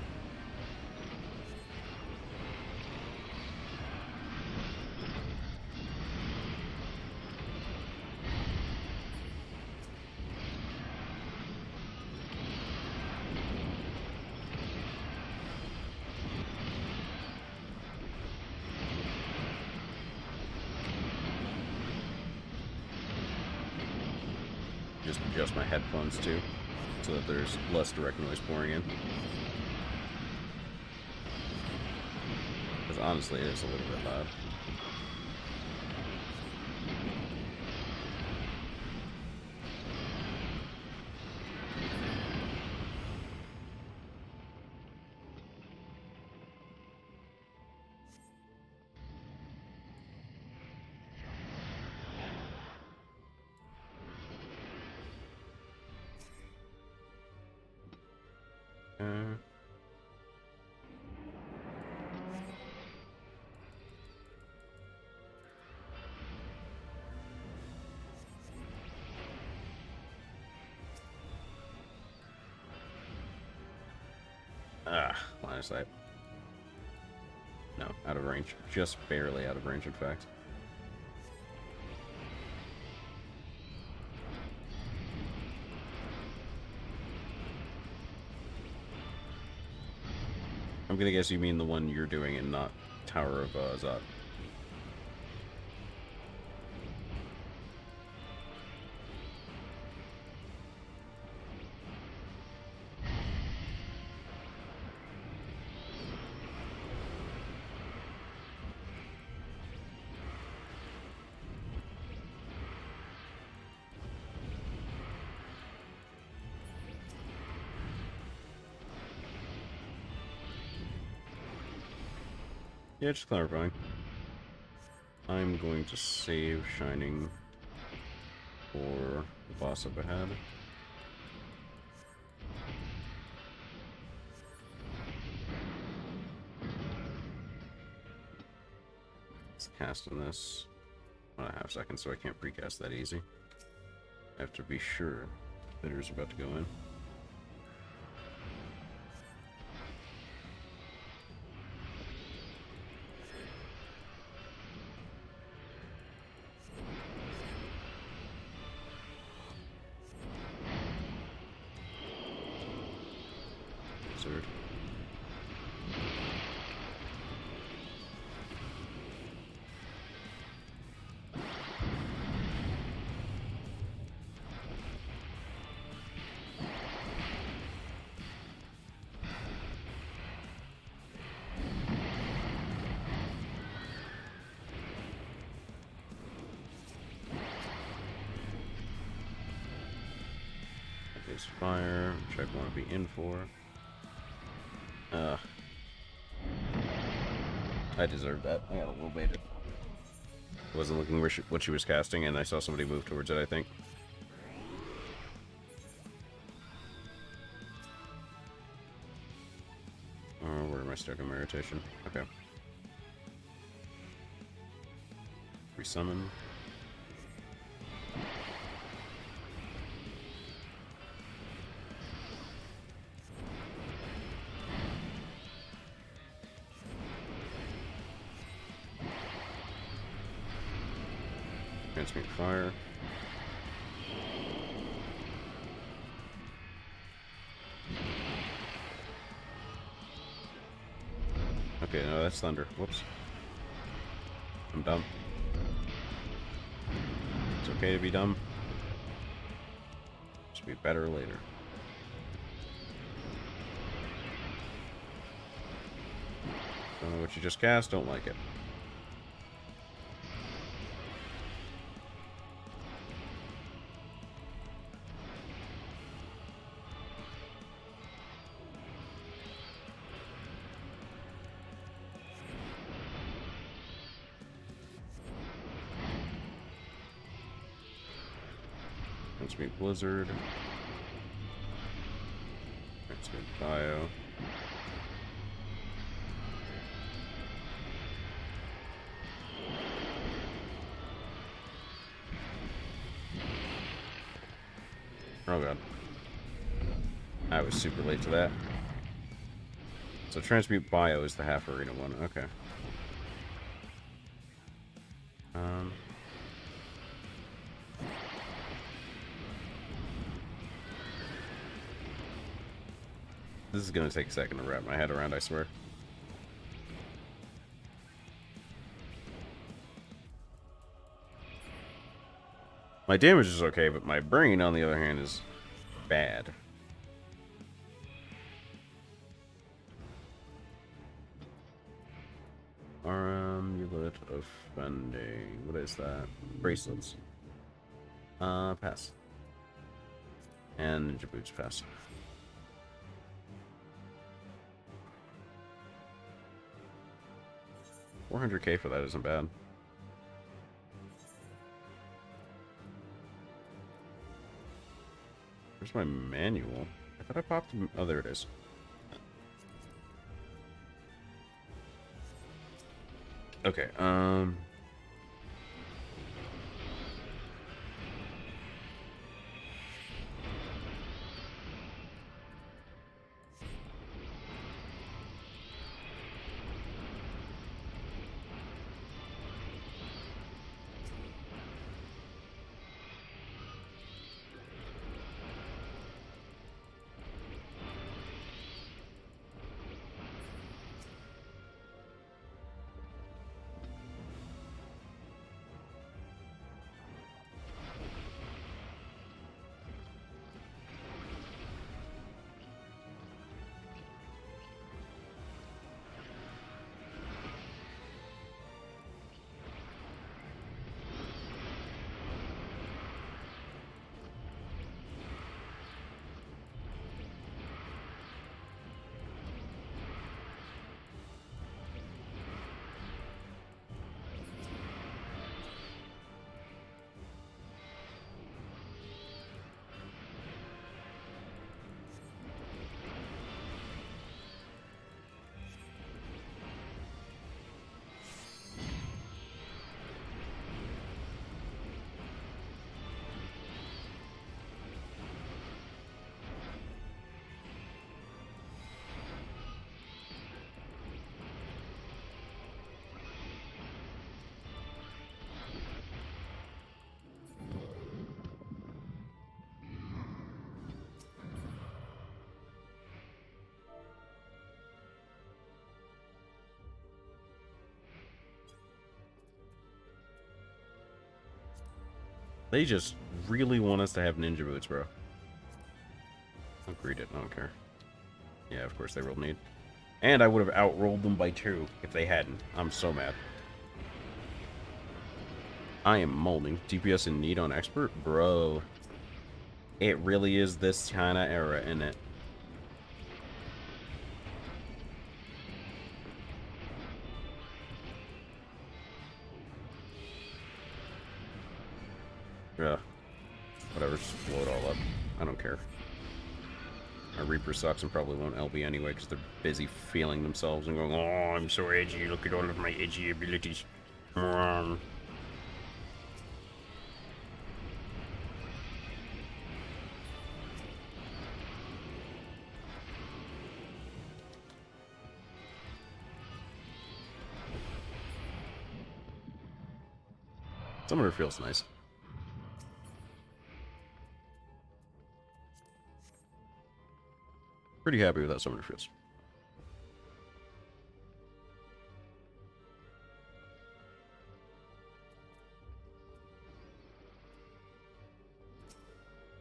Just adjust my headphones too, so that there's less direct noise pouring in. Because honestly, it is a little bit loud. Line of sight. No, out of range. Just barely out of range, in fact. I'm gonna guess you mean the one you're doing and not Tower of Zod. Yeah, just clarifying. I'm going to save Shining for the boss up ahead. Let's cast on this. 1.5 seconds, so I can't precast that easy. I have to be sure Bitter's about to go in. Wizard. Face fire, which I want to be in for. I deserved that. I got a little baited. Wasn't looking where what she was casting, and I saw somebody move towards it, I think. Oh, where am I stuck in my rotation? Okay. Resummon. Transmute fire. Okay, no, that's thunder. Whoops. I'm dumb. It's okay to be dumb. Just be better later. Don't know what you just cast, don't like it. Transmute Blizzard. Transmute Bio. Oh god. I was super late to that. So Transmute Bio is the half arena one. Okay. This is gonna take a second to wrap my head around, I swear. My damage is okay, but my brain, on the other hand, is bad. Amulet of Funding. What is that? Bracelets. Pass. And Ninja Boots, pass. $400K for that isn't bad. Where's my manual? I thought I popped them. Oh, there it is. Okay, they just really want us to have ninja boots, bro. I'll greet it, I don't care. Yeah, of course they rolled need. And I would have outrolled them by 2 if they hadn't. I'm so mad. I am molding. DPS in need on expert? Bro. It really is this kind of era, isn't it? Yeah. Whatever, just blow it all up. I don't care. My Reaper sucks and probably won't LB anyway because they're busy feeling themselves and going, oh, I'm so edgy, look at all of my edgy abilities. Summoner feels nice. Pretty happy with that Summoner feels.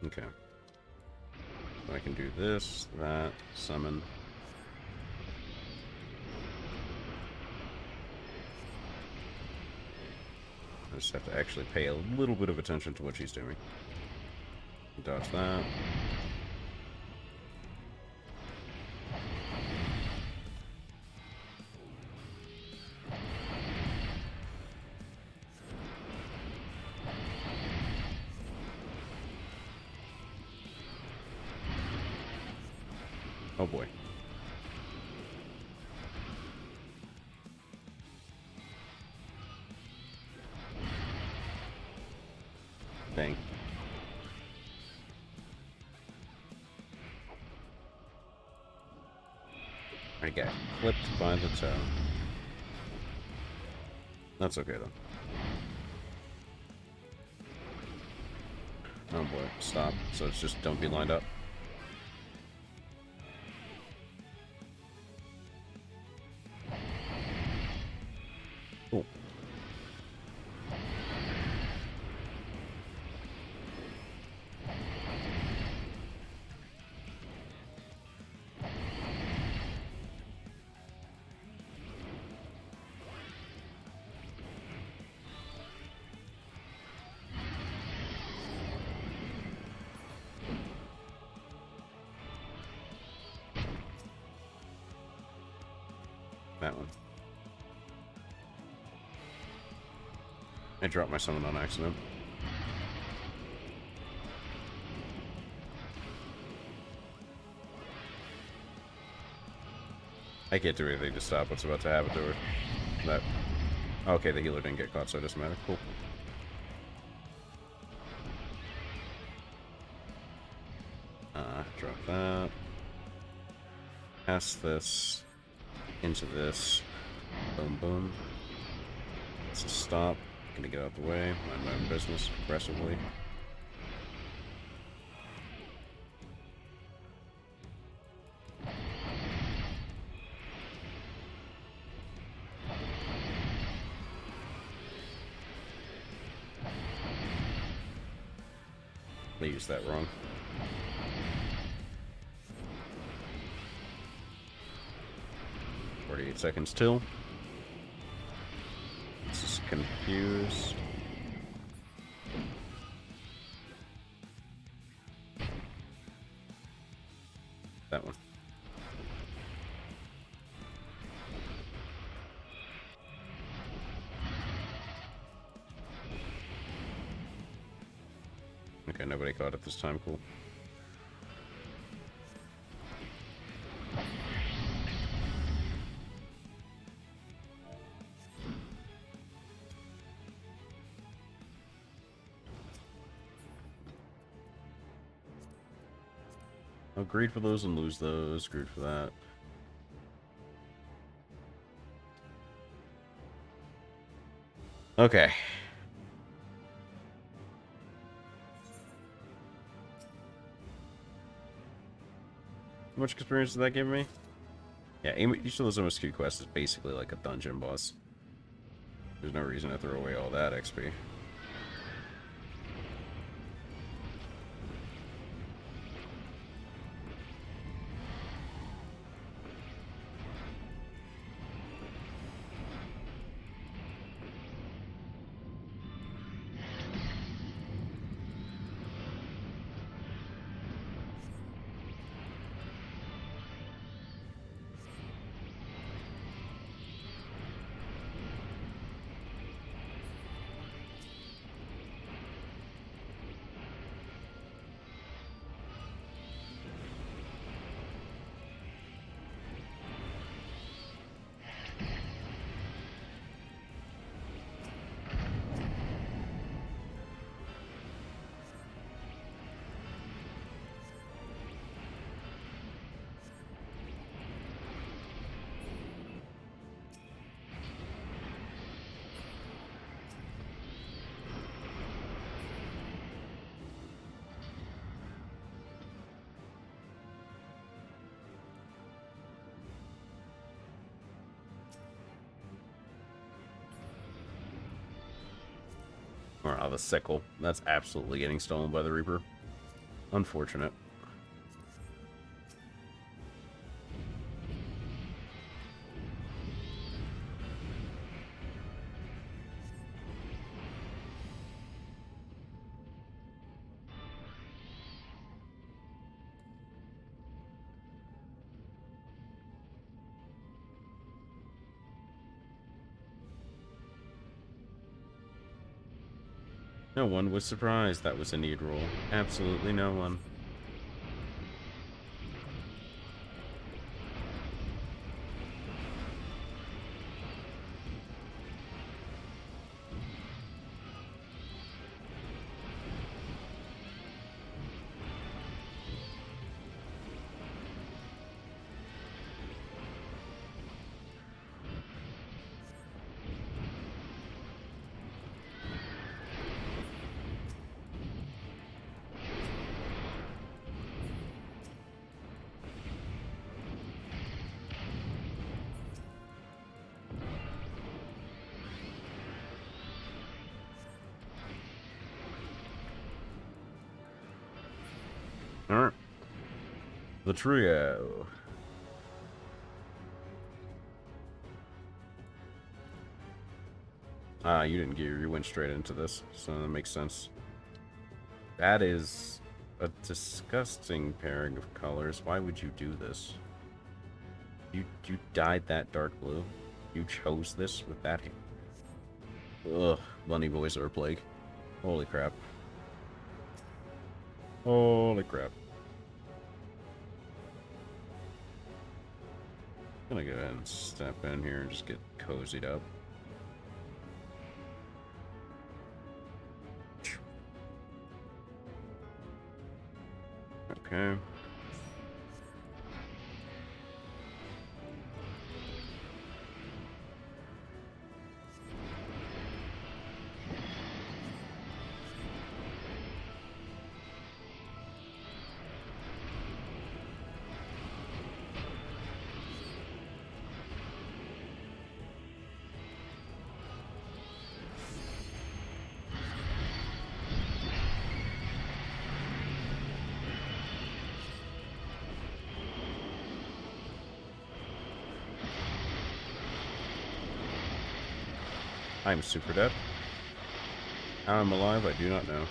Okay. So I can do this, that, summon. I just have to actually pay a little bit of attention to what she's doing. Dodge that. Oh boy. Dang. I got flipped by the toe. That's okay though. Oh boy, stop. So it's just don't be lined up. Cool. That one. I dropped my summon on accident. I can't do anything to stop what's about to happen to her. That. Okay, the healer didn't get caught, so it doesn't matter. Cool. Drop that. Pass this. Into this. Boom, boom. Let's just stop. Gonna get out the way. Mind my own business aggressively. I used that wrong. Seconds till. This is confused. That one. Okay, nobody caught it this time. Cool. Oh, greed for those and lose those. Greed for that. Okay. How much experience did that give me? Yeah, each of those MSQ quests is basically like a dungeon boss. There's no reason to throw away all that XP. Or the sickle. That's absolutely getting stolen by the Reaper. Unfortunate. No one was surprised that was a need roll. Absolutely no one. Alright. The trio. Ah, you didn't gear, you went straight into this, so that makes sense. That is a disgusting pairing of colors. Why would you do this? You dyed that dark blue? You chose this with that hair? Ugh, bunny boys are a plague. Holy crap. Holy crap. I'm gonna go ahead and step in here and just get cozied up. Okay. I'm super dead. How I'm alive, I do not know.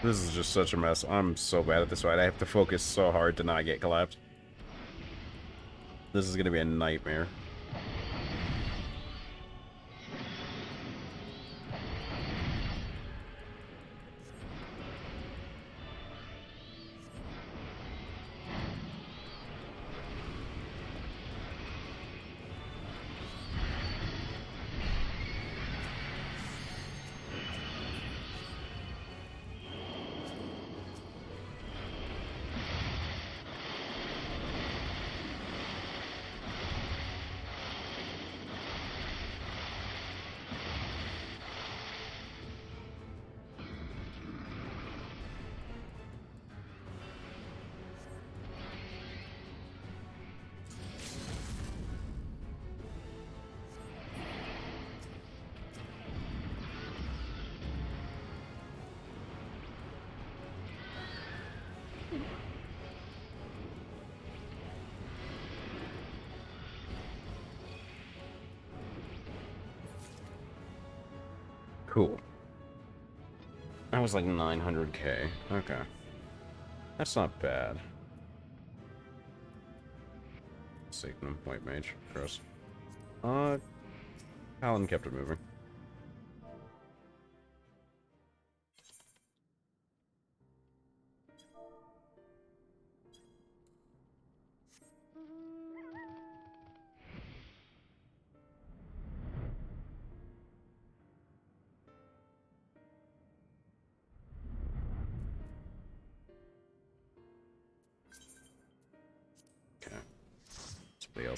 This is just such a mess. I'm so bad at this fight. I have to focus so hard to not get collapsed. This is gonna be a nightmare. Cool. That was like 900k. Okay. That's not bad. Signum, White Mage, gross. Paladin kept it moving.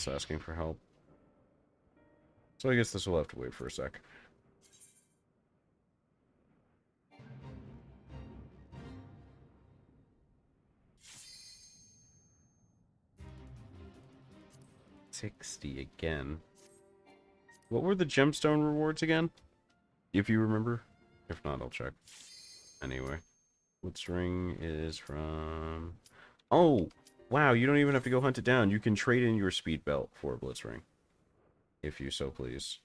else asking for help. So I guess this will have to wait for a sec. $60 again. What were the gemstone rewards again? If you remember. If not, I'll check. Anyway. Blitzring is from... Oh! Wow, you don't even have to go hunt it down. You can trade in your speed belt for a Blitzring. If you so please.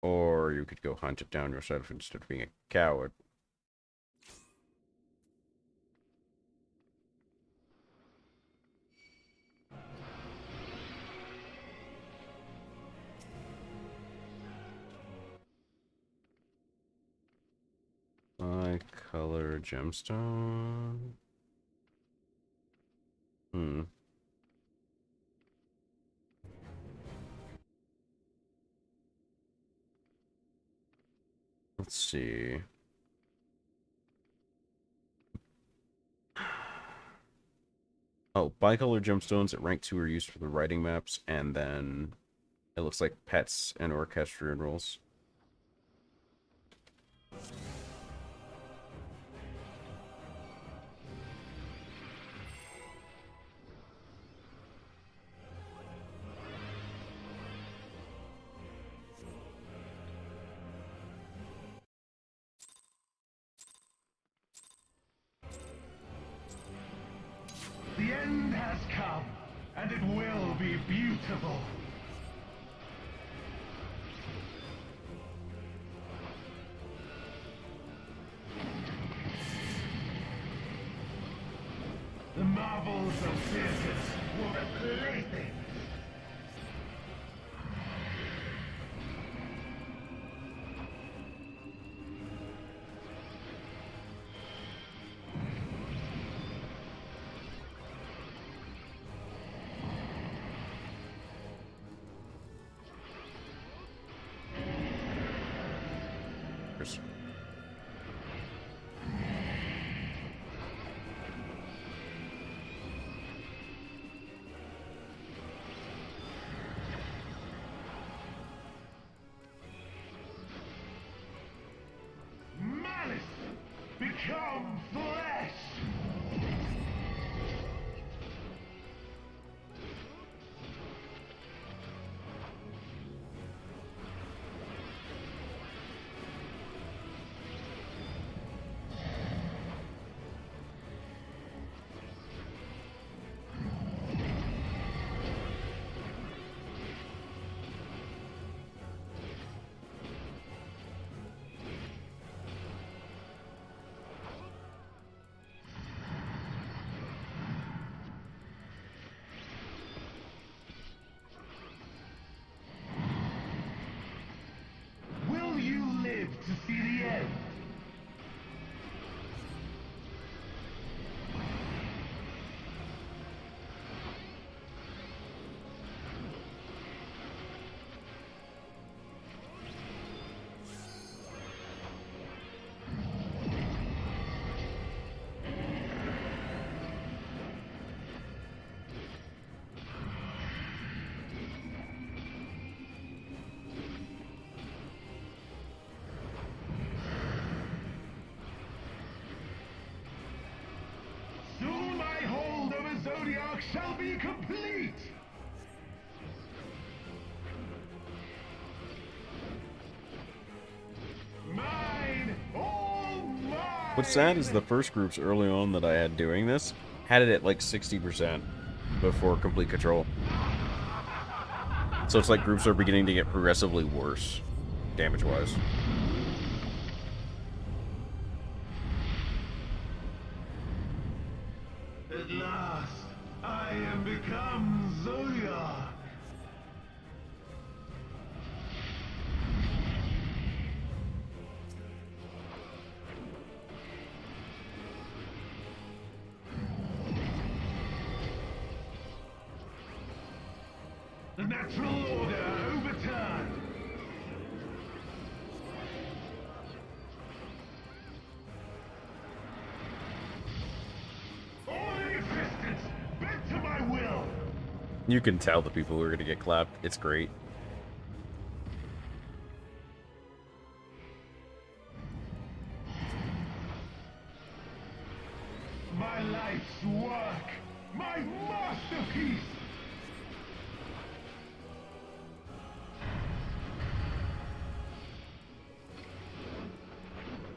Or you could go hunt it down yourself instead of being a coward. Color gemstone. Let's see. Oh, bicolor gemstones at rank 2 are used for the writing maps, and then it looks like pets and orchestrion rolls. The end has come, and it will be beautiful. The marvels of circus were playthings. Become flesh! To see the end. Zodiac shall be complete! Mine! All mine! What's sad is the first groups early on that I had doing this had it at like 60% before complete control. So it's like groups are beginning to get progressively worse, damage-wise. At last, I am become Zodiac. The natural order overturned. All existence bent to my will. You can tell the people who are gonna get clapped. It's great. My life's work! My masterpiece!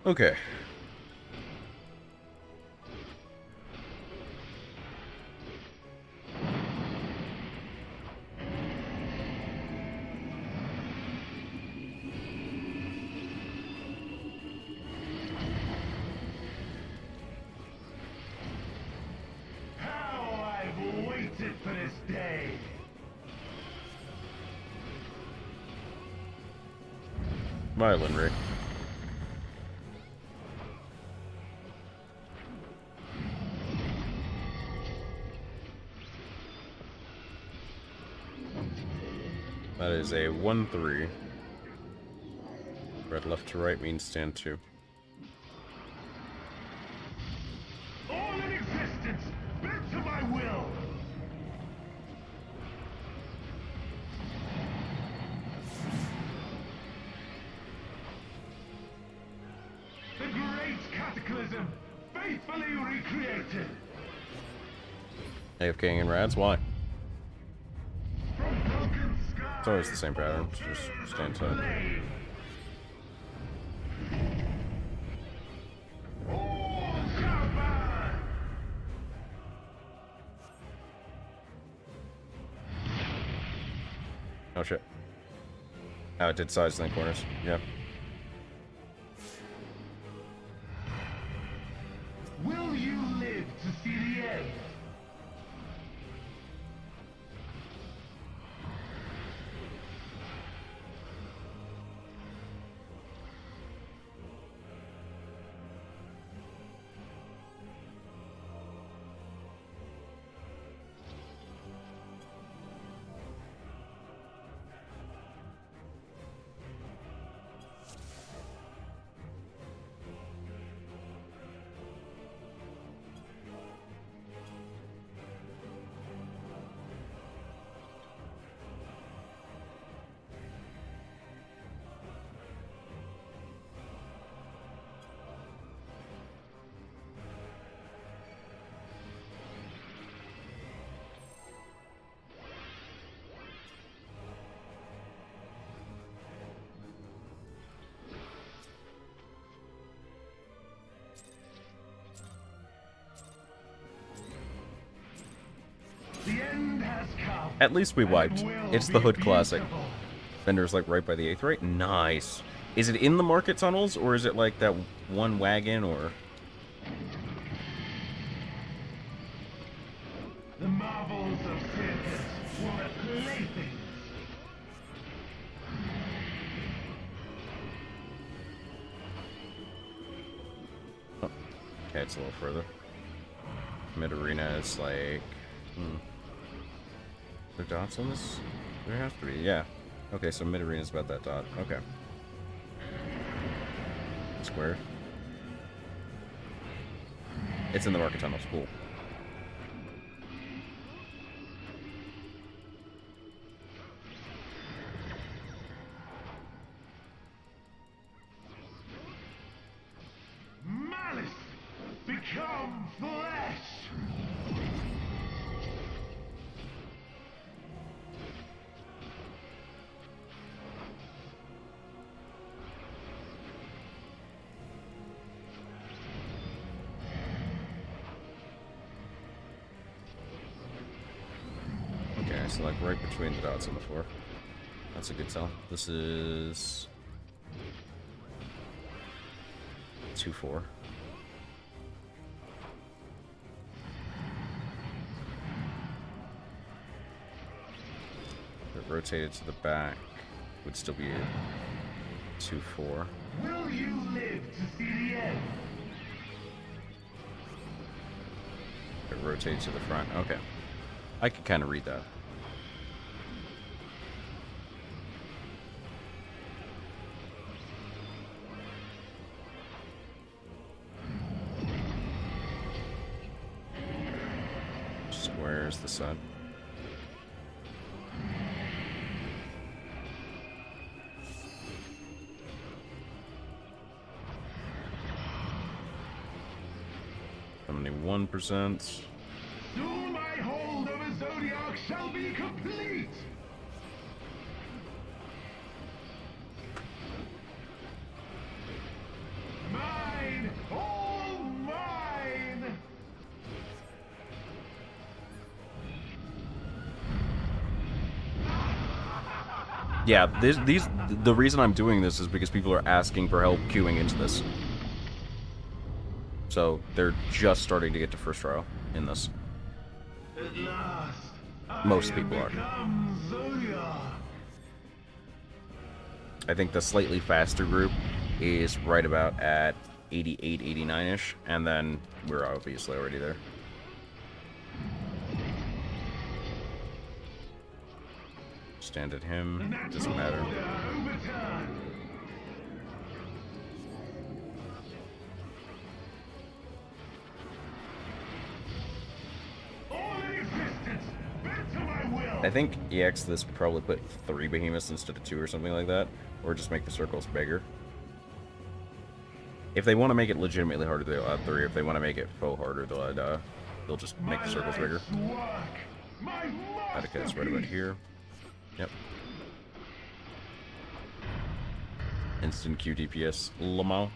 Okay. How I've waited for this day! Myelin Ray. That is a 1-3. Red left to right means stand 2. All in existence, bent to my will! The great cataclysm, faithfully recreated! AFKing and Rads, why? It's always the same pattern, just stand tight. Oh shit. Oh, it did sides and then corners. Yeah. Will you live to see the end? The end has come. At least we wiped. It's the Hood Classic. Vendor's like right by the 8th rate. Nice. Is it in the market tunnels, or is it like that one wagon, or... The marvels of circus were playthings. Oh. Okay, it's a little further. Mid-arena is like... Are there dots on this? There has to be, yeah. Okay, so mid-arena is about that dot. Okay. Square. It's in the market tunnels. Cool. Malice become flesh. Okay, so like right between the dots on the floor. That's a good tell. This is 2-4. If it rotated to the back, would still be 2-4. Will you live to see the end? If it rotates to the front. Okay. I could kind of read that. Squares the sun. 1%. Soon my hold of a zodiac shall be complete! Mine! All mine! Yeah, the reason I'm doing this is because people are asking for help queuing into this. So they're just starting to get to first trial in this. At last, Most people are. Zodiac. I think the slightly faster group is right about at 88, 89-ish, and then we're obviously already there. Stand at him, doesn't matter. I think EX this would probably put 3 behemoths instead of 2 or something like that, or just make the circles bigger. If they want to make it legitimately harder, they'll add 3. If they want to make it faux harder, they'll just make the circles bigger. Okay, it's right about here. Yep. Instant QTPS Lamau.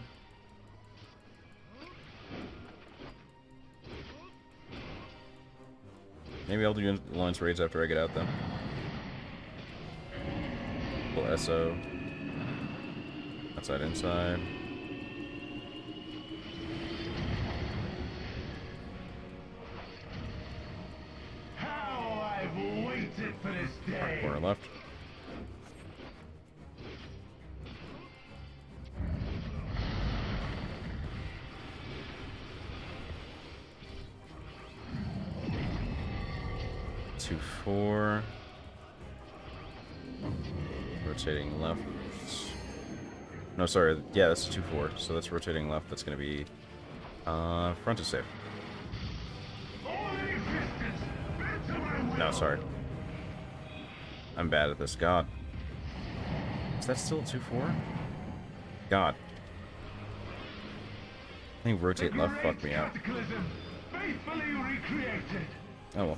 Maybe I'll do Alliance raids after I get out then. Little SO. Outside, inside. How I've waited for this day. Corner left. Two, 4. Rotating left. No, sorry. Yeah, that's 2-4. So that's rotating left. That's going to be front is safe. No, sorry. I'm bad at this. God. Is that still 2-4? God. I think rotate left fucked me out. Faithfully recreated. Oh well.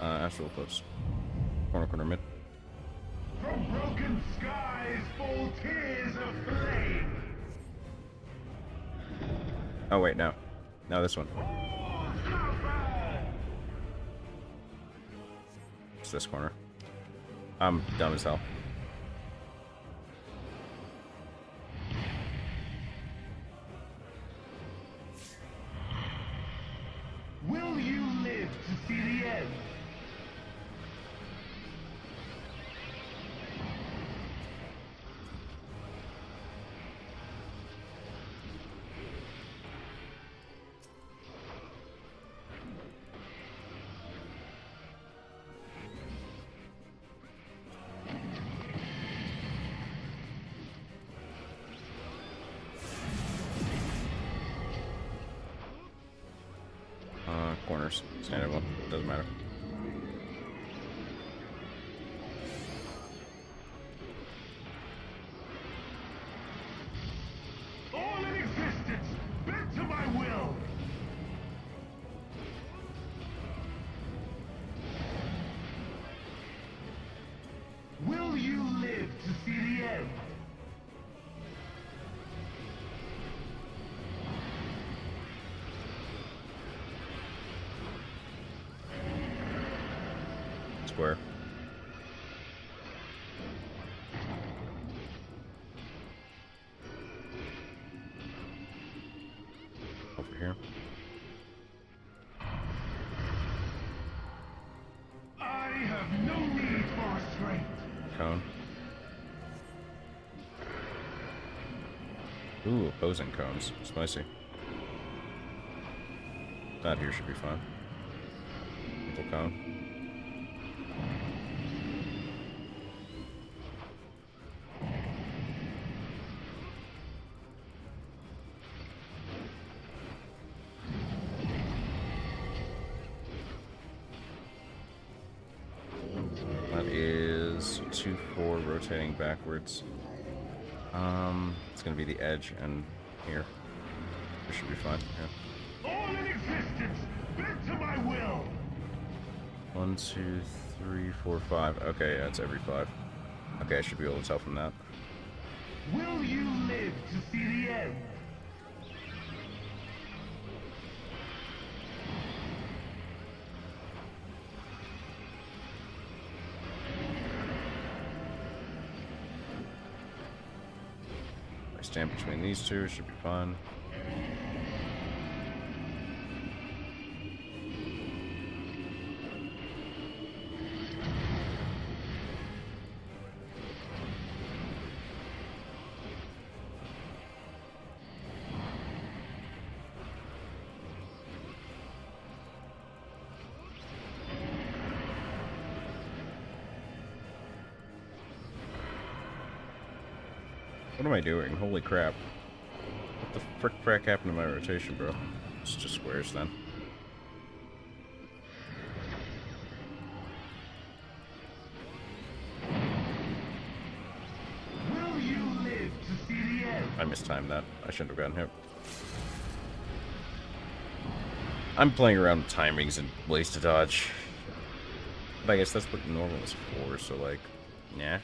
Astral Eclipse. Corner mid. From broken skies fall tears of flame. Oh wait, no. No, this one. It's this corner. I'm dumb as hell. Will you live to see the end? Corners. Standard one. Doesn't matter. All in existence, bent to my will. Will you live to see the end? Square. Over here. I have no need for restraint. Cone. Ooh, opposing cones. Spicy. That here should be fine. Little cone. That is 2-4 rotating backwards. It's gonna be the edge and here. This should be fine. Yeah. All in existence, Submit to my will! 1, 2, 3, 4, 5. Okay, yeah, it's every 5. Okay, I should be able to tell from that. Will you live to see the end? I stand between these two, should be fine. What am I doing? Holy crap. What the frick happened to my rotation, bro? It's just squares then. Will you live to see the end? I mistimed that. I shouldn't have gotten hit. I'm playing around with timings and ways to dodge. But I guess that's what normal is for, so like, nah.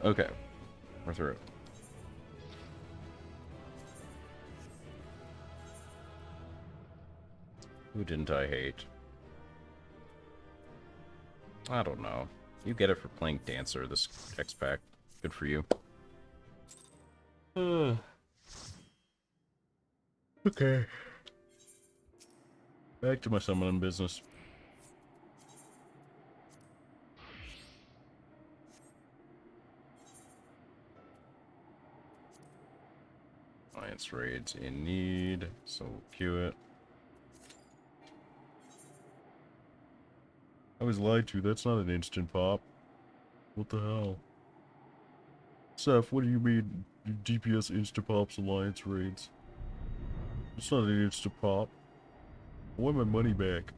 Okay. We're through. Who didn't I hate? I don't know. You get it for playing Dancer, this X pack. Good for you. Okay. Back to my summoning business. Alliance raids in need, so we'll queue it. I was lied to, that's not an instant pop. What the hell? Seth, what do you mean DPS insta-pops alliance raids? It's not an insta-pop. I want my money back.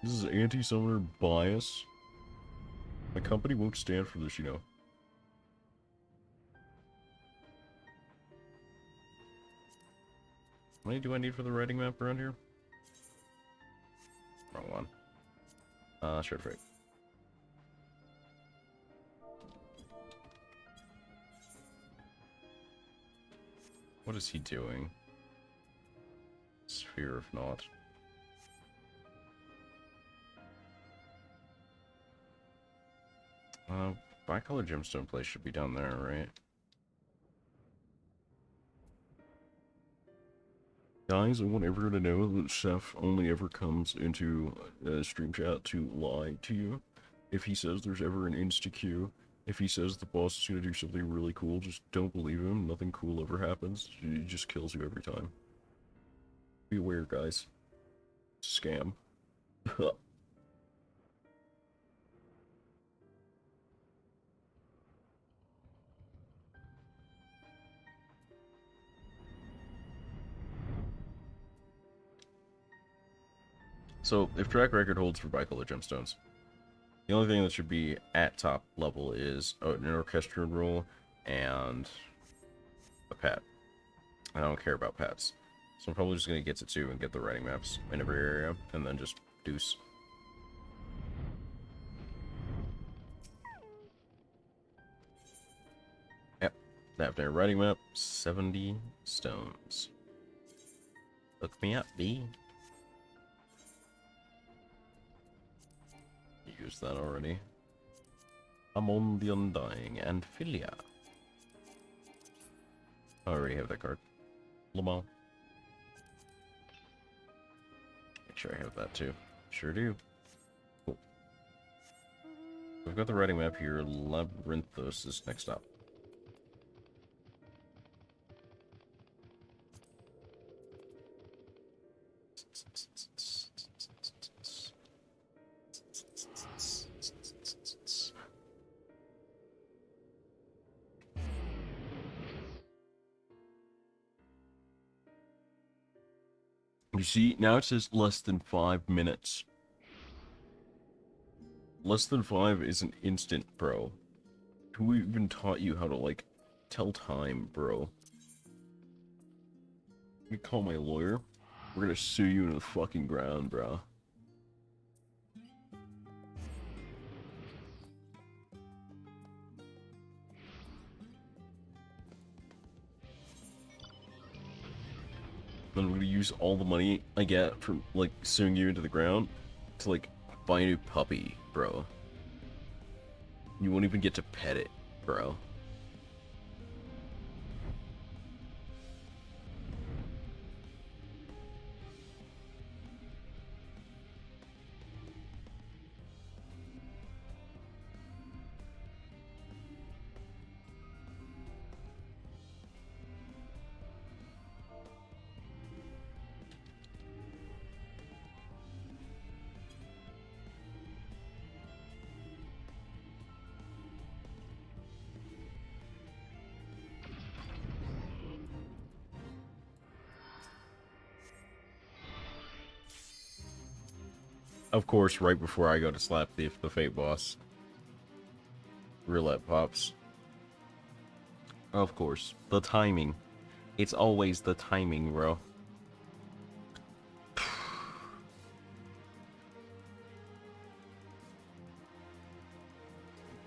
This is anti-summoner bias. My company won't stand for this, you know. How many do I need for the writing map around here? Wrong one. Sure, right. What is he doing? Sphere of Naught. Bicolor gemstone place should be down there, right? Guys, I want everyone to know that Chef only ever comes into stream chat to lie to you. If he says there's ever an insta-queue, if he says the boss is going to do something really cool, just don't believe him. Nothing cool ever happens. He just kills you every time. Be aware, guys. Scam. So, if track record holds for bicolor gemstones, the only thing that should be at top level is an orchestrion rule and a pet. I don't care about pets. So I'm probably just going to get to 2 and get the writing maps in every area, and then just deuce. Yep, that there writing map, 70 stones. Look me up, B. Used that already. I'm on the Undying and Philia. I already have that card. Lamont. Make sure I have that too. Sure do. Cool. We've got the writing map here. Labyrinthos is next up. You see, now it says less than 5 minutes. Less than 5 is an instant, bro. Who even taught you how to, like, tell time, bro? You call my lawyer? We're gonna sue you in the fucking ground, bro. Then we're gonna use all the money I get from, like, suing you into the ground to, like, buy a new puppy, bro. You won't even get to pet it, bro. Of course, right before I go to slap the Fate boss. Roulette pops. Of course. The timing. It's always the timing, bro.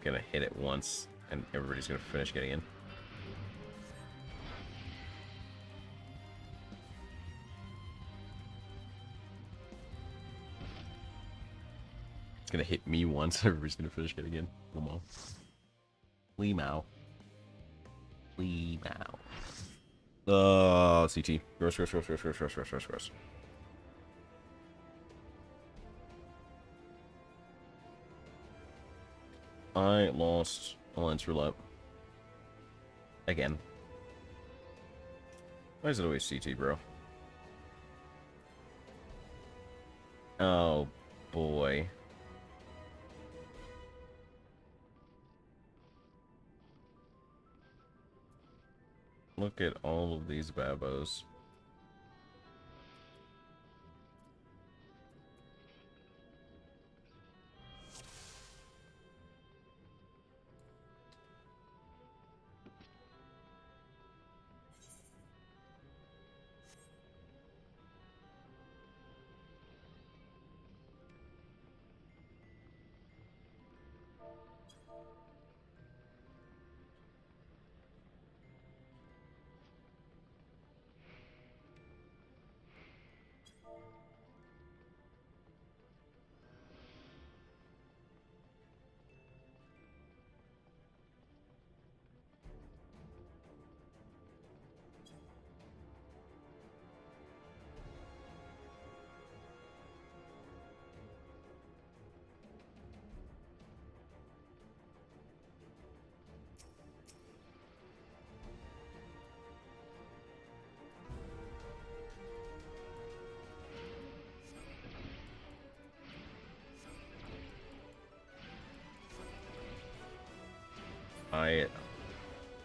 Gonna hit it once, and everybody's gonna finish getting in. It's gonna hit me once, everybody's gonna finish getting in. Come on. Lee-mow. Lee-mow. CT. Gross. I lost Alliance Roulette. Again. Why is it always CT, bro? Oh, boy. Look at all of these babos.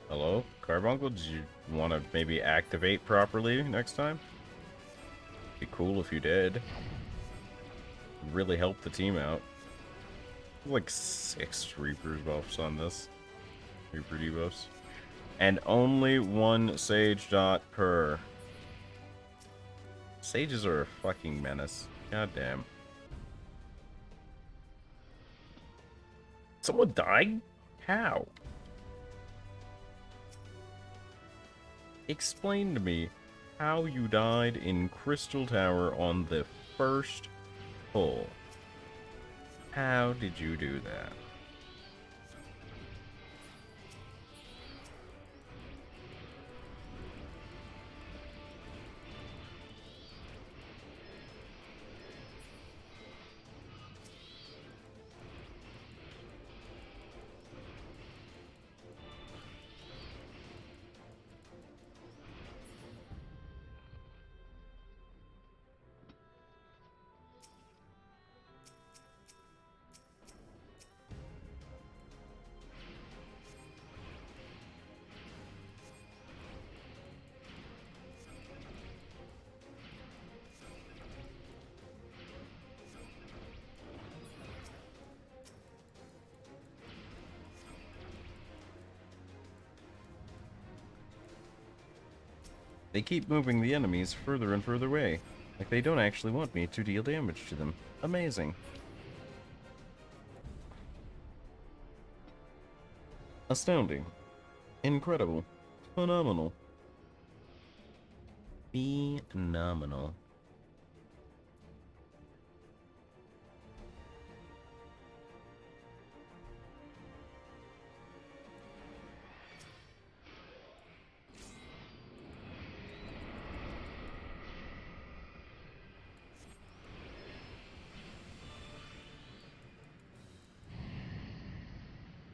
Hello? Carbuncle, did you want to maybe activate properly next time? Be cool if you did. Really help the team out. Like 6 Reapers buffs on this. Reaper debuffs. And only 1 Sage dot per. Sages are a fucking menace. God damn. Someone died? How? Explain to me how you died in Crystal Tower on the first pull. How did you do that? They keep moving the enemies further and further away, like they don't actually want me to deal damage to them. Amazing. Astounding. Incredible. Phenomenal. Phenomenal.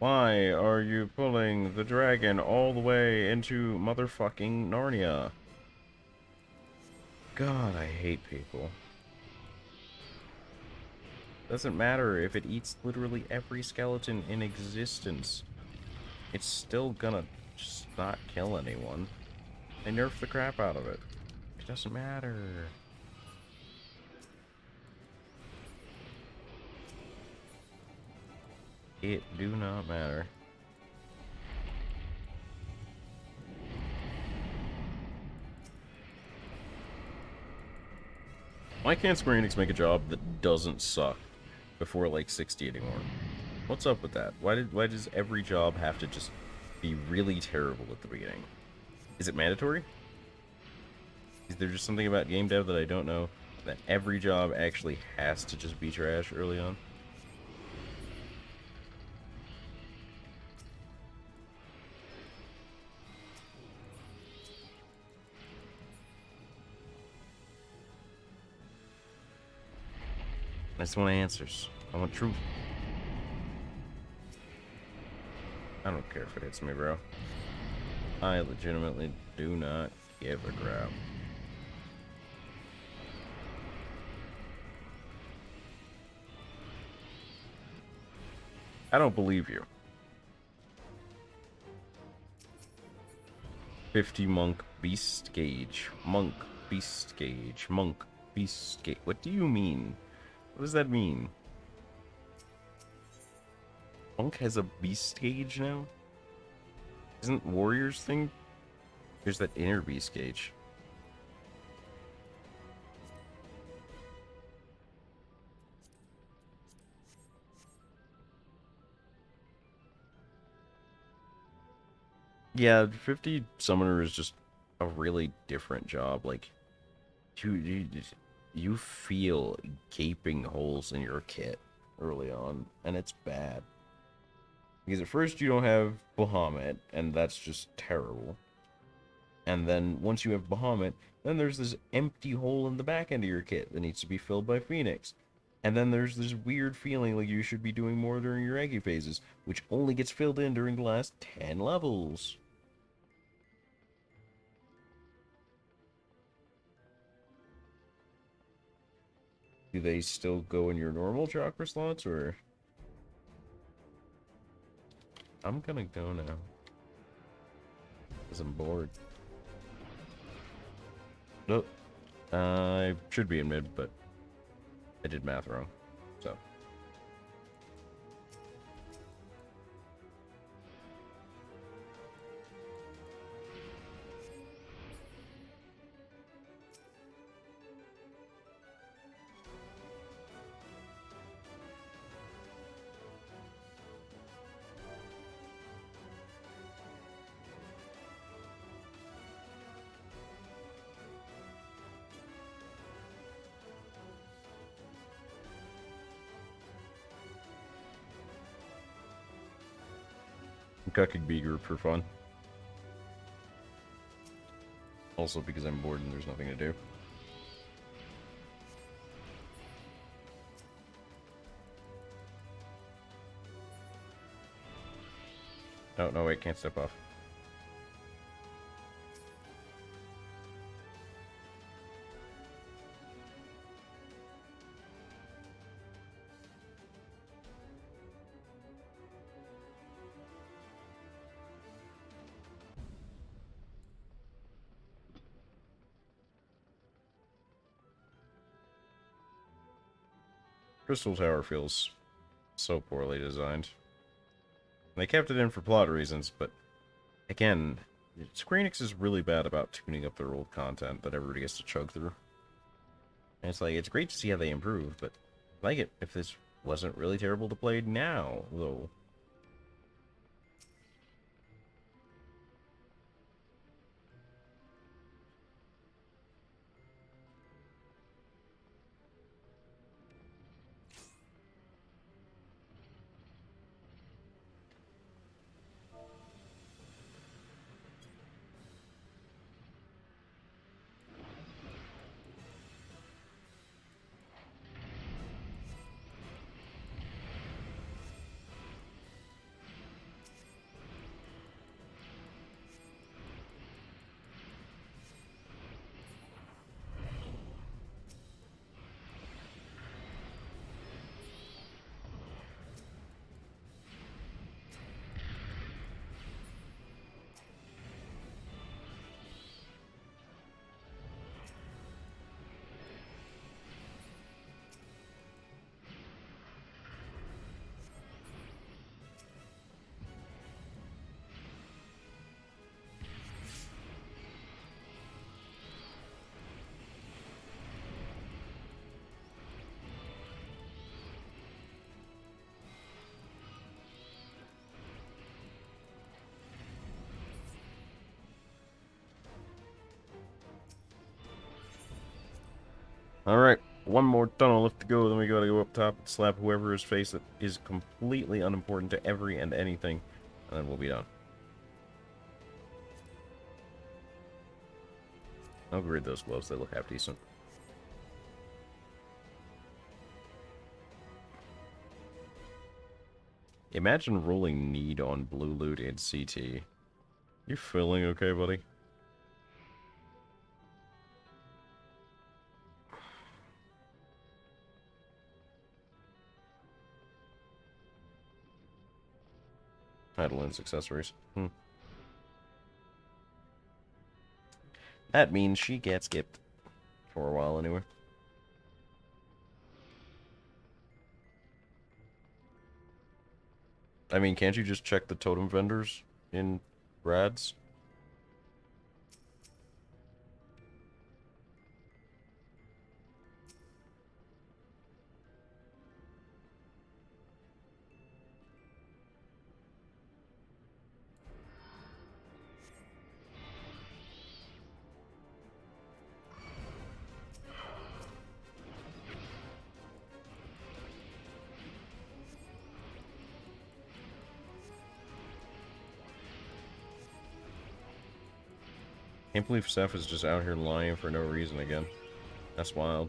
Why are you pulling the dragon all the way into motherfucking Narnia? God, I hate people. Doesn't matter if it eats literally every skeleton in existence. It's still gonna just not kill anyone. They nerf the crap out of it. It doesn't matter. It do not matter. Why can't Square Enix make a job that doesn't suck before like 60 anymore? What's up with that? Why does every job have to just be really terrible at the beginning? Is it mandatory? Is there just something about game dev that I don't know that every job actually has to just be trash early on? I just want answers. I want truth. I don't care if it hits me, bro. I legitimately do not give a crap. I don't believe you. 50 monk beast gauge. Monk beast gauge. Monk beast gauge. What do you mean? What does that mean? Monk has a beast gauge now? Isn't Warrior's thing? Here's that inner beast gauge. Yeah, 50 Summoner is just a really different job. Like, you feel gaping holes in your kit early on, and it's bad. Because at first you don't have Bahamut, and that's just terrible. And then once you have Bahamut, then there's this empty hole in the back end of your kit that needs to be filled by Phoenix. And then there's this weird feeling like you should be doing more during your Eggy phases, which only gets filled in during the last 10 levels. Do they still go in your normal chakra slots, or... I'm gonna go now. Because I'm bored. Nope. I should be in mid, but I did math wrong. So. Cucking B group for fun. Also because I'm bored and there's nothing to do. Oh, no, wait, can't step off. Crystal Tower feels so poorly designed. They kept it in for plot reasons, but again, Square Enix is really bad about tuning up their old content that everybody gets to chug through. And it's like, it's great to see how they improve, but I like it if this wasn't really terrible to play now, though. Alright, one more tunnel left to go, then we gotta go up top and slap whoever's face that is completely unimportant to every and anything, and then we'll be done. I'll grade those gloves, they look half decent. Imagine rolling need on blue loot in CT. You feeling okay, buddy? Idolins accessories. That means she gets skipped. For a while, anyway. I mean, can't you just check the totem vendors in Rads? Can't believe Seth is just out here lying for no reason again. That's wild.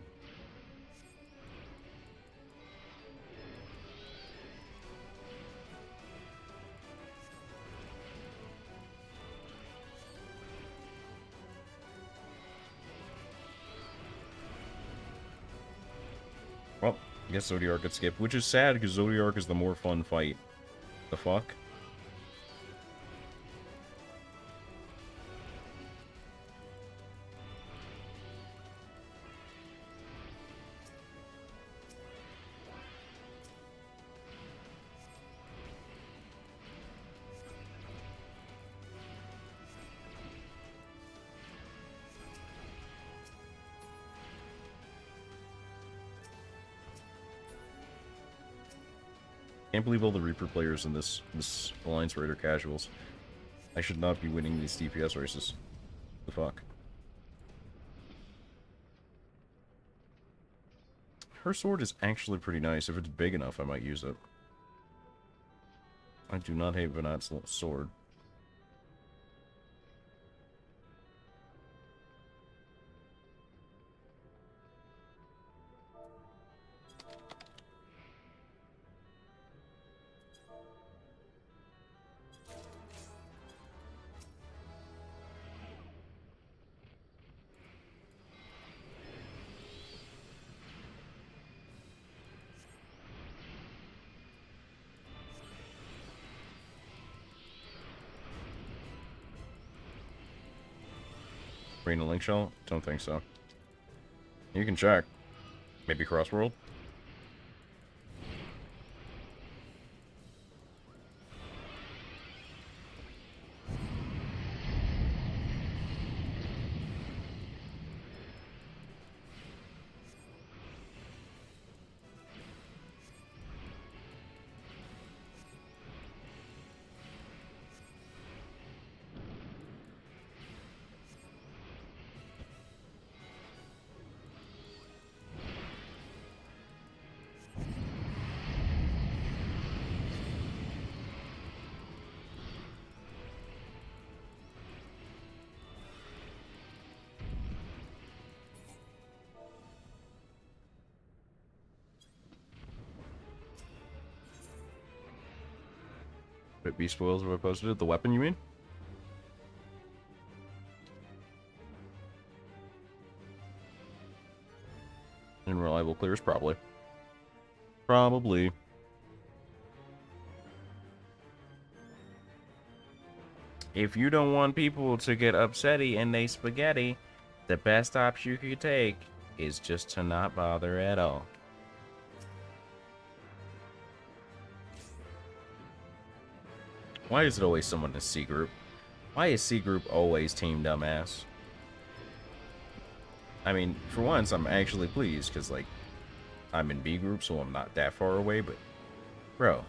Well, I guess Zodiark could skip, which is sad because Zodiark is the more fun fight. The fuck? Can't believe all the Reaper players in this Alliance Raid are casuals. I should not be winning these DPS races. The fuck? Her sword is actually pretty nice. If it's big enough, I might use it. I do not hate Venat's sword. Green and Link Shell? Don't think so. You can check. Maybe Crossworld? Could be spoils if I posted it. The weapon, you mean? Unreliable clears, probably. Probably. If you don't want people to get upsetty and they spaghetti, the best option you could take is just to not bother at all. Why is it always someone in C group? Why is C group always team dumbass? I mean, for once, I'm actually pleased, because, like, I'm in B group, so I'm not that far away, but, bro.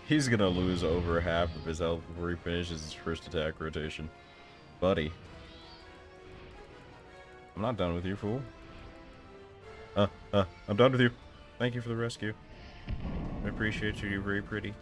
He's gonna lose over half of his health before he finishes his first attack rotation. Buddy. I'm not done with you, fool. I'm done with you. Thank you for the rescue. I appreciate you, you're very pretty.